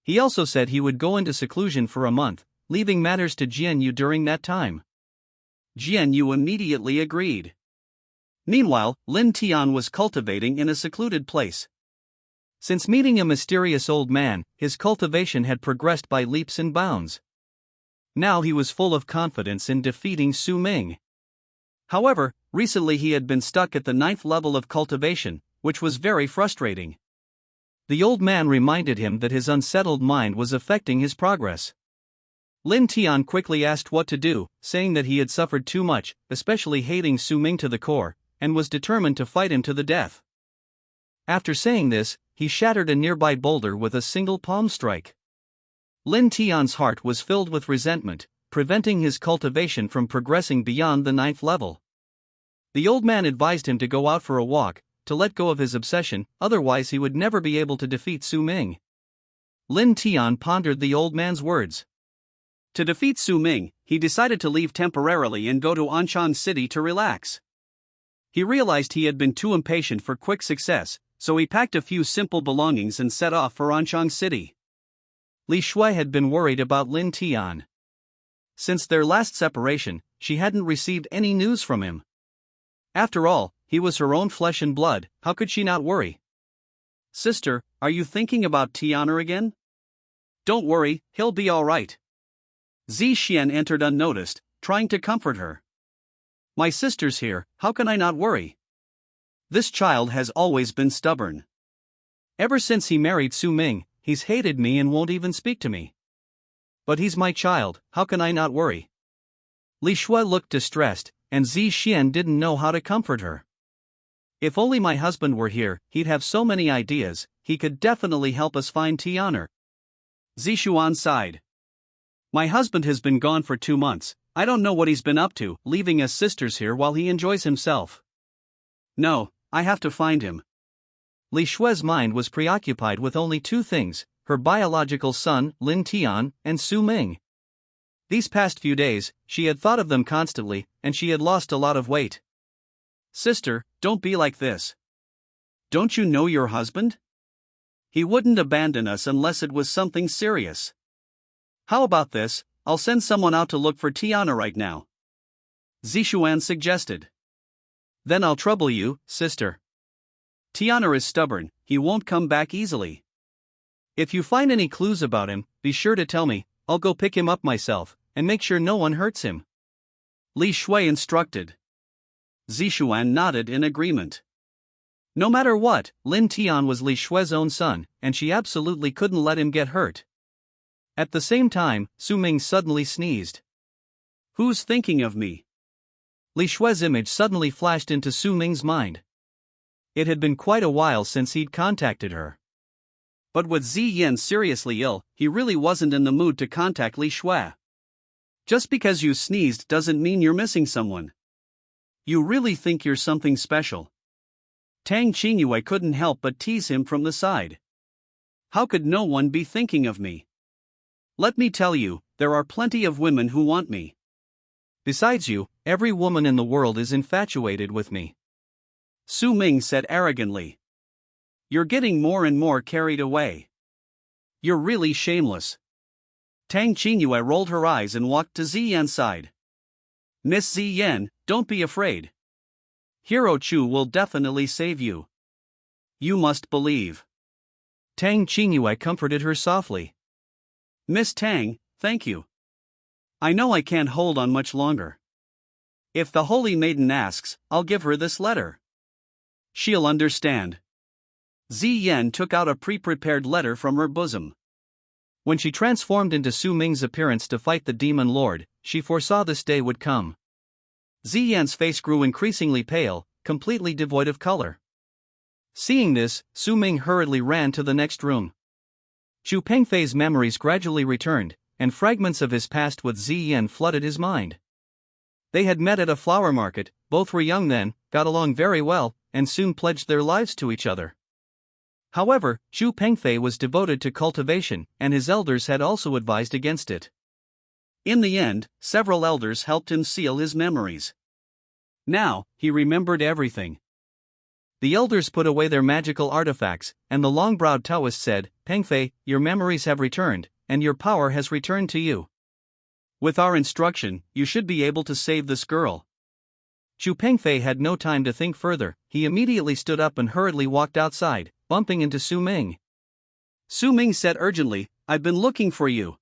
He also said he would go into seclusion for a month, leaving matters to Jian Yu during that time. Jian Yu immediately agreed. Meanwhile, Lin Tian was cultivating in a secluded place. Since meeting a mysterious old man, his cultivation had progressed by leaps and bounds. Now he was full of confidence in defeating Su Ming. However, recently he had been stuck at the 9th level of cultivation, which was very frustrating. The old man reminded him that his unsettled mind was affecting his progress. Lin Tian quickly asked what to do, saying that he had suffered too much, especially hating Su Ming to the core, and was determined to fight him to the death. After saying this, he shattered a nearby boulder with a single palm strike. Lin Tian's heart was filled with resentment, preventing his cultivation from progressing beyond the 9th level. The old man advised him to go out for a walk, to let go of his obsession, otherwise he would never be able to defeat Su Ming. Lin Tian pondered the old man's words. To defeat Su Ming, he decided to leave temporarily and go to Anshan City to relax. He realized he had been too impatient for quick success, so he packed a few simple belongings and set off for Anshan City. Li Shui had been worried about Lin Tian. Since their last separation, she hadn't received any news from him. After all, he was her own flesh and blood, how could she not worry? Sister, are you thinking about Tiana again? Don't worry, he'll be alright. Zi Xian entered unnoticed, trying to comfort her. My sister's here, how can I not worry? This child has always been stubborn. Ever since he married Su Ming, he's hated me and won't even speak to me. But he's my child, how can I not worry? Li Shui looked distressed, and Zi Xian didn't know how to comfort her. If only my husband were here, he'd have so many ideas, he could definitely help us find Tiana. Zi Xuan sighed. My husband has been gone for 2 months, I don't know what he's been up to, leaving us sisters here while he enjoys himself. No, I have to find him. Li Shui's mind was preoccupied with only 2 things, her biological son, Lin Tian, and Su Ming. These past few days, she had thought of them constantly, and she had lost a lot of weight. Sister, don't be like this. Don't you know your husband? He wouldn't abandon us unless it was something serious. How about this, I'll send someone out to look for Tiana right now. Zishuan suggested. Then I'll trouble you, sister. Tiana is stubborn, he won't come back easily. If you find any clues about him, be sure to tell me, I'll go pick him up myself, and make sure no one hurts him. Li Shui instructed. Zishuan nodded in agreement. No matter what, Lin Tian was Li Shui's own son, and she absolutely couldn't let him get hurt. At the same time, Su Ming suddenly sneezed. Who's thinking of me? Li Shui's image suddenly flashed into Su Ming's mind. It had been quite a while since he'd contacted her. But with Zi Yan seriously ill, he really wasn't in the mood to contact Li Shui. Just because you sneezed doesn't mean you're missing someone. You really think you're something special. Tang Qingyue couldn't help but tease him from the side. How could no one be thinking of me? Let me tell you, there are plenty of women who want me. Besides you, every woman in the world is infatuated with me. Su Ming said arrogantly. You're getting more and more carried away. You're really shameless. Tang Qingyue rolled her eyes and walked to Zi Yan's side. Miss Zi Yan, don't be afraid. Hero Chu will definitely save you. You must believe. Tang Qingyue comforted her softly. Miss Tang, thank you. I know I can't hold on much longer. If the Holy Maiden asks, I'll give her this letter. She'll understand. Zi Yan took out a pre-prepared letter from her bosom. When she transformed into Su Ming's appearance to fight the Demon Lord, she foresaw this day would come. Zi Yan's face grew increasingly pale, completely devoid of color. Seeing this, Su Ming hurriedly ran to the next room. Chu Pengfei's memories gradually returned, and fragments of his past with Zi Yan flooded his mind. They had met at a flower market, both were young then, got along very well, and soon pledged their lives to each other. However, Chu Pengfei was devoted to cultivation, and his elders had also advised against it. In the end, several elders helped him seal his memories. Now, he remembered everything. The elders put away their magical artifacts, and the long-browed Taoist said, Pengfei, your memories have returned, and your power has returned to you. With our instruction, you should be able to save this girl. Chu Pengfei had no time to think further, he immediately stood up and hurriedly walked outside, bumping into Su Ming. Su Ming said urgently, I've been looking for you.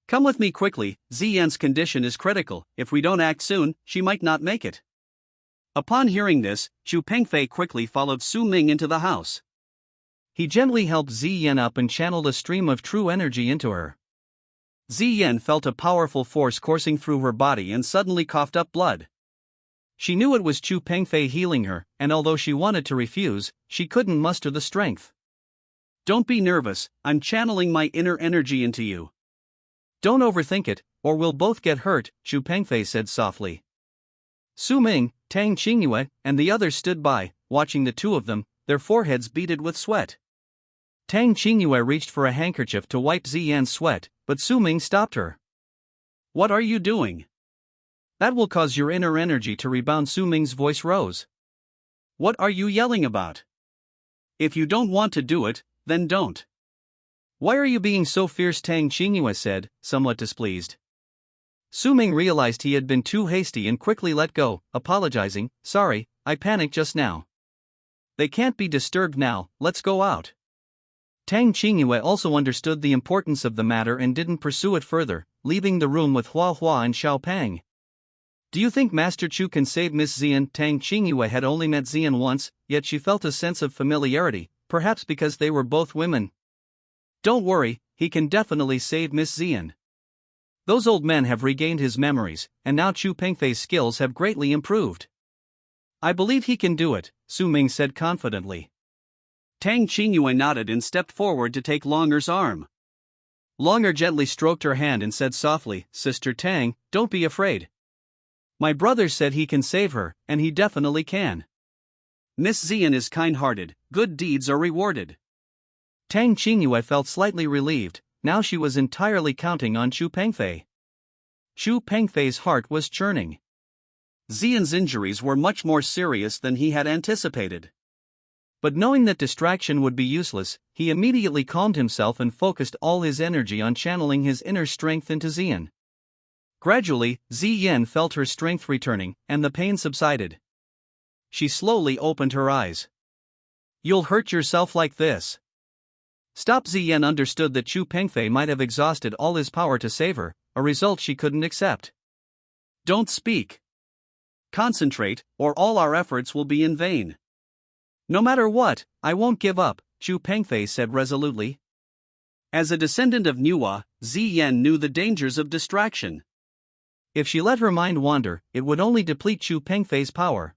Come with me quickly, Zi Yan's condition is critical, if we don't act soon, she might not make it. Upon hearing this, Chu Pengfei quickly followed Su Ming into the house. He gently helped Zi Yan up and channeled a stream of true energy into her. Zi Yan felt a powerful force coursing through her body and suddenly coughed up blood. She knew it was Chu Pengfei healing her, and although she wanted to refuse, she couldn't muster the strength. Don't be nervous, I'm channeling my inner energy into you. Don't overthink it, or we'll both get hurt, Chu Pengfei said softly. Su Ming, Tang Qingyue, and the others stood by, watching the two of them, their foreheads beaded with sweat. Tang Qingyue reached for a handkerchief to wipe Ziyan's sweat, but Su Ming stopped her. What are you doing? That will cause your inner energy to rebound. Su Ming's voice rose. What are you yelling about? If you don't want to do it, then don't. Why are you being so fierce? Tang Qingyue said, somewhat displeased. Su Ming realized he had been too hasty and quickly let go, apologizing. Sorry, I panicked just now. They can't be disturbed now, let's go out. Tang Qingyue also understood the importance of the matter and didn't pursue it further, leaving the room with Hua Hua and Xiao Pang. Do you think Master Chu can save Miss Ziyan? Tang Qingyue had only met Ziyan once, yet she felt a sense of familiarity, perhaps because they were both women. Don't worry, he can definitely save Miss Ziyan. Those old men have regained his memories, and now Chu Pengfei's skills have greatly improved. I believe he can do it, Su Ming said confidently. Tang Qingyue nodded and stepped forward to take Longer's arm. Longer gently stroked her hand and said softly, Sister Tang, don't be afraid. My brother said he can save her, and he definitely can. Miss Ziyan is kind-hearted, good deeds are rewarded. Tang Qingyue felt slightly relieved, now she was entirely counting on Chu Pengfei. Chu Pengfei's heart was churning. Ziyan's injuries were much more serious than he had anticipated. But knowing that distraction would be useless, he immediately calmed himself and focused all his energy on channeling his inner strength into Ziyan. Gradually, Ziyan felt her strength returning, and the pain subsided. She slowly opened her eyes. You'll hurt yourself like this. Stop. Ziyan understood that Chu Pengfei might have exhausted all his power to save her, a result she couldn't accept. Don't speak. Concentrate, or all our efforts will be in vain. No matter what, I won't give up, Chu Pengfei said resolutely. As a descendant of Manhwa, Ziyan knew the dangers of distraction. If she let her mind wander, it would only deplete Chu Pengfei's power.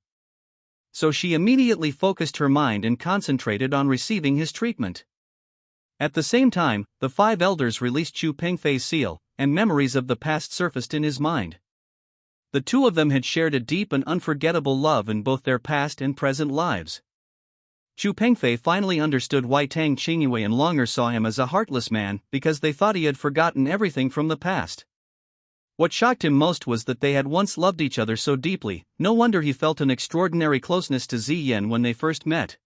So she immediately focused her mind and concentrated on receiving his treatment. At the same time, the five elders released Chu Pengfei's seal, and memories of the past surfaced in his mind. The two of them had shared a deep and unforgettable love in both their past and present lives. Chu Pengfei finally understood why Tang Qingyue and Longer saw him as a heartless man, because they thought he had forgotten everything from the past. What shocked him most was that they had once loved each other so deeply. No wonder he felt an extraordinary closeness to Ziyan when they first met.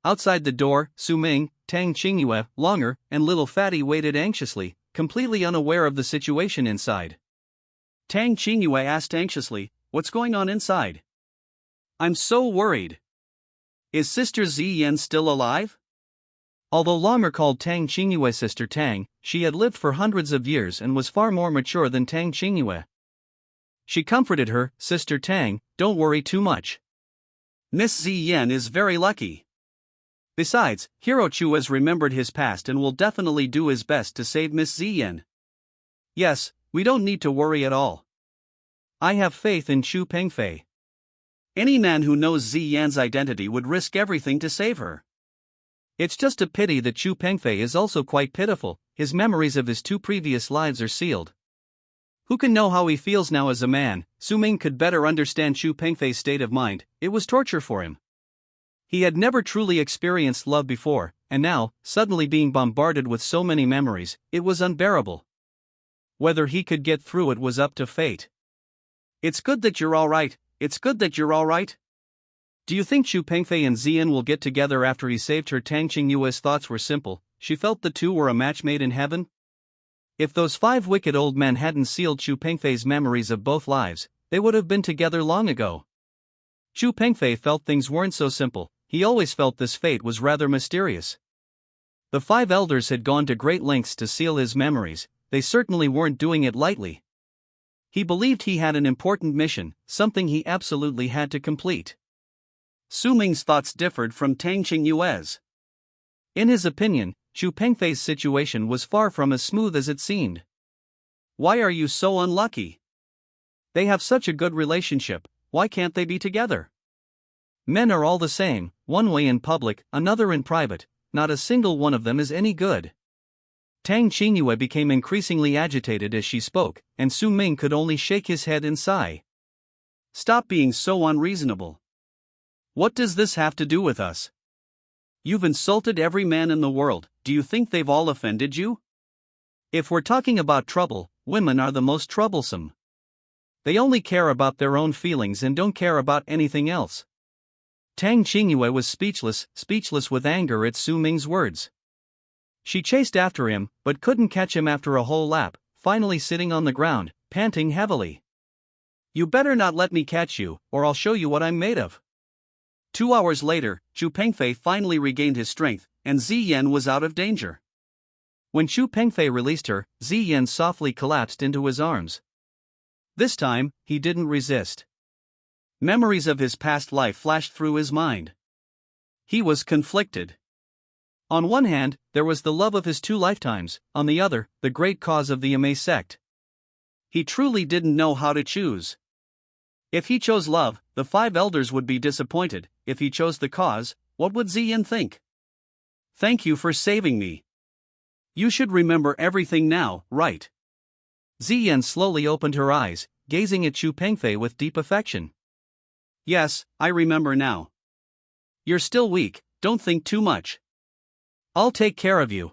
Outside the door, Su Ming, Tang Qingyue, Longer, and Little Fatty waited anxiously, completely unaware of the situation inside. Tang Qingyue asked anxiously, "What's going on inside?" "I'm so worried. Is Sister Ziyan still alive?" Although Longer called Tang Qingyue Sister Tang, she had lived for hundreds of years and was far more mature than Tang Qingyue. She comforted her, "Sister Tang, don't worry too much. Miss Ziyan is very lucky. Besides, Hero Chu has remembered his past and will definitely do his best to save Miss Ziyan. Yes, we don't need to worry at all. I have faith in Chu Pengfei. Any man who knows Ziyan's identity would risk everything to save her. It's just a pity that Chu Pengfei is also quite pitiful, his memories of his two previous lives are sealed. Who can know how he feels now as a man?" Su Ming could better understand Chu Pengfei's state of mind. It was torture for him. He had never truly experienced love before, and now, suddenly being bombarded with so many memories, it was unbearable. Whether he could get through it was up to fate. "It's good that you're all right. It's good that you're all right. Do you think Chu Pengfei and Ziyan will get together after he saved her?" Tang Qingyue's thoughts were simple. She felt the two were a match made in heaven. If those five wicked old men hadn't sealed Chu Pengfei's memories of both lives, they would have been together long ago. Chu Pengfei felt things weren't so simple. He always felt this fate was rather mysterious. The five elders had gone to great lengths to seal his memories. They certainly weren't doing it lightly. He believed he had an important mission, something he absolutely had to complete. Su Ming's thoughts differed from Tang Qingyue's. In his opinion, Chu Pengfei's situation was far from as smooth as it seemed. Why are you so unlucky? They have such a good relationship, why can't they be together? Men are all the same, one way in public, another in private. not a single one of them is any good. Tang Qingyue became increasingly agitated as she spoke, and Su Ming could only shake his head and sigh. Stop being so unreasonable. What does this have to do with us? You've insulted every man in the world, do you think they've all offended you? If we're talking about trouble, women are the most troublesome. They only care about their own feelings and don't care about anything else. Tang Qingyue was speechless with anger at Su Ming's words. She chased after him, but couldn't catch him after a whole lap, finally sitting on the ground, panting heavily. You better not let me catch you, or I'll show you what I'm made of. 2 hours later, Chu Pengfei finally regained his strength, and Ziyan was out of danger. When Chu Pengfei released her, Ziyan softly collapsed into his arms. This time, he didn't resist. Memories of his past life flashed through his mind. He was conflicted. On one hand, there was the love of his 2 lifetimes, on the other, the great cause of the Ame sect. He truly didn't know how to choose. If he chose love, the 5 elders would be disappointed. If he chose the cause, what would Ziyan think? Thank you for saving me. You should remember everything now, right? Ziyan slowly opened her eyes, gazing at Chu Pengfei with deep affection. Yes, I remember now. You're still weak, don't think too much. I'll take care of you.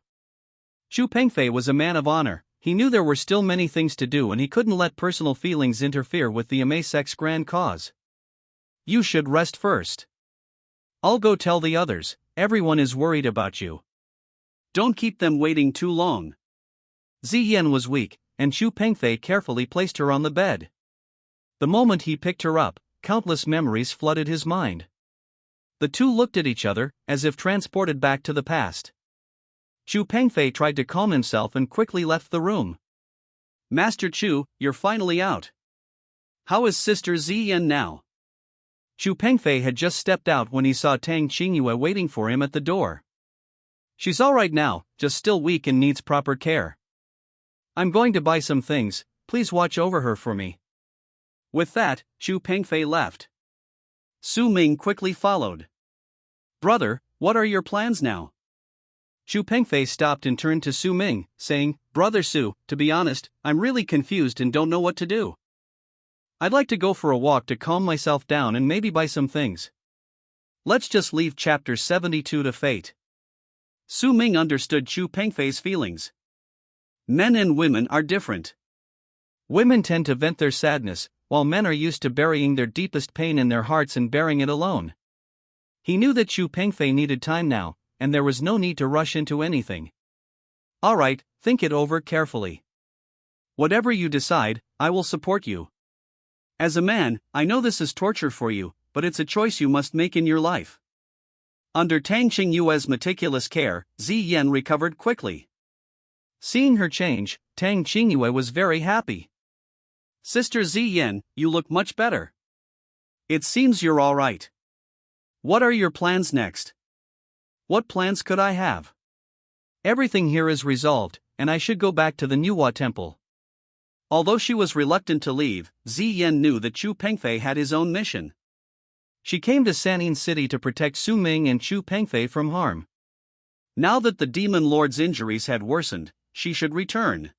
Chu Pengfei was a man of honor. He knew there were still many things to do and he couldn't let personal feelings interfere with the Ame sect's grand cause. You should rest first. I'll go tell the others, everyone is worried about you. Don't keep them waiting too long. Ziyan was weak, and Chu Pengfei carefully placed her on the bed. The moment he picked her up, countless memories flooded his mind. The two looked at each other, as if transported back to the past. Chu Pengfei tried to calm himself and quickly left the room. Master Chu, you're finally out. How is Sister Ziyan now? Chu Pengfei had just stepped out when he saw Tang Qingyue waiting for him at the door. She's alright now, just still weak and needs proper care. I'm going to buy some things, please watch over her for me. With that, Chu Pengfei left. Su Ming quickly followed. Brother, what are your plans now? Chu Pengfei stopped and turned to Su Ming, saying, Brother Su, to be honest, I'm really confused and don't know what to do. I'd like to go for a walk to calm myself down and maybe buy some things. Let's just leave chapter 72 to fate. Su Ming understood Chu Pengfei's feelings. Men and women are different. Women tend to vent their sadness, while men are used to burying their deepest pain in their hearts and bearing it alone. He knew that Chu Pengfei needed time now, and there was no need to rush into anything. Alright, think it over carefully. Whatever you decide, I will support you. As a man, I know this is torture for you, but it's a choice you must make in your life. Under Tang Qingyue's meticulous care, Ziyan recovered quickly. Seeing her change, Tang Qingyue was very happy. Sister Ziyan, you look much better. It seems you're alright. What are your plans next? What plans could I have? Everything here is resolved, and I should go back to the Nuwa temple. Although she was reluctant to leave, Ziyan knew that Chu Pengfei had his own mission. She came to San'in City to protect Su Ming and Chu Pengfei from harm. Now that the demon lord's injuries had worsened, she should return.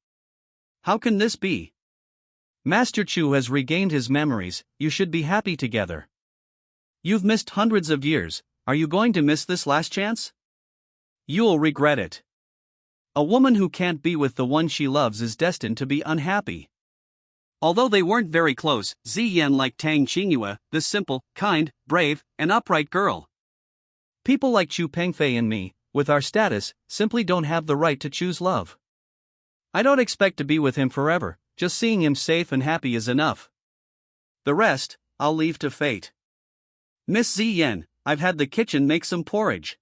How can this be? Master Chu has regained his memories, you should be happy together. You've missed hundreds of years, are you going to miss this last chance? You'll regret it. A woman who can't be with the one she loves is destined to be unhappy. Although they weren't very close, Ziyan liked Tang Qingyue, this simple, kind, brave, and upright girl. People like Chu Pengfei and me, with our status, simply don't have the right to choose love. I don't expect to be with him forever, just seeing him safe and happy is enough. The rest, I'll leave to fate. Miss Ziyan, I've had the kitchen make some porridge.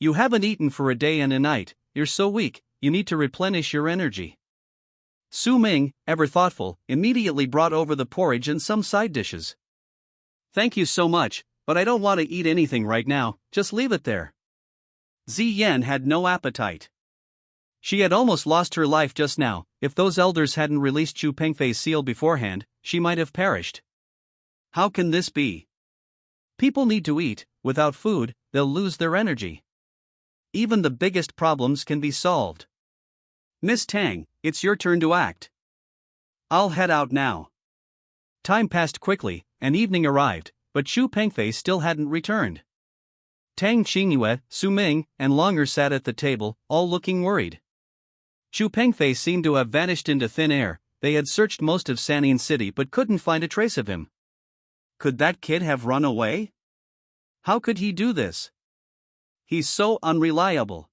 You haven't eaten for a day and a night, you're so weak, you need to replenish your energy. Su Ming, ever thoughtful, immediately brought over the porridge and some side dishes. Thank you so much, but I don't want to eat anything right now, just leave it there. Ziyan had no appetite. She had almost lost her life just now. If those elders hadn't released Chu Pengfei's seal beforehand, she might have perished. How can this be? People need to eat, without food, they'll lose their energy. even the biggest problems can be solved. Miss Tang, it's your turn to act. I'll head out now. Time passed quickly, and evening arrived, but Chu Pengfei still hadn't returned. Tang Qingyue, Su Ming, and Longer sat at the table, all looking worried. Chu Pengfei seemed to have vanished into thin air. They had searched most of Sanian City but couldn't find a trace of him. Could that kid have run away? How could he do this? He's so unreliable.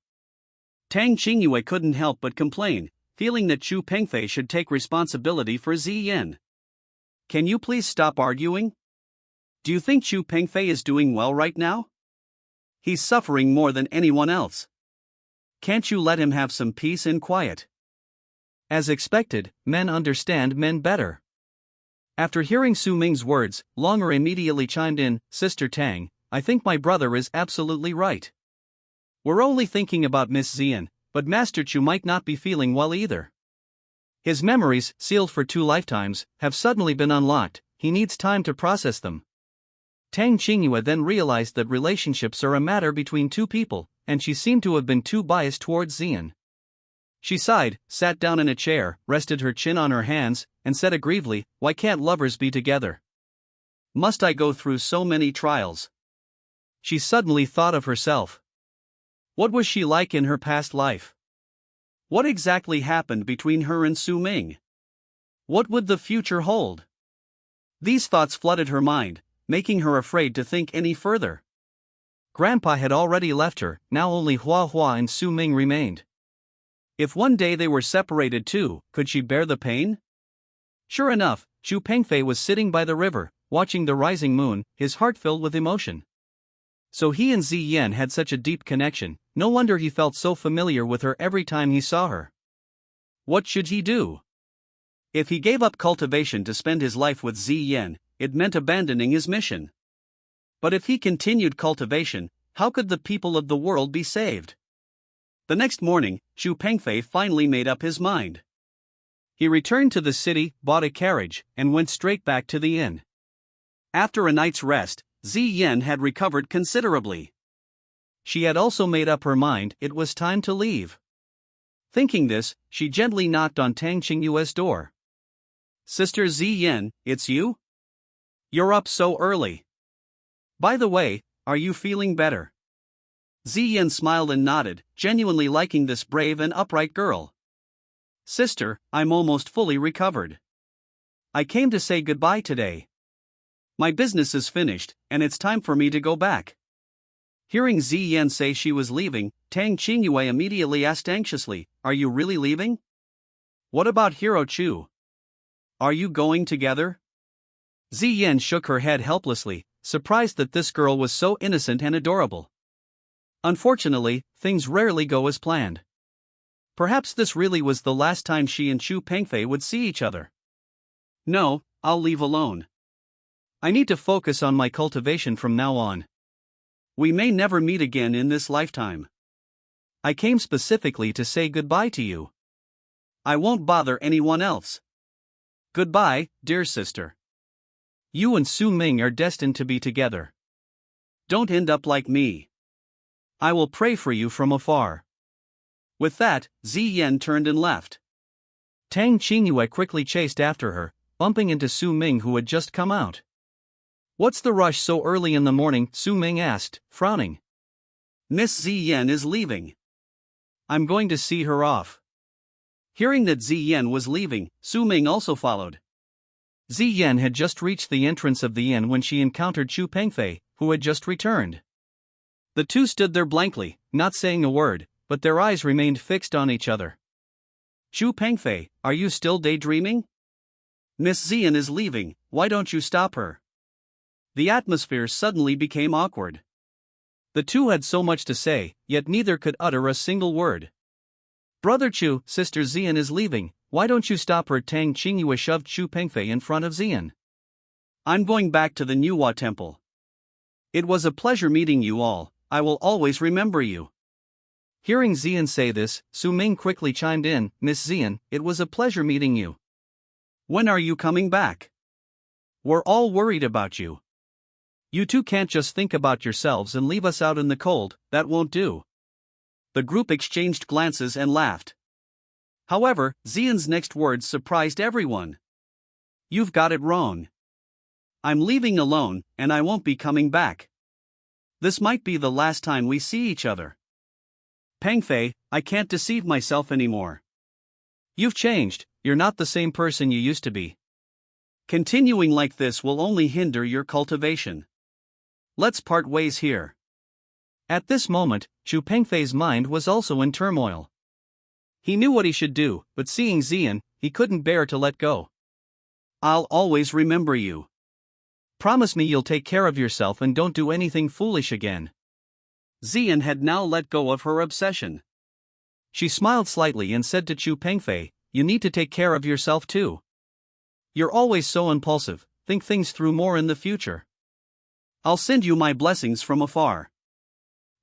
Tang Qingyue couldn't help but complain, feeling that Chu Pengfei should take responsibility for Ziyan. Can you please stop arguing? Do you think Chu Pengfei is doing well right now? He's suffering more than anyone else. Can't you let him have some peace and quiet? As expected, men understand men better. After hearing Su Ming's words, Longer immediately chimed in, Sister Tang, I think my brother is absolutely right. We're only thinking about Miss Ziyan, but Master Chu might not be feeling well either. His memories, sealed for 2 lifetimes, have suddenly been unlocked. He needs time to process them. Tang Qingyue then realized that relationships are a matter between 2 people, and she seemed to have been too biased towards Ziyan. She sighed, sat down in a chair, rested her chin on her hands, and said aggrievedly, Why can't lovers be together? Must I go through so many trials? She suddenly thought of herself. What was she like in her past life? What exactly happened between her and Su Ming? What would the future hold? These thoughts flooded her mind, making her afraid to think any further. Grandpa had already left her, now only Hua Hua and Su Ming remained. If one day they were separated too, could she bear the pain? Sure enough, Chu Pengfei was sitting by the river, watching the rising moon, his heart filled with emotion. So he and Ziyan had such a deep connection, no wonder he felt so familiar with her every time he saw her. What should he do? If he gave up cultivation to spend his life with Ziyan, it meant abandoning his mission. But if he continued cultivation, how could the people of the world be saved? The next morning, Chu Pengfei finally made up his mind. He returned to the city, bought a carriage, and went straight back to the inn. After a night's rest, Ziyan had recovered considerably. She had also made up her mind it was time to leave. Thinking this, she gently knocked on Tang Qingyue's door. Sister Ziyan, it's you? You're up so early. By the way, are you feeling better? Ziyan smiled and nodded, genuinely liking this brave and upright girl. Sister, I'm almost fully recovered. I came to say goodbye today. My business is finished, and it's time for me to go back. Hearing Ziyan say she was leaving, Tang Qingyue immediately asked anxiously, Are you really leaving? What about Hero Chu? Are you going together? Ziyan shook her head helplessly, surprised that this girl was so innocent and adorable. Unfortunately, things rarely go as planned. Perhaps this really was the last time she and Chu Pengfei would see each other. No, I'll leave alone. I need to focus on my cultivation from now on. We may never meet again in this lifetime. I came specifically to say goodbye to you. I won't bother anyone else. Goodbye, dear sister. You and Su Ming are destined to be together. Don't end up like me. I will pray for you from afar. With that, Ziyan turned and left. Tang Qingyue quickly chased after her, bumping into Su Ming who had just come out. What's the rush so early in the morning? Su Ming asked, frowning. Miss Ziyan is leaving. I'm going to see her off. Hearing that Ziyan was leaving, Su Ming also followed. Ziyan had just reached the entrance of the inn when she encountered Chu Pengfei, who had just returned. The two stood there blankly, not saying a word, but their eyes remained fixed on each other. Chu Pengfei, are you still daydreaming? Miss Ziyan is leaving, why don't you stop her? The atmosphere suddenly became awkward. The two had so much to say, yet neither could utter a single word. Brother Chu, Sister Ziyan is leaving, why don't you stop her? Tang Qingyue shoved Chu Pengfei in front of Ziyan. I'm going back to the Nuwa temple. It was a pleasure meeting you all, I will always remember you. Hearing Ziyan say this, Su Ming quickly chimed in, Miss Ziyan, it was a pleasure meeting you. When are you coming back? We're all worried about you. You two can't just think about yourselves and leave us out in the cold, that won't do. The group exchanged glances and laughed. However, Xian's next words surprised everyone. You've got it wrong. I'm leaving alone, and I won't be coming back. This might be the last time we see each other. Pengfei, I can't deceive myself anymore. You've changed, you're not the same person you used to be. Continuing like this will only hinder your cultivation. Let's part ways here. At this moment, Chu Pengfei's mind was also in turmoil. He knew what he should do, but seeing Xian, he couldn't bear to let go. I'll always remember you. Promise me you'll take care of yourself and don't do anything foolish again. Xian had now let go of her obsession. She smiled slightly and said to Chu Pengfei, you need to take care of yourself too. You're always so impulsive, think things through more in the future. I'll send you my blessings from afar.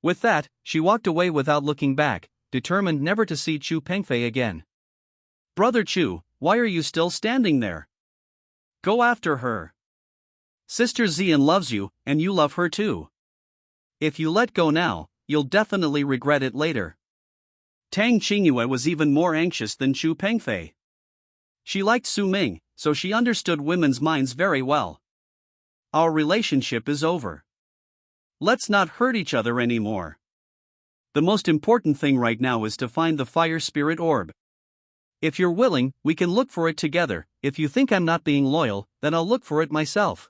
With that, she walked away without looking back, determined never to see Chu Pengfei again. Brother Chu, why are you still standing there? Go after her. Sister Xian loves you, and you love her too. If you let go now, you'll definitely regret it later. Tang Qingyue was even more anxious than Chu Pengfei. She liked Su Ming, so she understood women's minds very well. Our relationship is over. Let's not hurt each other anymore. The most important thing right now is to find the fire spirit orb. If you're willing, we can look for it together. If you think I'm not being loyal, then I'll look for it myself.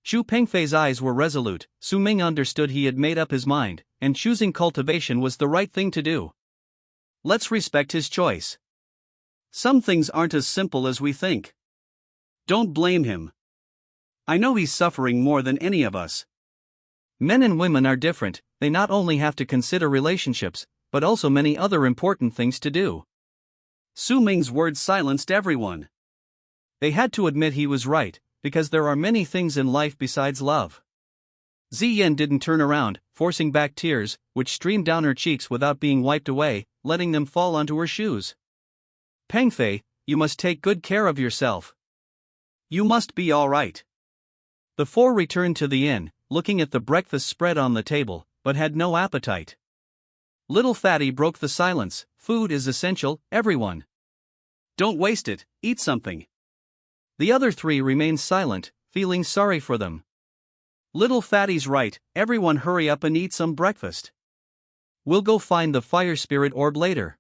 Chu Pengfei's eyes were resolute. Su Ming understood he had made up his mind, and choosing cultivation was the right thing to do. Let's respect his choice. Some things aren't as simple as we think. Don't blame him. I know he's suffering more than any of us. Men and women are different, they not only have to consider relationships, but also many other important things to do. Su Ming's words silenced everyone. They had to admit he was right, because there are many things in life besides love. Ziyan didn't turn around, forcing back tears, which streamed down her cheeks without being wiped away, letting them fall onto her shoes. Pengfei, you must take good care of yourself. You must be all right. The four returned to the inn, looking at the breakfast spread on the table, but had no appetite. Little Fatty broke the silence. Food is essential, everyone. Don't waste it, eat something. The other three remained silent, feeling sorry for them. Little Fatty's right, everyone hurry up and eat some breakfast. We'll go find the fire spirit orb later.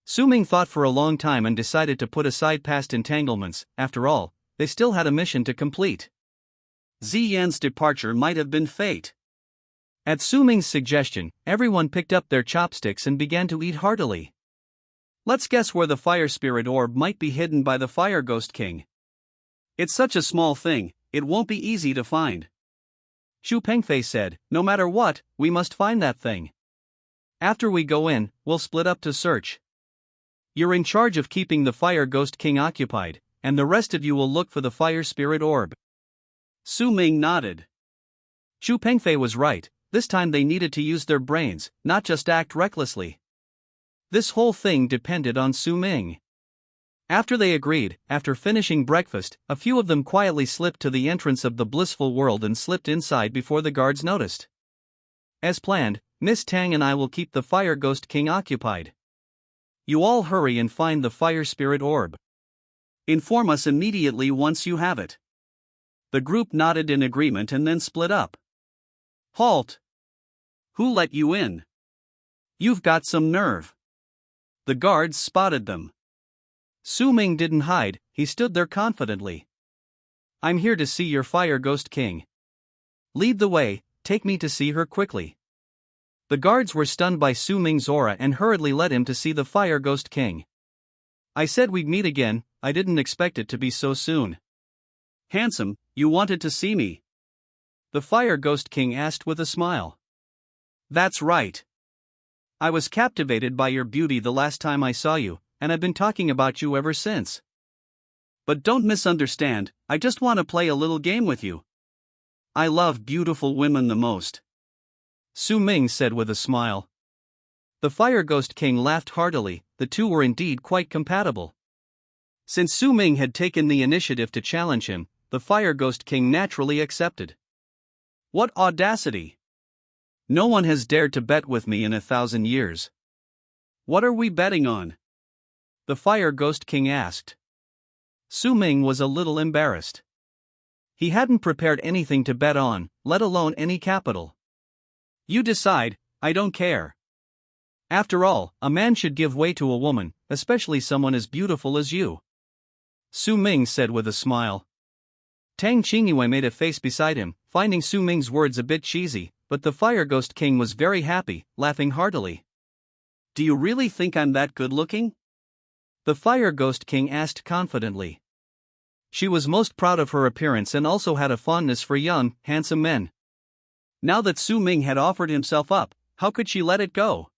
Su Ming thought for a long time and decided to put aside past entanglements. After all, they still had a mission to complete. Ziyan's departure might have been fate. At Su Ming's suggestion, everyone picked up their chopsticks and began to eat heartily. Let's guess where the fire spirit orb might be hidden by the Fire Ghost King. It's such a small thing, it won't be easy to find. Chu Pengfei said, no matter what, we must find that thing. After we go in, we'll split up to search. You're in charge of keeping the Fire Ghost King occupied, and the rest of you will look for the fire spirit orb. Su Ming nodded. Chu Pengfei was right, this time they needed to use their brains, not just act recklessly. This whole thing depended on Su Ming. After they agreed, after finishing breakfast, a few of them quietly slipped to the entrance of the blissful world and slipped inside before the guards noticed. As planned, Miss Tang and I will keep the Fire Ghost King occupied. You all hurry and find the fire spirit orb. Inform us immediately once you have it. The group nodded in agreement and then split up. Halt! Who let you in? You've got some nerve. The guards spotted them. Su Ming didn't hide, he stood there confidently. I'm here to see your Fire Ghost King. Lead the way, take me to see her quickly. The guards were stunned by Su Ming's aura and hurriedly led him to see the Fire Ghost King. I said we'd meet again, I didn't expect it to be so soon. Handsome, you wanted to see me? The Fire Ghost King asked with a smile. That's right. I was captivated by your beauty the last time I saw you, and I've been talking about you ever since. But don't misunderstand, I just want to play a little game with you. I love beautiful women the most. Su Ming said with a smile. The Fire Ghost King laughed heartily, the two were indeed quite compatible. Since Su Ming had taken the initiative to challenge him, the Fire Ghost King naturally accepted. What audacity! No one has dared to bet with me in 1,000 years. What are we betting on? The Fire Ghost King asked. Su Ming was a little embarrassed. He hadn't prepared anything to bet on, let alone any capital. You decide, I don't care. After all, a man should give way to a woman, especially someone as beautiful as you. Su Ming said with a smile. Tang Qingyue made a face beside him, finding Su Ming's words a bit cheesy, but the Fire Ghost King was very happy, laughing heartily. Do you really think I'm that good-looking? The Fire Ghost King asked confidently. She was most proud of her appearance and also had a fondness for young, handsome men. Now that Su Ming had offered himself up, how could she let it go?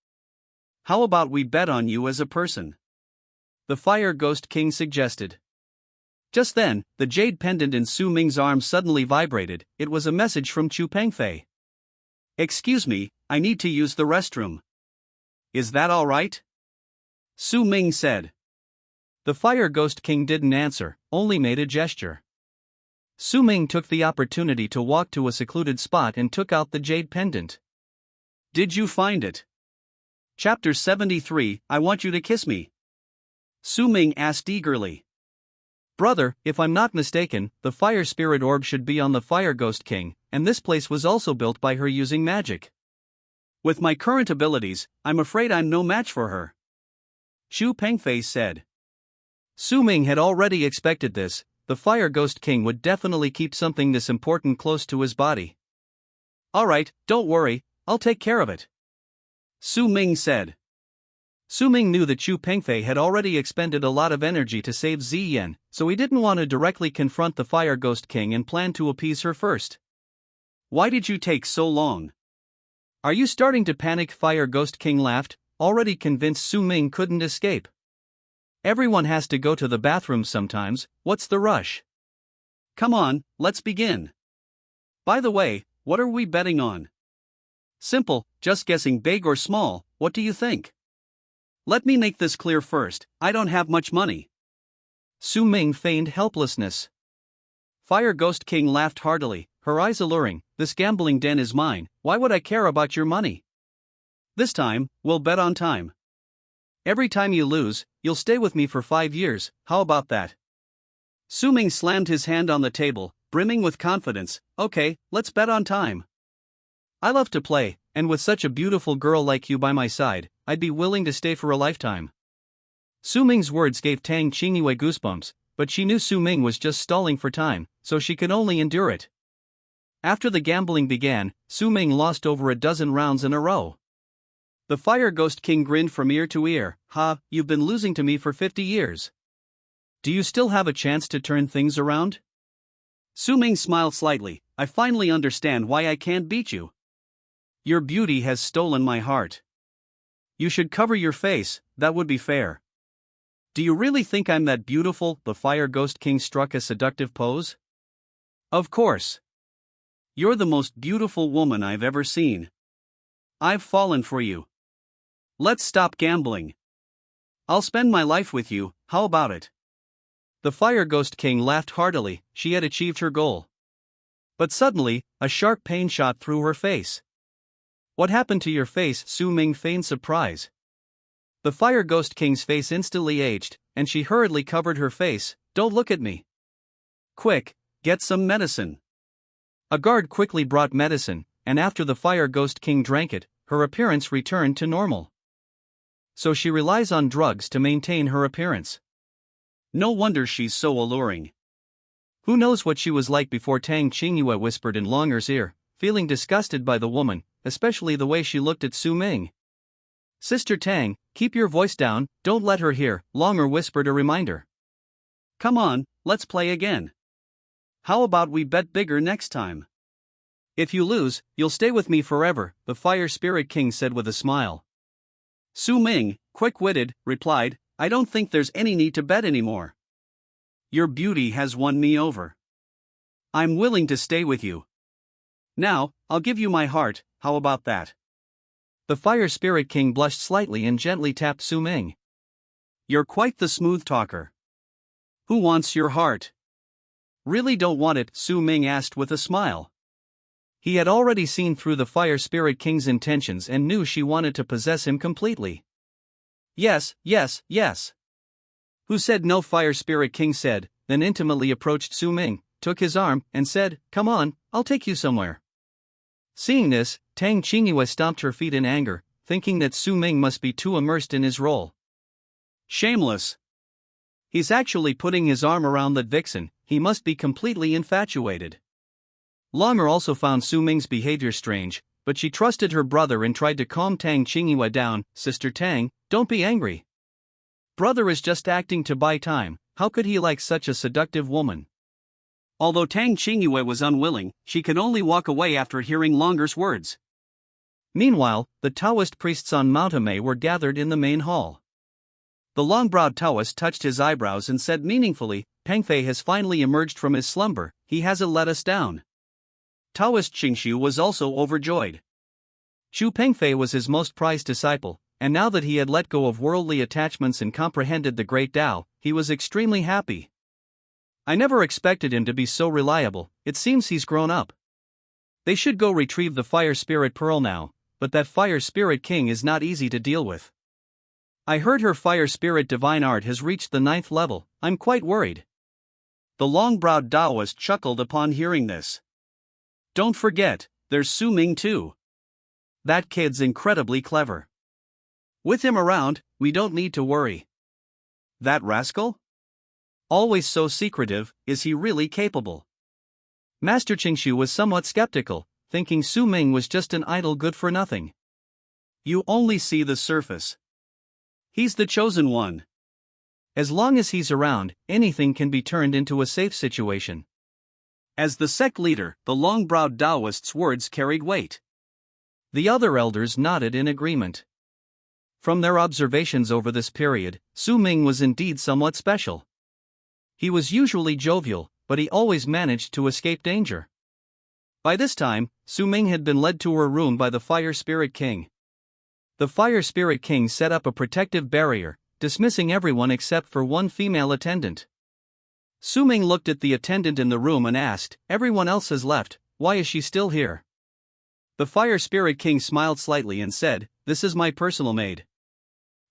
How about we bet on you as a person? The Fire Ghost King suggested. Just then, the jade pendant in Su Ming's arm suddenly vibrated. It was a message from Chu Pengfei. Excuse me, I need to use the restroom. Is that all right? Su Ming said. The Fire Ghost King didn't answer, only made a gesture. Su Ming took the opportunity to walk to a secluded spot and took out the jade pendant. Did you find it? Chapter 73, I want you to kiss me. Su Ming asked eagerly. Brother, if I'm not mistaken, the fire spirit orb should be on the Fire Ghost King, and this place was also built by her using magic. With my current abilities, I'm afraid I'm no match for her. Chu Pengfei said. Su Ming had already expected this. The Fire Ghost King would definitely keep something this important close to his body. Alright, don't worry, I'll take care of it. Su Ming said. Su Ming knew that Chu Pengfei had already expended a lot of energy to save Ziyan, so he didn't want to directly confront the Fire Ghost King and planned to appease her first. Why did you take so long? Are you starting to panic? Fire Ghost King laughed, already convinced Su Ming couldn't escape. Everyone has to go to the bathroom sometimes, what's the rush? Come on, let's begin. By the way, what are we betting on? Simple, just guessing big or small, what do you think? Let me make this clear first, I don't have much money. Su Ming feigned helplessness. Fire Ghost King laughed heartily, her eyes alluring. This gambling den is mine, why would I care about your money? This time, we'll bet on time. Every time you lose, you'll stay with me for 5 years, how about that? Su Ming slammed his hand on the table, brimming with confidence. Okay, let's bet on time. I love to play, and with such a beautiful girl like you by my side, I'd be willing to stay for a lifetime. Su Ming's words gave Tang Qingyue goosebumps, but she knew Su Ming was just stalling for time, so she could only endure it. After the gambling began, Su Ming lost over a dozen rounds in a row. The Fire Ghost King grinned from ear to ear. Ha, you've been losing to me for 50 years. Do you still have a chance to turn things around? Su Ming smiled slightly. I finally understand why I can't beat you. Your beauty has stolen my heart. You should cover your face, that would be fair. Do you really think I'm that beautiful? The Fire Ghost King struck a seductive pose. Of course. You're the most beautiful woman I've ever seen. I've fallen for you. Let's stop gambling. I'll spend my life with you, how about it? The Fire Ghost King laughed heartily, she had achieved her goal. But suddenly, a sharp pain shot through her face. What happened to your face? Su Ming feigned surprise. The Fire Ghost King's face instantly aged, and she hurriedly covered her face. Don't look at me. Quick, get some medicine. A guard quickly brought medicine, and after the Fire Ghost King drank it, her appearance returned to normal. So she relies on drugs to maintain her appearance. No wonder she's so alluring. Who knows what she was like before? Tang Qingyue whispered in Longer's ear, feeling disgusted by the woman, especially the way she looked at Su Ming. Sister Tang, keep your voice down, don't let her hear, Longer whispered a reminder. Come on, let's play again. How about we bet bigger next time? If you lose, you'll stay with me forever, the Fire Spirit King said with a smile. Su Ming, quick-witted, replied, I don't think there's any need to bet anymore. Your beauty has won me over. I'm willing to stay with you. Now, I'll give you my heart, how about that? The Fire Spirit King blushed slightly and gently tapped Su Ming. You're quite the smooth talker. Who wants your heart? Really don't want it? Su Ming asked with a smile. He had already seen through the Fire Spirit King's intentions and knew she wanted to possess him completely. Yes, yes, yes. Who said no? Fire Spirit King said, then intimately approached Su Ming, took his arm, and said, "Come on, I'll take you somewhere." Seeing this, Tang Qingyue stomped her feet in anger, thinking that Su Ming must be too immersed in his role. Shameless. He's actually putting his arm around that vixen, he must be completely infatuated. Longer also found Su Ming's behavior strange, but she trusted her brother and tried to calm Tang Qingyue down. "Sister Tang, don't be angry. Brother is just acting to buy time, how could he like such a seductive woman?" Although Tang Qingyue was unwilling, she could only walk away after hearing Longer's words. Meanwhile, the Taoist priests on Mount Amei were gathered in the main hall. The long-browed Taoist touched his eyebrows and said meaningfully, "Pengfei has finally emerged from his slumber, he hasn't let us down." Taoist Qingshu was also overjoyed. Xu Pengfei was his most prized disciple, and now that he had let go of worldly attachments and comprehended the great Tao, he was extremely happy. "I never expected him to be so reliable, it seems he's grown up." They should go retrieve the Fire Spirit Pearl now, but that Fire Spirit King is not easy to deal with. "I heard her Fire Spirit Divine Art has reached the 9th level, I'm quite worried." The long-browed Taoist chuckled upon hearing this. "Don't forget, there's Su Ming too. That kid's incredibly clever. With him around, we don't need to worry." "That rascal? Always so secretive, is he really capable?" Master Qingshu was somewhat skeptical, thinking Su Ming was just an idle good-for-nothing. "You only see the surface. He's the chosen one. As long as he's around, anything can be turned into a safe situation." As the sect leader, the long-browed Taoist's words carried weight. The other elders nodded in agreement. From their observations over this period, Su Ming was indeed somewhat special. He was usually jovial, but he always managed to escape danger. By this time, Su Ming had been led to her room by the Fire Spirit King. The Fire Spirit King set up a protective barrier, dismissing everyone except for one female attendant. Su Ming looked at the attendant in the room and asked, "Everyone else has left, why is she still here?" The Fire Spirit King smiled slightly and said, "This is my personal maid.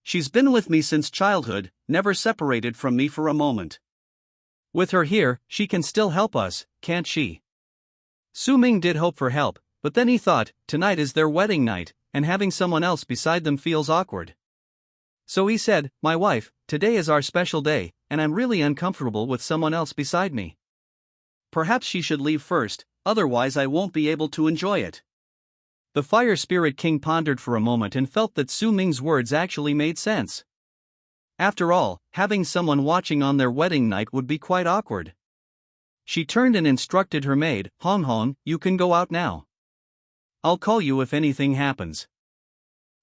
She's been with me since childhood, never separated from me for a moment. With her here, she can still help us, can't she?" Su Ming did hope for help, but then he thought, tonight is their wedding night, and having someone else beside them feels awkward. So he said, "My wife, today is our special day, and I'm really uncomfortable with someone else beside me. Perhaps she should leave first, otherwise I won't be able to enjoy it." The Fire Spirit King pondered for a moment and felt that Su Ming's words actually made sense. After all, having someone watching on their wedding night would be quite awkward. She turned and instructed her maid, "Hong Hong, you can go out now. I'll call you if anything happens.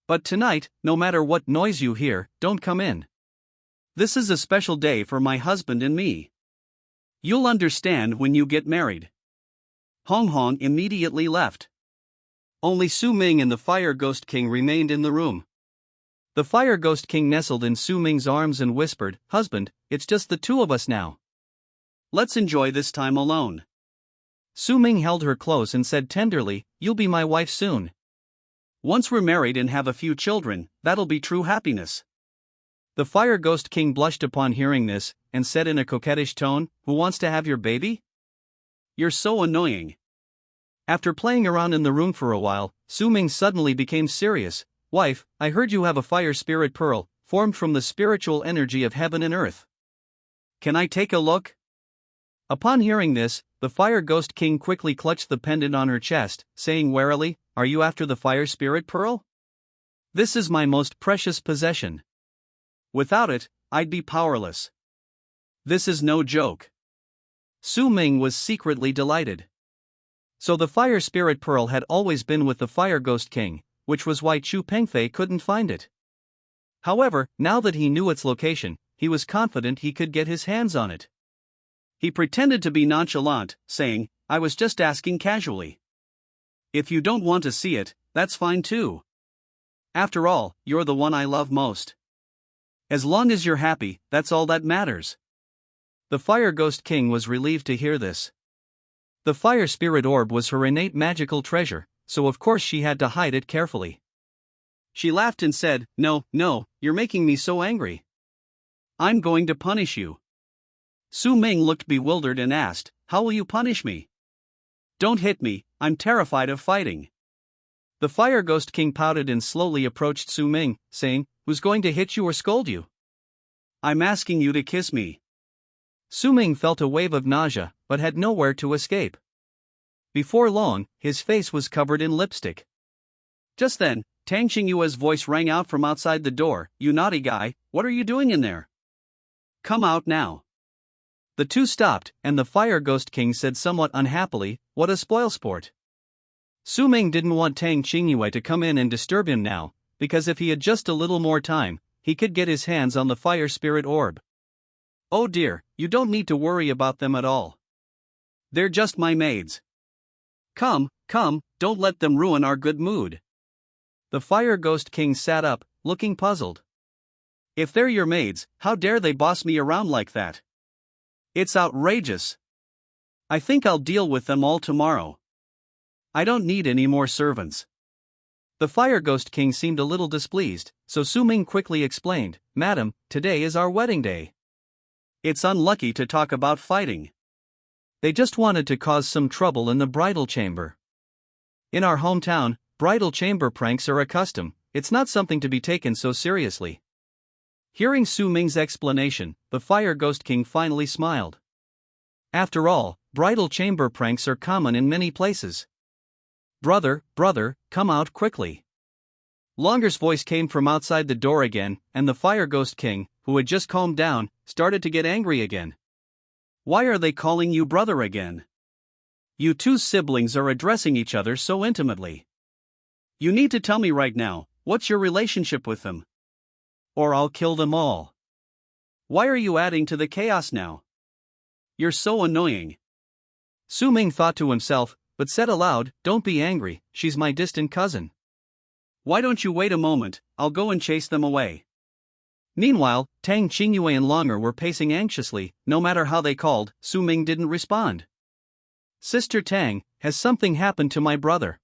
But tonight, no matter what noise you hear, don't come in. This is a special day for my husband and me. You'll understand when you get married." Hong Hong immediately left. Only Su Ming and the Fire Ghost King remained in the room. The Fire Ghost King nestled in Su Ming's arms and whispered, "Husband, it's just the two of us now. Let's enjoy this time alone." Su Ming held her close and said tenderly, "You'll be my wife soon. Once we're married and have a few children, that'll be true happiness." The Fire Ghost King blushed upon hearing this, and said in a coquettish tone, "Who wants to have your baby? You're so annoying." After playing around in the room for a while, Su Ming suddenly became serious. "Wife, I heard you have a Fire Spirit Pearl, formed from the spiritual energy of heaven and earth. Can I take a look?" Upon hearing this, the Fire Ghost King quickly clutched the pendant on her chest, saying warily, "Are you after the Fire Spirit Pearl? This is my most precious possession. Without it, I'd be powerless. This is no joke." Su Ming was secretly delighted. So the Fire Spirit Pearl had always been with the Fire Ghost King, which was why Xu Pengfei couldn't find it. However, now that he knew its location, he was confident he could get his hands on it. He pretended to be nonchalant, saying, "I was just asking casually. If you don't want to see it, that's fine too. After all, you're the one I love most. As long as you're happy, that's all that matters." The Fire Ghost King was relieved to hear this. The fire spirit orb was her innate magical treasure, so of course she had to hide it carefully. She laughed and said, "No, no, you're making me so angry. I'm going to punish you." Su Ming looked bewildered and asked, "How will you punish me?" "Don't hit me, I'm terrified of fighting." The Fire Ghost King pouted and slowly approached Su Ming, saying, "Who's going to hit you or scold you?" "I'm asking you to kiss me." Su Ming felt a wave of nausea, but had nowhere to escape. Before long, his face was covered in lipstick. Just then, Tang Xingyue's voice rang out from outside the door, "You naughty guy, what are you doing in there? Come out now." The two stopped, and the Fire Ghost King said somewhat unhappily, "What a spoilsport." Su Ming didn't want Tang Xingyue to come in and disturb him now, because if he had just a little more time, he could get his hands on the fire spirit orb. "Oh dear, you don't need to worry about them at all. They're just my maids. Come, don't let them ruin our good mood." The Fire Ghost King sat up, looking puzzled. "If they're your maids, how dare they boss me around like that? It's outrageous. I think I'll deal with them all tomorrow. I don't need any more servants." The Fire Ghost King seemed a little displeased, so Su Ming quickly explained, "Madam, today is our wedding day. It's unlucky to talk about fighting. They just wanted to cause some trouble in the bridal chamber. In our hometown, bridal chamber pranks are a custom, it's not something to be taken so seriously." Hearing Su Ming's explanation, the Fire Ghost King finally smiled. After all, bridal chamber pranks are common in many places. Brother, come out quickly." Longer's voice came from outside the door again, and the Fire Ghost King, who had just calmed down, started to get angry again. "Why are they calling you brother again? You two siblings are addressing each other so intimately. You need to tell me right now, what's your relationship with them? Or I'll kill them all. Why are you adding to the chaos now? You're so annoying." Su Ming thought to himself, but said aloud, "Don't be angry, she's my distant cousin. Why don't you wait a moment, I'll go and chase them away." Meanwhile, Tang Xingyue and Longer were pacing anxiously. No matter how they called, Su Ming didn't respond. "Sister Tang, has something happened to my brother?"